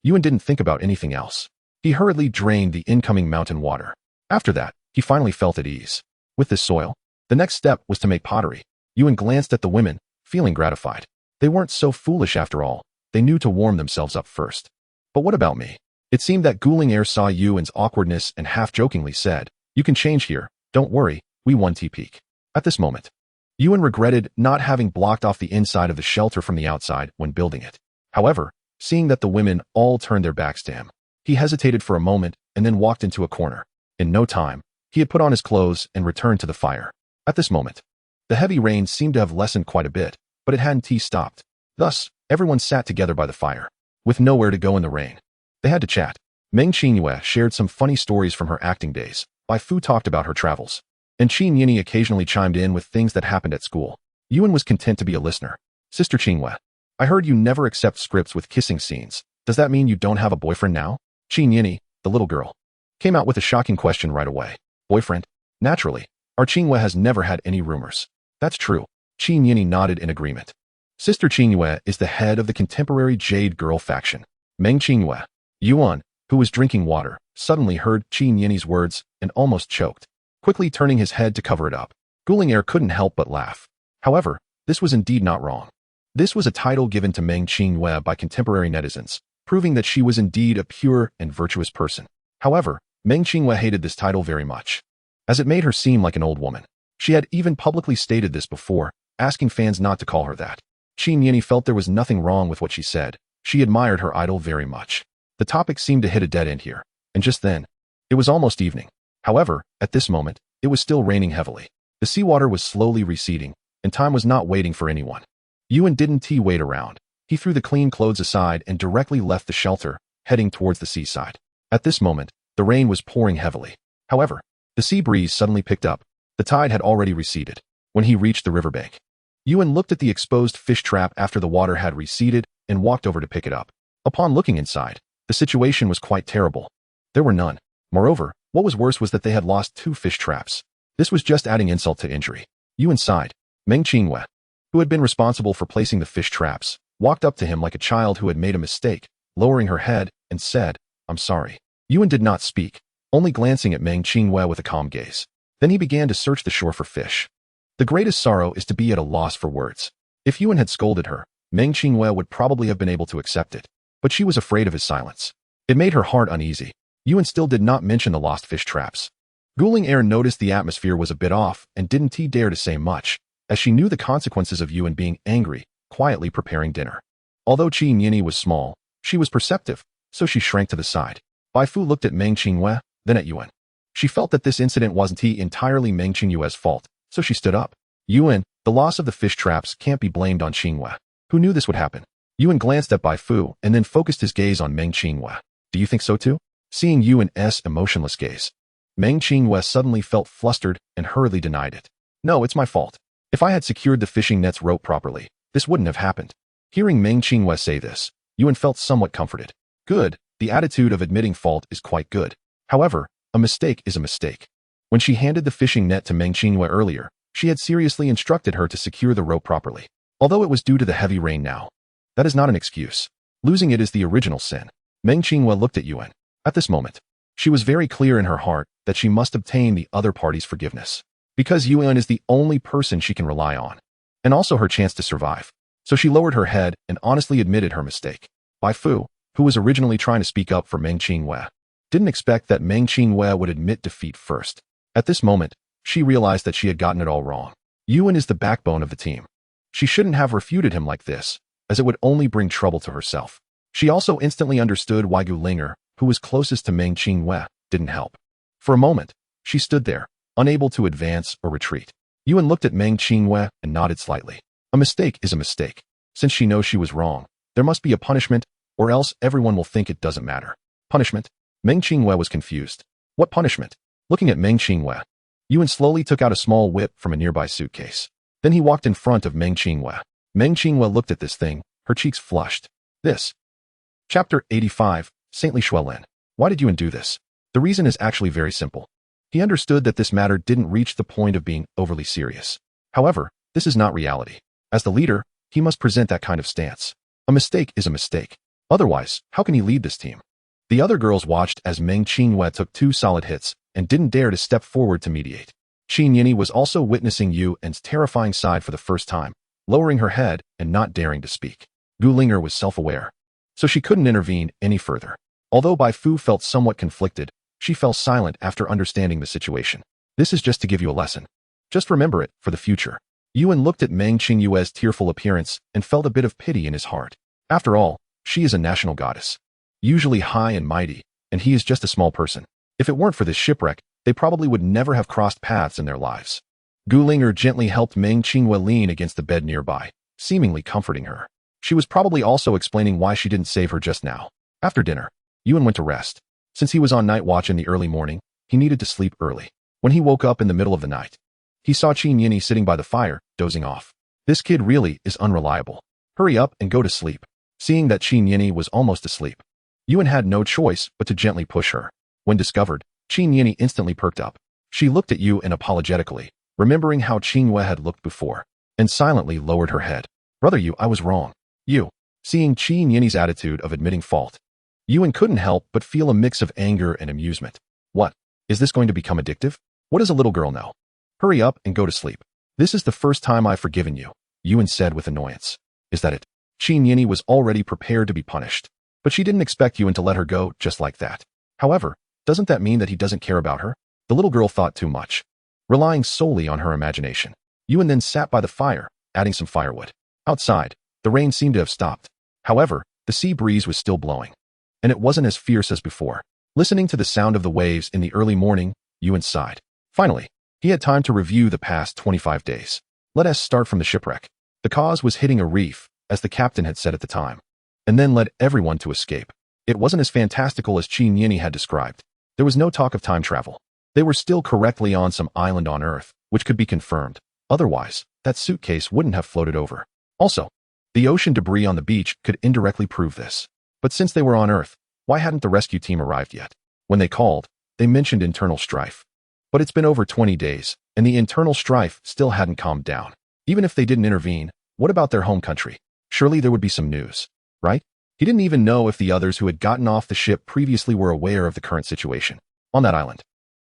Yuan didn't think about anything else. He hurriedly drained the incoming mountain water. After that, he finally felt at ease. With this soil, the next step was to make pottery. Yuan glanced at the women, feeling gratified. They weren't so foolish after all. They knew to warm themselves up first. But what about me? It seemed that Guling Air saw Yuan's awkwardness and half-jokingly said, "You can change here. Don't worry, we won T-Peak." At this moment, Yuan regretted not having blocked off the inside of the shelter from the outside when building it. However, seeing that the women all turned their backs to him, he hesitated for a moment and then walked into a corner. In no time, he had put on his clothes and returned to the fire. At this moment, the heavy rain seemed to have lessened quite a bit, but it hadn't stopped. Thus, everyone sat together by the fire, with nowhere to go in the rain. They had to chat. Meng Qingyue shared some funny stories from her acting days. Bai Fu talked about her travels, and Qin Yini occasionally chimed in with things that happened at school. Yuan was content to be a listener. "Sister Qingyue, I heard you never accept scripts with kissing scenes. Does that mean you don't have a boyfriend now?" Qin Yini, the little girl, came out with a shocking question right away. "Boyfriend? Naturally. Our Qingyue has never had any rumors." "That's true." Qin Yini nodded in agreement. Sister Qingyue is the head of the contemporary Jade Girl faction. Meng Qingyue. Yuan, who was drinking water, suddenly heard Qin Yini's words and almost choked, quickly turning his head to cover it up. Guling Air couldn't help but laugh. However, this was indeed not wrong. This was a title given to Meng Qingyue by contemporary netizens, proving that she was indeed a pure and virtuous person. However, Meng Qingyue hated this title very much, as it made her seem like an old woman. She had even publicly stated this before, asking fans not to call her that. Qin Yini felt there was nothing wrong with what she said. She admired her idol very much. The topic seemed to hit a dead end here, and just then, it was almost evening. However, at this moment, it was still raining heavily. The seawater was slowly receding, and time was not waiting for anyone. Yuan didn't wait around. He threw the clean clothes aside and directly left the shelter, heading towards the seaside. At this moment, the rain was pouring heavily. However, the sea breeze suddenly picked up. The tide had already receded. When he reached the riverbank, Yuan looked at the exposed fish trap after the water had receded and walked over to pick it up. Upon looking inside, the situation was quite terrible. There were none. Moreover, what was worse was that they had lost 2 fish traps. This was just adding insult to injury. Yuan sighed. Meng Qingyue, who had been responsible for placing the fish traps, walked up to him like a child who had made a mistake, lowering her head, and said, "I'm sorry." Yuan did not speak, only glancing at Meng Qingyue with a calm gaze. Then he began to search the shore for fish. The greatest sorrow is to be at a loss for words. If Yuan had scolded her, Meng Qingyue would probably have been able to accept it, but she was afraid of his silence. It made her heart uneasy. Yuan still did not mention the lost fish traps. Guling Air noticed the atmosphere was a bit off and didn't dare to say much, as she knew the consequences of Yuan being angry, quietly preparing dinner. Although Qin Yini was small, she was perceptive, so she shrank to the side. Bai Fu looked at Meng Qingyue, then at Yuan. She felt that this incident wasn't entirely Meng Qingyue's fault, so she stood up. "Yuan, the loss of the fish traps can't be blamed on Qingyue. Who knew this would happen?" Yuan glanced at Bai Fu and then focused his gaze on Meng Qingyue. "Do you think so too?" Seeing Yuan's emotionless gaze, Meng Qingyue suddenly felt flustered and hurriedly denied it. "No, it's my fault. If I had secured the fishing net's rope properly, this wouldn't have happened." Hearing Meng Qingyue say this, Yuan felt somewhat comforted. Good, the attitude of admitting fault is quite good. However, a mistake is a mistake. When she handed the fishing net to Meng Qingyue earlier, she had seriously instructed her to secure the rope properly. Although it was due to the heavy rain now, that is not an excuse. Losing it is the original sin. Meng Qingyue looked at Yuan. At this moment, she was very clear in her heart that she must obtain the other party's forgiveness, because Yuan is the only person she can rely on, and also her chance to survive. So she lowered her head and honestly admitted her mistake. Bai Fu, who was originally trying to speak up for Meng Qingyue, didn't expect that Meng Qingyue would admit defeat first. At this moment, she realized that she had gotten it all wrong. Yuan is the backbone of the team. She shouldn't have refuted him like this, as it would only bring trouble to herself. She also instantly understood why Gulinger, who was closest to Meng Qingyue, didn't help. For a moment, she stood there, unable to advance or retreat. Yuan looked at Meng Qingyue and nodded slightly. A mistake is a mistake. Since she knows she was wrong, there must be a punishment, or else everyone will think it doesn't matter. Punishment? Meng Qingyue was confused. What punishment? Looking at Meng Qingyue, Yuan slowly took out a small whip from a nearby suitcase. Then he walked in front of Meng Qingyue. Meng Qingyue looked at this thing, her cheeks flushed. This. Chapter 85, Saintly Xuelin. Why did Yuan do this? The reason is actually very simple. He understood that this matter didn't reach the point of being overly serious. However, this is not reality. As the leader, he must present that kind of stance. A mistake is a mistake. Otherwise, how can he lead this team? The other girls watched as Meng Qingyue took 2 solid hits and didn't dare to step forward to mediate. Qin Yini was also witnessing Yu En's terrifying side for the first time, lowering her head and not daring to speak. Gu Linger was self-aware, so she couldn't intervene any further. Although Bai Fu felt somewhat conflicted, she fell silent after understanding the situation. This is just to give you a lesson. Just remember it for the future. Yuan looked at Meng Qingyue's tearful appearance and felt a bit of pity in his heart. After all, she is a national goddess, usually high and mighty, and he is just a small person. If it weren't for this shipwreck, they probably would never have crossed paths in their lives. Gu Linger gently helped Meng Qingyue lean against the bed nearby, seemingly comforting her. She was probably also explaining why she didn't save her just now. After dinner, Yuan went to rest. Since he was on night watch in the early morning, he needed to sleep early. When he woke up in the middle of the night, he saw Qin Yini sitting by the fire, dozing off. This kid really is unreliable. Hurry up and go to sleep. Seeing that Qin Yini was almost asleep, Yuan had no choice but to gently push her. When discovered, Qin Yini instantly perked up. She looked at Yuan apologetically, remembering how Qingyue had looked before, and silently lowered her head. Brother Yu, I was wrong. Yu. Seeing Qin Yini's attitude of admitting fault, Yuan couldn't help but feel a mix of anger and amusement. What? Is this going to become addictive? What does a little girl know? Hurry up and go to sleep. This is the first time I've forgiven you, Yuan said with annoyance. Is that it? Qin Yini was already prepared to be punished, but she didn't expect Yuan to let her go just like that. However, doesn't that mean that he doesn't care about her? The little girl thought too much, relying solely on her imagination. Yuan then sat by the fire, adding some firewood. Outside, the rain seemed to have stopped. However, the sea breeze was still blowing, and it wasn't as fierce as before. Listening to the sound of the waves in the early morning, Yuan sighed. Finally, he had time to review the past 25 days. Let us start from the shipwreck. The cause was hitting a reef, as the captain had said at the time, and then led everyone to escape. It wasn't as fantastical as Qin Yini had described. There was no talk of time travel. They were still correctly on some island on Earth, which could be confirmed. Otherwise, that suitcase wouldn't have floated over. Also, the ocean debris on the beach could indirectly prove this. But since they were on Earth, why hadn't the rescue team arrived yet? When they called, they mentioned internal strife. But it's been over 20 days, and the internal strife still hadn't calmed down. Even if they didn't intervene, what about their home country? Surely there would be some news, right? He didn't even know if the others who had gotten off the ship previously were aware of the current situation on that island.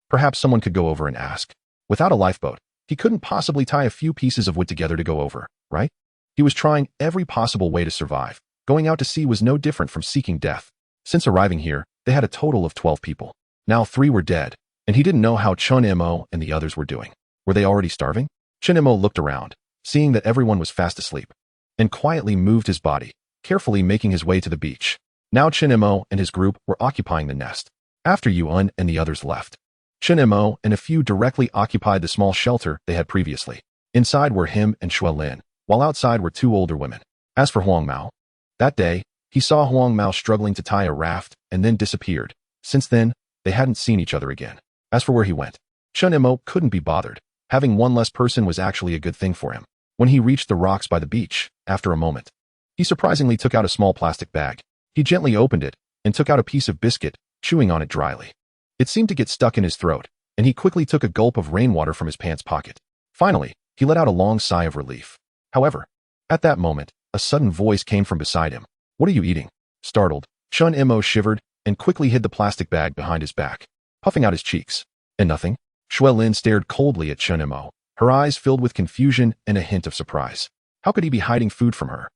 Perhaps someone could go over and ask. Without a lifeboat, he couldn't possibly tie a few pieces of wood together to go over, right? He was trying every possible way to survive. Going out to sea was no different from seeking death. Since arriving here, they had a total of 12 people. Now 3 were dead, and he didn't know how Chun Mo and the others were doing. Were they already starving? Chun Mo looked around, seeing that everyone was fast asleep, and quietly moved his body, carefully making his way to the beach. Now Chun Mo and his group were occupying the nest. After Yuan and the others left, Chun Mo and a few directly occupied the small shelter they had previously. Inside were him and Shui Lin, while outside were 2 older women. As for Huang Mao, that day, he saw Huang Mao struggling to tie a raft and then disappeared. Since then, they hadn't seen each other again. As for where he went, Chun Mo couldn't be bothered. Having one less person was actually a good thing for him. When he reached the rocks by the beach, after a moment, he surprisingly took out a small plastic bag. He gently opened it and took out a piece of biscuit, chewing on it dryly. It seemed to get stuck in his throat, and he quickly took a gulp of rainwater from his pants pocket. Finally, he let out a long sigh of relief. However, at that moment, a sudden voice came from beside him. What are you eating? Startled, Chun Mo shivered and quickly hid the plastic bag behind his back, puffing out his cheeks. And nothing? Shui Lin stared coldly at Chun Mo, her eyes filled with confusion and a hint of surprise. How could he be hiding food from her?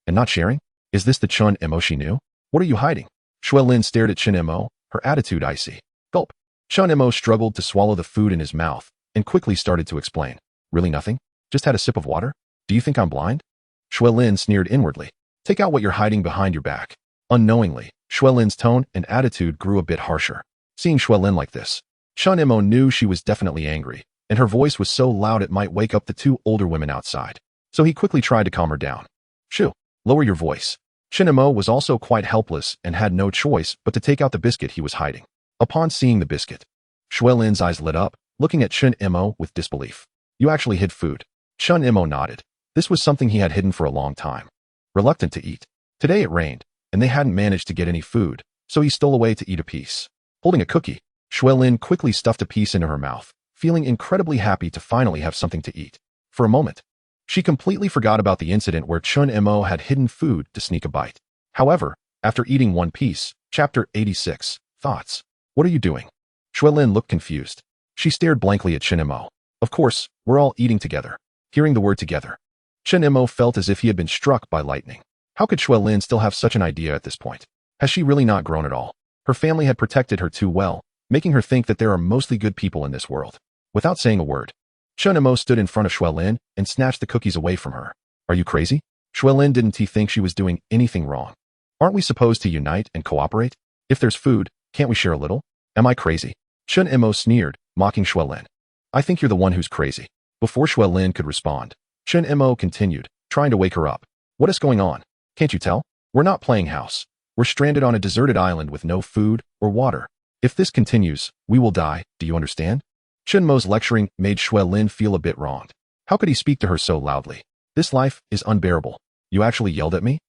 And not sharing? Is this the Chun Mo she knew? What are you hiding? Shui Lin stared at Chun Mo, her attitude icy. Gulp. Chun Mo struggled to swallow the food in his mouth and quickly started to explain. Really nothing? Just had a sip of water? Do you think I'm blind? Shui Lin sneered inwardly. Take out what you're hiding behind your back. Unknowingly, Shui Lin's tone and attitude grew a bit harsher. Seeing Shui Lin like this, Chun Mo knew she was definitely angry, and her voice was so loud it might wake up the 2 older women outside. So he quickly tried to calm her down. Shoo, lower your voice. Chun Mo was also quite helpless and had no choice but to take out the biscuit he was hiding. Upon seeing the biscuit, Shui Lin's eyes lit up, looking at Chun Mo with disbelief. You actually hid food. Chun Mo nodded. This was something he had hidden for a long time. Reluctant to eat. Today it rained, and they hadn't managed to get any food, so he stole away to eat a piece. Holding a cookie, Shui Lin quickly stuffed a piece into her mouth, feeling incredibly happy to finally have something to eat. For a moment, she completely forgot about the incident where Chun Mo had hidden food to sneak a bite. However, After eating one piece, Chapter 86, Thoughts. What are you doing? Shuelin looked confused. She stared blankly at Chen Imo. Of course, we're all eating together. Hearing the word together, Chen Imo felt as if he had been struck by lightning. How could Shuelin still have such an idea at this point? Has she really not grown at all? Her family had protected her too well, making her think that there are mostly good people in this world. Without saying a word, Chen Imo stood in front of Shuelin and snatched the cookies away from her. Are you crazy? Shuelin didn't think she was doing anything wrong. Aren't we supposed to unite and cooperate? If there's food, can't we share a little? Am I crazy? Chen Imo sneered, mocking Shuelin. I think you're the one who's crazy. Before Shuelin could respond, Chen Imo continued, trying to wake her up. What is going on? Can't you tell? We're not playing house. We're stranded on a deserted island with no food or water. If this continues, we will die, do you understand? Chen Mo's lecturing made Shuelin feel a bit wronged. How could he speak to her so loudly? This life is unbearable. You actually yelled at me?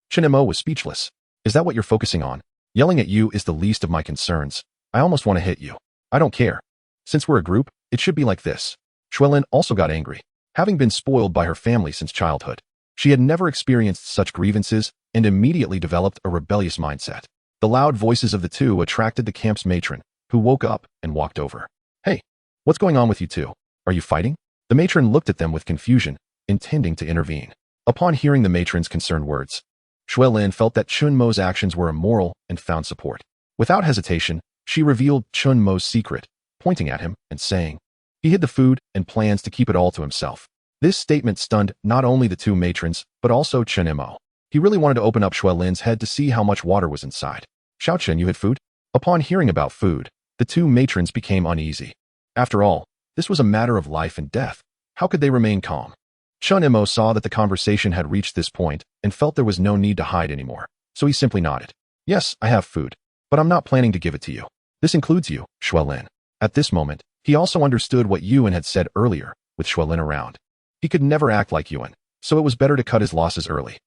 Chen Imo was speechless. Is that what you're focusing on? Yelling at you is the least of my concerns. I almost want to hit you. I don't care. Since we're a group, it should be like this. Shuelin also got angry. Having been spoiled by her family since childhood, she had never experienced such grievances and immediately developed a rebellious mindset. The loud voices of the two attracted the camp's matron, who woke up and walked over. Hey, what's going on with you two? Are you fighting? The matron looked at them with confusion, intending to intervene. Upon hearing the matron's concerned words, Shuelin felt that Chen Mo's actions were immoral and found support. Without hesitation, she revealed Chen Mo's secret, pointing at him and saying, he hid the food and plans to keep it all to himself. This statement stunned not only the two matrons, but also Chen Imo. He really wanted to open up Shuelin's head to see how much water was inside. Xiaochen, you hid food? Upon hearing about food, the two matrons became uneasy. After all, this was a matter of life and death. How could they remain calm? Chen Imo saw that the conversation had reached this point and felt there was no need to hide anymore, so he simply nodded. Yes, I have food, but I'm not planning to give it to you. This includes you, Shuelin. At this moment, he also understood what Yuan had said earlier, with Shuelin around. He could never act like Yuan, so it was better to cut his losses early.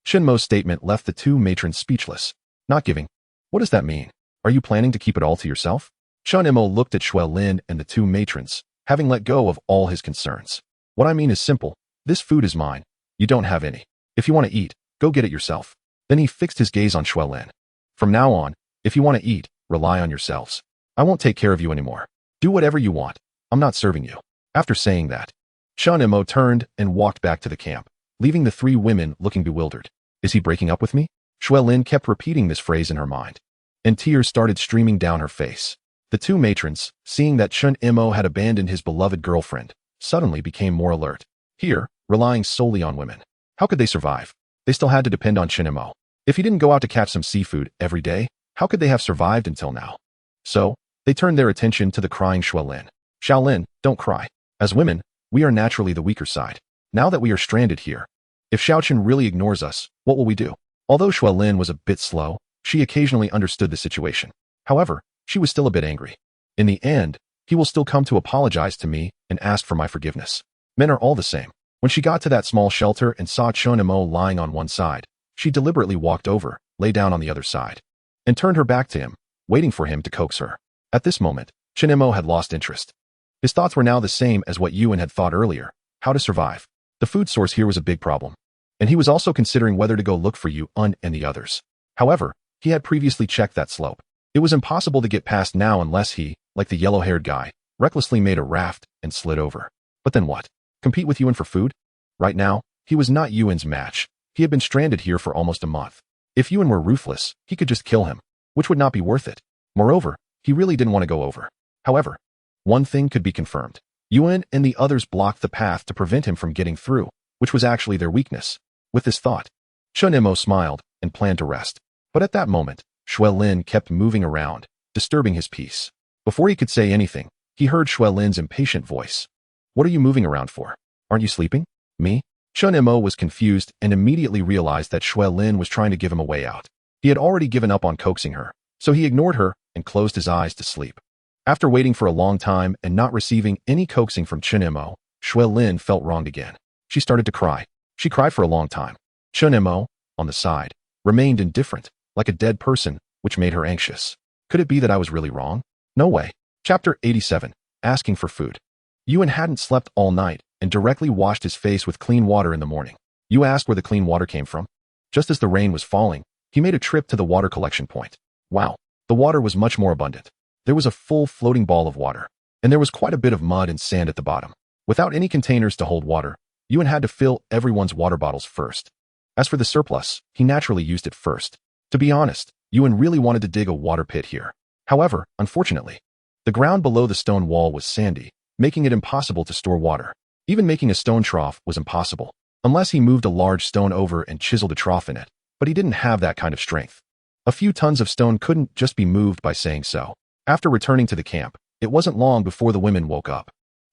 Chen Mo's statement left the two matrons speechless. Not giving. What does that mean? Are you planning to keep it all to yourself? Chen Imo looked at Shuelin and the two matrons, having let go of all his concerns. What I mean is simple. This food is mine. You don't have any. If you want to eat, go get it yourself. Then he fixed his gaze on Shuelin. From now on, if you want to eat, rely on yourselves. I won't take care of you anymore. Do whatever you want. I'm not serving you. After saying that, Chen Imo turned and walked back to the camp, leaving the three women looking bewildered. Is he breaking up with me? Shuelin kept repeating this phrase in her mind, and tears started streaming down her face. The two matrons, seeing that Chen Imo had abandoned his beloved girlfriend, suddenly became more alert. Here, relying solely on women. How could they survive? They still had to depend on Chen Imo. If he didn't go out to catch some seafood every day, how could they have survived until now? So, they turned their attention to the crying Shuelin. Xiaolin, don't cry. As women, we are naturally the weaker side. Now that we are stranded here, if Xiaochen really ignores us, what will we do? Although Shuelin was a bit slow, she occasionally understood the situation. However, she was still a bit angry. In the end, he will still come to apologize to me and ask for my forgiveness. Men are all the same. When she got to that small shelter and saw Chen Imo lying on one side, she deliberately walked over, lay down on the other side, and turned her back to him, waiting for him to coax her. At this moment, Chen Imo had lost interest. His thoughts were now the same as what Yuan had thought earlier, how to survive. The food source here was a big problem, and he was also considering whether to go look for Yuan and the others. However, he had previously checked that slope. It was impossible to get past now unless he, like the yellow-haired guy, recklessly made a raft and slid over. But then what? Compete with Yuan for food? Right now, he was not Yuan's match. He had been stranded here for almost a month. If Yuan were ruthless, he could just kill him, which would not be worth it. Moreover, he really didn't want to go over. However, one thing could be confirmed. Yuan and the others blocked the path to prevent him from getting through, which was actually their weakness. With this thought, Chen Imo smiled and planned to rest. But at that moment, Shuelin kept moving around, disturbing his peace. Before he could say anything, he heard Shuelin's impatient voice. What are you moving around for? Aren't you sleeping? Me? Chen Imo was confused and immediately realized that Shuelin was trying to give him a way out. He had already given up on coaxing her, so he ignored her and closed his eyes to sleep. After waiting for a long time and not receiving any coaxing from Chen Imo, Shuelin felt wronged again. She started to cry. She cried for a long time. Chen Imo, on the side, remained indifferent, like a dead person, which made her anxious. Could it be that I was really wrong? No way. Chapter 87. Asking for food. Yuan hadn't slept all night and directly washed his face with clean water in the morning. You asked where the clean water came from? Just as the rain was falling, He made a trip to the water collection point. Wow, the water was much more abundant. There was a full floating ball of water, and there was quite a bit of mud and sand at the bottom. Without any containers to hold water, Yuan had to fill everyone's water bottles first. As for the surplus, he naturally used it first. To be honest, Yuan really wanted to dig a water pit here. However, unfortunately, the ground below the stone wall was sandy, making it impossible to store water. Even making a stone trough was impossible, unless he moved a large stone over and chiseled a trough in it, but he didn't have that kind of strength. A few tons of stone couldn't just be moved by saying so. After returning to the camp, it wasn't long before the women woke up.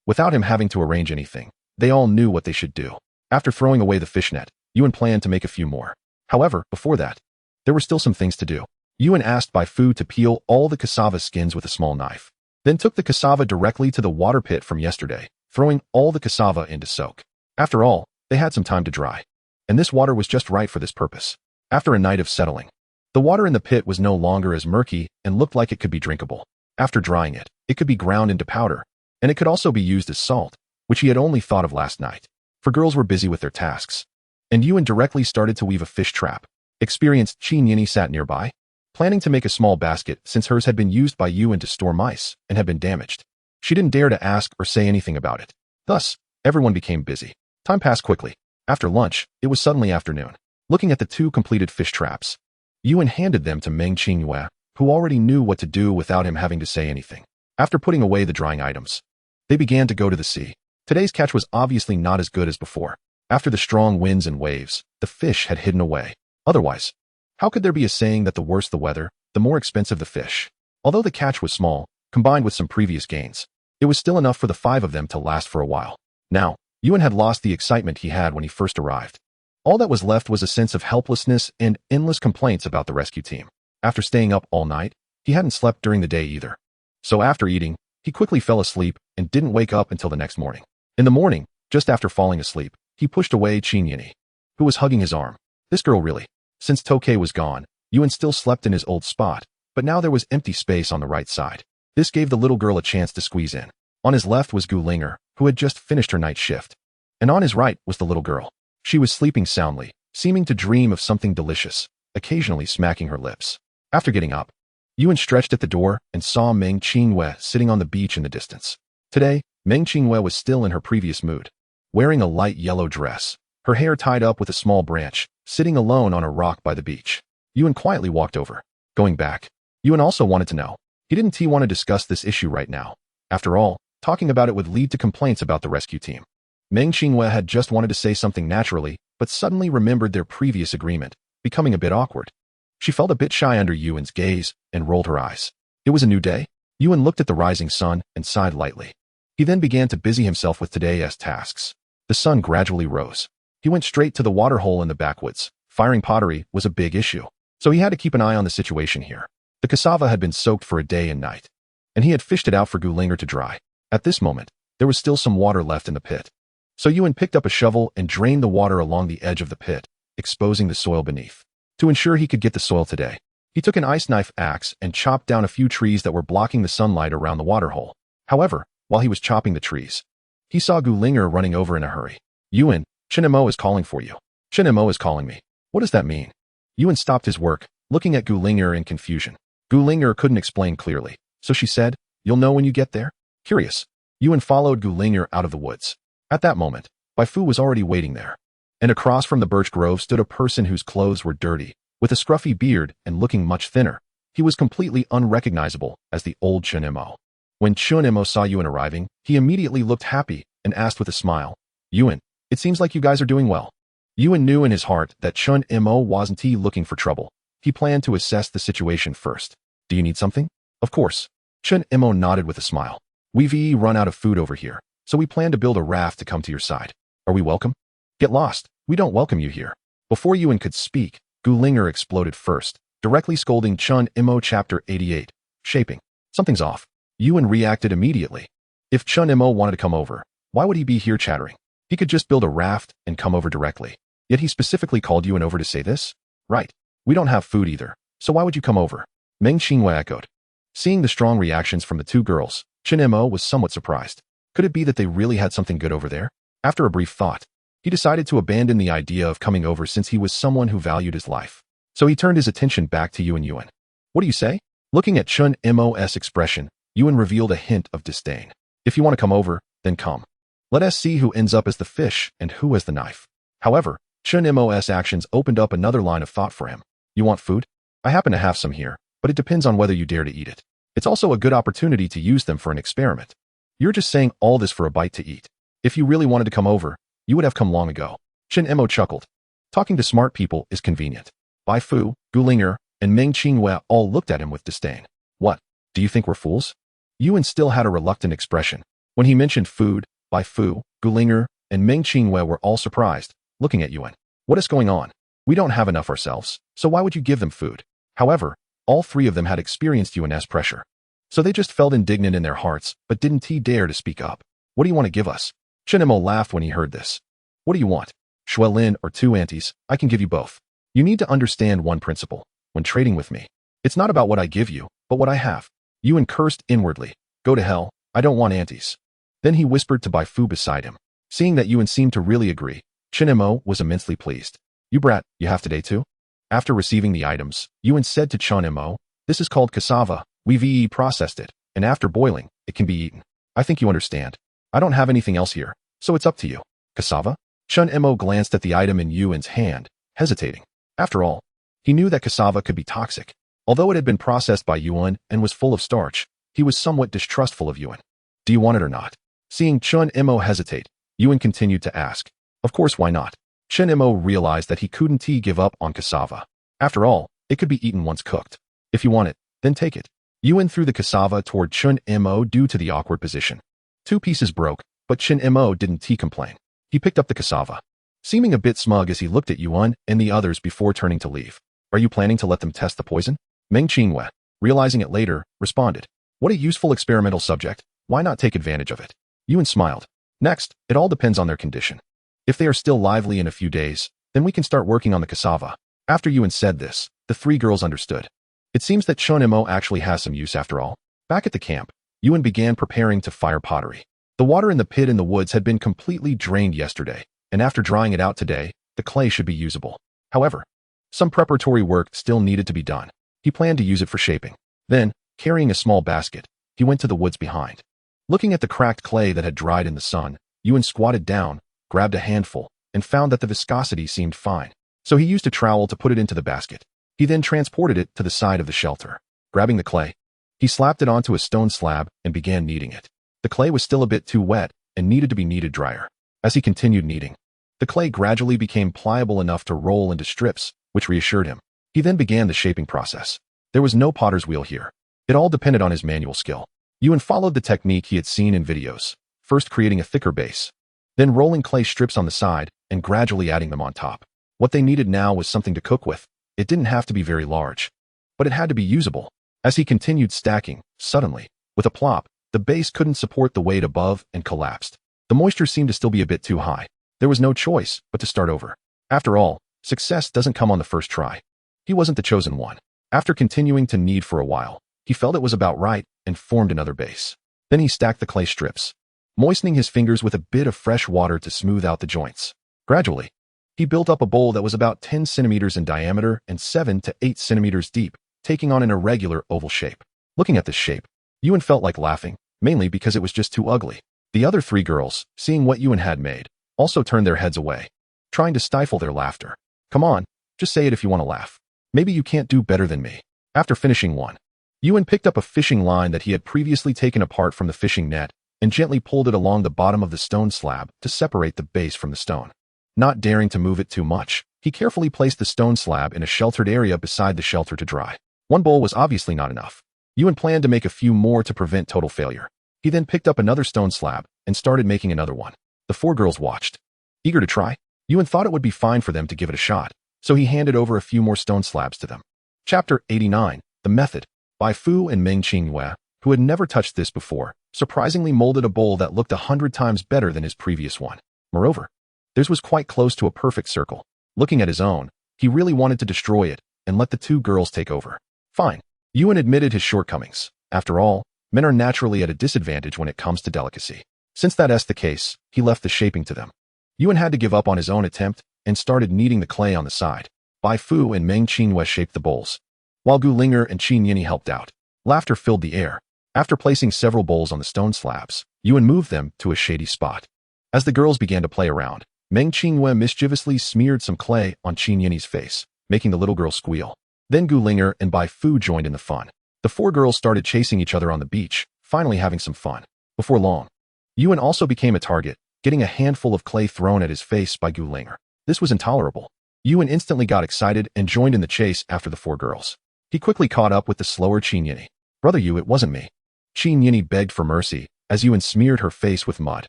Without him having to arrange anything, they all knew what they should do. After throwing away the fishnet, Yuan planned to make a few more. However, before that, there were still some things to do. Yuan asked Bai Fu to peel all the cassava skins with a small knife, then took the cassava directly to the water pit from yesterday, throwing all the cassava into soak. After all, they had some time to dry, and this water was just right for this purpose. After a night of settling, the water in the pit was no longer as murky and looked like it could be drinkable. After drying it, it could be ground into powder, and it could also be used as salt, which he had only thought of last night. For girls were busy with their tasks, and Yuan directly started to weave a fish trap. Experienced Qin Yini sat nearby, planning to make a small basket since hers had been used by Yuan to store mice and had been damaged. She didn't dare to ask or say anything about it. Thus, everyone became busy. Time passed quickly. After lunch, it was suddenly afternoon. Looking at the two completed fish traps, Yuan handed them to Meng Qingyue, who already knew what to do without him having to say anything. After putting away the drying items, they began to go to the sea. Today's catch was obviously not as good as before. After the strong winds and waves, the fish had hidden away. Otherwise, how could there be a saying that the worse the weather, the more expensive the fish? Although the catch was small, combined with some previous gains, it was still enough for the five of them to last for a while. Now, Yuan had lost the excitement he had when he first arrived. All that was left was a sense of helplessness and endless complaints about the rescue team. After staying up all night, he hadn't slept during the day either. So after eating, he quickly fell asleep and didn't wake up until the next morning. In the morning, just after falling asleep, he pushed away Qin Yini, who was hugging his arm. This girl really. Since Tokay was gone, Yuan still slept in his old spot, but now there was empty space on the right side. This gave the little girl a chance to squeeze in. On his left was Gu Linger, who had just finished her night shift. And on his right was the little girl. She was sleeping soundly, seeming to dream of something delicious, occasionally smacking her lips. After getting up, Yuan stretched at the door and saw Meng Qingyue sitting on the beach in the distance. Today, Meng Qingyue was still in her previous mood, wearing a light yellow dress, her hair tied up with a small branch, sitting alone on a rock by the beach. Yuan quietly walked over. Going back, Yuan also wanted to know. He didn't want to discuss this issue right now. After all, talking about it would lead to complaints about the rescue team. Meng Qingyue had just wanted to say something naturally, but suddenly remembered their previous agreement, becoming a bit awkward. She felt a bit shy under Yuan's gaze and rolled her eyes. It was a new day. Yuan looked at the rising sun and sighed lightly. He then began to busy himself with today's tasks. The sun gradually rose. He went straight to the water hole in the backwoods. Firing pottery was a big issue, so he had to keep an eye on the situation here. The cassava had been soaked for a day and night, and he had fished it out for Gu Linger to dry. At this moment, there was still some water left in the pit. So Yuan picked up a shovel and drained the water along the edge of the pit, exposing the soil beneath. To ensure he could get the soil today, he took an ice knife axe and chopped down a few trees that were blocking the sunlight around the water hole. However, while he was chopping the trees, he saw Gu Linger running over in a hurry. Yuan, Chen Mo is calling for you. Chen Mo is calling me. What does that mean? Yuan stopped his work, looking at Gu Linger in confusion. Gu Linger couldn't explain clearly, so she said, "You'll know when you get there?" Curious, Yuan followed Gu Linger out of the woods. At that moment, Bai Fu was already waiting there. And across from the birch grove stood a person whose clothes were dirty, with a scruffy beard and looking much thinner. He was completely unrecognizable as the old Chen Mo. When Chen Mo saw Yuan arriving, he immediately looked happy and asked with a smile, "Yuan, it seems like you guys are doing well." Yuan knew in his heart that Chen Mo wasn't looking for trouble. He planned to assess the situation first. "Do you need something?" "Of course." Chen Mo nodded with a smile. "We've run out of food over here, so we plan to build a raft to come to your side. Are we welcome?" "Get lost. We don't welcome you here." Before Yuan could speak, Gu Linger exploded first, directly scolding Chen Mo. Chapter 88. Shaping. Something's off. Yuan reacted immediately. If Chen Mo wanted to come over, why would he be here chattering? He could just build a raft and come over directly. Yet he specifically called Yuan over to say this? Right. We don't have food either, so why would you come over? Meng Qingyue echoed. Seeing the strong reactions from the two girls, Chen Mo was somewhat surprised. Could it be that they really had something good over there? After a brief thought, he decided to abandon the idea of coming over since he was someone who valued his life. So he turned his attention back to Yuan. What do you say? Looking at Chun Mo's expression, Yuan revealed a hint of disdain. If you want to come over, then come. Let us see who ends up as the fish and who as the knife. However, Chun Mo's actions opened up another line of thought for him. You want food? I happen to have some here, but it depends on whether you dare to eat it. It's also a good opportunity to use them for an experiment. You're just saying all this for a bite to eat. If you really wanted to come over, you would have come long ago. Chun Mo chuckled. Talking to smart people is convenient. Bai Fu, Gulinger, and Meng Qinghua all looked at him with disdain. What? Do you think we're fools? Yuan still had a reluctant expression. When he mentioned food, Bai Fu, Gulinger, and Meng Qinghua were all surprised, looking at Yuan. What is going on? We don't have enough ourselves, so why would you give them food? However, all three of them had experienced Yuan's pressure. So they just felt indignant in their hearts, but didn't dare to speak up. What do you want to give us? Chun Mo laughed when he heard this. What do you want? Shuelin or 2 aunties, I can give you both. You need to understand one principle. When trading with me, it's not about what I give you, but what I have. Yuan cursed inwardly. Go to hell, I don't want aunties. Then he whispered to Bai Fu beside him. Seeing that Yuan seemed to really agree, Chun Mo was immensely pleased. You brat, you have today too? After receiving the items, Yuan said to Chun Mo, this is called cassava, we've processed it, and after boiling, it can be eaten. I think you understand. I don't have anything else here, so it's up to you. Cassava? Chun Mo glanced at the item in Yuan's hand, hesitating. After all, he knew that cassava could be toxic. Although it had been processed by Yuan and was full of starch, he was somewhat distrustful of Yuan. Do you want it or not? Seeing Chun Mo hesitate, Yuan continued to ask. Of course, why not? Chun Mo realized that he couldn't give up on cassava. After all, it could be eaten once cooked. If you want it, then take it. Yuan threw the cassava toward Chun Mo due to the awkward position. 2 pieces broke, but Chun Mo didn't complain. He picked up the cassava, seeming a bit smug as he looked at Yuan and the others before turning to leave. Are you planning to let them test the poison? Meng Qinghua, realizing it later, responded. What a useful experimental subject. Why not take advantage of it? Yuan smiled. Next, it all depends on their condition. If they are still lively in a few days, then we can start working on the cassava. After Yuan said this, the 3 girls understood. It seems that Chun Mo actually has some use after all. Back at the camp, Yuan began preparing to fire pottery. The water in the pit in the woods had been completely drained yesterday, and after drying it out today, the clay should be usable. However, some preparatory work still needed to be done. He planned to use it for shaping. Then, carrying a small basket, he went to the woods behind. Looking at the cracked clay that had dried in the sun, Yuan squatted down, grabbed a handful, and found that the viscosity seemed fine. So he used a trowel to put it into the basket. He then transported it to the side of the shelter. Grabbing the clay, he slapped it onto a stone slab and began kneading it. The clay was still a bit too wet and needed to be kneaded drier. As he continued kneading, the clay gradually became pliable enough to roll into strips, which reassured him. He then began the shaping process. There was no potter's wheel here. It all depended on his manual skill. Yuan followed the technique he had seen in videos, first creating a thicker base, then rolling clay strips on the side and gradually adding them on top. What they needed now was something to cook with. It didn't have to be very large, but it had to be usable. As he continued stacking, suddenly, with a plop, the base couldn't support the weight above and collapsed. The moisture seemed to still be a bit too high. There was no choice but to start over. After all, success doesn't come on the first try. He wasn't the chosen one. After continuing to knead for a while, he felt it was about right and formed another base. Then he stacked the clay strips, moistening his fingers with a bit of fresh water to smooth out the joints. Gradually, he built up a bowl that was about 10 centimeters in diameter and 7 to 8 centimeters deep, taking on an irregular oval shape. Looking at this shape, Yuan felt like laughing, mainly because it was just too ugly. The other 3 girls, seeing what Yuan had made, also turned their heads away, trying to stifle their laughter. Come on, just say it if you want to laugh. Maybe you can't do better than me. After finishing one, Yuan picked up a fishing line that he had previously taken apart from the fishing net and gently pulled it along the bottom of the stone slab to separate the base from the stone. Not daring to move it too much, he carefully placed the stone slab in a sheltered area beside the shelter to dry. One bowl was obviously not enough. Yuan planned to make a few more to prevent total failure. He then picked up another stone slab and started making another one. The 4 girls watched. Eager to try, Yuan thought it would be fine for them to give it a shot, so he handed over a few more stone slabs to them. Chapter 89, The Method. Bai Fu and Meng Qinghua, who had never touched this before, surprisingly molded a bowl that looked 100 times better than his previous one. Moreover, theirs was quite close to a perfect circle. Looking at his own, he really wanted to destroy it and let the 2 girls take over. Fine. Yuan admitted his shortcomings. After all, men are naturally at a disadvantage when it comes to delicacy. Since that's the case, he left the shaping to them. Yuan had to give up on his own attempt and started kneading the clay on the side. Bai Fu and Meng Qinghua shaped the bowls, while Gu Linger and Qin Yinyi helped out. Laughter filled the air. After placing several bowls on the stone slabs, Yuan moved them to a shady spot. As the girls began to play around, Meng Qinghua mischievously smeared some clay on Qin Yinyi's face, making the little girl squeal. Then Gu Linger and Bai Fu joined in the fun. The four girls started chasing each other on the beach, finally having some fun. Before long, Yuan also became a target, getting a handful of clay thrown at his face by Gu Linger. This was intolerable. Yuan instantly got excited and joined in the chase after the four girls. He quickly caught up with the slower Qin Yinyi. "Brother Yu, it wasn't me." Qin Yinyi begged for mercy as Yuan smeared her face with mud.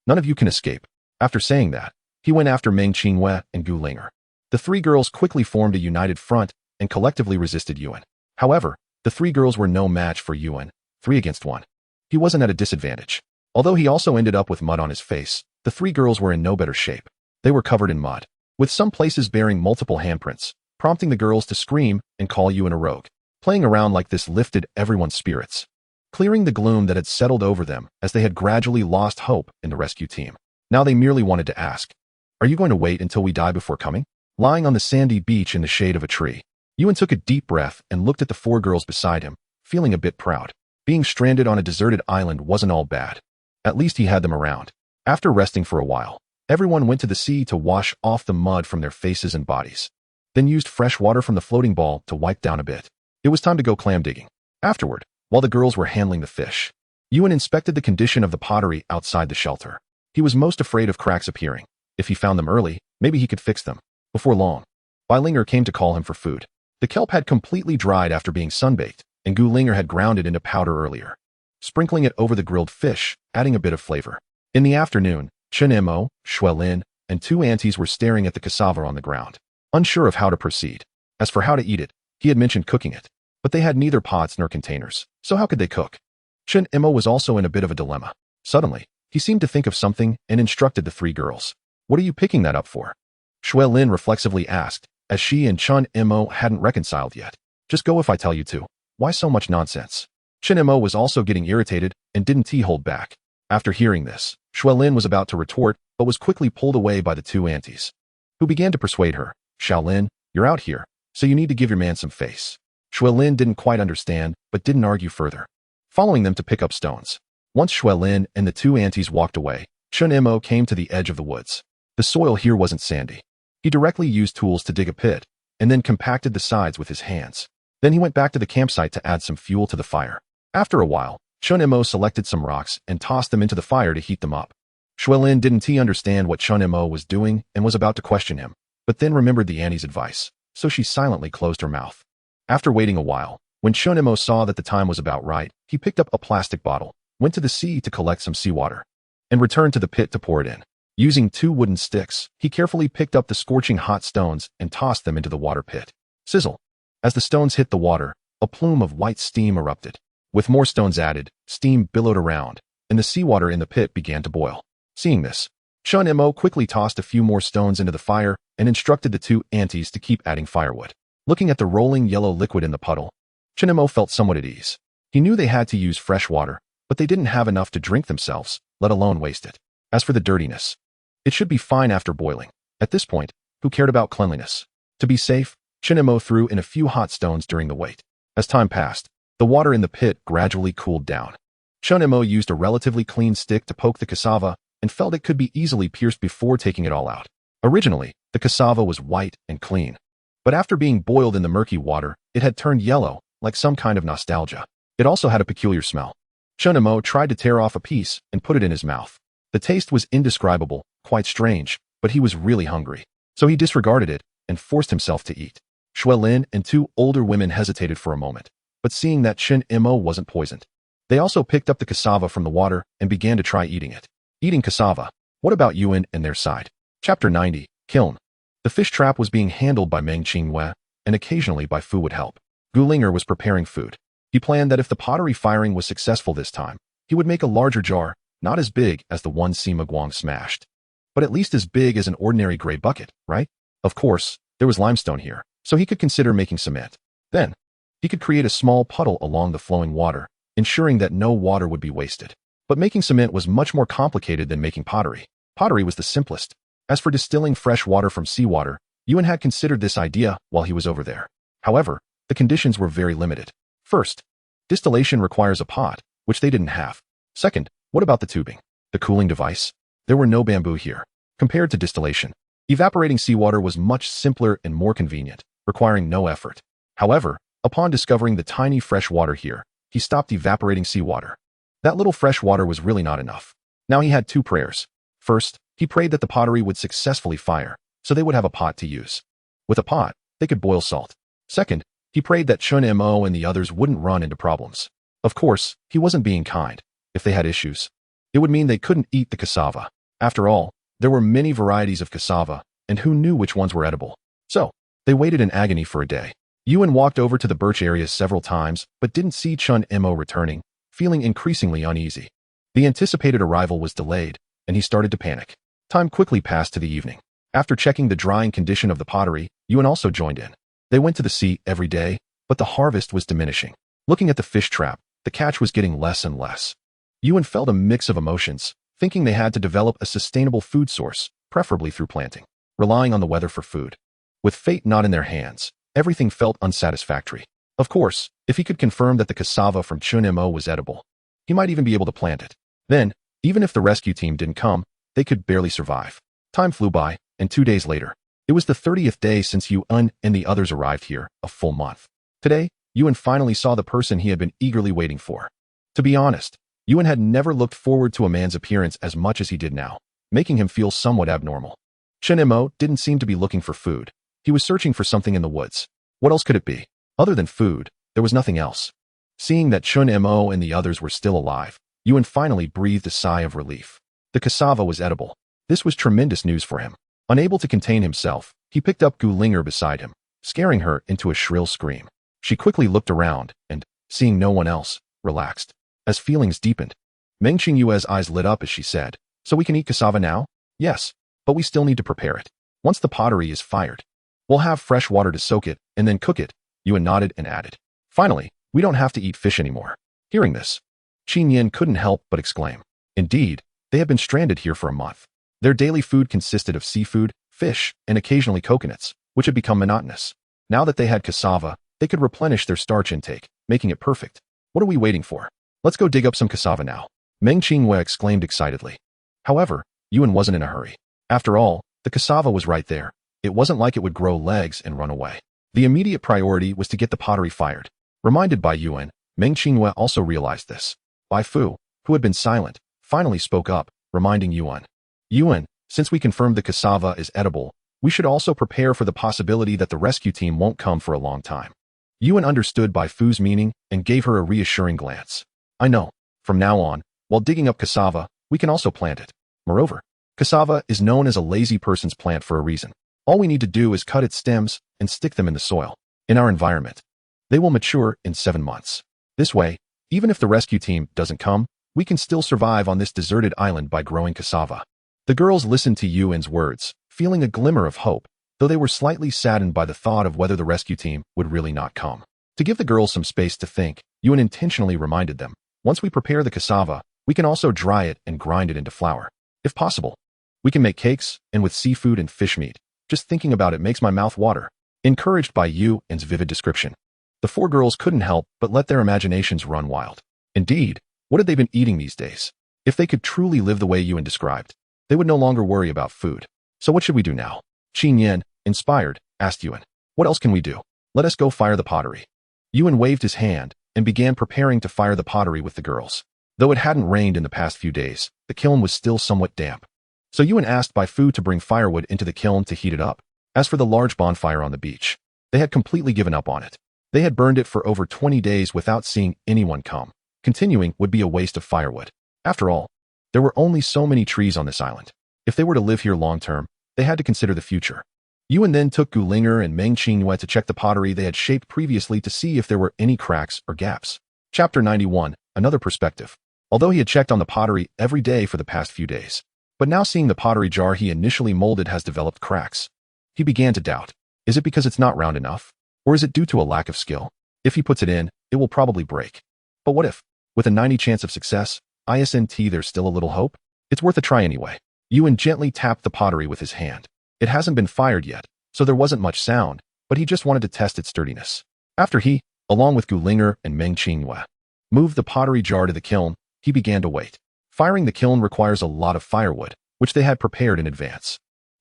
"None of you can escape." After saying that, he went after Meng Qinghua and Gu Linger. The three girls quickly formed a united front and collectively resisted Yuan. However, the three girls were no match for Yuan, 3 against 1. He wasn't at a disadvantage. Although he also ended up with mud on his face, the three girls were in no better shape. They were covered in mud, with some places bearing multiple handprints, prompting the girls to scream and call Yuan a rogue. Playing around like this lifted everyone's spirits, clearing the gloom that had settled over them as they had gradually lost hope in the rescue team. Now they merely wanted to ask, "Are you going to wait until we die before coming?" Lying on the sandy beach in the shade of a tree, Yuan took a deep breath and looked at the four girls beside him, feeling a bit proud. Being stranded on a deserted island wasn't all bad. At least he had them around. After resting for a while, everyone went to the sea to wash off the mud from their faces and bodies, then used fresh water from the floating ball to wipe down a bit. It was time to go clam digging. Afterward, while the girls were handling the fish, Yuan inspected the condition of the pottery outside the shelter. He was most afraid of cracks appearing. If he found them early, maybe he could fix them. Before long, Bai Linger came to call him for food. The kelp had completely dried after being sunbaked, and Gu Linger had ground it into powder earlier, sprinkling it over the grilled fish, adding a bit of flavor. In the afternoon, Chen Mo, Xuelin, and 2 aunties were staring at the cassava on the ground, unsure of how to proceed. As for how to eat it, he had mentioned cooking it, but they had neither pots nor containers, so how could they cook? Chen Mo was also in a bit of a dilemma. Suddenly, he seemed to think of something and instructed the 3 girls. "What are you picking that up for?" Xuelin reflexively asked, as she and Chen Mo hadn't reconciled yet. "Just go if I tell you to. Why so much nonsense?" Chen Mo was also getting irritated and didn't hold back. After hearing this, Xuelin was about to retort, but was quickly pulled away by the 2 aunties, who began to persuade her. "Xiaolin, you're out here, so you need to give your man some face." Xuelin didn't quite understand, but didn't argue further, following them to pick up stones. Once Xuelin and the 2 aunties walked away, Chen Mo came to the edge of the woods. The soil here wasn't sandy. He directly used tools to dig a pit, and then compacted the sides with his hands. Then he went back to the campsite to add some fuel to the fire. After a while, Chen Mo selected some rocks and tossed them into the fire to heat them up. Xuelin didn't understand what Chen Mo was doing and was about to question him, but then remembered the Annie's advice, so she silently closed her mouth. After waiting a while, when Chen Mo saw that the time was about right, he picked up a plastic bottle, went to the sea to collect some seawater, and returned to the pit to pour it in. Using 2 wooden sticks, he carefully picked up the scorching hot stones and tossed them into the water pit. Sizzle! As the stones hit the water, a plume of white steam erupted. With more stones added, steam billowed around, and the seawater in the pit began to boil. Seeing this, Chen Mo quickly tossed a few more stones into the fire and instructed the 2 aunties to keep adding firewood. Looking at the rolling yellow liquid in the puddle, Chen Mo felt somewhat at ease. He knew they had to use fresh water, but they didn't have enough to drink themselves, let alone waste it. As for the dirtiness, it should be fine after boiling. At this point, who cared about cleanliness? To be safe, Chen Mo threw in a few hot stones during the wait. As time passed, the water in the pit gradually cooled down. Chen Mo used a relatively clean stick to poke the cassava and felt it could be easily pierced before taking it all out. Originally, the cassava was white and clean, but after being boiled in the murky water, it had turned yellow, like some kind of nostalgia. It also had a peculiar smell. Chen Mo tried to tear off a piece and put it in his mouth. The taste was indescribable, quite strange, but he was really hungry, so he disregarded it and forced himself to eat. Xuelin and 2 older women hesitated for a moment, but seeing that Chen Mo wasn't poisoned, they also picked up the cassava from the water and began to try eating it. Eating cassava. What about Yuan and their side? Chapter 90, Kiln. The fish trap was being handled by Meng Qinghua, and occasionally Bai Fu would help. Gu Linger was preparing food. He planned that if the pottery firing was successful this time, he would make a larger jar, not as big as the one Sima Guang smashed, but at least as big as an ordinary gray bucket, right? Of course, there was limestone here, so he could consider making cement. Then, he could create a small puddle along the flowing water, ensuring that no water would be wasted. But making cement was much more complicated than making pottery. Pottery was the simplest. As for distilling fresh water from seawater, Yuan had considered this idea while he was over there. However, the conditions were very limited. First, distillation requires a pot, which they didn't have. Second, what about the tubing? The cooling device? There were no bamboo here. Compared to distillation, evaporating seawater was much simpler and more convenient, requiring no effort. However, upon discovering the tiny fresh water here, he stopped evaporating seawater. That little fresh water was really not enough. Now he had two prayers. First, he prayed that the pottery would successfully fire, so they would have a pot to use. With a pot, they could boil salt. Second, he prayed that Chun Mo and the others wouldn't run into problems. Of course, he wasn't being kind. If they had issues, it would mean they couldn't eat the cassava. After all, there were many varieties of cassava, and who knew which ones were edible? So, they waited in agony for a day. Yuan walked over to the birch areas several times, but didn't see Chun Mo returning, feeling increasingly uneasy. The anticipated arrival was delayed, and he started to panic. Time quickly passed to the evening. After checking the drying condition of the pottery, Yuan also joined in. They went to the sea every day, but the harvest was diminishing. Looking at the fish trap, the catch was getting less and less. Yuan felt a mix of emotions, thinking they had to develop a sustainable food source, preferably through planting, relying on the weather for food. With fate not in their hands, everything felt unsatisfactory. Of course, if he could confirm that the cassava from Chun Mo was edible, he might even be able to plant it. Then, even if the rescue team didn't come, they could barely survive. Time flew by, and 2 days later, it was the 30th day since Yuan and the others arrived here, a full month. Today, Yuan finally saw the person he had been eagerly waiting for. To be honest, Yuan had never looked forward to a man's appearance as much as he did now, making him feel somewhat abnormal. Chun Mo didn't seem to be looking for food. He was searching for something in the woods. What else could it be? Other than food, there was nothing else. Seeing that Chun Mo and the others were still alive, Yuan finally breathed a sigh of relief. The cassava was edible. This was tremendous news for him. Unable to contain himself, he picked up Gu Linger beside him, scaring her into a shrill scream. She quickly looked around and, seeing no one else, relaxed. As feelings deepened, Meng Qingyue's eyes lit up as she said, "So we can eat cassava now?" "Yes, but we still need to prepare it. Once the pottery is fired, we'll have fresh water to soak it and then cook it." Yuan nodded and added, "Finally, we don't have to eat fish anymore." Hearing this, Qin Yin couldn't help but exclaim. Indeed, they had been stranded here for a month. Their daily food consisted of seafood, fish, and occasionally coconuts, which had become monotonous. Now that they had cassava, they could replenish their starch intake, making it perfect. "What are we waiting for? Let's go dig up some cassava now," Meng Qingyue exclaimed excitedly. However, Yuan wasn't in a hurry. After all, the cassava was right there. It wasn't like it would grow legs and run away. The immediate priority was to get the pottery fired. Reminded by Yuan, Meng Qingyue also realized this. Bai Fu, who had been silent, finally spoke up, reminding Yuan. "Yuan, since we confirmed the cassava is edible, we should also prepare for the possibility that the rescue team won't come for a long time." Yuan understood Bai Fu's meaning and gave her a reassuring glance. "I know. From now on, while digging up cassava, we can also plant it. Moreover, cassava is known as a lazy person's plant for a reason. All we need to do is cut its stems and stick them in the soil. In our environment, they will mature in 7 months. This way, even if the rescue team doesn't come, we can still survive on this deserted island by growing cassava." The girls listened to Yuan's words, feeling a glimmer of hope, though they were slightly saddened by the thought of whether the rescue team would really not come. To give the girls some space to think, Yuan intentionally reminded them, "Once we prepare the cassava, we can also dry it and grind it into flour. If possible, we can make cakes, and with seafood and fish meat. Just thinking about it makes my mouth water." Encouraged by Yuan's vivid description, the 4 girls couldn't help but let their imaginations run wild. Indeed, what had they been eating these days? If they could truly live the way Yuan described, they would no longer worry about food. "So what should we do now?" Qin Yin, inspired, asked Yuan. "What else can we do? Let us go fire the pottery." Yuan waved his hand and began preparing to fire the pottery with the girls. Though it hadn't rained in the past few days, the kiln was still somewhat damp. So Yuan asked Bai Fu to bring firewood into the kiln to heat it up. As for the large bonfire on the beach, they had completely given up on it. They had burned it for over 20 days without seeing anyone come. Continuing would be a waste of firewood. After all, there were only so many trees on this island. If they were to live here long term, they had to consider the future. Yuan then took Gu Linger and Meng Qingyue to check the pottery they had shaped previously to see if there were any cracks or gaps. Chapter 91, Another Perspective. Although he had checked on the pottery every day for the past few days, but now seeing the pottery jar he initially molded has developed cracks, he began to doubt. Is it because it's not round enough? Or is it due to a lack of skill? If he puts it in, it will probably break. But what if, with a 90 chance of success, there's still a little hope? It's worth a try anyway. Yuan gently tapped the pottery with his hand. It hasn't been fired yet, so there wasn't much sound, but he just wanted to test its sturdiness. After he, along with Gulinger and Meng Qingyue, moved the pottery jar to the kiln, he began to wait. Firing the kiln requires a lot of firewood, which they had prepared in advance.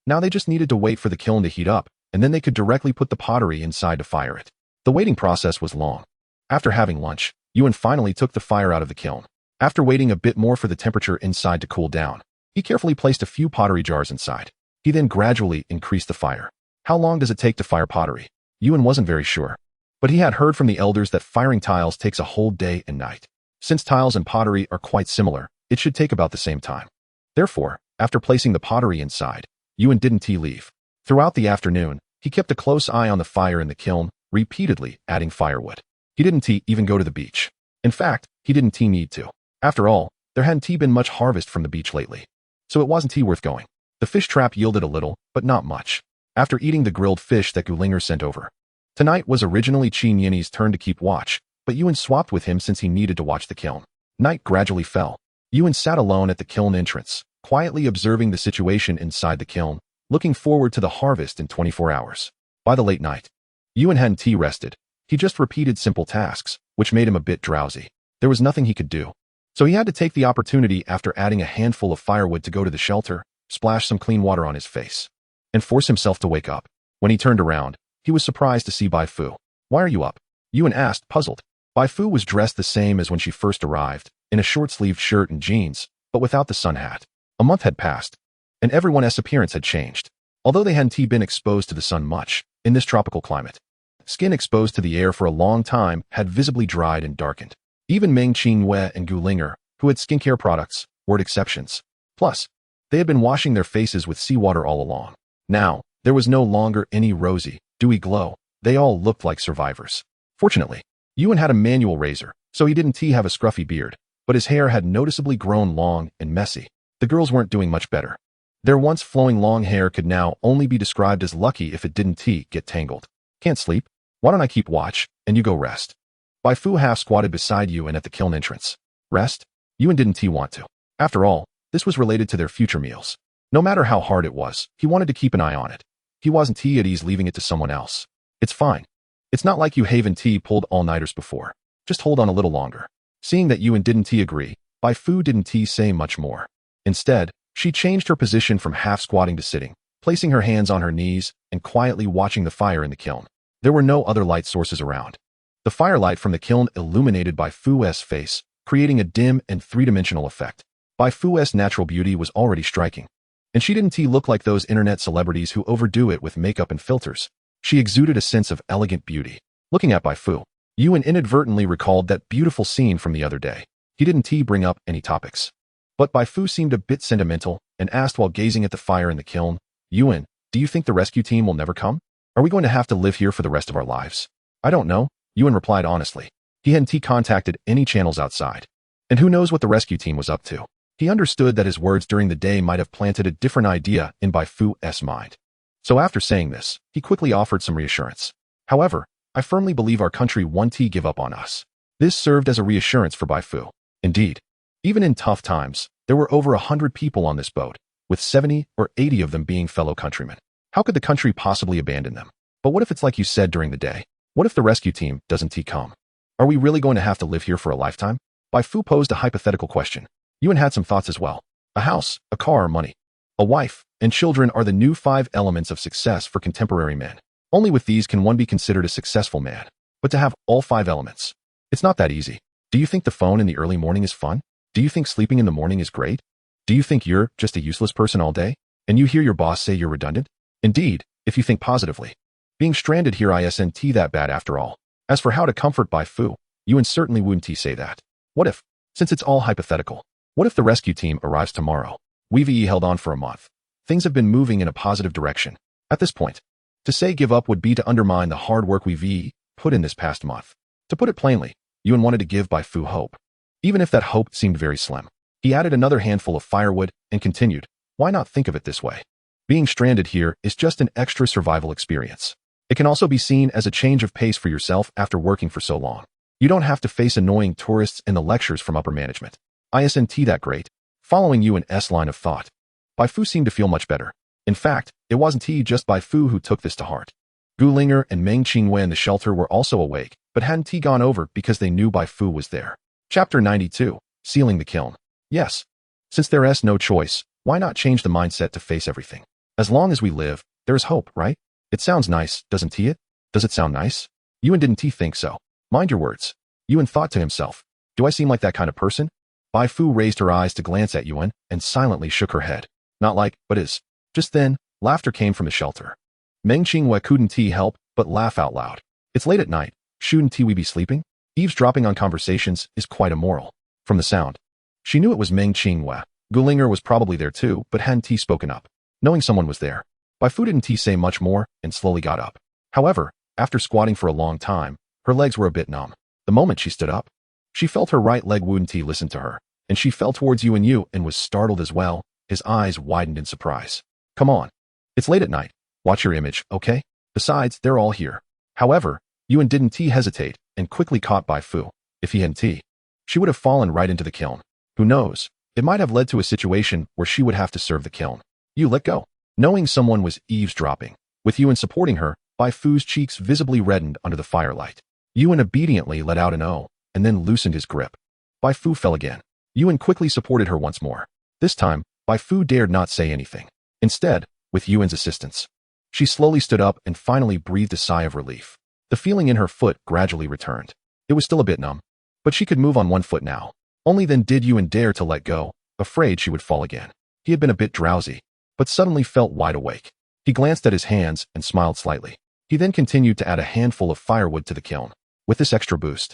Now they just needed to wait for the kiln to heat up, and then they could directly put the pottery inside to fire it. The waiting process was long. After having lunch, Yuan finally took the fire out of the kiln. After waiting a bit more for the temperature inside to cool down, he carefully placed a few pottery jars inside. He then gradually increased the fire. How long does it take to fire pottery? Yuan wasn't very sure, but he had heard from the elders that firing tiles takes a whole day and night. Since tiles and pottery are quite similar, it should take about the same time. Therefore, after placing the pottery inside, Yuan didn't leave. Throughout the afternoon, he kept a close eye on the fire in the kiln, repeatedly adding firewood. He didn't even go to the beach. In fact, he didn't need to. After all, there hadn't been much harvest from the beach lately, so it wasn't worth going. The fish trap yielded a little, but not much. After eating the grilled fish that Gulinger sent over, tonight was originally Qin Yin's turn to keep watch, but Yuan swapped with him since he needed to watch the kiln. Night gradually fell. Yuan sat alone at the kiln entrance, quietly observing the situation inside the kiln, looking forward to the harvest in 24 hours. By the late night, Yuan hadn't rested. He just repeated simple tasks, which made him a bit drowsy. There was nothing he could do. So he had to take the opportunity after adding a handful of firewood to go to the shelter, splash some clean water on his face, and force himself to wake up. When he turned around, he was surprised to see Bai Fu. "Why are you up?" Yuan asked, puzzled. Bai Fu was dressed the same as when she first arrived, in a short-sleeved shirt and jeans, but without the sun hat. A month had passed, and everyone's appearance had changed. Although they hadn't been exposed to the sun much, in this tropical climate, skin exposed to the air for a long time had visibly dried and darkened. Even Meng Qingyue and Gulinger, who had skincare products, weren't exceptions. Plus, they had been washing their faces with seawater all along. Now, there was no longer any rosy, dewy glow. They all looked like survivors. Fortunately, Yuan had a manual razor, so he didn't have a scruffy beard, but his hair had noticeably grown long and messy. The girls weren't doing much better. Their once flowing long hair could now only be described as lucky if it didn't get tangled. "Can't sleep? Why don't I keep watch, and you go rest?" Bai Fu half squatted beside Yuan at the kiln entrance. Rest? Yuan didn't want to. After all, this was related to their future meals. No matter how hard it was, he wanted to keep an eye on it. He wasn't at ease leaving it to someone else. "It's fine. It's not like you haven't pulled all-nighters before. Just hold on a little longer." Seeing that Yuan didn't agree, Bai Fu didn't say much more. Instead, she changed her position from half squatting to sitting, placing her hands on her knees and quietly watching the fire in the kiln. There were no other light sources around. The firelight from the kiln illuminated Bai Fu's face, creating a dim and three-dimensional effect. Bai Fu's natural beauty was already striking, and she didn't look like those internet celebrities who overdo it with makeup and filters. She exuded a sense of elegant beauty. Looking at Bai Fu, Yuan inadvertently recalled that beautiful scene from the other day. He didn't bring up any topics. But Bai Fu seemed a bit sentimental and asked while gazing at the fire in the kiln, "Yuan, do you think the rescue team will never come? Are we going to have to live here for the rest of our lives?" "I don't know," Yuan replied honestly. He hadn't contacted any channels outside. And who knows what the rescue team was up to. He understood that his words during the day might have planted a different idea in Bai Fu's mind. So after saying this, he quickly offered some reassurance. "However, I firmly believe our country won't give up on us." This served as a reassurance for Bai Fu. Indeed, even in tough times, there were over 100 people on this boat, with 70 or 80 of them being fellow countrymen. How could the country possibly abandon them? But what if it's like you said during the day? What if the rescue team doesn't come? Are we really going to have to live here for a lifetime? Bai Fu posed a hypothetical question. Yuan had some thoughts as well. A house, a car, money, a wife, and children are the new 5 elements of success for contemporary men. Only with these can one be considered a successful man. But to have all 5 elements, it's not that easy. Do you think the phone in the early morning is fun? Do you think sleeping in the morning is great? Do you think you're just a useless person all day, and you hear your boss say you're redundant? Indeed, if you think positively. Being stranded here isn't that bad after all. As for how to comfort Bai Fu, Yuan certainly wouldn't say that. What if, since it's all hypothetical, what if the rescue team arrives tomorrow? We've held on for a month. Things have been moving in a positive direction. At this point, to say give up would be to undermine the hard work we've put in this past month. To put it plainly, Yuan wanted to give Bai Fu hope, even if that hope seemed very slim. He added another handful of firewood and continued, "Why not think of it this way? Being stranded here is just an extra survival experience. It can also be seen as a change of pace for yourself after working for so long. You don't have to face annoying tourists and the lectures from upper management. Isn't that great?" Following Yuan's line of thought, Bai Fu seemed to feel much better. In fact, It wasn't he just Bai Fu who took this to heart. Gu Linger and Meng Qingwei in the shelter were also awake, but hadn't he gone over because they knew Bai Fu was there. Chapter 92. Sealing the kiln. Yes. Since there's no choice, why not change the mindset to face everything? As long as we live, there is hope, right? It sounds nice, doesn't it? Does it sound nice? Yuan didn't he think so? Mind your words. Yuan thought to himself. Do I seem like that kind of person? Bai Fu raised her eyes to glance at Yuan and silently shook her head. Not like, but is. Just then, laughter came from the shelter. Meng Qingwei couldn't he help but laugh out loud. It's late at night. Shouldn't we be sleeping? Eavesdropping on conversations is quite immoral. From the sound, she knew it was Meng Qingwei. Gu Linger was probably there too, but hadn't he spoken up. Knowing someone was there, Bai Fu didn't he say much more and slowly got up. However, after squatting for a long time, her legs were a bit numb. The moment she stood up, she felt her right leg wouldn't he listen to her, and she fell towards Yuan and was startled as well. His eyes widened in surprise. Come on. It's late at night. Watch your image, okay? Besides, they're all here. However, Yuan didn't he hesitate and quickly caught Bai Fu. If he hadn't he, she would have fallen right into the kiln. Who knows? It might have led to a situation where she would have to serve the kiln. You let go. Knowing someone was eavesdropping, with Yuan supporting her, Bai Fu's cheeks visibly reddened under the firelight. Yuan obediently let out an "oh," and then loosened his grip. Bai Fu fell again. Yuan quickly supported her once more. This time, Bai Fu dared not say anything. Instead, with Yuan's assistance, she slowly stood up and finally breathed a sigh of relief. The feeling in her foot gradually returned. It was still a bit numb, but she could move on one foot now. Only then did Yuan dare to let go, afraid she would fall again. He had been a bit drowsy, but suddenly felt wide awake. He glanced at his hands and smiled slightly. He then continued to add a handful of firewood to the kiln. With this extra boost,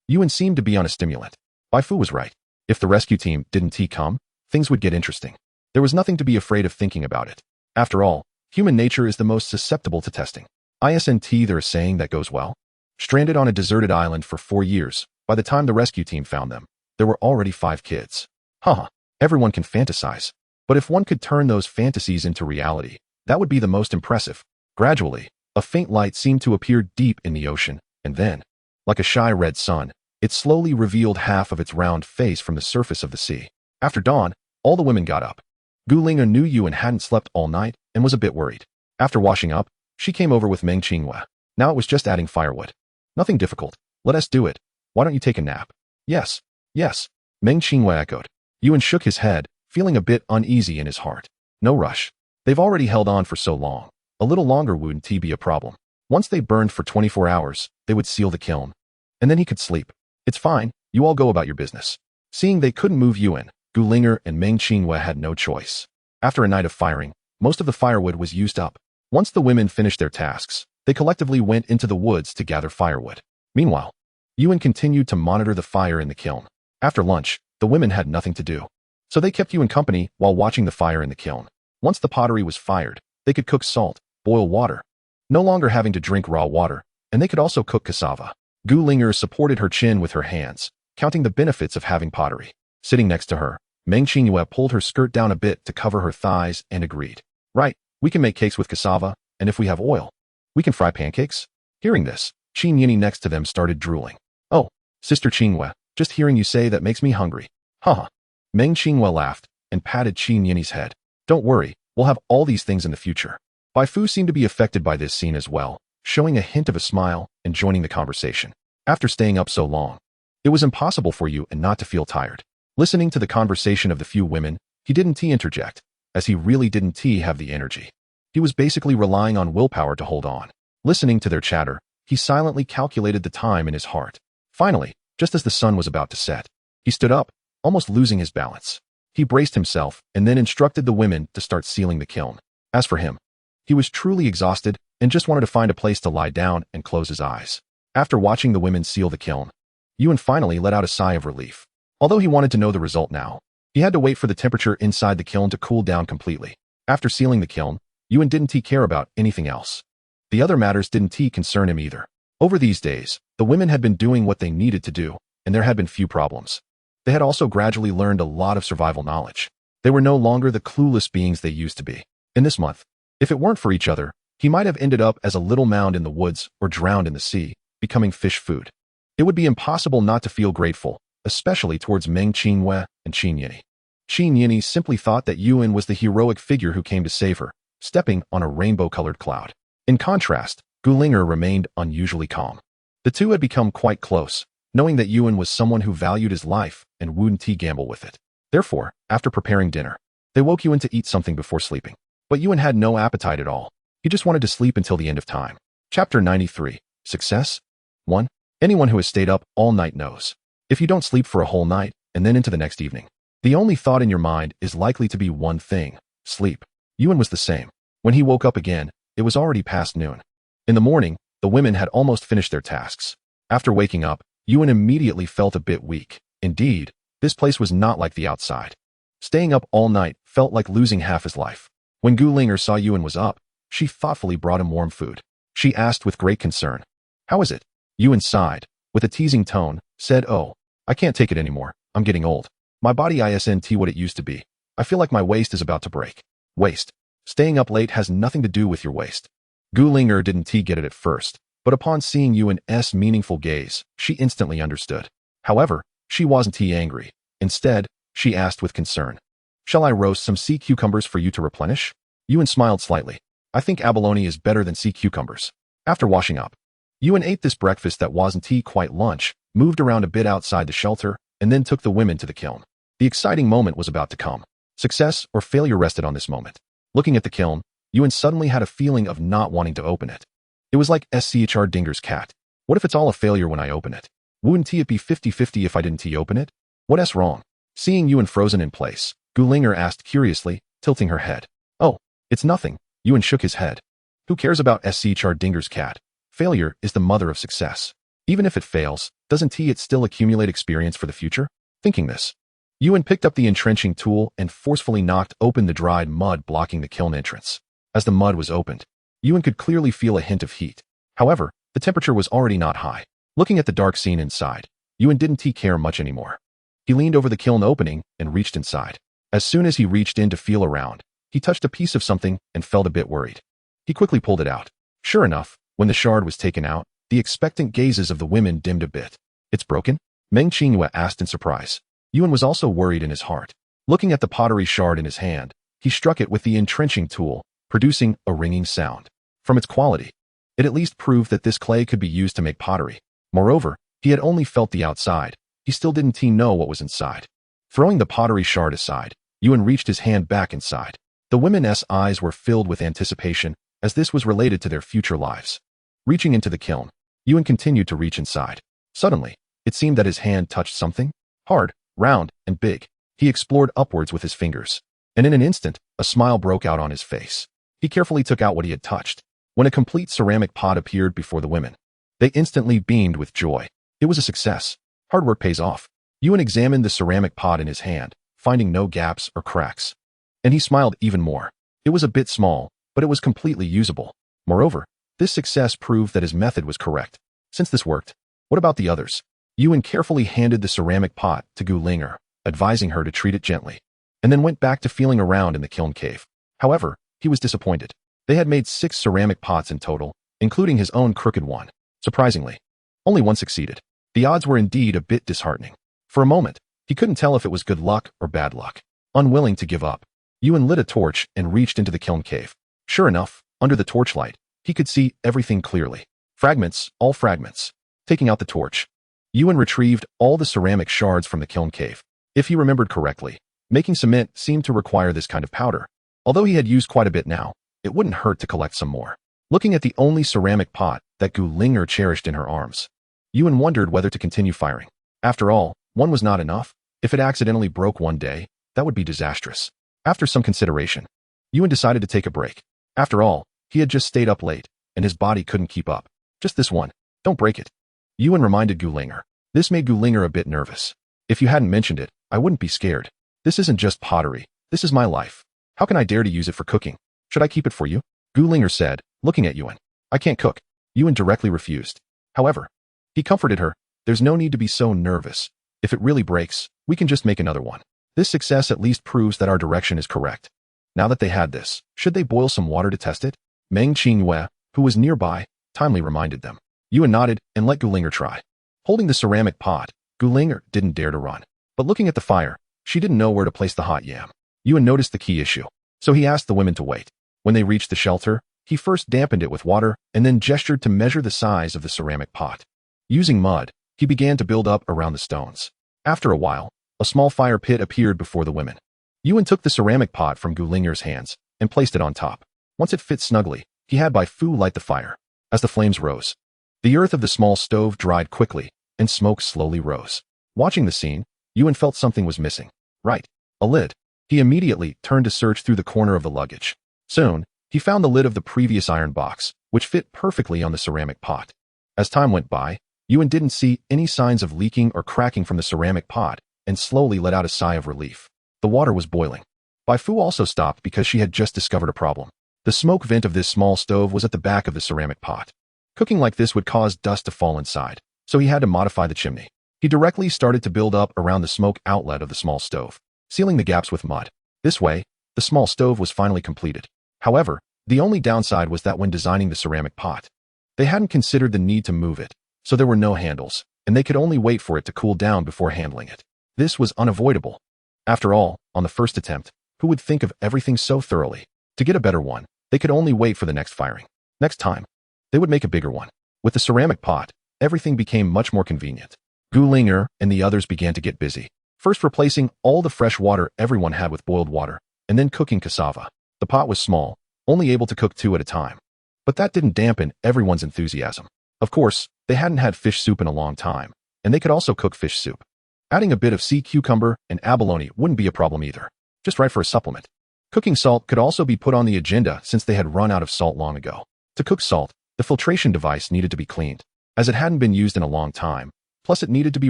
Yuan seemed to be on a stimulant. Bai Fu was right. If the rescue team didn't come, things would get interesting. There was nothing to be afraid of thinking about it. After all, human nature is the most susceptible to testing. Isn't there a saying that goes well? Stranded on a deserted island for 4 years, by the time the rescue team found them, there were already 5 kids. Haha, everyone can fantasize. But if one could turn those fantasies into reality, that would be the most impressive. Gradually, a faint light seemed to appear deep in the ocean, and then, like a shy red sun, it slowly revealed half of its round face from the surface of the sea. After dawn, all the women got up. Gu Linger knew Yuan hadn't slept all night and was a bit worried. After washing up, she came over with Meng Qingwei. Now it was just adding firewood. Nothing difficult. Let us do it. Why don't you take a nap? Yes. Yes. Meng Qingwei echoed. Yuan shook his head, feeling a bit uneasy in his heart. No rush. They've already held on for so long. A little longer wouldn't be a problem. Once they burned for 24 hours, they would seal the kiln. And then he could sleep. It's fine. You all go about your business. Seeing they couldn't move Yuan, Gu Linger and Meng Qingwei had no choice. After a night of firing, most of the firewood was used up. Once the women finished their tasks, they collectively went into the woods to gather firewood. Meanwhile, Yuan continued to monitor the fire in the kiln. After lunch, the women had nothing to do, so they kept Yuan company while watching the fire in the kiln. Once the pottery was fired, they could cook salt, boil water, no longer having to drink raw water, and they could also cook cassava. Gu Linger supported her chin with her hands, counting the benefits of having pottery. Sitting next to her, Meng Qingwei pulled her skirt down a bit to cover her thighs and agreed. Right, we can make cakes with cassava, and if we have oil, we can fry pancakes. Hearing this, Qin Yini next to them started drooling. Oh, Sister Qingwei, just hearing you say that makes me hungry. Haha. Meng Qingwei laughed and patted Qin Yini's head. Don't worry, we'll have all these things in the future. Bai Fu seemed to be affected by this scene as well, showing a hint of a smile and joining the conversation. After staying up so long, it was impossible for you and not to feel tired. Listening to the conversation of the few women, he didn't interject, as he really didn't have the energy. He was basically relying on willpower to hold on. Listening to their chatter, he silently calculated the time in his heart. Finally, just as the sun was about to set, he stood up, almost losing his balance. He braced himself and then instructed the women to start sealing the kiln. As for him, he was truly exhausted and just wanted to find a place to lie down and close his eyes. After watching the women seal the kiln, Yuan finally let out a sigh of relief. Although he wanted to know the result now, he had to wait for the temperature inside the kiln to cool down completely. After sealing the kiln, Yuan didn't care about anything else. The other matters didn't concern him either. Over these days, the women had been doing what they needed to do, and there had been few problems. They had also gradually learned a lot of survival knowledge. They were no longer the clueless beings they used to be. In this month, if it weren't for each other, he might have ended up as a little mound in the woods or drowned in the sea, becoming fish food. It would be impossible not to feel grateful, especially towards Meng Qingwei and Qin Yini. Qin Yini simply thought that Yuan was the heroic figure who came to save her, stepping on a rainbow-colored cloud. In contrast, Gulinger remained unusually calm. The two had become quite close, knowing that Yuan was someone who valued his life and wouldn't gamble with it. Therefore, after preparing dinner, they woke Yuan to eat something before sleeping. But Yuan had no appetite at all. He just wanted to sleep until the end of time. Chapter 93. Success? 1. Anyone who has stayed up all night knows. If you don't sleep for a whole night and then into the next evening, the only thought in your mind is likely to be one thing: sleep. Yuan was the same. When he woke up again, it was already past noon. In the morning, the women had almost finished their tasks. After waking up, Yuan immediately felt a bit weak. Indeed, this place was not like the outside. Staying up all night felt like losing half his life. When Gulinger saw Yuan was up, she thoughtfully brought him warm food. She asked with great concern, "How is it?" Yuan sighed. With a teasing tone, said, "Oh, I can't take it anymore. I'm getting old. My body isn't what it used to be. I feel like my waist is about to break." Waist. Staying up late has nothing to do with your waist. Gulinger didn't get it at first, but upon seeing Yuan's meaningful gaze, she instantly understood. However, she wasn't angry. Instead, she asked with concern, "Shall I roast some sea cucumbers for you to replenish?" Yuan smiled slightly. "I think abalone is better than sea cucumbers." After washing up, Yuan ate this breakfast that wasn't quite lunch, moved around a bit outside the shelter, and then took the women to the kiln. The exciting moment was about to come. Success or failure rested on this moment. Looking at the kiln, Yuan suddenly had a feeling of not wanting to open it. It was like Schr Dinger's cat. What if it's all a failure when I open it? Wouldn't it be 50-50 if I didn't open it? What's wrong? Seeing Yuan frozen in place, Gulinger asked curiously, tilting her head. "Oh, it's nothing." Yuan shook his head. Who cares about Schr Dinger's cat? Failure is the mother of success. Even if it fails, doesn't it still accumulate experience for the future? Thinking this, Yuan picked up the entrenching tool and forcefully knocked open the dried mud blocking the kiln entrance. As the mud was opened, Yuan could clearly feel a hint of heat. However, the temperature was already not high. Looking at the dark scene inside, Yuan didn't care much anymore. He leaned over the kiln opening and reached inside. As soon as he reached in to feel around, he touched a piece of something and felt a bit worried. He quickly pulled it out. Sure enough, when the shard was taken out, the expectant gazes of the women dimmed a bit. "It's broken?" Meng Qingyue asked in surprise. Yuan was also worried in his heart. Looking at the pottery shard in his hand, he struck it with the entrenching tool, producing a ringing sound. From its quality, it at least proved that this clay could be used to make pottery. Moreover, he had only felt the outside. He still didn't know what was inside. Throwing the pottery shard aside, Yuan reached his hand back inside. The women's eyes were filled with anticipation, as this was related to their future lives. Reaching into the kiln, Yuan continued to reach inside. Suddenly, it seemed that his hand touched something hard, round, and big. He explored upwards with his fingers, and in an instant, a smile broke out on his face. He carefully took out what he had touched. When a complete ceramic pot appeared before the women, they instantly beamed with joy. It was a success. Hard work pays off. Yuan examined the ceramic pot in his hand, finding no gaps or cracks. And he smiled even more. It was a bit small, but it was completely usable. Moreover, this success proved that his method was correct. Since this worked, what about the others? Yuan carefully handed the ceramic pot to Gulinger, advising her to treat it gently, and then went back to feeling around in the kiln cave. However, he was disappointed. They had made 6 ceramic pots in total, including his own crooked one. Surprisingly, only one succeeded. The odds were indeed a bit disheartening. For a moment, he couldn't tell if it was good luck or bad luck. Unwilling to give up, Yuan lit a torch and reached into the kiln cave. Sure enough, under the torchlight, he could see everything clearly. Fragments, all fragments. Taking out the torch, Yuan retrieved all the ceramic shards from the kiln cave. If he remembered correctly, making cement seemed to require this kind of powder. Although he had used quite a bit now, it wouldn't hurt to collect some more. Looking at the only ceramic pot that Gulinger cherished in her arms, Yuan wondered whether to continue firing. After all, one was not enough. If it accidentally broke one day, that would be disastrous. After some consideration, Yuan decided to take a break. After all, he had just stayed up late, and his body couldn't keep up. Just this one. Don't break it. Yuan reminded Gulinger. This made Gulinger a bit nervous. If you hadn't mentioned it, I wouldn't be scared. This isn't just pottery. This is my life. How can I dare to use it for cooking? Should I keep it for you? Gulinger said, looking at Yuan. I can't cook. Yuan directly refused. However, he comforted her. There's no need to be so nervous. If it really breaks, we can just make another one. This success at least proves that our direction is correct. Now that they had this, should they boil some water to test it? Meng Qingyue, who was nearby, timely reminded them. Yuan nodded and let Gulinger try. Holding the ceramic pot, Gulinger didn't dare to run. But looking at the fire, she didn't know where to place the hot yam. Yuan noticed the key issue, so he asked the women to wait. When they reached the shelter, he first dampened it with water and then gestured to measure the size of the ceramic pot. Using mud, he began to build up around the stones. After a while, a small fire pit appeared before the women. Yuan took the ceramic pot from Gu Ling'er's hands and placed it on top. Once it fit snugly, he had Bai Fu light the fire. As the flames rose, the earth of the small stove dried quickly, and smoke slowly rose. Watching the scene, Yuan felt something was missing. Right, a lid. He immediately turned to search through the corner of the luggage. Soon, he found the lid of the previous iron box, which fit perfectly on the ceramic pot. As time went by, Yuan didn't see any signs of leaking or cracking from the ceramic pot and slowly let out a sigh of relief. The water was boiling. Bai Fu also stopped because she had just discovered a problem. The smoke vent of this small stove was at the back of the ceramic pot. Cooking like this would cause dust to fall inside, so he had to modify the chimney. He directly started to build up around the smoke outlet of the small stove, sealing the gaps with mud. This way, the small stove was finally completed. However, the only downside was that when designing the ceramic pot, they hadn't considered the need to move it, so there were no handles, and they could only wait for it to cool down before handling it. This was unavoidable. After all, on the first attempt, who would think of everything so thoroughly? To get a better one, they could only wait for the next firing. Next time, they would make a bigger one. With the ceramic pot, everything became much more convenient. Gu Ling'er and the others began to get busy, first replacing all the fresh water everyone had with boiled water, and then cooking cassava. The pot was small, only able to cook 2 at a time. But that didn't dampen everyone's enthusiasm. Of course, they hadn't had fish soup in a long time, and they could also cook fish soup. Adding a bit of sea cucumber and abalone wouldn't be a problem either, just right for a supplement. Cooking salt could also be put on the agenda since they had run out of salt long ago. To cook salt, the filtration device needed to be cleaned, as it hadn't been used in a long time, plus it needed to be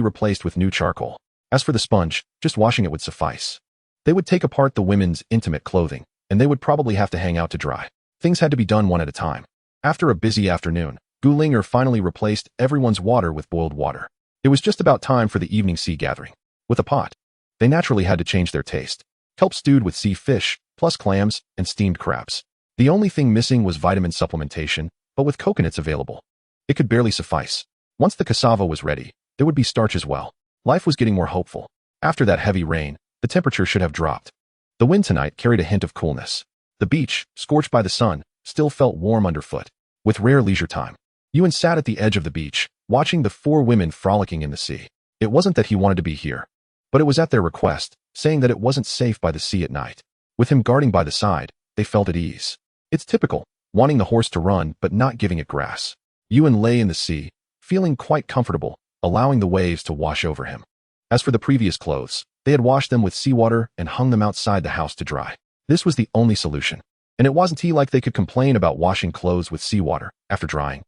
replaced with new charcoal. As for the sponge, just washing it would suffice. They would take apart the women's intimate clothing, and they would probably have to hang out to dry. Things had to be done one at a time. After a busy afternoon, Gu Ling'er finally replaced everyone's water with boiled water. It was just about time for the evening sea gathering. With a pot, they naturally had to change their taste. Kelp stewed with sea fish, plus clams and steamed crabs. The only thing missing was vitamin supplementation, but with coconuts available, it could barely suffice. Once the cassava was ready, there would be starch as well. Life was getting more hopeful. After that heavy rain, the temperature should have dropped. The wind tonight carried a hint of coolness. The beach, scorched by the sun, still felt warm underfoot. With rare leisure time, Yuan sat at the edge of the beach, watching the 4 women frolicking in the sea. It wasn't that he wanted to be here, but it was at their request, saying that it wasn't safe by the sea at night. With him guarding by the side, they felt at ease. It's typical, wanting the horse to run but not giving it grass. Yuan lay in the sea, feeling quite comfortable, allowing the waves to wash over him. As for the previous clothes, they had washed them with seawater and hung them outside the house to dry. This was the only solution. And it wasn't like they could complain about washing clothes with seawater after drying.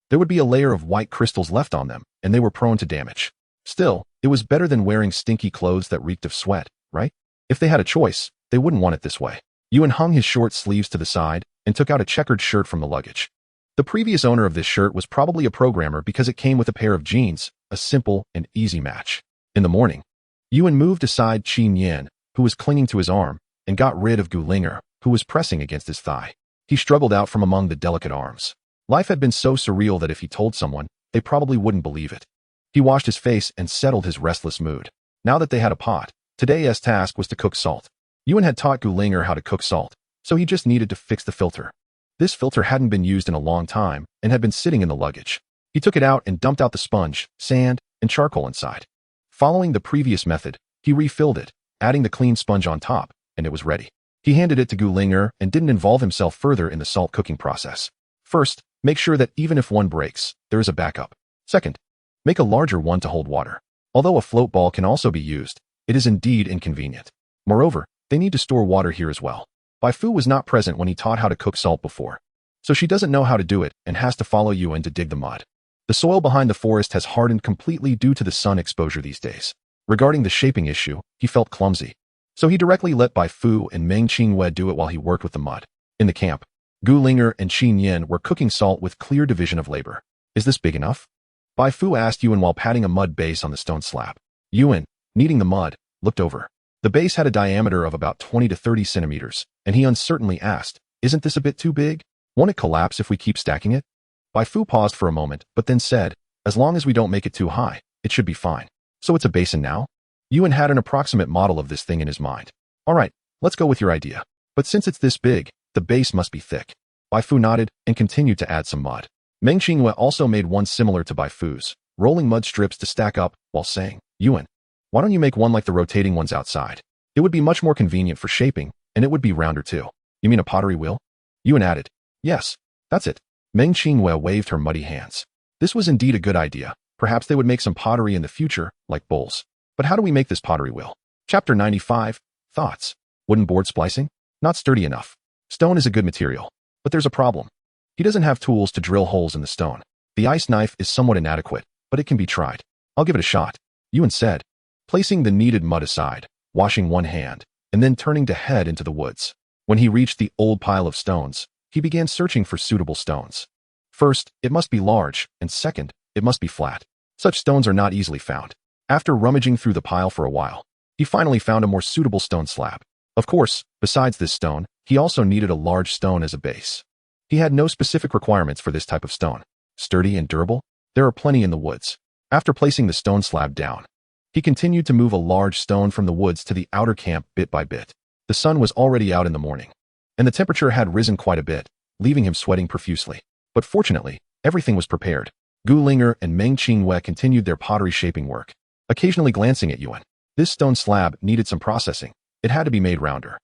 There would be a layer of white crystals left on them, and they were prone to damage. Still, it was better than wearing stinky clothes that reeked of sweat, right? If they had a choice, they wouldn't want it this way. Yuan hung his short sleeves to the side and took out a checkered shirt from the luggage. The previous owner of this shirt was probably a programmer because it came with a pair of jeans, a simple and easy match. In the morning, Yuan moved aside Qin Yan, who was clinging to his arm, and got rid of Gu Ling'er, who was pressing against his thigh. He struggled out from among the delicate arms. Life had been so surreal that if he told someone, they probably wouldn't believe it. He washed his face and settled his restless mood. Now that they had a pot, today's task was to cook salt. Yuan had taught Gu Ling'er how to cook salt, so he just needed to fix the filter. This filter hadn't been used in a long time and had been sitting in the luggage. He took it out and dumped out the sponge, sand, and charcoal inside. Following the previous method, he refilled it, adding the clean sponge on top, and it was ready. He handed it to Gu Ling'er and didn't involve himself further in the salt cooking process. First, make sure that even if one breaks, there is a backup. Second, make a larger one to hold water. Although a float ball can also be used, it is indeed inconvenient. Moreover, they need to store water here as well. Bai Fu was not present when he taught how to cook salt before, so she doesn't know how to do it and has to follow Yuan to dig the mud. The soil behind the forest has hardened completely due to the sun exposure these days. Regarding the shaping issue, he felt clumsy, so he directly let Bai Fu and Meng Qingwei do it while he worked with the mud. In the camp, Gu Ling'er and Qin Yan were cooking salt with clear division of labor. Is this big enough? Bai Fu asked Yuan while patting a mud base on the stone slab. Yuan, kneading the mud, looked over. The base had a diameter of about 20 to 30 centimeters, and he uncertainly asked, "Isn't this a bit too big? Won't it collapse if we keep stacking it?" Bai Fu paused for a moment, but then said, "As long as we don't make it too high, it should be fine." So it's a basin now? Yuan had an approximate model of this thing in his mind. All right, let's go with your idea. But since it's this big, The base must be thick. Bai Fu nodded and continued to add some mud. Meng Qingyue also made one similar to Bai Fu's, rolling mud strips to stack up while saying, Yuan, why don't you make one like the rotating ones outside? It would be much more convenient for shaping, and it would be rounder too. You mean a pottery wheel? Yuan added. Yes, that's it. Meng Qingyue waved her muddy hands. This was indeed a good idea. Perhaps they would make some pottery in the future, like bowls. But how do we make this pottery wheel? Chapter 95, Thoughts. Wooden board splicing? Not sturdy enough. Stone is a good material. But there's a problem. He doesn't have tools to drill holes in the stone. The ice knife is somewhat inadequate, but it can be tried. I'll give it a shot. Yuan said, placing the kneaded mud aside, washing one hand, and then turning to head into the woods. When he reached the old pile of stones, he began searching for suitable stones. First, it must be large, and second, it must be flat. Such stones are not easily found. After rummaging through the pile for a while, he finally found a more suitable stone slab. Of course, besides this stone, he also needed a large stone as a base. He had no specific requirements for this type of stone. Sturdy and durable? There are plenty in the woods. After placing the stone slab down, he continued to move a large stone from the woods to the outer camp bit by bit. The sun was already out in the morning, and the temperature had risen quite a bit, leaving him sweating profusely. But fortunately, everything was prepared. Gu Linger and Meng Qingyue continued their pottery shaping work, occasionally glancing at Yuan. This stone slab needed some processing. It had to be made rounder.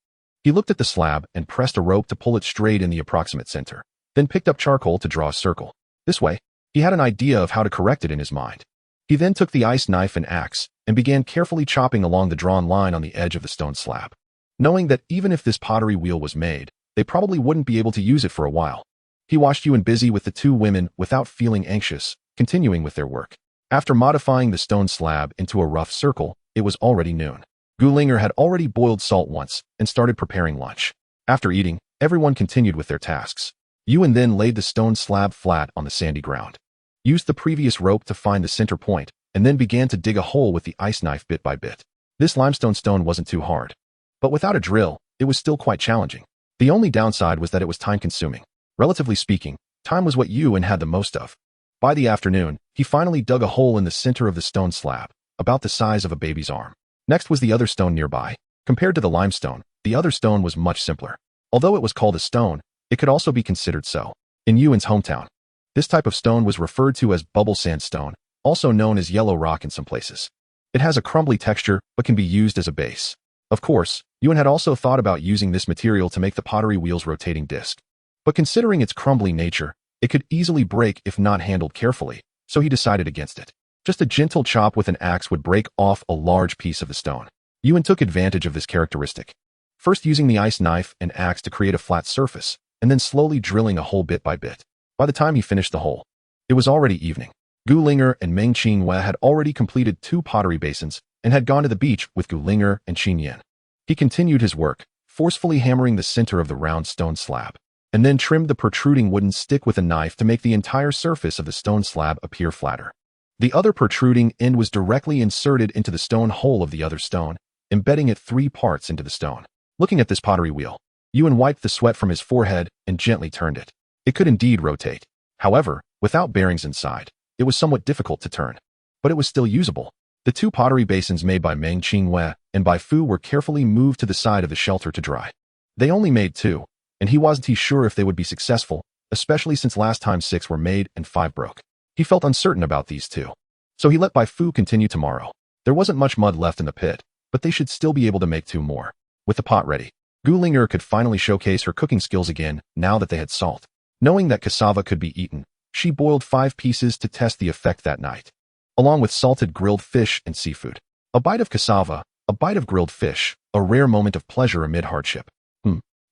He looked at the slab and pressed a rope to pull it straight in the approximate center, then picked up charcoal to draw a circle. This way, he had an idea of how to correct it in his mind. He then took the ice knife and axe and began carefully chopping along the drawn line on the edge of the stone slab. Knowing that even if this pottery wheel was made, they probably wouldn't be able to use it for a while. He watched Yuan busy with the two women without feeling anxious, continuing with their work. After modifying the stone slab into a rough circle, it was already noon. Gu Linger had already boiled salt once and started preparing lunch. After eating, everyone continued with their tasks. Yuan then laid the stone slab flat on the sandy ground, used the previous rope to find the center point, and then began to dig a hole with the ice knife bit by bit. This limestone stone wasn't too hard, but without a drill, it was still quite challenging. The only downside was that it was time-consuming. Relatively speaking, time was what Yuan had the most of. By the afternoon, he finally dug a hole in the center of the stone slab, about the size of a baby's arm. Next was the other stone nearby. Compared to the limestone, the other stone was much simpler. Although it was called a stone, it could also be considered so. In Yuan's hometown, this type of stone was referred to as bubble sandstone, also known as yellow rock in some places. It has a crumbly texture, but can be used as a base. Of course, Yuan had also thought about using this material to make the pottery wheel's rotating disc. But considering its crumbly nature, it could easily break if not handled carefully, so he decided against it. Just a gentle chop with an axe would break off a large piece of the stone. Yuan took advantage of this characteristic, first using the ice knife and axe to create a flat surface, and then slowly drilling a hole bit by bit. By the time he finished the hole, it was already evening. Gu Linger and Meng Qingyue had already completed 2 pottery basins and had gone to the beach with Gu Linger and Qin Yan. He continued his work, forcefully hammering the center of the round stone slab, and then trimmed the protruding wooden stick with a knife to make the entire surface of the stone slab appear flatter. The other protruding end was directly inserted into the stone hole of the other stone, embedding it 3 parts into the stone. Looking at this pottery wheel, Yuan wiped the sweat from his forehead and gently turned it. It could indeed rotate. However, without bearings inside, it was somewhat difficult to turn. But it was still usable. The 2 pottery basins made by Meng Qingyue and Bai Fu were carefully moved to the side of the shelter to dry. They only made 2, and he wasn't sure if they would be successful, especially since last time 6 were made and 5 broke. He felt uncertain about these 2. So he let Bai Fu continue tomorrow. There wasn't much mud left in the pit, but they should still be able to make 2 more. With the pot ready, Gu Linger could finally showcase her cooking skills again now that they had salt. Knowing that cassava could be eaten, she boiled 5 pieces to test the effect that night, along with salted grilled fish and seafood. A bite of cassava, a bite of grilled fish, a rare moment of pleasure amid hardship.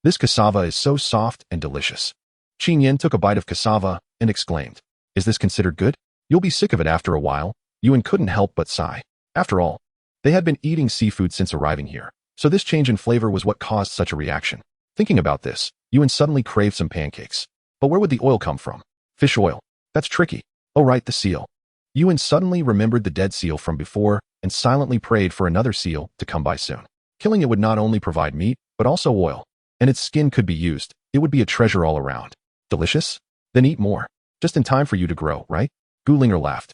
This cassava is so soft and delicious. Qin Yan took a bite of cassava and exclaimed, "Is this considered good? You'll be sick of it after a while." Yuan couldn't help but sigh. After all, they had been eating seafood since arriving here, so this change in flavor was what caused such a reaction. Thinking about this, Yuan suddenly craved some pancakes. But where would the oil come from? Fish oil. That's tricky. Oh right, the seal. Yuan suddenly remembered the dead seal from before and silently prayed for another seal to come by soon. Killing it would not only provide meat, but also oil. And its skin could be used. It would be a treasure all around. Delicious? Then eat more. Just in time for you to grow, right? Gu Linger laughed.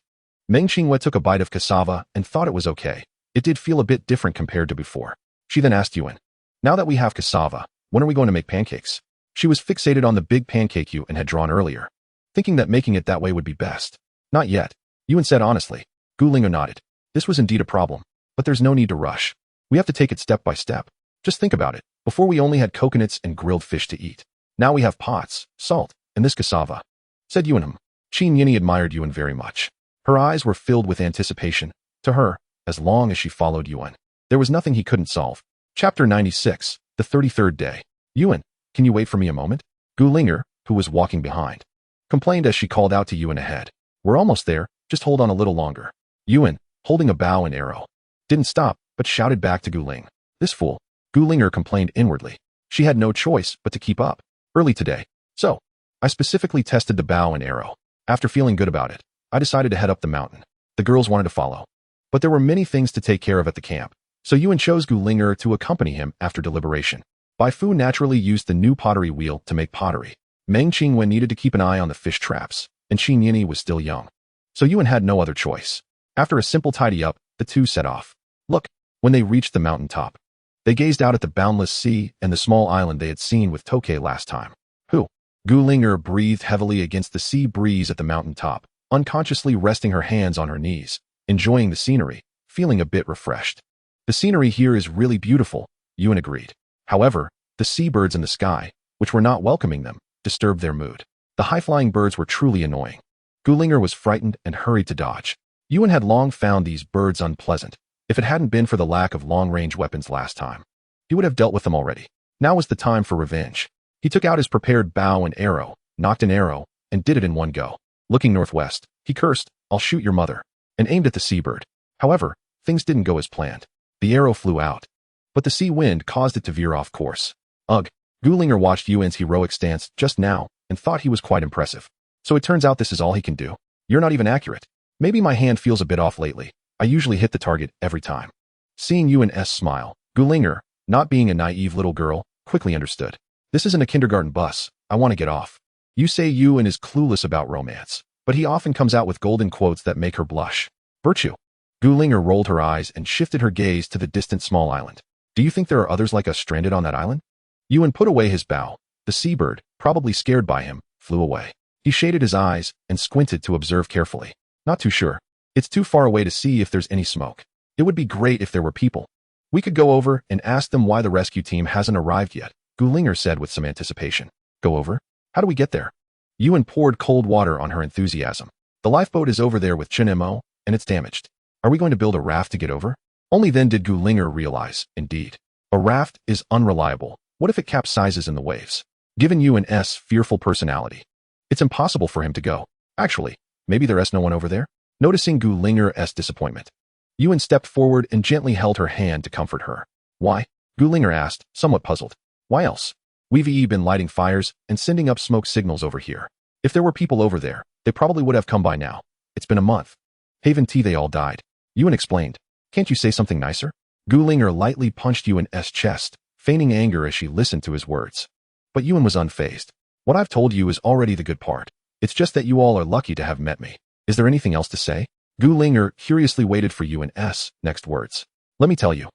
Meng Qingyue took a bite of cassava and thought it was okay. It did feel a bit different compared to before. She then asked Yuan, "Now that we have cassava, when are we going to make pancakes?" She was fixated on the big pancake Yuan had drawn earlier, thinking that making it that way would be best. Not yet, Yuan said honestly. Gu Ling'er nodded. This was indeed a problem, but there's no need to rush. We have to take it step by step. Just think about it. Before we only had coconuts and grilled fish to eat. Now we have pots, salt, and this cassava, said Yuan. Qin Yini admired Yuan very much. Her eyes were filled with anticipation. To her, as long as she followed Yuan, there was nothing he couldn't solve. Chapter 96, the 33rd day. Yuan, can you wait for me a moment? Gu Ling'er, who was walking behind, complained as she called out to Yuan ahead. We're almost there, just hold on a little longer. Yuan, holding a bow and arrow, didn't stop, but shouted back to Gu Ling. This fool. Gu Ling'er complained inwardly. She had no choice but to keep up. Early today. So, I specifically tested the bow and arrow. After feeling good about it, I decided to head up the mountain. The girls wanted to follow. But there were many things to take care of at the camp, so Yuan chose Gu Ling'er to accompany him after deliberation. Bai Fu naturally used the new pottery wheel to make pottery. Meng Qingwen needed to keep an eye on the fish traps, and Qin Yini was still young. So Yuan had no other choice. After a simple tidy-up, the two set off. Look, when they reached the mountain top, they gazed out at the boundless sea and the small island they had seen with Tokay last time. Gu Ling'er breathed heavily against the sea breeze at the mountain top, unconsciously resting her hands on her knees, enjoying the scenery, feeling a bit refreshed. The scenery here is really beautiful, Yuan agreed. However, the seabirds in the sky, which were not welcoming them, disturbed their mood. The high-flying birds were truly annoying. Gu Ling'er was frightened and hurried to dodge. Yuan had long found these birds unpleasant. If it hadn't been for the lack of long-range weapons last time, he would have dealt with them already. Now was the time for revenge. He took out his prepared bow and arrow, knocked an arrow, and did it in one go. Looking northwest, he cursed, I'll shoot your mother, and aimed at the seabird. However, things didn't go as planned. The arrow flew out, but the sea wind caused it to veer off course. Ugh. Gu Ling'er watched Yuan's heroic stance just now and thought he was quite impressive. So it turns out this is all he can do. You're not even accurate. Maybe my hand feels a bit off lately. I usually hit the target every time. Seeing Yuan's smile, Gu Ling'er, not being a naive little girl, quickly understood. This isn't a kindergarten bus. I want to get off. You say Yuan is clueless about romance, but he often comes out with golden quotes that make her blush. Virtue. Gu Ling'er rolled her eyes and shifted her gaze to the distant small island. Do you think there are others like us stranded on that island? Yuan put away his bow. The seabird, probably scared by him, flew away. He shaded his eyes and squinted to observe carefully. Not too sure. It's too far away to see if there's any smoke. It would be great if there were people. We could go over and ask them why the rescue team hasn't arrived yet, Gu Ling'er said with some anticipation. Go over? How do we get there? Yuan poured cold water on her enthusiasm. The lifeboat is over there with Chen Mo, and it's damaged. Are we going to build a raft to get over? Only then did Gu Ling'er realize, indeed. A raft is unreliable. What if it capsizes in the waves? Given Yuan's fearful personality, it's impossible for him to go. Actually, maybe there's no one over there? Noticing Gu Ling'er's disappointment, Yuan stepped forward and gently held her hand to comfort her. Why? Gu Ling'er asked, somewhat puzzled. Why else? We've been lighting fires and sending up smoke signals over here. If there were people over there, they probably would have come by now. It's been a month. Haven T they all died. Yuan explained. Can't you say something nicer? Gu Ling'er lightly punched Yuan's chest, feigning anger as she listened to his words. But Yuan was unfazed. What I've told you is already the good part. It's just that you all are lucky to have met me. Is there anything else to say? Gu Ling'er curiously waited for Yuan's next words. Let me tell you.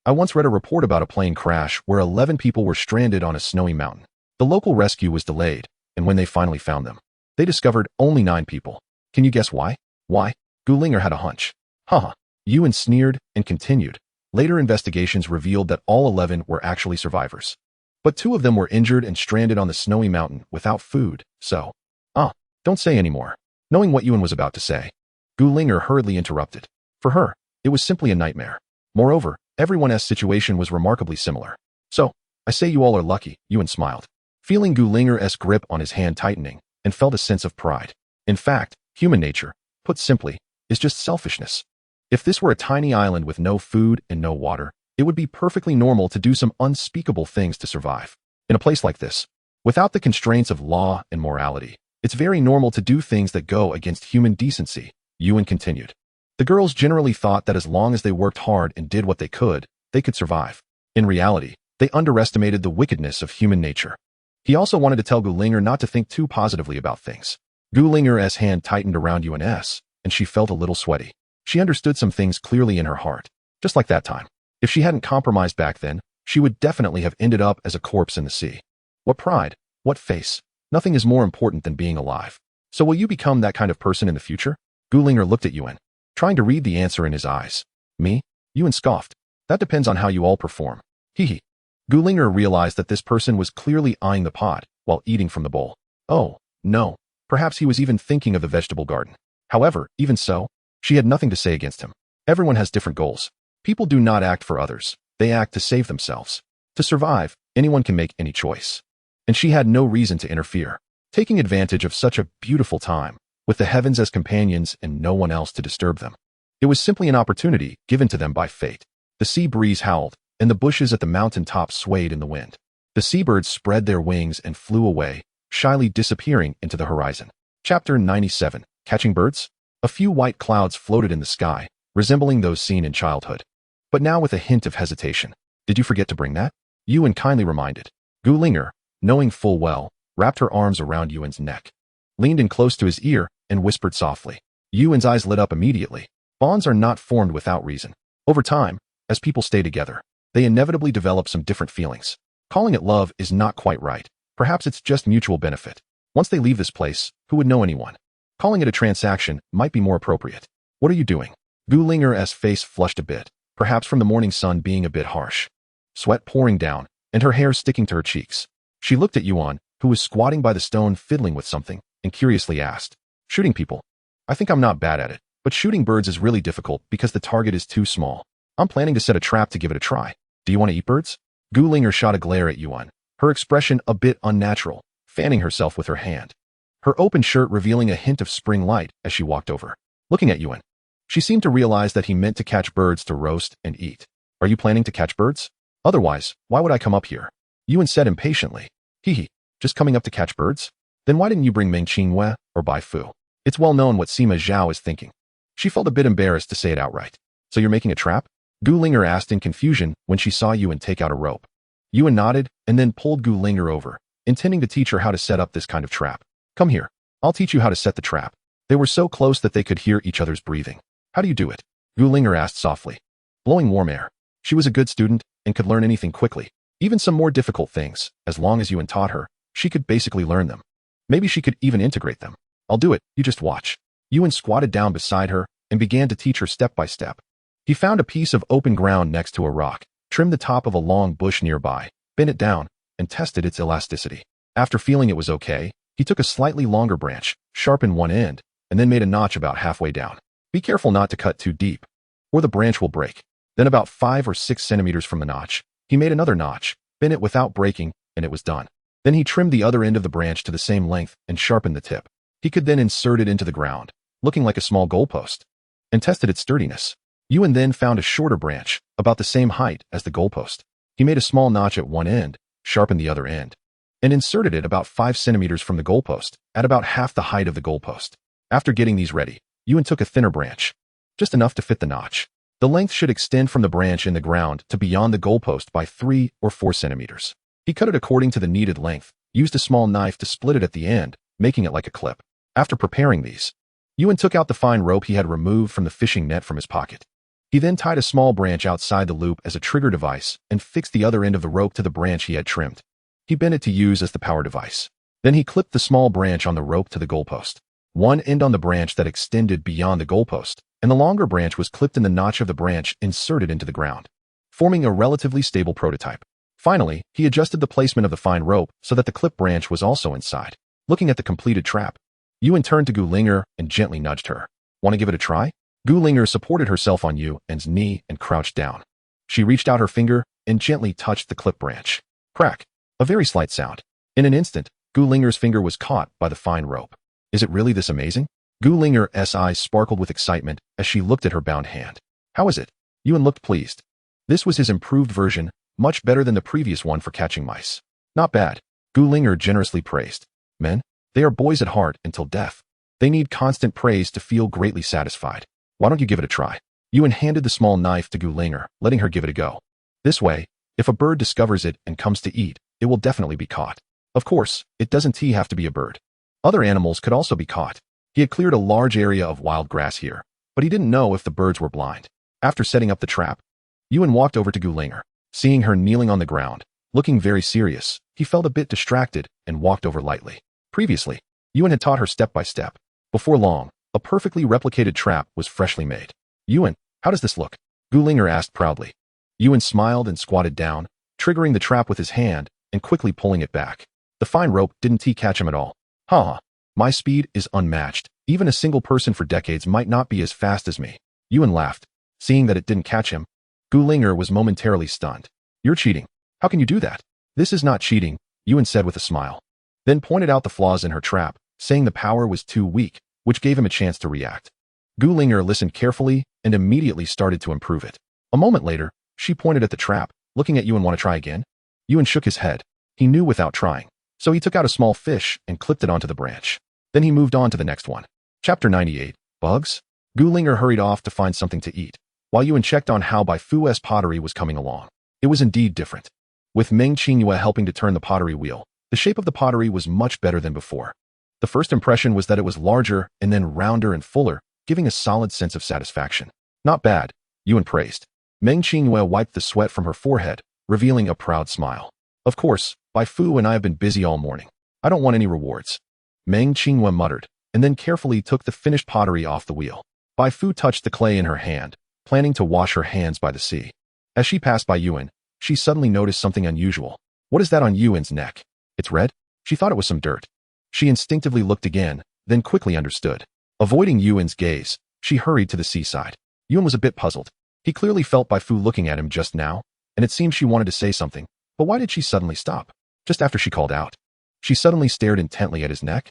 I once read a report about a plane crash where 11 people were stranded on a snowy mountain. The local rescue was delayed, and when they finally found them, they discovered only 9 people. Can you guess why? Why? Gu Ling'er had a hunch. Haha. Yuan sneered and continued. Later investigations revealed that all 11 were actually survivors. But 2 of them were injured and stranded on the snowy mountain without food, so... don't say any more. Knowing what Yuan was about to say, Gu Ling'er hurriedly interrupted. For her, it was simply a nightmare. Moreover, everyone's situation was remarkably similar. So, I say you all are lucky, Yuan smiled, feeling Gu Ling'er's grip on his hand tightening, and felt a sense of pride. In fact, human nature, put simply, is just selfishness. If this were a tiny island with no food and no water, it would be perfectly normal to do some unspeakable things to survive. In a place like this, without the constraints of law and morality, it's very normal to do things that go against human decency, Yuan continued. The girls generally thought that as long as they worked hard and did what they could survive. In reality, they underestimated the wickedness of human nature. He also wanted to tell Gu Ling'er not to think too positively about things. Gu Ling'er's hand tightened around Yuan's, and she felt a little sweaty. She understood some things clearly in her heart. Just like that time. If she hadn't compromised back then, she would definitely have ended up as a corpse in the sea. What pride, What face? Nothing is more important than being alive. So will you become that kind of person in the future? Gulinger looked at Yuan, trying to read the answer in his eyes. Me? Yuan scoffed. That depends on how you all perform. Hee. Gulinger realized that this person was clearly eyeing the pot while eating from the bowl. Oh, no. Perhaps he was even thinking of the vegetable garden. However, even so, she had nothing to say against him. Everyone has different goals. People do not act for others. They act to save themselves. To survive, anyone can make any choice. And she had no reason to interfere, taking advantage of such a beautiful time, with the heavens as companions and no one else to disturb them. It was simply an opportunity given to them by fate. The sea breeze howled, and the bushes at the mountain top swayed in the wind. The seabirds spread their wings and flew away, shyly disappearing into the horizon. Chapter 97. Catching birds? A few white clouds floated in the sky, resembling those seen in childhood. But now with a hint of hesitation. Did you forget to bring that? Yuan kindly reminded. Gulinger, knowing full well, wrapped her arms around Yuan's neck, leaned in close to his ear, and whispered softly. Yuan's eyes lit up immediately. Bonds are not formed without reason. Over time, as people stay together, they inevitably develop some different feelings. Calling it love is not quite right. Perhaps it's just mutual benefit. Once they leave this place, who would know anyone? Calling it a transaction might be more appropriate. What are you doing? Gulinger's face flushed a bit, perhaps from the morning sun being a bit harsh. Sweat pouring down, and her hair sticking to her cheeks. She looked at Yuan, who was squatting by the stone fiddling with something, and curiously asked, Shooting people? I think I'm not bad at it, but shooting birds is really difficult because the target is too small. I'm planning to set a trap to give it a try. Do you want to eat birds? Gulinger shot a glare at Yuan, her expression a bit unnatural, fanning herself with her hand. Her open shirt revealing a hint of spring light as she walked over. Looking at Yuan, she seemed to realize that he meant to catch birds to roast and eat. Are you planning to catch birds? Otherwise, why would I come up here? Yuan said impatiently. Hee, just coming up to catch birds? Then why didn't you bring Meng Qinghue or Bai Fu? It's well known what Sima Zhao is thinking. She felt a bit embarrassed to say it outright. So you're making a trap? Gulinger asked in confusion when she saw Yuan take out a rope. Yuan nodded and then pulled Gulinger over, intending to teach her how to set up this kind of trap. Come here. I'll teach you how to set the trap. They were so close that they could hear each other's breathing. How do you do it? Gulinger asked softly. Blowing warm air. She was a good student and could learn anything quickly. Even some more difficult things, as long as Yuan taught her, she could basically learn them. Maybe she could even integrate them. I'll do it, you just watch. Yuan squatted down beside her and began to teach her step by step. He found a piece of open ground next to a rock, trimmed the top of a long bush nearby, bent it down, and tested its elasticity. After feeling it was okay, he took a slightly longer branch, sharpened one end, and then made a notch about halfway down. Be careful not to cut too deep, or the branch will break. Then about 5 or 6 centimeters from the notch, he made another notch, bent it without breaking, and it was done. Then he trimmed the other end of the branch to the same length and sharpened the tip. He could then insert it into the ground, looking like a small goalpost, and tested its sturdiness. Yuan then found a shorter branch, about the same height as the goalpost. He made a small notch at one end, sharpened the other end, and inserted it about 5 centimeters from the goalpost, at about half the height of the goalpost. After getting these ready, Yuan took a thinner branch, just enough to fit the notch. The length should extend from the branch in the ground to beyond the goalpost by 3 or 4 centimeters. He cut it according to the needed length, used a small knife to split it at the end, making it like a clip. After preparing these, Yuan took out the fine rope he had removed from the fishing net from his pocket. He then tied a small branch outside the loop as a trigger device and fixed the other end of the rope to the branch he had trimmed. He bent it to use as the power device. Then he clipped the small branch on the rope to the goalpost. One end on the branch that extended beyond the goalpost, and the longer branch was clipped in the notch of the branch inserted into the ground, forming a relatively stable prototype. Finally, he adjusted the placement of the fine rope so that the clip branch was also inside. Looking at the completed trap, Yuan turned to Gulinger and gently nudged her. Want to give it a try? Gulinger supported herself on Yuan's knee and crouched down. She reached out her finger and gently touched the clip branch. Crack. A very slight sound. In an instant, Gulinger's finger was caught by the fine rope. Is it really this amazing? Gulinger's eyes sparkled with excitement as she looked at her bound hand. How is it? Yuan looked pleased. This was his improved version, much better than the previous one for catching mice. Not bad. Gulinger generously praised. Men, they are boys at heart until death. They need constant praise to feel greatly satisfied. Why don't you give it a try? Yuan handed the small knife to Gulinger, letting her give it a go. This way, if a bird discovers it and comes to eat, it will definitely be caught. Of course, it doesn't have to be a bird. Other animals could also be caught. He had cleared a large area of wild grass here, but he didn't know if the birds were blind. After setting up the trap, Yuan walked over to Gulinger. Seeing her kneeling on the ground, looking very serious, He felt a bit distracted and walked over lightly. Previously, Yuan had taught her step by step. Before long, a perfectly replicated trap was freshly made. Yuan, how does this look? Gu Ling'er asked proudly. Yuan smiled and squatted down, triggering the trap with his hand and quickly pulling it back. The fine rope didn't catch him at all. Ha! My speed is unmatched. Even a single person for decades might not be as fast as me. Yuan laughed. Seeing that it didn't catch him, Gu Ling'er was momentarily stunned. You're cheating. How can you do that? This is not cheating, Yuan said with a smile. Then pointed out the flaws in her trap, saying the power was too weak, which gave him a chance to react. Gu Ling'er listened carefully and immediately started to improve it. A moment later, she pointed at the trap, looking at Yuan. Want to try again? Yuan shook his head. He knew without trying. So he took out a small fish and clipped it onto the branch. Then he moved on to the next one. Chapter 98. Bugs? Gu Ling'er hurried off to find something to eat, while Yuan checked on how Bai Fu's pottery was coming along. It was indeed different. With Meng Qingyue helping to turn the pottery wheel, the shape of the pottery was much better than before. The first impression was that it was larger and then rounder and fuller, giving a solid sense of satisfaction. Not bad, Yuan praised. Meng Qingyue wiped the sweat from her forehead, revealing a proud smile. Of course, Bai Fu and I have been busy all morning. I don't want any rewards. Meng Qingyue muttered, and then carefully took the finished pottery off the wheel. Bai Fu touched the clay in her hand, planning to wash her hands by the sea. As she passed by Yuan, she suddenly noticed something unusual. What is that on Yuan's neck? It's red? She thought it was some dirt. She instinctively looked again, then quickly understood. Avoiding Yuan's gaze, she hurried to the seaside. Yuan was a bit puzzled. He clearly felt Bai Fu looking at him just now, and it seemed she wanted to say something, but why did she suddenly stop? Just after she called out. She suddenly stared intently at his neck.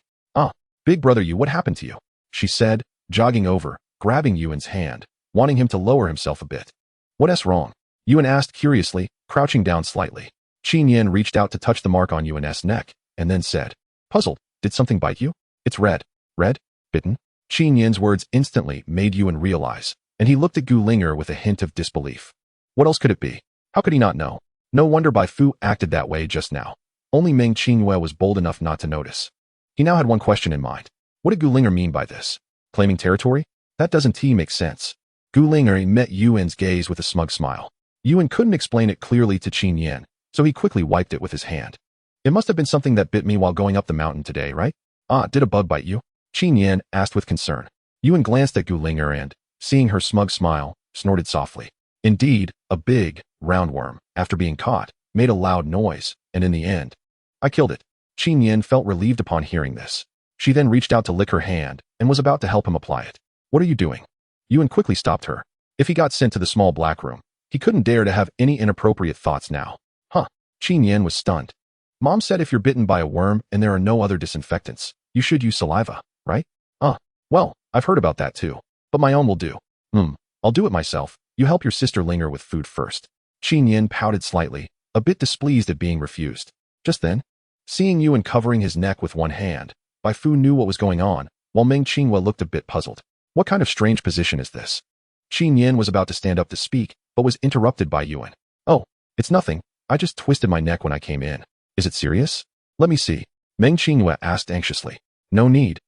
Big brother Yu, what happened to you? She said, jogging over, grabbing Yuan's hand, wanting him to lower himself a bit. What's wrong? Yuan asked curiously, crouching down slightly. Qin Yan reached out to touch the mark on Yuan's neck, and then said, puzzled, did something bite you? It's red. Red? Bitten? Qin Yan's words instantly made Yuan realize, and he looked at Gu Ling'er with a hint of disbelief. What else could it be? How could he not know? No wonder Bai Fu acted that way just now. Only Meng Qingyue was bold enough not to notice. He now had one question in mind. What did Gu Ling'er mean by this? Claiming territory? That doesn't make sense. Gu Ling'er met Yuan's gaze with a smug smile. Yuan couldn't explain it clearly to Qin Yan, so he quickly wiped it with his hand. It must have been something that bit me while going up the mountain today, right? Did a bug bite you? Qin Yan asked with concern. Yuan glanced at Gu Ling'er and, seeing her smug smile, snorted softly. Indeed, a big, round worm, after being caught, made a loud noise, and in the end, I killed it. Qin Yan felt relieved upon hearing this. She then reached out to lick her hand and was about to help him apply it. What are you doing? Yuan quickly stopped her. If he got sent to the small black room, he couldn't dare to have any inappropriate thoughts now. Qin Yan was stunned. Mom said if you're bitten by a worm and there are no other disinfectants, you should use saliva, right? Well, I've heard about that too. But my own will do. I'll do it myself. You help your sister Ling'er with food first. Qin Yan pouted slightly, a bit displeased at being refused. Just then, seeing Yuan covering his neck with one hand, Bai Fu knew what was going on, while Meng Qingyue looked a bit puzzled. What kind of strange position is this? Qin Yan was about to stand up to speak, but was interrupted by Yuan. Oh, it's nothing. I just twisted my neck when I came in. Is it serious? Let me see. Meng Qingyue asked anxiously. No need.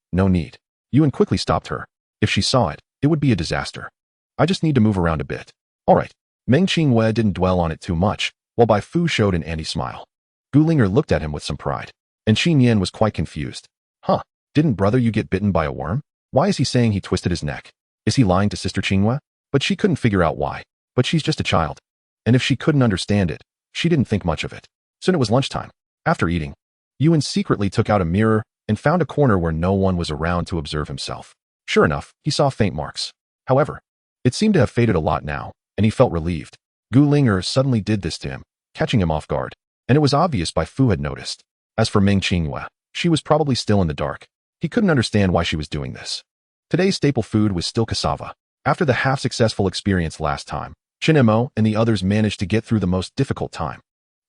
Yuan quickly stopped her. If she saw it, it would be a disaster. I just need to move around a bit. All right. Meng Qingyue didn't dwell on it too much, while Bai Fu showed an anti-smile. Gu Ling'er looked at him with some pride, and Qin Yan was quite confused. Didn't brother you get bitten by a worm? Why is he saying he twisted his neck? Is he lying to Sister Qingyue? But she couldn't figure out why. But she's just a child. And if she couldn't understand it, she didn't think much of it. Soon it was lunchtime. After eating, Yuan secretly took out a mirror and found a corner where no one was around to observe himself. Sure enough, he saw faint marks. However, it seemed to have faded a lot now, and he felt relieved. Gu Ling'er suddenly did this to him, catching him off guard, and it was obvious Bai Fu had noticed. As for Meng Qingyue, she was probably still in the dark. He couldn't understand why she was doing this. Today's staple food was still cassava. After the half-successful experience last time, Chen Mo and the others managed to get through the most difficult time.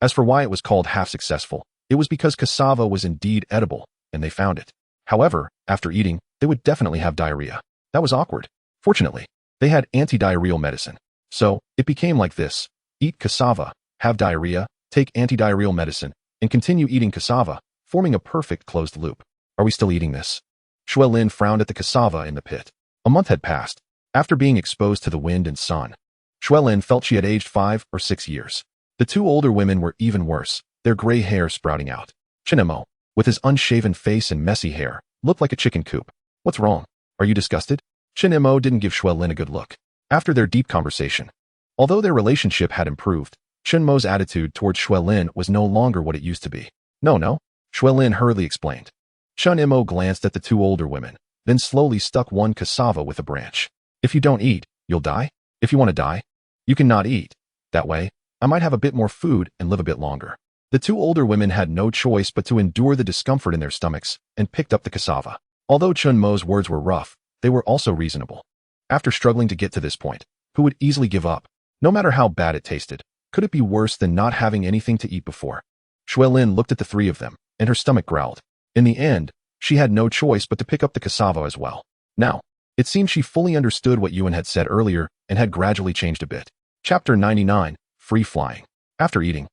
As for why it was called half-successful, it was because cassava was indeed edible, and they found it. However, after eating, they would definitely have diarrhea. That was awkward. Fortunately, they had anti-diarrheal medicine. So, it became like this. Eat cassava, have diarrhea, take anti-diarrheal medicine, and continue eating cassava, forming a perfect closed loop. Are we still eating this? Shui Lin frowned at the cassava in the pit. A month had passed. After being exposed to the wind and sun, Shui Lin felt she had aged 5 or 6 years. The two older women were even worse. their gray hair sprouting out. Chen Mo, with his unshaven face and messy hair, looked like a chicken coop. What's wrong? Are you disgusted? Chen Mo didn't give Shui Lin a good look. After their deep conversation, although their relationship had improved, Chen Mo's attitude towards Shui Lin was no longer what it used to be. No, Shui Lin hurriedly explained. Chen Mo glanced at the two older women, then slowly stuck one cassava with a branch. If you don't eat, you'll die. If you want to die, you can not eat. That way, I might have a bit more food and live a bit longer. The two older women had no choice but to endure the discomfort in their stomachs and picked up the cassava. Although Chen Mo's words were rough, they were also reasonable. After struggling to get to this point, who would easily give up? No matter how bad it tasted, could it be worse than not having anything to eat before? Shui Lin looked at the three of them, and her stomach growled. In the end, she had no choice but to pick up the cassava as well. Now, it seemed she fully understood what Yuan had said earlier and had gradually changed a bit. Chapter 99, Free Flying. After eating,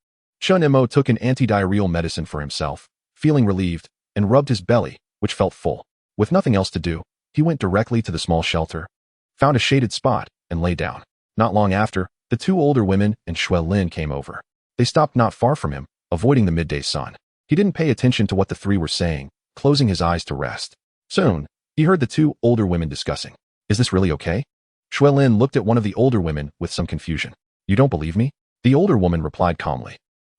Chen Mo took an anti-diarrheal medicine for himself, feeling relieved, and rubbed his belly, which felt full. With nothing else to do, he went directly to the small shelter, found a shaded spot, and lay down. Not long after, the two older women and Shui Lin came over. They stopped not far from him, avoiding the midday sun. He didn't pay attention to what the three were saying, closing his eyes to rest. Soon, he heard the two older women discussing. Is this really okay? Shui Lin looked at one of the older women with some confusion. You don't believe me? The older woman replied calmly.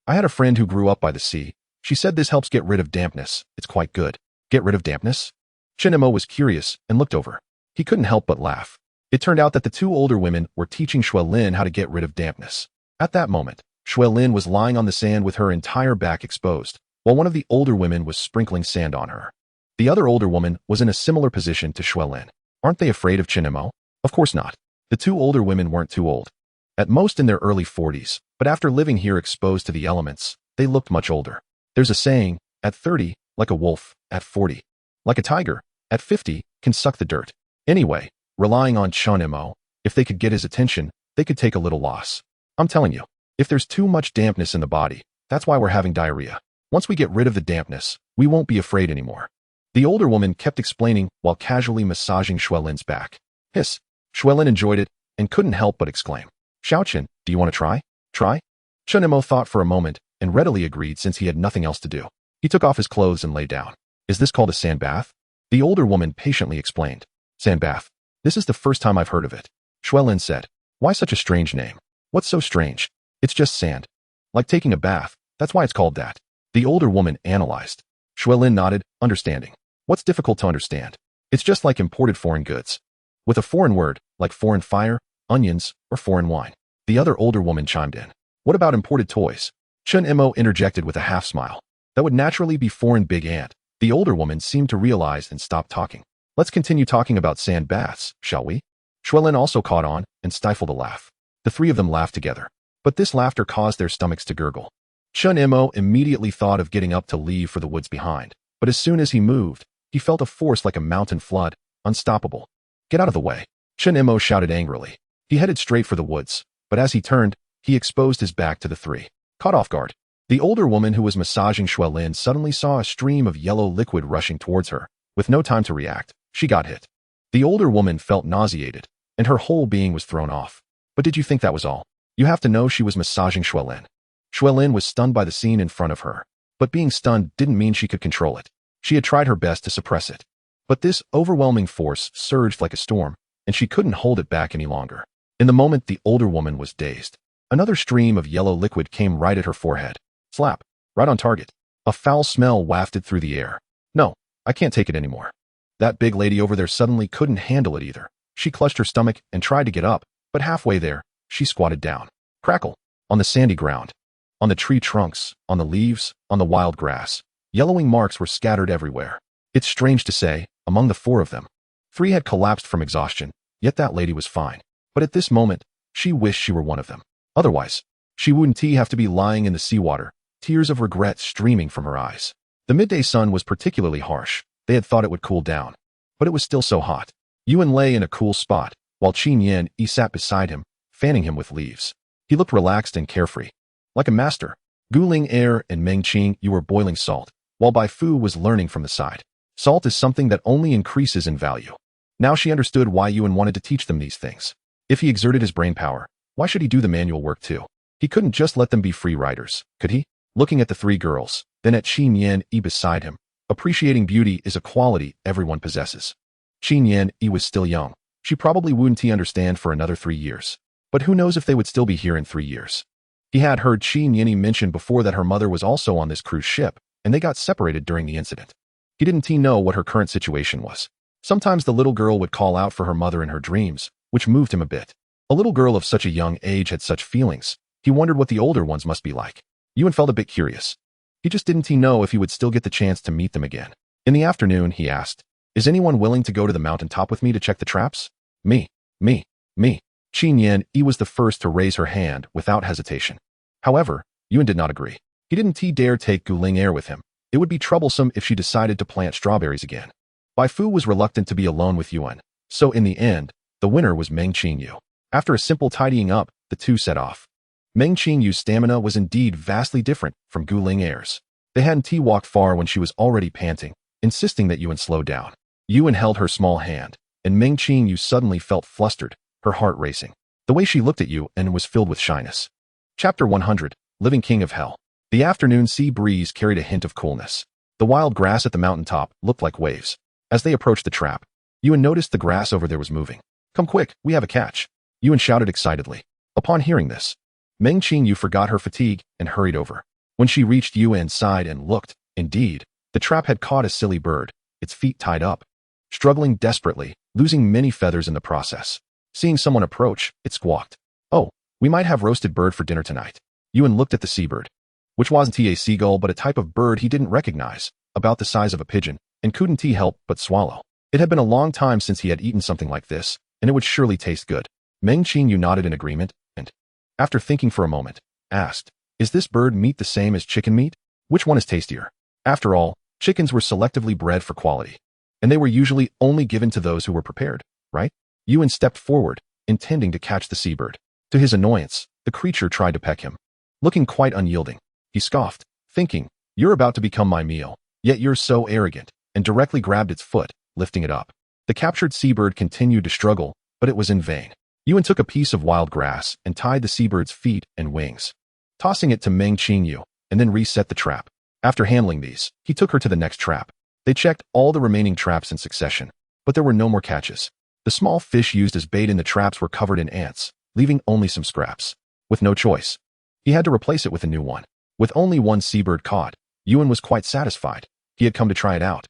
I had a friend who grew up by the sea. She said this helps get rid of dampness. It's quite good. Get rid of dampness? Chen Mo was curious and looked over. He couldn't help but laugh. It turned out that the two older women were teaching Shui Lin how to get rid of dampness. At that moment, Shui Lin was lying on the sand with her entire back exposed, while one of the older women was sprinkling sand on her. The other older woman was in a similar position to Shui Lin. Aren't they afraid of Chen Mo? Of course not. The two older women weren't too old. At most in their early 40s, but after living here exposed to the elements, they looked much older. There's a saying, at 30, like a wolf, at 40, like a tiger, at 50, can suck the dirt. Anyway, relying on Chen Mo, if they could get his attention, they could take a little loss. I'm telling you, if there's too much dampness in the body, that's why we're having diarrhea. Once we get rid of the dampness, we won't be afraid anymore. The older woman kept explaining while casually massaging Shui Lin's back. Hiss. Shui Lin enjoyed it and couldn't help but exclaim. Xiaoqin, do you want to try? Try? Chen Mo thought for a moment and readily agreed since he had nothing else to do. He took off his clothes and lay down. Is this called a sand bath? The older woman patiently explained. Sand bath. This is the first time I've heard of it. Shui Lin said. Why such a strange name? What's so strange? It's just sand. Like taking a bath, that's why it's called that. The older woman analyzed. Shui Lin nodded, understanding. What's difficult to understand? It's just like imported foreign goods. With a foreign word, like foreign fire, onions, or foreign wine. The other older woman chimed in. What about imported toys? Chen Mo interjected with a half smile. That would naturally be foreign big ant. The older woman seemed to realize and stopped talking. Let's continue talking about sand baths, shall we? Shui Lin also caught on and stifled a laugh. The three of them laughed together. But this laughter caused their stomachs to gurgle. Chen Mo immediately thought of getting up to leave for the woods behind. But as soon as he moved, he felt a force like a mountain flood, unstoppable. Get out of the way. Chen Mo shouted angrily. He headed straight for the woods, but as he turned, he exposed his back to the three. Caught off guard. The older woman who was massaging Shui Lin suddenly saw a stream of yellow liquid rushing towards her. With no time to react, she got hit. The older woman felt nauseated, and her whole being was thrown off. But did you think that was all? You have to know she was massaging Shui Lin. Shui Lin was stunned by the scene in front of her, but being stunned didn't mean she could control it. She had tried her best to suppress it. But this overwhelming force surged like a storm, and she couldn't hold it back any longer. In the moment, the older woman was dazed. Another stream of yellow liquid came right at her forehead. Slap. Right on target. A foul smell wafted through the air. No, I can't take it anymore. That big lady over there suddenly couldn't handle it either. She clutched her stomach and tried to get up, but halfway there, she squatted down. Crackle. On the sandy ground. On the tree trunks, on the leaves, on the wild grass. Yellowing marks were scattered everywhere. It's strange to say, among the four of them, three had collapsed from exhaustion, yet that lady was fine. But at this moment, she wished she were one of them. Otherwise, she wouldn't have to be lying in the seawater, tears of regret streaming from her eyes. The midday sun was particularly harsh. They had thought it would cool down, but it was still so hot. Yuan lay in a cool spot, while Qin Yan sat beside him, fanning him with leaves. He looked relaxed and carefree. Like a master. Gu Ling Air and Meng Qing you were boiling salt, while Bai Fu was learning from the side. Salt is something that only increases in value. Now she understood why Yuan wanted to teach them these things. If he exerted his brain power, why should he do the manual work too? He couldn't just let them be free riders, could he? looking at the three girls, then at Qin Yan Yi beside him. Appreciating beauty is a quality everyone possesses. Qin Yan Yi was still young. She probably wouldn't understand for another 3 years. But who knows if they would still be here in 3 years. He had heard Qin Yan Yi mention before that her mother was also on this cruise ship, and they got separated during the incident. He didn't know what her current situation was. Sometimes the little girl would call out for her mother in her dreams, which moved him a bit. A little girl of such a young age had such feelings. He wondered what the older ones must be like. Yuan felt a bit curious. He just didn't know if he would still get the chance to meet them again. In the afternoon, he asked, "Is anyone willing to go to the mountaintop with me to check the traps?" Me. Qin Yan Yi was the first to raise her hand without hesitation. However, Yuan did not agree. He didn't dare take Guling Air with him. It would be troublesome if she decided to plant strawberries again. Bai Fu was reluctant to be alone with Yuan, so in the end, the winner was Meng Qingyu. After a simple tidying up, the two set off. Meng Qingyu's stamina was indeed vastly different from Guling Air's. They hadn't walked far when she was already panting, insisting that Yuan slow down. Yuan held her small hand, and Meng Qingyu suddenly felt flustered, her heart racing. The way she looked at Yuan was filled with shyness. Chapter 100, Living King of Hell. The afternoon sea breeze carried a hint of coolness. The wild grass at the mountaintop looked like waves. As they approached the trap, Yuan noticed the grass over there was moving. "Come quick, we have a catch," Yuan shouted excitedly. Upon hearing this, Meng Qingyu forgot her fatigue and hurried over. When she reached Yuan's side and looked, indeed, the trap had caught a silly bird, its feet tied up. Struggling desperately, losing many feathers in the process. Seeing someone approach, it squawked. "Oh, we might have roasted bird for dinner tonight." Yuan looked at the seabird, which wasn't a seagull but a type of bird he didn't recognize, about the size of a pigeon, and couldn't help but swallow. It had been a long time since he had eaten something like this, and it would surely taste good. Meng Qingyu nodded in agreement, and, after thinking for a moment, asked, "Is this bird meat the same as chicken meat? Which one is tastier?" After all, chickens were selectively bred for quality, and they were usually only given to those who were prepared, right? Yuan stepped forward, intending to catch the seabird. To his annoyance, the creature tried to peck him. Looking quite unyielding, he scoffed, thinking, "You're about to become my meal, yet you're so arrogant," and directly grabbed its foot, lifting it up. The captured seabird continued to struggle, but it was in vain. Yuan took a piece of wild grass and tied the seabird's feet and wings, tossing it to Meng Qingyu, and then reset the trap. After handling these, he took her to the next trap. They checked all the remaining traps in succession, but there were no more catches. The small fish used as bait in the traps were covered in ants, leaving only some scraps. With no choice, he had to replace it with a new one. With only one seabird caught, Yuan was quite satisfied. He had come to try it out.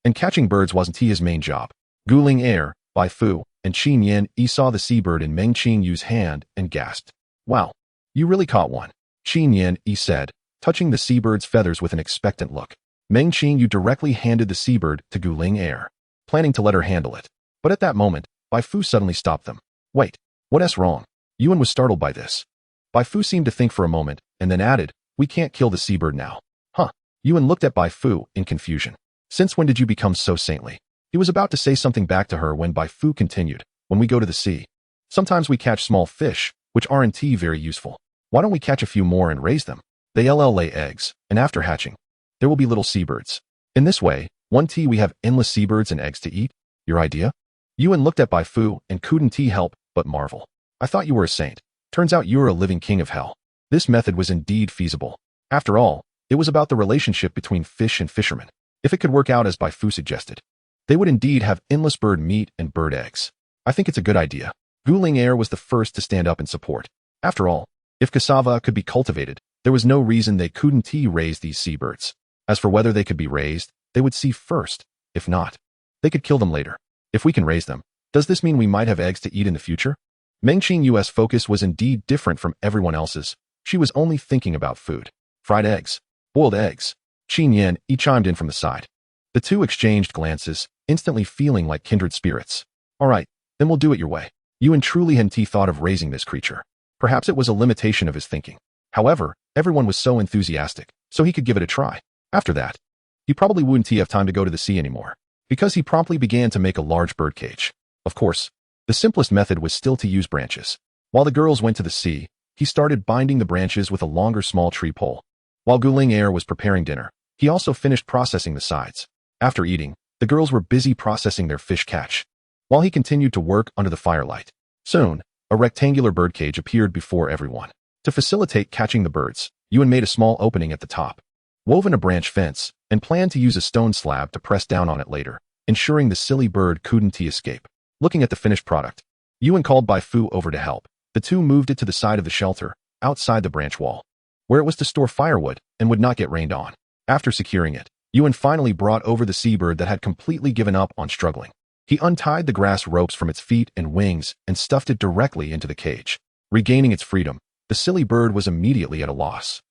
And catching birds wasn't his main job. Guling Air, Bai Fu, and Qin Yan Yi saw the seabird in Meng Qingyu's hand and gasped. "Wow, you really caught one," Qin Yan Yi said, touching the seabird's feathers with an expectant look. Meng Qingyu directly handed the seabird to Guling Air, planning to let her handle it. But at that moment, Bai Fu suddenly stopped them. "Wait, what's wrong?" Yuan was startled by this. Bai Fu seemed to think for a moment, and then added, "We can't kill the seabird now." "Huh?" Yuan looked at Bai Fu in confusion. "Since when did you become so saintly?" He was about to say something back to her when Bai Fu continued, "When we go to the sea, sometimes we catch small fish, which aren't very useful. Why don't we catch a few more and raise them? They'll lay eggs, and after hatching, there will be little seabirds. In this way, we have endless seabirds and eggs to eat. Your idea?" Yuan looked at Bai Fu and couldn't help but marvel. "I thought you were a saint. Turns out you're a living king of hell." This method was indeed feasible. After all, it was about the relationship between fish and fishermen. If it could work out as Bai Fu suggested, they would indeed have endless bird meat and bird eggs. "I think it's a good idea." Guling Air was the first to stand up in support. After all, if cassava could be cultivated, there was no reason they couldn't raise these seabirds. As for whether they could be raised, they would see first. If not, they could kill them later. If we can raise them, does this mean we might have eggs to eat in the future? Meng Qingyu's focus was indeed different from everyone else's. She was only thinking about food. Fried eggs, boiled eggs. Qin Yan Yi chimed in from the side. The two exchanged glances, instantly feeling like kindred spirits. "All right, then we'll do it your way." Yuan truly hadn't thought of raising this creature. Perhaps it was a limitation of his thinking. However, everyone was so enthusiastic, so he could give it a try. After that, he probably wouldn't have time to go to the sea anymore, because he promptly began to make a large bird cage. Of course, the simplest method was still to use branches. While the girls went to the sea, he started binding the branches with a longer small tree pole. While Guling Air was preparing dinner, he also finished processing the sides. After eating, the girls were busy processing their fish catch, while he continued to work under the firelight. Soon, a rectangular birdcage appeared before everyone. To facilitate catching the birds, Yuan made a small opening at the top, woven a branch fence, and planned to use a stone slab to press down on it later, ensuring the silly bird couldn't escape. Looking at the finished product, Yuan called Bai Fu over to help. The two moved it to the side of the shelter, outside the branch wall, where it was to store firewood and would not get rained on. After securing it, Yuan finally brought over the seabird that had completely given up on struggling. He untied the grass ropes from its feet and wings and stuffed it directly into the cage. Regaining its freedom, the silly bird was immediately at a loss,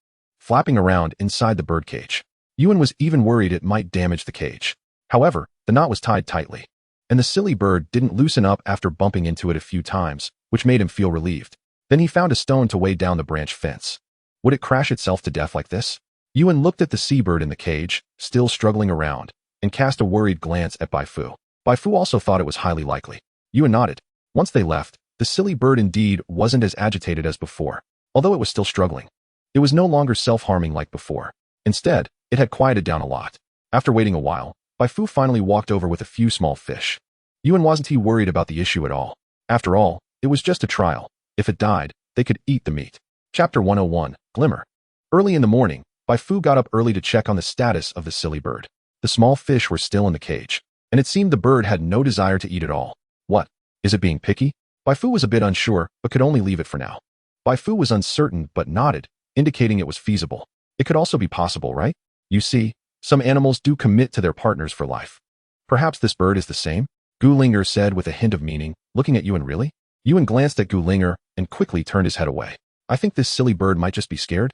flapping around inside the birdcage. Yuan was even worried it might damage the cage. However, the knot was tied tightly, and the silly bird didn't loosen up after bumping into it a few times, which made him feel relieved. Then he found a stone to weigh down the branch fence. Would it crash itself to death like this? Yuan looked at the seabird in the cage, still struggling around, and cast a worried glance at Bai Fu. Bai Fu also thought it was highly likely. Yuan nodded. Once they left, the silly bird indeed wasn't as agitated as before, although it was still struggling. It was no longer self-harming like before. Instead, it had quieted down a lot. After waiting a while, Bai Fu finally walked over with a few small fish. Yuan wasn't worried about the issue at all. After all, it was just a trial. If it died, they could eat the meat. Chapter 101, Glimmer. Early in the morning, Bai Fu got up early to check on the status of the silly bird. The small fish were still in the cage, and it seemed the bird had no desire to eat at all. What? Is it being picky? Bai Fu was a bit unsure, but could only leave it for now. Bai Fu was uncertain but nodded, indicating it was feasible. It could also be possible, right? You see, some animals do commit to their partners for life. Perhaps this bird is the same? Gu Linger said with a hint of meaning, looking at Yuan. Really? Yuan glanced at Gu Linger and quickly turned his head away. I think this silly bird might just be scared.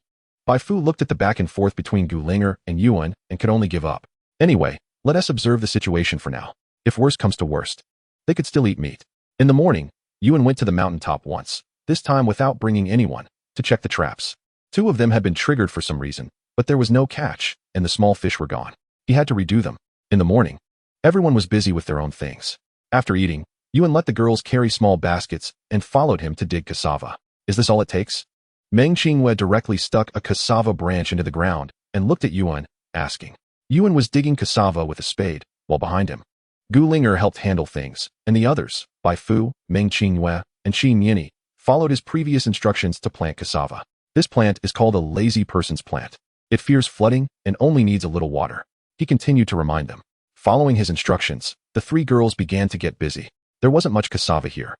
Bai Fu looked at the back and forth between Gu Linger and Yuan and could only give up. Anyway, let us observe the situation for now. If worst comes to worst, they could still eat meat. In the morning, Yuan went to the mountaintop once, this time without bringing anyone, to check the traps. 2 of them had been triggered for some reason, but there was no catch, and the small fish were gone. He had to redo them. In the morning, everyone was busy with their own things. After eating, Yuan let the girls carry small baskets and followed him to dig cassava. Is this all it takes? Meng Qinghue directly stuck a cassava branch into the ground and looked at Yuan, asking. Yuan was digging cassava with a spade, while behind him, Gu Linger helped handle things, and the others, Bai Fu, Meng Qinghue, and Qin Yini, followed his previous instructions to plant cassava. This plant is called a lazy person's plant. It fears flooding and only needs a little water. He continued to remind them. Following his instructions, the 3 girls began to get busy. There wasn't much cassava here,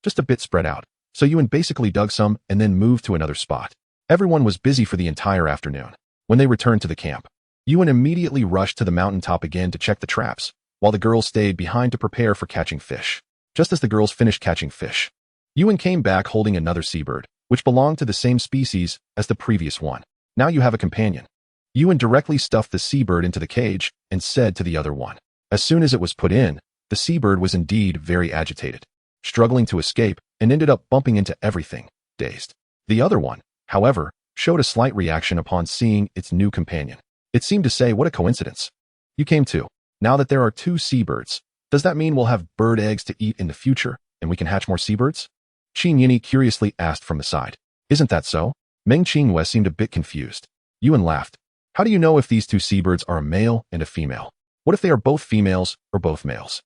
just a bit spread out, so Yuan basically dug some and then moved to another spot. Everyone was busy for the entire afternoon. When they returned to the camp, Yuan immediately rushed to the mountaintop again to check the traps, while the girls stayed behind to prepare for catching fish. Just as the girls finished catching fish, Yuan came back holding another seabird, which belonged to the same species as the previous one. Now you have a companion. Yuan directly stuffed the seabird into the cage and said to the other one. As soon as it was put in, the seabird was indeed very agitated, struggling to escape, and ended up bumping into everything, dazed. The other one, however, showed a slight reaction upon seeing its new companion. It seemed to say, what a coincidence. You came too. Now that there are 2 seabirds, does that mean we'll have bird eggs to eat in the future, and we can hatch more seabirds? Qin Yini curiously asked from the side. Isn't that so? Meng Qinghue seemed a bit confused. Yuan laughed. How do you know if these 2 seabirds are a male and a female? What if they are both females or both males?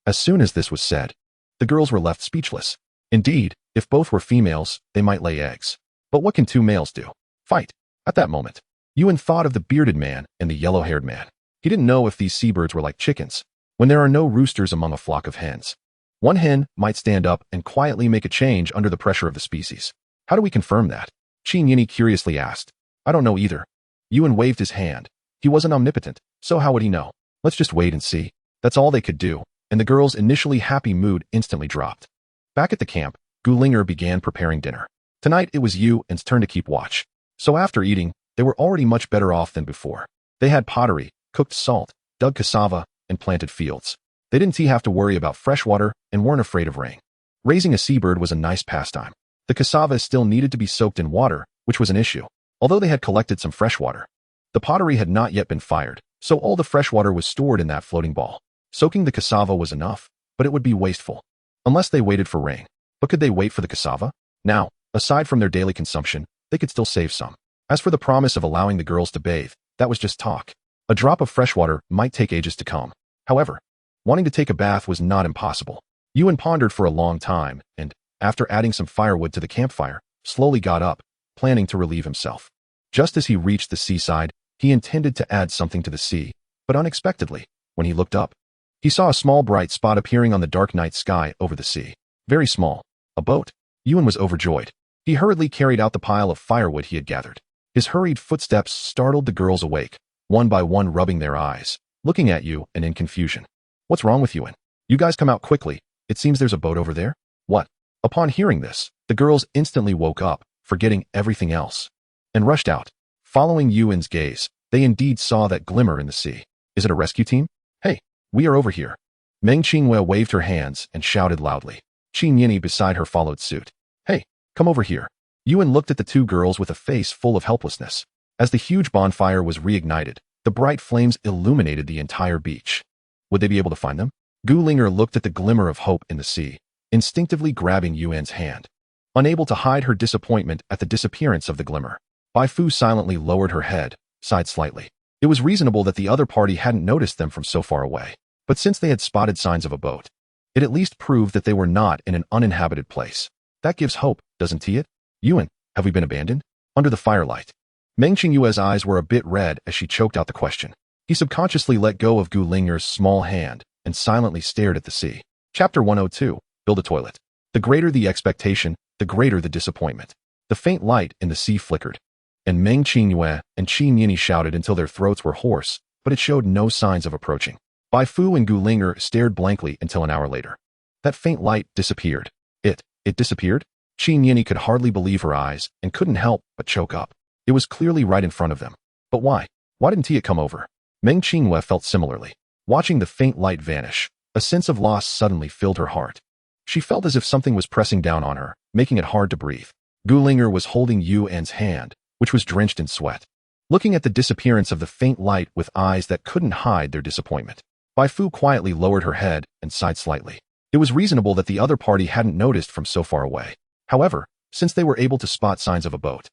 As soon as this was said, the girls were left speechless. Indeed, if both were females, they might lay eggs. But what can 2 males do? Fight. At that moment, Yuan thought of the bearded man and the yellow-haired man. He didn't know if these seabirds were like chickens, when there are no roosters among a flock of hens. One hen might stand up and quietly make a change under the pressure of the species. How do we confirm that? Qin Yini curiously asked. I don't know either. Yuan waved his hand. He wasn't omnipotent, so how would he know? Let's just wait and see. That's all they could do, and the girls' initially happy mood instantly dropped. Back at the camp, Gu Linger began preparing dinner. Tonight it was Yuan's turn to keep watch. So after eating, they were already much better off than before. They had pottery, cooked salt, dug cassava, and planted fields. They didn't have to worry about fresh water and weren't afraid of rain. Raising a seabird was a nice pastime. The cassava still needed to be soaked in water, which was an issue. Although they had collected some fresh water, the pottery had not yet been fired, so all the fresh water was stored in that floating ball. Soaking the cassava was enough, but it would be wasteful, unless they waited for rain. But could they wait for the cassava? Now, aside from their daily consumption, they could still save some. As for the promise of allowing the girls to bathe, that was just talk. A drop of fresh water might take ages to come. However, wanting to take a bath was not impossible. Yuan pondered for a long time and, after adding some firewood to the campfire, slowly got up, planning to relieve himself. Just as he reached the seaside, he intended to add something to the sea, but unexpectedly, when he looked up, he saw a small bright spot appearing on the dark night sky over the sea. Very small. A boat. Yuan was overjoyed. He hurriedly carried out the pile of firewood he had gathered. His hurried footsteps startled the girls awake, one by one rubbing their eyes, looking at you and in confusion. What's wrong with Yuan? You guys come out quickly. It seems there's a boat over there. What? Upon hearing this, the girls instantly woke up, forgetting everything else, and rushed out. Following Yuan's gaze, they indeed saw that glimmer in the sea. Is it a rescue team? Hey, we are over here. Meng Qinghua waved her hands and shouted loudly. Qin Yini beside her followed suit. Hey, come over here. Yuan looked at the two girls with a face full of helplessness. As the huge bonfire was reignited, the bright flames illuminated the entire beach. Would they be able to find them? Gu Linger looked at the glimmer of hope in the sea, instinctively grabbing Yuan's hand. Unable to hide her disappointment at the disappearance of the glimmer, Bai Fu silently lowered her head, sighed slightly. It was reasonable that the other party hadn't noticed them from so far away, but since they had spotted signs of a boat, it at least proved that they were not in an uninhabited place. That gives hope, doesn't it? Yuan, have we been abandoned? Under the firelight, Meng Qingyue's eyes were a bit red as she choked out the question. He subconsciously let go of Gu Linger's small hand and silently stared at the sea. Chapter 102. Build a toilet. The greater the expectation, the greater the disappointment. The faint light in the sea flickered, and Meng Qingyue and Qin Yini shouted until their throats were hoarse, but it showed no signs of approaching. Bai Fu and Gu Linger stared blankly until an hour later. That faint light disappeared. It disappeared? Qin Yini could hardly believe her eyes and couldn't help but choke up. It was clearly right in front of them. But why? Why didn't it come over? Meng Qinghua felt similarly. Watching the faint light vanish, a sense of loss suddenly filled her heart. She felt as if something was pressing down on her, making it hard to breathe. Gu Linger was holding Yuan's hand, which was drenched in sweat, looking at the disappearance of the faint light with eyes that couldn't hide their disappointment. Bai Fu quietly lowered her head and sighed slightly. It was reasonable that the other party hadn't noticed from so far away. However, since they were able to spot signs of a boat,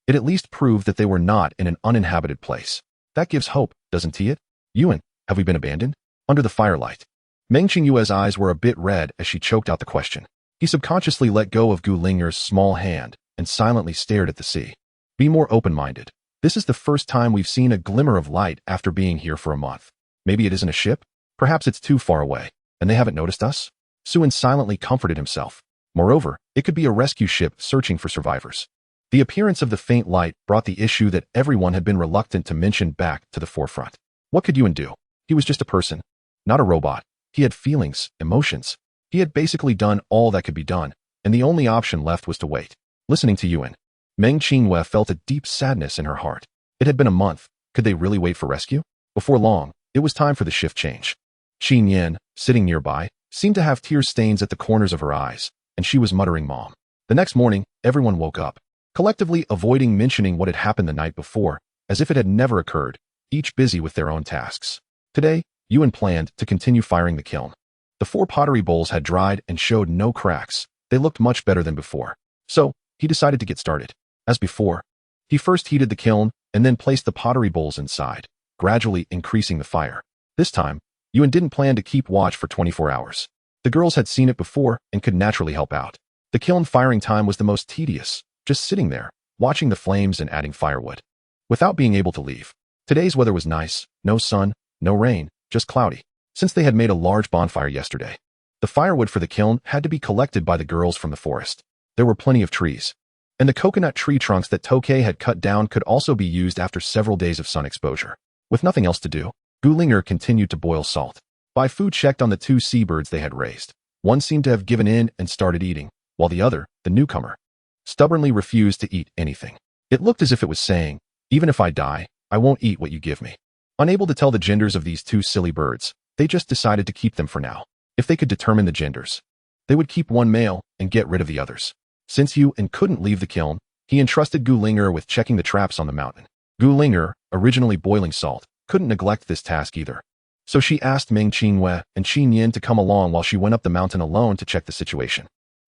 it at least proved that they were not in an uninhabited place. That gives hope, doesn't it? Yuan, have we been abandoned? Under the firelight, Meng Qingyue's eyes were a bit red as she choked out the question. He subconsciously let go of Gu Linger's small hand and silently stared at the sea. Be more open-minded. This is the first time we've seen a glimmer of light after being here for a month. Maybe it isn't a ship? Perhaps it's too far away, and they haven't noticed us? Suin silently comforted himself. Moreover, it could be a rescue ship searching for survivors. The appearance of the faint light brought the issue that everyone had been reluctant to mention back to the forefront. What could Yuan do? He was just a person, not a robot. He had feelings, emotions. He had basically done all that could be done, and the only option left was to wait. Listening to Yuan, Meng Qinghua felt a deep sadness in her heart. It had been a month. Could they really wait for rescue? Before long, it was time for the shift change. Qin Yin, sitting nearby, seemed to have tear stains at the corners of her eyes, and she was muttering Mom. The next morning, everyone woke up, collectively avoiding mentioning what had happened the night before, as if it had never occurred, each busy with their own tasks. Today, Yuan planned to continue firing the kiln. The 4 pottery bowls had dried and showed no cracks. They looked much better than before. So, he decided to get started. As before, he first heated the kiln and then placed the pottery bowls inside, gradually increasing the fire. This time, Yuan didn't plan to keep watch for 24 hours. The girls had seen it before and could naturally help out. The kiln firing time was the most tedious, just sitting there, watching the flames and adding firewood, without being able to leave. Today's weather was nice, no sun, no rain, just cloudy. Since they had made a large bonfire yesterday, the firewood for the kiln had to be collected by the girls from the forest. There were plenty of trees, and the coconut tree trunks that Tokay had cut down could also be used after several days of sun exposure. With nothing else to do, Gu Linger continued to boil salt. Bai Fu checked on the 2 seabirds they had raised. One seemed to have given in and started eating, while the other, the newcomer, stubbornly refused to eat anything. It looked as if it was saying, even if I die, I won't eat what you give me. Unable to tell the genders of these 2 silly birds, they just decided to keep them for now. If they could determine the genders, they would keep one male and get rid of the others. Since Yuan couldn't leave the kiln, he entrusted Gu Linger with checking the traps on the mountain. Gu Linger, originally boiling salt, couldn't neglect this task either. So she asked Meng Qinghua and Qin Yin to come along while she went up the mountain alone to check the situation.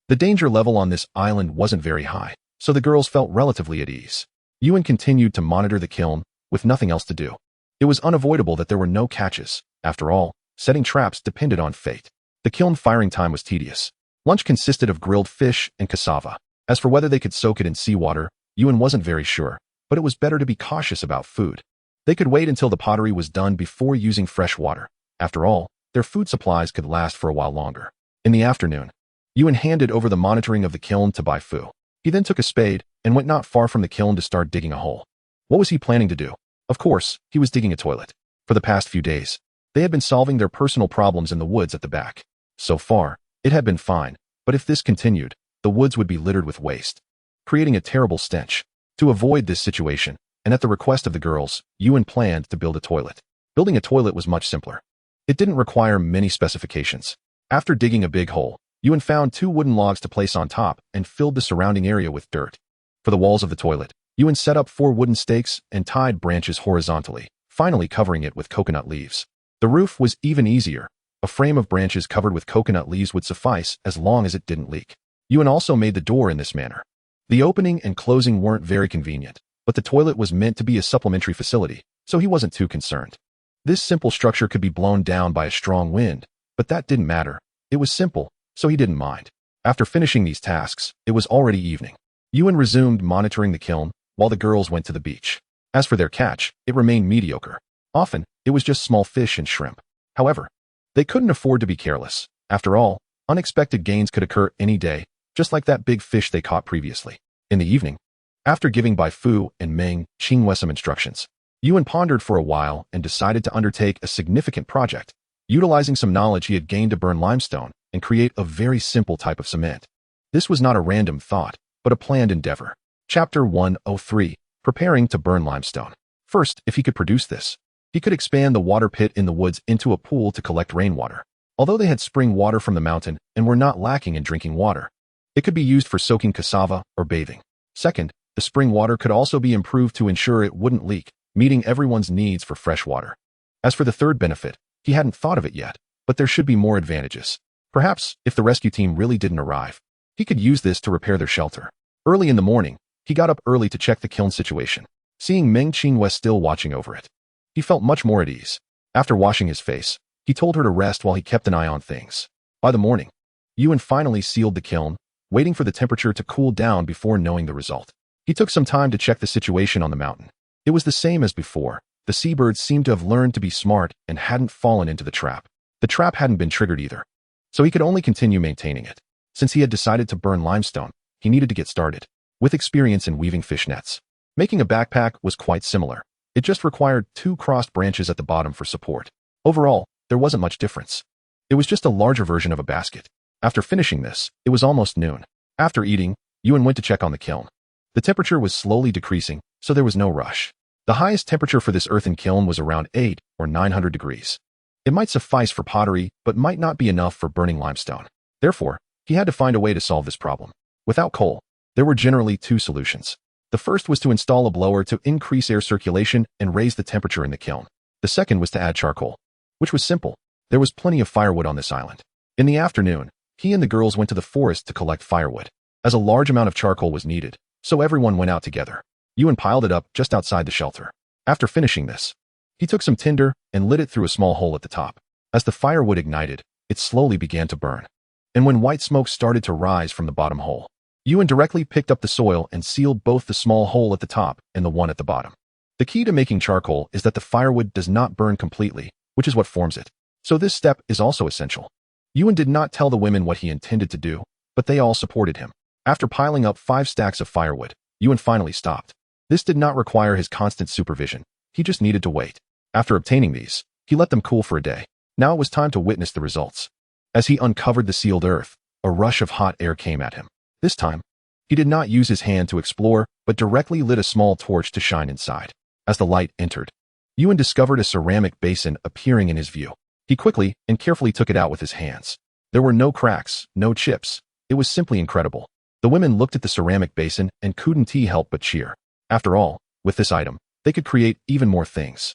The danger level on this island wasn't very high, so the girls felt relatively at ease. Yuan continued to monitor the kiln, with nothing else to do. It was unavoidable that there were no catches. After all, setting traps depended on fate. The kiln firing time was tedious. Lunch consisted of grilled fish and cassava. As for whether they could soak it in seawater, Yuan wasn't very sure. but it was better to be cautious about food. They could wait until the pottery was done before using fresh water. After all, their food supplies could last for a while longer. In the afternoon, Yuan handed over the monitoring of the kiln to Bai Fu. He then took a spade and went not far from the kiln to start digging a hole. What was he planning to do? Of course, he was digging a toilet. For the past few days, they had been solving their personal problems in the woods at the back. So far, it had been fine, but if this continued, the woods would be littered with waste, creating a terrible stench. To avoid this situation, and at the request of the girls, Yuan planned to build a toilet. Building a toilet was much simpler. It didn't require many specifications. After digging a big hole, Yuan found 2 wooden logs to place on top and filled the surrounding area with dirt. For the walls of the toilet, Yuan set up 4 wooden stakes and tied branches horizontally, finally covering it with coconut leaves. The roof was even easier. A frame of branches covered with coconut leaves would suffice as long as it didn't leak. Yuan also made the door in this manner. The opening and closing weren't very convenient, but the toilet was meant to be a supplementary facility, so he wasn't too concerned. This simple structure could be blown down by a strong wind, but that didn't matter. It was simple, so he didn't mind. After finishing these tasks, it was already evening. Yuan resumed monitoring the kiln, while the girls went to the beach. As for their catch, it remained mediocre. Often, it was just small fish and shrimp. However, they couldn't afford to be careless. After all, unexpected gains could occur any day, just like that big fish they caught previously. In the evening, after giving Bai Fu and Meng Qinghua some instructions, Yuan pondered for a while and decided to undertake a significant project, utilizing some knowledge he had gained to burn limestone and create a very simple type of cement. This was not a random thought, but a planned endeavor. Chapter 103, Preparing to Burn Limestone. First, if he could produce this, he could expand the water pit in the woods into a pool to collect rainwater. Although they had spring water from the mountain and were not lacking in drinking water, it could be used for soaking cassava or bathing. Second, the spring water could also be improved to ensure it wouldn't leak, meeting everyone's needs for fresh water. As for the third benefit, he hadn't thought of it yet, but there should be more advantages. Perhaps, if the rescue team really didn't arrive, he could use this to repair their shelter. Early in the morning, he got up early to check the kiln situation. Seeing Meng Qinghua still watching over it, he felt much more at ease. After washing his face, he told her to rest while he kept an eye on things. By the morning, Yuan finally sealed the kiln, waiting for the temperature to cool down before knowing the result. He took some time to check the situation on the mountain. It was the same as before. The seabirds seemed to have learned to be smart and hadn't fallen into the trap. The trap hadn't been triggered either, so he could only continue maintaining it. Since he had decided to burn limestone, he needed to get started. With experience in weaving fish nets, making a backpack was quite similar. It just required 2 crossed branches at the bottom for support. Overall, there wasn't much difference. It was just a larger version of a basket. After finishing this, it was almost noon. After eating, Yuan went to check on the kiln. The temperature was slowly decreasing, so there was no rush. The highest temperature for this earthen kiln was around 8 or 900 degrees. It might suffice for pottery, but might not be enough for burning limestone. Therefore, he had to find a way to solve this problem. Without coal, there were generally 2 solutions. The first was to install a blower to increase air circulation and raise the temperature in the kiln. The second was to add charcoal, which was simple. There was plenty of firewood on this island. In the afternoon, he and the girls went to the forest to collect firewood, as a large amount of charcoal was needed, so everyone went out together. Yuan piled it up just outside the shelter. After finishing this, he took some tinder and lit it through a small hole at the top. As the firewood ignited, it slowly began to burn. And when white smoke started to rise from the bottom hole, Yuan directly picked up the soil and sealed both the small hole at the top and the one at the bottom. The key to making charcoal is that the firewood does not burn completely, which is what forms it. So this step is also essential. Yuan did not tell the women what he intended to do, but they all supported him. After piling up 5 stacks of firewood, Yuan finally stopped. This did not require his constant supervision. He just needed to wait. After obtaining these, he let them cool for a day. Now it was time to witness the results. As he uncovered the sealed earth, a rush of hot air came at him. This time, he did not use his hand to explore, but directly lit a small torch to shine inside. As the light entered, Yuan discovered a ceramic basin appearing in his view. He quickly and carefully took it out with his hands. There were no cracks, no chips. It was simply incredible. The women looked at the ceramic basin and couldn't help but cheer. After all, with this item, they could create even more things.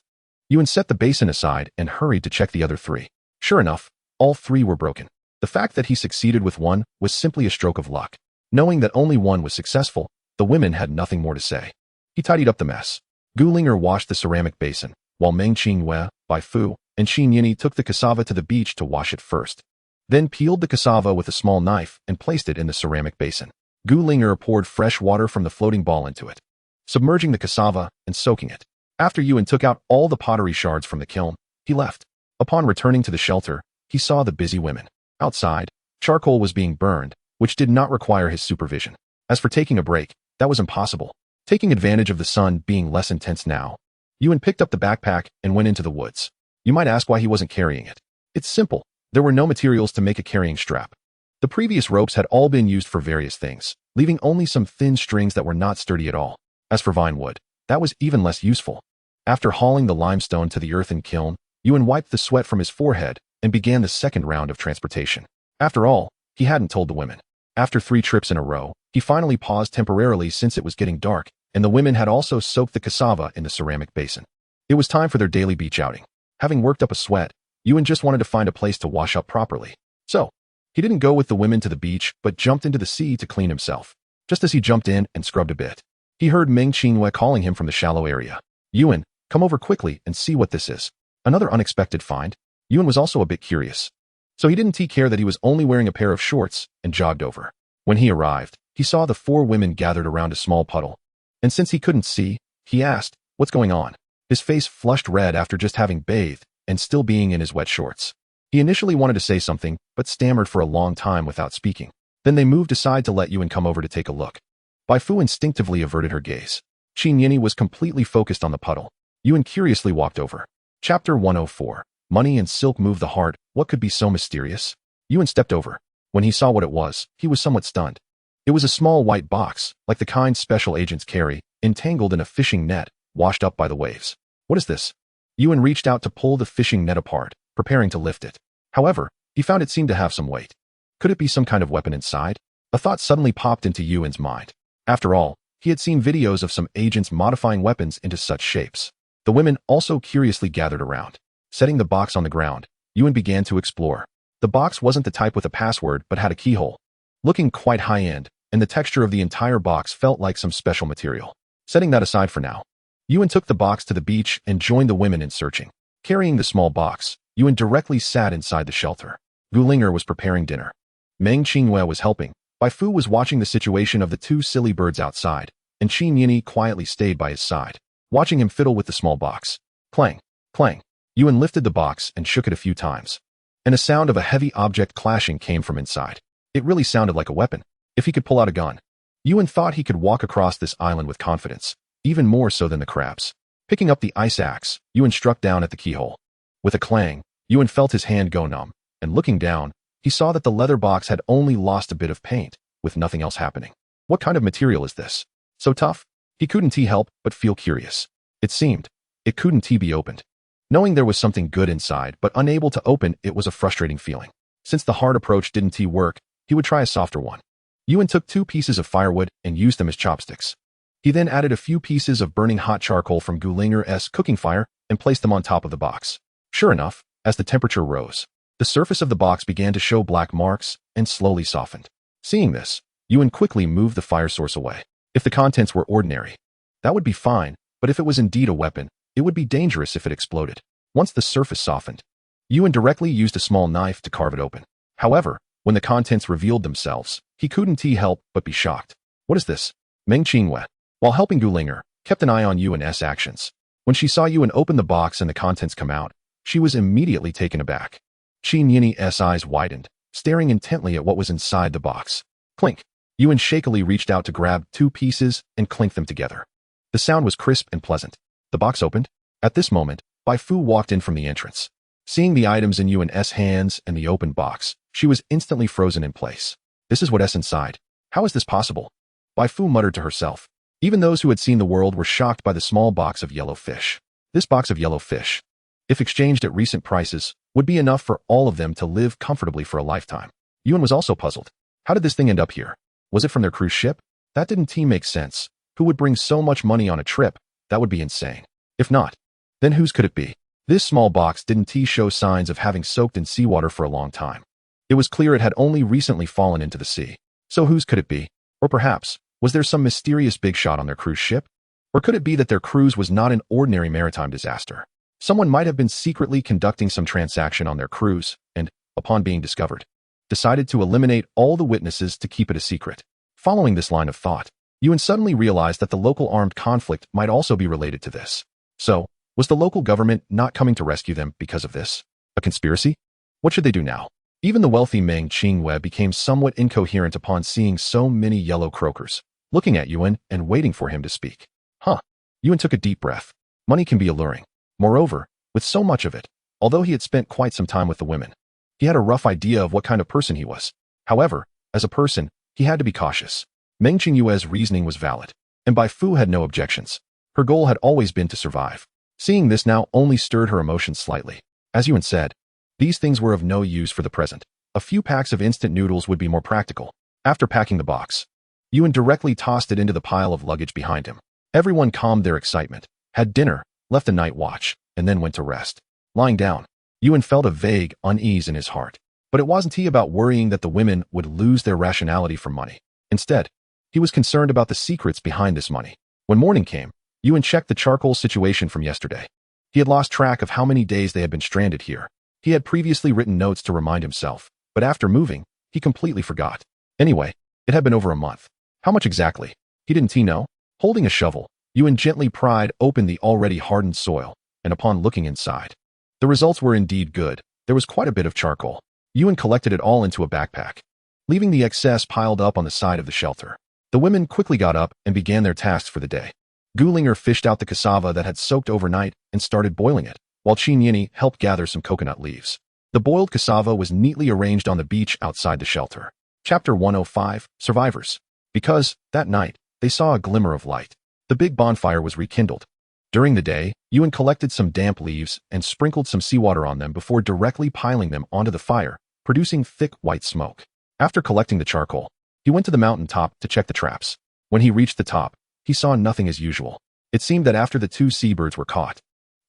Yuan set the basin aside and hurried to check the other 3. Sure enough, all 3 were broken. The fact that he succeeded with one was simply a stroke of luck. Knowing that only one was successful, the women had nothing more to say. He tidied up the mess. Gulinger washed the ceramic basin, while Meng Qinghua, Bai Fu, and Xin Yini took the cassava to the beach to wash it first. Then peeled the cassava with a small knife and placed it in the ceramic basin. Gulinger poured fresh water from the floating ball into it. submerging the cassava and soaking it. After Yuan took out all the pottery shards from the kiln, he left. Upon returning to the shelter, he saw the busy women. Outside, charcoal was being burned, which did not require his supervision. As for taking a break, that was impossible. Taking advantage of the sun being less intense now, Yuan picked up the backpack and went into the woods. You might ask why he wasn't carrying it. It's simple. There were no materials to make a carrying strap. The previous ropes had all been used for various things, leaving only some thin strings that were not sturdy at all. As for vine wood, that was even less useful. After hauling the limestone to the earthen kiln, Yuan wiped the sweat from his forehead and began the second round of transportation. After all, he hadn't told the women. After 3 trips in a row, he finally paused temporarily since it was getting dark, and the women had also soaked the cassava in the ceramic basin. It was time for their daily beach outing. Having worked up a sweat, Yuan just wanted to find a place to wash up properly. So, he didn't go with the women to the beach, but jumped into the sea to clean himself. Just as he jumped in and scrubbed a bit, he heard Meng Qinghue calling him from the shallow area. Yuan, come over quickly and see what this is. Another unexpected find. Yuan was also a bit curious. So he didn't take care that he was only wearing a pair of shorts and jogged over. When he arrived, he saw the 4 women gathered around a small puddle. And since he couldn't see, he asked, "What's going on?" His face flushed red after just having bathed and still being in his wet shorts. He initially wanted to say something, but stammered for a long time without speaking. Then they moved aside to let Yuan come over to take a look. Bai Fu instinctively averted her gaze. Qin Yini was completely focused on the puddle. Yuan curiously walked over. Chapter 104. Money and silk move the heart. What could be so mysterious? Yuan stepped over. When he saw what it was, he was somewhat stunned. It was a small white box, like the kind special agents carry, entangled in a fishing net, washed up by the waves. What is this? Yuan reached out to pull the fishing net apart, preparing to lift it. However, he found it seemed to have some weight. Could it be some kind of weapon inside? A thought suddenly popped into Yuan's mind. After all, he had seen videos of some agents modifying weapons into such shapes. The women also curiously gathered around. Setting the box on the ground, Yuan began to explore. The box wasn't the type with a password but had a keyhole. Looking quite high-end, and the texture of the entire box felt like some special material. Setting that aside for now, Yuan took the box to the beach and joined the women in searching. Carrying the small box, Yuan directly sat inside the shelter. Gulinger was preparing dinner. Meng Qinghue was helping. Bai Fu was watching the situation of the 2 silly birds outside, and Qin Yini quietly stayed by his side, watching him fiddle with the small box. Clang, clang. Yuan lifted the box and shook it a few times. And a sound of a heavy object clashing came from inside. It really sounded like a weapon. If he could pull out a gun. Yuan thought he could walk across this island with confidence, even more so than the crabs. Picking up the ice axe, Yuan struck down at the keyhole. With a clang, Yuan felt his hand go numb, and looking down, he saw that the leather box had only lost a bit of paint, with nothing else happening. What kind of material is this? So tough? He couldn't help but feel curious. It seemed, it couldn't be opened. Knowing there was something good inside but unable to open it was a frustrating feeling. Since the hard approach didn't work, he would try a softer one. Yuan took 2 pieces of firewood and used them as chopsticks. He then added a few pieces of burning hot charcoal from Gulinger's cooking fire and placed them on top of the box. Sure enough, as the temperature rose, the surface of the box began to show black marks and slowly softened. Seeing this, Yuan quickly moved the fire source away. If the contents were ordinary, that would be fine, but if it was indeed a weapon, it would be dangerous if it exploded. Once the surface softened, Yuan directly used a small knife to carve it open. However, when the contents revealed themselves, he couldn't help but be shocked. What is this? Meng Qinghue, while helping Gulinger, kept an eye on Yuan's actions. When she saw Yuan open the box and the contents come out, she was immediately taken aback. Qin Yini's eyes widened, staring intently at what was inside the box. Clink. Yuan shakily reached out to grab 2 pieces and clinked them together. The sound was crisp and pleasant. The box opened. At this moment, Bai Fu walked in from the entrance. Seeing the items in Yuan's hands and the open box, she was instantly frozen in place. This is what's inside. How is this possible? Bai Fu muttered to herself. Even those who had seen the world were shocked by the small box of yellow fish. This box of yellow fish, if exchanged at recent prices, would be enough for all of them to live comfortably for a lifetime. Yuan was also puzzled. How did this thing end up here? Was it from their cruise ship? That didn't make sense. Who would bring so much money on a trip? That would be insane. If not, then whose could it be? This small box didn't show signs of having soaked in seawater for a long time. It was clear it had only recently fallen into the sea. So whose could it be? Or perhaps, was there some mysterious big shot on their cruise ship? Or could it be that their cruise was not an ordinary maritime disaster? Someone might have been secretly conducting some transaction on their cruise and, upon being discovered, decided to eliminate all the witnesses to keep it a secret. Following this line of thought, Yuan suddenly realized that the local armed conflict might also be related to this. So, was the local government not coming to rescue them because of this? A conspiracy? What should they do now? Even the wealthy Meng Qingyue became somewhat incoherent upon seeing so many yellow croakers, looking at Yuan and waiting for him to speak. Huh. Yuan took a deep breath. Money can be alluring. Moreover, with so much of it, although he had spent quite some time with the women, he had a rough idea of what kind of person he was. However, as a person, he had to be cautious. Meng Qingyue's reasoning was valid, and Bai Fu had no objections. Her goal had always been to survive. Seeing this now only stirred her emotions slightly. As Yuan said, these things were of no use for the present. A few packs of instant noodles would be more practical. After packing the box, Yuan directly tossed it into the pile of luggage behind him. Everyone calmed their excitement, had dinner, left a night watch, and then went to rest. Lying down, Yuan felt a vague unease in his heart. But it wasn't he about worrying that the women would lose their rationality for money. Instead, he was concerned about the secrets behind this money. When morning came, Yuan checked the charcoal situation from yesterday. He had lost track of how many days they had been stranded here. He had previously written notes to remind himself, but after moving, he completely forgot. Anyway, it had been over a month. How much exactly? He didn't know? Holding a shovel, Yuan gently pried open the already hardened soil, and upon looking inside, the results were indeed good. There was quite a bit of charcoal. Yuan collected it all into a backpack, leaving the excess piled up on the side of the shelter. The women quickly got up and began their tasks for the day. Gulinger fished out the cassava that had soaked overnight and started boiling it, while Qin Yini helped gather some coconut leaves. The boiled cassava was neatly arranged on the beach outside the shelter. Chapter 105, Survivors. Because, that night, they saw a glimmer of light. The big bonfire was rekindled. During the day, Yuan collected some damp leaves and sprinkled some seawater on them before directly piling them onto the fire, producing thick white smoke. After collecting the charcoal, he went to the mountain top to check the traps. When he reached the top, he saw nothing as usual. It seemed that after the 2 seabirds were caught,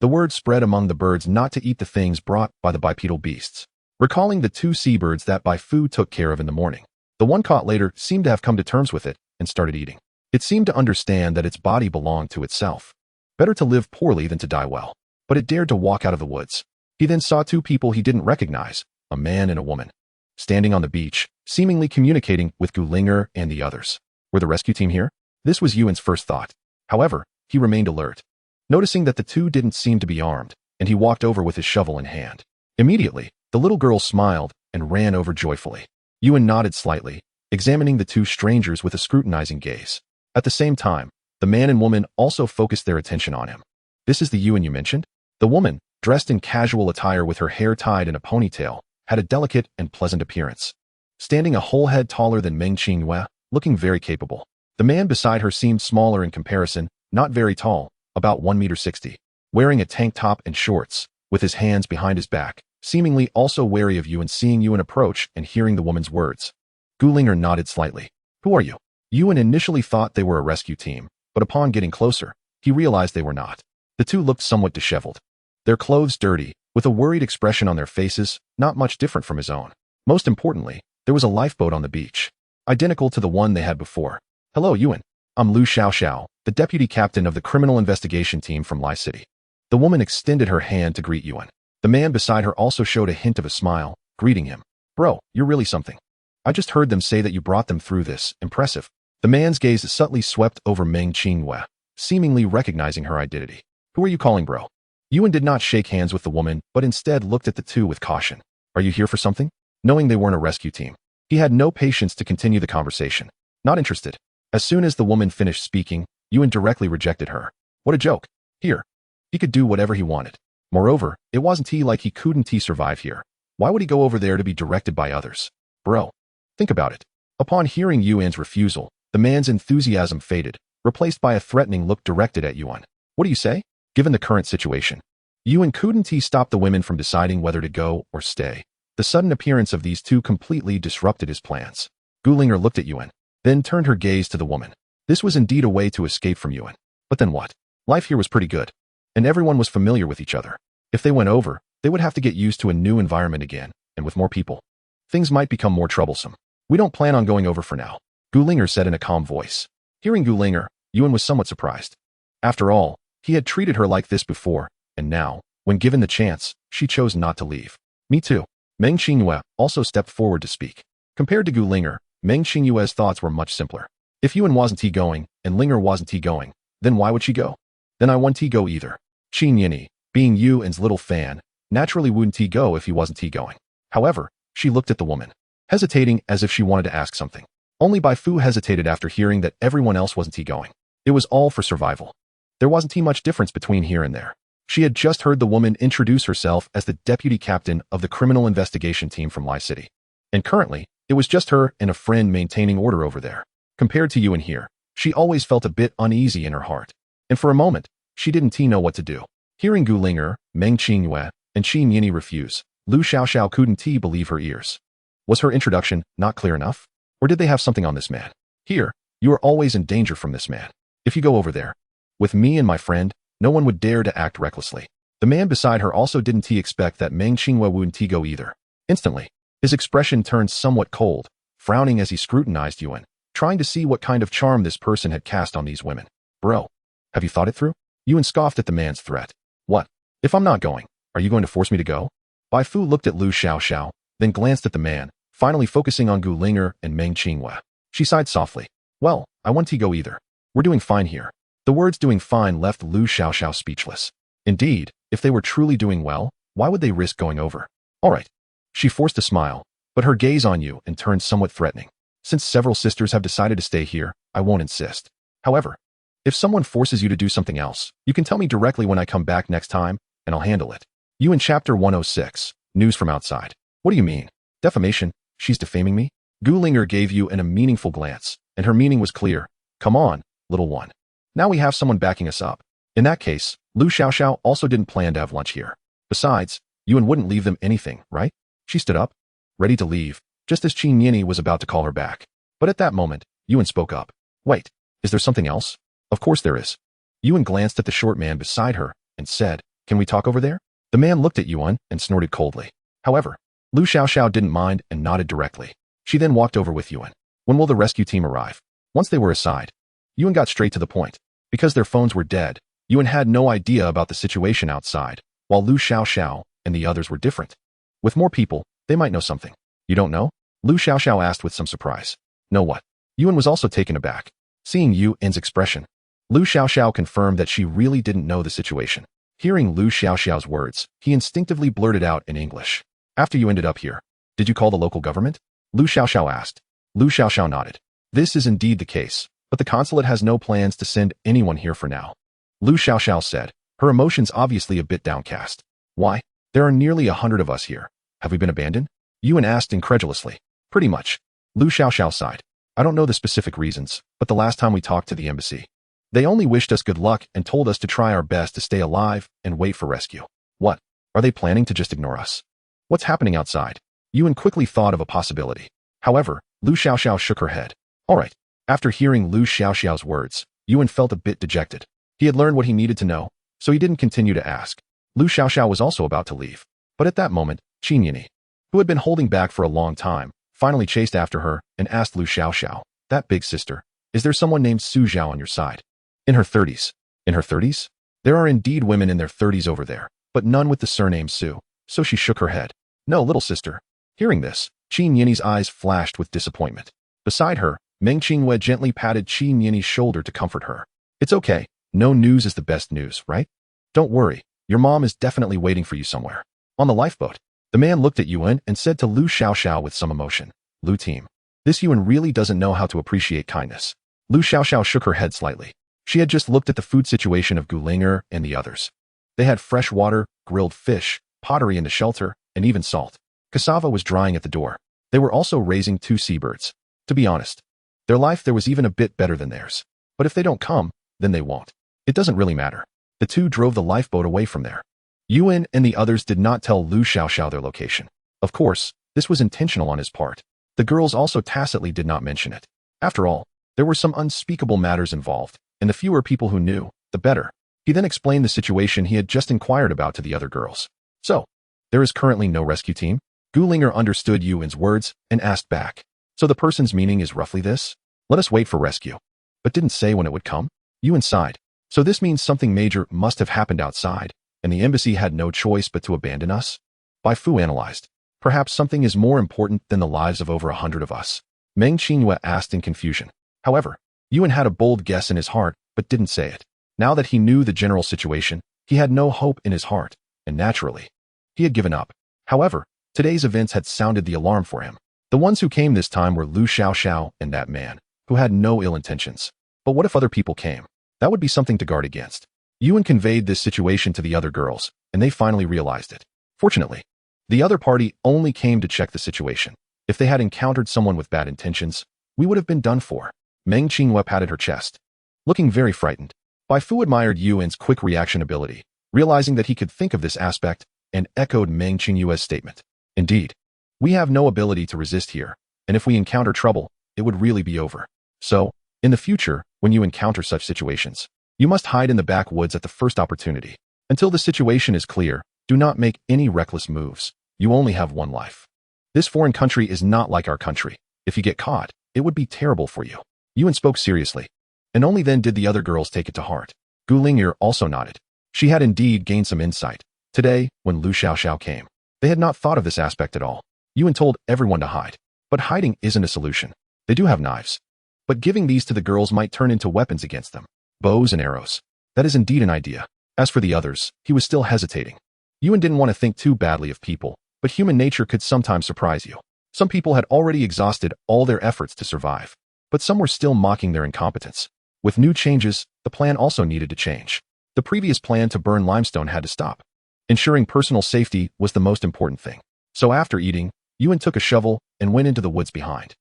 the word spread among the birds not to eat the things brought by the bipedal beasts. Recalling the 2 seabirds that Bai Fu took care of in the morning, the one caught later seemed to have come to terms with it and started eating. It seemed to understand that its body belonged to itself. Better to live poorly than to die well. But it dared to walk out of the woods. He then saw 2 people he didn't recognize, a man and a woman, standing on the beach, seemingly communicating with Gulinger and the others. Were the rescue team here? This was Yuan's first thought. However, he remained alert, noticing that the 2 didn't seem to be armed, and he walked over with his shovel in hand. Immediately, the little girl smiled and ran over joyfully. Yuan nodded slightly, examining the 2 strangers with a scrutinizing gaze. At the same time, the man and woman also focused their attention on him. This is the Yuan you mentioned? The woman, dressed in casual attire with her hair tied in a ponytail, had a delicate and pleasant appearance. Standing a whole head taller than Meng Qingyue, looking very capable. The man beside her seemed smaller in comparison, not very tall, about 1.60 meters, wearing a tank top and shorts, with his hands behind his back, seemingly also wary of Yuan seeing Yuan approach and hearing the woman's words. Gulinger nodded slightly. Who are you? Yuan initially thought they were a rescue team, but upon getting closer, he realized they were not. The 2 looked somewhat disheveled. Their clothes dirty, with a worried expression on their faces, not much different from his own. Most importantly, there was a lifeboat on the beach, identical to the one they had before. Hello, Yuan. I'm Lu Xiaoxiao, the deputy captain of the criminal investigation team from Lai City. The woman extended her hand to greet Yuan. The man beside her also showed a hint of a smile, greeting him. Bro, you're really something. I just heard them say that you brought them through this. Impressive. The man's gaze subtly swept over Meng Qingyue, seemingly recognizing her identity. Who are you calling bro? Yuan did not shake hands with the woman, but instead looked at the 2 with caution. Are you here for something? Knowing they weren't a rescue team, he had no patience to continue the conversation. Not interested. As soon as the woman finished speaking, Yuan directly rejected her. What a joke. Here. He could do whatever he wanted. Moreover, it wasn't like he couldn't survive here. Why would he go over there to be directed by others? Bro. Think about it. Upon hearing Yuan's refusal, the man's enthusiasm faded, replaced by a threatening look directed at Yuan. What do you say? Given the current situation, Yuan couldn't stop the women from deciding whether to go or stay. The sudden appearance of these 2 completely disrupted his plans. Gulinger looked at Yuan, then turned her gaze to the woman. This was indeed a way to escape from Yuan. But then what? Life here was pretty good, and everyone was familiar with each other. If they went over, they would have to get used to a new environment again, and with more people, things might become more troublesome. We don't plan on going over for now, Gulinger said in a calm voice. Hearing Gulinger, Yuan was somewhat surprised. After all, he had treated her like this before, and now, when given the chance, she chose not to leave. Me too. Meng Qingyue also stepped forward to speak. Compared to Gulinger, Meng Qingyue's thoughts were much simpler. If Yuan wasn't he going, and Linger wasn't he going, then why would she go? Then I wouldn't he go either. Qin Yinyi, being Yuan's little fan, naturally wouldn't he go if he wasn't he going. However, she looked at the woman, hesitating as if she wanted to ask something. Only Bai Fu hesitated after hearing that everyone else wasn't he going. It was all for survival. There wasn't he much difference between here and there. She had just heard the woman introduce herself as the deputy captain of the criminal investigation team from Lai City. And currently, it was just her and a friend maintaining order over there. Compared to Yuan here, she always felt a bit uneasy in her heart. And for a moment, she didn't know what to do. Hearing Gu Linger, Meng Qingyue, and Qin Yinyi refuse, Lu Xiaoxiao couldn't believe her ears. Was her introduction not clear enough? Or did they have something on this man? Here, you are always in danger from this man. If you go over there, with me and my friend, no one would dare to act recklessly. The man beside her also didn't expect that Meng Qingyue wouldn't go either. Instantly, his expression turned somewhat cold, frowning as he scrutinized Yuan, trying to see what kind of charm this person had cast on these women. Bro, have you thought it through? Yuan scoffed at the man's threat. What? If I'm not going, are you going to force me to go? Bai Fu looked at Lu Xiaoxiao, then glanced at the man, finally focusing on Gu Linger and Meng Qingyue. She sighed softly. Well, I wouldn't go either. We're doing fine here. The words doing fine left Lu Xiaoxiao speechless. Indeed, if they were truly doing well, why would they risk going over? All right. She forced a smile, but her gaze on Yuan turned somewhat threatening. Since several sisters have decided to stay here, I won't insist. However, if someone forces you to do something else, you can tell me directly when I come back next time, and I'll handle it. Yuan Chapter 106, News from Outside. What do you mean? Defamation? She's defaming me? Gu Linger gave Yuan a meaningful glance, and her meaning was clear. Come on, little one. Now we have someone backing us up. In that case, Lu Xiaoxiao also didn't plan to have lunch here. Besides, Yuan wouldn't leave them anything, right? She stood up, ready to leave, just as Qin Yinyi was about to call her back. But at that moment, Yuan spoke up. Wait, is there something else? Of course there is. Yuan glanced at the short man beside her and said, Can we talk over there? The man looked at Yuan and snorted coldly. However, Lu Xiaoxiao didn't mind and nodded directly. She then walked over with Yuan. When will the rescue team arrive? Once they were aside, Yuan got straight to the point. Because their phones were dead, Yuan had no idea about the situation outside, while Lu Xiaoxiao and the others were different. With more people, they might know something. You don't know? Lu Xiaoxiao asked with some surprise. Know what? Yuan was also taken aback. Seeing Yuan's expression, Lu Xiaoxiao confirmed that she really didn't know the situation. Hearing Lu Xiaoxiao's words, he instinctively blurted out in English. After you ended up here, did you call the local government? Lu Xiaoxiao asked. Lu Xiaoxiao nodded. This is indeed the case, but the consulate has no plans to send anyone here for now. Lu Xiaoxiao said, her emotions obviously a bit downcast. Why? There are nearly 100 of us here. Have we been abandoned? Yuan asked incredulously. Pretty much. Lu Xiaoxiao sighed. I don't know the specific reasons, but the last time we talked to the embassy, they only wished us good luck and told us to try our best to stay alive and wait for rescue. What? Are they planning to just ignore us? What's happening outside? Yuan quickly thought of a possibility. However, Lu Xiaoxiao shook her head. All right. After hearing Lu Xiaoxiao's words, Yuan felt a bit dejected. He had learned what he needed to know, so he didn't continue to ask. Lu Xiaoxiao was also about to leave. But at that moment, Qin Yinyi, who had been holding back for a long time, finally chased after her and asked Lu Xiaoxiao, that big sister, is there someone named Su Zhao on your side? In her 30s. In her 30s? There are indeed women in their 30s over there, but none with the surname Su, so she shook her head. No, little sister. Hearing this, Qin Yinyi's eyes flashed with disappointment. Beside her, Meng Qingyue gently patted Qin Yinyi's shoulder to comfort her. It's okay. No news is the best news, right? Don't worry. Your mom is definitely waiting for you somewhere. On the lifeboat. The man looked at Yuan and said to Lu Xiaoxiao with some emotion. Lu team. This Yuan really doesn't know how to appreciate kindness. Lu Xiaoxiao shook her head slightly. She had just looked at the food situation of Gu Linger and the others. They had fresh water, grilled fish, pottery in the shelter, and even salt. Cassava was drying at the door. They were also raising 2 seabirds. To be honest, their life there was even a bit better than theirs. But if they don't come, then they won't. It doesn't really matter. The two drove the lifeboat away from there. Yuan and the others did not tell Lu Xiaoxiao their location. Of course, this was intentional on his part. The girls also tacitly did not mention it. After all, there were some unspeakable matters involved, and the fewer people who knew, the better. He then explained the situation he had just inquired about to the other girls. So, there is currently no rescue team? Gu Linger understood Yuan's words and asked back. So the person's meaning is roughly this? Let us wait for rescue. But didn't say when it would come? Yuan sighed. So this means something major must have happened outside, and the embassy had no choice but to abandon us? Bai Fu analyzed. Perhaps something is more important than the lives of over 100 of us. Meng Qingyue asked in confusion. However, Yuan had a bold guess in his heart, but didn't say it. Now that he knew the general situation, he had no hope in his heart, and naturally, he had given up. However, today's events had sounded the alarm for him. The ones who came this time were Lu Xiaoxiao and that man, who had no ill intentions. But what if other people came? That would be something to guard against. Yuan conveyed this situation to the other girls, and they finally realized it. Fortunately, the other party only came to check the situation. If they had encountered someone with bad intentions, we would have been done for. Meng Qinghua patted her chest, looking very frightened. Bai Fu admired Yuan's quick reaction ability, realizing that he could think of this aspect, and echoed Meng Qinghua's statement. Indeed, we have no ability to resist here, and if we encounter trouble, it would really be over. So, in the future, when you encounter such situations, you must hide in the backwoods at the first opportunity. Until the situation is clear, do not make any reckless moves. You only have one life. This foreign country is not like our country. If you get caught, it would be terrible for you. Yuan spoke seriously, and only then did the other girls take it to heart. Gu Ling'er also nodded. She had indeed gained some insight. Today, when Lu Xiaoxiao came, they had not thought of this aspect at all. Yuan told everyone to hide. But hiding isn't a solution. They do have knives. But giving these to the girls might turn into weapons against them. Bows and arrows. That is indeed an idea. As for the others, he was still hesitating. Yuan didn't want to think too badly of people, but human nature could sometimes surprise you. Some people had already exhausted all their efforts to survive, but some were still mocking their incompetence. With new changes, the plan also needed to change. The previous plan to burn limestone had to stop. Ensuring personal safety was the most important thing. So after eating, Yuan took a shovel and went into the woods behind.